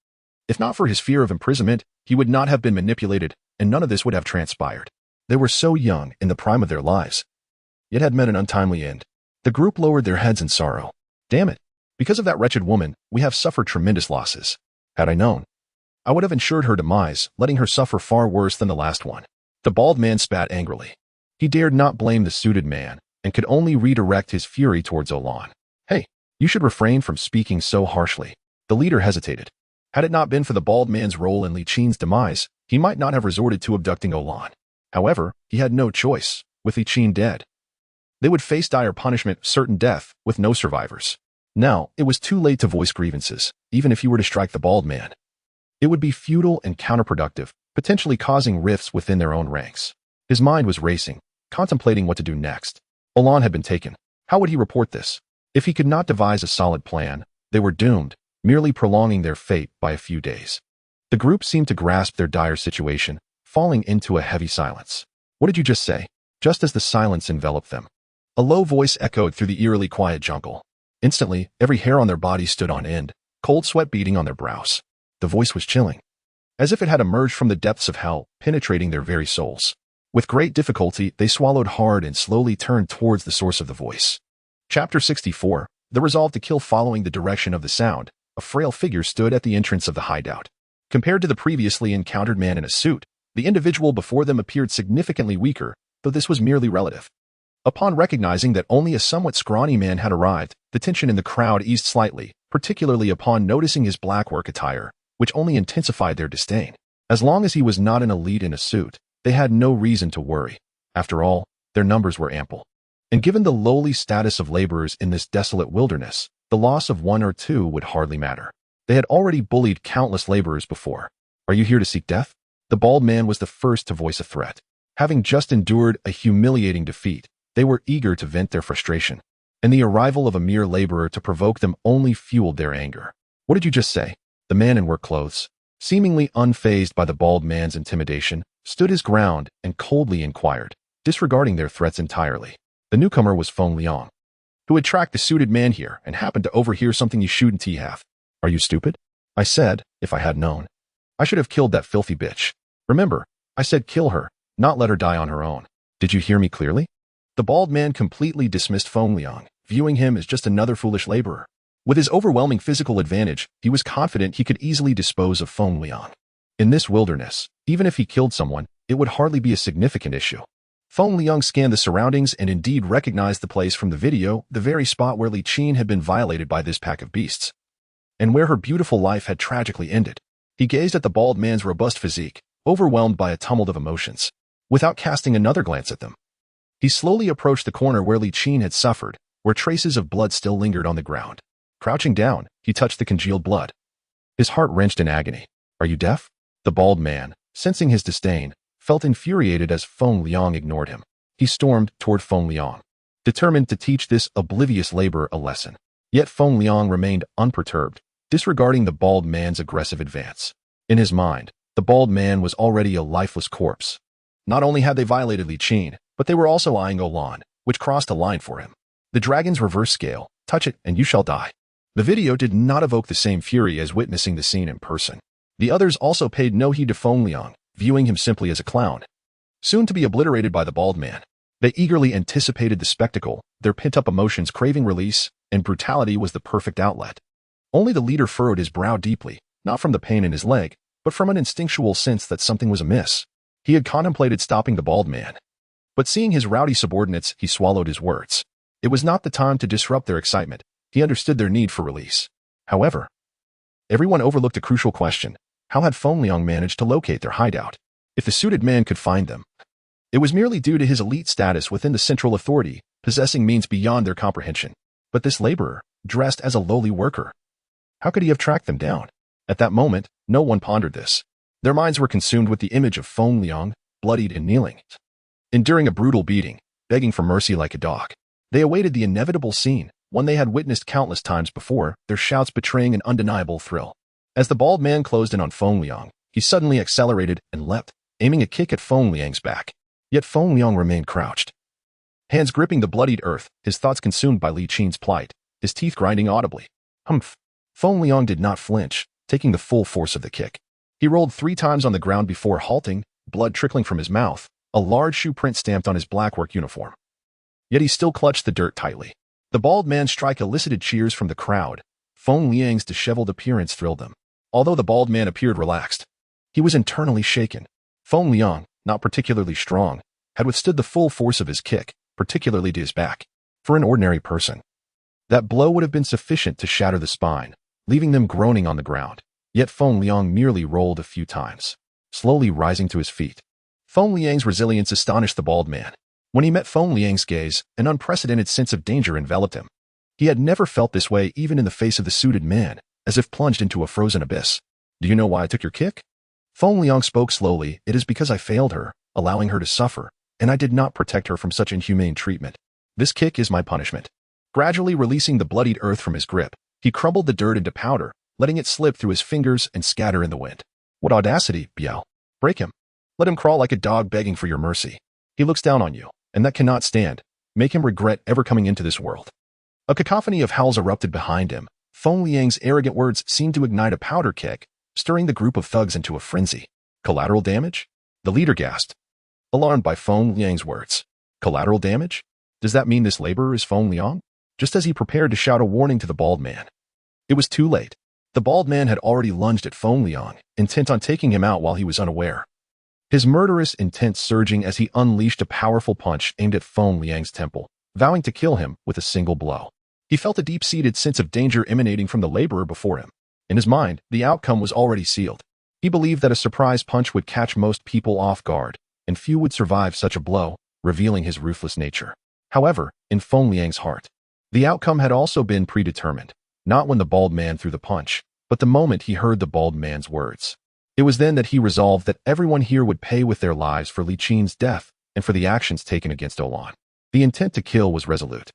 If not for his fear of imprisonment, he would not have been manipulated, and none of this would have transpired. They were so young, in the prime of their lives, yet had met an untimely end. The group lowered their heads in sorrow. Damn it. Because of that wretched woman, we have suffered tremendous losses. Had I known, I would have ensured her demise, letting her suffer far worse than the last one. The bald man spat angrily. He dared not blame the suited man, and could only redirect his fury towards Olan. Hey, you should refrain from speaking so harshly. The leader hesitated. Had it not been for the bald man's role in Li Qin's demise, he might not have resorted to abducting Olan. However, he had no choice, with Li Qin dead. They would face dire punishment, certain death, with no survivors. Now, it was too late to voice grievances, even if he were to strike the bald man. It would be futile and counterproductive, potentially causing rifts within their own ranks. His mind was racing, contemplating what to do next. Olan had been taken. How would he report this? If he could not devise a solid plan, they were doomed, merely prolonging their fate by a few days. The group seemed to grasp their dire situation, falling into a heavy silence. What did you just say? Just as the silence enveloped them, a low voice echoed through the eerily quiet jungle. Instantly, every hair on their body stood on end, cold sweat beading on their brows. The voice was chilling, as if it had emerged from the depths of hell, penetrating their very souls. With great difficulty, they swallowed hard and slowly turned towards the source of the voice. Chapter 64. The resolve to kill. Following the direction of the sound, a frail figure stood at the entrance of the hideout. Compared to the previously encountered man in a suit, the individual before them appeared significantly weaker, though this was merely relative. Upon recognizing that only a somewhat scrawny man had arrived, the tension in the crowd eased slightly, particularly upon noticing his black work attire, which only intensified their disdain. As long as he was not an elite in a suit, they had no reason to worry. After all, their numbers were ample. And given the lowly status of laborers in this desolate wilderness, the loss of one or two would hardly matter. They had already bullied countless laborers before. Are you here to seek death? The bald man was the first to voice a threat. Having just endured a humiliating defeat, they were eager to vent their frustration, and the arrival of a mere laborer to provoke them only fueled their anger. What did you just say? The man in work clothes, seemingly unfazed by the bald man's intimidation, stood his ground and coldly inquired, disregarding their threats entirely. The newcomer was Feng Liang, who had tracked the suited man here and happened to overhear something you shouldn't have. Are you stupid? I said, if I had known, I should have killed that filthy bitch. Remember, I said kill her, not let her die on her own. Did you hear me clearly? The bald man completely dismissed Feng Liang, viewing him as just another foolish laborer. With his overwhelming physical advantage, he was confident he could easily dispose of Feng Liang. In this wilderness, even if he killed someone, it would hardly be a significant issue. Feng Liang scanned the surroundings and indeed recognized the place from the video, the very spot where Li Qin had been violated by this pack of beasts, and where her beautiful life had tragically ended. He gazed at the bald man's robust physique, overwhelmed by a tumult of emotions, without casting another glance at them. He slowly approached the corner where Li Qin had suffered, where traces of blood still lingered on the ground. Crouching down, he touched the congealed blood. His heart wrenched in agony. Are you deaf? The bald man, sensing his disdain, felt infuriated as Feng Liang ignored him. He stormed toward Feng Liang, determined to teach this oblivious laborer a lesson. Yet Feng Liang remained unperturbed, disregarding the bald man's aggressive advance. In his mind, the bald man was already a lifeless corpse. Not only had they violated Li Qin, but they were also eyeing Olan, which crossed a line for him. The dragon's reverse scale, touch it and you shall die. The video did not evoke the same fury as witnessing the scene in person. The others also paid no heed to Feng Liang, viewing him simply as a clown, soon to be obliterated by the bald man. They eagerly anticipated the spectacle, their pent-up emotions craving release, and brutality was the perfect outlet. Only the leader furrowed his brow deeply, not from the pain in his leg, but from an instinctual sense that something was amiss. He had contemplated stopping the bald man, but seeing his rowdy subordinates, he swallowed his words. It was not the time to disrupt their excitement. He understood their need for release. However, everyone overlooked a crucial question. How had Feng Liang managed to locate their hideout? If the suited man could find them, it was merely due to his elite status within the central authority, possessing means beyond their comprehension. But this laborer, dressed as a lowly worker, how could he have tracked them down? At that moment, no one pondered this. Their minds were consumed with the image of Feng Liang, bloodied and kneeling, enduring a brutal beating, begging for mercy like a dog. They awaited the inevitable scene, one they had witnessed countless times before, their shouts betraying an undeniable thrill. As the bald man closed in on Feng Liang, he suddenly accelerated and leapt, aiming a kick at Feng Liang's back. Yet Feng Liang remained crouched, hands gripping the bloodied earth, his thoughts consumed by Li Qin's plight, his teeth grinding audibly. Humph! Feng Liang did not flinch, taking the full force of the kick. He rolled 3 times on the ground before halting, blood trickling from his mouth, a large shoe print stamped on his blackwork uniform. Yet he still clutched the dirt tightly. The bald man's strike elicited cheers from the crowd. Feng Liang's disheveled appearance thrilled them. Although the bald man appeared relaxed, he was internally shaken. Feng Liang, not particularly strong, had withstood the full force of his kick, particularly to his back. For an ordinary person, that blow would have been sufficient to shatter the spine, leaving them groaning on the ground. Yet Feng Liang merely rolled a few times, slowly rising to his feet. Feng Liang's resilience astonished the bald man. When he met Feng Liang's gaze, an unprecedented sense of danger enveloped him. He had never felt this way even in the face of the suited man, as if plunged into a frozen abyss. Do you know why I took your kick? Feng Liang spoke slowly. It is because I failed her, allowing her to suffer, and I did not protect her from such inhumane treatment. This kick is my punishment. Gradually releasing the bloodied earth from his grip, he crumbled the dirt into powder, letting it slip through his fingers and scatter in the wind. What audacity, Biao. Break him. Let him crawl like a dog begging for your mercy. He looks down on you, and that cannot stand. Make him regret ever coming into this world. A cacophony of howls erupted behind him. Feng Liang's arrogant words seemed to ignite a powder keg, stirring the group of thugs into a frenzy. Collateral damage? The leader gasped, alarmed by Feng Liang's words. Collateral damage? Does that mean this laborer is Feng Liang? Just as he prepared to shout a warning to the bald man, it was too late. The bald man had already lunged at Feng Liang, intent on taking him out while he was unaware. His murderous intent surging as he unleashed a powerful punch aimed at Feng Liang's temple, vowing to kill him with a single blow. He felt a deep-seated sense of danger emanating from the laborer before him. In his mind, the outcome was already sealed. He believed that a surprise punch would catch most people off guard, and few would survive such a blow, revealing his ruthless nature. However, in Feng Liang's heart, the outcome had also been predetermined, not when the bald man threw the punch, but the moment he heard the bald man's words. It was then that he resolved that everyone here would pay with their lives for Li Qin's death and for the actions taken against Olan. The intent to kill was resolute.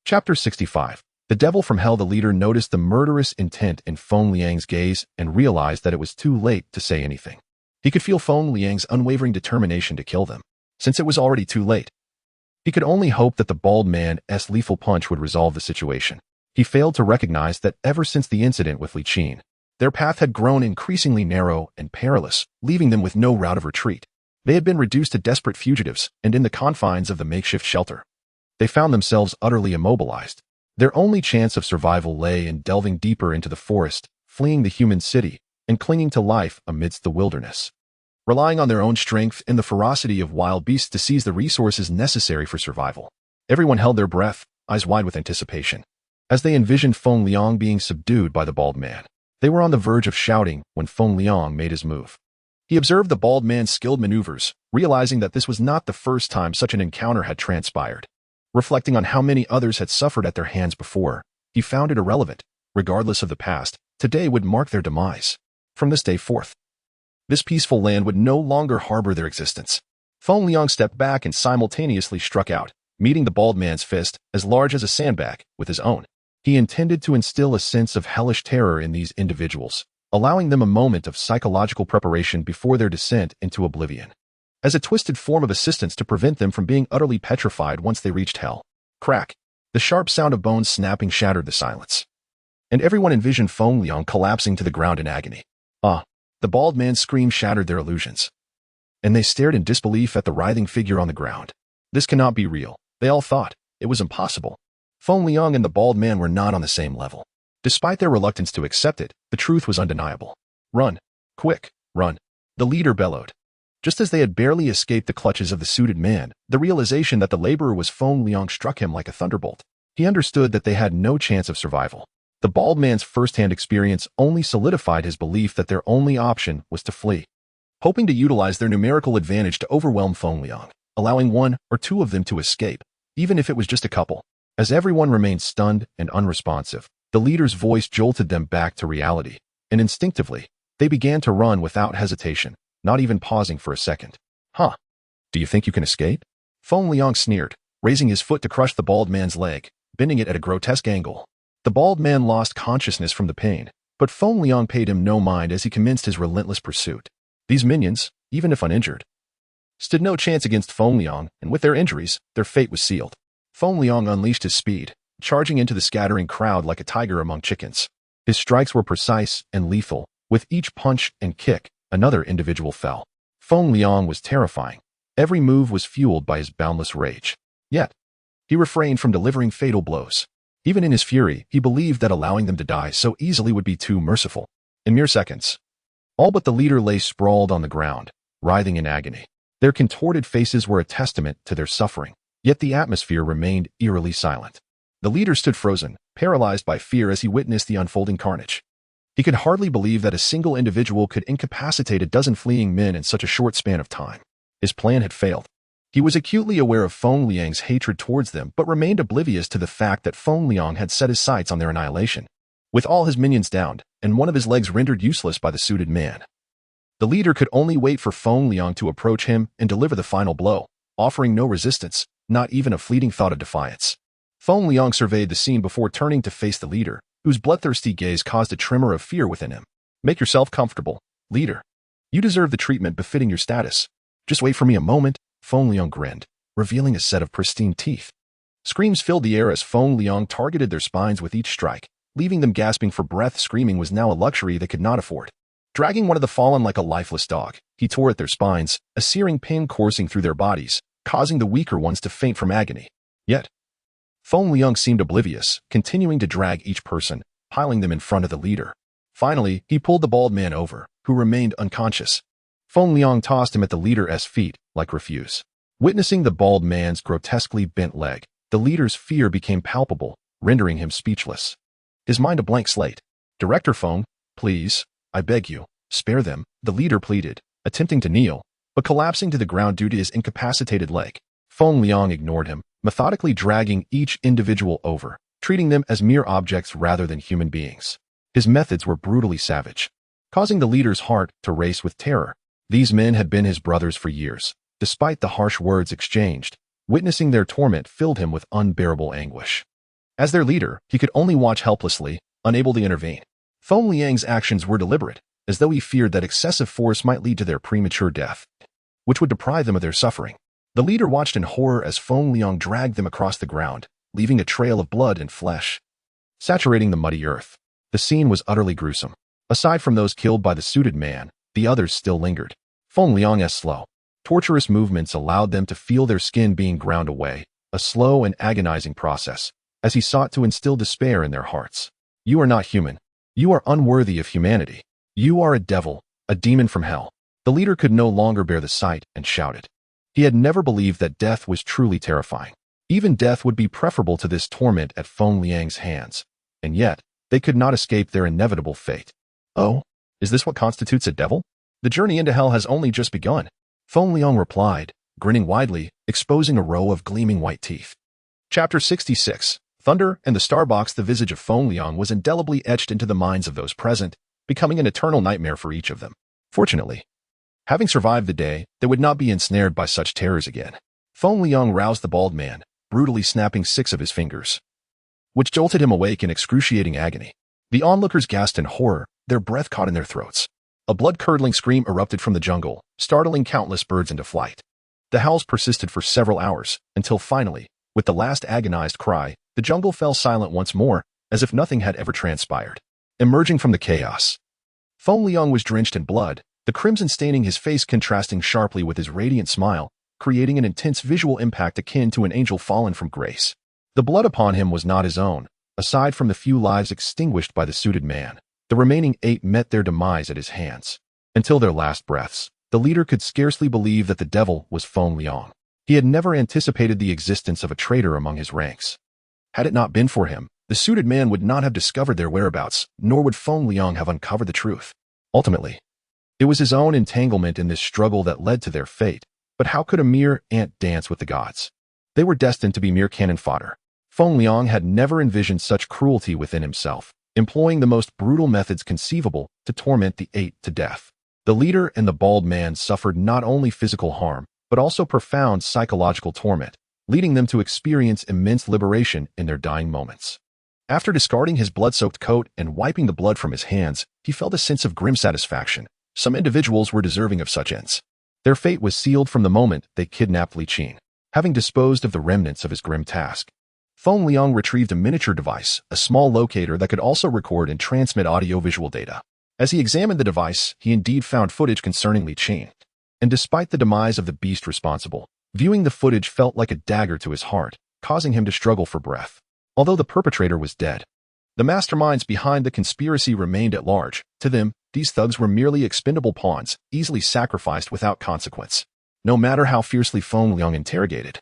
Chapter 65. The devil from hell. The leader noticed the murderous intent in Feng Liang's gaze and realized that it was too late to say anything. He could feel Feng Liang's unwavering determination to kill them. Since it was already too late, he could only hope that the bald man's lethal punch would resolve the situation. He failed to recognize that ever since the incident with Li Qin, their path had grown increasingly narrow and perilous, leaving them with no route of retreat. They had been reduced to desperate fugitives, and in the confines of the makeshift shelter, they found themselves utterly immobilized. Their only chance of survival lay in delving deeper into the forest, fleeing the human city, and clinging to life amidst the wilderness, relying on their own strength and the ferocity of wild beasts to seize the resources necessary for survival. Everyone held their breath, eyes wide with anticipation, as they envisioned Feng Liang being subdued by the bald man. They were on the verge of shouting when Feng Liang made his move. He observed the bald man's skilled maneuvers, realizing that this was not the first time such an encounter had transpired. Reflecting on how many others had suffered at their hands before, he found it irrelevant. Regardless of the past, today would mark their demise. From this day forth, this peaceful land would no longer harbor their existence. Feng Liang stepped back and simultaneously struck out, meeting the bald man's fist, as large as a sandbag, with his own. He intended to instill a sense of hellish terror in these individuals, allowing them a moment of psychological preparation before their descent into oblivion, as a twisted form of assistance to prevent them from being utterly petrified once they reached hell. Crack! The sharp sound of bones snapping shattered the silence, and everyone envisioned Feng Liang collapsing to the ground in agony. Ah! The bald man's scream shattered their illusions, and they stared in disbelief at the writhing figure on the ground. This cannot be real, they all thought. It was impossible. Feng Liang and the bald man were not on the same level. Despite their reluctance to accept it, the truth was undeniable. Run! Quick, run! The leader bellowed. Just as they had barely escaped the clutches of the suited man, the realization that the laborer was Feng Liang struck him like a thunderbolt. he understood that they had no chance of survival. The bald man's first-hand experience only solidified his belief that their only option was to flee. Hoping to utilize their numerical advantage to overwhelm Feng, allowing one or two of them to escape, even if it was just a couple. As everyone remained stunned and unresponsive, the leader's voice jolted them back to reality, and instinctively, they began to run without hesitation, not even pausing for a second. Huh? Do you think you can escape? Feng sneered, raising his foot to crush the bald man's leg, bending it at a grotesque angle. The bald man lost consciousness from the pain, but Feng paid him no mind as he commenced his relentless pursuit. These minions, even if uninjured, stood no chance against Feng, and with their injuries, their fate was sealed. Feng unleashed his speed, charging into the scattering crowd like a tiger among chickens. His strikes were precise and lethal. With each punch and kick, another individual fell. Feng was terrifying. Every move was fueled by his boundless rage. Yet, he refrained from delivering fatal blows. Even in his fury, he believed that allowing them to die so easily would be too merciful. In mere seconds, all but the leader lay sprawled on the ground, writhing in agony. Their contorted faces were a testament to their suffering, yet the atmosphere remained eerily silent. The leader stood frozen, paralyzed by fear as he witnessed the unfolding carnage. He could hardly believe that a single individual could incapacitate a dozen fleeing men in such a short span of time. His plan had failed. He was acutely aware of Feng's hatred towards them, but remained oblivious to the fact that Feng had set his sights on their annihilation. With all his minions downed, and one of his legs rendered useless by the suited man, the leader could only wait for Feng to approach him and deliver the final blow, offering no resistance, not even a fleeting thought of defiance. Feng surveyed the scene before turning to face the leader, whose bloodthirsty gaze caused a tremor of fear within him. Make yourself comfortable, leader. You deserve the treatment befitting your status. Just wait for me a moment. Feng grinned, revealing a set of pristine teeth. Screams filled the air as Feng targeted their spines with each strike, leaving them gasping for breath. Screaming was now a luxury they could not afford. Dragging one of the fallen like a lifeless dog, he tore at their spines, a searing pain coursing through their bodies, causing the weaker ones to faint from agony. Yet, Feng seemed oblivious, continuing to drag each person, piling them in front of the leader. Finally, he pulled the bald man over, who remained unconscious. Feng tossed him at the leader's feet, like refuse. Witnessing the bald man's grotesquely bent leg, the leader's fear became palpable, rendering him speechless. His mind a blank slate. Director Feng, please, I beg you, spare them, the leader pleaded, attempting to kneel, but collapsing to the ground due to his incapacitated leg. Feng ignored him, methodically dragging each individual over, treating them as mere objects rather than human beings. His methods were brutally savage, causing the leader's heart to race with terror. These men had been his brothers for years. Despite the harsh words exchanged, witnessing their torment filled him with unbearable anguish. As their leader, he could only watch helplessly, unable to intervene. Feng's actions were deliberate, as though he feared that excessive force might lead to their premature death, which would deprive them of their suffering. The leader watched in horror as Feng dragged them across the ground, leaving a trail of blood and flesh, saturating the muddy earth. The scene was utterly gruesome. Aside from those killed by the suited man, the others still lingered. Feng's slow, torturous movements allowed them to feel their skin being ground away, a slow and agonizing process, as he sought to instill despair in their hearts. You are not human. You are unworthy of humanity. You are a devil, a demon from hell. The leader could no longer bear the sight and shouted. He had never believed that death was truly terrifying. Even death would be preferable to this torment at Feng's hands. And yet, they could not escape their inevitable fate. Oh, is this what constitutes a devil? The journey into hell has only just begun. Feng replied, grinning widely, exposing a row of gleaming white teeth. Chapter 66. Thunder and the Starbox. The visage of Feng was indelibly etched into the minds of those present, becoming an eternal nightmare for each of them. Fortunately, having survived the day, they would not be ensnared by such terrors again. Feng roused the bald man, brutally snapping 6 of his fingers, which jolted him awake in excruciating agony. The onlookers gasped in horror, their breath caught in their throats. A blood-curdling scream erupted from the jungle, startling countless birds into flight. The howls persisted for several hours, until finally, with the last agonized cry, the jungle fell silent once more, as if nothing had ever transpired. Emerging from the chaos, Feng was drenched in blood, the crimson staining his face contrasting sharply with his radiant smile, creating an intense visual impact akin to an angel fallen from grace. The blood upon him was not his own. Aside from the few lives extinguished by the suited man, the remaining 8 met their demise at his hands. Until their last breaths, the leader could scarcely believe that the devil was Feng. He had never anticipated the existence of a traitor among his ranks. Had it not been for him, the suited man would not have discovered their whereabouts, nor would Feng Liang have uncovered the truth. Ultimately, it was his own entanglement in this struggle that led to their fate. But how could a mere ant dance with the gods? They were destined to be mere cannon fodder. Feng Liang had never envisioned such cruelty within himself, employing the most brutal methods conceivable to torment the eight to death. The leader and the bald man suffered not only physical harm, but also profound psychological torment, leading them to experience immense liberation in their dying moments. After discarding his blood-soaked coat and wiping the blood from his hands, he felt a sense of grim satisfaction. Some individuals were deserving of such ends. Their fate was sealed from the moment they kidnapped Li Qin. Having disposed of the remnants of his grim task, Feng Liang retrieved a miniature device, a small locator that could also record and transmit audio-visual data. As he examined the device, he indeed found footage concerning Li Qin. And despite the demise of the beast responsible, viewing the footage felt like a dagger to his heart, causing him to struggle for breath. Although the perpetrator was dead, the masterminds behind the conspiracy remained at large. To them, these thugs were merely expendable pawns, easily sacrificed without consequence. No matter how fiercely Feng Liang interrogated,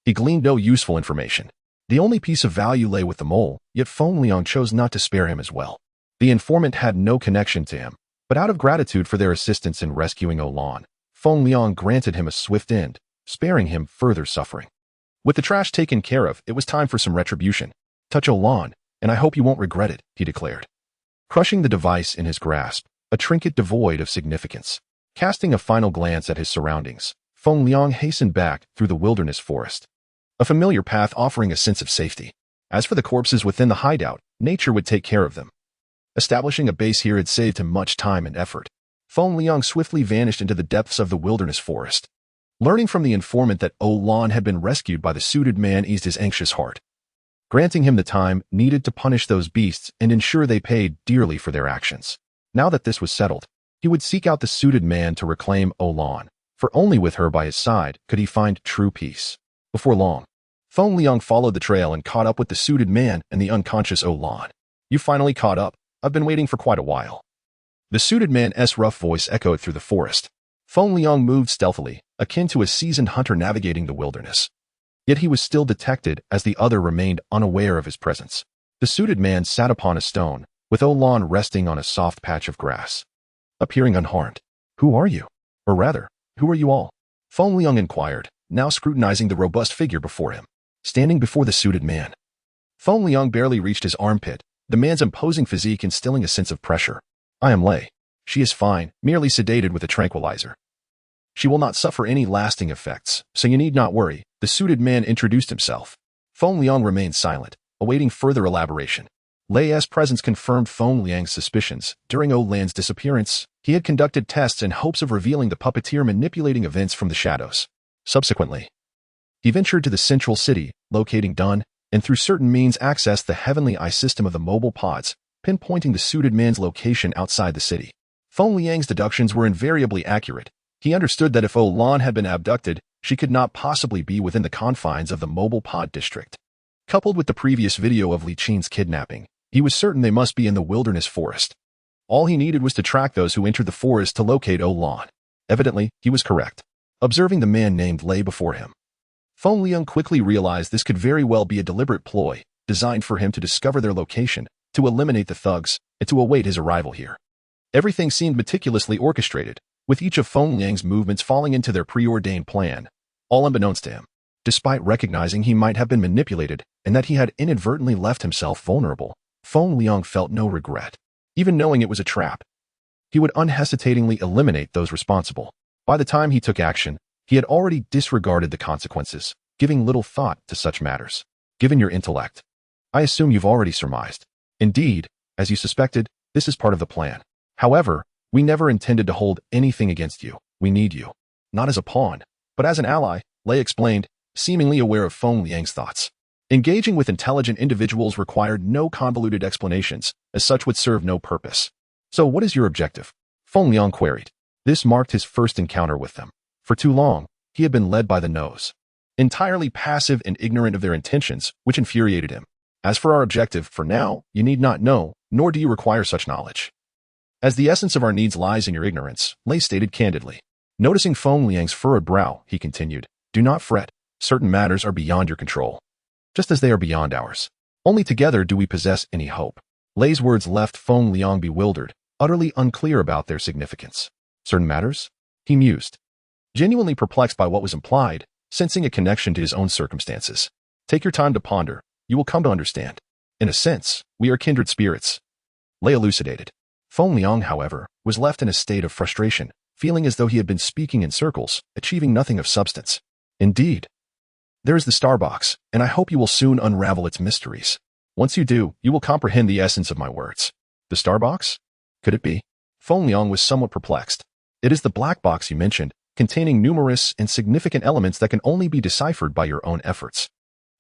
he gleaned no useful information. The only piece of value lay with the mole, yet Feng Liang chose not to spare him as well. The informant had no connection to him, but out of gratitude for their assistance in rescuing Olan, Feng Liang granted him a swift end, sparing him further suffering. With the trash taken care of, it was time for some retribution. Touch Olan, and I hope you won't regret it, he declared. Crushing the device in his grasp, a trinket devoid of significance. Casting a final glance at his surroundings, Feng Liang hastened back through the wilderness forest. A familiar path offering a sense of safety. As for the corpses within the hideout, nature would take care of them. Establishing a base here had saved him much time and effort. Feng Liang swiftly vanished into the depths of the wilderness forest. Learning from the informant that Olan had been rescued by the suited man eased his anxious heart, granting him the time needed to punish those beasts and ensure they paid dearly for their actions. Now that this was settled, he would seek out the suited man to reclaim Olan, for only with her by his side could he find true peace. Before long, Feng Liang followed the trail and caught up with the suited man and the unconscious Olan. You finally caught up. I've been waiting for quite a while. The suited man's rough voice echoed through the forest. Feng Liang moved stealthily, akin to a seasoned hunter navigating the wilderness. Yet he was still detected as the other remained unaware of his presence. The suited man sat upon a stone, with Olan resting on a soft patch of grass, appearing unharmed. Who are you? Or rather, who are you all? Feng Liang inquired, now scrutinizing the robust figure before him, standing before the suited man. Feng Liang barely reached his armpit, the man's imposing physique instilling a sense of pressure. I am Lei. She is fine, merely sedated with a tranquilizer. She will not suffer any lasting effects, so you need not worry. The suited man introduced himself. Feng Liang remained silent, awaiting further elaboration. Lei's presence confirmed Feng Liang's suspicions. During Olan's disappearance, he had conducted tests in hopes of revealing the puppeteer manipulating events from the shadows. Subsequently, he ventured to the central city, locating Dun, and through certain means accessed the heavenly eye system of the mobile pods, pinpointing the suited man's location outside the city. Feng Liang's deductions were invariably accurate. He understood that if Olan had been abducted, she could not possibly be within the confines of the mobile pod district. Coupled with the previous video of Li Qin's kidnapping, he was certain they must be in the wilderness forest. All he needed was to track those who entered the forest to locate Olan. Evidently, he was correct. Observing the man named Lei before him, Feng Liang quickly realized this could very well be a deliberate ploy, designed for him to discover their location, to eliminate the thugs, and to await his arrival here. Everything seemed meticulously orchestrated, with each of Feng Liang's movements falling into their preordained plan, all unbeknownst to him. Despite recognizing he might have been manipulated and that he had inadvertently left himself vulnerable, Feng Liang felt no regret. Even knowing it was a trap, he would unhesitatingly eliminate those responsible. By the time he took action, he had already disregarded the consequences, giving little thought to such matters. Given your intellect, I assume you've already surmised. Indeed, as you suspected, this is part of the plan. However, we never intended to hold anything against you. We need you. Not as a pawn, but as an ally, Lei explained, seemingly aware of Feng Liang's thoughts. Engaging with intelligent individuals required no convoluted explanations, as such would serve no purpose. So what is your objective? Feng Liang queried. This marked his first encounter with them. For too long, he had been led by the nose, entirely passive and ignorant of their intentions, which infuriated him. As for our objective, for now, you need not know, nor do you require such knowledge. As the essence of our needs lies in your ignorance, Lei stated candidly. Noticing Feng Liang's furrowed brow, he continued, do not fret, certain matters are beyond your control. just as they are beyond ours. Only together do we possess any hope. Lei's words left Feng Liang bewildered, utterly unclear about their significance. Certain matters? He mused, genuinely perplexed by what was implied, sensing a connection to his own circumstances. Take your time to ponder. You will come to understand. In a sense, we are kindred spirits. Lei elucidated. Feng Liang, however, was left in a state of frustration, feeling as though he had been speaking in circles, achieving nothing of substance. Indeed. There is the star box, and I hope you will soon unravel its mysteries. Once you do, you will comprehend the essence of my words. The star box? Could it be? Feng Liang was somewhat perplexed. It is the black box you mentioned, containing numerous and significant elements that can only be deciphered by your own efforts.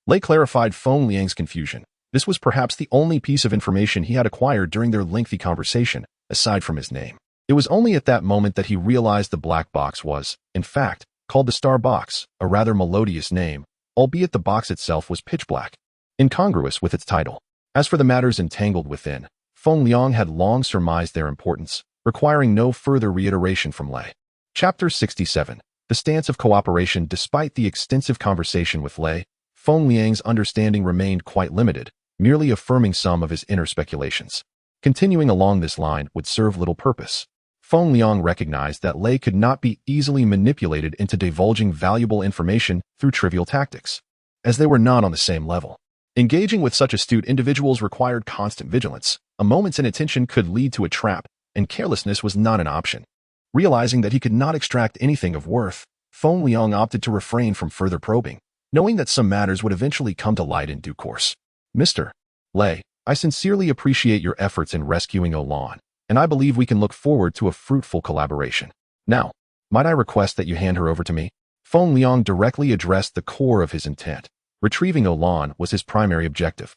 Lei clarified Feng Liang's confusion. This was perhaps the only piece of information he had acquired during their lengthy conversation, aside from his name. It was only at that moment that he realized the black box was, in fact, called the star box, a rather melodious name, albeit the box itself was pitch black, incongruous with its title. As for the matters entangled within, Feng Liang had long surmised their importance, requiring no further reiteration from Lei. Chapter 67. The Stance of Cooperation. Despite the extensive conversation with Lei, Feng Liang's understanding remained quite limited, merely affirming some of his inner speculations. Continuing along this line would serve little purpose. Feng Liang recognized that Lei could not be easily manipulated into divulging valuable information through trivial tactics, as they were not on the same level. Engaging with such astute individuals required constant vigilance. A moment's inattention could lead to a trap, and carelessness was not an option. Realizing that he could not extract anything of worth, Feng Liang opted to refrain from further probing, knowing that some matters would eventually come to light in due course. Mr. Lei, I sincerely appreciate your efforts in rescuing Olan, and I believe we can look forward to a fruitful collaboration. Now, might I request that you hand her over to me? Feng Liang directly addressed the core of his intent. Retrieving Olan was his primary objective,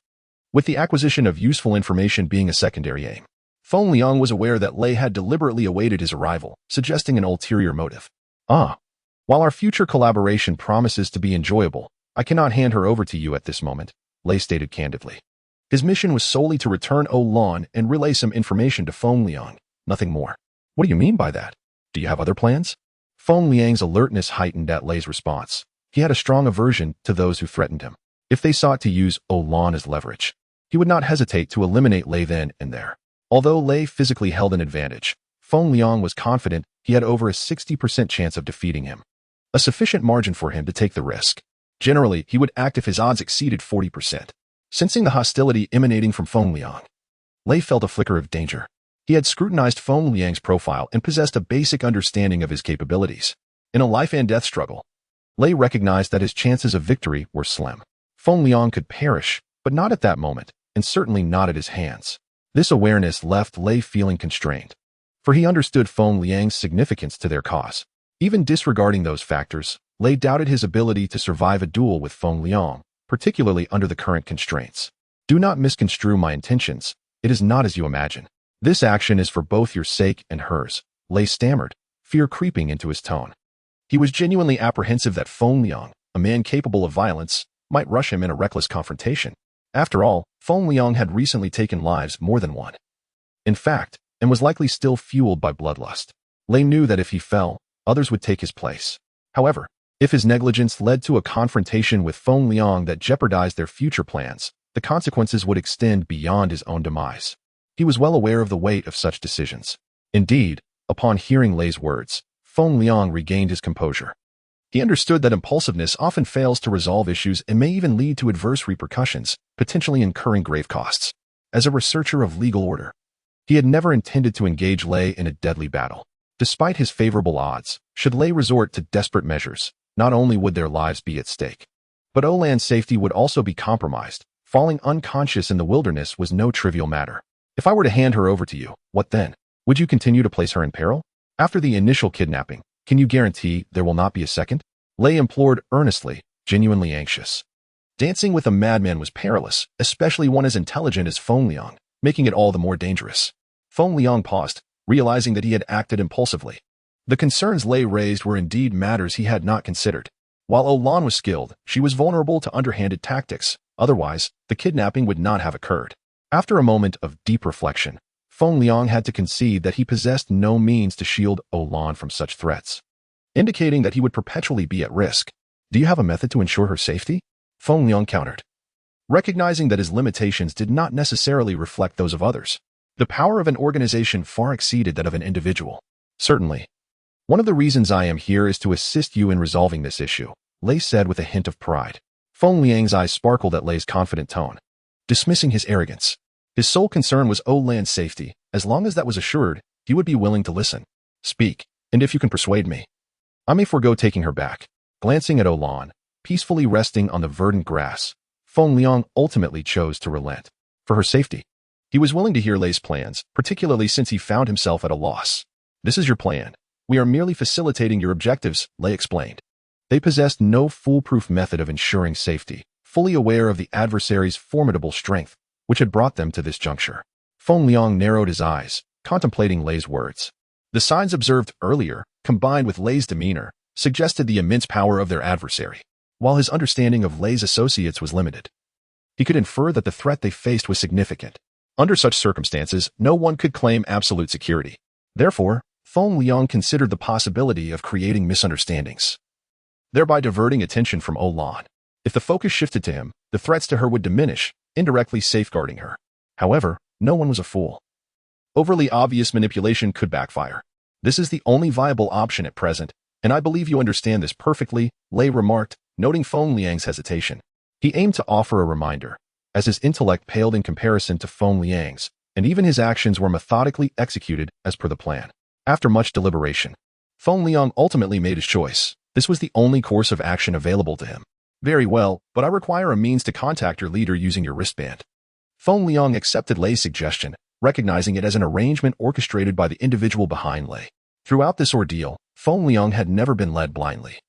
with the acquisition of useful information being a secondary aim. Feng Liang was aware that Lei had deliberately awaited his arrival, suggesting an ulterior motive. While our future collaboration promises to be enjoyable, I cannot hand her over to you at this moment, Lei stated candidly. His mission was solely to return Olan and relay some information to Feng Liang, nothing more. What do you mean by that? Do you have other plans? Feng Liang's alertness heightened at Lei's response. He had a strong aversion to those who threatened him. If they sought to use Olan as leverage, he would not hesitate to eliminate Lei then and there. Although Lei physically held an advantage, Feng Liang was confident he had over a 60% chance of defeating him, a sufficient margin for him to take the risk. Generally, he would act if his odds exceeded 40%. Sensing the hostility emanating from Feng Liang, Lei felt a flicker of danger. He had scrutinized Feng Liang's profile and possessed a basic understanding of his capabilities. In a life-and-death struggle, Lei recognized that his chances of victory were slim. Feng Liang could perish, but not at that moment, and certainly not at his hands. This awareness left Lei feeling constrained, for he understood Feng Liang's significance to their cause. Even disregarding those factors, Lei doubted his ability to survive a duel with Feng Liang, particularly under the current constraints. Do not misconstrue my intentions. It is not as you imagine. This action is for both your sake and hers, Lei stammered, fear creeping into his tone. He was genuinely apprehensive that Feng Liang, a man capable of violence, might rush him in a reckless confrontation. After all, Feng Liang had recently taken lives more than one. In fact, and was likely still fueled by bloodlust. Lei knew that if he fell, others would take his place. However, if his negligence led to a confrontation with Feng Liang that jeopardized their future plans, the consequences would extend beyond his own demise. He was well aware of the weight of such decisions. Indeed, upon hearing Lei's words, Feng Liang regained his composure. He understood that impulsiveness often fails to resolve issues and may even lead to adverse repercussions, potentially incurring grave costs. As a researcher of legal order, he had never intended to engage Lei in a deadly battle. Despite his favorable odds, should Lei resort to desperate measures, not only would their lives be at stake, but Olan's safety would also be compromised. Falling unconscious in the wilderness was no trivial matter. If I were to hand her over to you, what then? Would you continue to place her in peril? After the initial kidnapping, can you guarantee there will not be a second? Lei implored earnestly, genuinely anxious. Dancing with a madman was perilous, especially one as intelligent as Feng Liang, making it all the more dangerous. Feng Liang paused, realizing that he had acted impulsively. The concerns Lei raised were indeed matters he had not considered. While Olan was skilled, she was vulnerable to underhanded tactics. Otherwise, the kidnapping would not have occurred. After a moment of deep reflection, Feng Liang had to concede that he possessed no means to shield Olan from such threats, indicating that he would perpetually be at risk. Do you have a method to ensure her safety? Feng Liang countered. recognizing that his limitations did not necessarily reflect those of others. The power of an organization far exceeded that of an individual. Certainly. One of the reasons I am here is to assist you in resolving this issue, Lei said with a hint of pride. Feng Liang's eyes sparkled at Lei's confident tone, dismissing his arrogance. His sole concern was Olan's safety. As long as that was assured, he would be willing to listen. Speak, and if you can persuade me, I may forego taking her back. Glancing at Olan, peacefully resting on the verdant grass, Feng Liang ultimately chose to relent. For her safety, he was willing to hear Lei's plans, particularly since he found himself at a loss. This is your plan. We are merely facilitating your objectives, Lei explained. They possessed no foolproof method of ensuring safety, fully aware of the adversary's formidable strength, which had brought them to this juncture. Feng Liang narrowed his eyes, contemplating Lei's words. The signs observed earlier, combined with Lei's demeanor, suggested the immense power of their adversary. While his understanding of Lei's associates was limited, he could infer that the threat they faced was significant. Under such circumstances, no one could claim absolute security. Therefore, Feng Liang considered the possibility of creating misunderstandings, thereby diverting attention from Olan. If the focus shifted to him, the threats to her would diminish, indirectly safeguarding her. However, no one was a fool. Overly obvious manipulation could backfire. This is the only viable option at present, and I believe you understand this perfectly, Lei remarked, noting Feng Liang's hesitation. He aimed to offer a reminder, as his intellect paled in comparison to Feng Liang's, and even his actions were methodically executed as per the plan. After much deliberation, Feng Liang ultimately made his choice. This was the only course of action available to him. Very well, but I require a means to contact your leader using your wristband. Feng Liang accepted Lei's suggestion, recognizing it as an arrangement orchestrated by the individual behind Lei. Throughout this ordeal, Feng Liang had never been led blindly.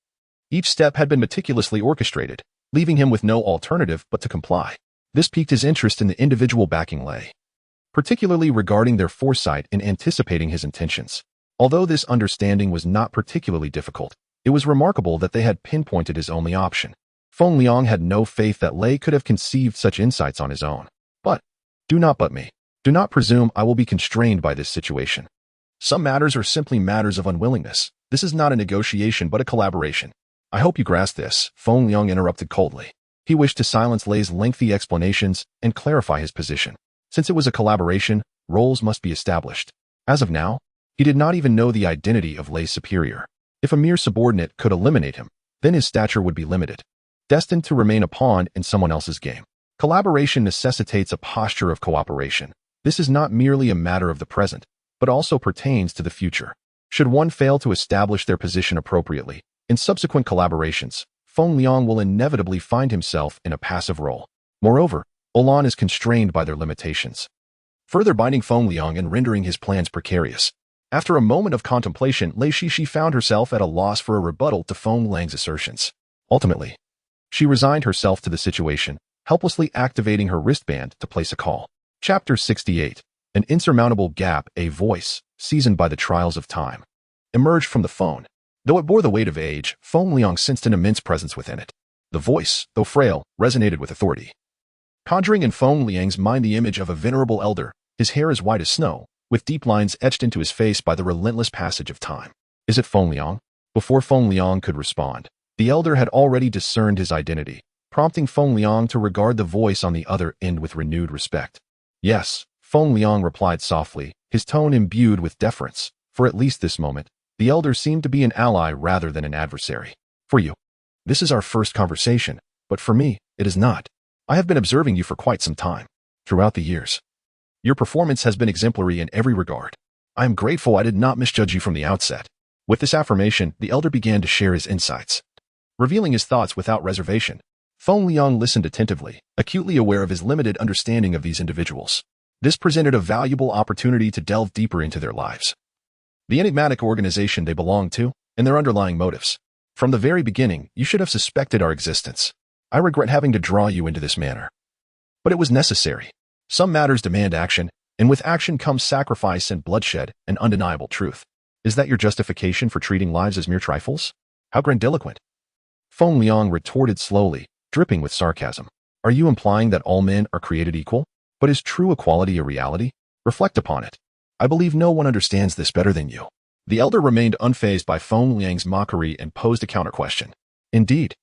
Each step had been meticulously orchestrated, leaving him with no alternative but to comply. This piqued his interest in the individual backing Lei, particularly regarding their foresight in anticipating his intentions. Although this understanding was not particularly difficult, it was remarkable that they had pinpointed his only option. Feng Liang had no faith that Lei could have conceived such insights on his own. Do not but me. Do not presume I will be constrained by this situation. Some matters are simply matters of unwillingness. This is not a negotiation but a collaboration. I hope you grasp this, Feng Liang interrupted coldly. He wished to silence Lei's lengthy explanations and clarify his position. Since it was a collaboration, roles must be established. As of now, he did not even know the identity of Lei's superior. If a mere subordinate could eliminate him, then his stature would be limited, destined to remain a pawn in someone else's game. Collaboration necessitates a posture of cooperation. This is not merely a matter of the present, but also pertains to the future. Should one fail to establish their position appropriately, in subsequent collaborations, Feng Liang will inevitably find himself in a passive role. Moreover, Olan is constrained by their limitations, further binding Feng Liang and rendering his plans precarious. After a moment of contemplation, Lei Shishi found herself at a loss for a rebuttal to Feng Liang's assertions. Ultimately, she resigned herself to the situation, helplessly activating her wristband to place a call. Chapter 68. An insurmountable gap, a voice, seasoned by the trials of time, emerged from the phone. Though it bore the weight of age, Feng Liang sensed an immense presence within it. The voice, though frail, resonated with authority, conjuring in Feng Liang's mind the image of a venerable elder, his hair as white as snow, with deep lines etched into his face by the relentless passage of time. Is it Feng Liang? Before Feng Liang could respond, the elder had already discerned his identity, prompting Feng Liang to regard the voice on the other end with renewed respect. Yes, Feng Liang replied softly, his tone imbued with deference. For at least this moment, the elder seemed to be an ally rather than an adversary. For you, this is our first conversation, but for me, it is not. I have been observing you for quite some time. Throughout the years, your performance has been exemplary in every regard. I am grateful I did not misjudge you from the outset. With this affirmation, the elder began to share his insights, revealing his thoughts without reservation. Feng Liang listened attentively, acutely aware of his limited understanding of these individuals. This presented a valuable opportunity to delve deeper into their lives, the enigmatic organization they belonged to, and their underlying motives. From the very beginning, you should have suspected our existence. I regret having to draw you into this manner, but it was necessary. Some matters demand action, and with action comes sacrifice and bloodshed, an undeniable truth. Is that your justification for treating lives as mere trifles? How grandiloquent! Feng Liang retorted slowly, dripping with sarcasm. Are you implying that all men are created equal? But is true equality a reality? Reflect upon it. I believe no one understands this better than you. The elder remained unfazed by Feng Liang's mockery and posed a counter-question. Indeed,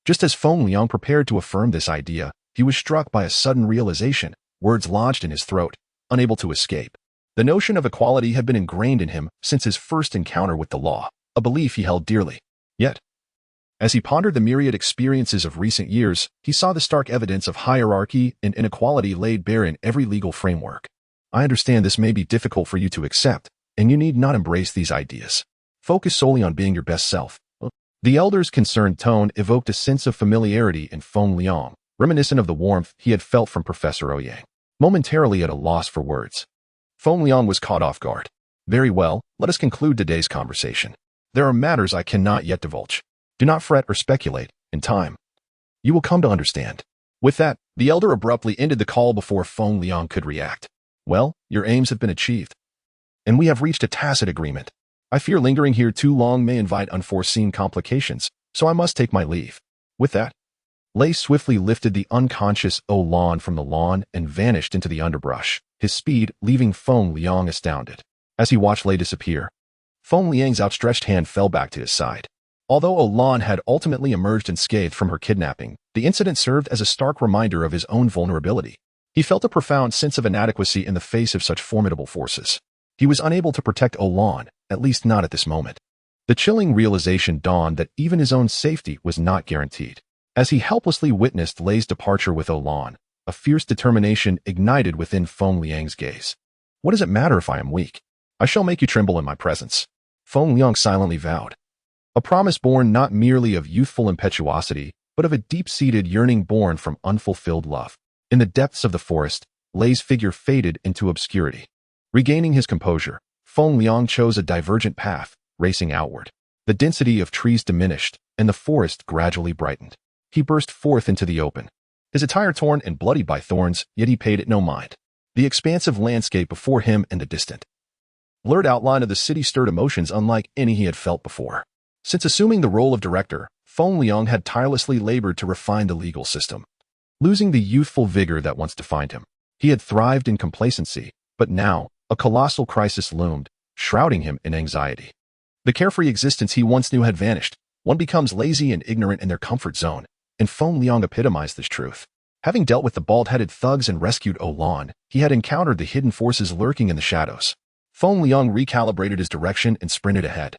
just as Feng Liang prepared to affirm this idea, He was struck by a sudden realization, words lodged in his throat, unable to escape. The notion of equality had been ingrained in him since his first encounter with the law, a belief he held dearly. Yet, as he pondered the myriad experiences of recent years, he saw the stark evidence of hierarchy and inequality laid bare in every legal framework. I understand this may be difficult for you to accept, and you need not embrace these ideas. Focus solely on being your best self. The elder's concerned tone evoked a sense of familiarity in Feng Liang, reminiscent of the warmth he had felt from Professor Ouyang. Momentarily at a loss for words, Feng Liang was caught off guard. Very well, let us conclude today's conversation. There are matters I cannot yet divulge. Do not fret or speculate. In time, you will come to understand. With that, the elder abruptly ended the call before Feng Liang could react. Well, your aims have been achieved, and we have reached a tacit agreement. I fear lingering here too long may invite unforeseen complications, so I must take my leave. With that, Lei swiftly lifted the unconscious Olan from the lawn and vanished into the underbrush, his speed leaving Feng Liang astounded. As he watched Lei disappear, Feng Liang's outstretched hand fell back to his side. Although Olan had ultimately emerged unscathed from her kidnapping, the incident served as a stark reminder of his own vulnerability. He felt a profound sense of inadequacy in the face of such formidable forces. He was unable to protect Olan, at least not at this moment. The chilling realization dawned that even his own safety was not guaranteed. As he helplessly witnessed Lei's departure with Olan, a fierce determination ignited within Feng Liang's gaze. What does it matter if I am weak? I shall make you tremble in my presence, Feng Liang silently vowed. A promise born not merely of youthful impetuosity, but of a deep-seated yearning born from unfulfilled love. In the depths of the forest, Lei's figure faded into obscurity. Regaining his composure, Feng Liang chose a divergent path, racing outward. The density of trees diminished, and the forest gradually brightened. He burst forth into the open, his attire torn and bloodied by thorns, yet he paid it no mind. The expansive landscape before him and the distant, blurred outline of the city stirred emotions unlike any he had felt before. Since assuming the role of director, Feng Liang had tirelessly labored to refine the legal system. Losing the youthful vigor that once defined him, he had thrived in complacency, but now, a colossal crisis loomed, shrouding him in anxiety. The carefree existence he once knew had vanished. One becomes lazy and ignorant in their comfort zone, and Feng Liang epitomized this truth. Having dealt with the bald-headed thugs and rescued Olan, he had encountered the hidden forces lurking in the shadows. Feng Liang recalibrated his direction and sprinted ahead.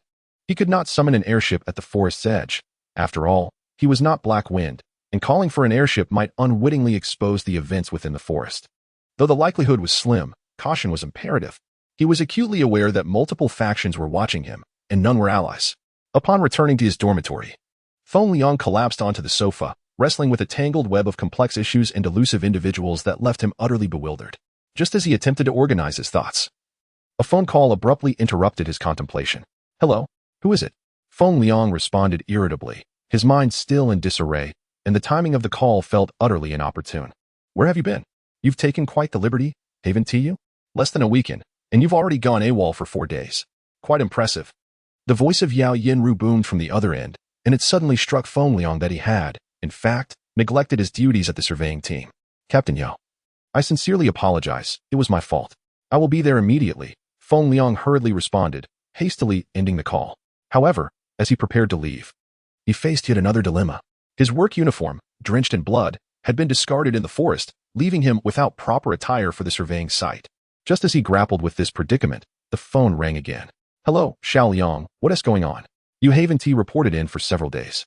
He could not summon an airship at the forest's edge. After all, he was not Black Wind, and calling for an airship might unwittingly expose the events within the forest. Though the likelihood was slim, caution was imperative. He was acutely aware that multiple factions were watching him, and none were allies. Upon returning to his dormitory, Feng Liang collapsed onto the sofa, wrestling with a tangled web of complex issues and elusive individuals that left him utterly bewildered. Just as he attempted to organize his thoughts, a phone call abruptly interrupted his contemplation. Hello? Who is it? Feng Liang responded irritably, his mind still in disarray, and the timing of the call felt utterly inopportune. Where have you been? You've taken quite the liberty, haven't you? Less than a weekend, and you've already gone AWOL for 4 days. Quite impressive. The voice of Yao Yinru boomed from the other end, and it suddenly struck Feng Liang that he had, in fact, neglected his duties at the surveying team. Captain Yao, I sincerely apologize. It was my fault. I will be there immediately, Feng Liang hurriedly responded, hastily ending the call. However, as he prepared to leave, he faced yet another dilemma. His work uniform, drenched in blood, had been discarded in the forest, leaving him without proper attire for the surveying site. Just as he grappled with this predicament, the phone rang again. Hello, Xiao Liang, what is going on? You haven't reported in for several days.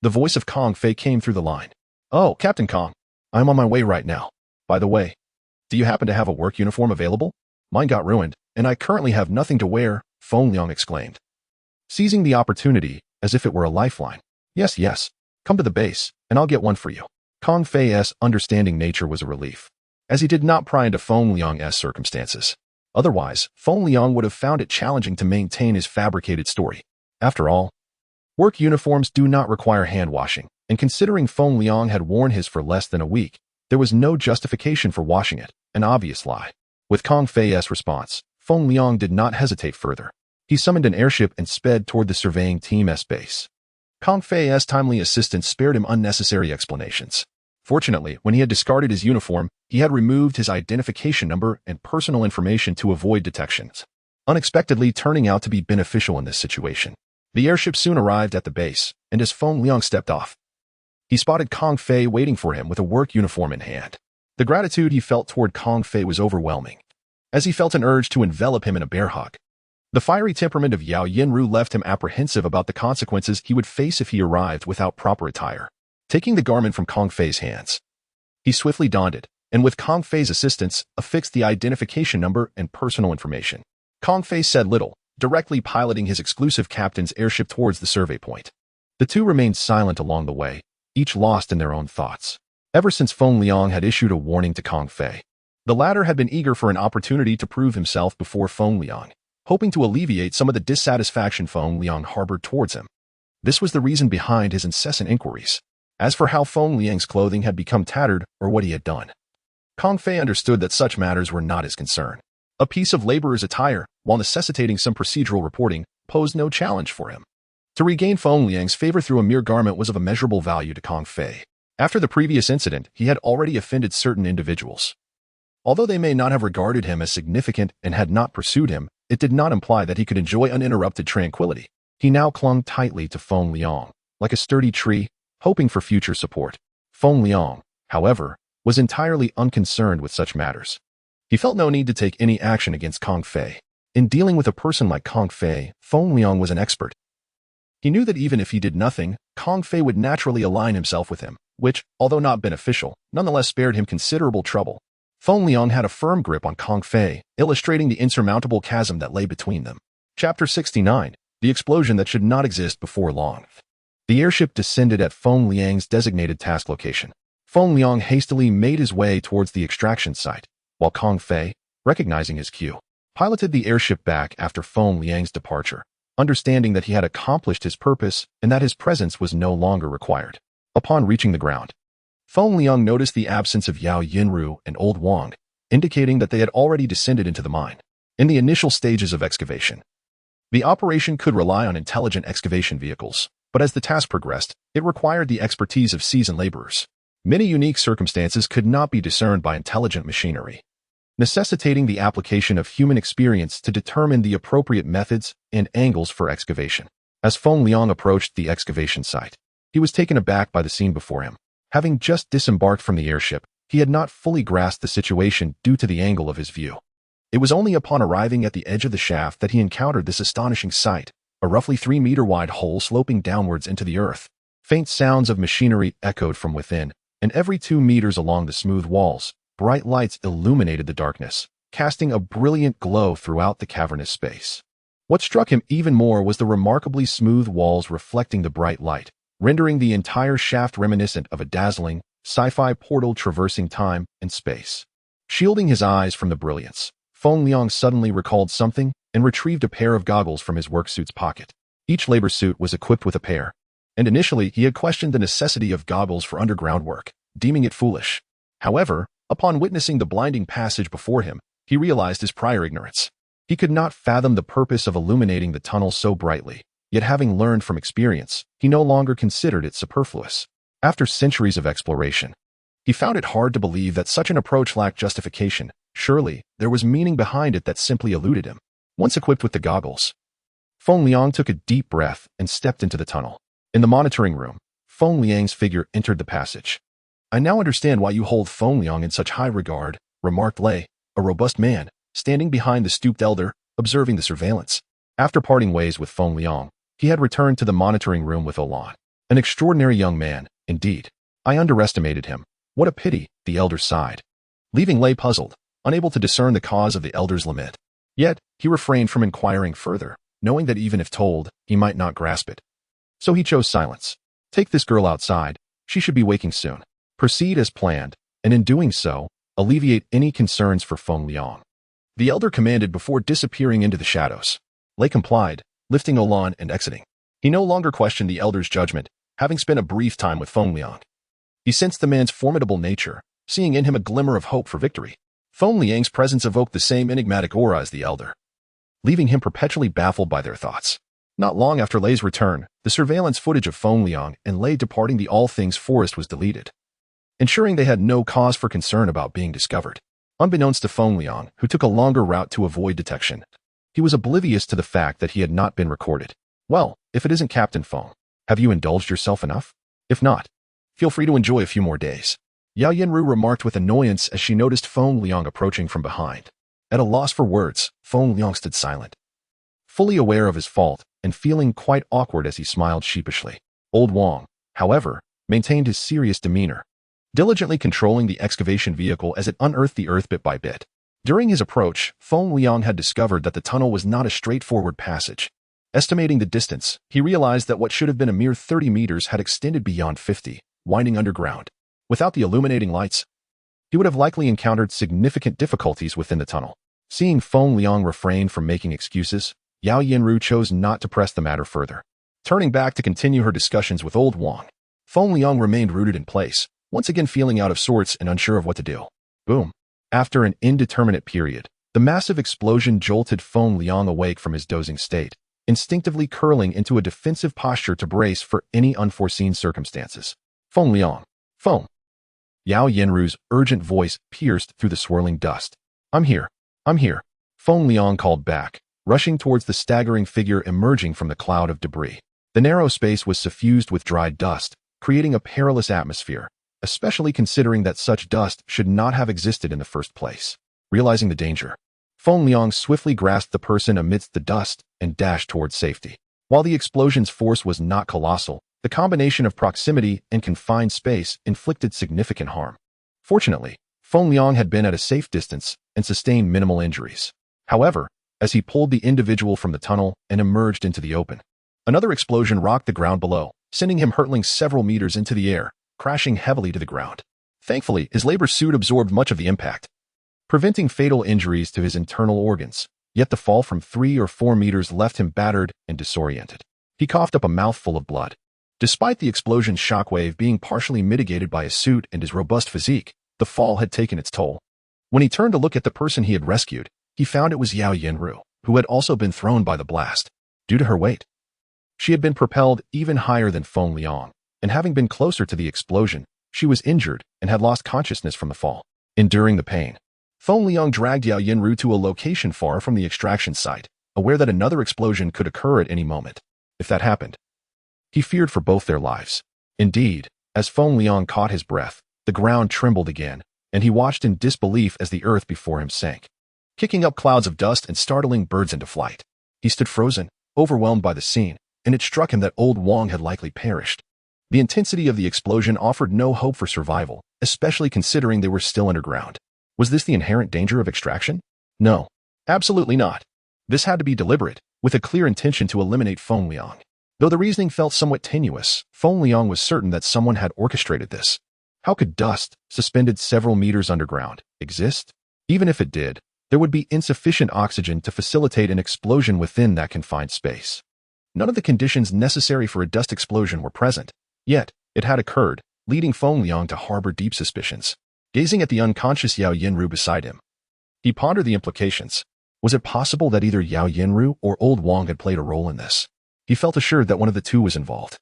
The voice of Kong Fei came through the line. Oh, Captain Kong, I'm on my way right now. By the way, do you happen to have a work uniform available? Mine got ruined, and I currently have nothing to wear, Feng Liang exclaimed, seizing the opportunity as if it were a lifeline. Yes, come to the base, and I'll get one for you. Kong Fei's understanding nature was a relief, as he did not pry into Feng Liang's circumstances. Otherwise, Feng Liang would have found it challenging to maintain his fabricated story. After all, work uniforms do not require hand-washing, and considering Feng Liang had worn his for less than a week, there was no justification for washing it, an obvious lie. With Kong Fei's response, Feng Liang did not hesitate further. He summoned an airship and sped toward the surveying team's base. Kong Fei's timely assistance spared him unnecessary explanations. Fortunately, when he had discarded his uniform, he had removed his identification number and personal information to avoid detections, unexpectedly turning out to be beneficial in this situation. The airship soon arrived at the base, and as Feng Liang stepped off, He spotted Kong Fei waiting for him with a work uniform in hand. The gratitude he felt toward Kong Fei was overwhelming, as he felt an urge to envelop him in a bear hug. The fiery temperament of Yao Yinru left him apprehensive about the consequences he would face if he arrived without proper attire. Taking the garment from Kong Fei's hands, he swiftly donned it, and with Kong Fei's assistance, affixed the identification number and personal information. Kong Fei said little, directly piloting his exclusive captain's airship towards the survey point. The two remained silent along the way, each lost in their own thoughts. Ever since Feng Liang had issued a warning to Kong Fei, the latter had been eager for an opportunity to prove himself before Feng Liang, hoping to alleviate some of the dissatisfaction Feng Liang harbored towards him. This was the reason behind his incessant inquiries. As for how Feng Liang's clothing had become tattered or what he had done, Kong Fei understood that such matters were not his concern. A piece of laborer's attire, while necessitating some procedural reporting, posed no challenge for him. To regain Feng Liang's favor through a mere garment was of immeasurable value to Kong Fei. After the previous incident, he had already offended certain individuals. Although they may not have regarded him as significant and had not pursued him, it did not imply that he could enjoy uninterrupted tranquility. He now clung tightly to Feng Liang, like a sturdy tree, hoping for future support. Feng Liang, however, was entirely unconcerned with such matters. He felt no need to take any action against Kong Fei. In dealing with a person like Kong Fei, Feng Liang was an expert. He knew that even if he did nothing, Kong Fei would naturally align himself with him, which, although not beneficial, nonetheless spared him considerable trouble. Feng Liang had a firm grip on Kong Fei, illustrating the insurmountable chasm that lay between them. Chapter 69. The explosion that should not exist before long. The airship descended at Feng Liang's designated task location. Feng Liang hastily made his way towards the extraction site, while Kong Fei, recognizing his cue, piloted the airship back after Feng Liang's departure, understanding that he had accomplished his purpose and that his presence was no longer required. Upon reaching the ground, Feng Liang noticed the absence of Yao Yinru and Old Wang, indicating that they had already descended into the mine. In the initial stages of excavation, the operation could rely on intelligent excavation vehicles, but as the task progressed, it required the expertise of seasoned laborers. Many unique circumstances could not be discerned by intelligent machinery, necessitating the application of human experience to determine the appropriate methods and angles for excavation. As Feng Liang approached the excavation site, he was taken aback by the scene before him. Having just disembarked from the airship, he had not fully grasped the situation due to the angle of his view. It was only upon arriving at the edge of the shaft that he encountered this astonishing sight, a roughly 3-meter-wide hole sloping downwards into the earth. Faint sounds of machinery echoed from within, and every 2 meters along the smooth walls, bright lights illuminated the darkness, casting a brilliant glow throughout the cavernous space. What struck him even more was the remarkably smooth walls reflecting the bright light, rendering the entire shaft reminiscent of a dazzling, sci-fi portal traversing time and space. Shielding his eyes from the brilliance, Feng Liang suddenly recalled something and retrieved a pair of goggles from his worksuit's pocket. Each labor suit was equipped with a pair, and initially he had questioned the necessity of goggles for underground work, deeming it foolish. However, upon witnessing the blinding passage before him, he realized his prior ignorance. He could not fathom the purpose of illuminating the tunnel so brightly, yet having learned from experience, he no longer considered it superfluous. After centuries of exploration, he found it hard to believe that such an approach lacked justification. Surely, there was meaning behind it that simply eluded him. Once equipped with the goggles, Feng Liang took a deep breath and stepped into the tunnel. In the monitoring room, Feng Liang's figure entered the passage. "I now understand why you hold Feng Liang in such high regard," remarked Lei, a robust man, standing behind the stooped elder, observing the surveillance. After parting ways with Feng Liang, he had returned to the monitoring room with Olan. An extraordinary young man, indeed. I underestimated him. What a pity, the elder sighed, leaving Lei puzzled, unable to discern the cause of the elder's lament. Yet, he refrained from inquiring further, knowing that even if told, he might not grasp it. So he chose silence. Take this girl outside. She should be waking soon. Proceed as planned, and in doing so, alleviate any concerns for Feng Liang, the elder commanded before disappearing into the shadows. Lei complied, lifting Olan and exiting. He no longer questioned the elder's judgment, having spent a brief time with Feng Liang. He sensed the man's formidable nature, seeing in him a glimmer of hope for victory. Feng Liang's presence evoked the same enigmatic aura as the elder, leaving him perpetually baffled by their thoughts. Not long after Lei's return, the surveillance footage of Feng Liang and Lei departing the All Things Forest was deleted, ensuring they had no cause for concern about being discovered. Unbeknownst to Feng Liang, who took a longer route to avoid detection, he was oblivious to the fact that he had not been recorded. Well, if it isn't Captain Feng, have you indulged yourself enough? If not, Feel free to enjoy a few more days. Yao Yinru remarked with annoyance as she noticed Feng Liang approaching from behind. At a loss for words, Feng Liang stood silent, fully aware of his fault and feeling quite awkward as he smiled sheepishly. Old Wang, however, maintained his serious demeanor, diligently controlling the excavation vehicle as it unearthed the earth bit by bit. During his approach, Feng Liang had discovered that the tunnel was not a straightforward passage. Estimating the distance, he realized that what should have been a mere 30 meters had extended beyond 50, winding underground. Without the illuminating lights, he would have likely encountered significant difficulties within the tunnel. Seeing Feng Liang refrain from making excuses, Yao Yinru chose not to press the matter further. Turning back to continue her discussions with Old Wang, Feng Liang remained rooted in place, once again feeling out of sorts and unsure of what to do. Boom. After an indeterminate period, the massive explosion jolted Feng Liang awake from his dozing state, instinctively curling into a defensive posture to brace for any unforeseen circumstances. Feng Liang. Feng. Yao Yinru's urgent voice pierced through the swirling dust. I'm here. I'm here. Feng Liang called back, rushing towards the staggering figure emerging from the cloud of debris. The narrow space was suffused with dried dust, creating a perilous atmosphere, especially considering that such dust should not have existed in the first place. Realizing the danger, Feng Liang swiftly grasped the person amidst the dust and dashed towards safety. While the explosion's force was not colossal, the combination of proximity and confined space inflicted significant harm. Fortunately, Feng Liang had been at a safe distance and sustained minimal injuries. However, as he pulled the individual from the tunnel and emerged into the open, another explosion rocked the ground below, sending him hurtling several meters into the air, crashing heavily to the ground. Thankfully, his labor suit absorbed much of the impact, preventing fatal injuries to his internal organs, yet the fall from 3 or 4 meters left him battered and disoriented. He coughed up a mouthful of blood. Despite the explosion's shockwave being partially mitigated by his suit and his robust physique, the fall had taken its toll. When he turned to look at the person he had rescued, he found it was Yao Yinru, who had also been thrown by the blast. Due to her weight, she had been propelled even higher than Feng Liang, and having been closer to the explosion, she was injured and had lost consciousness from the fall. Enduring the pain, Feng Liang dragged Yao Yinru to a location far from the extraction site, aware that another explosion could occur at any moment. If that happened, he feared for both their lives. Indeed, as Feng Liang caught his breath, the ground trembled again, and he watched in disbelief as the earth before him sank, kicking up clouds of dust and startling birds into flight. He stood frozen, overwhelmed by the scene, and it struck him that Old Wang had likely perished. The intensity of the explosion offered no hope for survival, especially considering they were still underground. Was this the inherent danger of extraction? No, absolutely not. This had to be deliberate, with a clear intention to eliminate Feng Liang. Though the reasoning felt somewhat tenuous, Feng Liang was certain that someone had orchestrated this. How could dust, suspended several meters underground, exist? Even if it did, there would be insufficient oxygen to facilitate an explosion within that confined space. None of the conditions necessary for a dust explosion were present, yet it had occurred, leading Feng Liang to harbor deep suspicions. Gazing at the unconscious Yao Yinru beside him, he pondered the implications. Was it possible that either Yao Yinru or Old Wang had played a role in this? He felt assured that one of the two was involved.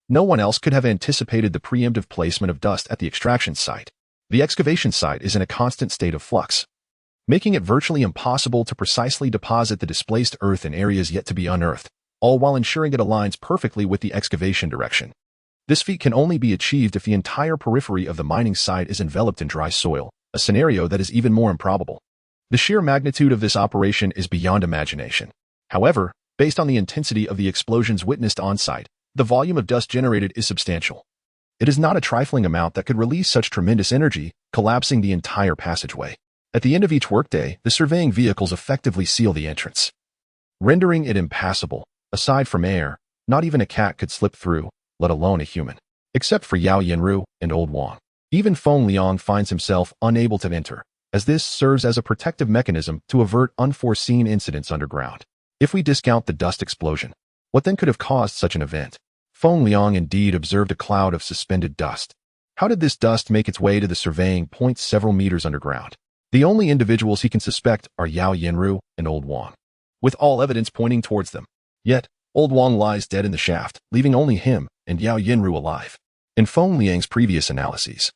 No one else could have anticipated the preemptive placement of dust at the extraction site. The excavation site is in a constant state of flux, making it virtually impossible to precisely deposit the displaced earth in areas yet to be unearthed, all while ensuring it aligns perfectly with the excavation direction. This feat can only be achieved if the entire periphery of the mining site is enveloped in dry soil, a scenario that is even more improbable. The sheer magnitude of this operation is beyond imagination. However, based on the intensity of the explosions witnessed on-site, the volume of dust generated is substantial. It is not a trifling amount that could release such tremendous energy, collapsing the entire passageway. At the end of each workday, the surveying vehicles effectively seal the entrance, rendering it impassable. Aside from air, not even a cat could slip through, let alone a human. Except for Yao Yinru and Old Wang. Even Feng Liang finds himself unable to enter, as this serves as a protective mechanism to avert unforeseen incidents underground. If we discount the dust explosion, what then could have caused such an event? Feng Liang indeed observed a cloud of suspended dust. How did this dust make its way to the surveying point several meters underground? The only individuals he can suspect are Yao Yinru and Old Wang, with all evidence pointing towards them. Yet, Old Wang lies dead in the shaft, leaving only him and Yao Yinru alive. In Feng Liang's previous analyses,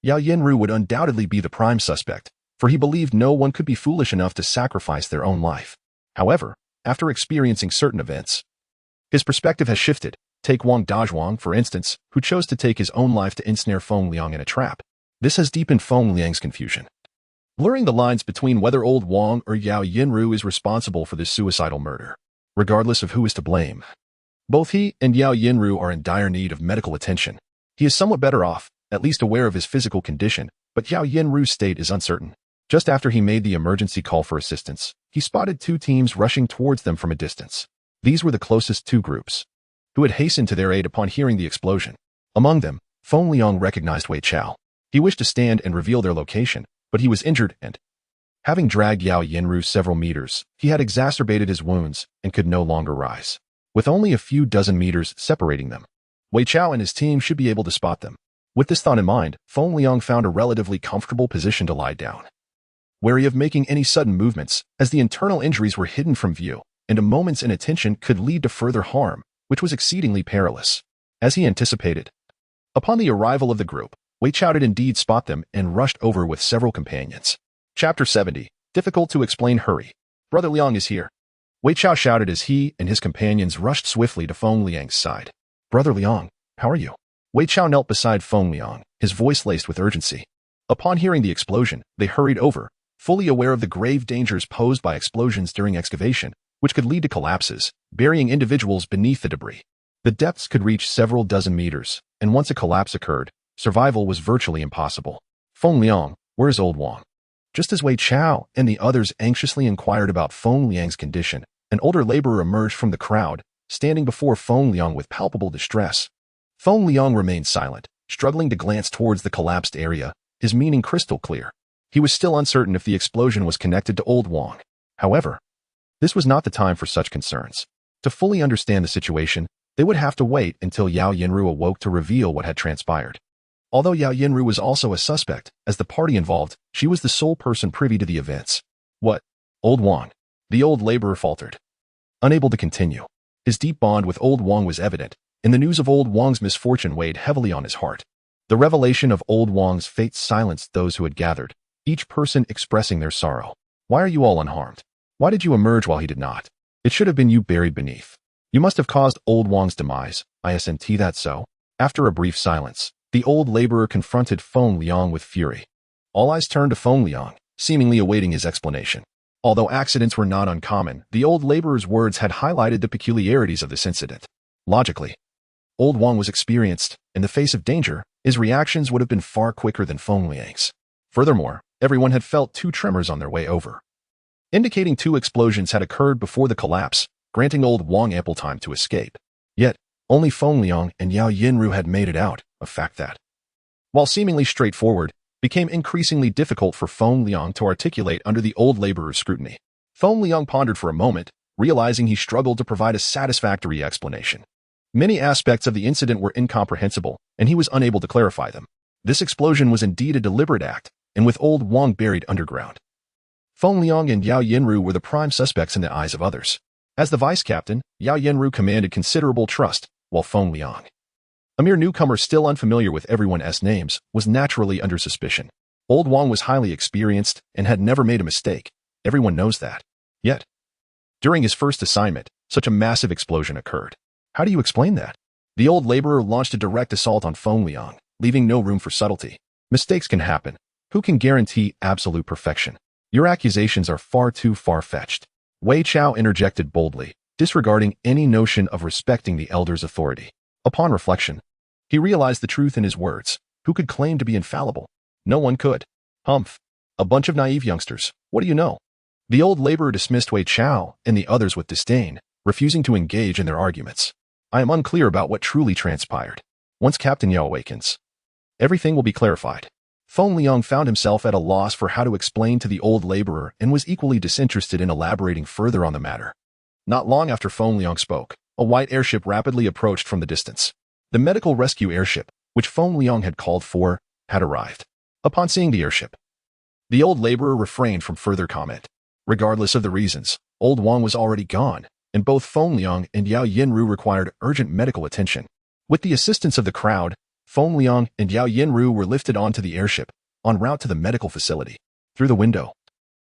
Yao Yinru would undoubtedly be the prime suspect, for he believed no one could be foolish enough to sacrifice their own life. However, after experiencing certain events, his perspective has shifted, Take Wang Dazhuang, for instance, who chose to take his own life to ensnare Feng Liang in a trap. This has deepened Feng Liang's confusion, blurring the lines between whether old Wang or Yao Yinru is responsible for this suicidal murder. Regardless of who is to blame, both he and Yao Yinru are in dire need of medical attention. He is somewhat better off, at least aware of his physical condition, but Yao Yinru's state is uncertain. Just after he made the emergency call for assistance, he spotted two teams rushing towards them from a distance. These were the closest two groups, who had hastened to their aid upon hearing the explosion. Among them, Feng Liang recognized Wei Chao. He wished to stand and reveal their location, but he was injured and, having dragged Yao Yinru several meters, he had exacerbated his wounds and could no longer rise. With only a few dozen meters separating them, Wei Chao and his team should be able to spot them. With this thought in mind, Feng Liang found a relatively comfortable position to lie down, wary of making any sudden movements, as the internal injuries were hidden from view, and a moment's inattention could lead to further harm, which was exceedingly perilous. As he anticipated, upon the arrival of the group, Wei Chao did indeed spot them and rushed over with several companions. Chapter 70. Difficult to explain. Hurry. Brother Liang is here, Wei Chao shouted as he and his companions rushed swiftly to Feng Liang's side. Brother Liang, how are you? Wei Chao knelt beside Feng Liang, his voice laced with urgency. Upon hearing the explosion, they hurried over, fully aware of the grave dangers posed by explosions during excavation, which could lead to collapses, burying individuals beneath the debris. The depths could reach several dozen meters, and once a collapse occurred, survival was virtually impossible. Feng Liang, where is old Wang? Just as Wei Chao and the others anxiously inquired about Feng Liang's condition, an older laborer emerged from the crowd, standing before Feng Liang with palpable distress. Feng Liang remained silent, struggling to glance towards the collapsed area, his meaning crystal clear. He was still uncertain if the explosion was connected to old Wang. However, this was not the time for such concerns. To fully understand the situation, they would have to wait until Yao Yinru awoke to reveal what had transpired. Although Yao Yinru was also a suspect, as the party involved, she was the sole person privy to the events. What? Old Wang? The old laborer faltered, unable to continue. His deep bond with old Wang was evident, and the news of old Wang's misfortune weighed heavily on his heart. The revelation of old Wang's fate silenced those who had gathered, each person expressing their sorrow. Why are you all unharmed? Why did you emerge while he did not? It should have been you buried beneath. You must have caused old Wang's demise. Isn't that so? After a brief silence, the old laborer confronted Feng Liang with fury. All eyes turned to Feng Liang, seemingly awaiting his explanation. Although accidents were not uncommon, the old laborer's words had highlighted the peculiarities of this incident. Logically, old Wang was experienced. In the face of danger, his reactions would have been far quicker than Feng Liang's. Furthermore, everyone had felt two tremors on their way over, indicating two explosions had occurred before the collapse, granting old Wang ample time to escape. Yet, only Feng Liang and Yao Yinru had made it out, a fact that, while seemingly straightforward, became increasingly difficult for Feng Liang to articulate under the old laborer's scrutiny. Feng Liang pondered for a moment, realizing he struggled to provide a satisfactory explanation. Many aspects of the incident were incomprehensible, and he was unable to clarify them. This explosion was indeed a deliberate act, and with old Wang buried underground, Feng Liang and Yao Yinru were the prime suspects in the eyes of others. As the vice-captain, Yao Yinru commanded considerable trust, while Feng Liang, a mere newcomer still unfamiliar with everyone's names, was naturally under suspicion. Old Wang was highly experienced and had never made a mistake. Everyone knows that. Yet, during his first assignment, such a massive explosion occurred. How do you explain that? The old laborer launched a direct assault on Feng Liang, leaving no room for subtlety. Mistakes can happen. Who can guarantee absolute perfection? Your accusations are far too far-fetched. Wei Chao interjected boldly, disregarding any notion of respecting the elder's authority. Upon reflection, he realized the truth in his words. Who could claim to be infallible? No one could. Humph. A bunch of naive youngsters. What do you know? The old laborer dismissed Wei Chao and the others with disdain, refusing to engage in their arguments. I am unclear about what truly transpired. Once Captain Yao awakens, everything will be clarified. Feng Liang found himself at a loss for how to explain to the old laborer and was equally disinterested in elaborating further on the matter. Not long after Feng Liang spoke, a white airship rapidly approached from the distance. The medical rescue airship, which Feng Liang had called for, had arrived. Upon seeing the airship, the old laborer refrained from further comment. Regardless of the reasons, old Wang was already gone, and both Feng Liang and Yao Yinru required urgent medical attention. With the assistance of the crowd, Feng Liang and Yao Yinru were lifted onto the airship, en route to the medical facility. Through the window,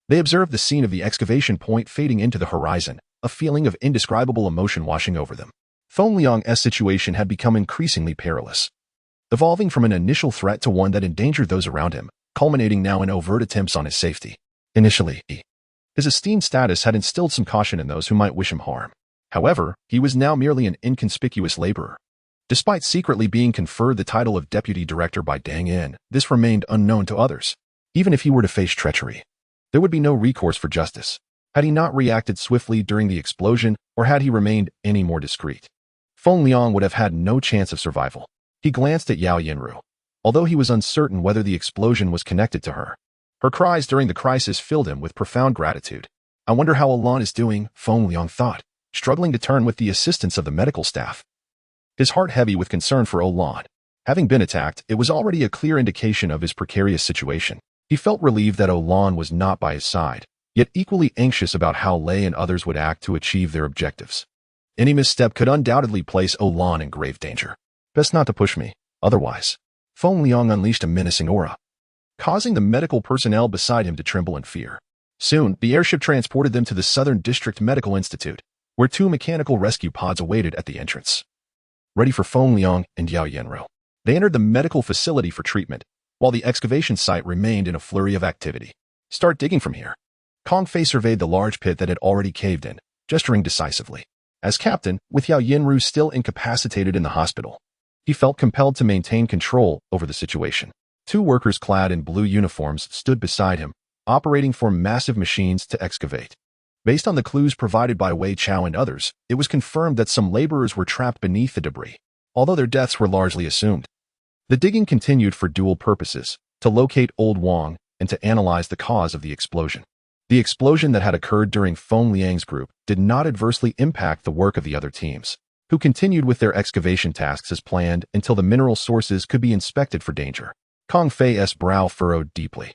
they observed the scene of the excavation point fading into the horizon, a feeling of indescribable emotion washing over them. Feng Liang's situation had become increasingly perilous, evolving from an initial threat to one that endangered those around him, culminating now in overt attempts on his safety. Initially, his esteemed status had instilled some caution in those who might wish him harm. However, he was now merely an inconspicuous laborer. Despite secretly being conferred the title of deputy director by Dang Yin, this remained unknown to others. Even if he were to face treachery, there would be no recourse for justice. Had he not reacted swiftly during the explosion, or had he remained any more discreet, Feng Liang would have had no chance of survival. He glanced at Yao Yinru, although he was uncertain whether the explosion was connected to her. Her cries during the crisis filled him with profound gratitude. I wonder how Alan is doing, Feng Liang thought, struggling to turn with the assistance of the medical staff. His heart heavy with concern for Olan. Having been attacked, it was already a clear indication of his precarious situation. He felt relieved that Olan was not by his side, yet equally anxious about how Lei and others would act to achieve their objectives. Any misstep could undoubtedly place Olan in grave danger. Best not to push me, otherwise. Feng Liang unleashed a menacing aura, causing the medical personnel beside him to tremble in fear. Soon, the airship transported them to the Southern District Medical Institute, where 2 mechanical rescue pods awaited at the entrance, ready for Feng Liang and Yao Yanru. They entered the medical facility for treatment, while the excavation site remained in a flurry of activity. Start digging from here. Kong Fei surveyed the large pit that had already caved in, gesturing decisively. As captain, with Yao Yinru still incapacitated in the hospital, he felt compelled to maintain control over the situation. 2 workers clad in blue uniforms stood beside him, operating 4 massive machines to excavate. Based on the clues provided by Wei Chao and others, it was confirmed that some laborers were trapped beneath the debris, although their deaths were largely assumed. The digging continued for dual purposes, to locate Old Wang and to analyze the cause of the explosion. The explosion that had occurred during Feng Liang's group did not adversely impact the work of the other teams, who continued with their excavation tasks as planned until the mineral sources could be inspected for danger. Kong Fei's brow furrowed deeply.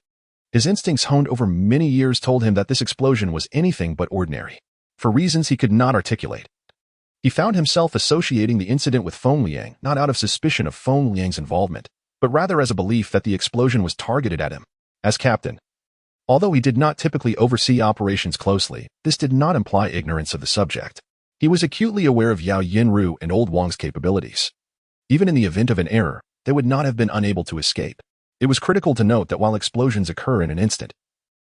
His instincts honed over many years told him that this explosion was anything but ordinary, for reasons he could not articulate. He found himself associating the incident with Feng Liang not out of suspicion of Feng Liang's involvement, but rather as a belief that the explosion was targeted at him. As captain, although he did not typically oversee operations closely, this did not imply ignorance of the subject. He was acutely aware of Yao Yinru and Old Wang's capabilities. Even in the event of an error, they would not have been unable to escape. It was critical to note that while explosions occur in an instant,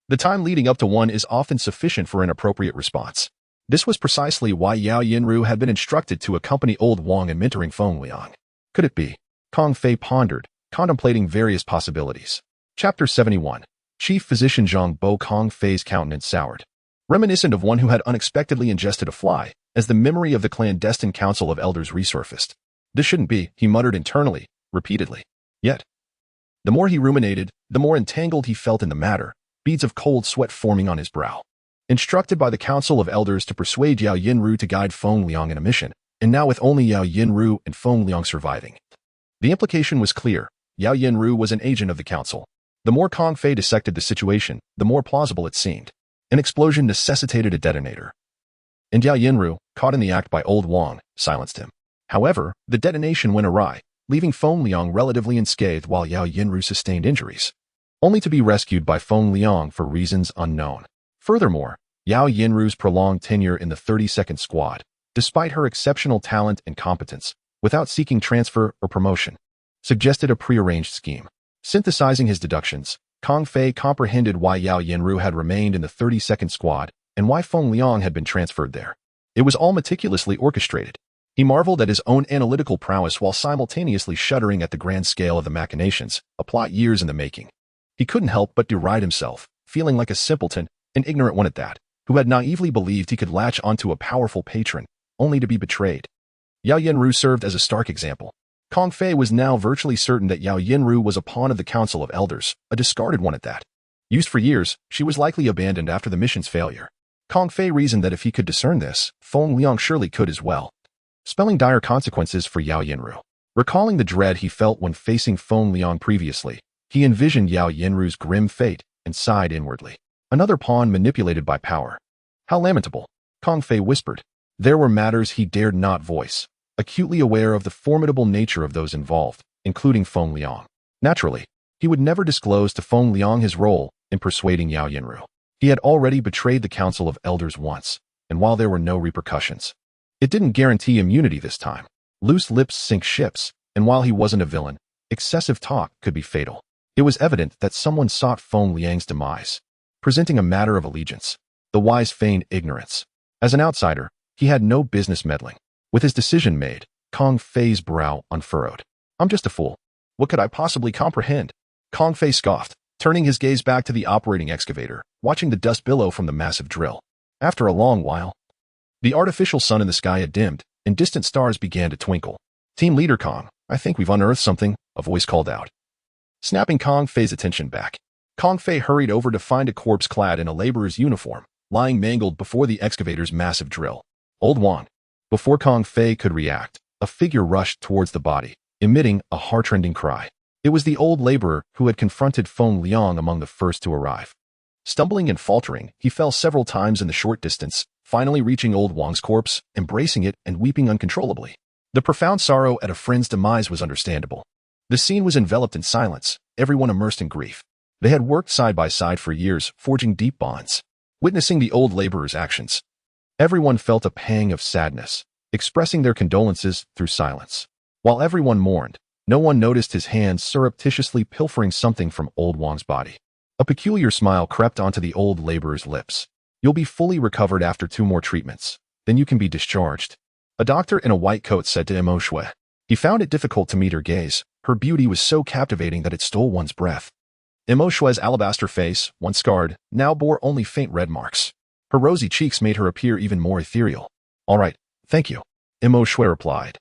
the time leading up to one is often sufficient for an appropriate response. This was precisely why Yao Yinru had been instructed to accompany Old Wang in mentoring Feng Liang. Could it be? Kong Fei pondered, contemplating various possibilities. Chapter 71. Chief Physician Zhang Bo. Kong Fei's countenance soured, reminiscent of one who had unexpectedly ingested a fly, as the memory of the clandestine council of elders resurfaced. This shouldn't be, he muttered internally, repeatedly. Yet, the more he ruminated, the more entangled he felt in the matter, beads of cold sweat forming on his brow. Instructed by the council of elders to persuade Yao Yinru to guide Feng Liang in a mission, and now with only Yao Yinru and Feng Liang surviving. The implication was clear. Yao Yinru was an agent of the council. The more Kong Fei dissected the situation, the more plausible it seemed. An explosion necessitated a detonator, and Yao Yinru, caught in the act by Old Wang, silenced him. However, the detonation went awry, leaving Feng Liang relatively unscathed while Yao Yinru sustained injuries, only to be rescued by Feng Liang for reasons unknown. Furthermore, Yao Yinru's prolonged tenure in the 32nd Squad, despite her exceptional talent and competence, without seeking transfer or promotion, suggested a prearranged scheme. Synthesizing his deductions, Kong Fei comprehended why Yao Yinru had remained in the 32nd Squad and why Feng Liang had been transferred there. It was all meticulously orchestrated. He marveled at his own analytical prowess while simultaneously shuddering at the grand scale of the machinations, a plot years in the making. He couldn't help but deride himself, feeling like a simpleton, an ignorant one at that, who had naively believed he could latch onto a powerful patron, only to be betrayed. Yao Yinru served as a stark example. Kong Fei was now virtually certain that Yao Yinru was a pawn of the Council of Elders, a discarded one at that. Used for years, she was likely abandoned after the mission's failure. Kong Fei reasoned that if he could discern this, Feng Liang surely could as well, spelling dire consequences for Yao Yinru. Recalling the dread he felt when facing Feng Liang previously, he envisioned Yao Yinru's grim fate and sighed inwardly. Another pawn manipulated by power. How lamentable, Kong Fei whispered. There were matters he dared not voice, acutely aware of the formidable nature of those involved, including Feng Liang. Naturally, he would never disclose to Feng Liang his role in persuading Yao Yinru. He had already betrayed the Council of Elders once, and while there were no repercussions, It didn't guarantee immunity this time. Loose lips sink ships, and while he wasn't a villain, excessive talk could be fatal. It was evident that someone sought Feng Liang's demise, presenting a matter of allegiance. The wise feigned ignorance. As an outsider, he had no business meddling. With his decision made, Kong Fei's brow unfurrowed. I'm just a fool. What could I possibly comprehend? Kong Fei scoffed, turning his gaze back to the operating excavator, watching the dust billow from the massive drill. After a long while, the artificial sun in the sky had dimmed, and distant stars began to twinkle. Team leader Kong, I think we've unearthed something, a voice called out. Snapping Kong Fei's attention back, Kong Fei hurried over to find a corpse clad in a laborer's uniform, lying mangled before the excavator's massive drill. Old Wang. Before Kong Fei could react, a figure rushed towards the body, emitting a heart-rending cry. It was the old laborer who had confronted Feng Liang among the first to arrive. Stumbling and faltering, he fell several times in the short distance, finally reaching old Wang's corpse, embracing it and weeping uncontrollably. The profound sorrow at a friend's demise was understandable. The scene was enveloped in silence, everyone immersed in grief. They had worked side by side for years, forging deep bonds. Witnessing the old laborer's actions, everyone felt a pang of sadness, expressing their condolences through silence. While everyone mourned, no one noticed his hands surreptitiously pilfering something from old Wang's body. A peculiar smile crept onto the old laborer's lips. You'll be fully recovered after 2 more treatments. Then you can be discharged. A doctor in a white coat said to Mo Shui. He found it difficult to meet her gaze. Her beauty was so captivating that it stole one's breath. Mo Shui's alabaster face, once scarred, now bore only faint red marks. Her rosy cheeks made her appear even more ethereal. All right, thank you, Mo Shui replied,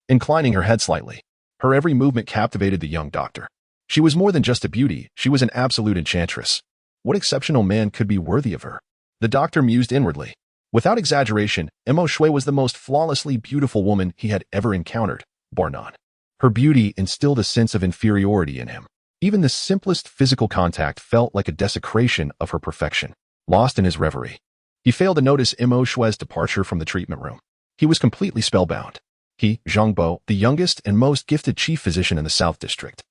inclining her head slightly. Her every movement captivated the young doctor. She was more than just a beauty, she was an absolute enchantress. What exceptional man could be worthy of her? The doctor mused inwardly. Without exaggeration, Mo Shui was the most flawlessly beautiful woman he had ever encountered, bar none. Her beauty instilled a sense of inferiority in him. Even the simplest physical contact felt like a desecration of her perfection. Lost in his reverie, he failed to notice Mo Shui's departure from the treatment room. He was completely spellbound. He, Zhang Bo, the youngest and most gifted chief physician in the South District,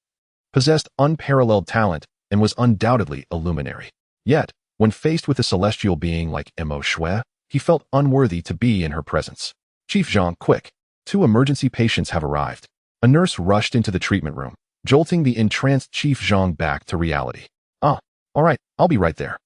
possessed unparalleled talent and was undoubtedly a luminary. Yet, when faced with a celestial being like Mo Shui, he felt unworthy to be in her presence. Chief Zhang, quick! 2 emergency patients have arrived. A nurse rushed into the treatment room, jolting the entranced Chief Zhang back to reality. Ah, all right, I'll be right there.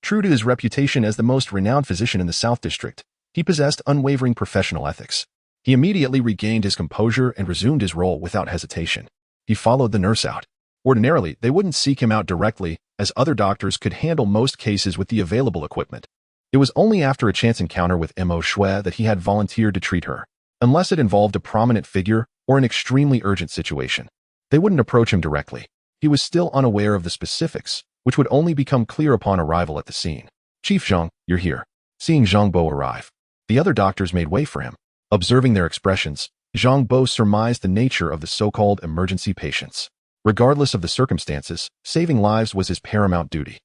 True to his reputation as the most renowned physician in the South District, he possessed unwavering professional ethics. He immediately regained his composure and resumed his role without hesitation. He followed the nurse out. Ordinarily, they wouldn't seek him out directly, as other doctors could handle most cases with the available equipment. It was only after a chance encounter with Mo Shui that he had volunteered to treat her, unless it involved a prominent figure or an extremely urgent situation. They wouldn't approach him directly. He was still unaware of the specifics, which would only become clear upon arrival at the scene. Chief Zhang, you're here. Seeing Zhang Bo arrive, the other doctors made way for him. Observing their expressions, Zhang Bo surmised the nature of the so-called emergency patients. Regardless of the circumstances, saving lives was his paramount duty.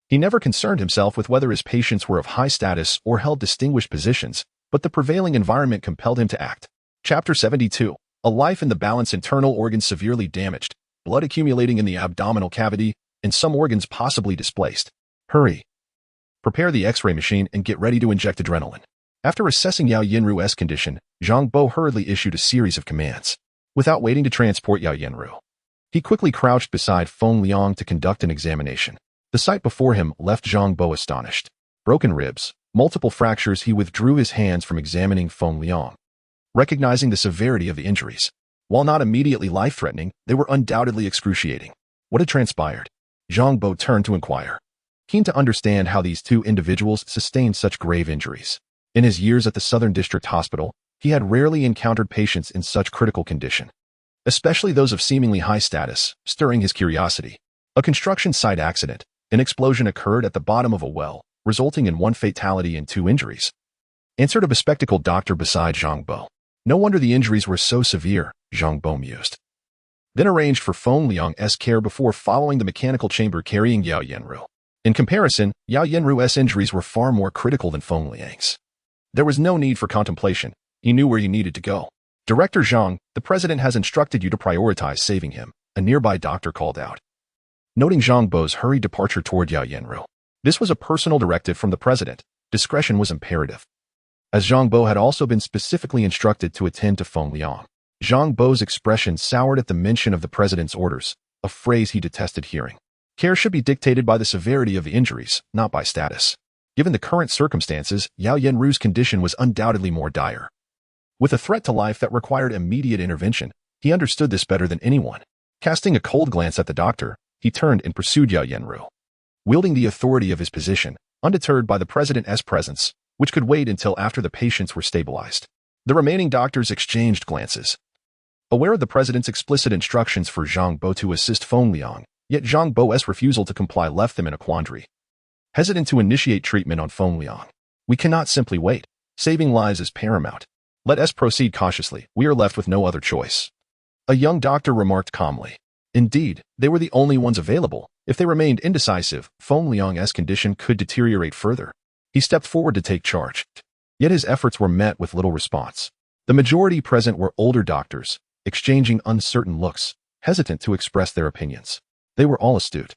He never concerned himself with whether his patients were of high status or held distinguished positions, but the prevailing environment compelled him to act. Chapter 72. A life in the balance, internal organs severely damaged, blood accumulating in the abdominal cavity, and some organs possibly displaced. Hurry. Prepare the X-ray machine and get ready to inject adrenaline. After assessing Yao Yanru's condition, Zhang Bo hurriedly issued a series of commands. Without waiting to transport Yao Yanru, he quickly crouched beside Feng Liang to conduct an examination. The sight before him left Zhang Bo astonished. Broken ribs, multiple fractures. He withdrew his hands from examining Feng Liang, recognizing the severity of the injuries. While not immediately life-threatening, they were undoubtedly excruciating. What had transpired? Zhang Bo turned to inquire, keen to understand how these 2 individuals sustained such grave injuries. In his years at the Southern District Hospital, he had rarely encountered patients in such critical condition, especially those of seemingly high status, stirring his curiosity. A construction site accident. An explosion occurred at the bottom of a well, resulting in 1 fatality and 2 injuries, answered a bespectacled doctor beside Zhang Bo. No wonder the injuries were so severe, Zhang Bo mused. Then arranged for Feng Liang's care before following the mechanical chamber carrying Yao Yanru. In comparison, Yao Yanru's injuries were far more critical than Feng Liang's. There was no need for contemplation. He knew where he needed to go. Director Zhang, the president has instructed you to prioritize saving him, a nearby doctor called out. Noting Zhang Bo's hurried departure toward Yao Yanru, this was a personal directive from the president. Discretion was imperative. as Zhang Bo had also been specifically instructed to attend to Feng Liang. Zhang Bo's expression soured at the mention of the president's orders, a phrase he detested hearing. Care should be dictated by the severity of the injuries, not by status. Given the current circumstances, Yao Yanru's condition was undoubtedly more dire. With a threat to life that required immediate intervention, he understood this better than anyone. Casting a cold glance at the doctor, he turned and pursued Yao Yanru. Wielding the authority of his position, undeterred by the president's presence, which could wait until after the patients were stabilized. The remaining doctors exchanged glances. Aware of the president's explicit instructions for Zhang Bo to assist Feng Liang, yet Zhang Bo's refusal to comply left them in a quandary. Hesitant to initiate treatment on Feng Liang. We cannot simply wait. Saving lives is paramount. Let us proceed cautiously. We are left with no other choice. A young doctor remarked calmly. Indeed, they were the only ones available. If they remained indecisive, Feng Liang's condition could deteriorate further. He stepped forward to take charge. Yet his efforts were met with little response. The majority present were older doctors, exchanging uncertain looks, hesitant to express their opinions. They were all astute.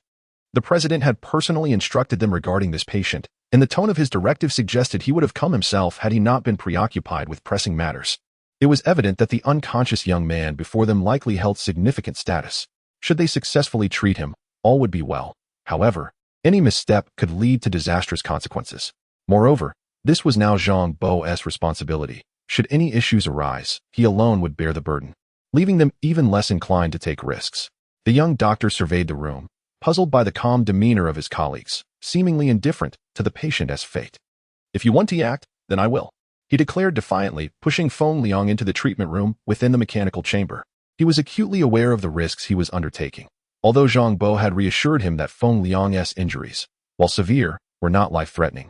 The president had personally instructed them regarding this patient, and the tone of his directive suggested he would have come himself had he not been preoccupied with pressing matters. It was evident that the unconscious young man before them likely held significant status. Should they successfully treat him, all would be well. However, any misstep could lead to disastrous consequences. Moreover, this was now Zhang Bo's responsibility. Should any issues arise, he alone would bear the burden, leaving them even less inclined to take risks. The young doctor surveyed the room, puzzled by the calm demeanor of his colleagues, seemingly indifferent to the patient's fate. If you want to act, then I will, he declared defiantly, pushing Feng Liang into the treatment room within the mechanical chamber. He was acutely aware of the risks he was undertaking, although Zhang Bo had reassured him that Feng Liang's injuries, while severe, were not life-threatening.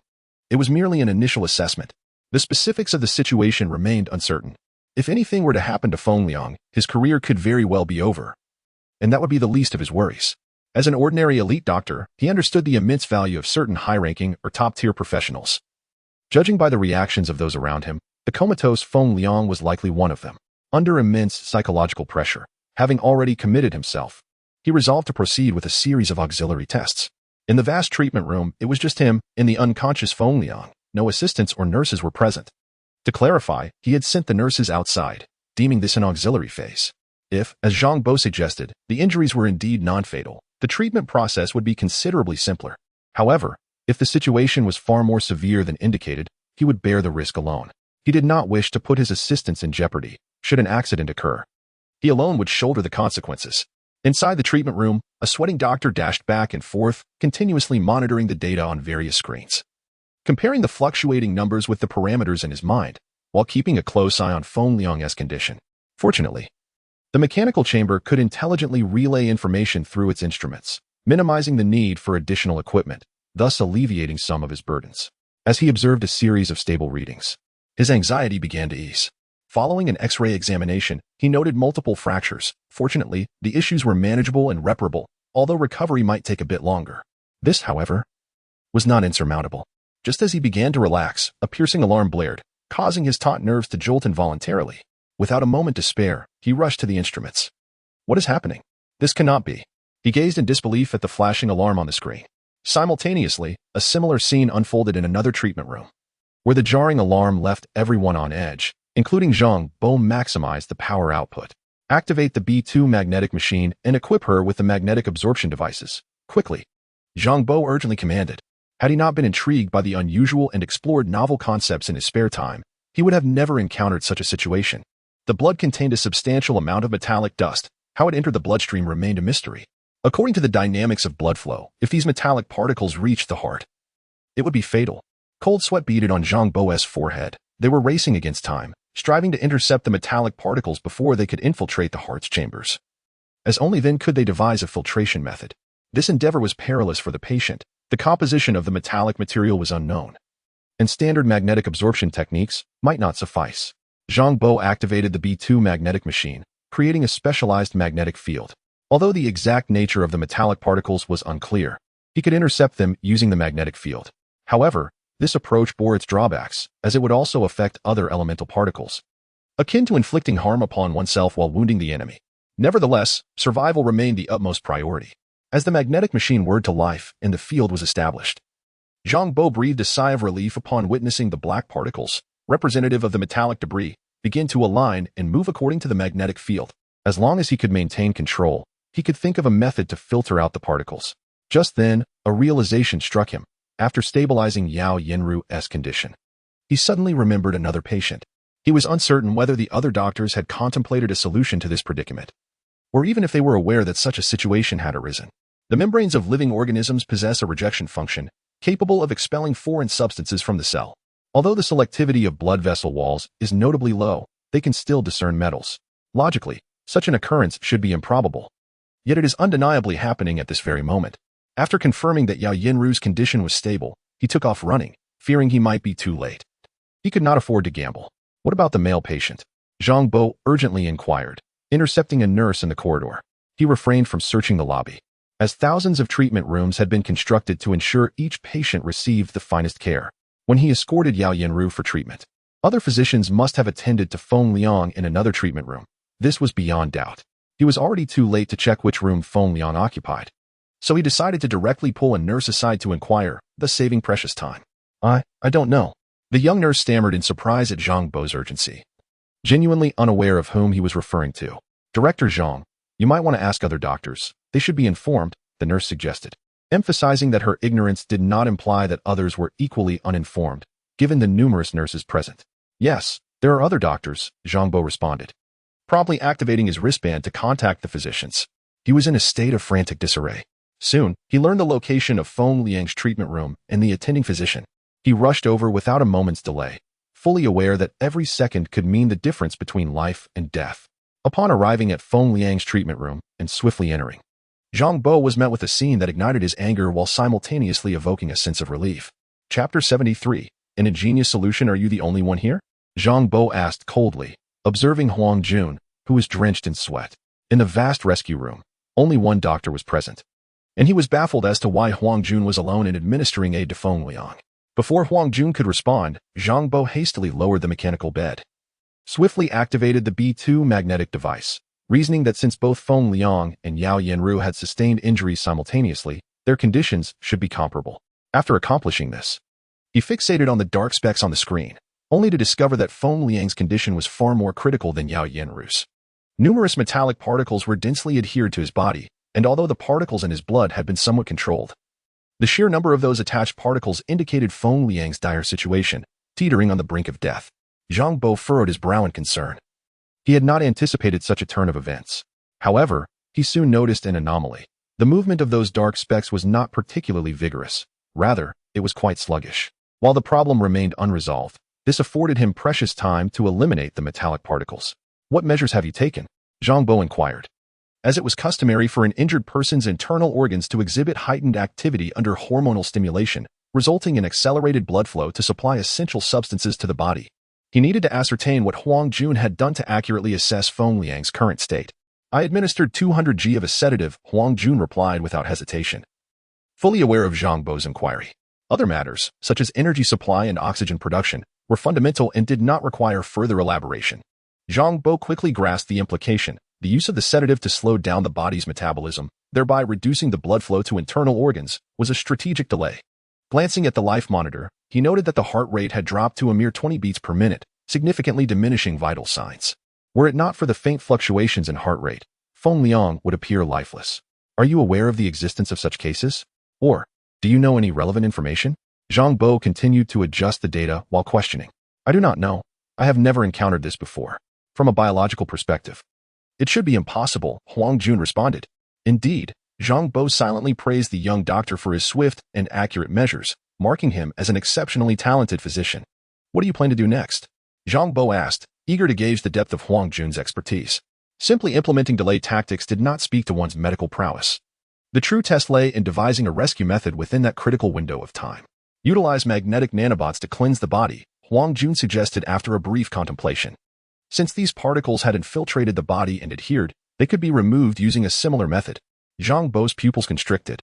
It was merely an initial assessment. The specifics of the situation remained uncertain. If anything were to happen to Feng Liang, his career could very well be over. And that would be the least of his worries. As an ordinary elite doctor, he understood the immense value of certain high-ranking or top-tier professionals. Judging by the reactions of those around him, the comatose Feng Liang was likely one of them. Under immense psychological pressure, having already committed himself, he resolved to proceed with a series of auxiliary tests. In the vast treatment room, it was just him and the unconscious Feng Liang. No assistants or nurses were present. To clarify, he had sent the nurses outside, deeming this an auxiliary phase. If, as Zhang Bo suggested, the injuries were indeed non-fatal, the treatment process would be considerably simpler. However, if the situation was far more severe than indicated, he would bear the risk alone. He did not wish to put his assistants in jeopardy should an accident occur. He alone would shoulder the consequences. Inside the treatment room, a sweating doctor dashed back and forth, continuously monitoring the data on various screens, comparing the fluctuating numbers with the parameters in his mind, while keeping a close eye on Feng Liang's condition. Fortunately, the mechanical chamber could intelligently relay information through its instruments, minimizing the need for additional equipment, thus alleviating some of his burdens. As he observed a series of stable readings, his anxiety began to ease. Following an X-ray examination, he noted multiple fractures. Fortunately, the issues were manageable and reparable, although recovery might take a bit longer. This, however, was not insurmountable. Just as he began to relax, a piercing alarm blared, causing his taut nerves to jolt involuntarily. Without a moment to spare, he rushed to the instruments. What is happening? This cannot be. He gazed in disbelief at the flashing alarm on the screen. Simultaneously, a similar scene unfolded in another treatment room, where the jarring alarm left everyone on edge, including Zhang Bo. Maximize the power output. Activate the B2 magnetic machine and equip her with the magnetic absorption devices. Quickly, Zhang Bo urgently commanded. Had he not been intrigued by the unusual and explored novel concepts in his spare time, he would have never encountered such a situation. The blood contained a substantial amount of metallic dust. How it entered the bloodstream remained a mystery. According to the dynamics of blood flow, if these metallic particles reached the heart, it would be fatal. Cold sweat beaded on Zhang Bo's forehead. They were racing against time, striving to intercept the metallic particles before they could infiltrate the heart's chambers. As only then could they devise a filtration method. This endeavor was perilous for the patient. The composition of the metallic material was unknown, and standard magnetic absorption techniques might not suffice. Zhang Bo activated the B2 magnetic machine, creating a specialized magnetic field. Although the exact nature of the metallic particles was unclear, he could intercept them using the magnetic field. However, this approach bore its drawbacks, as it would also affect other elemental particles, akin to inflicting harm upon oneself while wounding the enemy. Nevertheless, survival remained the utmost priority. As the magnetic machine whirred to life and the field was established, Zhang Bo breathed a sigh of relief upon witnessing the black particles representative of the metallic debris, begin to align and move according to the magnetic field. As long as he could maintain control, he could think of a method to filter out the particles. Just then, a realization struck him. After stabilizing Yao Yinru's condition, he suddenly remembered another patient. He was uncertain whether the other doctors had contemplated a solution to this predicament, or even if they were aware that such a situation had arisen. The membranes of living organisms possess a rejection function, capable of expelling foreign substances from the cell. Although the selectivity of blood vessel walls is notably low, they can still discern metals. Logically, such an occurrence should be improbable. Yet it is undeniably happening at this very moment. After confirming that Yao Yinru's condition was stable, he took off running, fearing he might be too late. He could not afford to gamble. What about the male patient? Zhang Bo urgently inquired, intercepting a nurse in the corridor. He refrained from searching the lobby, as thousands of treatment rooms had been constructed to ensure each patient received the finest care. When he escorted Yao Yinru for treatment, other physicians must have attended to Feng Liang in another treatment room. This was beyond doubt. He was already too late to check which room Feng Liang occupied, so he decided to directly pull a nurse aside to inquire, thus saving precious time. I don't know. The young nurse stammered in surprise at Zhang Bo's urgency, genuinely unaware of whom he was referring to. Director Zhang, you might want to ask other doctors. They should be informed, the nurse suggested, emphasizing that her ignorance did not imply that others were equally uninformed, given the numerous nurses present. Yes, there are other doctors, Zhang Bo responded, promptly activating his wristband to contact the physicians. He was in a state of frantic disarray. Soon, he learned the location of Feng Liang's treatment room and the attending physician. He rushed over without a moment's delay, fully aware that every second could mean the difference between life and death. Upon arriving at Feng Liang's treatment room and swiftly entering, Zhang Bo was met with a scene that ignited his anger while simultaneously evoking a sense of relief. Chapter 73. An ingenious solution. Are you the only one here? Zhang Bo asked coldly, observing Huang Jun, who was drenched in sweat. In the vast rescue room, only one doctor was present, and he was baffled as to why Huang Jun was alone in administering aid to Feng Liang. Before Huang Jun could respond, Zhang Bo hastily lowered the mechanical bed, swiftly activated the B2 magnetic device, reasoning that since both Feng Liang and Yao Yinru had sustained injuries simultaneously, their conditions should be comparable. After accomplishing this, he fixated on the dark specks on the screen, only to discover that Feng Liang's condition was far more critical than Yao Yinru's. Numerous metallic particles were densely adhered to his body, and although the particles in his blood had been somewhat controlled, the sheer number of those attached particles indicated Feng Liang's dire situation, teetering on the brink of death. Zhang Bo furrowed his brow in concern. He had not anticipated such a turn of events. However, he soon noticed an anomaly. The movement of those dark specks was not particularly vigorous. Rather, it was quite sluggish. While the problem remained unresolved, this afforded him precious time to eliminate the metallic particles. What measures have you taken? Zhang Bo inquired. As it was customary for an injured person's internal organs to exhibit heightened activity under hormonal stimulation, resulting in accelerated blood flow to supply essential substances to the body. He needed to ascertain what Huang Jun had done to accurately assess Feng Liang's current state. I administered 200 G of a sedative, Huang Jun replied without hesitation, fully aware of Zhang Bo's inquiry. Other matters, such as energy supply and oxygen production, were fundamental and did not require further elaboration. Zhang Bo quickly grasped the implication. The use of the sedative to slow down the body's metabolism, thereby reducing the blood flow to internal organs, was a strategic delay. Glancing at the life monitor, he noted that the heart rate had dropped to a mere 20 beats per minute, significantly diminishing vital signs. Were it not for the faint fluctuations in heart rate, Feng Liang would appear lifeless. Are you aware of the existence of such cases? Or, do you know any relevant information? Zhang Bo continued to adjust the data while questioning. I do not know. I have never encountered this before. From a biological perspective, it should be impossible, Huang Jun responded. Indeed, Zhang Bo silently praised the young doctor for his swift and accurate measures, marking him as an exceptionally talented physician. What do you plan to do next? Zhang Bo asked, eager to gauge the depth of Huang Jun's expertise. Simply implementing delay tactics did not speak to one's medical prowess. The true test lay in devising a rescue method within that critical window of time. Utilize magnetic nanobots to cleanse the body, Huang Jun suggested after a brief contemplation. Since these particles had infiltrated the body and adhered, they could be removed using a similar method. Zhang Bo's pupils constricted.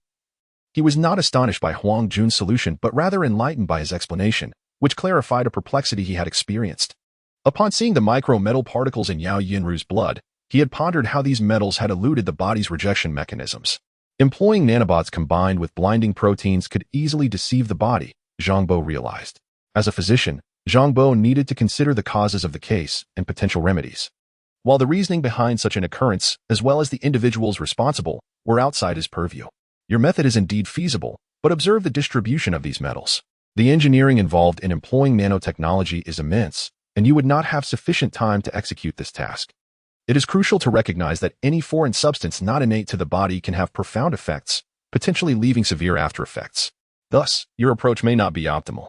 He was not astonished by Huang Jun's solution, but rather enlightened by his explanation, which clarified a perplexity he had experienced. Upon seeing the micro-metal particles in Yao Yinru's blood, he had pondered how these metals had eluded the body's rejection mechanisms. Employing nanobots combined with blinding proteins could easily deceive the body, Zhang Bo realized. As a physician, Zhang Bo needed to consider the causes of the case and potential remedies. While the reasoning behind such an occurrence, as well as the individuals responsible, were outside his purview. Your method is indeed feasible, but observe the distribution of these metals. The engineering involved in employing nanotechnology is immense, and you would not have sufficient time to execute this task. It is crucial to recognize that any foreign substance not innate to the body can have profound effects, potentially leaving severe after effects. Thus, your approach may not be optimal.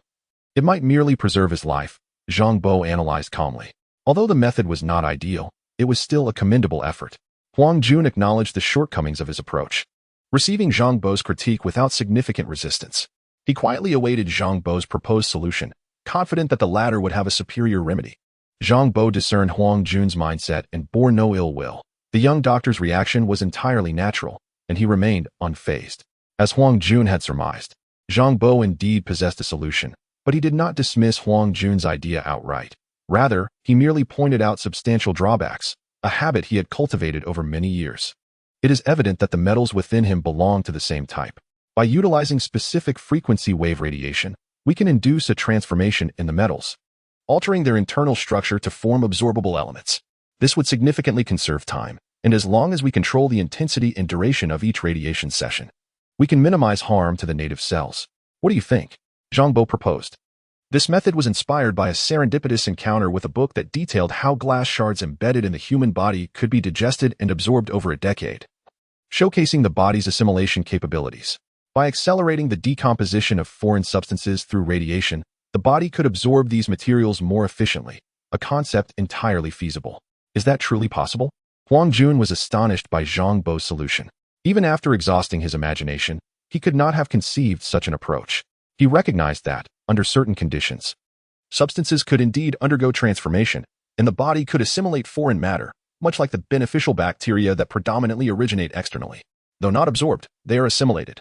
It might merely preserve his life, Zhang Bo analyzed calmly. Although the method was not ideal, it was still a commendable effort. Huang Jun acknowledged the shortcomings of his approach, receiving Zhang Bo's critique without significant resistance. He quietly awaited Zhang Bo's proposed solution, confident that the latter would have a superior remedy. Zhang Bo discerned Huang Jun's mindset and bore no ill will. The young doctor's reaction was entirely natural, and he remained unfazed. As Huang Jun had surmised, Zhang Bo indeed possessed a solution, but he did not dismiss Huang Jun's idea outright. Rather, he merely pointed out substantial drawbacks, a habit he had cultivated over many years. It is evident that the metals within him belong to the same type. By utilizing specific frequency wave radiation, we can induce a transformation in the metals, altering their internal structure to form absorbable elements. This would significantly conserve time, and as long as we control the intensity and duration of each radiation session, we can minimize harm to the native cells. What do you think? Zhang Bo proposed. This method was inspired by a serendipitous encounter with a book that detailed how glass shards embedded in the human body could be digested and absorbed over a decade, showcasing the body's assimilation capabilities. By accelerating the decomposition of foreign substances through radiation, the body could absorb these materials more efficiently, a concept entirely feasible. Is that truly possible? Huang Jun was astonished by Zhang Bo's solution. Even after exhausting his imagination, he could not have conceived such an approach. He recognized that, under certain conditions, substances could indeed undergo transformation, and the body could assimilate foreign matter, much like the beneficial bacteria that predominantly originate externally. Though not absorbed, they are assimilated,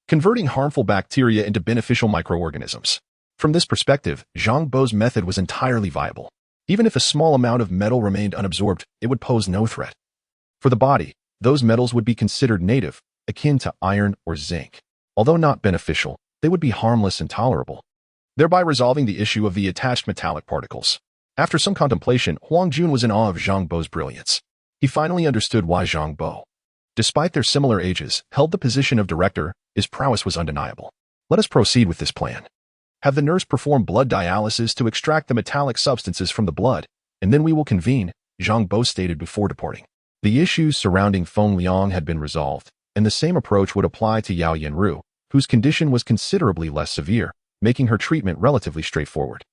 converting harmful bacteria into beneficial microorganisms. From this perspective, Zhang Bo's method was entirely viable. Even if a small amount of metal remained unabsorbed, it would pose no threat. For the body, those metals would be considered native, akin to iron or zinc. Although not beneficial, they would be harmless and tolerable, thereby resolving the issue of the attached metallic particles. After some contemplation, Huang Jun was in awe of Zhang Bo's brilliance. He finally understood why Zhang Bo, despite their similar ages, held the position of director. His prowess was undeniable. Let us proceed with this plan. Have the nurse perform blood dialysis to extract the metallic substances from the blood, and then we will convene, Zhang Bo stated before departing. The issues surrounding Feng Liang had been resolved, and the same approach would apply to Yao Yanru, whose condition was considerably less severe, making her treatment relatively straightforward.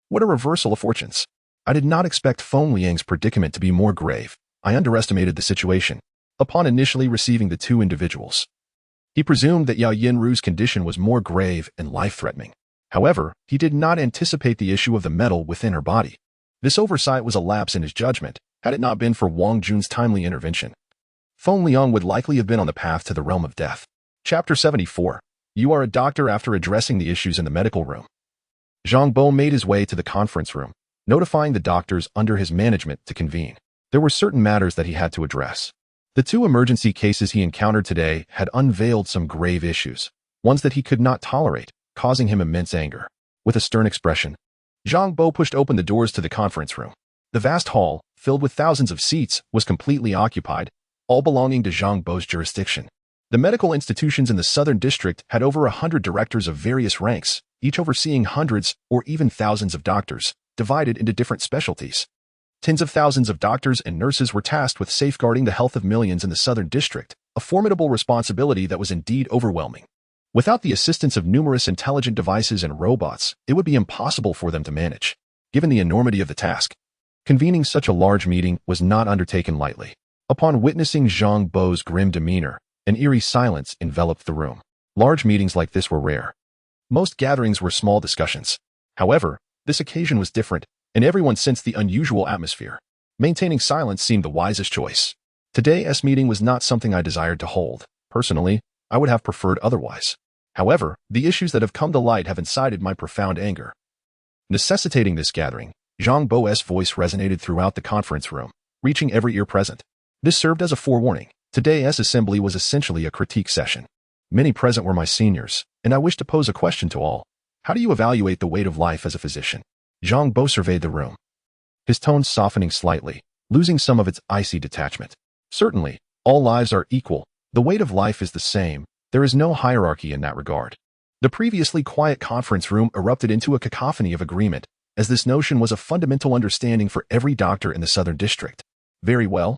What a reversal of fortunes! I did not expect Feng Liang's predicament to be more grave. I underestimated the situation. Upon initially receiving the two individuals, he presumed that Yao Yanru's condition was more grave and life-threatening. However, he did not anticipate the issue of the metal within her body. This oversight was a lapse in his judgment, had it not been for Huang Jun's timely intervention. Feng Liang would likely have been on the path to the realm of death. Chapter 74. You are a doctor after addressing the issues in the medical room. Zhang Bo made his way to the conference room, notifying the doctors under his management to convene. There were certain matters that he had to address. The two emergency cases he encountered today had unveiled some grave issues, ones that he could not tolerate, causing him immense anger. With a stern expression, Zhang Bo pushed open the doors to the conference room. The vast hall, filled with thousands of seats, was completely occupied, all belonging to Zhang Bo's jurisdiction. The medical institutions in the southern district had over 100 directors of various ranks, each overseeing hundreds or even thousands of doctors, divided into different specialties. Tens of thousands of doctors and nurses were tasked with safeguarding the health of millions in the southern district, a formidable responsibility that was indeed overwhelming. Without the assistance of numerous intelligent devices and robots, it would be impossible for them to manage. Given the enormity of the task, convening such a large meeting was not undertaken lightly. Upon witnessing Zhang Bo's grim demeanor, an eerie silence enveloped the room. Large meetings like this were rare. Most gatherings were small discussions. However, this occasion was different, and everyone sensed the unusual atmosphere. Maintaining silence seemed the wisest choice. Today's meeting was not something I desired to hold. Personally, I would have preferred otherwise. However, the issues that have come to light have incited my profound anger. Necessitating this gathering, Zhang Bo's voice resonated throughout the conference room, reaching every ear present. This served as a forewarning. Today's assembly was essentially a critique session. Many present were my seniors, and I wish to pose a question to all. How do you evaluate the weight of life as a physician? Zhang Bo surveyed the room, his tone softening slightly, losing some of its icy detachment. Certainly, all lives are equal. The weight of life is the same. There is no hierarchy in that regard. The previously quiet conference room erupted into a cacophony of agreement, as this notion was a fundamental understanding for every doctor in the Southern District. Very well.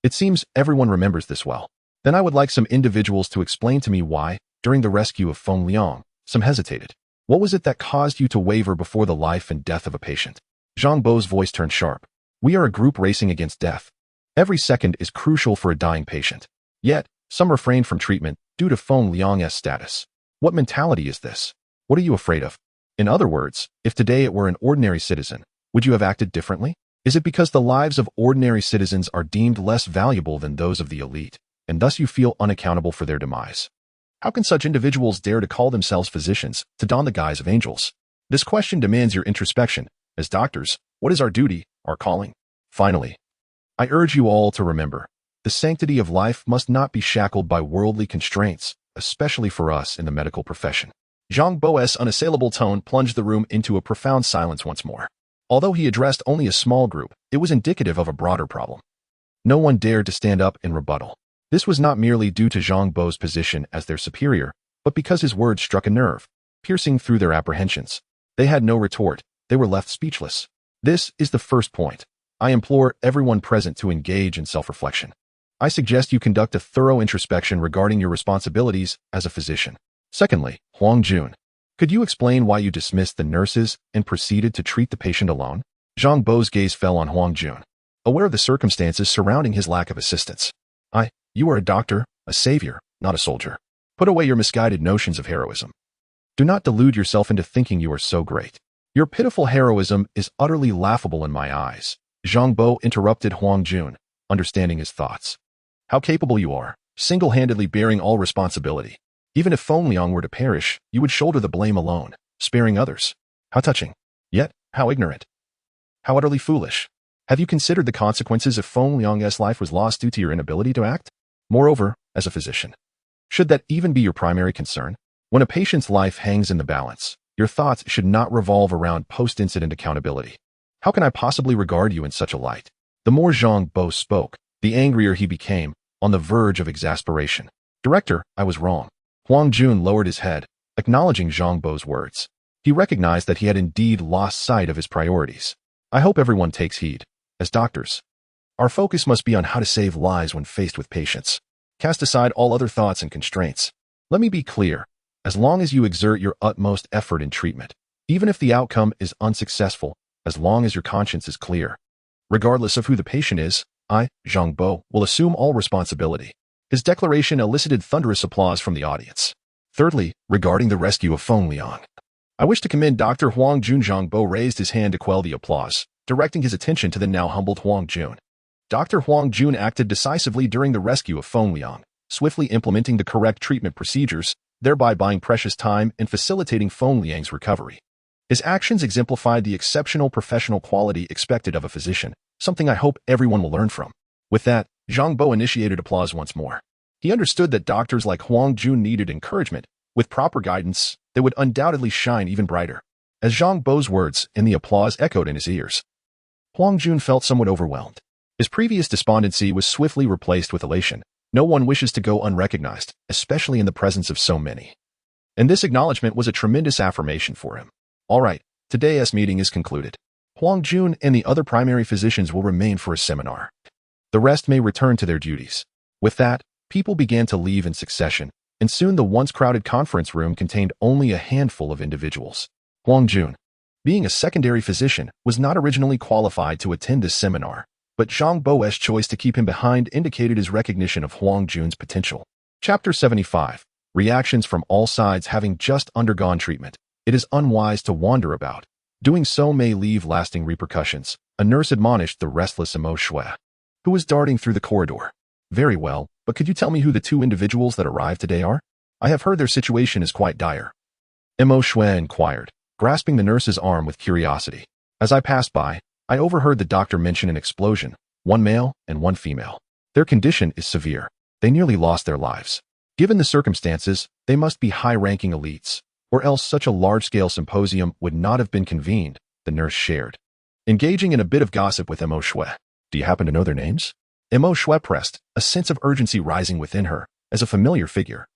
It seems everyone remembers this well. Then I would like some individuals to explain to me why, during the rescue of Feng Liang, some hesitated. What was it that caused you to waver before the life and death of a patient? Zhang Bo's voice turned sharp. We are a group racing against death. Every second is crucial for a dying patient. Yet, some refrain from treatment due to Feng Liang's status. What mentality is this? What are you afraid of? In other words, if today it were an ordinary citizen, would you have acted differently? Is it because the lives of ordinary citizens are deemed less valuable than those of the elite, and thus you feel unaccountable for their demise? How can such individuals dare to call themselves physicians, to don the guise of angels? This question demands your introspection. As doctors, what is our duty, our calling? Finally, I urge you all to remember, the sanctity of life must not be shackled by worldly constraints, especially for us in the medical profession. Zhang Bo's unassailable tone plunged the room into a profound silence once more. Although he addressed only a small group, it was indicative of a broader problem. No one dared to stand up in rebuttal. This was not merely due to Zhang Bo's position as their superior, but because his words struck a nerve, piercing through their apprehensions. They had no retort. They were left speechless. This is the first point. I implore everyone present to engage in self-reflection. I suggest you conduct a thorough introspection regarding your responsibilities as a physician. Secondly, Huang Jun, could you explain why you dismissed the nurses and proceeded to treat the patient alone? Zhang Bo's gaze fell on Huang Jun, aware of the circumstances surrounding his lack of assistance. You are a doctor, a savior, not a soldier. Put away your misguided notions of heroism. Do not delude yourself into thinking you are so great. Your pitiful heroism is utterly laughable in my eyes. Zhang Bo interrupted Huang Jun, understanding his thoughts. How capable you are, single-handedly bearing all responsibility. Even if Feng Liang were to perish, you would shoulder the blame alone, sparing others. How touching. Yet, how ignorant. How utterly foolish. Have you considered the consequences if Feng Liang's life was lost due to your inability to act? Moreover, as a physician, should that even be your primary concern? When a patient's life hangs in the balance, your thoughts should not revolve around post-incident accountability. How can I possibly regard you in such a light? The more Zhang Bo spoke, the angrier he became, on the verge of exasperation. Director, I was wrong. Huang Jun lowered his head, acknowledging Zhang Bo's words. He recognized that he had indeed lost sight of his priorities. I hope everyone takes heed. As doctors, our focus must be on how to save lives when faced with patients. Cast aside all other thoughts and constraints. Let me be clear. As long as you exert your utmost effort in treatment, even if the outcome is unsuccessful, as long as your conscience is clear, regardless of who the patient is, I, Zhang Bo, will assume all responsibility. His declaration elicited thunderous applause from the audience. Thirdly, regarding the rescue of Feng Liang, I wish to commend Dr. Huang Jun. Zhang Bo raised his hand to quell the applause, directing his attention to the now humbled Huang Jun. Dr. Huang Jun acted decisively during the rescue of Feng Liang, swiftly implementing the correct treatment procedures, thereby buying precious time and facilitating Feng Liang's recovery. His actions exemplified the exceptional professional quality expected of a physician, something I hope everyone will learn from. With that, Zhang Bo initiated applause once more. He understood that doctors like Huang Jun needed encouragement. With proper guidance, they would undoubtedly shine even brighter. As Zhang Bo's words and the applause echoed in his ears, Huang Jun felt somewhat overwhelmed. His previous despondency was swiftly replaced with elation. No one wishes to go unrecognized, especially in the presence of so many. And this acknowledgement was a tremendous affirmation for him. All right, today's meeting is concluded. Huang Jun and the other primary physicians will remain for a seminar. The rest may return to their duties. With that, people began to leave in succession, and soon the once crowded conference room contained only a handful of individuals. Huang Jun, being a secondary physician, was not originally qualified to attend this seminar, but Zhang Bo's choice to keep him behind indicated his recognition of Huang Jun's potential. Chapter 75. Reactions from all sides. Having just undergone treatment, it is unwise to wander about. Doing so may leave lasting repercussions, a nurse admonished the restless Emo Shui, who was darting through the corridor. Very well, but could you tell me who the two individuals that arrived today are? I have heard their situation is quite dire. Emo Shui inquired, grasping the nurse's arm with curiosity. As I passed by, I overheard the doctor mention an explosion, one male and one female. Their condition is severe. They nearly lost their lives. Given the circumstances, they must be high-ranking elites, or else such a large-scale symposium would not have been convened. the nurse shared, engaging in a bit of gossip with Mo Shui. Do you happen to know their names? Mo Shui pressed, a sense of urgency rising within her as a familiar figure.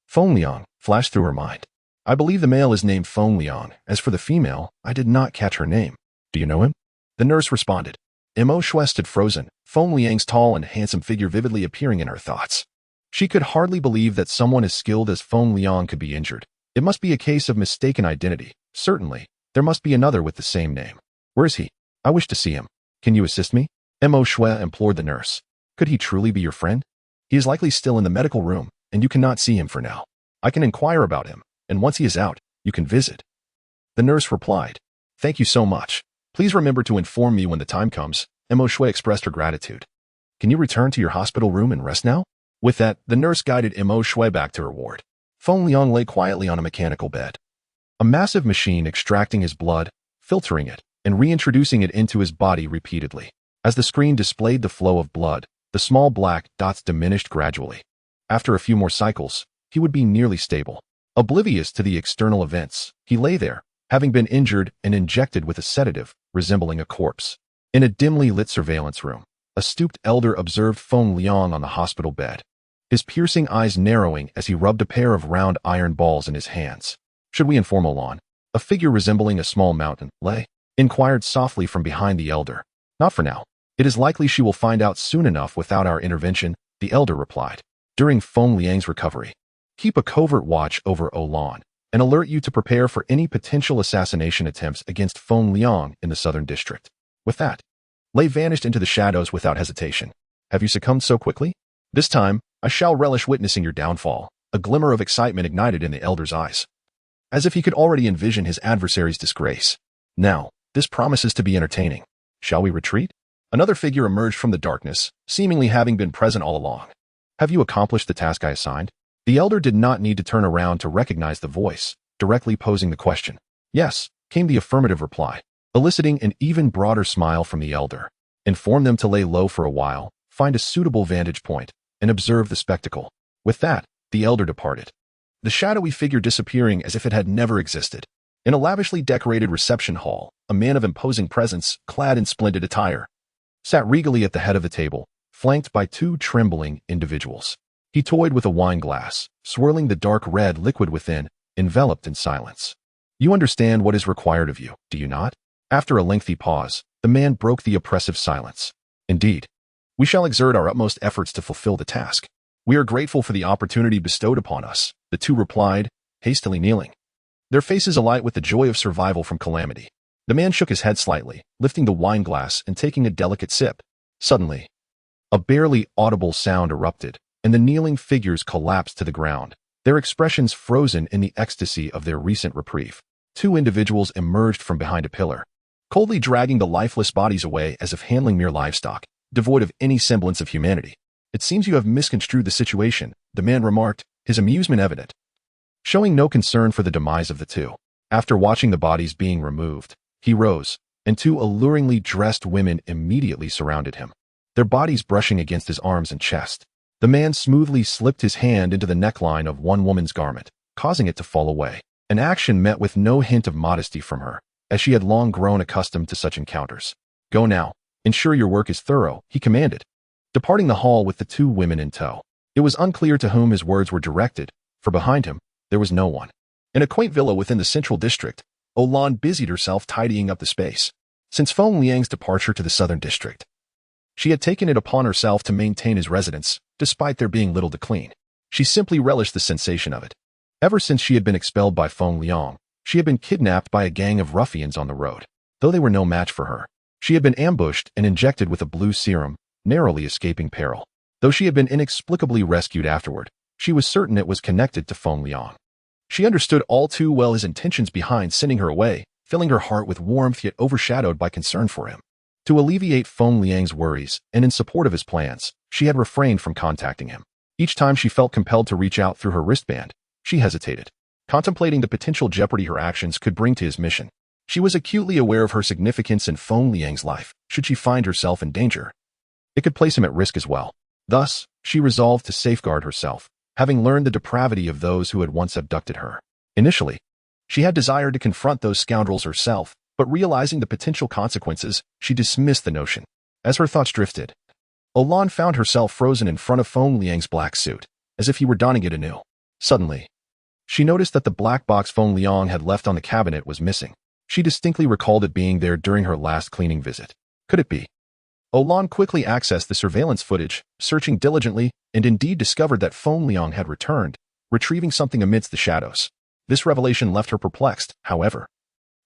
Feng Liang flashed through her mind. I believe the male is named Feng Liang. As for the female, I did not catch her name. Do you know him? The nurse responded. Mo Shui stood frozen, Feng Liang's tall and handsome figure vividly appearing in her thoughts. She could hardly believe that someone as skilled as Feng Liang could be injured. It must be a case of mistaken identity. Certainly, there must be another with the same name. Where is he? I wish to see him. Can you assist me? Mo Shui implored the nurse. Could he truly be your friend? He is likely still in the medical room, and you cannot see him for now. I can inquire about him, and once he is out, you can visit. The nurse replied. Thank you so much. Please remember to inform me when the time comes. Mo Shui expressed her gratitude. Can you return to your hospital room and rest now? With that, the nurse guided Mo Shui back to her ward. Feng Liang lay quietly on a mechanical bed. A massive machine extracting his blood, filtering it, and reintroducing it into his body repeatedly. As the screen displayed the flow of blood, the small black dots diminished gradually. After a few more cycles, he would be nearly stable. Oblivious to the external events, he lay there, having been injured and injected with a sedative, resembling a corpse. In a dimly lit surveillance room, a stooped elder observed Feng Liang on the hospital bed, his piercing eyes narrowing as he rubbed a pair of round iron balls in his hands. Should we inform Olan? A figure resembling a small mountain lay, inquired softly from behind the elder. Not for now. It is likely she will find out soon enough without our intervention, the elder replied. During Feng Liang's recovery, keep a covert watch over Olan and alert you to prepare for any potential assassination attempts against Feng Liang in the southern district. With that, Lei vanished into the shadows without hesitation. Have you succumbed so quickly? This time, I shall relish witnessing your downfall. A glimmer of excitement ignited in the elder's eyes, as if he could already envision his adversary's disgrace. Now, this promises to be entertaining. Shall we retreat? Another figure emerged from the darkness, seemingly having been present all along. Have you accomplished the task I assigned? The elder did not need to turn around to recognize the voice, directly posing the question. Yes, came the affirmative reply, eliciting an even broader smile from the elder. Inform them to lay low for a while, find a suitable vantage point, and observe the spectacle. With that, the elder departed, the shadowy figure disappearing as if it had never existed. In a lavishly decorated reception hall, a man of imposing presence, clad in splendid attire, sat regally at the head of the table, flanked by two trembling individuals. He toyed with a wine glass, swirling the dark red liquid within, enveloped in silence. You understand what is required of you, do you not? After a lengthy pause, the man broke the oppressive silence. Indeed, we shall exert our utmost efforts to fulfill the task. We are grateful for the opportunity bestowed upon us, the two replied, hastily kneeling, their faces alight with the joy of survival from calamity. The man shook his head slightly, lifting the wine glass and taking a delicate sip. Suddenly, a barely audible sound erupted, and the kneeling figures collapsed to the ground, their expressions frozen in the ecstasy of their recent reprieve. Two individuals emerged from behind a pillar, coldly dragging the lifeless bodies away as if handling mere livestock, devoid of any semblance of humanity. It seems you have misconstrued the situation, the man remarked, his amusement evident, showing no concern for the demise of the two. After watching the bodies being removed, he rose, and two alluringly dressed women immediately surrounded him, their bodies brushing against his arms and chest. The man smoothly slipped his hand into the neckline of one woman's garment, causing it to fall away, an action met with no hint of modesty from her, as she had long grown accustomed to such encounters. Go now. Ensure your work is thorough, he commanded, departing the hall with the two women in tow. It was unclear to whom his words were directed, for behind him, there was no one. In a quaint villa within the central district, Olan busied herself tidying up the space. Since Feng Liang's departure to the southern district, she had taken it upon herself to maintain his residence, despite there being little to clean. She simply relished the sensation of it. Ever since she had been expelled by Feng Liang, she had been kidnapped by a gang of ruffians on the road. Though they were no match for her, she had been ambushed and injected with a blue serum, narrowly escaping peril. Though she had been inexplicably rescued afterward, she was certain it was connected to Feng Liang. She understood all too well his intentions behind sending her away, filling her heart with warmth yet overshadowed by concern for him. To alleviate Feng Liang's worries, and in support of his plans, she had refrained from contacting him. Each time she felt compelled to reach out through her wristband, she hesitated, contemplating the potential jeopardy her actions could bring to his mission. She was acutely aware of her significance in Feng Liang's life, should she find herself in danger. It could place him at risk as well. Thus, she resolved to safeguard herself, having learned the depravity of those who had once abducted her. Initially, she had desired to confront those scoundrels herself, but realizing the potential consequences, she dismissed the notion. As her thoughts drifted, Olan found herself frozen in front of Feng Liang's black suit, as if he were donning it anew. Suddenly, she noticed that the black box Feng Liang had left on the cabinet was missing. She distinctly recalled it being there during her last cleaning visit. Could it be? Olan quickly accessed the surveillance footage, searching diligently, and indeed discovered that Feng Liang had returned, retrieving something amidst the shadows. This revelation left her perplexed, however.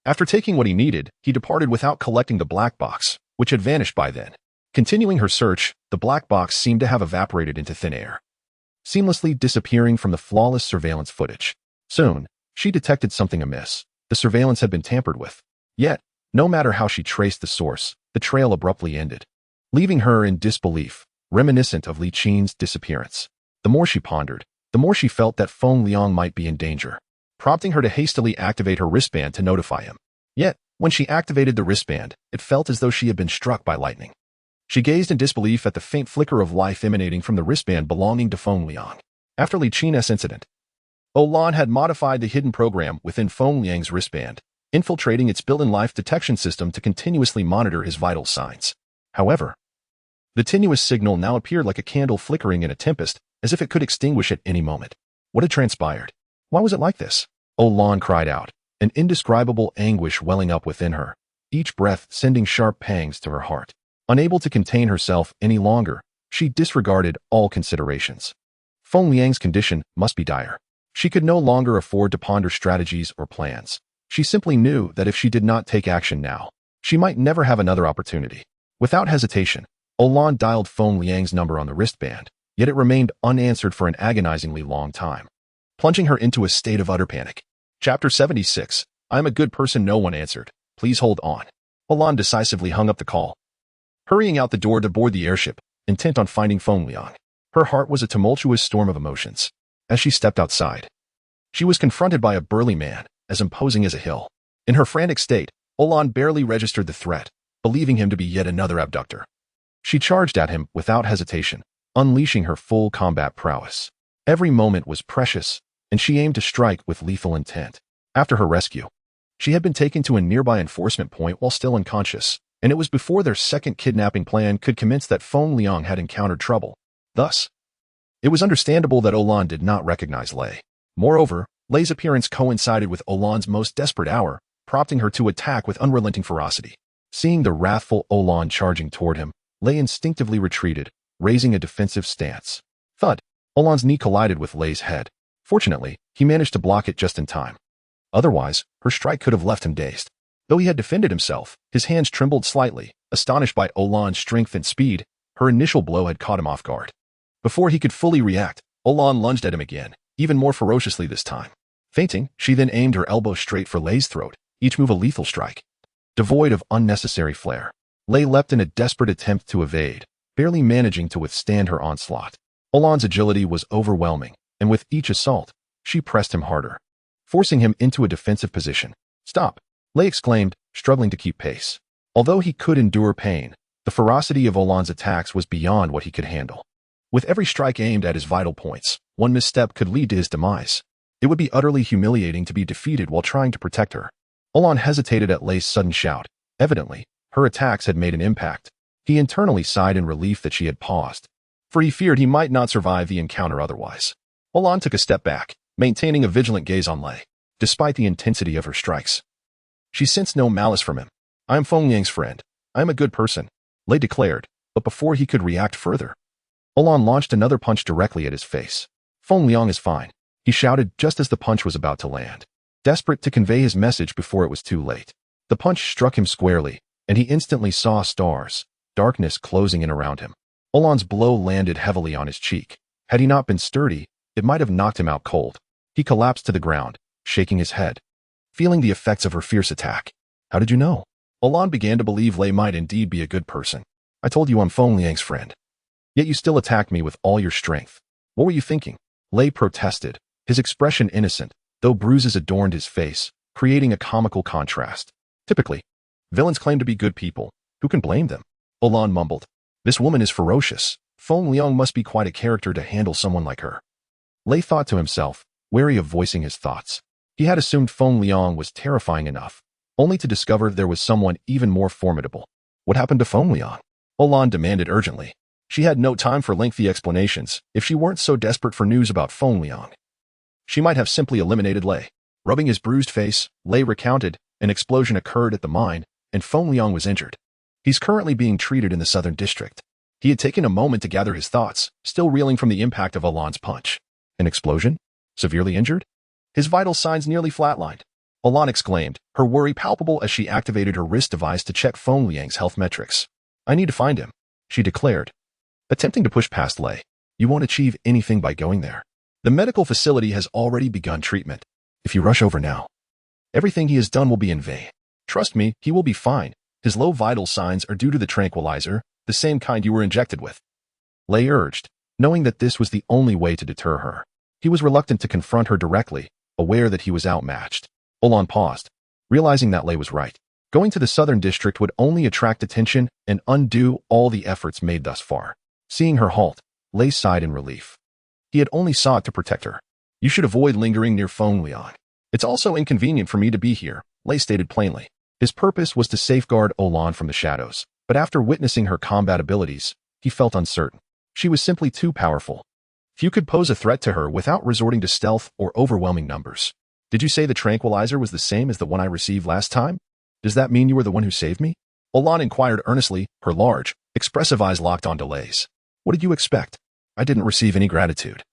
After taking what he needed, he departed without collecting the black box, which had vanished by then. Continuing her search, the black box seemed to have evaporated into thin air, seamlessly disappearing from the flawless surveillance footage. Soon, she detected something amiss. The surveillance had been tampered with. Yet, no matter how she traced the source, the trail abruptly ended, leaving her in disbelief, reminiscent of Li Qin's disappearance. The more she pondered, the more she felt that Feng Liang might be in danger, prompting her to hastily activate her wristband to notify him. Yet, when she activated the wristband, it felt as though she had been struck by lightning. She gazed in disbelief at the faint flicker of life emanating from the wristband belonging to Feng Liang. After Li Qin's incident, Olan had modified the hidden program within Feng Liang's wristband, infiltrating its built-in life detection system to continuously monitor his vital signs. However, the tenuous signal now appeared like a candle flickering in a tempest, as if it could extinguish at any moment. What had transpired? Why was it like this? Olan cried out, an indescribable anguish welling up within her, each breath sending sharp pangs to her heart. Unable to contain herself any longer, she disregarded all considerations. Feng Liang's condition must be dire. She could no longer afford to ponder strategies or plans. She simply knew that if she did not take action now, she might never have another opportunity. Without hesitation, Olan dialed Feng Liang's number on the wristband, yet it remained unanswered for an agonizingly long time, plunging her into a state of utter panic. Chapter 76. I am a good person. No one answered. Please hold on. Olan decisively hung up the call, hurrying out the door to board the airship, intent on finding Feng Liang. Her heart was a tumultuous storm of emotions. As she stepped outside, she was confronted by a burly man, as imposing as a hill. In her frantic state, Olan barely registered the threat, believing him to be yet another abductor. She charged at him without hesitation, unleashing her full combat prowess. Every moment was precious, and she aimed to strike with lethal intent. After her rescue, she had been taken to a nearby enforcement point while still unconscious, and it was before their second kidnapping plan could commence that Feng Liang had encountered trouble. Thus, it was understandable that Olan did not recognize Lei. Moreover, Lei's appearance coincided with Olan's most desperate hour, prompting her to attack with unrelenting ferocity. Seeing the wrathful Olan charging toward him, Lei instinctively retreated, raising a defensive stance. Thud! Olan's knee collided with Lei's head. Fortunately, he managed to block it just in time. Otherwise, her strike could have left him dazed. Though he had defended himself, his hands trembled slightly, astonished by Olan's strength and speed. Her initial blow had caught him off guard. Before he could fully react, Olan lunged at him again, even more ferociously this time. Feinting, she then aimed her elbow straight for Lei's throat, each move a lethal strike. Devoid of unnecessary flair, Lei leapt in a desperate attempt to evade, barely managing to withstand her onslaught. Olan's agility was overwhelming, and with each assault, she pressed him harder, forcing him into a defensive position. Stop! Lei exclaimed, struggling to keep pace. Although he could endure pain, the ferocity of Olan's attacks was beyond what he could handle. With every strike aimed at his vital points, one misstep could lead to his demise. It would be utterly humiliating to be defeated while trying to protect her. Olan hesitated at Lei's sudden shout. Evidently, her attacks had made an impact. He internally sighed in relief that she had paused, for he feared he might not survive the encounter otherwise. Olan took a step back, maintaining a vigilant gaze on Lei. Despite the intensity of her strikes, she sensed no malice from him. I am Feng Liang's friend. I am a good person, Lei declared, but before he could react further, Olan launched another punch directly at his face. Feng Liang is fine, he shouted just as the punch was about to land, desperate to convey his message before it was too late. The punch struck him squarely, and he instantly saw stars, darkness closing in around him. Olan's blow landed heavily on his cheek. Had he not been sturdy, it might have knocked him out cold. He collapsed to the ground, shaking his head, feeling the effects of her fierce attack. How did you know? Olan began to believe Lei might indeed be a good person. I told you I'm Feng Liang's friend. Yet you still attacked me with all your strength. What were you thinking? Lei protested, his expression innocent, though bruises adorned his face, creating a comical contrast. Typically, villains claim to be good people. Who can blame them? Olan mumbled. This woman is ferocious. Feng Liang must be quite a character to handle someone like her. Lei thought to himself, wary of voicing his thoughts. He had assumed Feng Liang was terrifying enough, only to discover there was someone even more formidable. What happened to Feng Liang? Olan demanded urgently. She had no time for lengthy explanations if she weren't so desperate for news about Feng Liang. She might have simply eliminated Lei. Rubbing his bruised face, Lei recounted, an explosion occurred at the mine, and Feng Liang was injured. He's currently being treated in the southern district. He had taken a moment to gather his thoughts, still reeling from the impact of Alan's punch. An explosion? Severely injured? His vital signs nearly flatlined. Alan exclaimed, her worry palpable as she activated her wrist device to check Feng Liang's health metrics. I need to find him, she declared, attempting to push past Lei. You won't achieve anything by going there. The medical facility has already begun treatment. If you rush over now, everything he has done will be in vain. Trust me, he will be fine. His low vital signs are due to the tranquilizer, the same kind you were injected with. Lei urged, knowing that this was the only way to deter her. He was reluctant to confront her directly, aware that he was outmatched. Olan paused, realizing that Lei was right. Going to the southern district would only attract attention and undo all the efforts made thus far. Seeing her halt, Lei sighed in relief. He had only sought to protect her. You should avoid lingering near Feng Liang. It's also inconvenient for me to be here, Lei stated plainly. His purpose was to safeguard Olan from the shadows, but after witnessing her combat abilities, he felt uncertain. She was simply too powerful. Few could pose a threat to her without resorting to stealth or overwhelming numbers. Did you say the tranquilizer was the same as the one I received last time? Does that mean you were the one who saved me? Olan inquired earnestly, her large, expressive eyes locked on Lei's. What did you expect? I didn't receive any gratitude.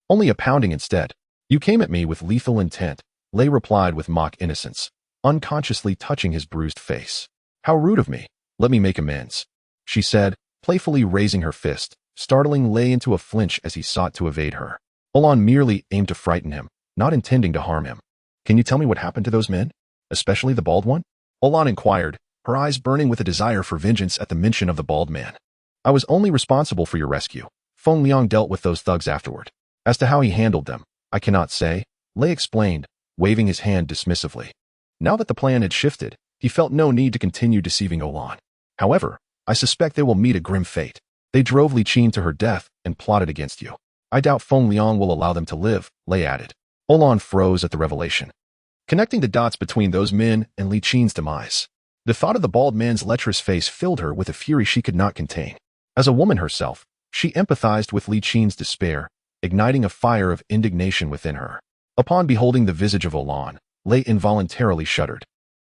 Only a pounding instead. You came at me with lethal intent, Lei replied with mock innocence, unconsciously touching his bruised face. How rude of me. Let me make amends, she said, playfully raising her fist, startling Lei into a flinch as he sought to evade her. Olan merely aimed to frighten him, not intending to harm him. Can you tell me what happened to those men? Especially the bald one? Olan inquired, her eyes burning with a desire for vengeance at the mention of the bald man. I was only responsible for your rescue. Feng Liang dealt with those thugs afterward. As to how he handled them, I cannot say, Lei explained, waving his hand dismissively. Now that the plan had shifted, he felt no need to continue deceiving Olan. However, I suspect they will meet a grim fate. They drove Li Qin to her death and plotted against you. I doubt Feng Liang will allow them to live, Lei added. Olan froze at the revelation, connecting the dots between those men and Li Qin's demise. The thought of the bald man's lecherous face filled her with a fury she could not contain. As a woman herself, she empathized with Li Qin's despair, igniting a fire of indignation within her. Upon beholding the visage of Olan, Lei involuntarily shuddered.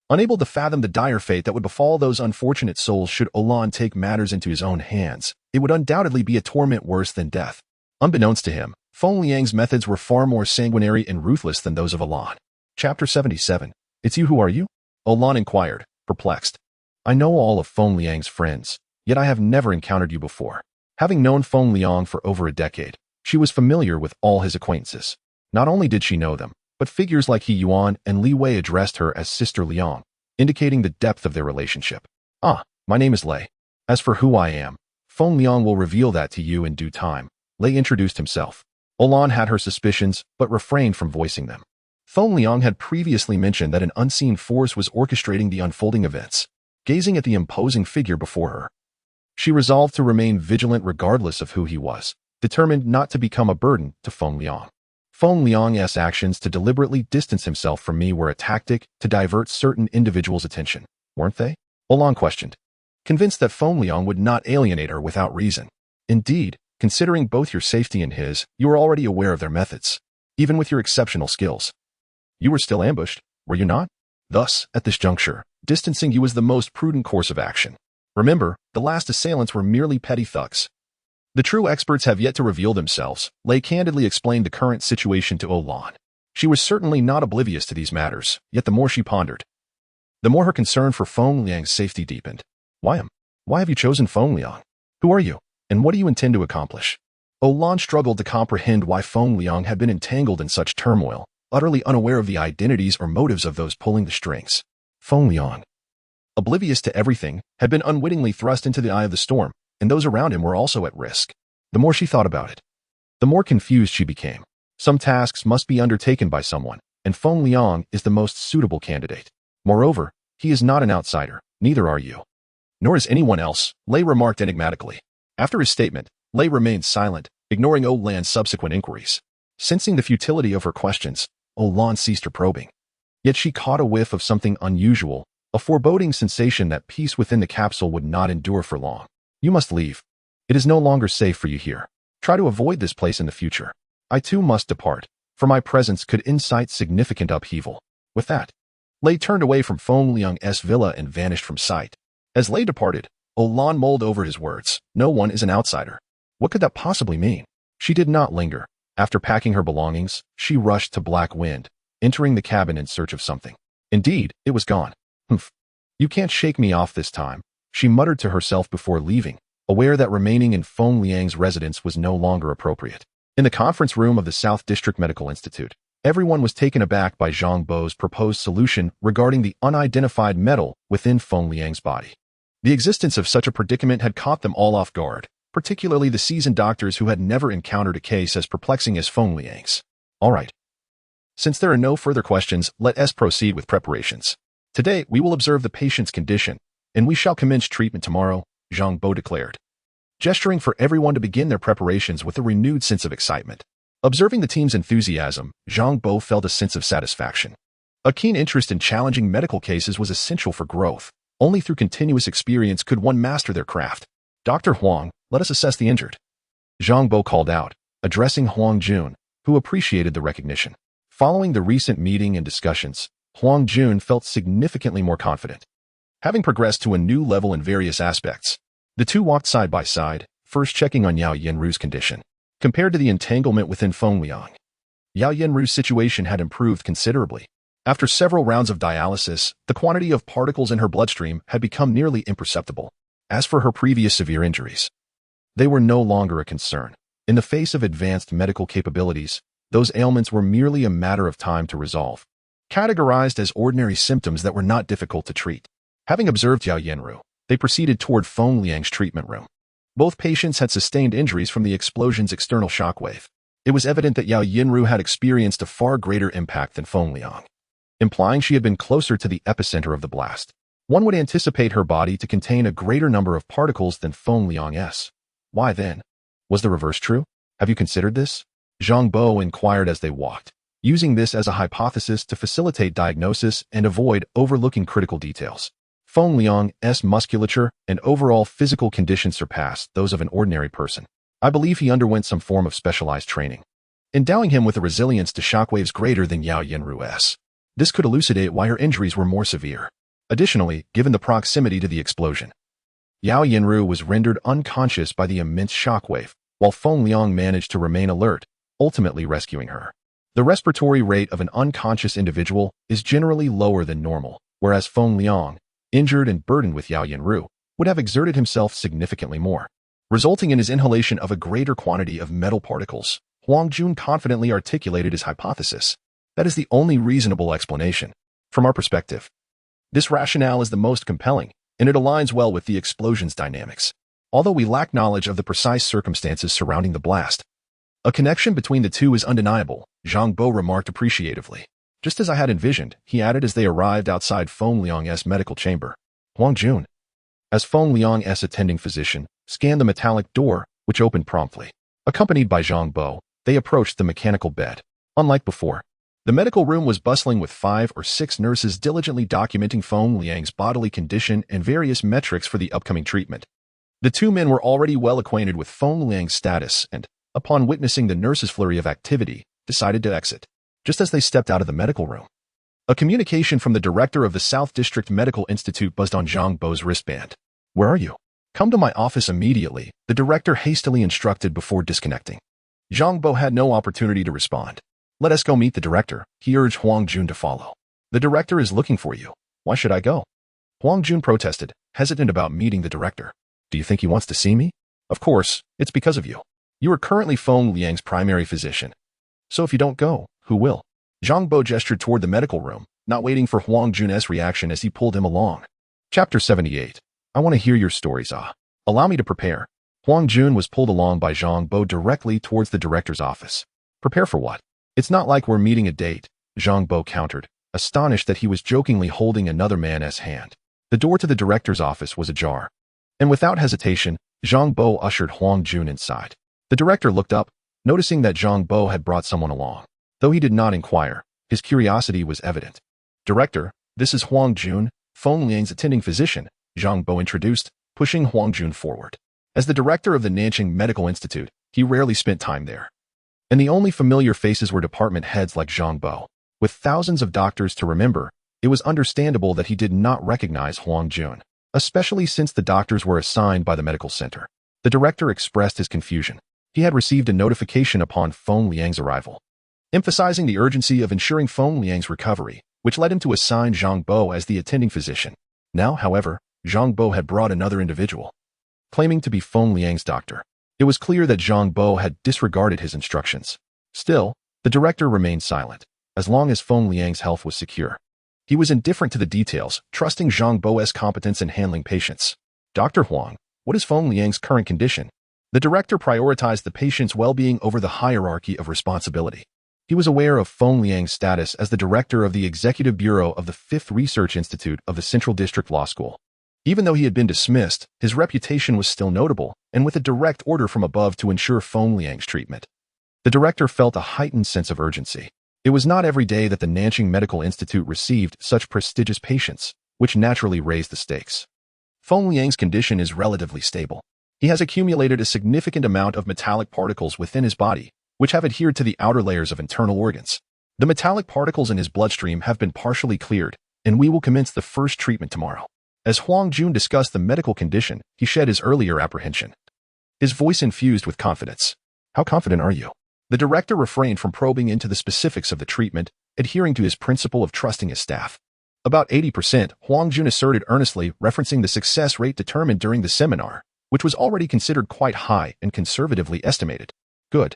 Unable to fathom the dire fate that would befall those unfortunate souls should Olan take matters into his own hands, it would undoubtedly be a torment worse than death. Unbeknownst to him, Feng Liang's methods were far more sanguinary and ruthless than those of Olan. Chapter 77. It's you who are you? Olan inquired, perplexed. I know all of Feng Liang's friends, yet I have never encountered you before. Having known Feng Liang for over a decade, she was familiar with all his acquaintances. Not only did she know them, but figures like He Yuan and Li Wei addressed her as Sister Liang, indicating the depth of their relationship. Ah, my name is Lei. As for who I am, Feng Liang will reveal that to you in due time. Lei introduced himself. Olan had her suspicions, but refrained from voicing them. Feng Liang had previously mentioned that an unseen force was orchestrating the unfolding events. Gazing at the imposing figure before her, she resolved to remain vigilant regardless of who he was, determined not to become a burden to Feng Liang. Feng Liang's actions to deliberately distance himself from me were a tactic to divert certain individuals' attention, weren't they? Olan questioned, convinced that Feng Liang would not alienate her without reason. Indeed, considering both your safety and his, you were already aware of their methods, even with your exceptional skills. You were still ambushed, were you not? Thus, at this juncture, distancing you was the most prudent course of action. Remember, the last assailants were merely petty thugs. The true experts have yet to reveal themselves. Lei candidly explained the current situation to Olan. She was certainly not oblivious to these matters, yet the more she pondered, the more her concern for Feng Liang's safety deepened. Why him? Why have you chosen Feng Liang? Who are you, and what do you intend to accomplish? Olan struggled to comprehend why Feng Liang had been entangled in such turmoil, utterly unaware of the identities or motives of those pulling the strings. Feng Liang, oblivious to everything, had been unwittingly thrust into the eye of the storm, and those around him were also at risk. The more she thought about it, the more confused she became. Some tasks must be undertaken by someone, and Feng Liang is the most suitable candidate. Moreover, he is not an outsider, neither are you. Nor is anyone else, Lei remarked enigmatically. After his statement, Lei remained silent, ignoring Olan's subsequent inquiries. Sensing the futility of her questions, Olan ceased her probing. Yet she caught a whiff of something unusual, a foreboding sensation that peace within the capsule would not endure for long. You must leave. It is no longer safe for you here. Try to avoid this place in the future. I too must depart, for my presence could incite significant upheaval. With that, Lei turned away from Feng Liang's villa and vanished from sight. As Lei departed, Olan mulled over his words. No one is an outsider. What could that possibly mean? She did not linger. After packing her belongings, she rushed to Black Wind, entering the cabin in search of something. Indeed, it was gone. Humph. You can't shake me off this time, she muttered to herself before leaving, aware that remaining in Feng Liang's residence was no longer appropriate. In the conference room of the South District Medical Institute, everyone was taken aback by Zhang Bo's proposed solution regarding the unidentified metal within Feng Liang's body. The existence of such a predicament had caught them all off guard, particularly the seasoned doctors who had never encountered a case as perplexing as Feng Liang's. All right. Since there are no further questions, let us proceed with preparations. Today, we will observe the patient's condition, and we shall commence treatment tomorrow, Zhang Bo declared, gesturing for everyone to begin their preparations with a renewed sense of excitement. Observing the team's enthusiasm, Zhang Bo felt a sense of satisfaction. A keen interest in challenging medical cases was essential for growth. Only through continuous experience could one master their craft. Dr. Huang, let us assess the injured. Zhang Bo called out, addressing Huang Jun, who appreciated the recognition. Following the recent meeting and discussions, Huang Jun felt significantly more confident. Having progressed to a new level in various aspects, the two walked side by side, first checking on Yao Yanru's condition. Compared to the entanglement within Feng Liang, Yao Yanru's situation had improved considerably. After several rounds of dialysis, the quantity of particles in her bloodstream had become nearly imperceptible. As for her previous severe injuries, they were no longer a concern. In the face of advanced medical capabilities, those ailments were merely a matter of time to resolve, categorized as ordinary symptoms that were not difficult to treat. Having observed Yao Yanru, they proceeded toward Feng Liang's treatment room. Both patients had sustained injuries from the explosion's external shockwave. It was evident that Yao Yanru had experienced a far greater impact than Feng Liang, implying she had been closer to the epicenter of the blast. One would anticipate her body to contain a greater number of particles than Feng Liang's. Why then? Was the reverse true? Have you considered this? Zhang Bo inquired as they walked, using this as a hypothesis to facilitate diagnosis and avoid overlooking critical details. Feng Liang's musculature and overall physical condition surpassed those of an ordinary person. I believe he underwent some form of specialized training, endowing him with a resilience to shockwaves greater than Yao Yanru's. This could elucidate why her injuries were more severe. Additionally, given the proximity to the explosion, Yao Yanru was rendered unconscious by the immense shockwave, while Feng Liang managed to remain alert, ultimately rescuing her. The respiratory rate of an unconscious individual is generally lower than normal, whereas Feng Liang, injured and burdened with Yao Yanru, would have exerted himself significantly more, resulting in his inhalation of a greater quantity of metal particles. Huang Jun confidently articulated his hypothesis. That is the only reasonable explanation. From our perspective, this rationale is the most compelling, and it aligns well with the explosion's dynamics. Although we lack knowledge of the precise circumstances surrounding the blast, a connection between the two is undeniable, Zhang Bo remarked appreciatively. Just as I had envisioned, he added as they arrived outside Feng Liang's medical chamber. Huang Jun, as Feng Liang's attending physician, scanned the metallic door, which opened promptly. Accompanied by Zhang Bo, they approached the mechanical bed. Unlike before, the medical room was bustling with 5 or 6 nurses diligently documenting Feng Liang's bodily condition and various metrics for the upcoming treatment. The two men were already well acquainted with Feng Liang's status and, upon witnessing the nurses' flurry of activity, decided to exit. Just as they stepped out of the medical room, a communication from the director of the South District Medical Institute buzzed on Zhang Bo's wristband. Where are you? Come to my office immediately, the director hastily instructed before disconnecting. Zhang Bo had no opportunity to respond. Let us go meet the director, he urged Huang Jun to follow. The director is looking for you. Why should I go? Huang Jun protested, hesitant about meeting the director. Do you think he wants to see me? Of course, it's because of you. You are currently Feng Liang's primary physician. So if you don't go, who will? Zhang Bo gestured toward the medical room, not waiting for Huang Jun's reaction as he pulled him along. Chapter 78. I want to hear your stories, Allow me to prepare. Huang Jun was pulled along by Zhang Bo directly towards the director's office. Prepare for what? It's not like we're meeting a date, Zhang Bo countered, astonished that he was jokingly holding another man's hand. The door to the director's office was ajar, and without hesitation, Zhang Bo ushered Huang Jun inside. The director looked up, noticing that Zhang Bo had brought someone along. Though he did not inquire, his curiosity was evident. Director, this is Huang Jun, Feng Liang's attending physician, Zhang Bo introduced, pushing Huang Jun forward. As the director of the Nanjing Medical Institute, he rarely spent time there. And the only familiar faces were department heads like Zhang Bo. With thousands of doctors to remember, it was understandable that he did not recognize Huang Jun, especially since the doctors were assigned by the medical center. The director expressed his confusion. He had received a notification upon Feng Liang's arrival, emphasizing the urgency of ensuring Feng Liang's recovery, which led him to assign Zhang Bo as the attending physician. Now, however, Zhang Bo had brought another individual, claiming to be Feng Liang's doctor. It was clear that Zhang Bo had disregarded his instructions. Still, the director remained silent, as long as Feng Liang's health was secure. He was indifferent to the details, trusting Zhang Bo's competence in handling patients. Dr. Huang, what is Feng Liang's current condition? The director prioritized the patient's well-being over the hierarchy of responsibility. He was aware of Feng Liang's status as the director of the Executive Bureau of the 5th Research Institute of the Central District Law School. Even though he had been dismissed, his reputation was still notable, and with a direct order from above to ensure Feng Liang's treatment. The director felt a heightened sense of urgency. It was not every day that the Nanjing Medical Institute received such prestigious patients, which naturally raised the stakes. Feng Liang's condition is relatively stable. He has accumulated a significant amount of metallic particles within his body, which have adhered to the outer layers of internal organs. The metallic particles in his bloodstream have been partially cleared, and we will commence the first treatment tomorrow. As Huang Jun discussed the medical condition, he shed his earlier apprehension. His voice infused with confidence. How confident are you? The director refrained from probing into the specifics of the treatment, adhering to his principle of trusting his staff. About 80%, Huang Jun asserted earnestly, referencing the success rate determined during the seminar, which was already considered quite high and conservatively estimated. Good.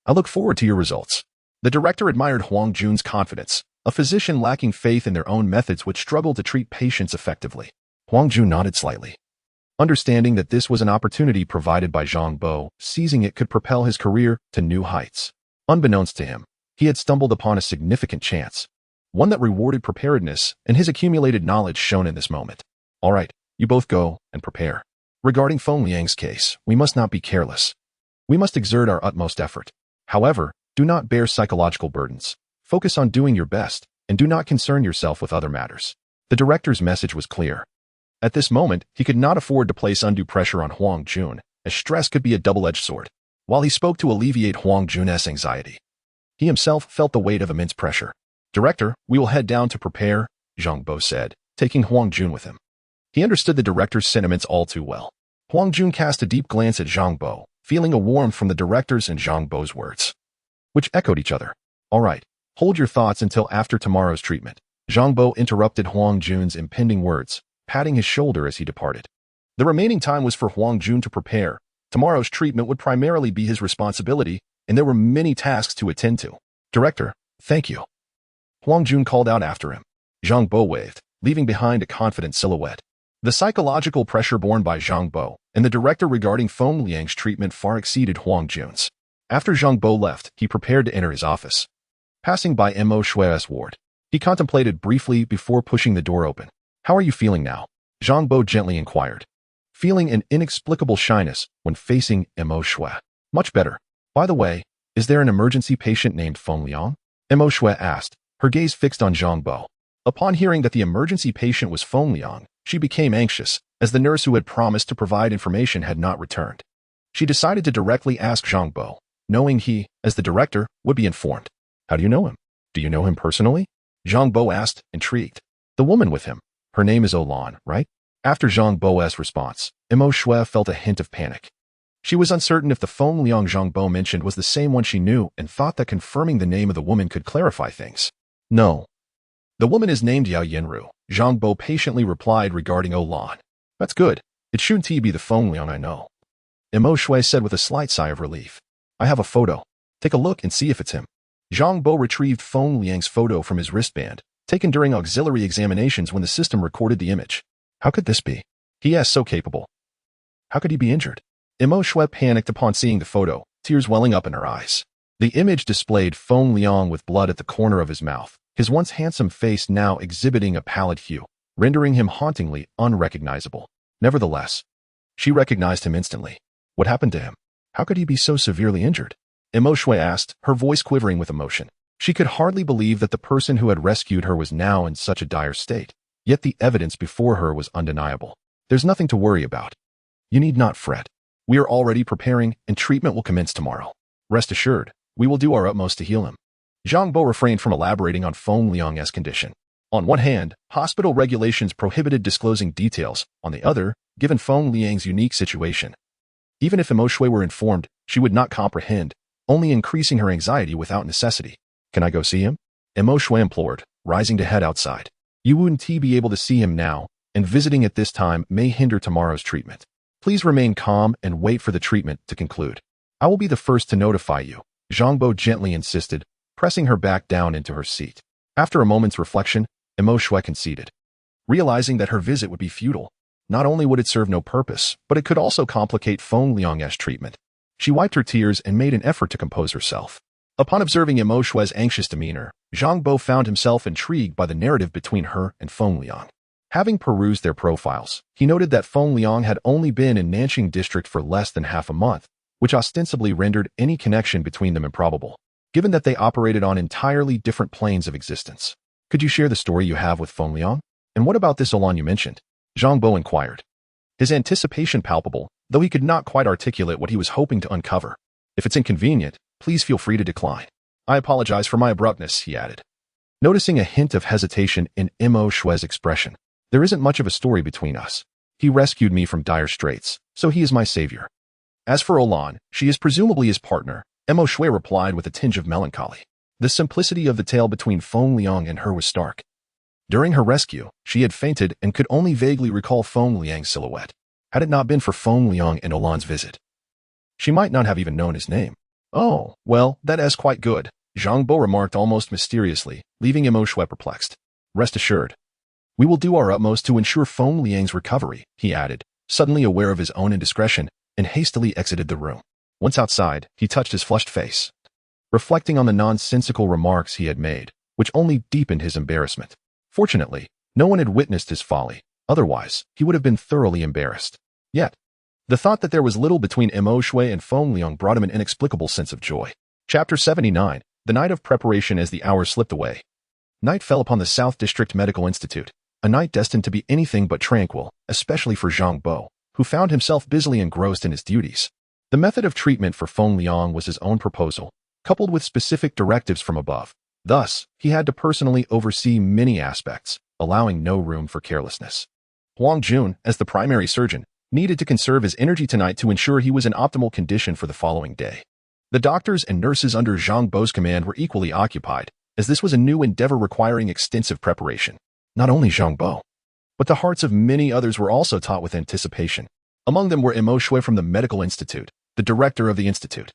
I look forward to your results. The director admired Huang Jun's confidence. A physician lacking faith in their own methods would struggle to treat patients effectively. Huang Jun nodded slightly, understanding that this was an opportunity provided by Zhang Bo. Seizing it could propel his career to new heights. Unbeknownst to him, he had stumbled upon a significant chance, one that rewarded preparedness and his accumulated knowledge shone in this moment. All right, you both go and prepare. Regarding Feng Liang's case, we must not be careless. We must exert our utmost effort. However, do not bear psychological burdens. Focus on doing your best, and do not concern yourself with other matters. The director's message was clear. At this moment, he could not afford to place undue pressure on Huang Jun, as stress could be a double-edged sword. While he spoke to alleviate Huang Jun's anxiety, he himself felt the weight of immense pressure. Director, we will head down to prepare, Zhang Bo said, taking Huang Jun with him. He understood the director's sentiments all too well. Huang Jun cast a deep glance at Zhang Bo, feeling a warmth from the director's and Zhang Bo's words, which echoed each other. All right, hold your thoughts until after tomorrow's treatment. Zhang Bo interrupted Huang Jun's impending words, patting his shoulder as he departed. The remaining time was for Huang Jun to prepare. Tomorrow's treatment would primarily be his responsibility, and there were many tasks to attend to. Director, thank you. Huang Jun called out after him. Zhang Bo waved, leaving behind a confident silhouette. The psychological pressure borne by Zhang Bo and the director regarding Feng Liang's treatment far exceeded Huang Jun's. After Zhang Bo left, he prepared to enter his office. Passing by Mo Shui's ward, he contemplated briefly before pushing the door open. How are you feeling now? Zhang Bo gently inquired, feeling an inexplicable shyness when facing Mo Shui. Much better. By the way, is there an emergency patient named Feng Liang? Mo Shui asked, her gaze fixed on Zhang Bo. Upon hearing that the emergency patient was Feng Liang, she became anxious, as the nurse who had promised to provide information had not returned. She decided to directly ask Zhang Bo, knowing he, as the director, would be informed. How do you know him? Do you know him personally? Zhang Bo asked, intrigued. The woman with him. Her name is Olan, right? After Zhang Bo's response, Mo Shui felt a hint of panic. She was uncertain if the Feng Liang Zhang Bo mentioned was the same one she knew and thought that confirming the name of the woman could clarify things. No. The woman is named Yao Yenru, Zhang Bo patiently replied regarding Olan. That's good. It shouldn't be the Feng Liang I know. Mo Shui said with a slight sigh of relief. I have a photo. Take a look and see if it's him. Zhang Bo retrieved Feng Liang's photo from his wristband, taken during auxiliary examinations when the system recorded the image. How could this be? He is so capable. How could he be injured? Mo Shui panicked upon seeing the photo, tears welling up in her eyes. The image displayed Feng Liang with blood at the corner of his mouth, his once handsome face now exhibiting a pallid hue, rendering him hauntingly unrecognizable. Nevertheless, she recognized him instantly. What happened to him? How could he be so severely injured? Mo Shui asked, her voice quivering with emotion. She could hardly believe that the person who had rescued her was now in such a dire state. Yet the evidence before her was undeniable. There's nothing to worry about. You need not fret. We are already preparing, and treatment will commence tomorrow. Rest assured, we will do our utmost to heal him. Zhang Bo refrained from elaborating on Feng Liang's condition. On one hand, hospital regulations prohibited disclosing details. On the other, given Feng Liang's unique situation, even if Imo Shui were informed, she would not comprehend, only increasing her anxiety without necessity. Can I go see him? Imo Shui implored, rising to head outside. You wouldn't be able to see him now, and visiting at this time may hinder tomorrow's treatment. Please remain calm and wait for the treatment to conclude. I will be the first to notify you, Zhang Bo gently insisted, pressing her back down into her seat. After a moment's reflection, Imo Shui conceded. Realizing that her visit would be futile, not only would it serve no purpose, but it could also complicate Feng Liang's treatment. She wiped her tears and made an effort to compose herself. Upon observing Imo Shui's anxious demeanor, Zhang Bo found himself intrigued by the narrative between her and Feng Liang. Having perused their profiles, he noted that Feng Liang had only been in Nanqing district for less than half a month, which ostensibly rendered any connection between them improbable, given that they operated on entirely different planes of existence. Could you share the story you have with Feng Liang? And what about this Olan you mentioned? Zhang Bo inquired. His anticipation palpable, though he could not quite articulate what he was hoping to uncover. If it's inconvenient, please feel free to decline. I apologize for my abruptness, he added. Noticing a hint of hesitation in Imo Shui's expression, there isn't much of a story between us. He rescued me from dire straits, so he is my savior. As for Olan, she is presumably his partner, Imo Shui replied with a tinge of melancholy. The simplicity of the tale between Feng Liang and her was stark. During her rescue, she had fainted and could only vaguely recall Feng Liang's silhouette. Had it not been for Feng Liang and Olan's visit, she might not have even known his name. Oh, well, that is quite good, Zhang Bo remarked almost mysteriously, leaving Imo Shui perplexed. Rest assured. We will do our utmost to ensure Feng Liang's recovery, he added, suddenly aware of his own indiscretion, and hastily exited the room. Once outside, he touched his flushed face, reflecting on the nonsensical remarks he had made, which only deepened his embarrassment. Fortunately, no one had witnessed his folly, otherwise, he would have been thoroughly embarrassed. Yet, the thought that there was little between Imo Shui and Feng Liang brought him an inexplicable sense of joy. Chapter 79, The Night of Preparation. As the hours slipped away, night fell upon the South District Medical Institute, a night destined to be anything but tranquil, especially for Zhang Bo, who found himself busily engrossed in his duties. The method of treatment for Feng Liang was his own proposal, coupled with specific directives from above. Thus, he had to personally oversee many aspects, allowing no room for carelessness. Huang Jun, as the primary surgeon, needed to conserve his energy tonight to ensure he was in optimal condition for the following day. The doctors and nurses under Zhang Bo's command were equally occupied, as this was a new endeavor requiring extensive preparation. Not only Zhang Bo, but the hearts of many others were also taut with anticipation. Among them were Imo Shui from the Medical Institute, the director of the institute.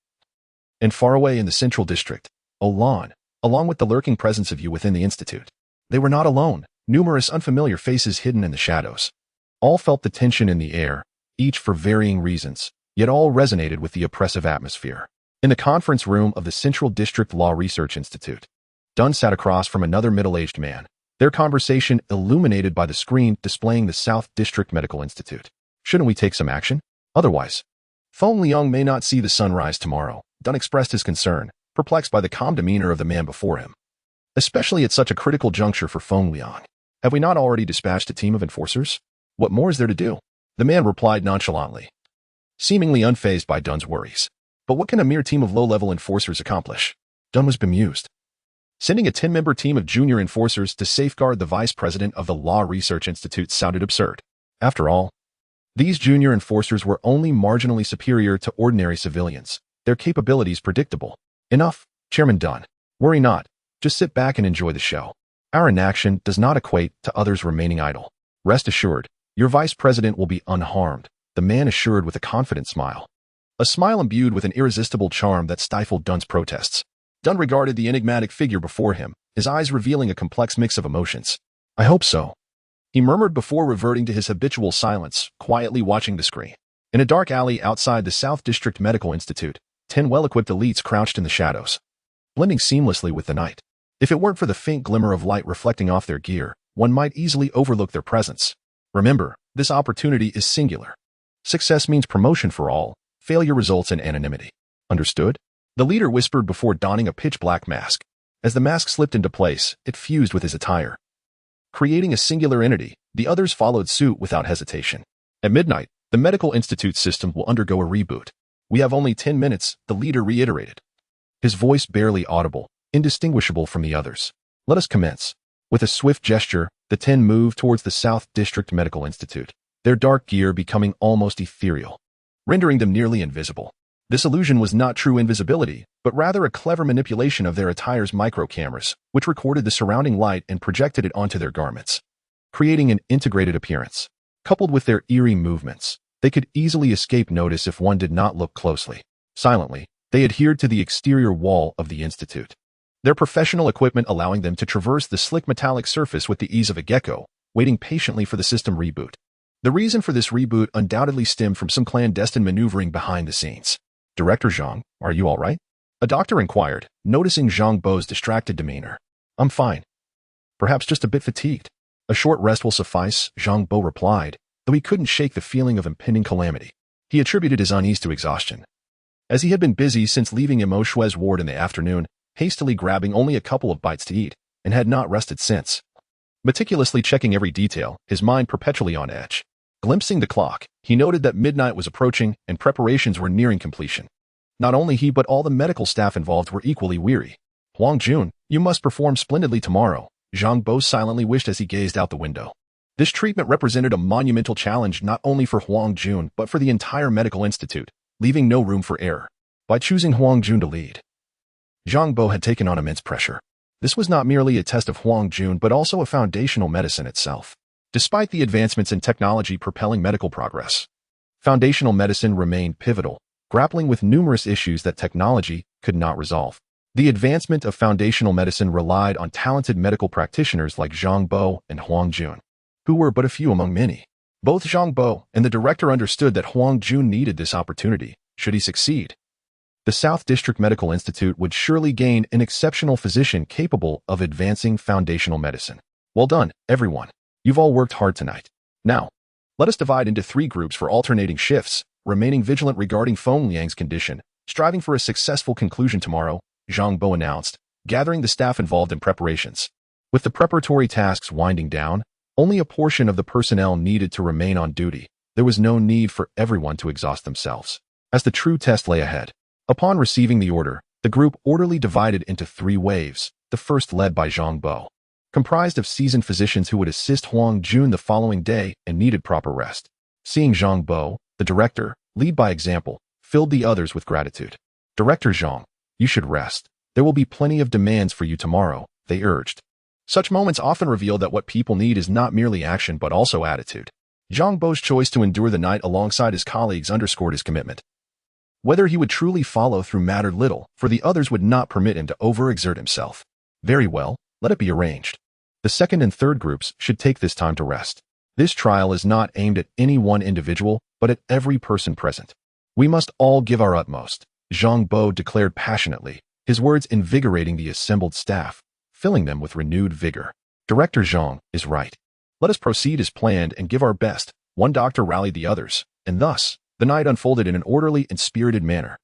And far away in the central district, Olan, along with the lurking presence of you within the institute. They were not alone, numerous unfamiliar faces hidden in the shadows. All felt the tension in the air, each for varying reasons, yet all resonated with the oppressive atmosphere. In the conference room of the Central District Law Research Institute, Dunn sat across from another middle-aged man, their conversation illuminated by the screen displaying the South District Medical Institute. Shouldn't we take some action? Otherwise, Feng Liang may not see the sunrise tomorrow, Dunn expressed his concern, perplexed by the calm demeanor of the man before him. Especially at such a critical juncture for Feng Liang. Have we not already dispatched a team of enforcers? What more is there to do? The man replied nonchalantly, seemingly unfazed by Dunn's worries. But what can a mere team of low-level enforcers accomplish? Dunn was bemused. Sending a 10-member team of junior enforcers to safeguard the vice president of the Law Research Institute sounded absurd. After all, these junior enforcers were only marginally superior to ordinary civilians, their capabilities predictable. Enough, Chairman Dunn. Worry not. Just sit back and enjoy the show. Our inaction does not equate to others remaining idle. Rest assured, your vice president will be unharmed, the man assured with a confident smile. A smile imbued with an irresistible charm that stifled Dunn's protests. Dunn regarded the enigmatic figure before him, his eyes revealing a complex mix of emotions. I hope so, he murmured before reverting to his habitual silence, quietly watching the screen. In a dark alley outside the South District Medical Institute, 10 well-equipped elites crouched in the shadows, blending seamlessly with the night. If it weren't for the faint glimmer of light reflecting off their gear, one might easily overlook their presence. Remember, this opportunity is singular. Success means promotion for all, failure results in anonymity. Understood? The leader whispered before donning a pitch-black mask. As the mask slipped into place, it fused with his attire. Creating a singular entity, the others followed suit without hesitation. At midnight, the medical institute system will undergo a reboot. We have only 10 minutes, the leader reiterated. His voice barely audible, indistinguishable from the others. Let us commence. With a swift gesture, the 10 moved towards the South District Medical Institute, their dark gear becoming almost ethereal, rendering them nearly invisible. This illusion was not true invisibility, but rather a clever manipulation of their attire's micro-cameras, which recorded the surrounding light and projected it onto their garments, creating an integrated appearance. Coupled with their eerie movements, they could easily escape notice if one did not look closely. Silently, they adhered to the exterior wall of the institute, their professional equipment allowing them to traverse the slick metallic surface with the ease of a gecko, waiting patiently for the system reboot. The reason for this reboot undoubtedly stemmed from some clandestine maneuvering behind the scenes. Director Zhang, are you all right? A doctor inquired, noticing Zhang Bo's distracted demeanor. I'm fine. Perhaps just a bit fatigued. A short rest will suffice, Zhang Bo replied, though he couldn't shake the feeling of impending calamity. He attributed his unease to exhaustion. As he had been busy since leaving Imo Shue's ward in the afternoon, hastily grabbing only a couple of bites to eat, and had not rested since. Meticulously checking every detail, his mind perpetually on edge. Glimpsing the clock, he noted that midnight was approaching and preparations were nearing completion. Not only he but all the medical staff involved were equally weary. Huang Jun, you must perform splendidly tomorrow, Zhang Bo silently wished as he gazed out the window. This treatment represented a monumental challenge not only for Huang Jun but for the entire medical institute, leaving no room for error. By choosing Huang Jun to lead, Zhang Bo had taken on immense pressure. This was not merely a test of Huang Jun but also a foundational medicine itself. Despite the advancements in technology propelling medical progress, foundational medicine remained pivotal, grappling with numerous issues that technology could not resolve. The advancement of foundational medicine relied on talented medical practitioners like Zhang Bo and Huang Jun, who were but a few among many. Both Zhang Bo and the director understood that Huang Jun needed this opportunity, should he succeed. The South District Medical Institute would surely gain an exceptional physician capable of advancing foundational medicine. Well done, everyone. You've all worked hard tonight. Now, let us divide into 3 groups for alternating shifts, remaining vigilant regarding Feng Liang's condition, striving for a successful conclusion tomorrow, Zhang Bo announced, gathering the staff involved in preparations. With the preparatory tasks winding down, only a portion of the personnel needed to remain on duty. There was no need for everyone to exhaust themselves, as the true test lay ahead. Upon receiving the order, the group orderly divided into 3 waves, the first led by Zhang Bo, comprised of seasoned physicians who would assist Huang Jun the following day and needed proper rest. Seeing Zhang Bo, the director, lead by example, filled the others with gratitude. Director Zhang, you should rest. There will be plenty of demands for you tomorrow, they urged. Such moments often reveal that what people need is not merely action but also attitude. Zhang Bo's choice to endure the night alongside his colleagues underscored his commitment. Whether he would truly follow through mattered little, for the others would not permit him to overexert himself. Very well, let it be arranged. The second and third groups should take this time to rest. This trial is not aimed at any one individual, but at every person present. We must all give our utmost, Zhang Bo declared passionately, his words invigorating the assembled staff, filling them with renewed vigor. Director Zhang is right. Let us proceed as planned and give our best. One doctor rallied the others, and thus, the night unfolded in an orderly and spirited manner.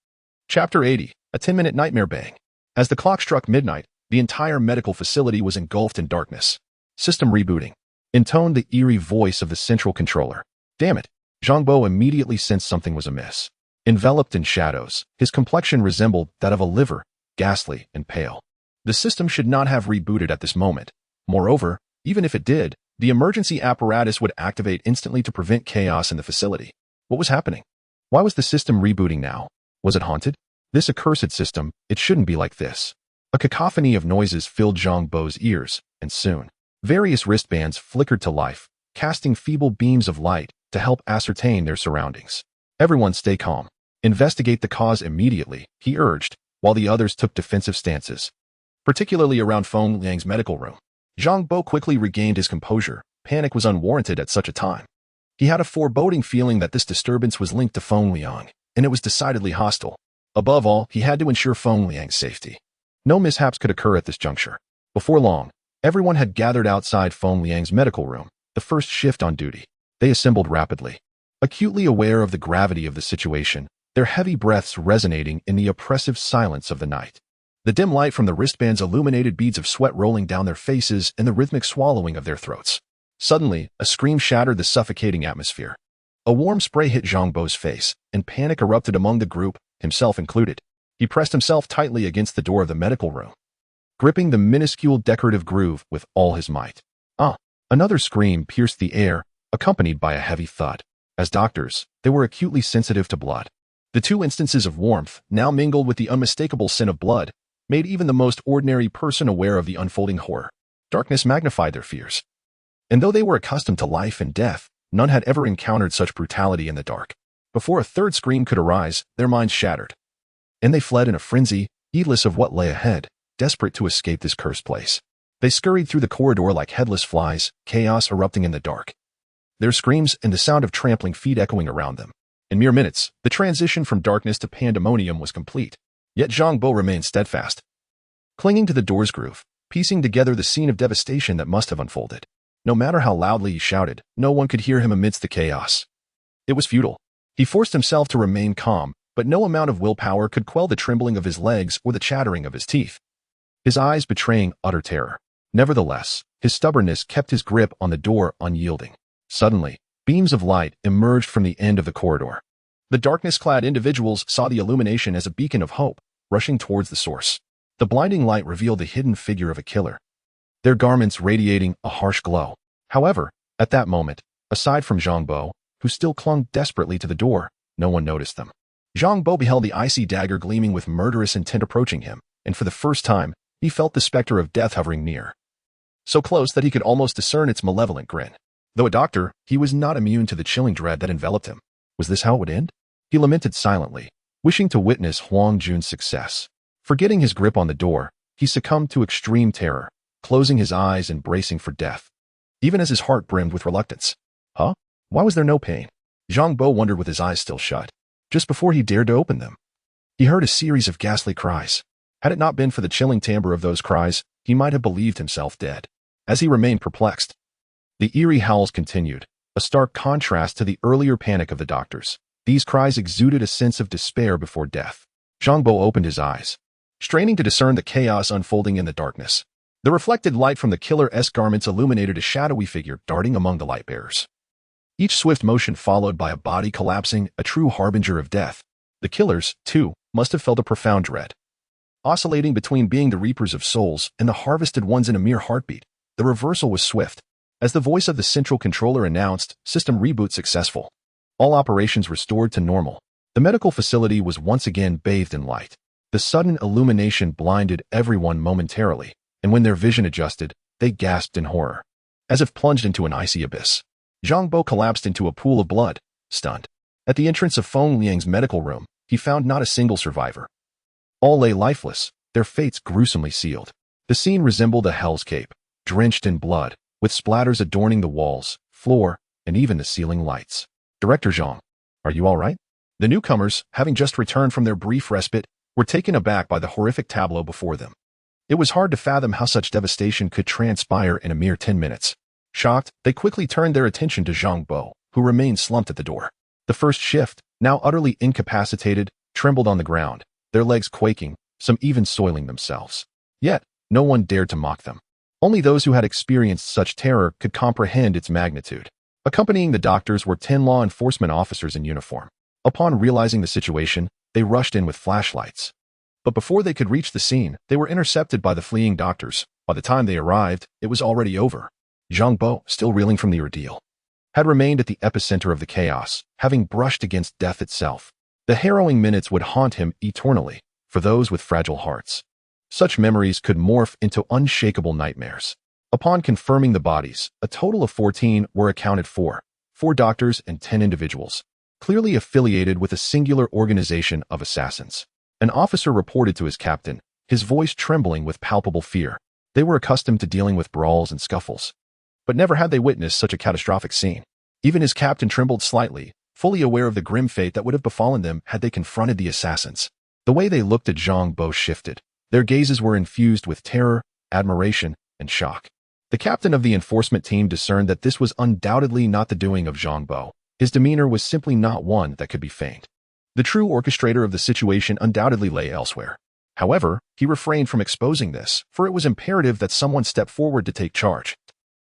Chapter 80, a 10-minute nightmare bang. As the clock struck midnight, the entire medical facility was engulfed in darkness. System rebooting, intoned the eerie voice of the central controller. Damn it, Zhang Bo immediately sensed something was amiss. Enveloped in shadows, his complexion resembled that of a liver, ghastly and pale. The system should not have rebooted at this moment. Moreover, even if it did, the emergency apparatus would activate instantly to prevent chaos in the facility. What was happening? Why was the system rebooting now? Was it haunted? This accursed system, it shouldn't be like this. A cacophony of noises filled Zhang Bo's ears, and soon, various wristbands flickered to life, casting feeble beams of light to help ascertain their surroundings. Everyone stay calm. Investigate the cause immediately, he urged, while the others took defensive stances, particularly around Feng Liang's medical room. Zhang Bo quickly regained his composure. Panic was unwarranted at such a time. He had a foreboding feeling that this disturbance was linked to Feng Liang, and it was decidedly hostile. Above all, he had to ensure Feng Liang's safety. No mishaps could occur at this juncture. Before long, everyone had gathered outside Feng Liang's medical room, the first shift on duty. They assembled rapidly, acutely aware of the gravity of the situation, their heavy breaths resonating in the oppressive silence of the night. The dim light from the wristbands illuminated beads of sweat rolling down their faces and the rhythmic swallowing of their throats. Suddenly, a scream shattered the suffocating atmosphere. A warm spray hit Zhang Bo's face, and panic erupted among the group, himself included. He pressed himself tightly against the door of the medical room, gripping the minuscule decorative groove with all his might. Another scream pierced the air, accompanied by a heavy thud. As doctors, they were acutely sensitive to blood. The two instances of warmth, now mingled with the unmistakable scent of blood, made even the most ordinary person aware of the unfolding horror. Darkness magnified their fears. And though they were accustomed to life and death, none had ever encountered such brutality in the dark. Before a third scream could arise, their minds shattered. And they fled in a frenzy, heedless of what lay ahead, desperate to escape this cursed place. They scurried through the corridor like headless flies, chaos erupting in the dark. Their screams and the sound of trampling feet echoing around them. In mere minutes, the transition from darkness to pandemonium was complete. Yet Zhang Bo remained steadfast, clinging to the door's groove, piecing together the scene of devastation that must have unfolded. No matter how loudly he shouted, no one could hear him amidst the chaos. It was futile. He forced himself to remain calm, but no amount of willpower could quell the trembling of his legs or the chattering of his teeth, his eyes betraying utter terror. Nevertheless, his stubbornness kept his grip on the door unyielding. Suddenly, beams of light emerged from the end of the corridor. The darkness-clad individuals saw the illumination as a beacon of hope, rushing towards the source. The blinding light revealed the hidden figure of a killer, their garments radiating a harsh glow. However, at that moment, aside from Zhang Bo, who still clung desperately to the door, no one noticed them. Zhang Bo beheld the icy dagger gleaming with murderous intent approaching him, and for the first time, he felt the specter of death hovering near, so close that he could almost discern its malevolent grin. Though a doctor, he was not immune to the chilling dread that enveloped him. Was this how it would end? He lamented silently, wishing to witness Huang Jun's success. Forgetting his grip on the door, he succumbed to extreme terror, closing his eyes and bracing for death, even as his heart brimmed with reluctance. Why was there no pain? Zhang Bo wondered with his eyes still shut. Just before he dared to open them, he heard a series of ghastly cries. Had it not been for the chilling timbre of those cries, he might have believed himself dead. As he remained perplexed, the eerie howls continued, a stark contrast to the earlier panic of the doctors. These cries exuded a sense of despair before death. Zhang Bo opened his eyes, straining to discern the chaos unfolding in the darkness. The reflected light from the killer's garments illuminated a shadowy figure darting among the light-bearers. Each swift motion followed by a body collapsing, a true harbinger of death. The killers, too, must have felt a profound dread, oscillating between being the reapers of souls and the harvested ones in a mere heartbeat. The reversal was swift. As the voice of the central controller announced, "System reboot successful. All operations restored to normal." The medical facility was once again bathed in light. The sudden illumination blinded everyone momentarily, and when their vision adjusted, they gasped in horror, as if plunged into an icy abyss. Zhang Bo collapsed into a pool of blood, stunned. At the entrance of Feng Liang's medical room, he found not a single survivor. All lay lifeless, their fates gruesomely sealed. The scene resembled a hell's cape, drenched in blood, with splatters adorning the walls, floor, and even the ceiling lights. "Director Zhang, are you all right?" The newcomers, having just returned from their brief respite, were taken aback by the horrific tableau before them. It was hard to fathom how such devastation could transpire in a mere 10 minutes. Shocked, they quickly turned their attention to Zhang Bo, who remained slumped at the door. The first shift, now utterly incapacitated, trembled on the ground, their legs quaking, some even soiling themselves. Yet, no one dared to mock them. Only those who had experienced such terror could comprehend its magnitude. Accompanying the doctors were 10 law enforcement officers in uniform. Upon realizing the situation, they rushed in with flashlights. But before they could reach the scene, they were intercepted by the fleeing doctors. By the time they arrived, it was already over. Zhang Bo, still reeling from the ordeal, had remained at the epicenter of the chaos, having brushed against death itself. The harrowing minutes would haunt him eternally, for those with fragile hearts. Such memories could morph into unshakable nightmares. Upon confirming the bodies, a total of 14 were accounted for, 4 doctors and 10 individuals, clearly affiliated with a singular organization of assassins. An officer reported to his captain, his voice trembling with palpable fear. They were accustomed to dealing with brawls and scuffles, but never had they witnessed such a catastrophic scene. Even his captain trembled slightly, fully aware of the grim fate that would have befallen them had they confronted the assassins. The way they looked at Zhang Bo shifted. Their gazes were infused with terror, admiration, and shock. The captain of the enforcement team discerned that this was undoubtedly not the doing of Zhang Bo. His demeanor was simply not one that could be feigned. The true orchestrator of the situation undoubtedly lay elsewhere. However, he refrained from exposing this, for it was imperative that someone step forward to take charge.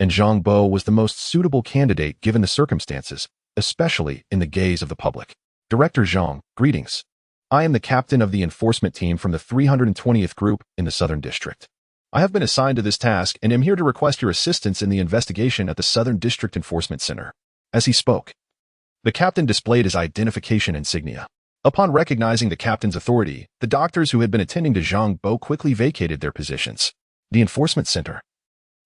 And Zhang Bo was the most suitable candidate given the circumstances, especially in the gaze of the public. Director Zhang, greetings. I am the captain of the enforcement team from the 320th Group in the Southern District. I have been assigned to this task and am here to request your assistance in the investigation at the Southern District Enforcement Center. As he spoke, the captain displayed his identification insignia. Upon recognizing the captain's authority, the doctors who had been attending to Zhang Bo quickly vacated their positions. The Enforcement Center,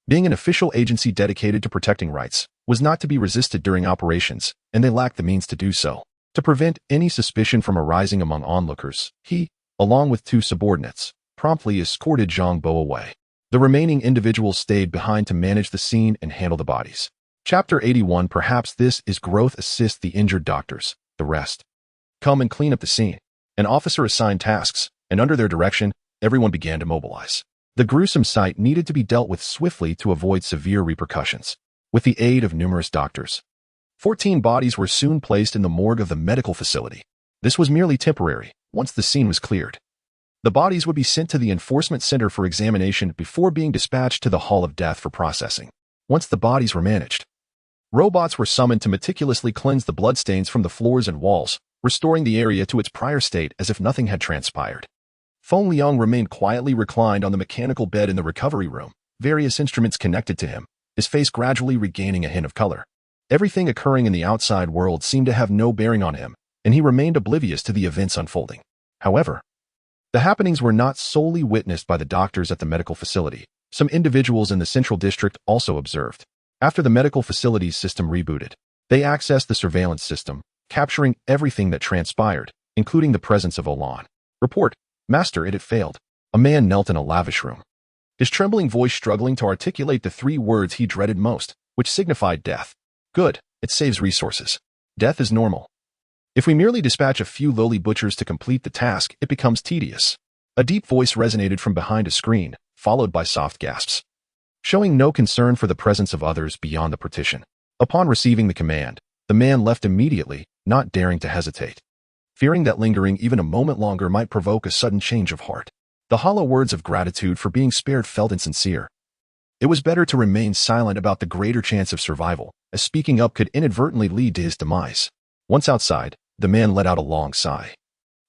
being an official agency dedicated to protecting rights, was not to be resisted during operations, and they lacked the means to do so. To prevent any suspicion from arising among onlookers, he, along with two subordinates, promptly escorted Zhang Bo away. The remaining individuals stayed behind to manage the scene and handle the bodies. Chapter 81. Perhaps this is growth. Assist the injured doctors. The rest come and clean up the scene. An officer assigned tasks, and under their direction, everyone began to mobilize. The gruesome sight needed to be dealt with swiftly to avoid severe repercussions. With the aid of numerous doctors, 14 bodies were soon placed in the morgue of the medical facility. This was merely temporary. Once the scene was cleared, the bodies would be sent to the enforcement center for examination before being dispatched to the Hall of Death for processing. Once the bodies were managed, robots were summoned to meticulously cleanse the bloodstains from the floors and walls, restoring the area to its prior state as if nothing had transpired. Feng Liang remained quietly reclined on the mechanical bed in the recovery room, various instruments connected to him, his face gradually regaining a hint of color. Everything occurring in the outside world seemed to have no bearing on him, and he remained oblivious to the events unfolding. However, the happenings were not solely witnessed by the doctors at the medical facility. Some individuals in the central district also observed. After the medical facility's system rebooted, they accessed the surveillance system, capturing everything that transpired, including the presence of Olan. Report, Master, it had failed. A man knelt in a lavish room, his trembling voice struggling to articulate the three words he dreaded most, which signified death. Good, it saves resources. Death is normal. If we merely dispatch a few lowly butchers to complete the task, it becomes tedious. A deep voice resonated from behind a screen, followed by soft gasps, showing no concern for the presence of others beyond the partition. Upon receiving the command, the man left immediately, not daring to hesitate, fearing that lingering even a moment longer might provoke a sudden change of heart. The hollow words of gratitude for being spared felt insincere. It was better to remain silent about the greater chance of survival, as speaking up could inadvertently lead to his demise. Once outside, the man let out a long sigh.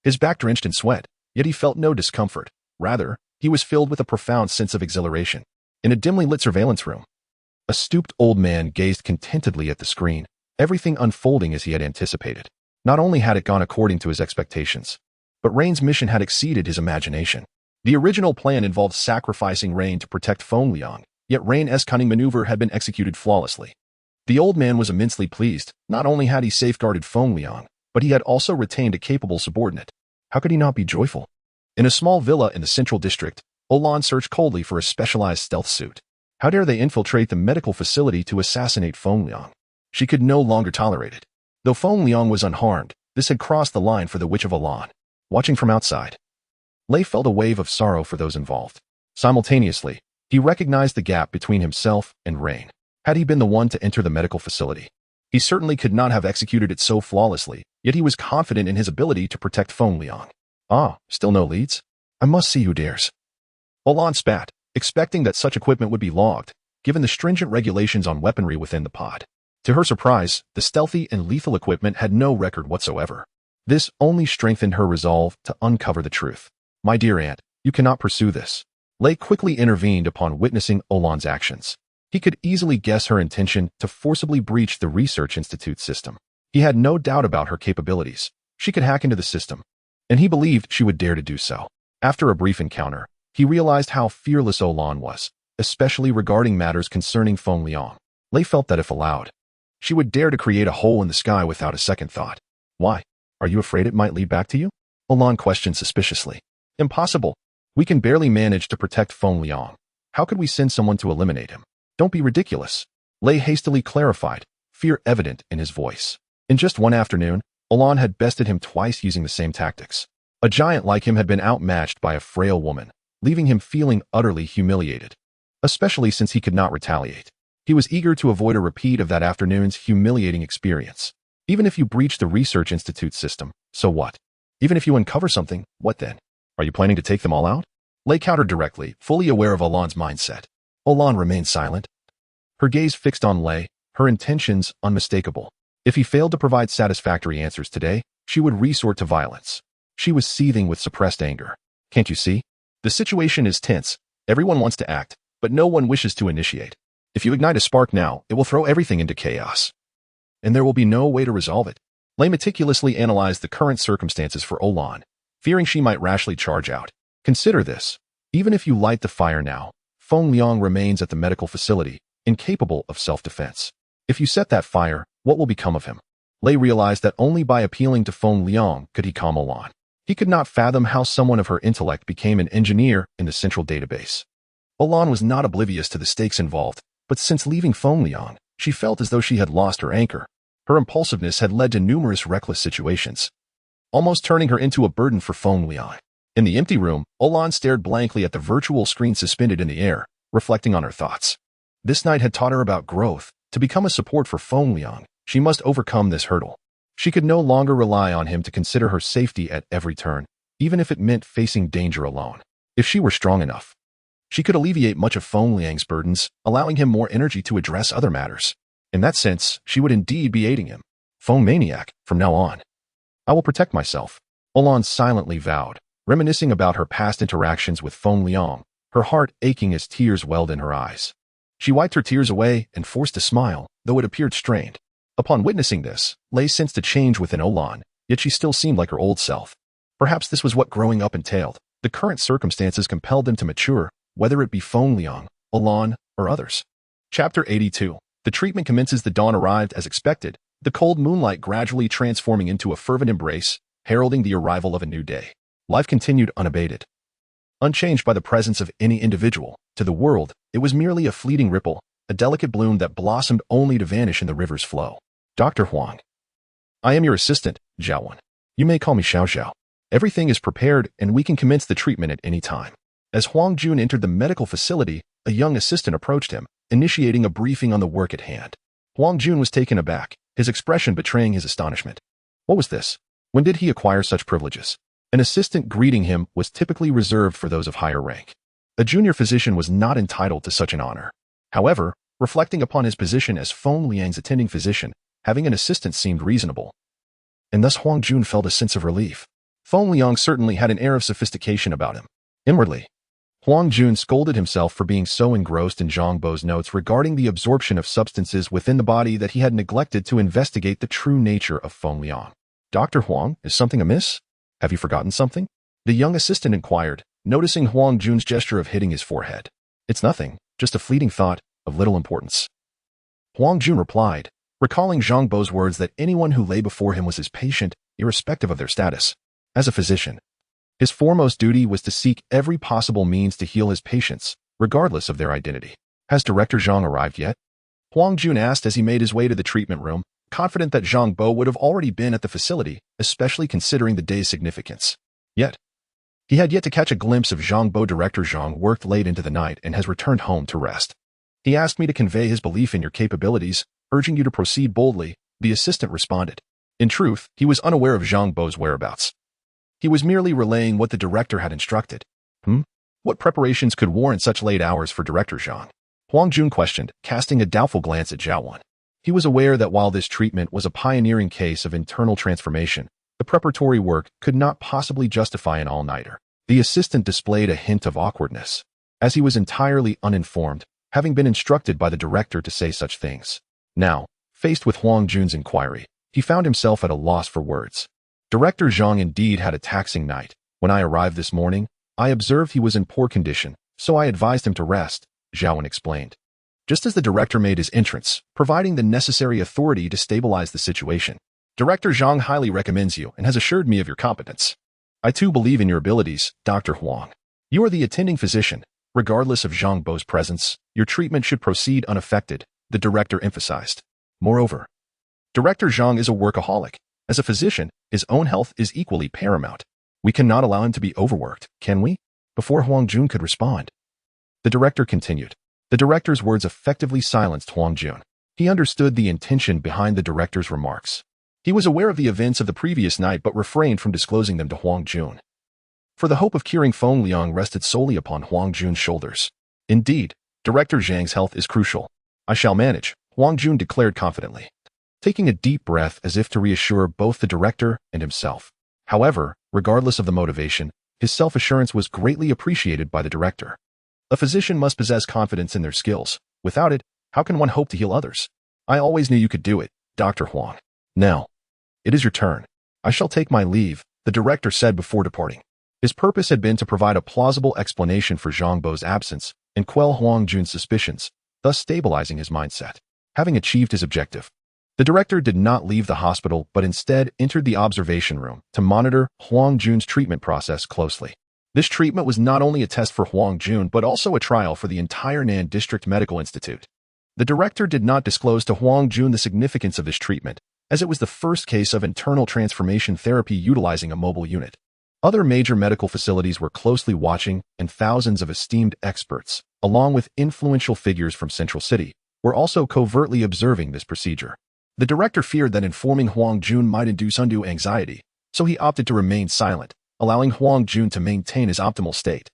His back drenched in sweat, yet he felt no discomfort. Rather, he was filled with a profound sense of exhilaration. In a dimly lit surveillance room, a stooped old man gazed contentedly at the screen, everything unfolding as he had anticipated. Not only had it gone according to his expectations, but Rain's mission had exceeded his imagination. The original plan involved sacrificing Rain to protect Feng Liang, yet Rain's cunning maneuver had been executed flawlessly. The old man was immensely pleased. Not only had he safeguarded Feng Liang, but he had also retained a capable subordinate. How could he not be joyful? In a small villa in the central district, Olan searched coldly for a specialized stealth suit. How dare they infiltrate the medical facility to assassinate Feng Liang? She could no longer tolerate it. Though Feng Liang was unharmed, this had crossed the line for the Witch of Olan. Watching from outside, Lei felt a wave of sorrow for those involved. Simultaneously, he recognized the gap between himself and Rain. Had he been the one to enter the medical facility, he certainly could not have executed it so flawlessly, yet he was confident in his ability to protect Feng Liang. Ah, still no leads? I must see who dares. Olan spat, expecting that such equipment would be logged, given the stringent regulations on weaponry within the pod. To her surprise, the stealthy and lethal equipment had no record whatsoever. This only strengthened her resolve to uncover the truth. My dear aunt, you cannot pursue this. Lei quickly intervened upon witnessing Olan's actions. He could easily guess her intention to forcibly breach the Research Institute system. He had no doubt about her capabilities. She could hack into the system, and he believed she would dare to do so. After a brief encounter, he realized how fearless Olan was, especially regarding matters concerning Feng Liang. Lei felt that if allowed, she would dare to create a hole in the sky without a second thought. Why? Are you afraid it might lead back to you? Olan questioned suspiciously. Impossible. We can barely manage to protect Feng Liang. How could we send someone to eliminate him? Don't be ridiculous. Lei hastily clarified, fear evident in his voice. In just one afternoon, Olan had bested him twice using the same tactics. A giant like him had been outmatched by a frail woman, leaving him feeling utterly humiliated, especially since he could not retaliate. He was eager to avoid a repeat of that afternoon's humiliating experience. Even if you breach the Research Institute system, so what? Even if you uncover something, what then? Are you planning to take them all out? Lei countered directly, fully aware of Olan's mindset. Olan remained silent, her gaze fixed on Lei, her intentions unmistakable. If he failed to provide satisfactory answers today, she would resort to violence. She was seething with suppressed anger. Can't you see? The situation is tense. Everyone wants to act, but no one wishes to initiate. If you ignite a spark now, it will throw everything into chaos. And there will be no way to resolve it. Lei meticulously analyzed the current circumstances for Olan, fearing she might rashly charge out. Consider this. Even if you light the fire now, Feng Liang remains at the medical facility, incapable of self-defense. If you set that fire, what will become of him? Lei realized that only by appealing to Feng Liang could he calm Olan. He could not fathom how someone of her intellect became an engineer in the central database. Olan was not oblivious to the stakes involved, but since leaving Feng Liang, she felt as though she had lost her anchor. Her impulsiveness had led to numerous reckless situations, almost turning her into a burden for Feng Liang. In the empty room, Olan stared blankly at the virtual screen suspended in the air, reflecting on her thoughts. This night had taught her about growth. To become a support for Feng Liang, she must overcome this hurdle. She could no longer rely on him to consider her safety at every turn, even if it meant facing danger alone. If she were strong enough, she could alleviate much of Feng Liang's burdens, allowing him more energy to address other matters. In that sense, she would indeed be aiding him. Feng Maniac, from now on. I will protect myself, Olan silently vowed, reminiscing about her past interactions with Feng Liang, her heart aching as tears welled in her eyes. She wiped her tears away and forced a smile, though it appeared strained. Upon witnessing this, Lei sensed a change within Olan, yet she still seemed like her old self. Perhaps this was what growing up entailed. The current circumstances compelled them to mature, whether it be Feng Liang, Olan, or others. Chapter 82. The treatment commences. The dawn arrived as expected, the cold moonlight gradually transforming into a fervent embrace, heralding the arrival of a new day. Life continued unabated. Unchanged by the presence of any individual, to the world, it was merely a fleeting ripple, a delicate bloom that blossomed only to vanish in the river's flow. Dr. Huang. I am your assistant, Zhaowen. You may call me Xiao Xiao. Everything is prepared and we can commence the treatment at any time. As Huang Jun entered the medical facility, a young assistant approached him, initiating a briefing on the work at hand. Huang Jun was taken aback, his expression betraying his astonishment. What was this? When did he acquire such privileges? An assistant greeting him was typically reserved for those of higher rank. A junior physician was not entitled to such an honor. However, reflecting upon his position as Feng Liang's attending physician, having an assistant seemed reasonable. And thus Huang Jun felt a sense of relief. Feng Liang certainly had an air of sophistication about him. Inwardly, Huang Jun scolded himself for being so engrossed in Zhang Bo's notes regarding the absorption of substances within the body that he had neglected to investigate the true nature of Feng Liang. Dr. Huang, is something amiss? Have you forgotten something? The young assistant inquired, noticing Huang Jun's gesture of hitting his forehead. It's nothing, just a fleeting thought, of little importance. Huang Jun replied, recalling Zhang Bo's words that anyone who lay before him was his patient, irrespective of their status. As a physician, his foremost duty was to seek every possible means to heal his patients, regardless of their identity. Has Director Zhang arrived yet? Huang Jun asked as he made his way to the treatment room, confident that Zhang Bo would have already been at the facility, especially considering the day's significance. Yet, he had yet to catch a glimpse of Zhang Bo. Director Zhang worked late into the night and has returned home to rest. He asked me to convey his belief in your capabilities, urging you to proceed boldly, the assistant responded. In truth, he was unaware of Zhang Bo's whereabouts. He was merely relaying what the director had instructed. What preparations could warrant such late hours for Director Zhang? Huang Jun questioned, casting a doubtful glance at Zhaowen. He was aware that while this treatment was a pioneering case of internal transformation, the preparatory work could not possibly justify an all-nighter. The assistant displayed a hint of awkwardness, as he was entirely uninformed, having been instructed by the director to say such things. Now, faced with Huang Jun's inquiry, he found himself at a loss for words. Director Zhang indeed had a taxing night. When I arrived this morning, I observed he was in poor condition, so I advised him to rest, Zhaowen explained. Just as the director made his entrance, providing the necessary authority to stabilize the situation. Director Zhang highly recommends you and has assured me of your competence. I too believe in your abilities, Dr. Huang. You are the attending physician. Regardless of Zhang Bo's presence, your treatment should proceed unaffected, the director emphasized. Moreover, Director Zhang is a workaholic. As a physician, his own health is equally paramount. We cannot allow him to be overworked, can we? Before Huang Jun could respond, the director continued. The director's words effectively silenced Huang Jun. He understood the intention behind the director's remarks. He was aware of the events of the previous night but refrained from disclosing them to Huang Jun. for the hope of curing Feng Liang rested solely upon Huang Jun's shoulders. Indeed, Director Zhang's health is crucial. I shall manage, Huang Jun declared confidently, taking a deep breath as if to reassure both the director and himself. However, regardless of the motivation, his self-assurance was greatly appreciated by the director. A physician must possess confidence in their skills. Without it, how can one hope to heal others? I always knew you could do it, Dr. Huang. Now, it is your turn. I shall take my leave, the director said before departing. His purpose had been to provide a plausible explanation for Zhang Bo's absence and quell Huang Jun's suspicions, thus stabilizing his mindset. Having achieved his objective, the director did not leave the hospital but instead entered the observation room to monitor Huang Jun's treatment process closely. This treatment was not only a test for Huang Jun but also a trial for the entire Nan District Medical Institute. The director did not disclose to Huang Jun the significance of this treatment, as it was the first case of internal transformation therapy utilizing a mobile unit. Other major medical facilities were closely watching, and thousands of esteemed experts, along with influential figures from Central City, were also covertly observing this procedure. The director feared that informing Huang Jun might induce undue anxiety, so he opted to remain silent, allowing Huang Jun to maintain his optimal state.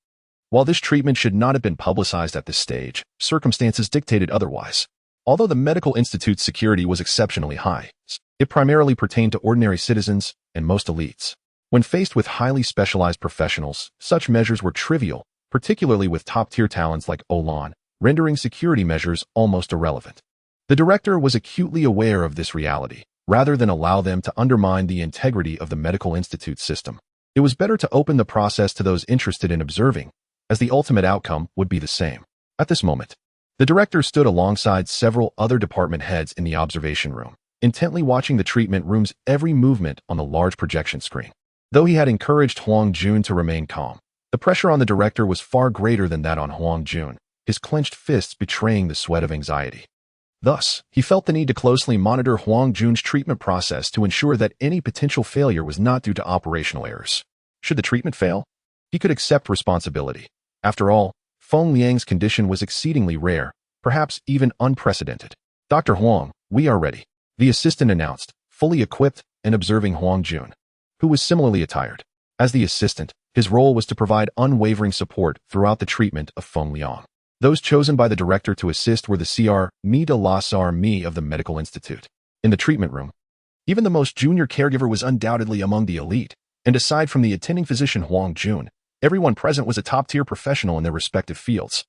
While this treatment should not have been publicized at this stage, circumstances dictated otherwise. Although the medical institute's security was exceptionally high, it primarily pertained to ordinary citizens and most elites. When faced with highly specialized professionals, such measures were trivial, particularly with top-tier talents like Olan, rendering security measures almost irrelevant. The director was acutely aware of this reality, rather than allow them to undermine the integrity of the medical institute system. It was better to open the process to those interested in observing, as the ultimate outcome would be the same. At this moment, the director stood alongside several other department heads in the observation room, intently watching the treatment room's every movement on the large projection screen. Though he had encouraged Huang Jun to remain calm, the pressure on the director was far greater than that on Huang Jun, his clenched fists betraying the sweat of anxiety. Thus, he felt the need to closely monitor Huang Jun's treatment process to ensure that any potential failure was not due to operational errors. Should the treatment fail, he could accept responsibility. After all, Feng Liang's condition was exceedingly rare, perhaps even unprecedented. Dr. Huang, we are ready, the assistant announced, fully equipped and observing Huang Jun, who was similarly attired. As the assistant, his role was to provide unwavering support throughout the treatment of Feng Liang. Those chosen by the director to assist were the Cr. Mi de la Sar Mi of the Medical Institute. In the treatment room, even the most junior caregiver was undoubtedly among the elite, and aside from the attending physician Huang Jun, everyone present was a top-tier professional in their respective fields,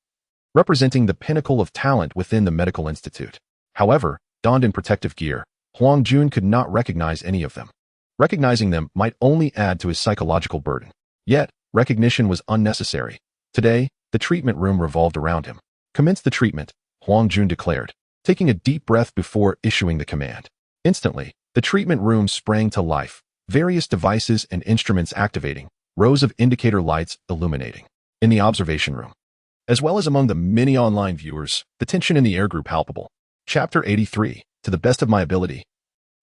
representing the pinnacle of talent within the Medical Institute. However, donned in protective gear, Huang Jun could not recognize any of them. Recognizing them might only add to his psychological burden. Yet, recognition was unnecessary. Today, the treatment room revolved around him. Commence the treatment, Huang Jun declared, taking a deep breath before issuing the command. Instantly, the treatment room sprang to life, various devices and instruments activating, rows of indicator lights illuminating. In the observation room, as well as among the many online viewers, the tension in the air grew palpable. Chapter 83, to the best of my ability.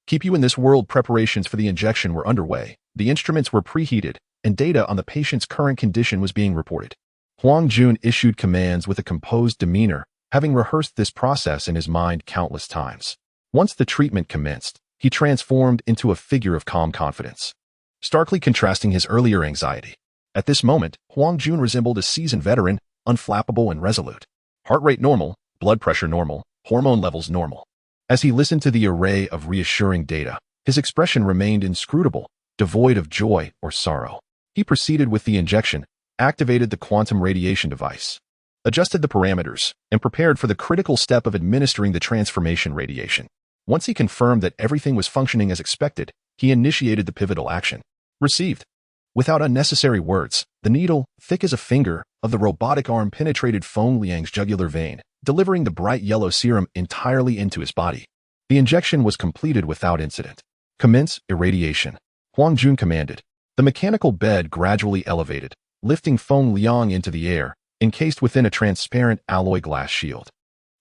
Keep you in this world. Preparations for the injection were underway, the instruments were preheated, and data on the patient's current condition was being reported. Huang Jun issued commands with a composed demeanor, having rehearsed this process in his mind countless times. Once the treatment commenced, he transformed into a figure of calm confidence, starkly contrasting his earlier anxiety. At this moment, Huang Jun resembled a seasoned veteran, unflappable and resolute. Heart rate normal, blood pressure normal, hormone levels normal. As he listened to the array of reassuring data, his expression remained inscrutable, devoid of joy or sorrow. He proceeded with the injection, activated the quantum radiation device, adjusted the parameters, and prepared for the critical step of administering the transformation radiation. Once he confirmed that everything was functioning as expected, he initiated the pivotal action. Received. Without unnecessary words, the needle, thick as a finger, of the robotic arm penetrated Feng Liang's jugular vein, delivering the bright yellow serum entirely into his body. The injection was completed without incident. Commence irradiation, Huang Jun commanded. The mechanical bed gradually elevated, lifting Feng Liang into the air, encased within a transparent alloy glass shield.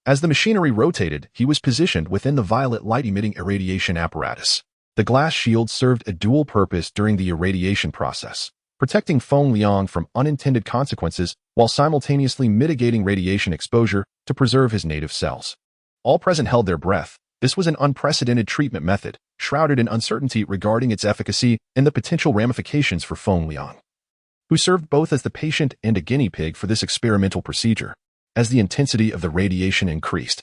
As the machinery rotated, he was positioned within the violet light-emitting irradiation apparatus. The glass shield served a dual purpose during the irradiation process, protecting Feng Liang from unintended consequences while simultaneously mitigating radiation exposure to preserve his native cells. All present held their breath. This was an unprecedented treatment method, shrouded in uncertainty regarding its efficacy and the potential ramifications for Feng Liang, who served both as the patient and a guinea pig for this experimental procedure. As the intensity of the radiation increased,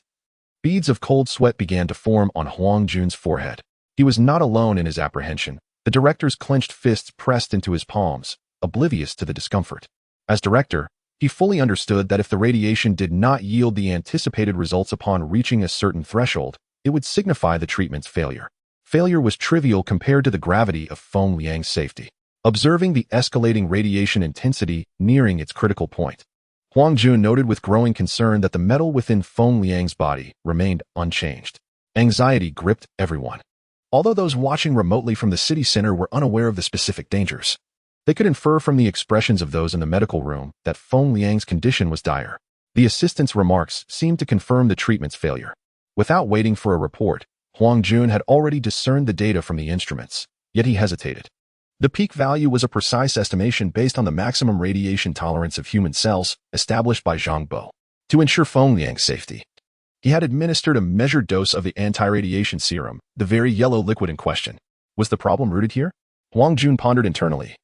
beads of cold sweat began to form on Huang Jun's forehead. He was not alone in his apprehension. The director's clenched fists pressed into his palms, oblivious to the discomfort. As director, he fully understood that if the radiation did not yield the anticipated results upon reaching a certain threshold, it would signify the treatment's failure. Failure was trivial compared to the gravity of Feng Liang's safety. Observing the escalating radiation intensity nearing its critical point, Huang Jun noted with growing concern that the metal within Feng Liang's body remained unchanged. Anxiety gripped everyone. Although those watching remotely from the city center were unaware of the specific dangers, they could infer from the expressions of those in the medical room that Feng Liang's condition was dire. The assistant's remarks seemed to confirm the treatment's failure. Without waiting for a report, Huang Jun had already discerned the data from the instruments, yet he hesitated. The peak value was a precise estimation based on the maximum radiation tolerance of human cells established by Zhang Bo. To ensure Feng Liang's safety, he had administered a measured dose of the anti-radiation serum, the very yellow liquid in question. Was the problem rooted here? Huang Jun pondered internally,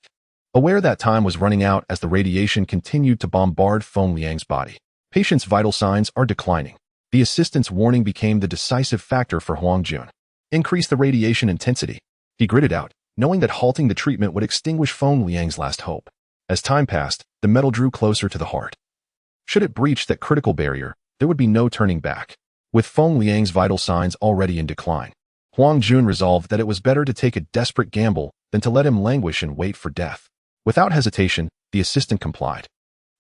aware that time was running out as the radiation continued to bombard Feng Liang's body. Patient's vital signs are declining. The assistant's warning became the decisive factor for Huang Jun. Increase the radiation intensity. He gritted out, knowing that halting the treatment would extinguish Feng Liang's last hope. As time passed, the metal drew closer to the heart. Should it breach that critical barrier, there would be no turning back. With Feng Liang's vital signs already in decline, Huang Jun resolved that it was better to take a desperate gamble than to let him languish and wait for death. Without hesitation, the assistant complied,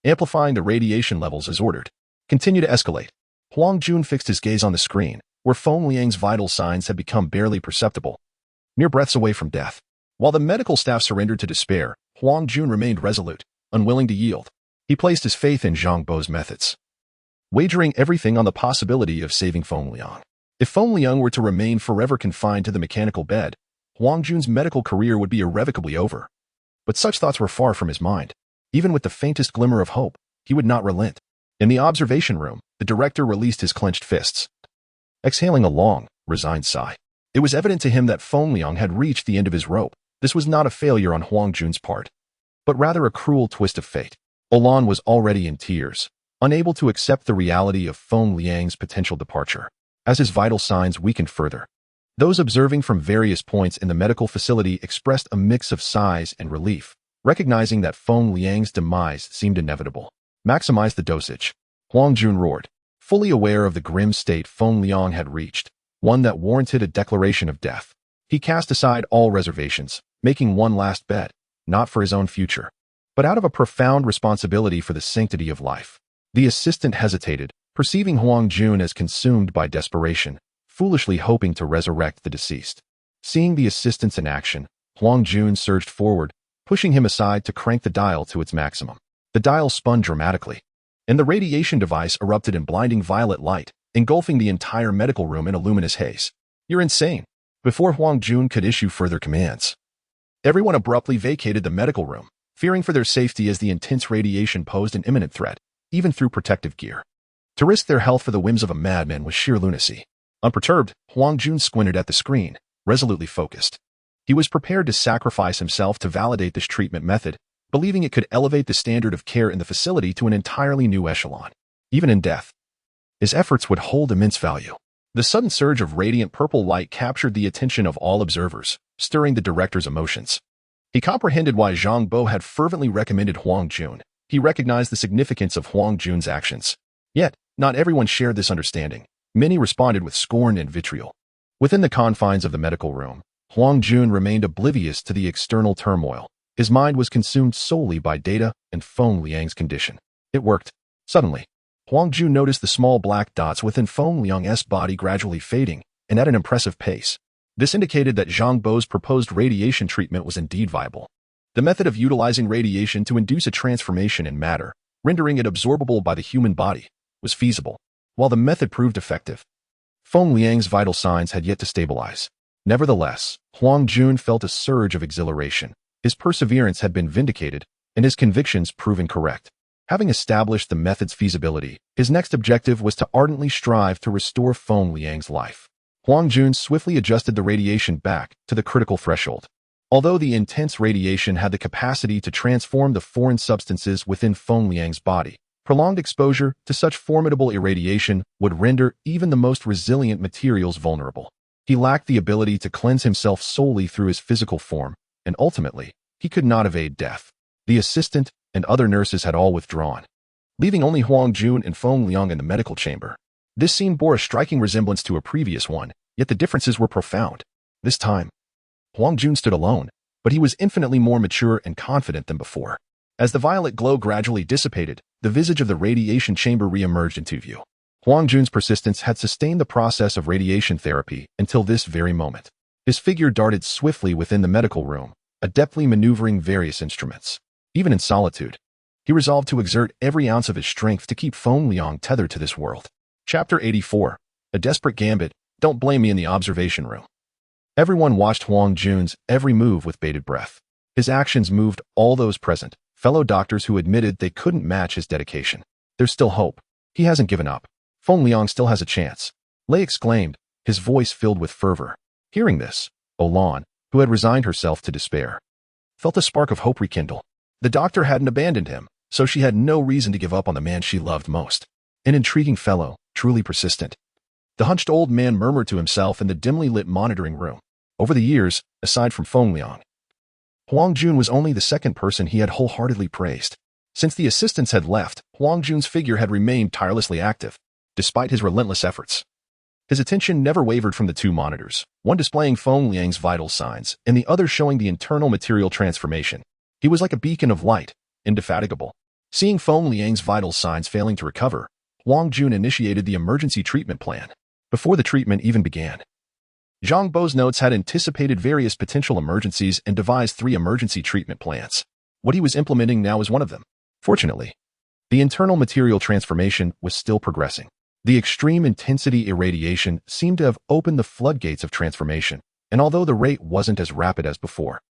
amplifying the radiation levels as ordered. Continue to escalate. Huang Jun fixed his gaze on the screen, where Feng Liang's vital signs had become barely perceptible, mere breaths away from death. While the medical staff surrendered to despair, Huang Jun remained resolute, unwilling to yield. He placed his faith in Zhang Bo's methods, wagering everything on the possibility of saving Feng Liang. If Feng Liang were to remain forever confined to the mechanical bed, Huang Jun's medical career would be irrevocably over. But such thoughts were far from his mind. Even with the faintest glimmer of hope, he would not relent. In the observation room, the director released his clenched fists, exhaling a long, resigned sigh. It was evident to him that Feng Liang had reached the end of his rope. This was not a failure on Huang Jun's part, but rather a cruel twist of fate. Olan was already in tears, unable to accept the reality of Feng Liang's potential departure. As his vital signs weakened further, those observing from various points in the medical facility expressed a mix of sighs and relief, recognizing that Feng Liang's demise seemed inevitable. Maximize the dosage, Huang Jun roared, fully aware of the grim state Feng Liang had reached, one that warranted a declaration of death. He cast aside all reservations, making one last bet, not for his own future, but out of a profound responsibility for the sanctity of life. The assistant hesitated, perceiving Huang Jun as consumed by desperation, foolishly hoping to resurrect the deceased. Seeing the assistant's inaction, Huang Jun surged forward, pushing him aside to crank the dial to its maximum. The dial spun dramatically, and the radiation device erupted in blinding violet light, engulfing the entire medical room in a luminous haze. You're insane. Before Huang Jun could issue further commands, everyone abruptly vacated the medical room, fearing for their safety as the intense radiation posed an imminent threat, even through protective gear. To risk their health for the whims of a madman was sheer lunacy. Unperturbed, Huang Jun squinted at the screen, resolutely focused. He was prepared to sacrifice himself to validate this treatment method, believing it could elevate the standard of care in the facility to an entirely new echelon. Even in death, his efforts would hold immense value. The sudden surge of radiant purple light captured the attention of all observers, stirring the director's emotions. He comprehended why Zhang Bo had fervently recommended Huang Jun. He recognized the significance of Huang Jun's actions. Yet, not everyone shared this understanding. Many responded with scorn and vitriol. Within the confines of the medical room, Huang Jun remained oblivious to the external turmoil. His mind was consumed solely by data and Feng Liang's condition. It worked. Suddenly, Huang Jun noticed the small black dots within Feng Liang's body gradually fading, and at an impressive pace. This indicated that Zhang Bo's proposed radiation treatment was indeed viable. The method of utilizing radiation to induce a transformation in matter, rendering it absorbable by the human body, was feasible. While the method proved effective, Feng Liang's vital signs had yet to stabilize. Nevertheless, Huang Jun felt a surge of exhilaration. His perseverance had been vindicated, and his convictions proven correct. Having established the method's feasibility, his next objective was to ardently strive to restore Feng Liang's life. Huang Jun swiftly adjusted the radiation back to the critical threshold. Although the intense radiation had the capacity to transform the foreign substances within Feng Liang's body, prolonged exposure to such formidable irradiation would render even the most resilient materials vulnerable. He lacked the ability to cleanse himself solely through his physical form, and ultimately, he could not evade death. The assistant and other nurses had all withdrawn, leaving only Huang Jun and Feng Liang in the medical chamber. This scene bore a striking resemblance to a previous one, yet the differences were profound. This time, Huang Jun stood alone, but he was infinitely more mature and confident than before. As the violet glow gradually dissipated, the visage of the radiation chamber re-emerged into view. Huang Jun's persistence had sustained the process of radiation therapy until this very moment. His figure darted swiftly within the medical room, adeptly maneuvering various instruments. Even in solitude, he resolved to exert every ounce of his strength to keep Feng Liang tethered to this world. Chapter 84. A Desperate Gambit. Don't blame me in the observation room. Everyone watched Huang Jun's every move with bated breath. His actions moved all those present, fellow doctors who admitted they couldn't match his dedication. There's still hope. He hasn't given up. Feng Liang still has a chance. Lei exclaimed, his voice filled with fervor. Hearing this, Olan, who had resigned herself to despair, felt a spark of hope rekindle. The doctor hadn't abandoned him, so she had no reason to give up on the man she loved most. An intriguing fellow, truly persistent. The hunched old man murmured to himself in the dimly lit monitoring room. Over the years, aside from Feng Liang, Huang Jun was only the second person he had wholeheartedly praised. Since the assistants had left, Huang Jun's figure had remained tirelessly active, despite his relentless efforts. His attention never wavered from the two monitors, one displaying Feng Liang's vital signs and the other showing the internal material transformation. He was like a beacon of light, indefatigable. Seeing Feng Liang's vital signs failing to recover, Huang Jun initiated the emergency treatment plan. Before the treatment even began, Zhang Bo's notes had anticipated various potential emergencies and devised 3 emergency treatment plans. What he was implementing now was one of them. Fortunately, the internal material transformation was still progressing. The extreme intensity irradiation seemed to have opened the floodgates of transformation, and although the rate wasn't as rapid as before,